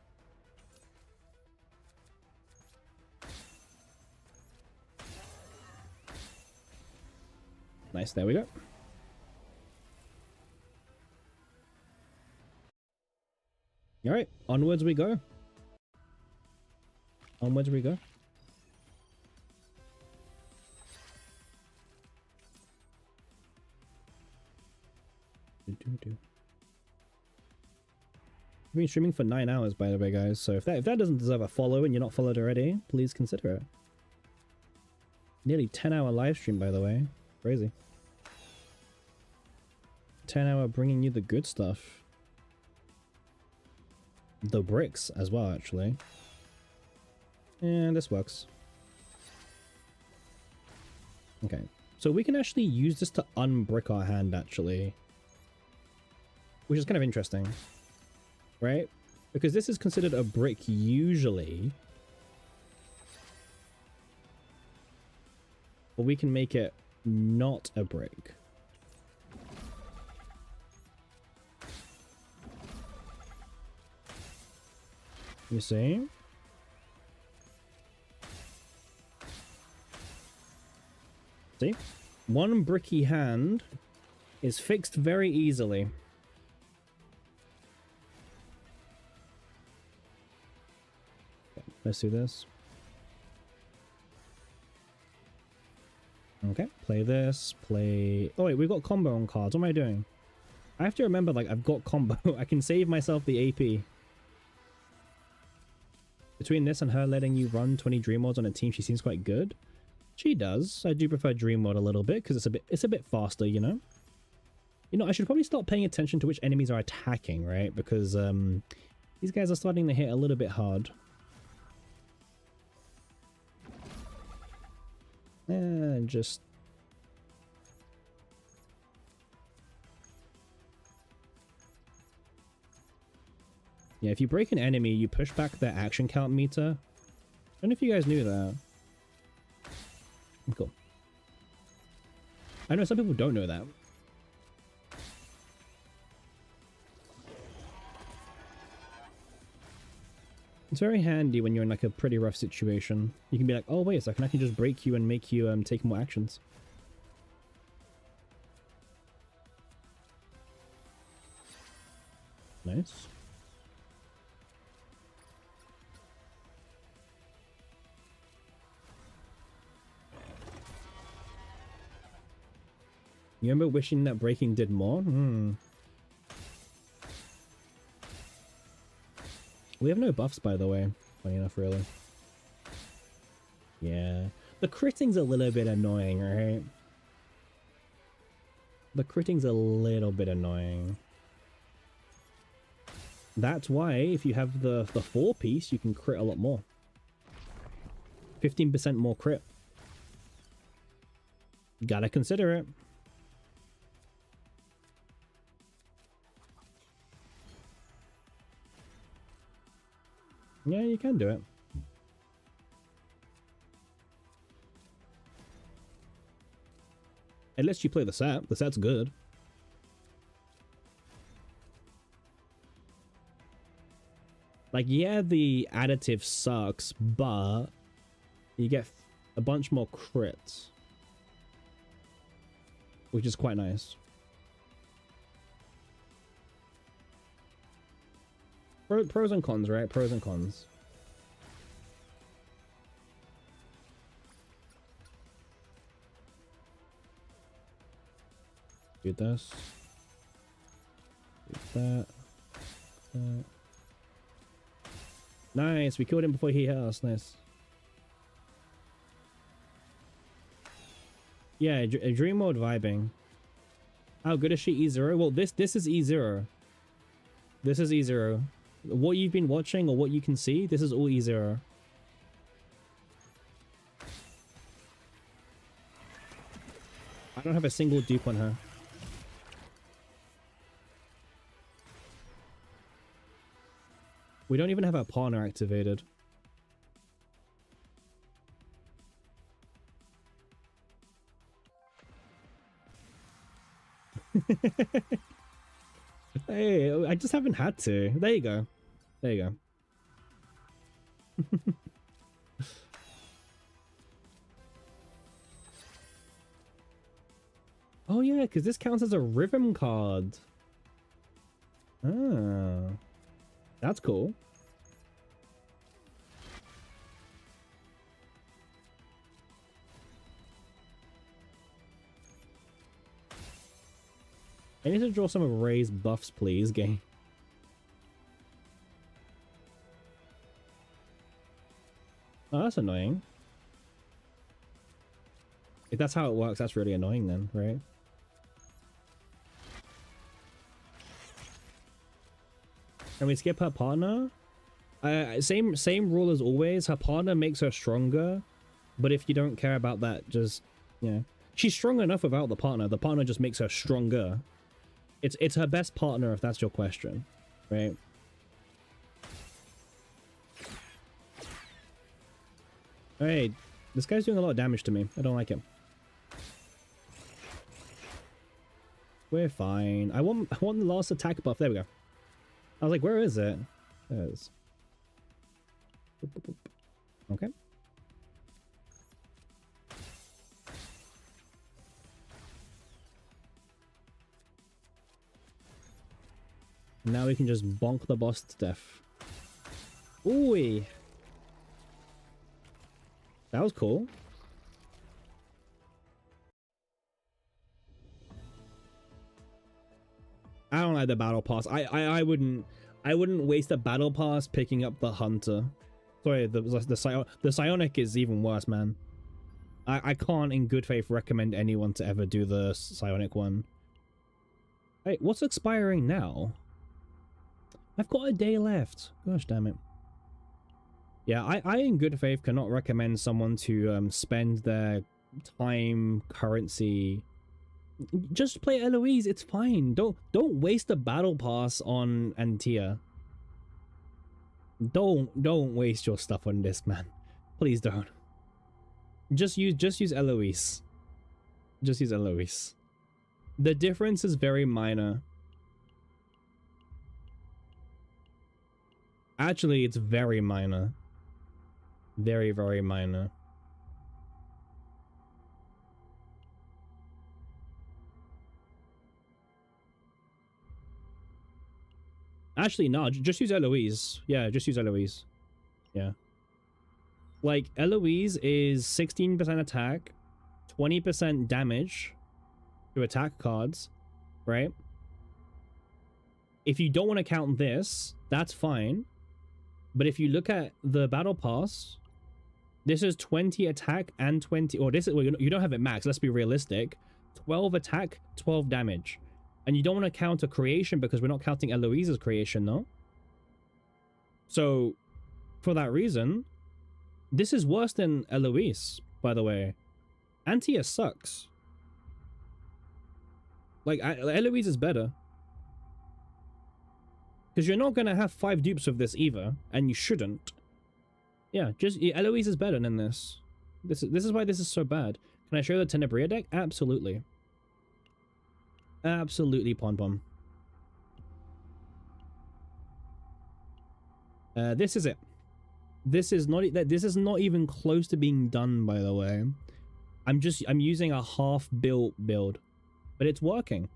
[SPEAKER 1] Nice, there we go. Alright, onwards we go. Onwards we go. I've been streaming for 9 hours, by the way, guys. So if that doesn't deserve a follow and you're not followed already, please consider it. Nearly 10-hour live stream, by the way. Crazy. 10-hour bringing you the good stuff. The bricks as well, actually. And this works. Okay. So we can actually use this to unbrick our hand, actually. Which is kind of interesting. Right? Because this is considered a brick usually. But we can make it not a brick. You see? See? One bricky hand is fixed very easily. Okay, let's do this. Okay, play this, play... Oh wait, we've got combo on cards. What am I doing? I have to remember, like, I've got combo. I can save myself the AP. Between this and her letting you run 20 Dream Worlds on a team, she seems quite good. She does. I do prefer Dream World a little bit because it's a bit faster, you know? You know, I should probably start paying attention to which enemies are attacking, right? Because these guys are starting to hit a little bit hard. And just... Yeah, if you break an enemy, you push back their action count meter. I don't know if you guys knew that. Cool. I know some people don't know that. It's very handy when you're in like a pretty rough situation. You can be like, oh wait a second, I can just break you and make you take more actions. Nice. You remember wishing that breaking did more? We have no buffs, by the way. Funny enough, really. Yeah. The critting's a little bit annoying, right? The critting's a little bit annoying. That's why, if you have the 4-piece, you can crit a lot more. 15% more crit. Gotta consider it. Yeah, you can do it. It lets you play the set. The set's good. Like, yeah, the additive sucks, but you get a bunch more crits, which is quite nice. Pros and cons, right? Pros and cons. Do this. Do that. That. Nice, we killed him before he hit us. Nice. Yeah, dream mode vibing. How good is she? E0? Well, this is E0. This is E0. What you've been watching or what you can see, this is all E0. I don't have a single dupe on her. We don't even have our partner activated. Hey, I just haven't had to. There you go. There you go. Oh yeah, because this counts as a rhythm card. Ah. That's cool. I need to draw some of Ray's buffs, please, game. Oh, that's annoying. If that's how it works, that's really annoying then, right? Can we skip her partner? Same rule as always. Her partner makes her stronger, but if you don't care about that, just, yeah. She's strong enough without the partner. The partner just makes her stronger. It's her best partner, if that's your question, right? Hey, this guy's doing a lot of damage to me. I don't like him. We're fine. I want the last attack buff. There we go. I was like, where is it? There it is. Boop, boop, boop. Okay. Now we can just bonk the boss to death. Ooh. That was cool. I don't like the battle pass. I wouldn't waste a battle pass picking up the hunter. Sorry, the psionic is even worse, man. I can't in good faith recommend anyone to ever do the psionic one. Hey, what's expiring now? I've got a day left. Gosh damn it. Yeah, I in good faith cannot recommend someone to spend their time, currency. Just play Eloise, it's fine. Don't waste a battle pass on Antia. Don't waste your stuff on this, man. Please don't. Just use Eloise. Just use Eloise. The difference is very minor. Actually, it's very minor. Very, very minor. Actually, no, just use Eloise. Yeah, just use Eloise. Yeah. Like, Eloise is 16% attack, 20% damage to attack cards, right? If you don't want to count this, that's fine. But if you look at the battle pass, this is 20 attack and 20, or this is, well, you don't have it max, let's be realistic. 12 attack, 12 damage. And you don't want to count a creation because we're not counting Eloise's creation, no? So, for that reason, this is worse than Eloise, by the way. Antia sucks. Like, Eloise is better. Because you're not going to have 5 dupes of this either, and you shouldn't. Yeah, just Eloise is better than this. This is why this is so bad. Can I show the Tenebria deck? Absolutely. Absolutely pom pom. This is it. This is not even close to being done, by the way. I'm using a half built build, but it's working.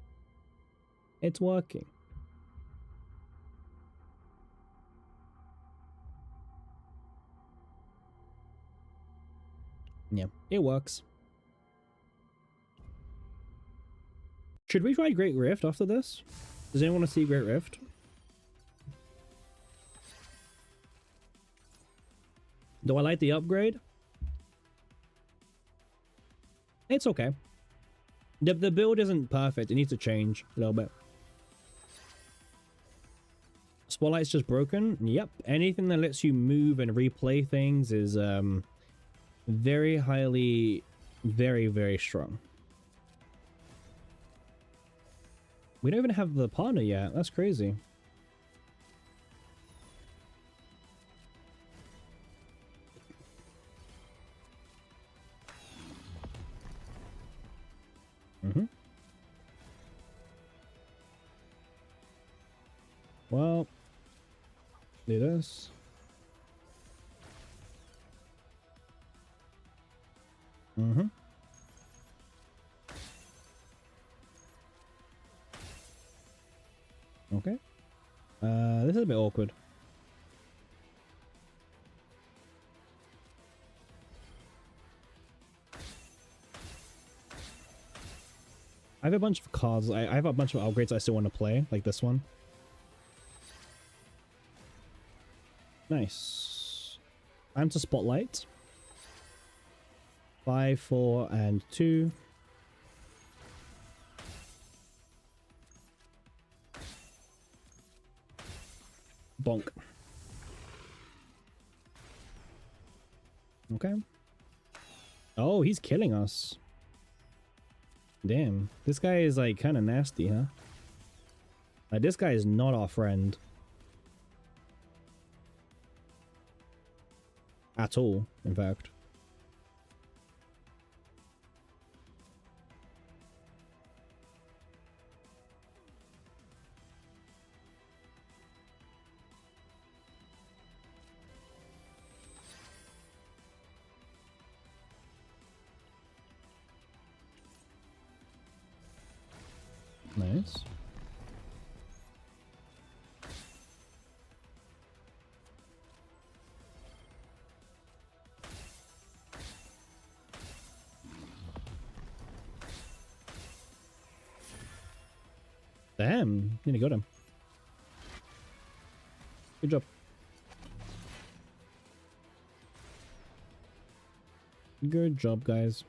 [SPEAKER 1] It's working. Yeah, it works. Should we try Great Rift after this? Does anyone want to see Great Rift? Do I like the upgrade? It's okay. The build isn't perfect. It needs to change a little bit. Spotlight's just broken. Yep. Anything that lets you move and replay things is very highly, very, very strong. We don't even have the partner yet. That's crazy. Well, do this. Okay. This is a bit awkward. I have a bunch of cards. I have a bunch of upgrades I still want to play, like this one. Nice. Time to spotlight. 5, 4, and 2. Bonk. Okay. Oh, he's killing us. Damn. This guy is like kind of nasty, huh? Like, this guy is not our friend. At all, in fact. Nice. Damn, nearly got him. Good job. Good job, guys.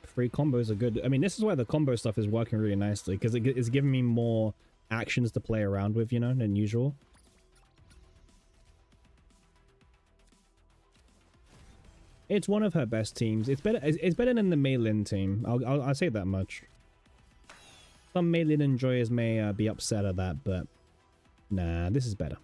[SPEAKER 1] Free combos are good. I mean, this is why the combo stuff is working really nicely, because it's giving me more actions to play around with, you know, than usual. It's one of her best teams. It's better. It's better than the Mei Lin team. I'll say that much. Some Mei Lin enjoyers may be upset at that, but nah, this is better.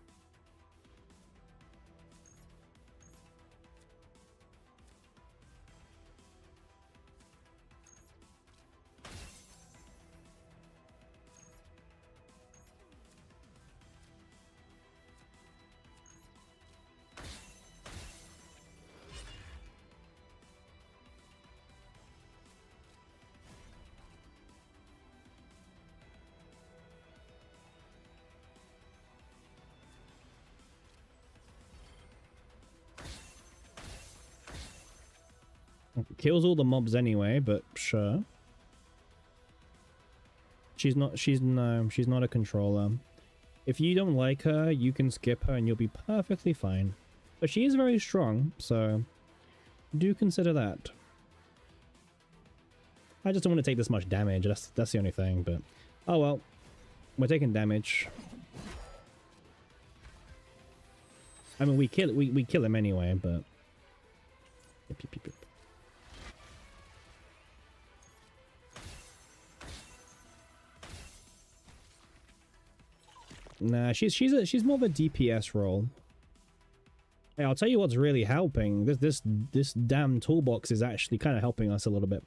[SPEAKER 1] Kills all the mobs anyway, but sure. She's not a controller. If you don't like her, you can skip her and you'll be perfectly fine. But she is very strong, so do consider that. I just don't want to take this much damage. That's the only thing, but oh well. We're taking damage. I mean, we kill him anyway, but yep, yep, yep, yep. Nah, she's more of a DPS role. Hey, I'll tell you what's really helping. This damn toolbox is actually kind of helping us a little bit,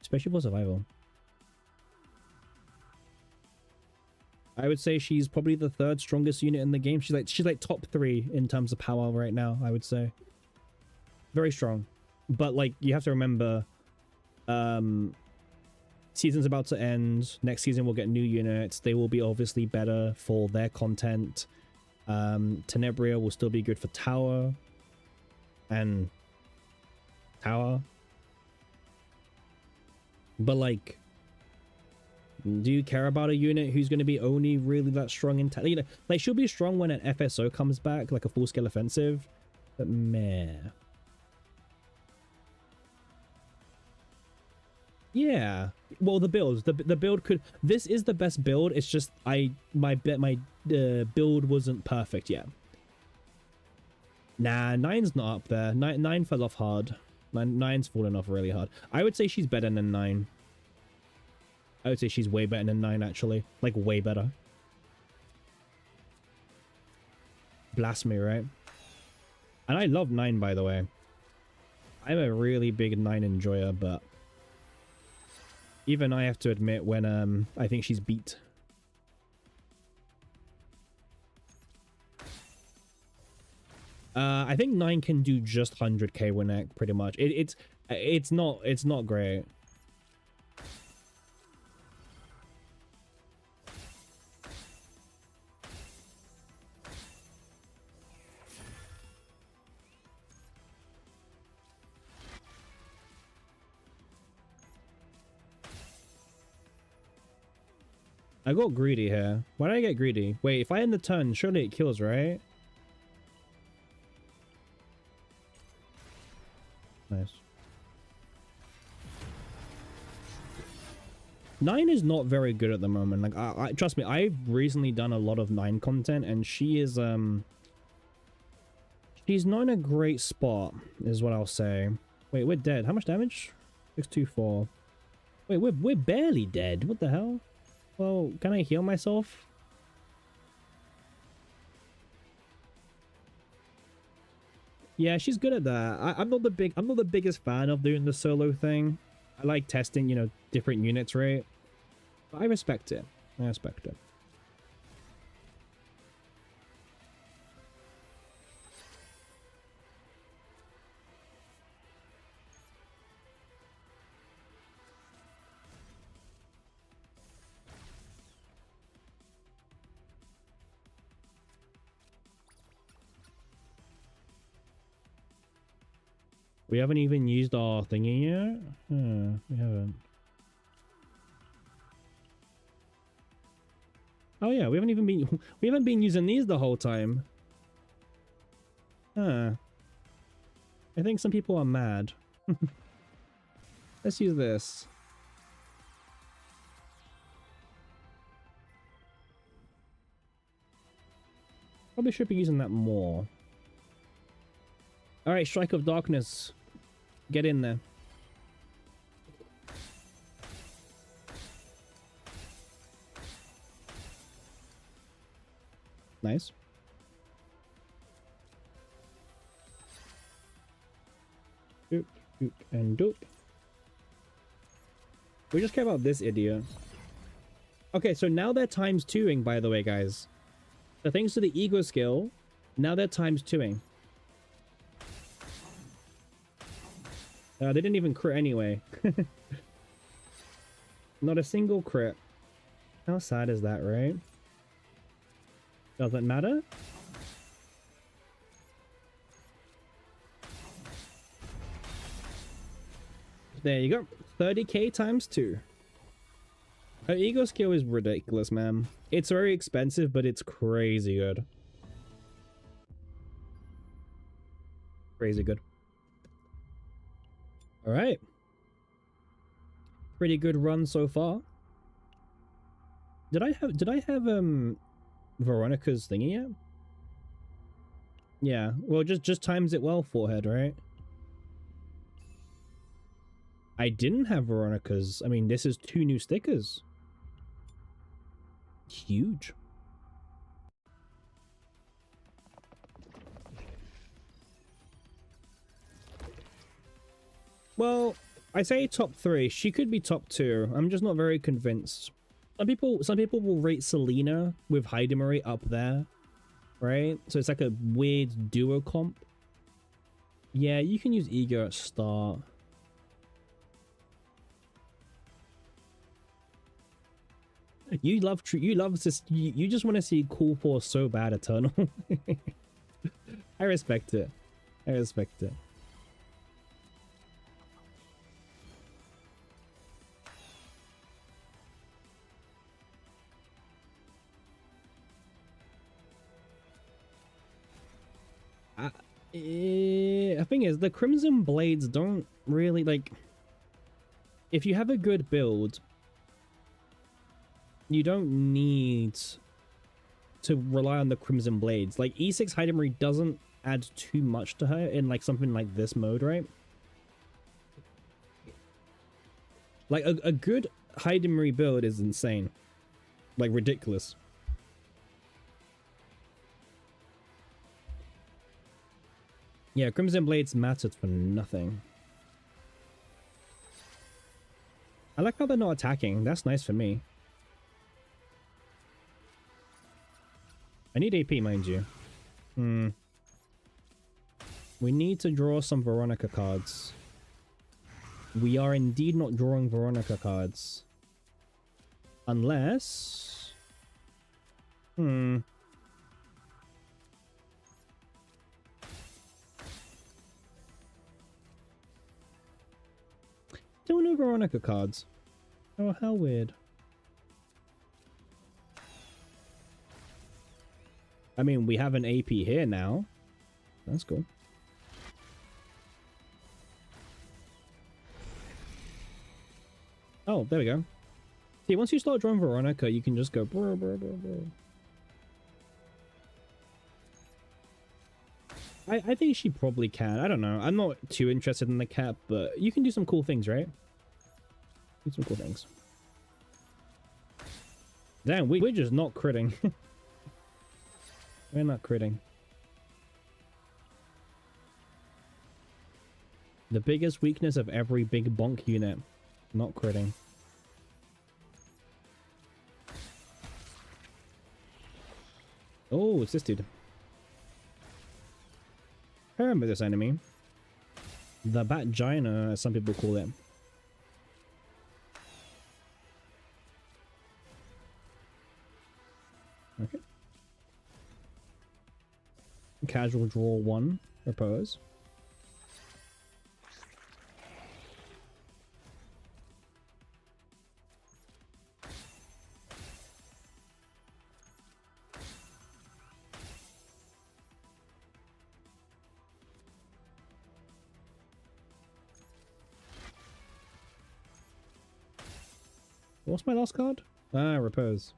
[SPEAKER 1] especially for survival. I would say she's probably the third strongest unit in the game. She's like top 3 in terms of power right now, I would say. Very strong. But like you have to remember, season's about to end. Next season we'll get new units. They will be obviously better for their content. Tenebria will still be good for tower and tower. But like, do you care about a unit who's going to be only really that strong in you know, like she'll be strong when an FSO comes back, like a full scale offensive, but meh. Yeah, well, the build, the build could. This is the best build. It's just my build wasn't perfect yet. Nah, 9's not up there. 9 fell off hard. 9's fallen off really hard. I would say she's better than 9. I would say she's way better than 9 actually, like way better. Blasphemy, right? And I love 9 by the way. I'm a really big 9 enjoyer, but even I have to admit when I think she's beat. I think 9 can do just 100k win pretty much. It's not great. I got greedy here. Why did I get greedy? Wait, if I end the turn, surely it kills, right? Nice. 9 is not very good at the moment. Like, I trust me, I've recently done a lot of 9 content, and she is she's not in a great spot, is what I'll say. Wait, we're dead. How much damage? 624. Wait, we're barely dead. What the hell? Well, can I heal myself? Yeah, she's good at that. I'm not the biggest fan of doing the solo thing. I like testing, you know, different units, right? But I respect it. I respect it. We haven't even used our thingy yet? We haven't. Oh yeah, we haven't been using these the whole time. Huh. I think some people are mad. Let's use this. Probably should be using that more. Alright, Strike of Darkness. Get in there. Nice. Doop, doop, and doop. We just care about this idiot. Okay, so now they're times 2ing, by the way, guys. So thanks to the ego skill, now they're times 2ing. They didn't even crit anyway. Not a single crit. How sad is that, right? Doesn't matter. There you go. 30k times 2. Her ego skill is ridiculous, man. It's very expensive, but it's crazy good. Crazy good. All right. Pretty good run so far. Did I have Veronica's thingy yet? Yeah. Well, just times it well, Forehead, right? I didn't have Veronica's. I mean, this is 2 new stickers. Huge. Well, I say top 3. She could be top 2. I'm just not very convinced. Some people will rate Selena with Heidemery up there, right? So it's like a weird duo comp. Yeah, you can use Ego at start. You love this. You just want to see Cool Force so bad, Eternal. I respect it. I respect it. The thing is, the Crimson Blades don't really, like, if you have a good build, you don't need to rely on the Crimson Blades. Like, E6 Heidemery doesn't add too much to her in, like, something like this mode, right? Like, a good Heidemery build is insane. Like, ridiculous. Yeah, Crimson Blades mattered for nothing. I like how they're not attacking. That's nice for me. I need AP, mind you. We need to draw some Veronica cards. We are indeed not drawing Veronica cards. Unless... Don't know Veronica cards. Oh, how weird. I mean, we have an AP here now. That's cool. Oh, there we go. See, once you start drawing Veronica, you can just go brr, brr, brr, brr. I think she probably can. I don't know. I'm not too interested in the cat, but you can do some cool things, right? Do some cool things. Damn, we're just not critting. We're not critting. The biggest weakness of every big bonk unit. Not critting. Oh, it's this dude. I remember this enemy. The Batgina, as some people call it. Okay. Casual draw 1. Repose. What's my last card? Ah, repose.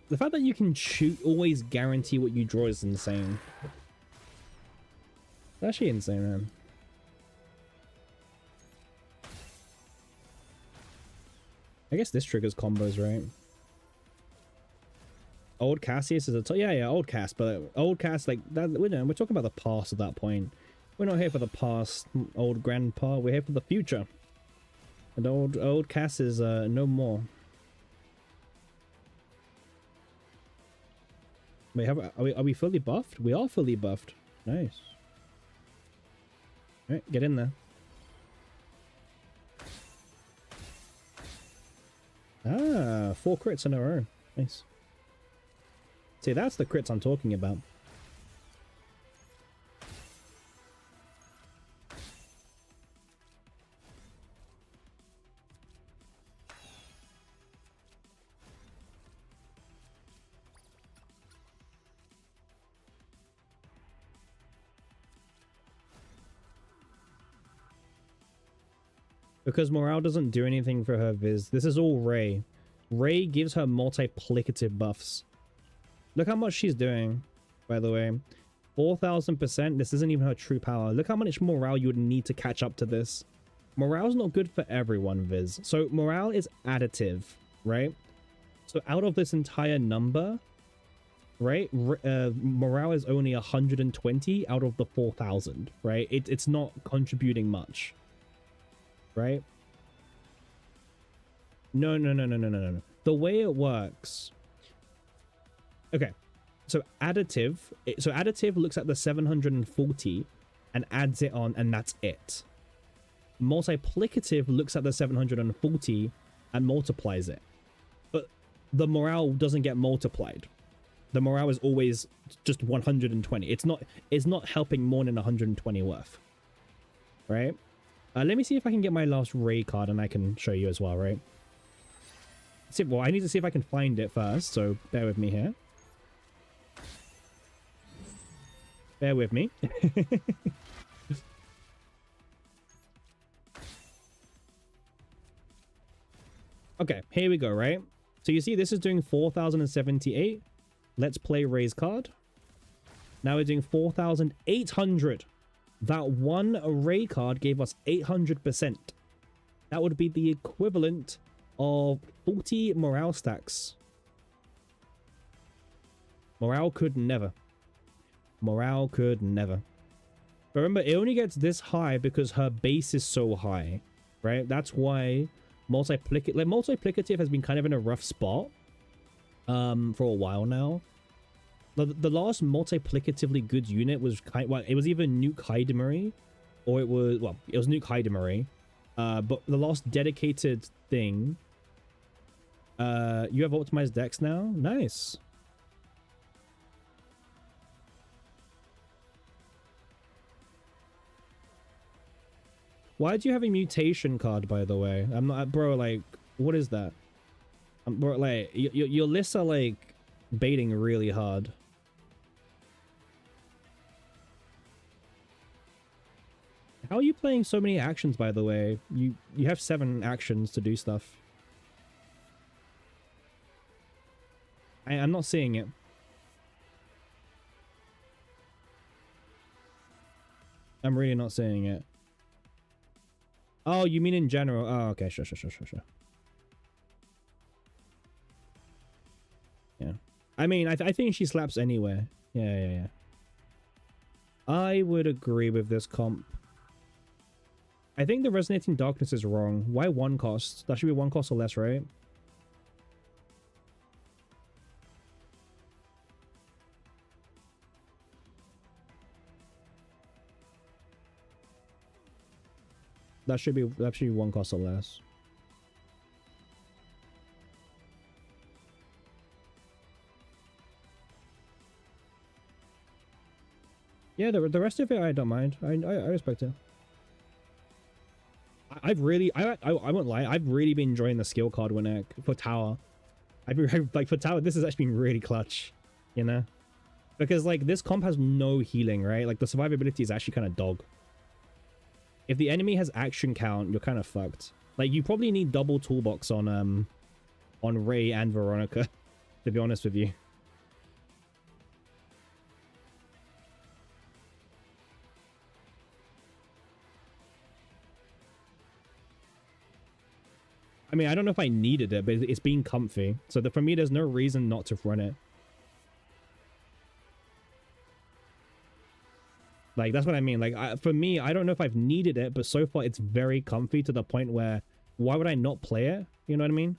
[SPEAKER 1] The fact that you can always guarantee what you draw is insane. It's actually insane, man. I guess this triggers combos, right? Old Cassius is a yeah, old Cass, but old Cass, like that. We're talking about the past at that point. We're not here for the past, old grandpa. We're here for the future. And old Cass is no more. Wait, are we fully buffed? We are fully buffed. Nice. All right, get in there. Ah, 4 crits in a row. Nice. See, that's the crits I'm talking about. Because Morale doesn't do anything for her Viz. This is all Ray. Ray gives her multiplicative buffs. Look how much she's doing, by the way. 4,000%. This isn't even her true power. Look how much morale you would need to catch up to this. Morale's not good for everyone, Viz. So morale is additive, right? So out of this entire number, right, morale is only 120 out of the 4,000, right? It's not contributing much, right? No. The way it works. Okay, so additive looks at the 740 and adds it on, and that's it. Multiplicative looks at the 740 and multiplies it, but the morale doesn't get multiplied. The morale is always just 120. It's not helping more than 120 worth, right? Let me see if I can get my last Ray card and I can show you as well, right? Well, I need to see if I can find it first, so bear with me here. Bear with me. Okay, here we go, right? So you see this is doing 4,078. Let's play Ray's card. Now we're doing 4,800. That one Ray card gave us 800%. That would be the equivalent of 40 morale stacks. Morale could never. Morale could never. But remember, it only gets this high because her base is so high, right? That's why multiplicative has been kind of in a rough spot for a while now. The last multiplicatively good unit was it was either Nuke Hydemery or it was Nuke Hydemery. But the last dedicated thing, you have optimized decks now? Nice. Why do you have a mutation card, by the way? I'm not, bro, like, what is that? Bro, like, your lists are, like, baiting really hard. How are you playing so many actions, by the way? You have 7 actions to do stuff. I'm not seeing it. I'm really not seeing it. Oh, you mean in general? Oh, okay, sure. Yeah. I mean, I think she slaps anywhere. Yeah. I would agree with this comp. I think the Resonating Darkness is wrong. Why 1 cost? That should be 1 cost or less, right? That should be 1 cost or less. Yeah, the rest of it I don't mind. I respect it. I won't lie. I've really been enjoying the skill card winner for tower. Like for tower, this has actually been really clutch, you know, because like this comp has no healing, right? Like the survivability is actually kind of dog. If the enemy has action count, you're kind of fucked. Like you probably need double toolbox on Ray and Veronica, to be honest with you. I mean, I don't know if I needed it, but it's been comfy. So for me, there's no reason not to run it. Like, that's what I mean. Like, for me, I don't know if I've needed it, but so far it's very comfy to the point where why would I not play it? You know what I mean?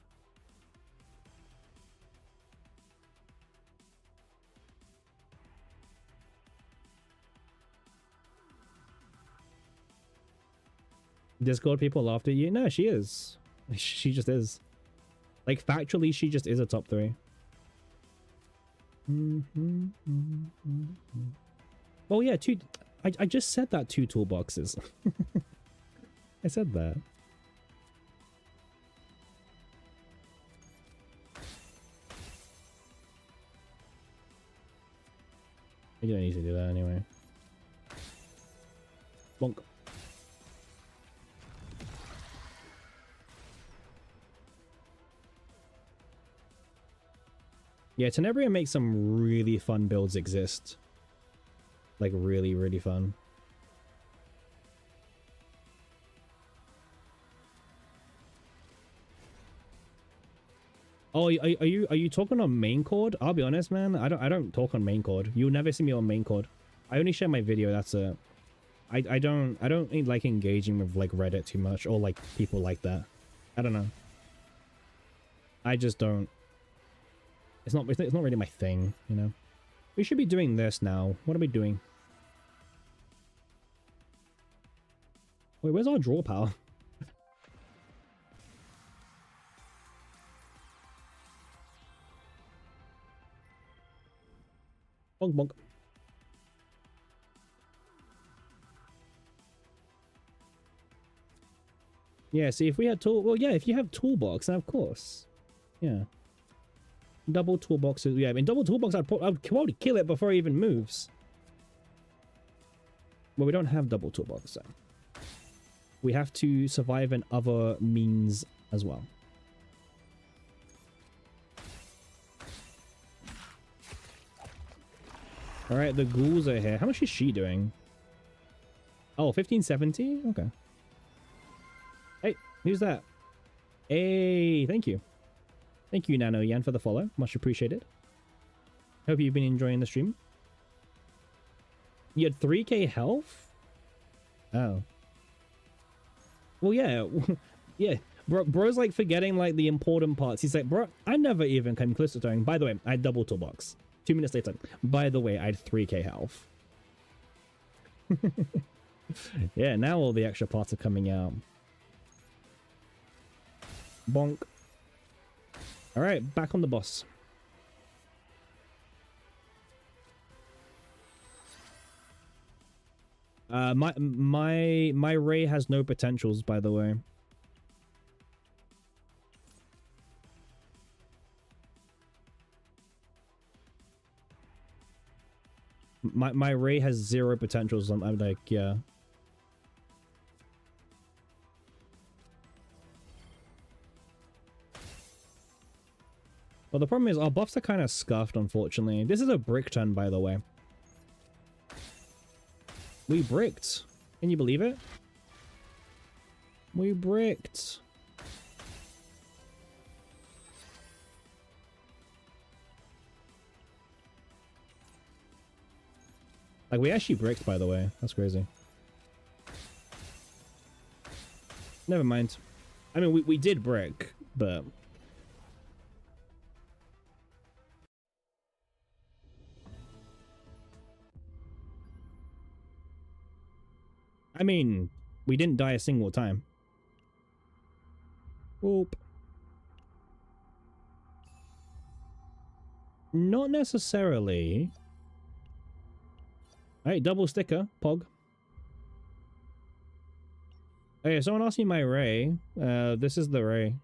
[SPEAKER 1] Discord people laughed at you. No, she is. She just is. Like, factually, she just is a top 3. Oh, yeah, 2... I just said that 2 toolboxes. I said that. You don't need to do that anyway. Bonk. Yeah, Tenebria makes some really fun builds exist. like really, really fun. Oh, are you talking on main chord? I'll be honest, man. I don't talk on main chord. You'll never see me on main chord. I only share my video. That's it. I don't like engaging with like Reddit too much or like people like that. I don't know. I just don't. It's not really my thing, you know. We should be doing this now. What are we doing? Wait, where's our draw power? Bonk bonk. Yeah, see, if we had well, yeah, if you have toolbox, then of course. Yeah. Double toolboxes. Yeah, I mean, double toolbox, I'd probably kill it before it even moves. Well, we don't have double toolbox, so. We have to survive in other means as well. Alright, the ghouls are here. How much is she doing? Oh, 1570? Okay. Hey, who's that? Hey, thank you. Thank you, Nano Yan, for the follow. Much appreciated. Hope you've been enjoying the stream. You had 3k health? Oh. Well, yeah. Yeah. Bro's like forgetting like the important parts. He's like, bro, I never even came close to dying. By the way, I had double toolbox. 2 minutes later. By the way, I had 3k health. Yeah, now all the extra parts are coming out. Bonk. Alright, back on the boss. My ray has no potentials, by the way. My ray has 0 potentials. I'm like, yeah. Well, the problem is our buffs are kind of scuffed, unfortunately. This is a brick turn, by the way. We bricked. Can you believe it? We bricked. Like, we actually bricked, by the way. That's crazy. Never mind. I mean, we did brick, but... I mean, we didn't die a single time. Whoop. Not necessarily. Hey, double sticker, Pog. Hey, someone asked me my ray. This is the ray.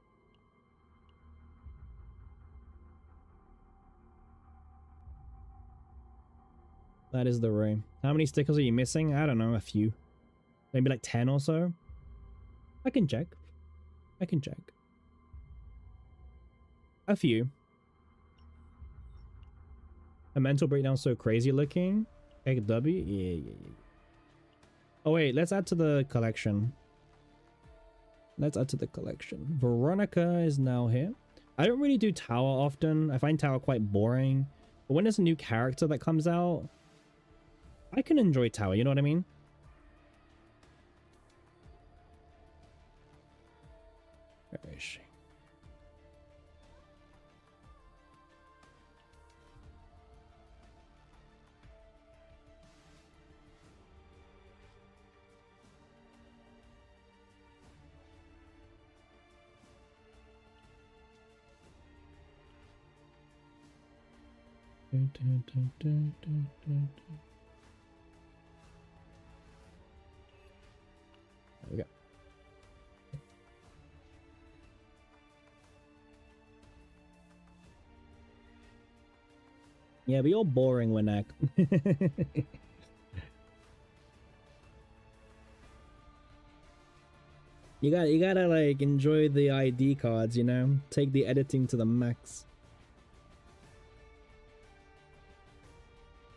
[SPEAKER 1] That is the ray. How many stickers are you missing? I don't know, a few. Maybe like 10 or so. I can check. I can check. A few. A mental breakdown so crazy looking. Egg W? Yeah. Oh wait, let's add to the collection. Let's add to the collection. Veronica is now here. I don't really do tower often. I find tower quite boring. But when there's a new character that comes out, I can enjoy tower, you know what I mean? Where is she? There we go. Yeah, but you're boring, Winak. You gotta like enjoy the ID cards, you know? Take the editing to the max.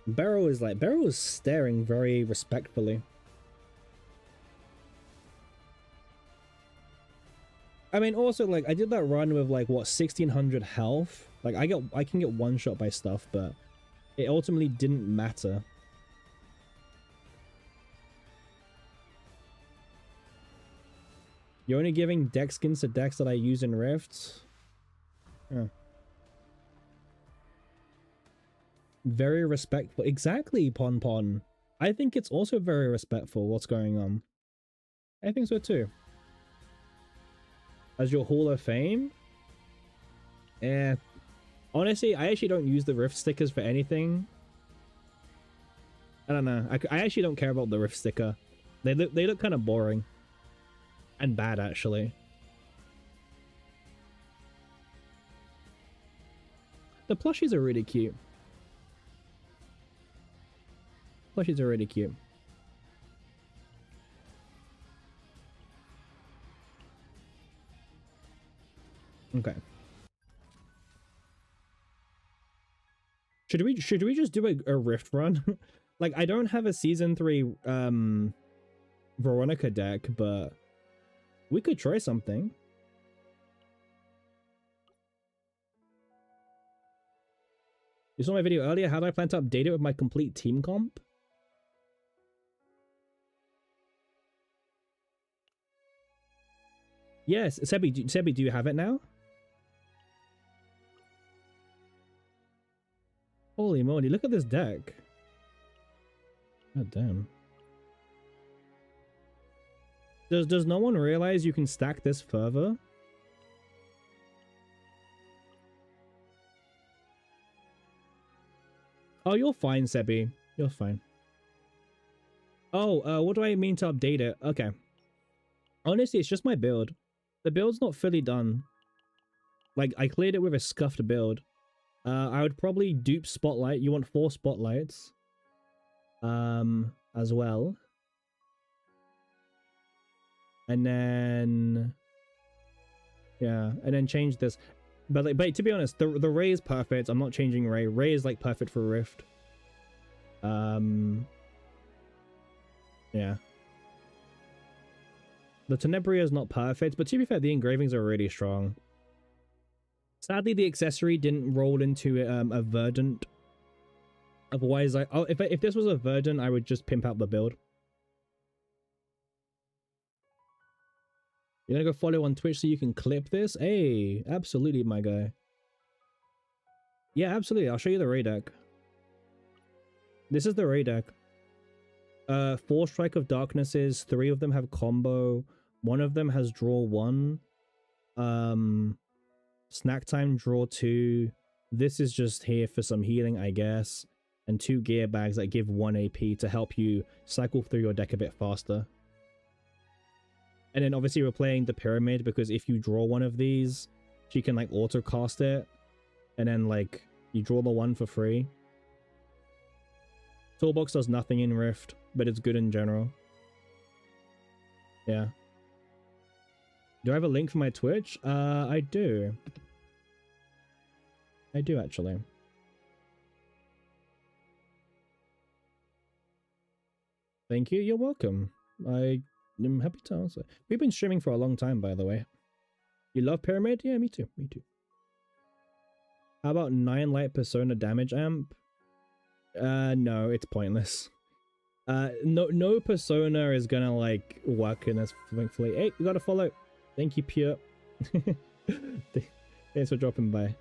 [SPEAKER 1] Beryl is staring very respectfully. I mean, also, like, I did that run with, like, what, 1600 health? Like, I can get one shot by stuff, but it ultimately didn't matter. You're only giving deck skins to decks that I use in Rift? Huh. Very respectful. Exactly, Pon Pon. I think it's also very respectful what's going on. I think so too. As your Hall of Fame? Eh. Honestly, I actually don't use the Rift stickers for anything. I don't know. I actually don't care about the Rift sticker. They look kind of boring. And bad, actually. The plushies are really cute. Plushies are really cute. Okay. Should we just do a Rift run? Like, I don't have a season 3 Veronica deck, but we could try something. You saw my video earlier. How do I plan to update it with my complete team comp? Yes, Sebi, do you have it now? Holy moly, look at this deck. God damn. Does no one realize you can stack this further? Oh, you're fine, Sebi. You're fine. Oh, what do I mean to update it? Okay. Honestly, it's just my build. The build's not fully done. Like, I cleared it with a scuffed build. I would probably dupe Spotlight. You want 4 Spotlights. As well. And then... yeah, and then change this. But to be honest, the Ray is perfect. I'm not changing Ray. Ray is, like, perfect for Rift. Yeah. The Tenebria is not perfect, but to be fair, the engravings are really strong. Sadly, the accessory didn't roll into a Verdant. Otherwise, if this was a Verdant, I would just pimp out the build. You're gonna go follow on Twitch so you can clip this? Hey, absolutely, my guy. Yeah, absolutely. I'll show you the Ray deck. This is the Ray deck. 4 Strike of Darknesses. 3 of them have combo. 1 of them has draw 1. Snack time, draw 2. This is just here for some healing, I guess. And 2 gear bags that give 1 AP to help you cycle through your deck a bit faster. And then obviously we're playing the Pyramid because if you draw one of these, she can like auto cast it. And then like you draw the 1 for free. Toolbox does nothing in Rift, but it's good in general. Yeah. Do I have a link for my Twitch? I do. I do actually. Thank you. You're welcome. I am happy to answer. We've been streaming for a long time, by the way. You love Pyramid? Yeah, me too. Me too. How about 9 light persona damage amp? No, it's pointless. No persona is gonna like work in this thankfully. Hey, you gotta follow. Thank you, Pure. Thanks for dropping by.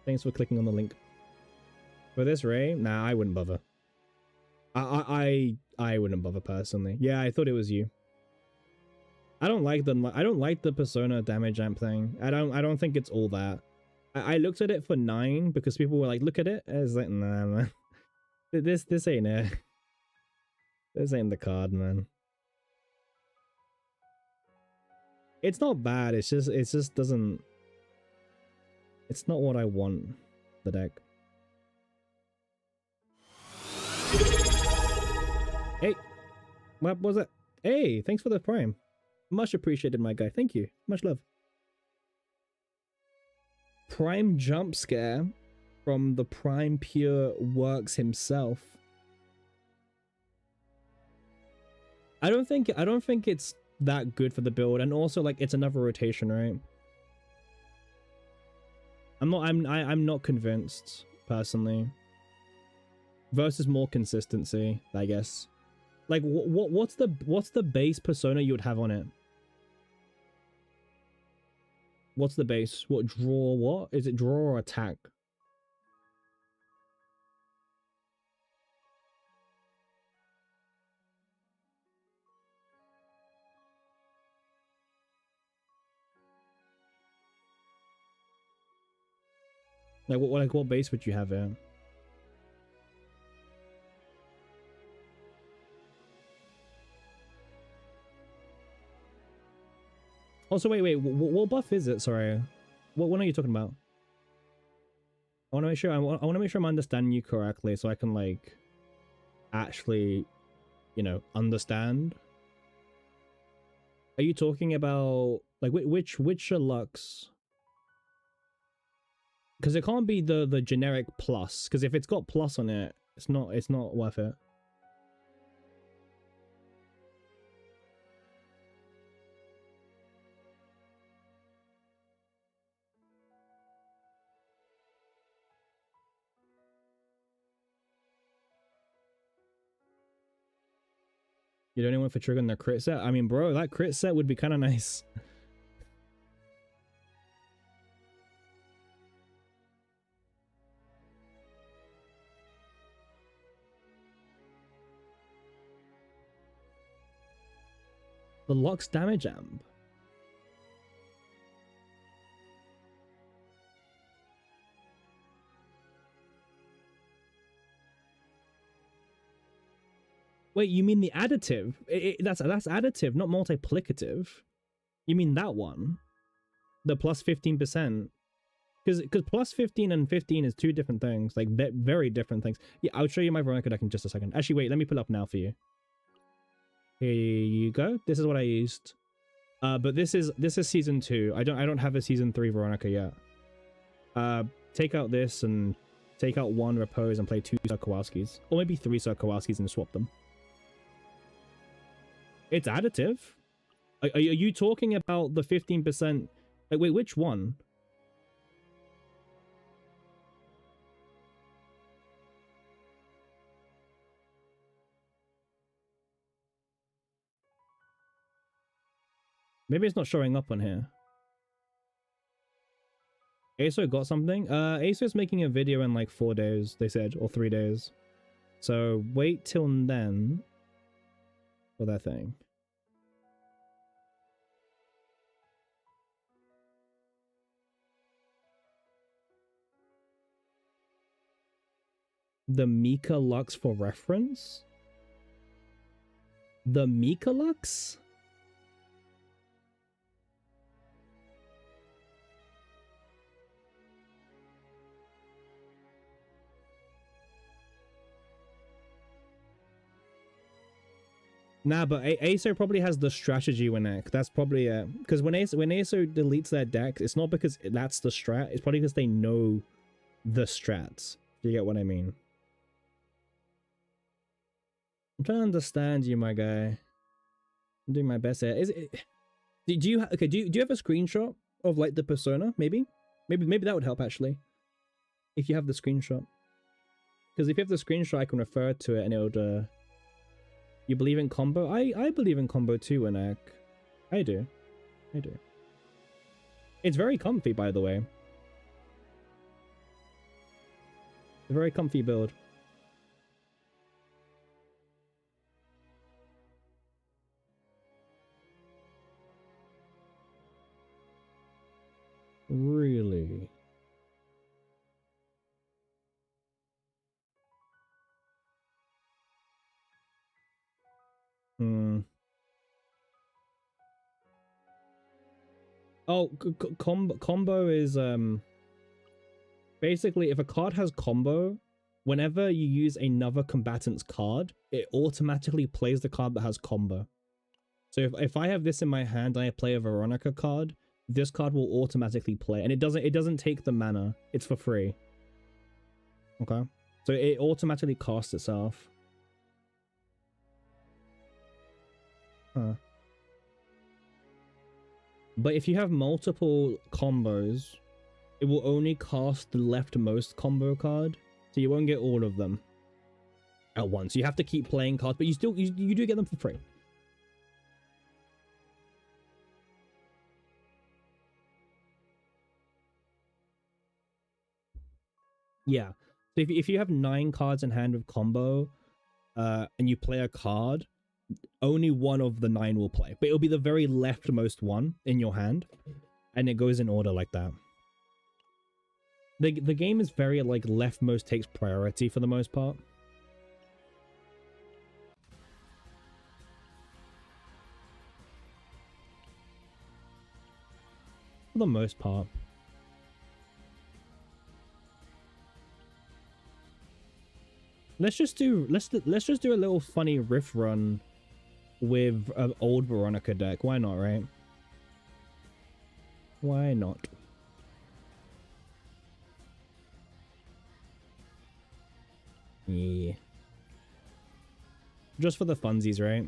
[SPEAKER 1] Thanks for clicking on the link. For this Ray, nah, I wouldn't bother. I wouldn't bother personally. Yeah, I thought it was you. I don't like the persona damage amp thing. I don't think it's all that. I looked at it for 9 because people were like, look at it. I was like, nah, man. This ain't it. This ain't the card, man. It's not bad. It just doesn't. It's not what I want. The deck. Hey, what was it? Hey, thanks for the prime. Much appreciated, my guy. Thank you. Much love. Prime jump scare. from the Prime Pure Works himself. I don't think it's that good for the build, and also like it's another rotation, right? I'm not convinced personally. Versus more consistency, I guess. Like what's the base persona you would have on it? What's the base? What draw? What is it? Draw or attack? Like what base would you have it? Also, wait, what buff is it? Sorry, what one are you talking about? I want to make sure I want to make sure I'm understanding you correctly, so I can like actually, you know, understand. Are you talking about like which Lux? Because it can't be the generic plus. Because if it's got plus on it, it's not worth it. You don't even want for triggering the crit set? I mean, bro, that crit set would be kind of nice. The Lux damage amp. Wait, you mean the additive? That's additive, not multiplicative. You mean that one? The plus 15%? Because plus 15 and 15 is two different things, like very different things. Yeah, I'll show you my Veronica deck in just a second. Actually, wait, let me pull up now for you. Here you go. This is what I used. But this is season 2. I don't have a season 3 Veronica yet. Take out this and take out 1 Repose and play 2 Sir Kowalskis, or maybe 3 Sir Kowalskis and swap them. It's additive. Are you talking about the 15%? Like, wait, which one? Maybe it's not showing up on here. ASO got something? ASO's making a video in like 4 days, they said, or 3 days. So wait till then for that thing. The Mika Lux for reference? The Mika Lux? Nah, but ASO probably has the strategy Winnek. That's probably it. Because when ASO deletes their deck, it's not because that's the strat. It's probably because they know the strats. Do you get what I mean? I'm trying to understand you, my guy. I'm doing my best here. Is it? Do you okay? Do you have a screenshot of like the persona? Maybe that would help actually. If you have the screenshot, because if you have the screenshot, I can refer to it and it would. You believe in combo? I believe in combo too, Winnek. I do. It's very comfy, by the way. A very comfy build. Really? Oh, combo is basically if a card has combo, whenever you use another combatant's card, it automatically plays the card that has combo. So if I have this in my hand and I play a Veronica card, this card will automatically play, and it doesn't take the mana. It's for free. Okay. So it automatically casts itself. Huh. But if you have multiple combos, it will only cast the leftmost combo card. So you won't get all of them at once. You have to keep playing cards, but you do get them for free. Yeah. So if you have 9 cards in hand with combo, and you play a card, only one of the 9 will play. But it'll be the very leftmost one in your hand, and it goes in order like that. The game is very, like, leftmost takes priority for the most part. For the most part. Let's just do a little funny riff run with an old Veronica deck. Why not, right? Why not? Yeah. Just for the funsies, right?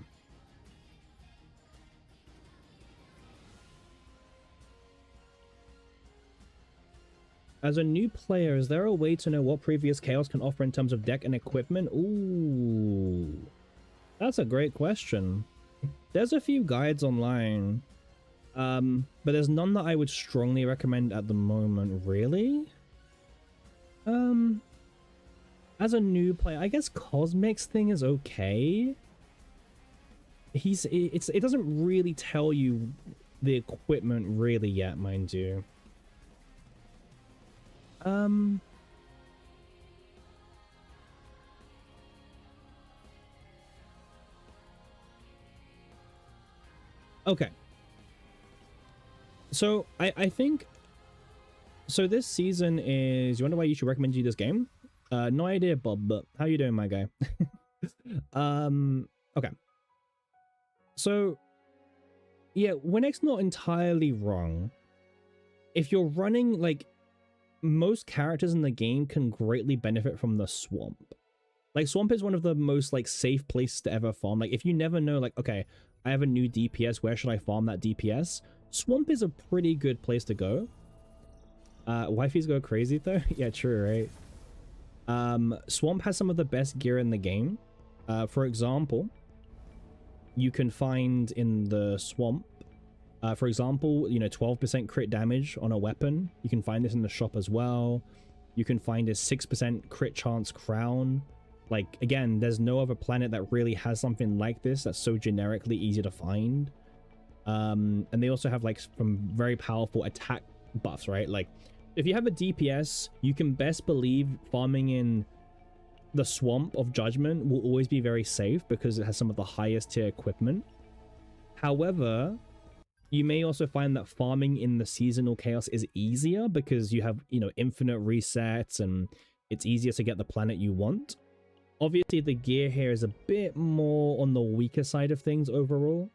[SPEAKER 1] As a new player, is there a way to know what previous Chaos can offer in terms of deck and equipment? Ooh. That's a great question. There's a few guides online. But there's none that I would strongly recommend at the moment, really? As a new player, I guess Cosmic's thing is okay. It doesn't really tell you the equipment really yet, mind you. Okay. So I think so this season is, you wonder why you should recommend you this game? No idea, Bob, but how you doing, my guy? Okay. So yeah, Winnick's not entirely wrong. If you're running, like, most characters in the game can greatly benefit from the swamp. Like, swamp is one of the most, like, safe places to ever farm. Like, if you never know, like, okay, I have a new DPS, where should I farm that DPS? Swamp is a pretty good place to go. Wifeys go crazy though. Yeah, true, right? Swamp has some of the best gear in the game. For example, you can find in the swamp, for example, you know, 12% crit damage on a weapon. You can find this in the shop as well. You can find a 6% crit chance crown. Like, again, there's no other planet that really has something like this that's so generically easy to find. And they also have, like, some very powerful attack buffs, right? Like, if you have a DPS, you can best believe farming in the Swamp of Judgment will always be very safe because it has some of the highest tier equipment. However, you may also find that farming in the Seasonal Chaos is easier because you have, you know, infinite resets and it's easier to get the planet you want. Obviously, the gear here is a bit more on the weaker side of things overall.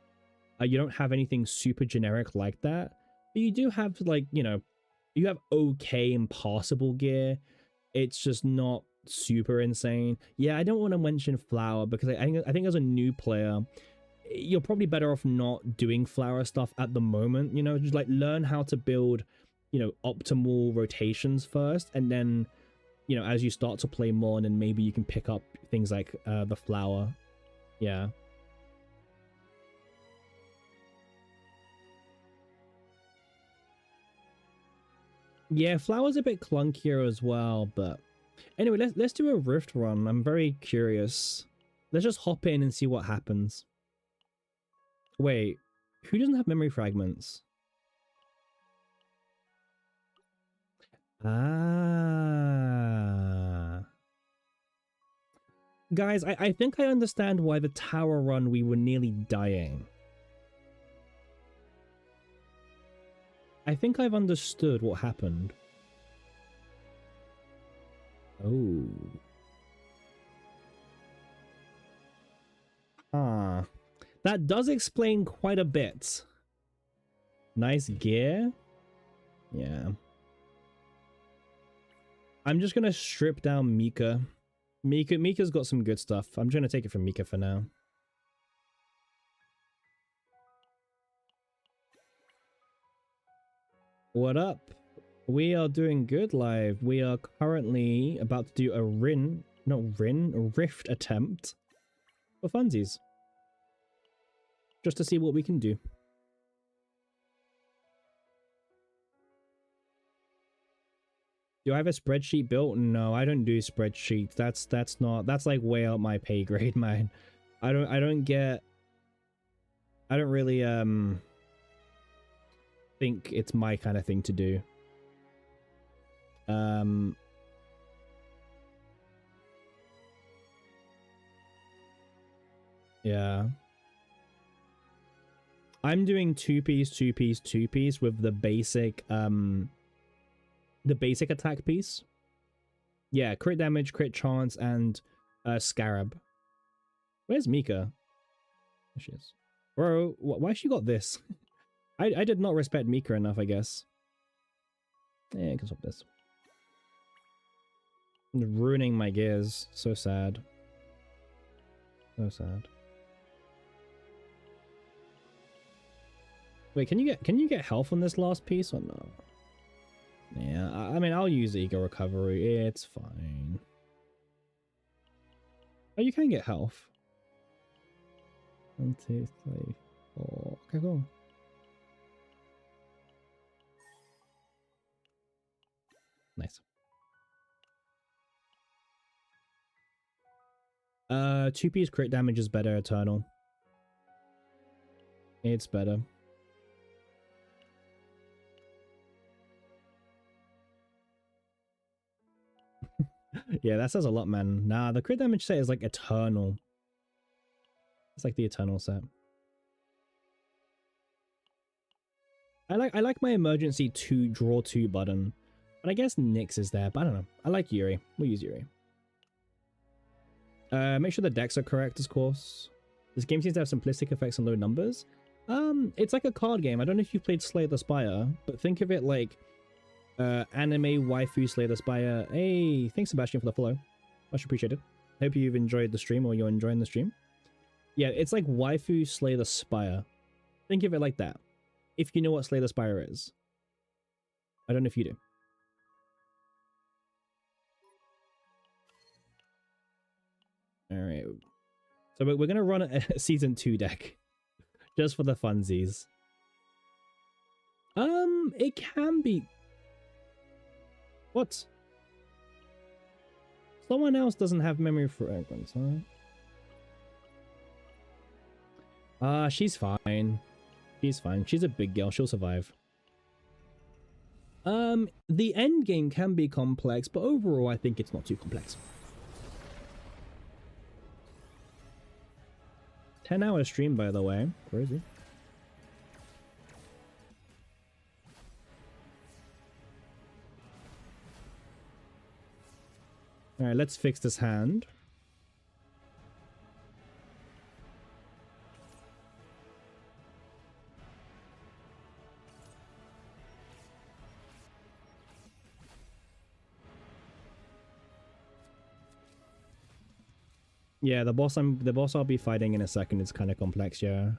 [SPEAKER 1] You don't have anything super generic like that, but you do have, like, you know, you have okay and passable gear. It's just not super insane. Yeah, I don't want to mention flower because I think as a new player, you're probably better off not doing flower stuff at the moment. You know, just like learn how to build, you know, optimal rotations first, and then, you know, as you start to play more, and then maybe you can pick up things like the flower. Yeah. Yeah, flower's a bit clunkier as well, but anyway, let's do a rift run. I'm very curious. Let's just hop in and see what happens. Wait, who doesn't have memory fragments? Ah. Guys, I think I understand why the tower run we were nearly dying. I think I've understood what happened. Oh. Ah. That does explain quite a bit. Nice gear. Yeah. I'm just gonna strip down Mika. Mika's got some good stuff. I'm just gonna take it from Mika for now. What up? We are doing good live. We are currently about to do a rift attempt for funsies. Just to see what we can do. Do I have a spreadsheet built? No, I don't do spreadsheets. That's like way out my pay grade, man. I don't really think it's my kind of thing to do. Yeah. I'm doing 2-piece, 2-piece, 2-piece with the basic attack piece. Yeah, crit damage, crit chance, and scarab. Where's Mika? There she is. Bro, why she got this? I did not respect Mika enough, I guess. Yeah, I can stop this. I'm ruining my gears. So sad. So sad. Wait, can you get health on this last piece or no? Yeah, I mean, I'll use Ego Recovery. It's fine. Oh, you can get health. 1, 2, 3, 4. Okay, cool. Nice. 2-piece crit damage is better, Eternal. It's better. Yeah, that says a lot, man. Nah, the crit damage set is like Eternal. It's like the Eternal set. I like my emergency draw 2 button. But I guess Nyx is there, but I don't know. I like Yuri. We'll use Yuri. Make sure the decks are correct, of course. This game seems to have simplistic effects on low numbers. It's like a card game. I don't know if you've played Slay the Spire, but think of it like anime waifu Slay the Spire. Hey, thanks Sebastian for the follow. Much appreciated. Hope you've enjoyed the stream or you're enjoying the stream. Yeah, it's like waifu Slay the Spire. Think of it like that. If you know what Slay the Spire is. I don't know if you do. Alright. So we're going to run a Season 2 deck. Just for the funsies. It can be... What? Someone else doesn't have memory fragments, huh? She's fine. She's fine. She's a big girl. She'll survive. The end game can be complex, but overall I think it's not too complex. 10-hour stream, by the way. Where is he? Alright, let's fix this hand. Yeah, the boss I'll be fighting in a second is kind of complex, yeah.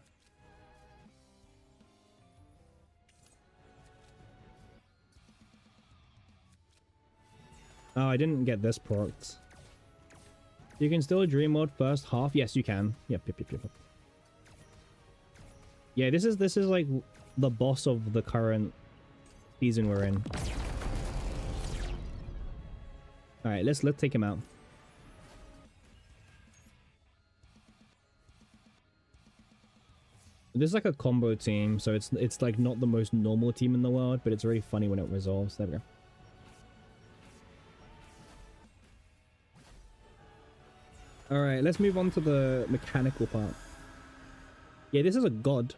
[SPEAKER 1] Oh, I didn't get this procced. You can still dream mode first half? Yes, you can. Yep. Yeah, this is like the boss of the current season we're in. Alright, let's take him out. This is like a combo team, so it's like not the most normal team in the world, but it's really funny when it resolves. There we go. Alright, let's move on to the mechanical part. Yeah, this is a god.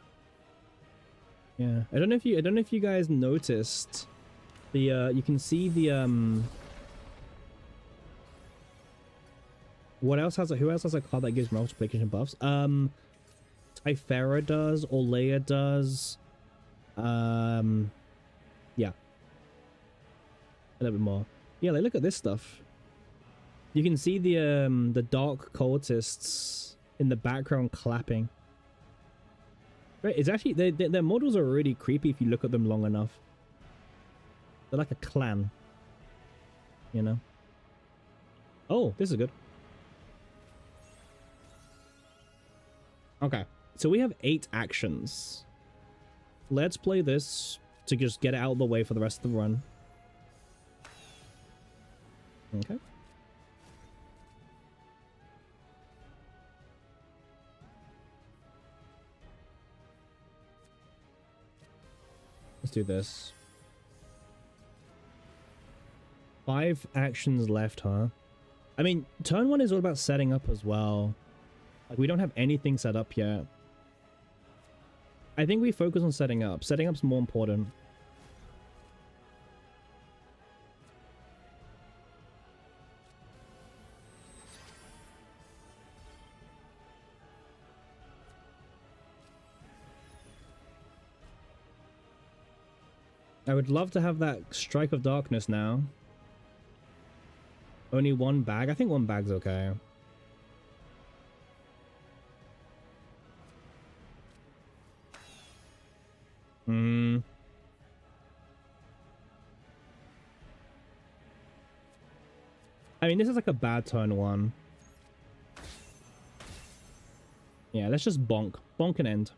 [SPEAKER 1] Yeah. I don't know if you guys noticed the you can see the who else has a card that gives multiplication buffs? Typhera does, Olea does. Yeah. A little bit more. Yeah, like look at this stuff. You can see the dark cultists in the background clapping. Right, it's actually their models are really creepy if you look at them long enough. They're like a clan, you know. Oh, this is good. Okay, so we have 8 actions. Let's play this to just get it out of the way for the rest of the run. Okay. Let's do this. 5 actions left, huh? I mean, turn 1 is all about setting up as well. Like, we don't have anything set up yet. I think we focus on setting up. Setting up's more important. I would love to have that Strike of Darkness now. Only 1 bag? I think 1 bag's okay. I mean, this is like a bad turn 1. Yeah, let's just bonk. Bonk and end.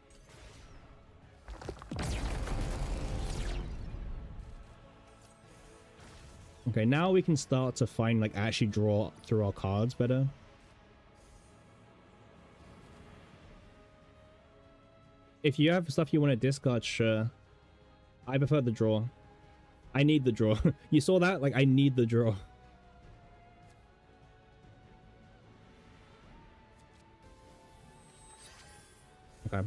[SPEAKER 1] Okay, now we can start to find, like, actually draw through our cards better. If you have stuff you want to discard, sure. I prefer the draw. I need the draw. You saw that? Like, I need the draw. Okay.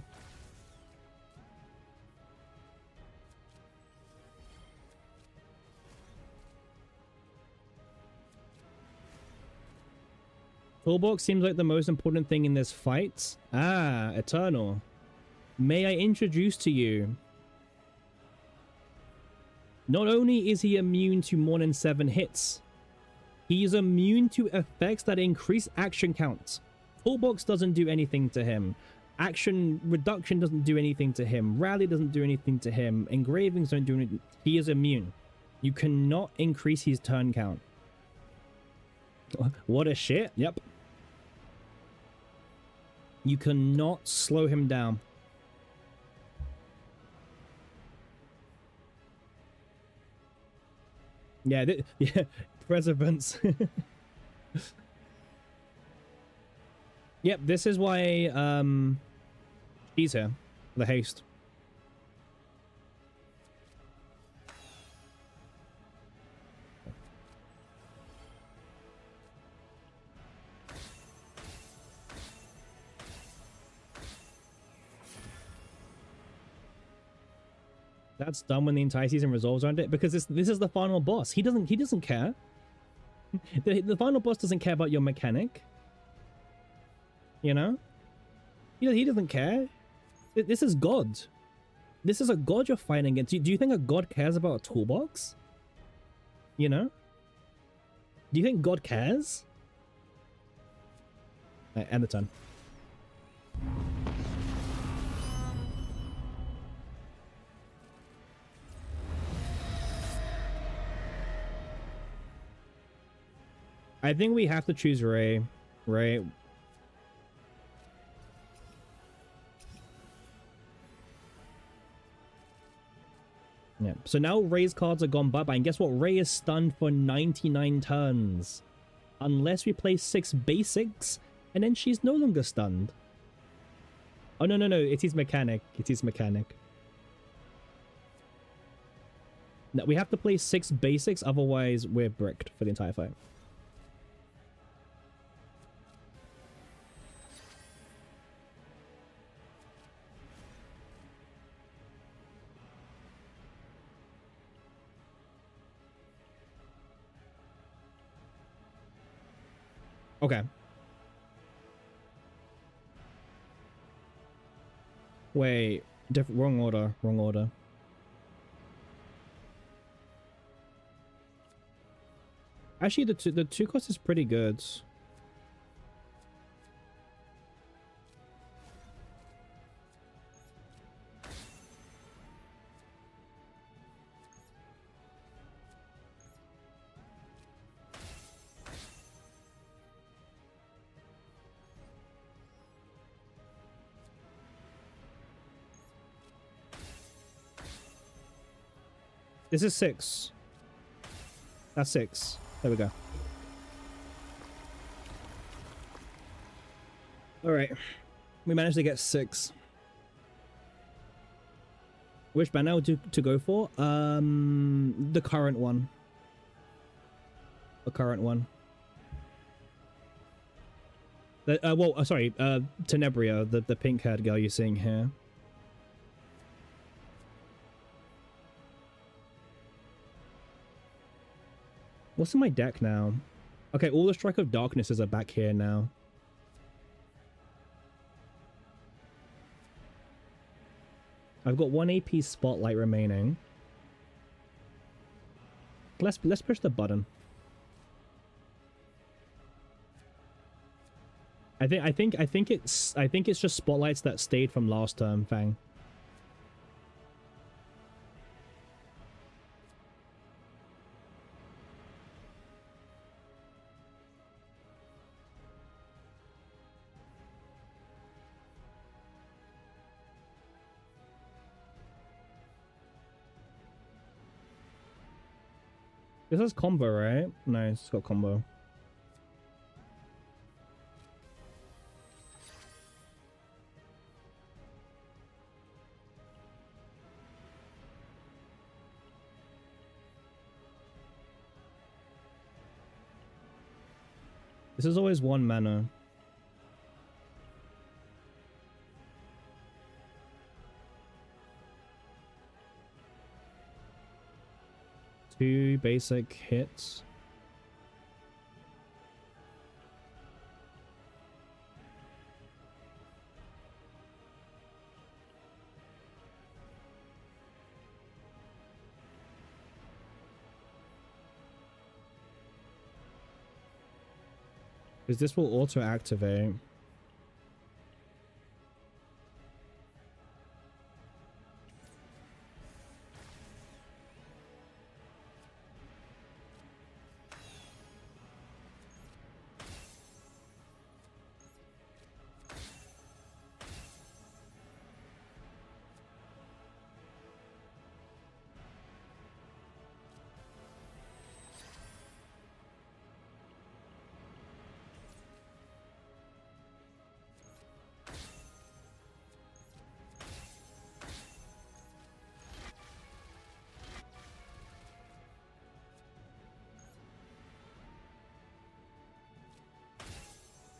[SPEAKER 1] Toolbox seems like the most important thing in this fight. Ah, Eternal. May I introduce to you? Not only is he immune to more than 7 hits, he is immune to effects that increase action count. Toolbox doesn't do anything to him. Action reduction doesn't do anything to him. Rally doesn't do anything to him. Engravings don't do anything. He is immune. You cannot increase his turn count. What a shit. Yep. You cannot slow him down. Yeah, yeah, Preservance. Yep, this is why she's here. The haste. That's done when the entire season resolves around it, because this is the final boss. He doesn't care. The final boss doesn't care about your mechanic. You know? He doesn't care. This is God. This is a God you're fighting against. Do you think a God cares about a toolbox? You know? Do you think God cares? Right, end the turn. I think we have to choose Ray, right? Yeah. So now Ray's cards are gone bye-bye, and guess what? Ray is stunned for 99 turns. Unless we play 6 basics, and then she's no longer stunned. Oh, no. It is mechanic. It is mechanic. No, we have to play 6 basics, otherwise we're bricked for the entire fight. Okay. Wait, wrong order, wrong order. Actually, the two cost is pretty good. This is 6. That's 6. There we go. All right, we managed to get 6. Which banner to go for? The current one. The current one. Well, sorry, Tenebria, the pink-haired girl you're seeing here. What's in my deck now? Okay, all the Strike of Darknesses are back here now. I've got 1 AP Spotlight remaining. Let's push the button. I think it's just Spotlights that stayed from last term, Fang. This has combo, right? Nice, it's got combo. This is always 1 mana. Two basic hits. Because this will auto activate.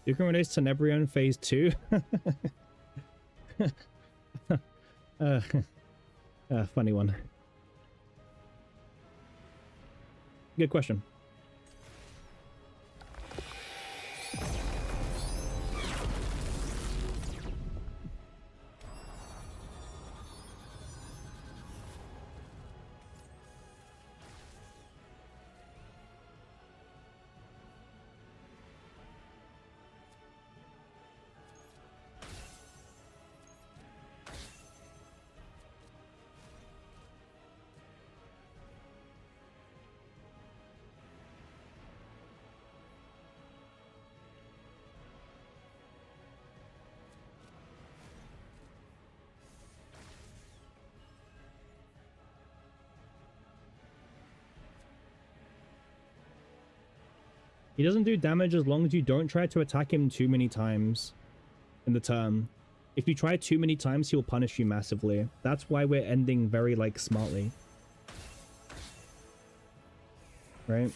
[SPEAKER 1] You can release Tenebria in phase 2. Funny one. Good question. He doesn't do damage as long as you don't try to attack him too many times in the turn. If you try too many times, he'll punish you massively. That's why we're ending very, like, smartly. Right?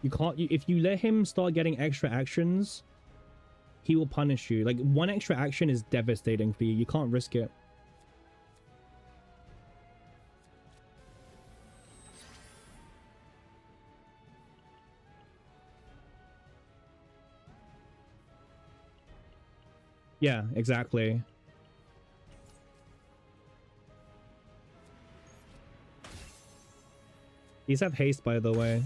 [SPEAKER 1] You can't... if you let him start getting extra actions, he will punish you. Like, 1 extra action is devastating for you. You can't risk it. Yeah, exactly. These have haste, by the way.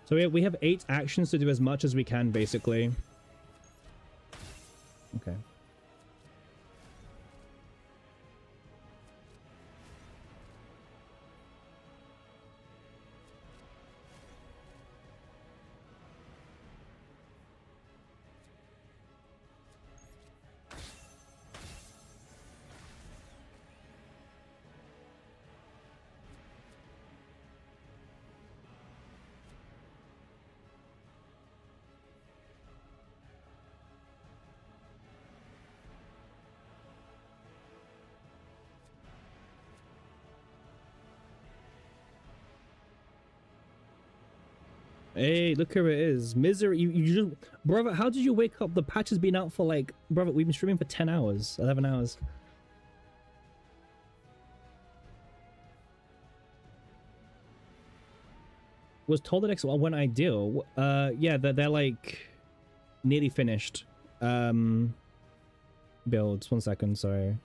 [SPEAKER 1] So we have 8 actions to do as much as we can, basically. Okay. Hey, look who it is. Misery, you just... Brother, how did you wake up? The patch has been out for like... Brother, we've been streaming for 10 hours. 11 hours. Was told that X went ideal. Yeah, they're like... nearly finished. Builds. 1 second, sorry.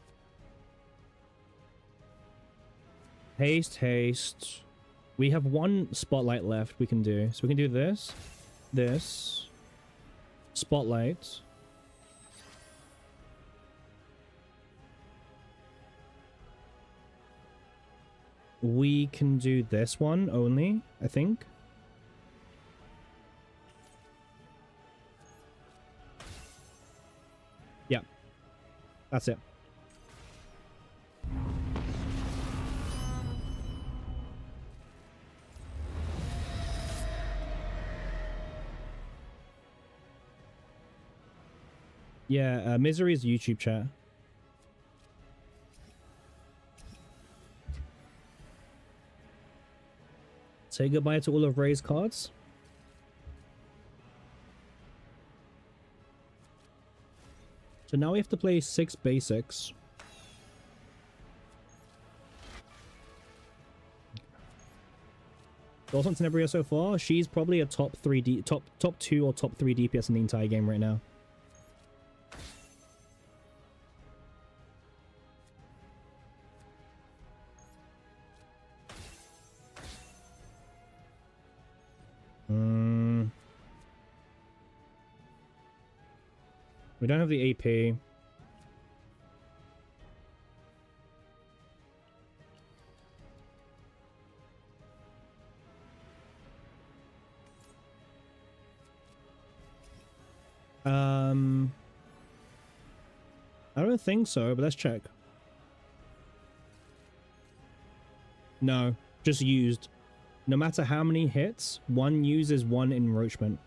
[SPEAKER 1] Haste. We have 1 spotlight left we can do. So we can do this. Spotlight. We can do this one only, I think. Yeah. That's it. Yeah, Misery's YouTube chat. Say goodbye to all of Ray's cards. So now we have to play 6 basics. Thoughts on Tenebria so far? She's probably a top 2 or top 3 DPS in the entire game right now. We don't have the AP. I don't think so, but let's check. No, just used. No matter how many hits, 1 use is 1 enroachment.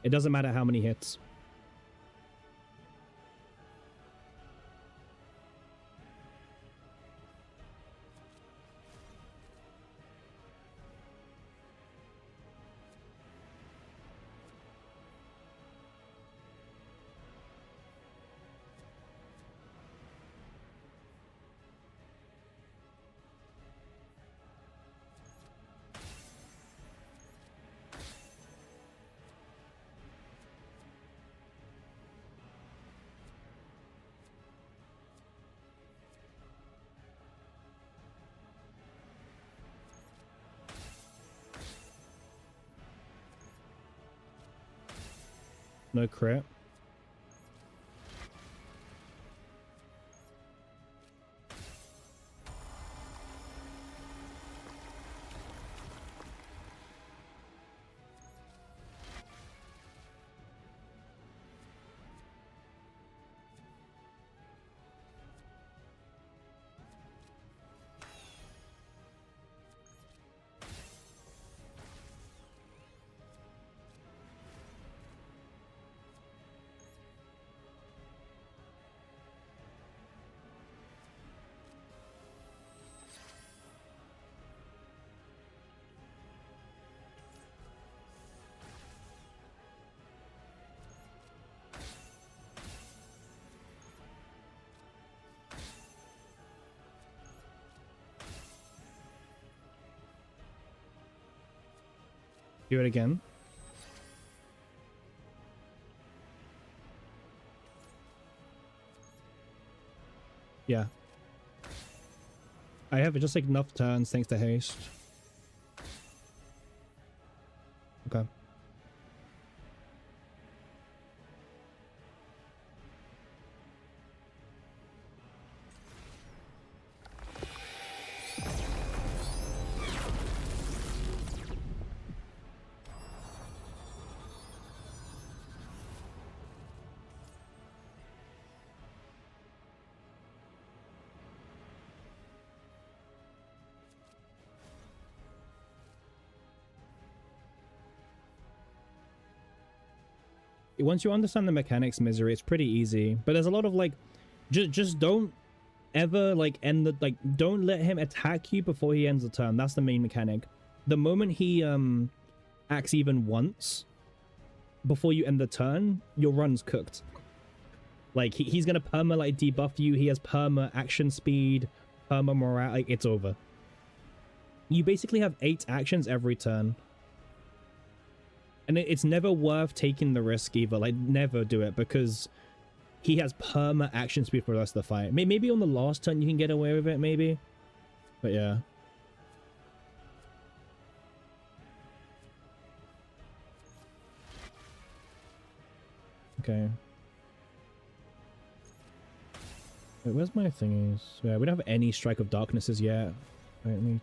[SPEAKER 1] It doesn't matter how many hits. No crit. Do it again. Yeah. I have just like enough turns thanks to haste. Okay. Once you understand the mechanics, Misery, it's pretty easy. But there's a lot of like, just don't ever like end the like. Don't let him attack you before he ends the turn. That's the main mechanic. The moment he acts even once before you end the turn, your run's cooked. Like he's gonna perma like debuff you. He has perma action speed, perma morale. Like it's over. You basically have 8 actions every turn. And it's never worth taking the risk either. Like, never do it because he has perma action speed for the rest of the fight. Maybe on the last turn you can get away with it, maybe. But yeah. Okay. Wait, where's my thingies? Yeah, we don't have any Strike of Darknesses yet. Wait, let me...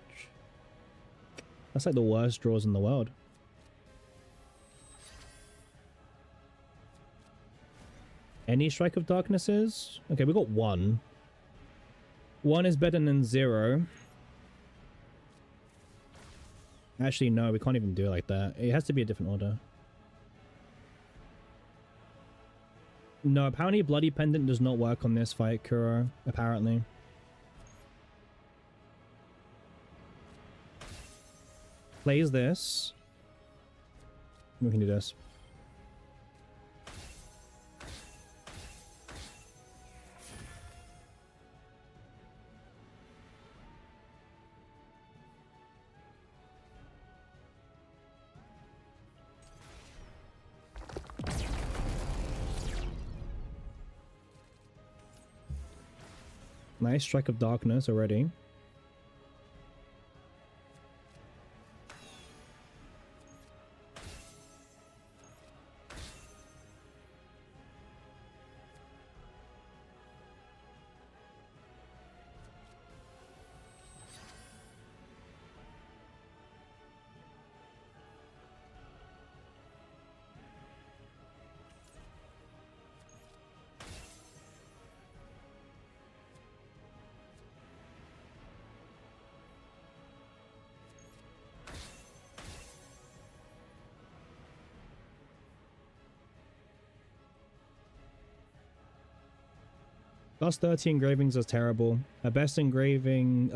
[SPEAKER 1] That's like the worst draws in the world. Any Strike of Darknesses? Okay, we got 1. 1 is better than 0. Actually, no, we can't even do it like that. It has to be a different order. No, apparently Bloody Pendant does not work on this fight, Kuro. Apparently. Plays this. We can do this. Nice Strike of Darkness already. Plus 30 engravings is terrible. A best engraving...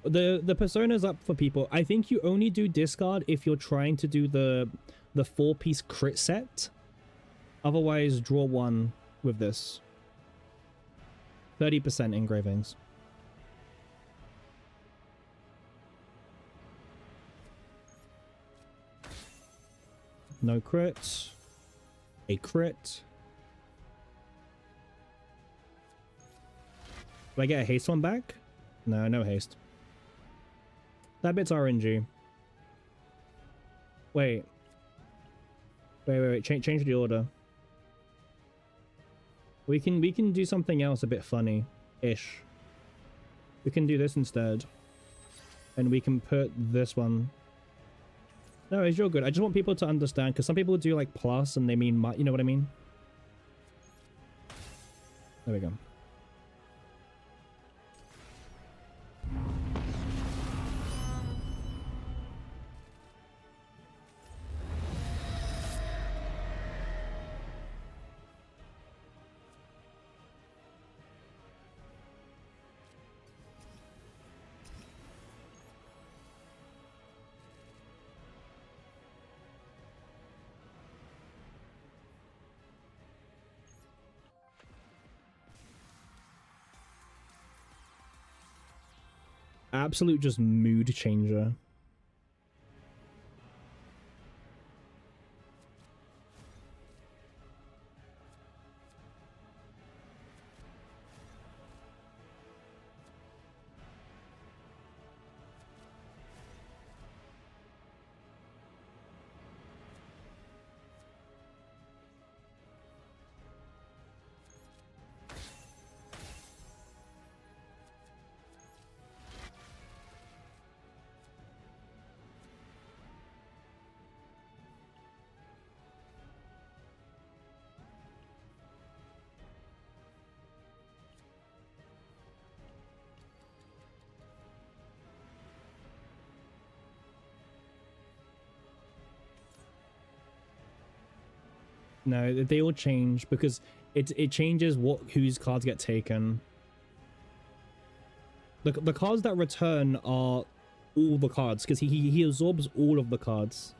[SPEAKER 1] the persona's up for people. I think you only do discard if you're trying to do the 4-piece crit set. Otherwise, draw 1 with this. 30% engravings. No crit. A crit. Do I get a haste one back? No, no haste. That bit's RNG. Wait. Wait. Change the order. We can do something else a bit funny-ish. We can do this instead. And we can put this one. No, it's real good. I just want people to understand, because some people do like plus and they mean, you know what I mean? There we go. Absolute just mood changer. No, they all change because it changes whose cards get taken. The cards that return are all the cards because he absorbs all of the cards.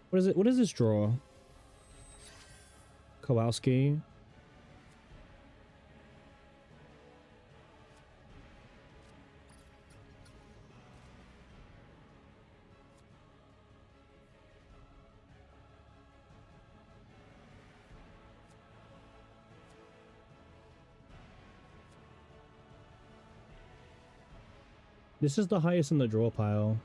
[SPEAKER 1] What is it? What does this draw? Kowalski. This is the highest in the draw pile.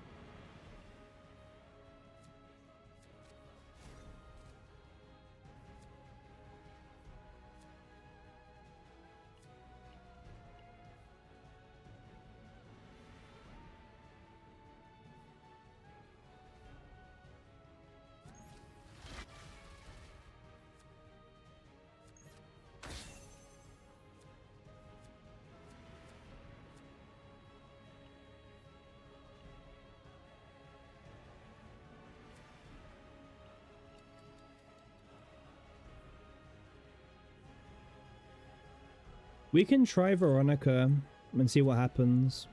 [SPEAKER 1] We can try Veronica and see what happens.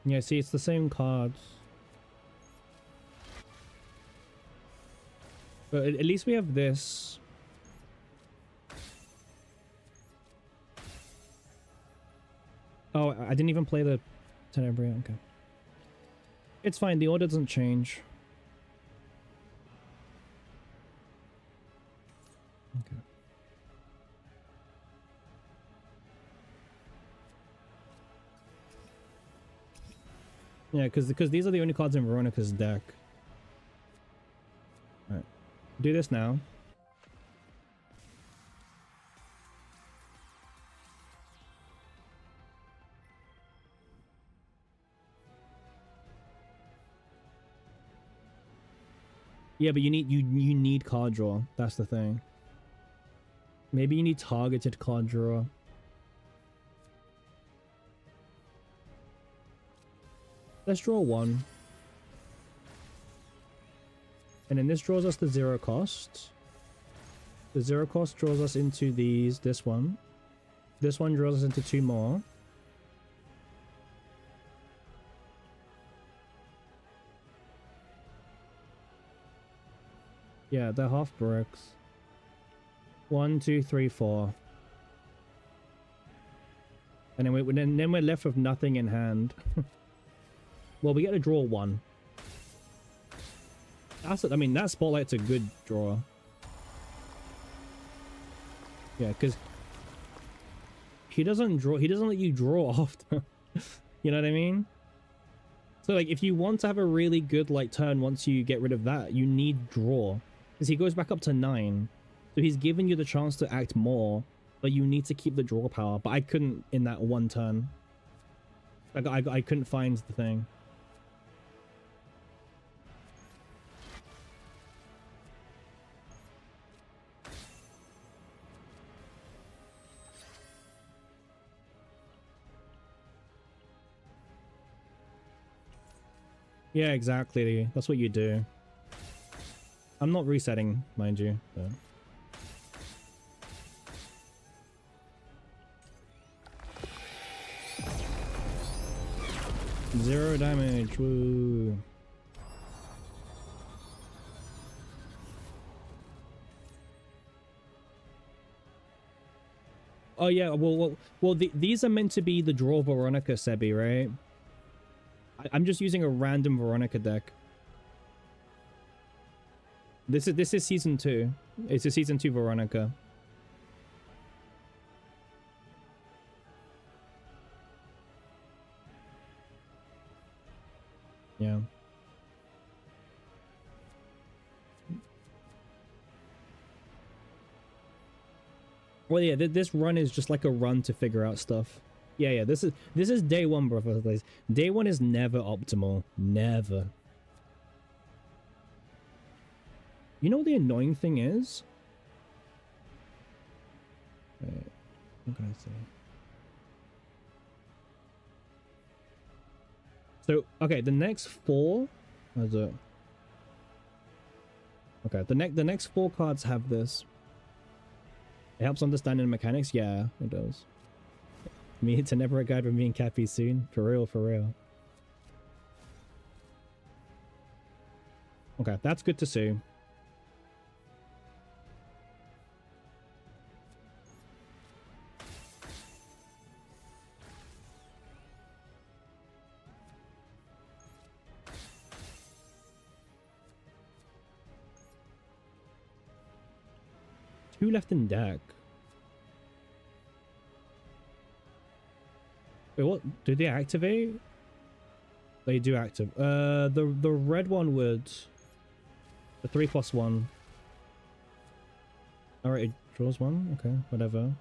[SPEAKER 1] Yeah, see, it's the same cards. But at least we have this. Oh, I didn't even play the Tenebria. Okay. It's fine. The order doesn't change. Okay. Yeah, because these are the only cards in Veronica's deck. All right. Do this now. Yeah, but you need card draw. That's the thing. Maybe you need targeted card draw. Let's draw one. And then this draws us the 0 cost. The 0 cost draws us into this one. This one draws us into 2 more. Yeah, they're half bricks. 1, 2, 3, 4. And then we're left with nothing in hand. Well, we get to draw 1. I mean, that Spotlight's a good draw. Yeah, because he doesn't let you draw after. You know what I mean? So, like, if you want to have a really good, like, turn once you get rid of that, you need draw. Because he goes back up to 9. So he's giving you the chance to act more, but you need to keep the draw power. But I couldn't in that one turn. Like, I couldn't find the thing. Yeah, exactly. That's what you do. I'm not resetting, mind you. But... 0 damage. Woo. Oh yeah, well these are meant to be the draw Veronica Sebi, right? I'm just using a random Veronica deck. This is season 2. It's a season 2 Veronica. Yeah. Well, yeah, this run is just like a run to figure out stuff. Yeah, this is day one, bro. Day one is never optimal. Never. You know what the annoying thing is? Wait, what can I say? So, okay, the next four... Okay, the next four cards have this. It helps understanding the mechanics? Yeah, it does. Me, Tenebria guide with me and Cappy soon. For real, for real. Okay, that's good to see. Two left in deck. Wait, what? Did they activate? They do active. The red one would. The 3+1. Alright, it draws one. Okay, whatever.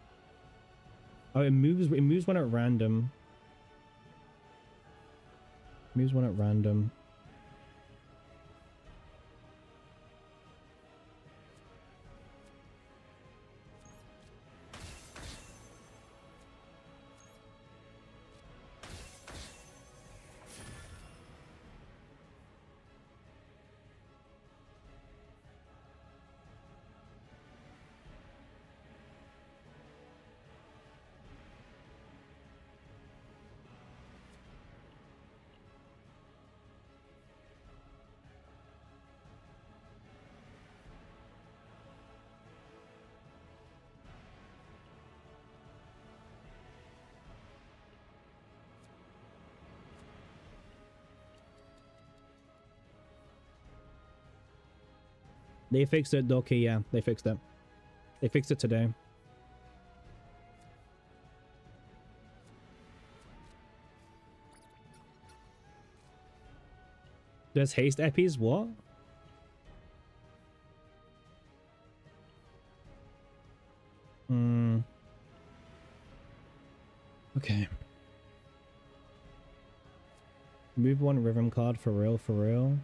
[SPEAKER 1] Oh, it moves. It moves one at random. Moves one at random. They fixed it. Okay, yeah, they fixed it. They fixed it today. Does haste epis? What? Okay. Move one rhythm card for real, for real.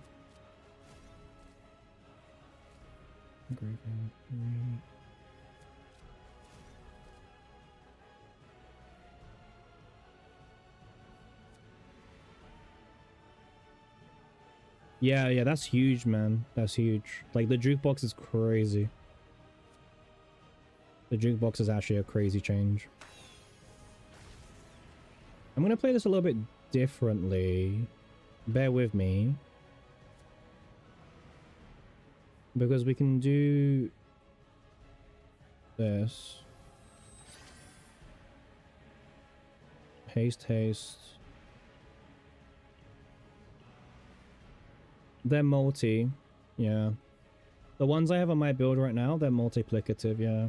[SPEAKER 1] Yeah, that's huge, man. That's huge. Like, the jukebox is crazy. The jukebox is actually a crazy change. I'm gonna play this a little bit differently. Bear with me. Because we can do this. Haste, haste. They're multi. Yeah. The ones I have on my build right now, they're multiplicative, yeah.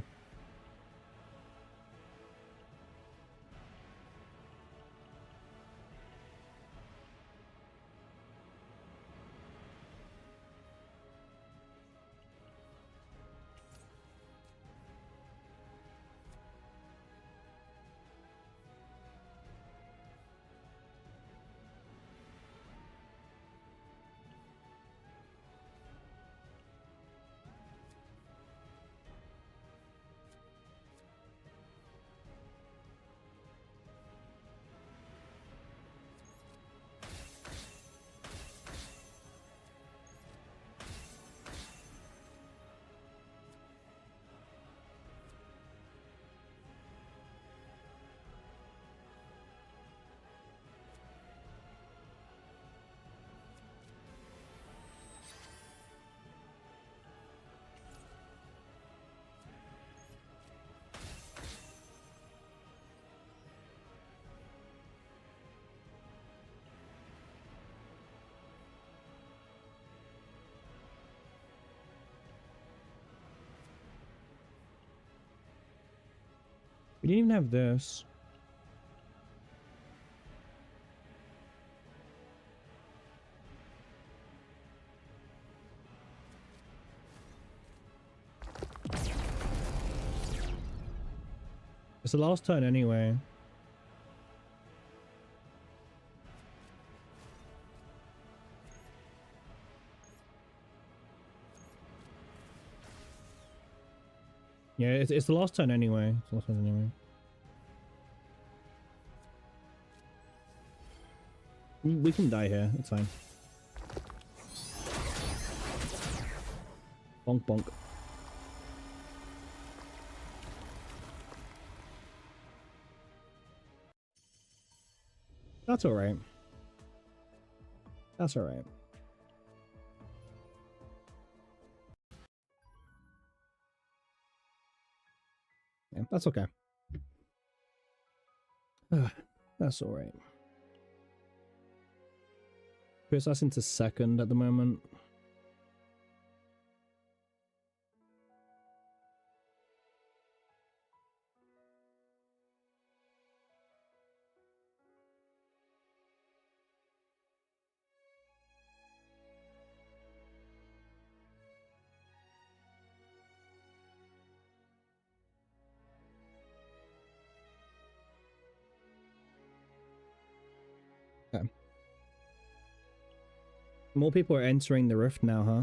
[SPEAKER 1] We didn't even have this. It's the last turn anyway. Yeah, it's the last turn anyway. It's the last turn anyway. We can die here. It's fine. Bonk bonk. That's alright. That's alright. Yeah, that's okay. That's alright. Puts us into second at the moment. Okay. More people are entering the rift now, huh?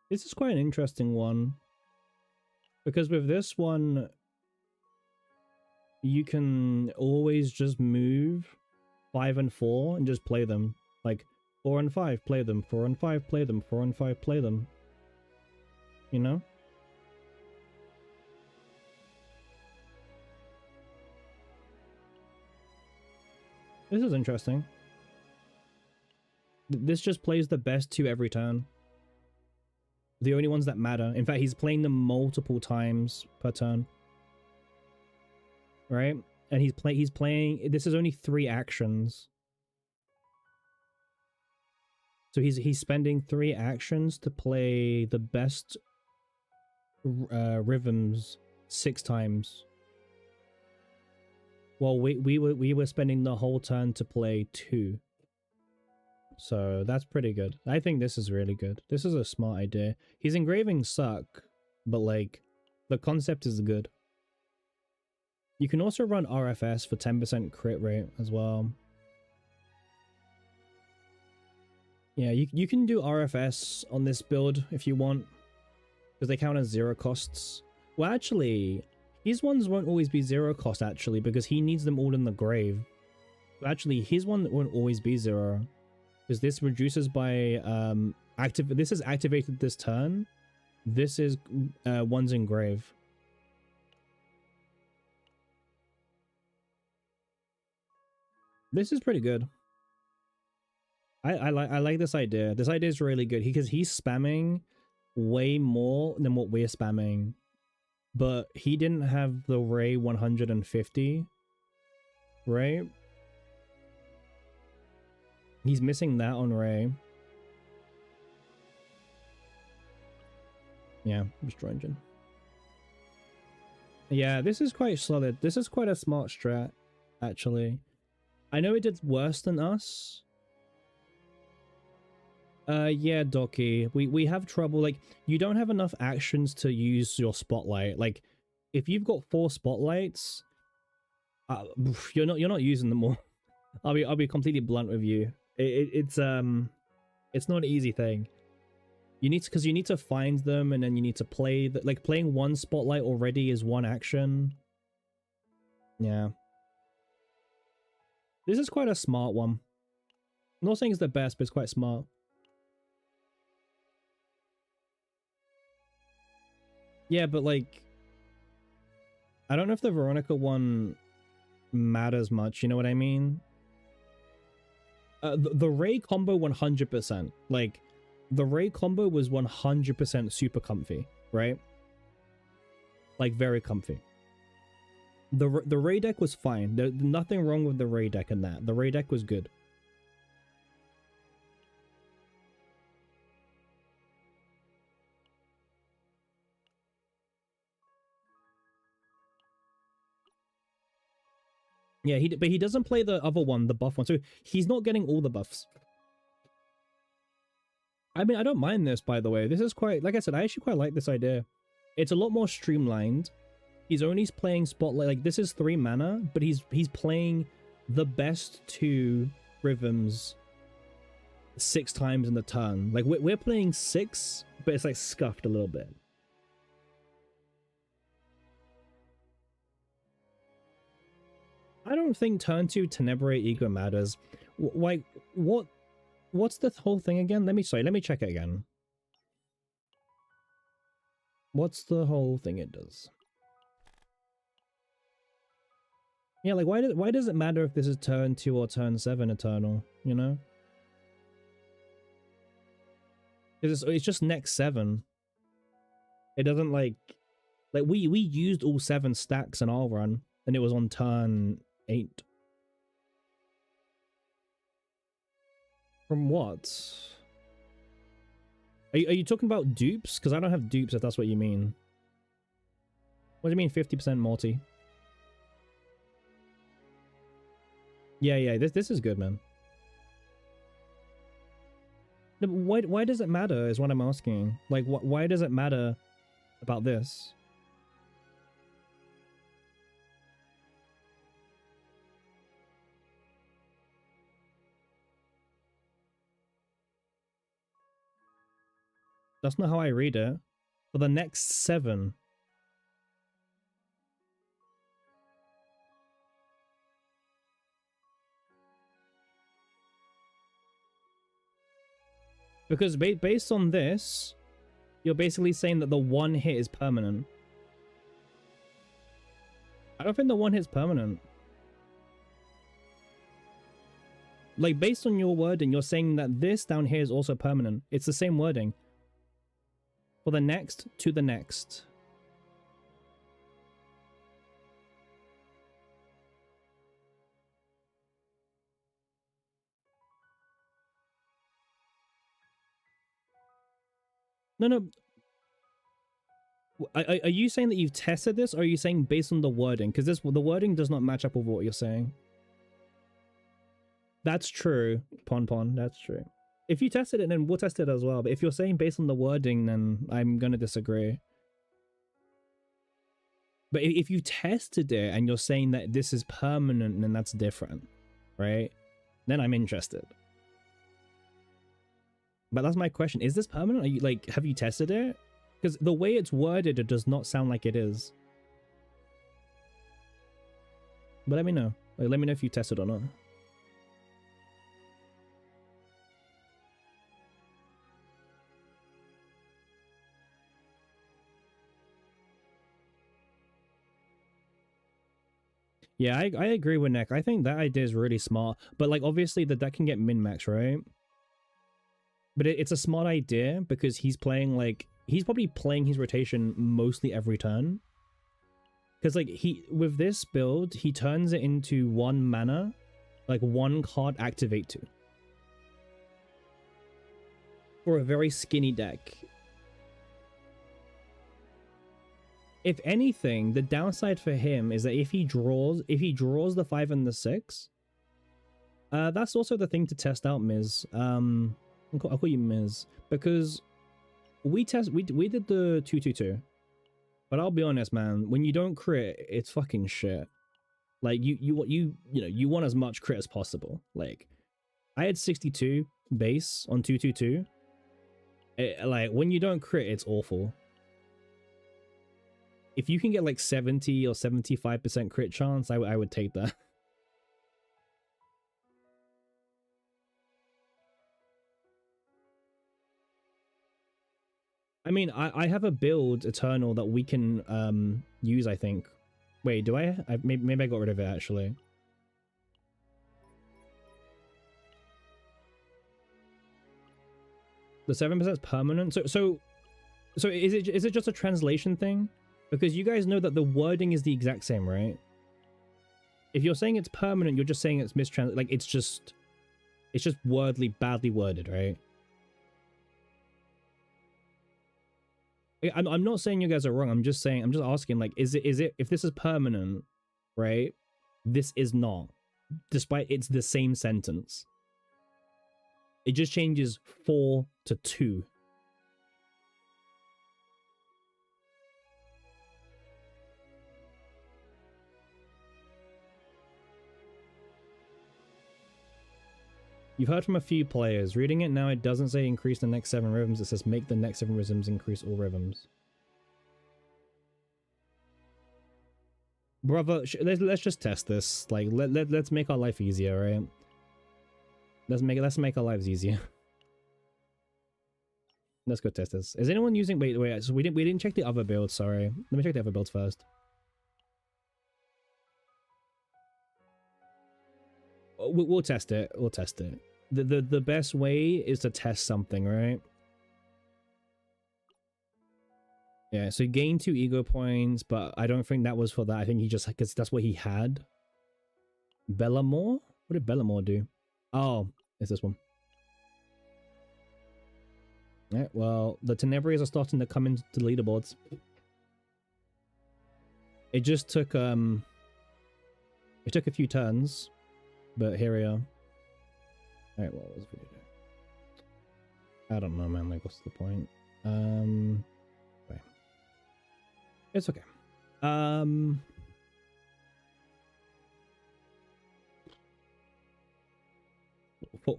[SPEAKER 1] This is quite an interesting one. Because with this one, you can always just move 5 and 4 and just play them. Like 4 and 5, play them. 4 and 5, play them. 4 and 5, play them. You know? This is interesting. This just plays the best 2 every turn. The only ones that matter. In fact, he's playing them multiple times per turn. Right? And he's playing, this is only 3 actions. So he's spending 3 actions to play the best rhythms 6 times. Well, we were spending the whole turn to play 2. So that's pretty good. I think this is really good. This is a smart idea. His engravings suck, but like the concept is good. You can also run RFS for 10% crit rate as well. Yeah, you can do RFS on this build if you want, because they count as 0 costs. Well, actually, his ones won't always be 0 cost, actually, because he needs them all in the grave. But actually, his one won't always be 0. Because this reduces by this is activated this turn. This is one's in grave. This is pretty good. I like this idea. This idea is really good because he's spamming way more than what we're spamming. But he didn't have the Ray 150, right? He's missing that on Ray. Yeah, destroy engine. Yeah, this is quite solid. This is quite a smart strat, actually. I know it did worse than us. Yeah, Docky. We have trouble. Like, you don't have enough actions to use your spotlight. Like, if you've got 4 spotlights, you're not using them all. I'll be completely blunt with you. It's not an easy thing. You need to, because you need to find them and then you need to play like playing 1 spotlight already is 1 action. Yeah. This is quite a smart one. I'm not saying it's the best, but it's quite smart. Yeah, but like, I don't know if the Veronica one matters much, you know what I mean? The Ray combo 100%. Like, the Ray combo was 100% super comfy, right? Like, very comfy. The Ray deck was fine. There's nothing wrong with the Ray deck in that. The Ray deck was good. Yeah, but he doesn't play the other one, the buff one, so he's not getting all the buffs. I mean, I don't mind this, by the way. This is quite, like I said, I actually quite like this idea. It's a lot more streamlined. He's only playing Spotlight, like this is 3 mana, but he's playing the best 2 rhythms 6 times in the turn. Like we're playing 6, but it's like scuffed a little bit. I don't think turn 2 Tenebria Ego matters. Like what's the whole thing again? Let me check it again. What's the whole thing it does? Yeah, like why does it matter if this is turn 2 or turn 7 Eternal, you know? It's just next 7. It doesn't like we used all 7 stacks in our run and it was on turn 8. From what? Are you talking about dupes? Because I don't have dupes if that's what you mean. What do you mean 50% multi? Yeah, this is good, man. No, but why does it matter is what I'm asking. Like, why does it matter about this? That's not how I read it. For the next 7. Because based on this, you're basically saying that the 1 hit is permanent. I don't think the 1 hit's permanent. Like, based on your wording, you're saying that this down here is also permanent. It's the same wording. For the next to the next. No. Are you saying that you've tested this, or are you saying based on the wording? Because the wording does not match up with what you're saying. That's true, Pon. That's true. If you tested it, then we'll test it as well. But if you're saying based on the wording, then I'm going to disagree. But if you tested it and you're saying that this is permanent, then that's different, right? Then I'm interested. But that's my question. Is this permanent? Are you like, have you tested it? Because the way it's worded, it does not sound like it is. But let me know. Like, let me know if you tested or not. Yeah, I agree with Nick. I think that idea is really smart. But like, obviously, the deck can get min-max, right? But it's a smart idea because he's playing like... He's probably playing his rotation mostly every turn. Because like, with this build, he turns it into 1 mana. Like, 1 card activate 2. For a very skinny deck. If anything, the downside for him is that if he draws the 5 and the 6, that's also the thing to test out, Miz. I'll call you Miz, because we did the 2/2/2, but I'll be honest, man. When you don't crit, it's fucking shit. Like you want as much crit as possible. Like I had 62 base on 2/2/2. Like when you don't crit, it's awful. If you can get like 70 or 75% crit chance, I would take that. I mean, I have a build Eternal that we can use, I think. Wait, do I maybe I got rid of it actually. The 7% is permanent. So is it just a translation thing? Because you guys know that the wording is the exact same, right? If you're saying it's permanent, you're just saying it's like it's just badly worded, right? I'm not saying you guys are wrong. I'm just asking, like, is it if this is permanent, right? This is not, despite it's the same sentence. It just changes 4 to 2. You've heard from a few players. Reading it now, it doesn't say increase the next 7 rhythms. It says make the next 7 rhythms increase all rhythms. Brother, let's just test this. Like, let's make our life easier, right? Let's make our lives easier. Let's go test this. Is anyone using? Wait. So we didn't check the other builds. Sorry. Let me check the other builds first. We'll test it. We'll test it. The best way is to test something, right? Yeah. So he gained 2 ego points, but I don't think that was for that. I think he just, because that's what he had. Bellamore? What did Bellamore do? Oh, it's this one. Alright, well, the Tenebrias are starting to come into the leaderboards. It just took a few turns, but here we are. Alright, what was the video? I don't know, man. Like, what's the point? Okay. It's okay.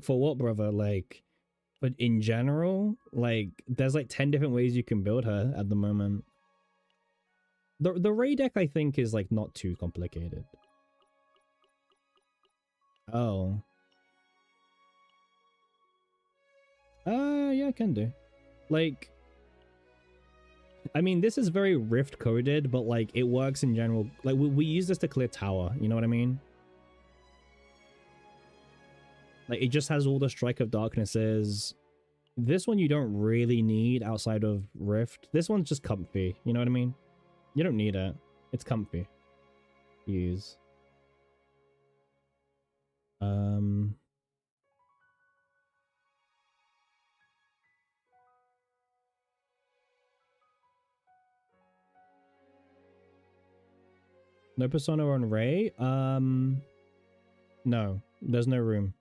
[SPEAKER 1] For what, brother? Like, but in general, like, there's like 10 different ways you can build her at the moment. The Ray deck, I think, is like not too complicated. Oh. Yeah, I can do. Like, I mean, this is very Rift coded, but like, it works in general. Like, we use this to clear tower, you know what I mean? Like, it just has all the Strike of Darknesses. This one you don't really need outside of Rift. This one's just comfy, you know what I mean? You don't need it. It's comfy. Use. No Persona on Ray? No. There's no room.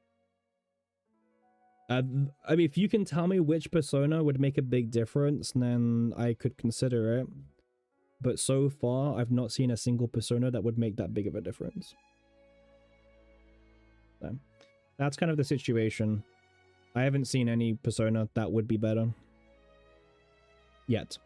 [SPEAKER 1] I mean, if you can tell me which Persona would make a big difference, then I could consider it. But so far, I've not seen a single Persona that would make that big of a difference. So, that's kind of the situation. I haven't seen any Persona that would be better. Yet.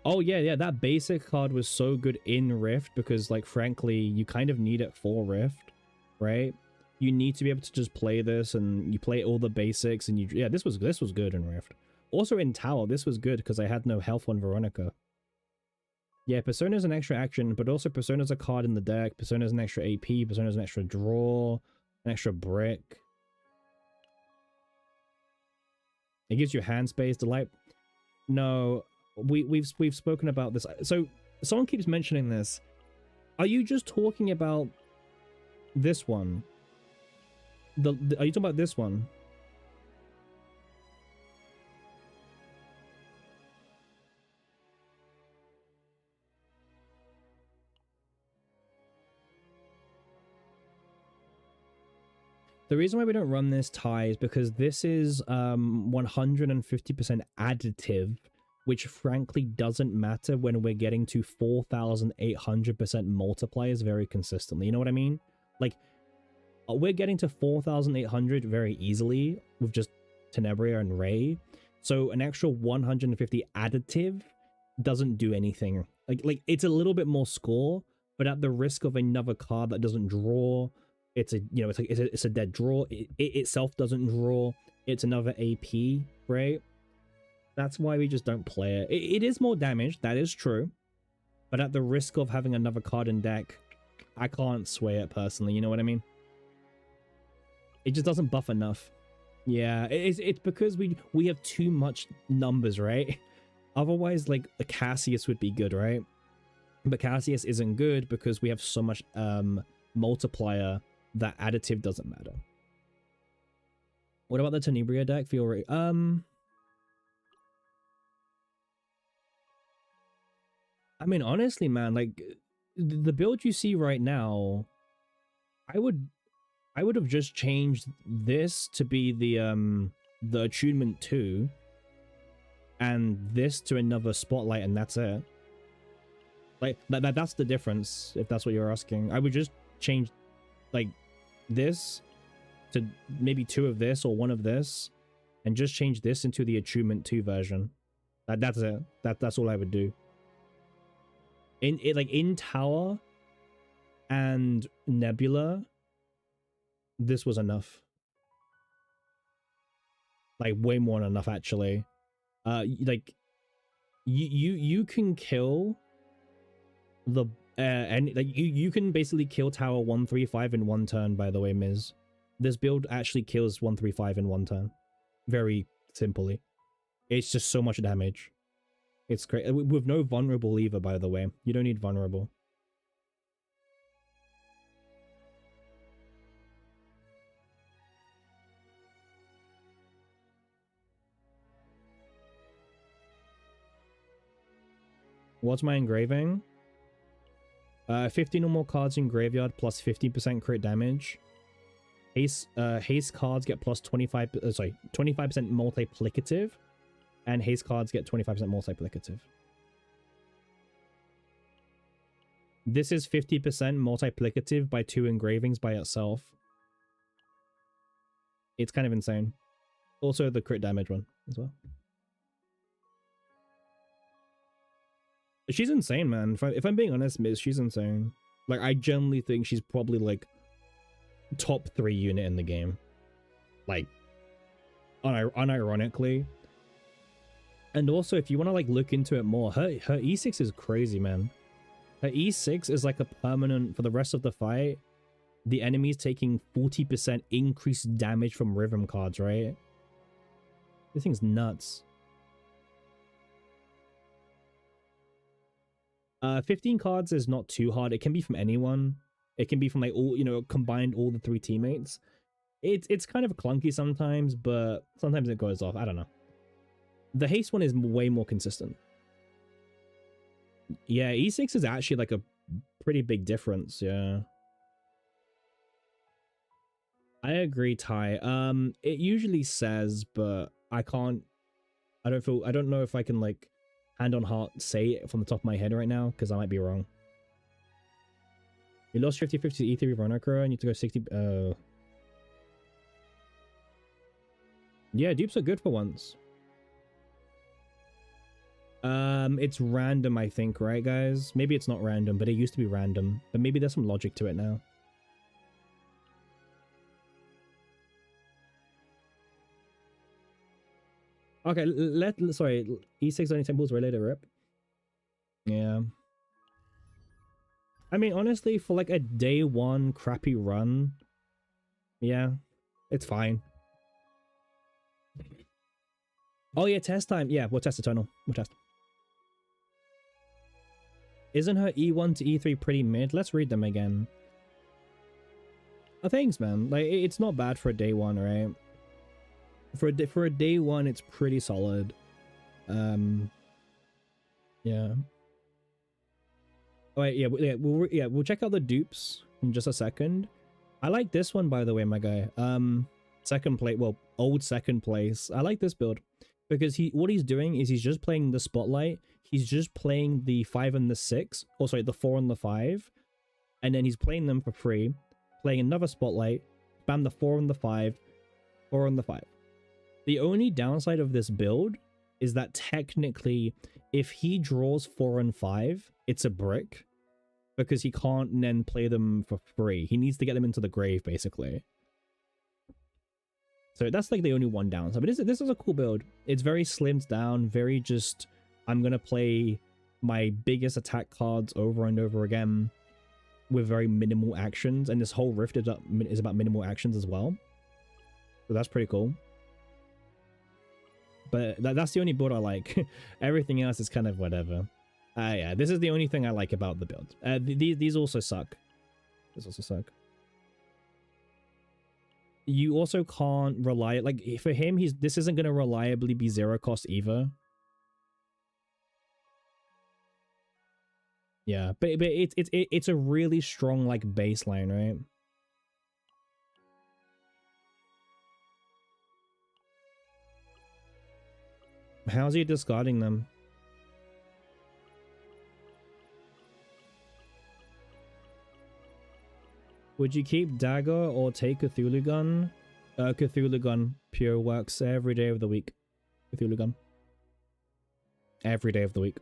[SPEAKER 1] Oh yeah, that basic card was so good in Rift because, like, frankly, you kind of need it for Rift, right? You need to be able to just play this, and you play all the basics, and yeah, this was good in Rift. Also in Tower, this was good because I had no health on Veronica. Yeah, Persona's an extra action, but also Persona's a card in the deck. Persona's an extra AP. Persona's an extra draw, an extra brick. It gives you hand space. Delight. No. We've spoken about this. So someone keeps mentioning this. Are you just talking about this one? Are you talking about this one? The reason why we don't run this tie is because this is 150% additive, which frankly doesn't matter when we're getting to 4,800% multipliers very consistently. You know what I mean? Like, we're getting to 4,800 very easily with just Tenebria and Ray. So an extra 150 additive doesn't do anything. Like it's a little bit more score, but at the risk of another card that doesn't draw, it's a, you know, it's a dead draw. It itself doesn't draw. It's another AP, right? That's why we just don't play it. It is more damage, that is true. But at the risk of having another card in deck, I can't sway it personally, you know what I mean? It just doesn't buff enough. Yeah, it's because we have too much numbers, right? Otherwise, like, the Cassius would be good, right? But Cassius isn't good because we have so much multiplier that additive doesn't matter. What about the Tenebria deck? Feel right. I mean, honestly, man, like the build you see right now, I would have just changed this to be the attunement 2 and this to another spotlight, and that's it. Like that's the difference, if that's what you're asking. I would just change like this to maybe 2 of this or 1 of this, and just change this into the attunement 2 version. That's it. That's all I would do. In it, like in Tower and Nebula, this was enough. Like way more than enough, actually. Like you can kill the and like you can basically kill Tower 135 in 1 turn. By the way, Miz, this build actually kills 135 in 1 turn. Very simply, it's just so much damage. It's great with no vulnerable either. By the way, you don't need vulnerable. What's my engraving? 15 or more cards in graveyard plus 50% crit damage. Haste cards get plus 25% multiplicative, and haste cards get 25% multiplicative. This is 50% multiplicative by 2 engravings by itself. It's kind of insane. Also the crit damage one as well. She's insane, man. If I'm being honest, Miz, she's insane. Like, I generally think she's probably like top 3 unit in the game. Like, unironically. And also, if you want to like look into it more, her E6 is crazy, man. Her E6 is like a permanent for the rest of the fight. The enemy's taking 40% increased damage from rhythm cards, right? This thing's nuts. 15 cards is not too hard. It can be from anyone. It can be from like all, you know, combined all the 3 teammates. It's kind of clunky sometimes, but sometimes it goes off. I don't know. The haste one is way more consistent. Yeah, E6 is actually like a pretty big difference. Yeah. I agree, Ty. It usually says, but I can't. I don't know if I can like hand on heart say it from the top of my head right now, because I might be wrong. You lost 50-50 to E3 Ronocro, and you need to go 60. Yeah, dupes are good for once. It's random, I think, right, guys? Maybe it's not random, but it used to be random. But maybe there's some logic to it now. Okay, sorry, E6 only temples related, rip. Yeah. I mean, honestly, for like a day 1 crappy run, yeah, it's fine. Oh yeah, test time. Yeah, we'll test Eternal. We'll test. Isn't her E1 to E3 pretty mid? Let's read them again. Oh, thanks, man. Like, it's not bad for a day 1, right? For a day 1, it's pretty solid. Yeah. Oh, wait, yeah, we'll check out the dupes in just a second. I like this one, by the way, my guy. Second place, well, old second place. I like this build because what he's doing is he's just playing the spotlight. He's just playing the 5 and the 6, or sorry, the 4 and the 5, and then he's playing them for free, playing another spotlight, bam, the 4 and the 5, 4 and the 5. The only downside of this build is that technically, if he draws 4 and 5, it's a brick, because he can't then play them for free. He needs to get them into the grave, basically. So that's like the only one downside. But this is a cool build. It's very slimmed down, very just, I'm going to play my biggest attack cards over and over again with very minimal actions. And this whole rift is about minimal actions as well. So that's pretty cool. But that's the only build I like. Everything else is kind of whatever. Yeah, this is the only thing I like about the build. These also suck. These also suck. You also can't rely, like, for him, this isn't going to reliably be 0 cost either. Yeah, but it's a really strong like baseline, right? How's he discarding them? Would you keep dagger or take Cthulhu gun? Cthulhu gun pure works every day of the week. Cthulhu gun every day of the week.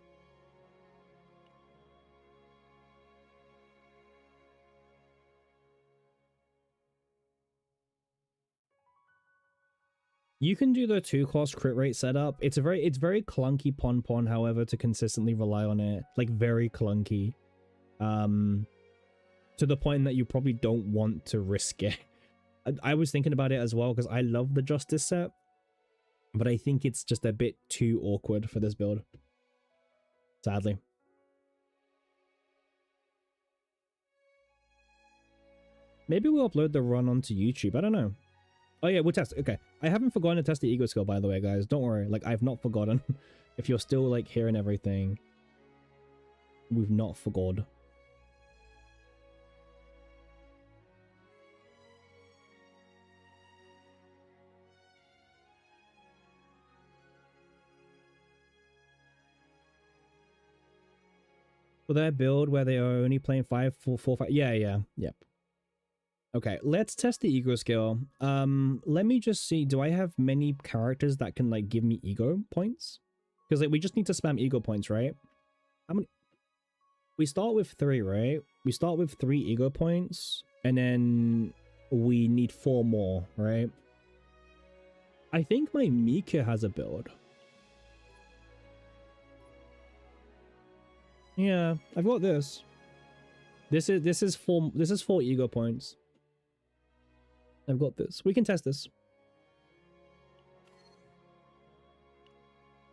[SPEAKER 1] You can do the 2-cost crit rate setup. It's very clunky pon, however, to consistently rely on it. Like very clunky. To the point that you probably don't want to risk it. I was thinking about it as well because I love the Justice set, but I think it's just a bit too awkward for this build. Sadly. Maybe we'll upload the run onto YouTube. I don't know. Oh yeah, we'll test. Okay. I haven't forgotten to test the ego skill, by the way, guys. Don't worry. Like, I've not forgotten. If you're still, like, hearing everything, we've not forgot. For their build where they are only playing 5, 4, 4, 5. Yeah. Yep. Okay, let's test the ego skill. Let me just see. Do I have many characters that can like give me ego points? Because like we just need to spam ego points, right? How many? We start with 3, right? We start with 3 ego points, and then we need 4 more, right? I think my Mika has a build. Yeah, I've got this. This is 4 ego points. I've got this. We can test this.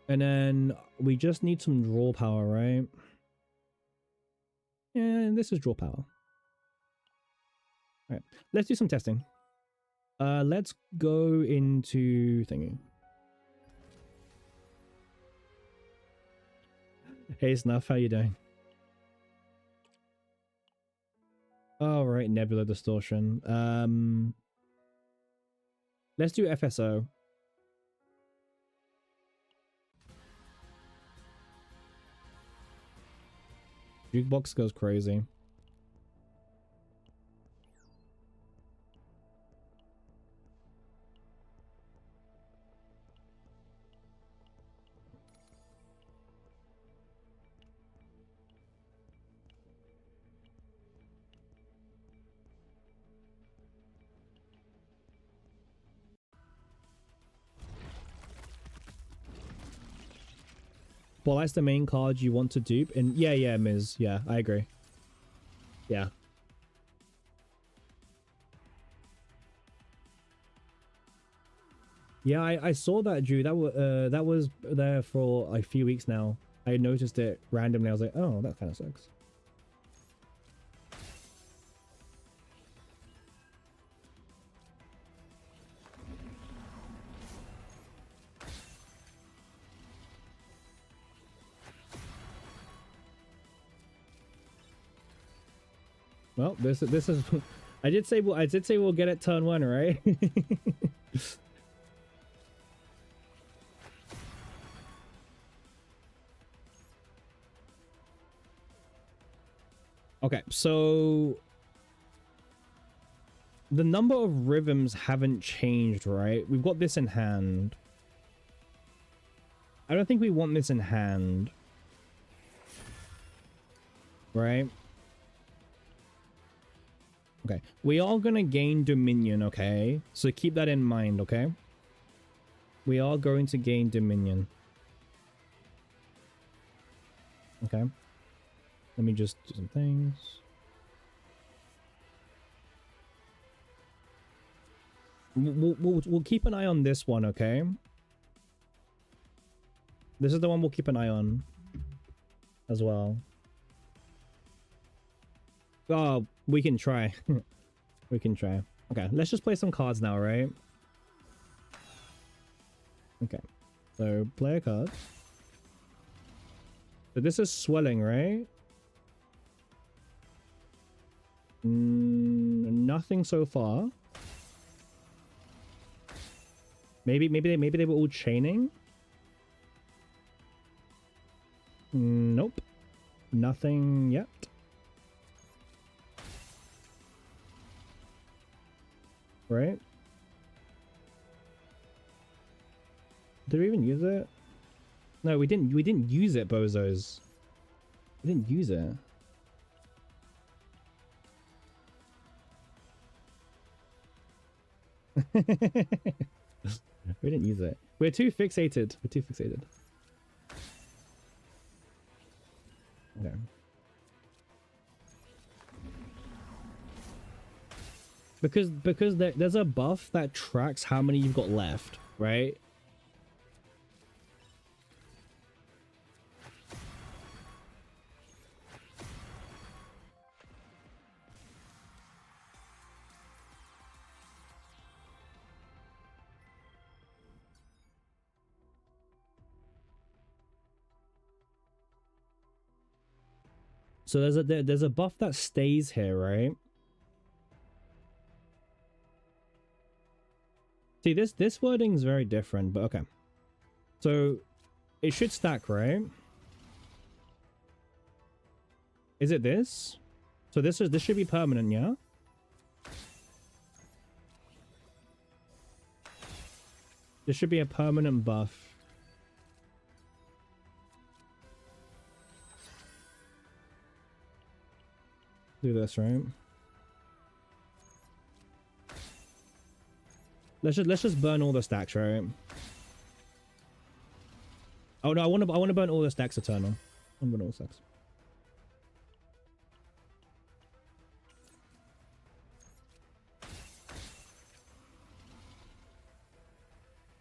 [SPEAKER 1] And then we just need some draw power, right? And this is draw power. All right, let's do some testing. Let's go into thingy. Hey Snuff, how you doing? All right, Nebula Distortion. Let's do FSO. Jukebox goes crazy. Well, that's the main card you want to dupe. And yeah, Miz. Yeah, I agree. Yeah. Yeah, I saw that, Drew. That was there for a few weeks now. I noticed it randomly. I was like, oh, that kind of sucks. Well, this is. I did say we'll get it turn 1, right? Okay, so the number of rhythms haven't changed, right? We've got this in hand. I don't think we want this in hand. Right? Okay. We are going to gain Dominion, okay? So keep that in mind, okay? We are going to gain Dominion. Okay. Let me just do some things. We'll keep an eye on this one, okay? This is the one we'll keep an eye on as well. Oh, we can try. We can try. Okay, let's just play some cards now, right? Okay. So, play a card. So this is swelling, right? Nothing so far. Maybe they were all chaining. Nope. Nothing yet. Right? Did we even use it? No, we didn't. We didn't use it, bozos. We didn't use it. We didn't use it. We're too fixated. We're too fixated. Okay. Because there's a buff that tracks how many you've got left, right? So there's a buff that stays here, right? See, this wording is very different, but okay. So it should stack, right? Is it this? So this should be permanent, yeah? This should be a permanent buff. Do this, right? Let's just burn all the stacks, right? Oh no, I want to burn all the stacks eternal. I want to burn all the stacks.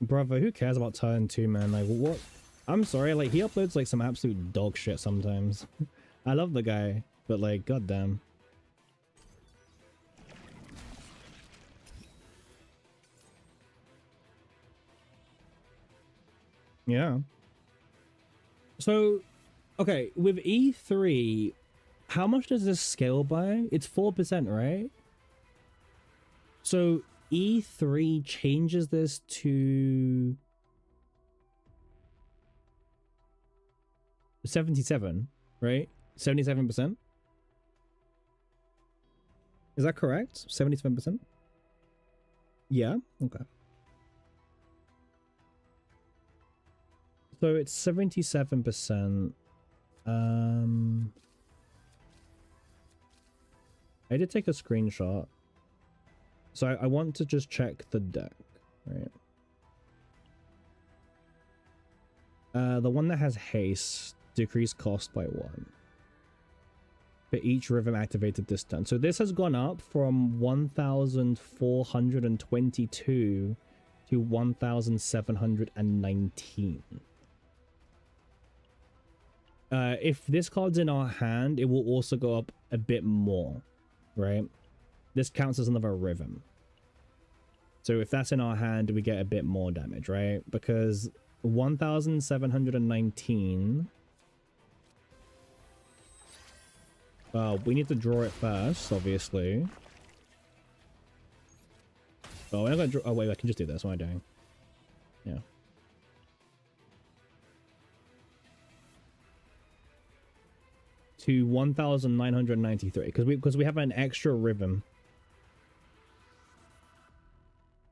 [SPEAKER 1] Brother, who cares about turn 2, man? Like, what? I'm sorry, like, he uploads like some absolute dog shit sometimes. I love the guy, but like, goddamn. Yeah. So, okay, with E3, how much does this scale by? It's 4%, right? So E3 changes this to 77, right? 77%? Is that correct? 77%? Yeah, okay. So it's 77%. I did take a screenshot. So I want to just check the deck, right? The one that has haste, decrease cost by 1. For each rhythm activated this turn. So this has gone up from 1,422 to 1,719. If this card's in our hand, it will also go up a bit more, right? This counts as another rhythm. So if that's in our hand, we get a bit more damage, right? Because 1,719... we need to draw it first, obviously. Oh, I'm gonna draw... Oh, wait, I can just do this. What am I doing? Yeah. To 1,993, because we have an extra rhythm.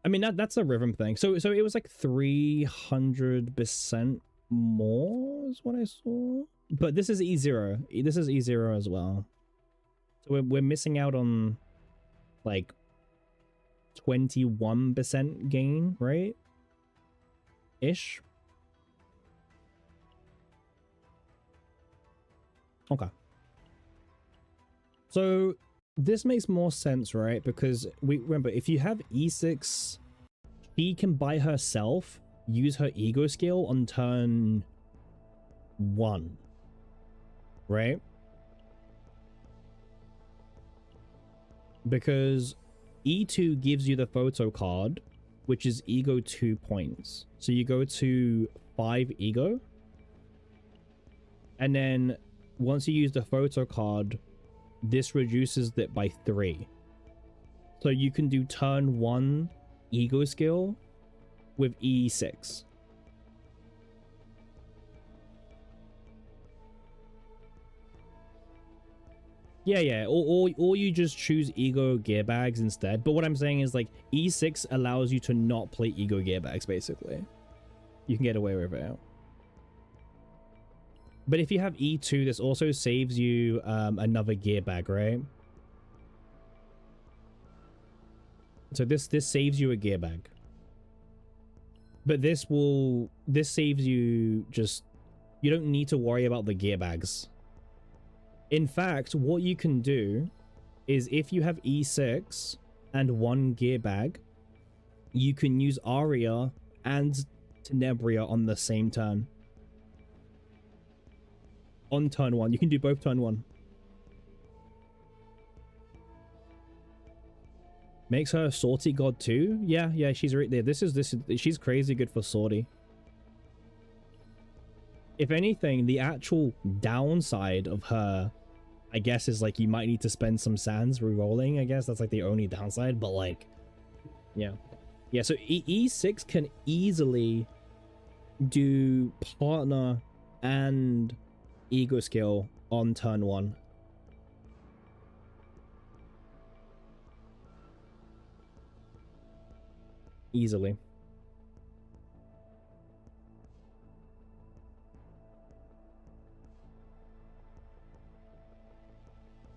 [SPEAKER 1] I mean, that's a rhythm thing. So it was like 300% more is what I saw. But this is E0. This is E0 as well. So we're missing out on like 21% gain, right? Ish. Okay. So this makes more sense, right? Because we remember, if you have E6, she can by herself use her ego skill on turn 1, right? Because E2 gives you the photo card, which is ego 2 points. So you go to 5 ego, and then once you use the photo card, this reduces it by 3. So you can do turn 1 ego skill with E6. Yeah. Or you just choose ego gear bags instead. But what I'm saying is, like, E6 allows you to not play ego gear bags, basically. You can get away with it. But if you have E2, this also saves you another gear bag, right? So this saves you a gear bag. But this saves you just, you don't need to worry about the gear bags. In fact, what you can do is if you have E6 and 1 gear bag, you can use Aria and Tenebria on the same turn. On turn 1. You can do both turn 1. Makes her a Sortie god too? Yeah, she's right there. She's crazy good for Sortie. If anything, the actual downside of her, I guess, is like you might need to spend some sands re-rolling. I guess that's like the only downside, but like, yeah. Yeah, so E6 can easily do partner and ego skill on turn 1. Easily.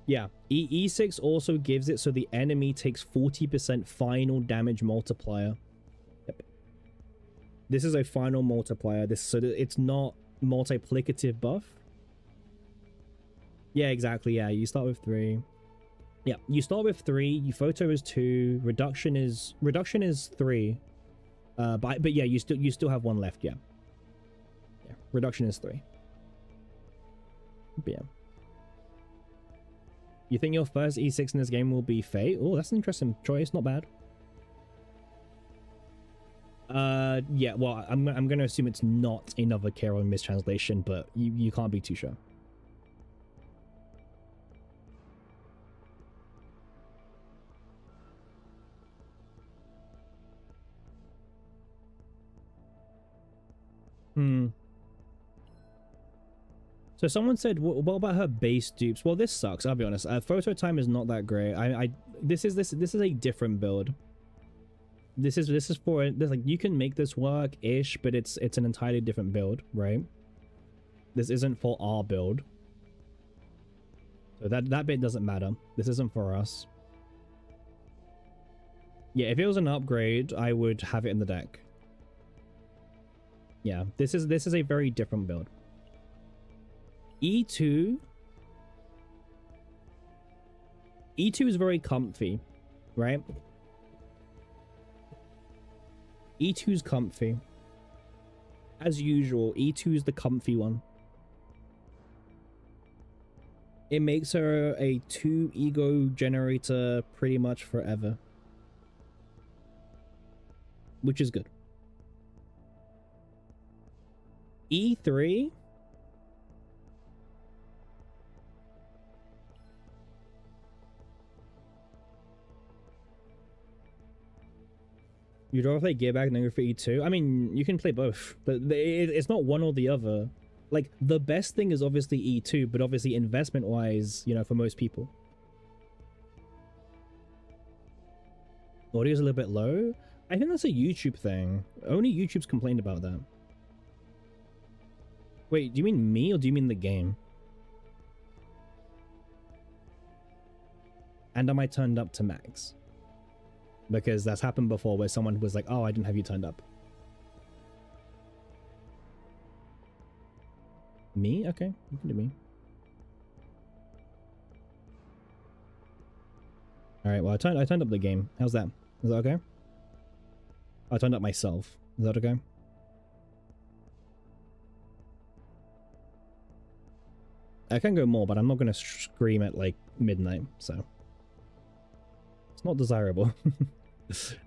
[SPEAKER 1] Yeah, E6 also gives it so the enemy takes 40% final damage multiplier. Yep. This is a final multiplier. So that it's not multiplicative buff. Yeah, exactly. Yeah, you start with 3. Yeah, you start with 3. Your photo is 2. Reduction is 3. But yeah, you still have 1 left. Yeah. Yeah. Reduction is 3. But yeah. You think your first E6 in this game will be Fate? Oh, that's an interesting choice. Not bad. Yeah. Well, I'm gonna assume it's not another Kero mistranslation, but you can't be too sure. So someone said, what about her base dupes? Well, this sucks. I'll be honest. Photo time is not that great. This is a different build. This is for like, you can make this work ish, but it's an entirely different build, right? This isn't for our build. So that bit doesn't matter. This isn't for us. Yeah, if it was an upgrade, I would have it in the deck. Yeah, this is a very different build. E2 is very comfy, right? E2's comfy. As usual, E2 is the comfy one. It makes her a 2 ego generator pretty much forever. Which is good. E3... You'd rather play Gearback than go for E2? I mean, you can play both, but it's not one or the other. Like, the best thing is obviously E2, but obviously investment-wise, you know, for most people. Audio's a little bit low? I think that's a YouTube thing. Only YouTube's complained about that. Wait, do you mean me or do you mean the game? And am I turned up to max? Because that's happened before where someone was like, oh, I didn't have you turned up. Me? Okay, you can do me. Alright, well, I turned up the game. How's that? Is that okay? I turned up myself. Is that okay? I can go more, but I'm not going to scream at, like, midnight, so... It's not desirable.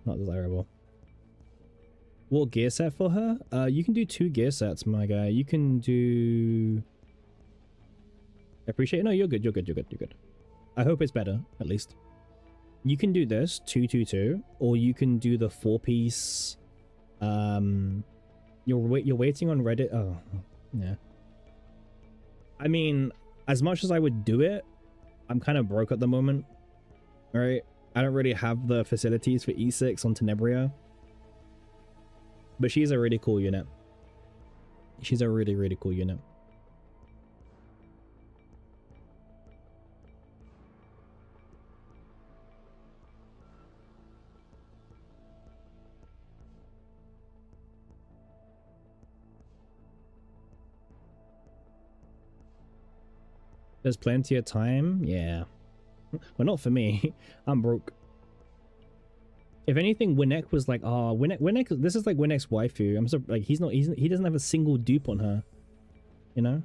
[SPEAKER 1] Not desirable. What gear set for her? You can do 2 gear sets, my guy. You can do... I appreciate it. No, you're good. You're good. I hope it's better, at least. You can do this, 222, or you can do the 4-piece. You're waiting on Reddit. Oh, yeah. I mean, as much as I would do it, I'm kind of broke at the moment. Right? I don't really have the facilities for E6 on Tenebria. But she's a really cool unit. She's a really, really cool unit. There's plenty of time. Yeah. Well, not for me. I'm broke. If anything, Winnek was like, oh, Winnek, this is like Winnek's waifu. I'm so like, he doesn't have a single dupe on her. You know?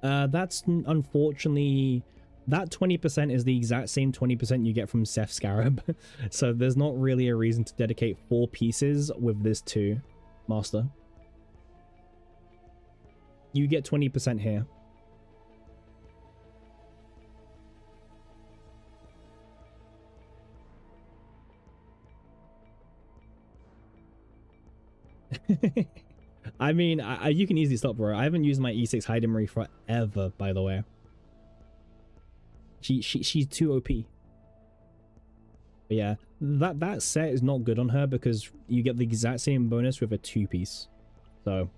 [SPEAKER 1] That's unfortunately, that 20% is the exact same 20% you get from Seth Scarab. So there's not really a reason to dedicate 4 pieces with this 2, Master. You get 20% here. I mean, you can easily stop, bro. I haven't used my E6 Heidemery forever, by the way. She's too OP. But yeah, that set is not good on her because you get the exact same bonus with a 2-piece. So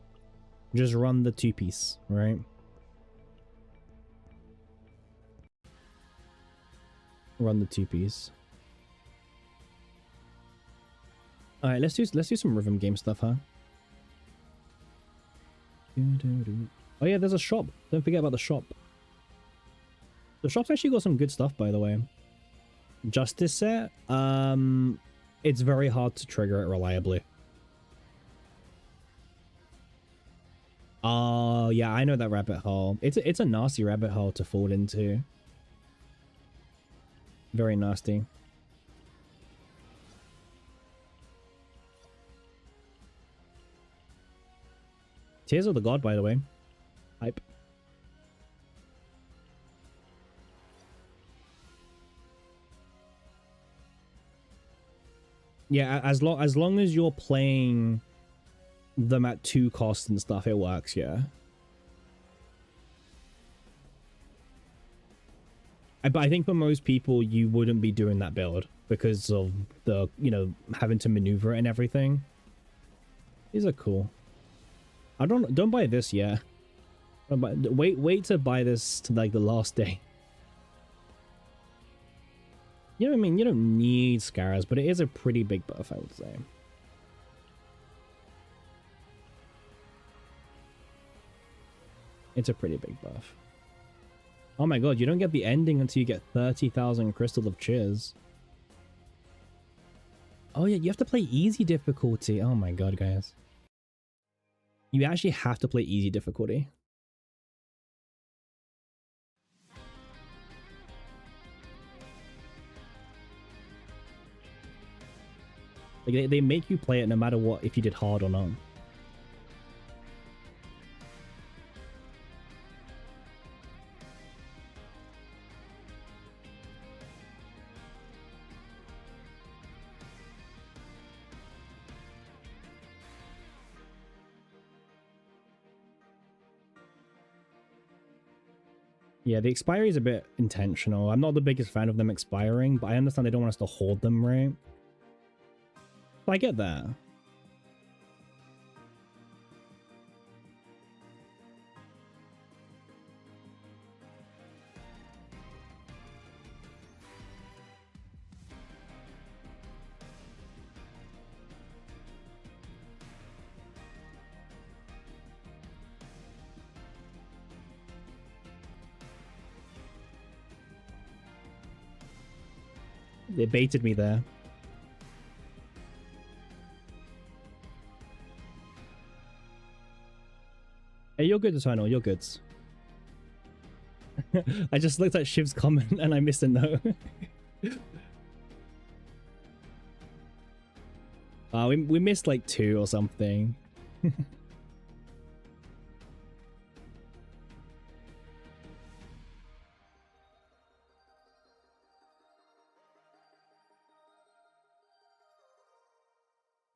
[SPEAKER 1] just run the 2-piece, right? Run the 2-piece. All right, let's do some rhythm game stuff, huh? Oh yeah, there's a shop. Don't forget about the shop. The shop's actually got some good stuff, by the way. Justice set, it's very hard to trigger it reliably. Oh yeah, I know that rabbit hole. It's a nasty rabbit hole to fall into. Very nasty. Tears of the God, by the way. Hype. Yeah, as long as you're playing them at 2 costs and stuff, it works, yeah. But I think for most people, you wouldn't be doing that build because of the, you know, having to maneuver it and everything. These are cool. Don't buy this yet. Wait to buy this to like the last day. You know what I mean? You don't need Scaras, but it is a pretty big buff, I would say. It's a pretty big buff. Oh my god, you don't get the ending until you get 30,000 Crystal of Cheers. Oh yeah, you have to play easy difficulty. Oh my god, guys. You actually have to play easy difficulty. Like they make you play it no matter what, if you did hard or not. Yeah, the expiry is a bit intentional. I'm not the biggest fan of them expiring, but I understand they don't want us to hoard them, right? I get that. They baited me there. Hey, you're good, Eternal. You're good. I just looked at Shiv's comment and I missed a note. We missed like 2 or something.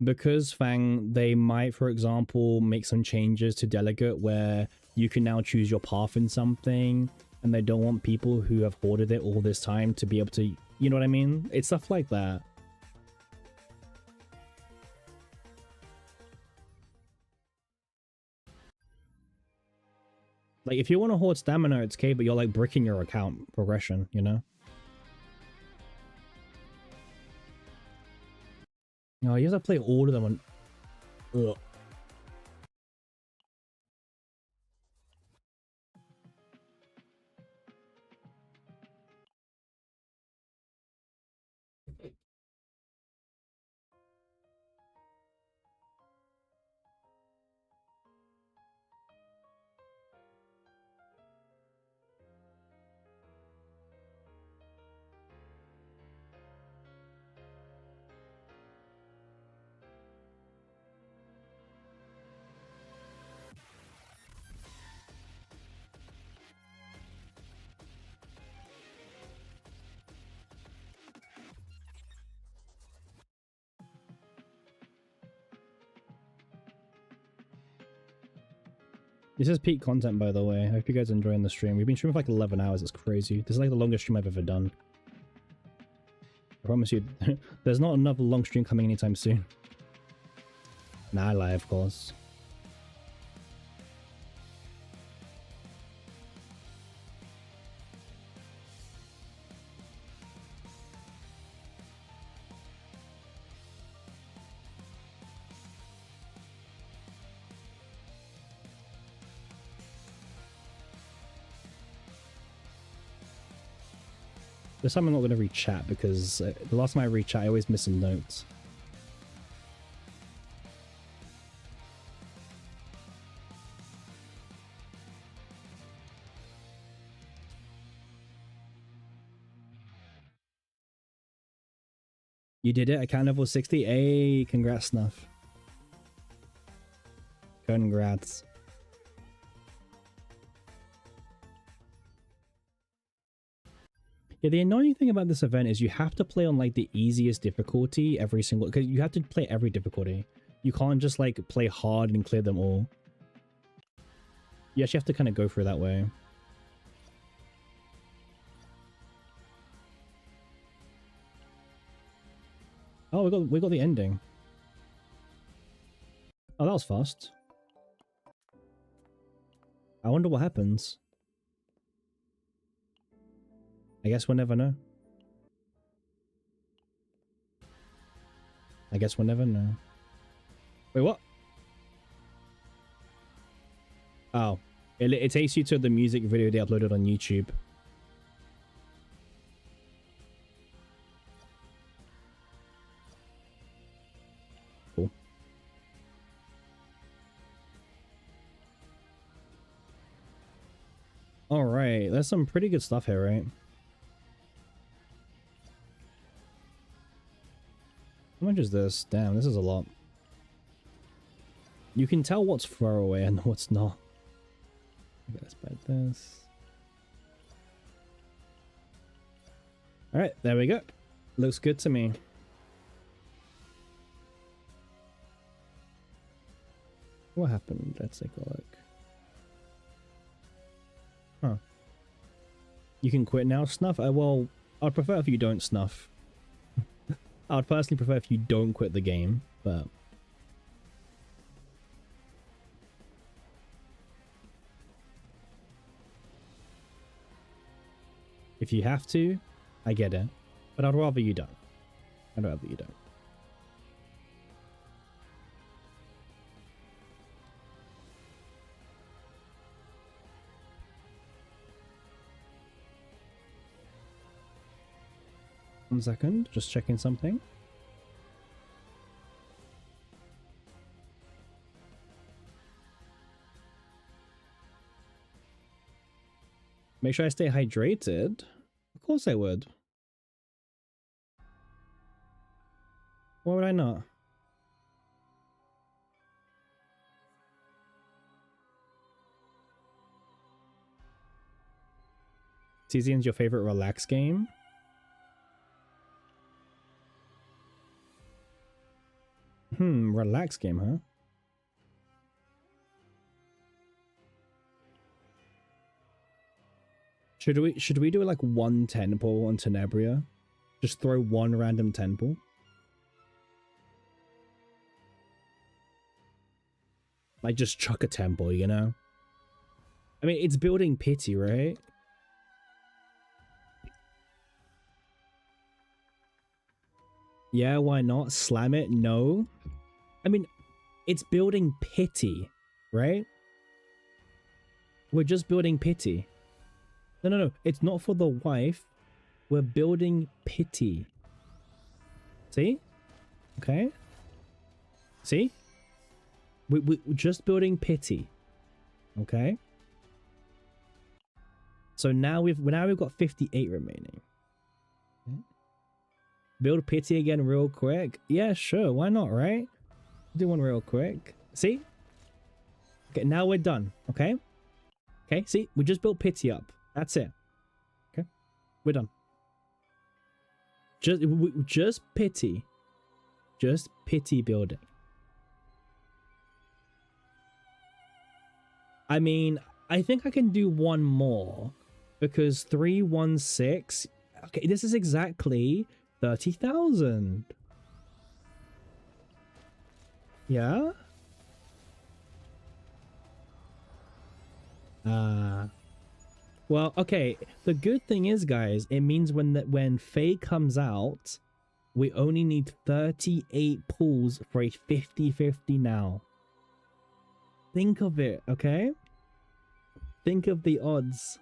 [SPEAKER 1] Because Fang, they might, for example, make some changes to Delegate where you can now choose your path in something, and they don't want people who have hoarded it all this time to be able to, you know what I mean? It's stuff like that. Like, if you want to hoard stamina, it's okay, but you're like bricking your account progression, you know? Oh, you have to play all of them on... Ugh. This is peak content, by the way. I hope you guys are enjoying the stream. We've been streaming for like 11 hours. It's crazy. This is like the longest stream I've ever done. I promise you, there's not another long stream coming anytime soon. Nah, I lie, of course. This time I'm not going to read chat because the last time I read chat, I always miss some notes. You did it. Account level 60. Hey, congrats, Snuff. Congrats. Yeah, the annoying thing about this event is you have to play on like the easiest difficulty every single, because you have to play every difficulty. You can't just like play hard and clear them all. You actually have to kind of go through that way. Oh, we got the ending. Oh, that was fast. I wonder what happens. I guess we'll never know. I guess we'll never know. Wait, what? Oh, it takes you to the music video they uploaded on YouTube. Cool. All right, there's some pretty good stuff here, right? How much is this? Damn, this is a lot. You can tell what's throwaway and what's not. Okay, let's buy this. Alright, there we go. Looks good to me. What happened? Let's take a look. Huh. You can quit now, Snuff? Well, I'd prefer if you don't, Snuff. I would personally prefer if you don't quit the game, but... if you have to, I get it. But I'd rather you don't. I'd rather you don't. One second, just checking something. Make sure I stay hydrated. Of course I would. Why would I not? Season's your favorite relax game? Relax game, huh? Should we do like one temple on Tenebria? Just throw one random temple? Like just chuck a temple, you know? I mean, it's building pity, right? Yeah, why not? Slam it? No. I mean, it's building pity, right? We're just building pity. No. It's not for the wife. We're building pity. See? Okay. See? We're just building pity. Okay. So now we've got 58 remaining. Okay. Build pity again real quick. Yeah, sure. Why not, right? Do one real quick. See? Okay, now we're done. Okay. Okay, see? We just built pity up. That's it. Okay. We're done. Just pity. Just pity building. I mean, I think I can do one more because 316. Okay, this is exactly 30,000. Yeah. Well, okay. The good thing is, guys, it means when Faye comes out, we only need 38 pulls for a 50-50 now. Think of it, okay? Think of the odds.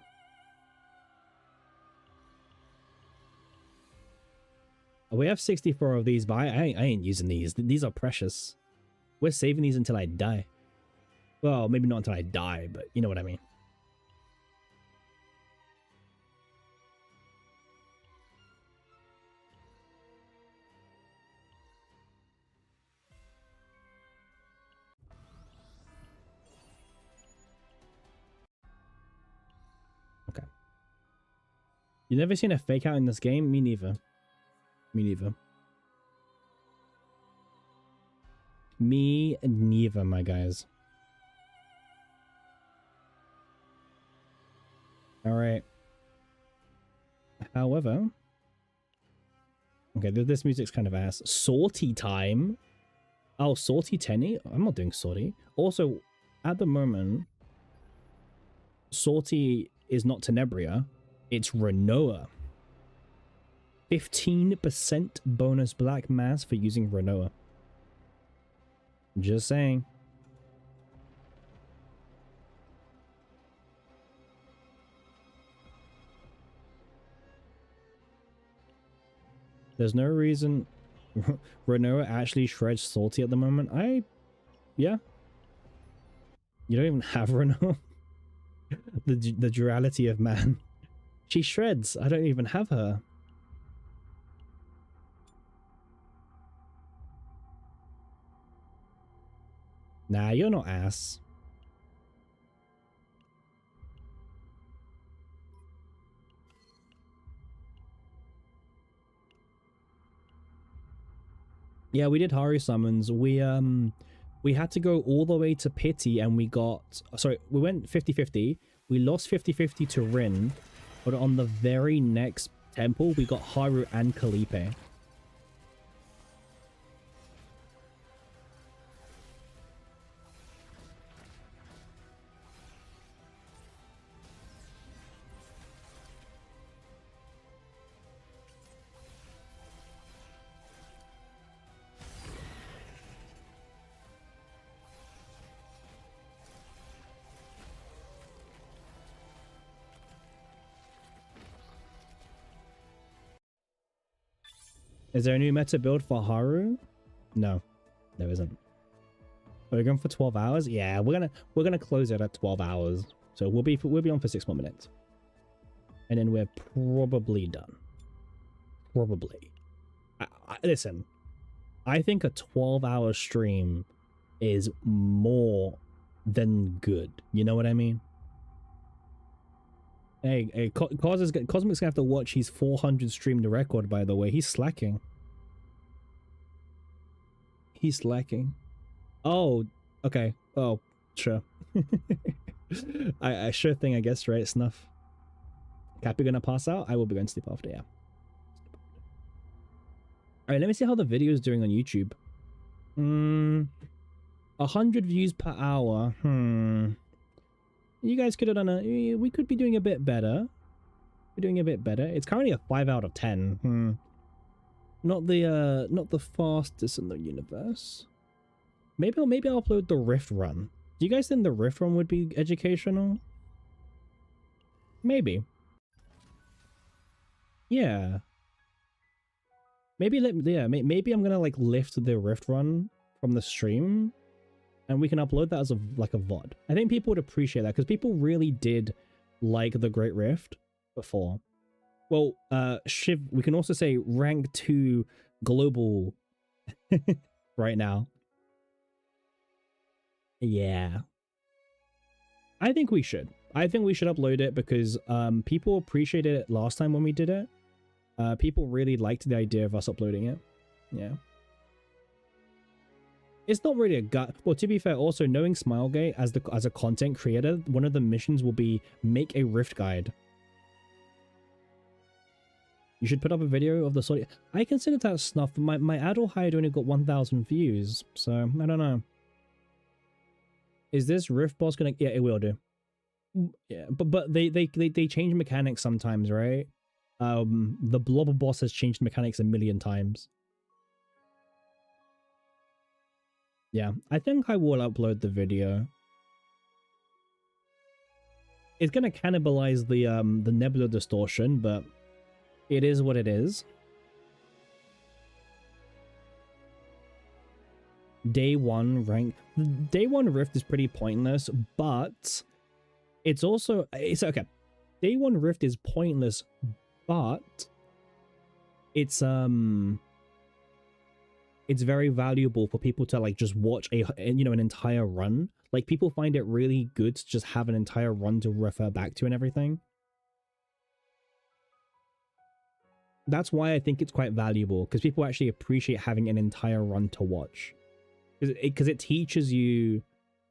[SPEAKER 1] We have 64 of these, but I ain't using these. These are precious. We're saving these until I die. Well, maybe not until I die, but you know what I mean. Okay. You never seen a fake out in this game? Me neither. Me neither. Me neither, my guys. Alright. However... Okay, this music's kind of ass. Sortie time? Oh, sortie Tenny? I'm not doing sortie. Also, at the moment, sortie is not Tenebria. It's Renoa. 15% bonus black mass for using Renoa. Just saying. There's no reason Renoa actually shreds salty at the moment. Yeah. You don't even have Renoa. the duality of man. She shreds. I don't even have her. Nah, you're not ass. Yeah, we did Haru summons. We had to go all the way to Pity and we got... Sorry, we went 50-50. We lost 50-50 to Rin. But on the very next temple, we got Haru and Kalipe. Is there a new meta build for Haru? No, there isn't. Are we going for 12 hours? Yeah, we're gonna close it at 12 hours. So we'll be on for 6 more minutes. And then we're probably done. Probably. Listen, I think a 12-hour stream is more than good. You know what I mean? Hey, Cosmic's gonna have to watch his 400 streamed record, by the way. He's slacking. He's slacking. Oh, okay. Oh, sure. I sure thing, I guess, right? Snuff. Cappy gonna pass out? I will be going to sleep after, yeah. Alright, let me see how the video is doing on YouTube. 100 views per hour. You guys could have done we could be doing a bit better. We're doing a bit better. It's currently a 5 out of 10. Not the fastest in the universe. Maybe I'll upload the Rift run. Do you guys think the Rift run would be educational? Maybe. Yeah. Maybe maybe I'm gonna like lift the Rift run from the stream, and we can upload that as a like a VOD. I think people would appreciate that because people really did like the Great Rift before. Well, Shiv, we can also say rank 2 global right now. Yeah. I think we should. I think we should upload it because people appreciated it last time when we did it. People really liked the idea of us uploading it. Yeah. It's not really a gut. Well, to be fair, also knowing Smilegate as a content creator, one of the missions will be make a Rift guide. You should put up a video of the sort. I consider that Snuff. My adult hide only got 1,000 views, so I don't know. Is this Rift boss gonna? Yeah, it will do. Yeah, but they change mechanics sometimes, right? The Blob boss has changed mechanics a million times. Yeah, I think I will upload the video. It's gonna cannibalize the Nebula distortion, but it is what it is. Day 1 rank. Day 1 Rift is pretty pointless, but it's okay. Day 1 Rift is pointless, but it's very valuable for people to like just watch an entire run. Like people find it really good to just have an entire run to refer back to and everything. That's why I think it's quite valuable, because people actually appreciate having an entire run to watch. Because it teaches you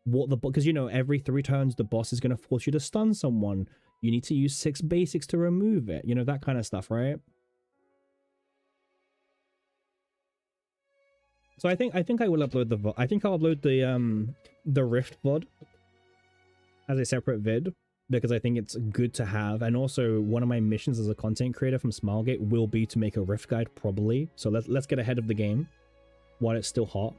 [SPEAKER 1] what because every 3 turns the boss is going to force you to stun someone. You need to use 6 basics to remove it. That kind of stuff, right? So I think I will upload the VOD. I think I'll upload the Rift VOD as a separate vid, because I think it's good to have. And also one of my missions as a content creator from Smilegate will be to make a Rift guide, probably. So let's get ahead of the game while it's still hot.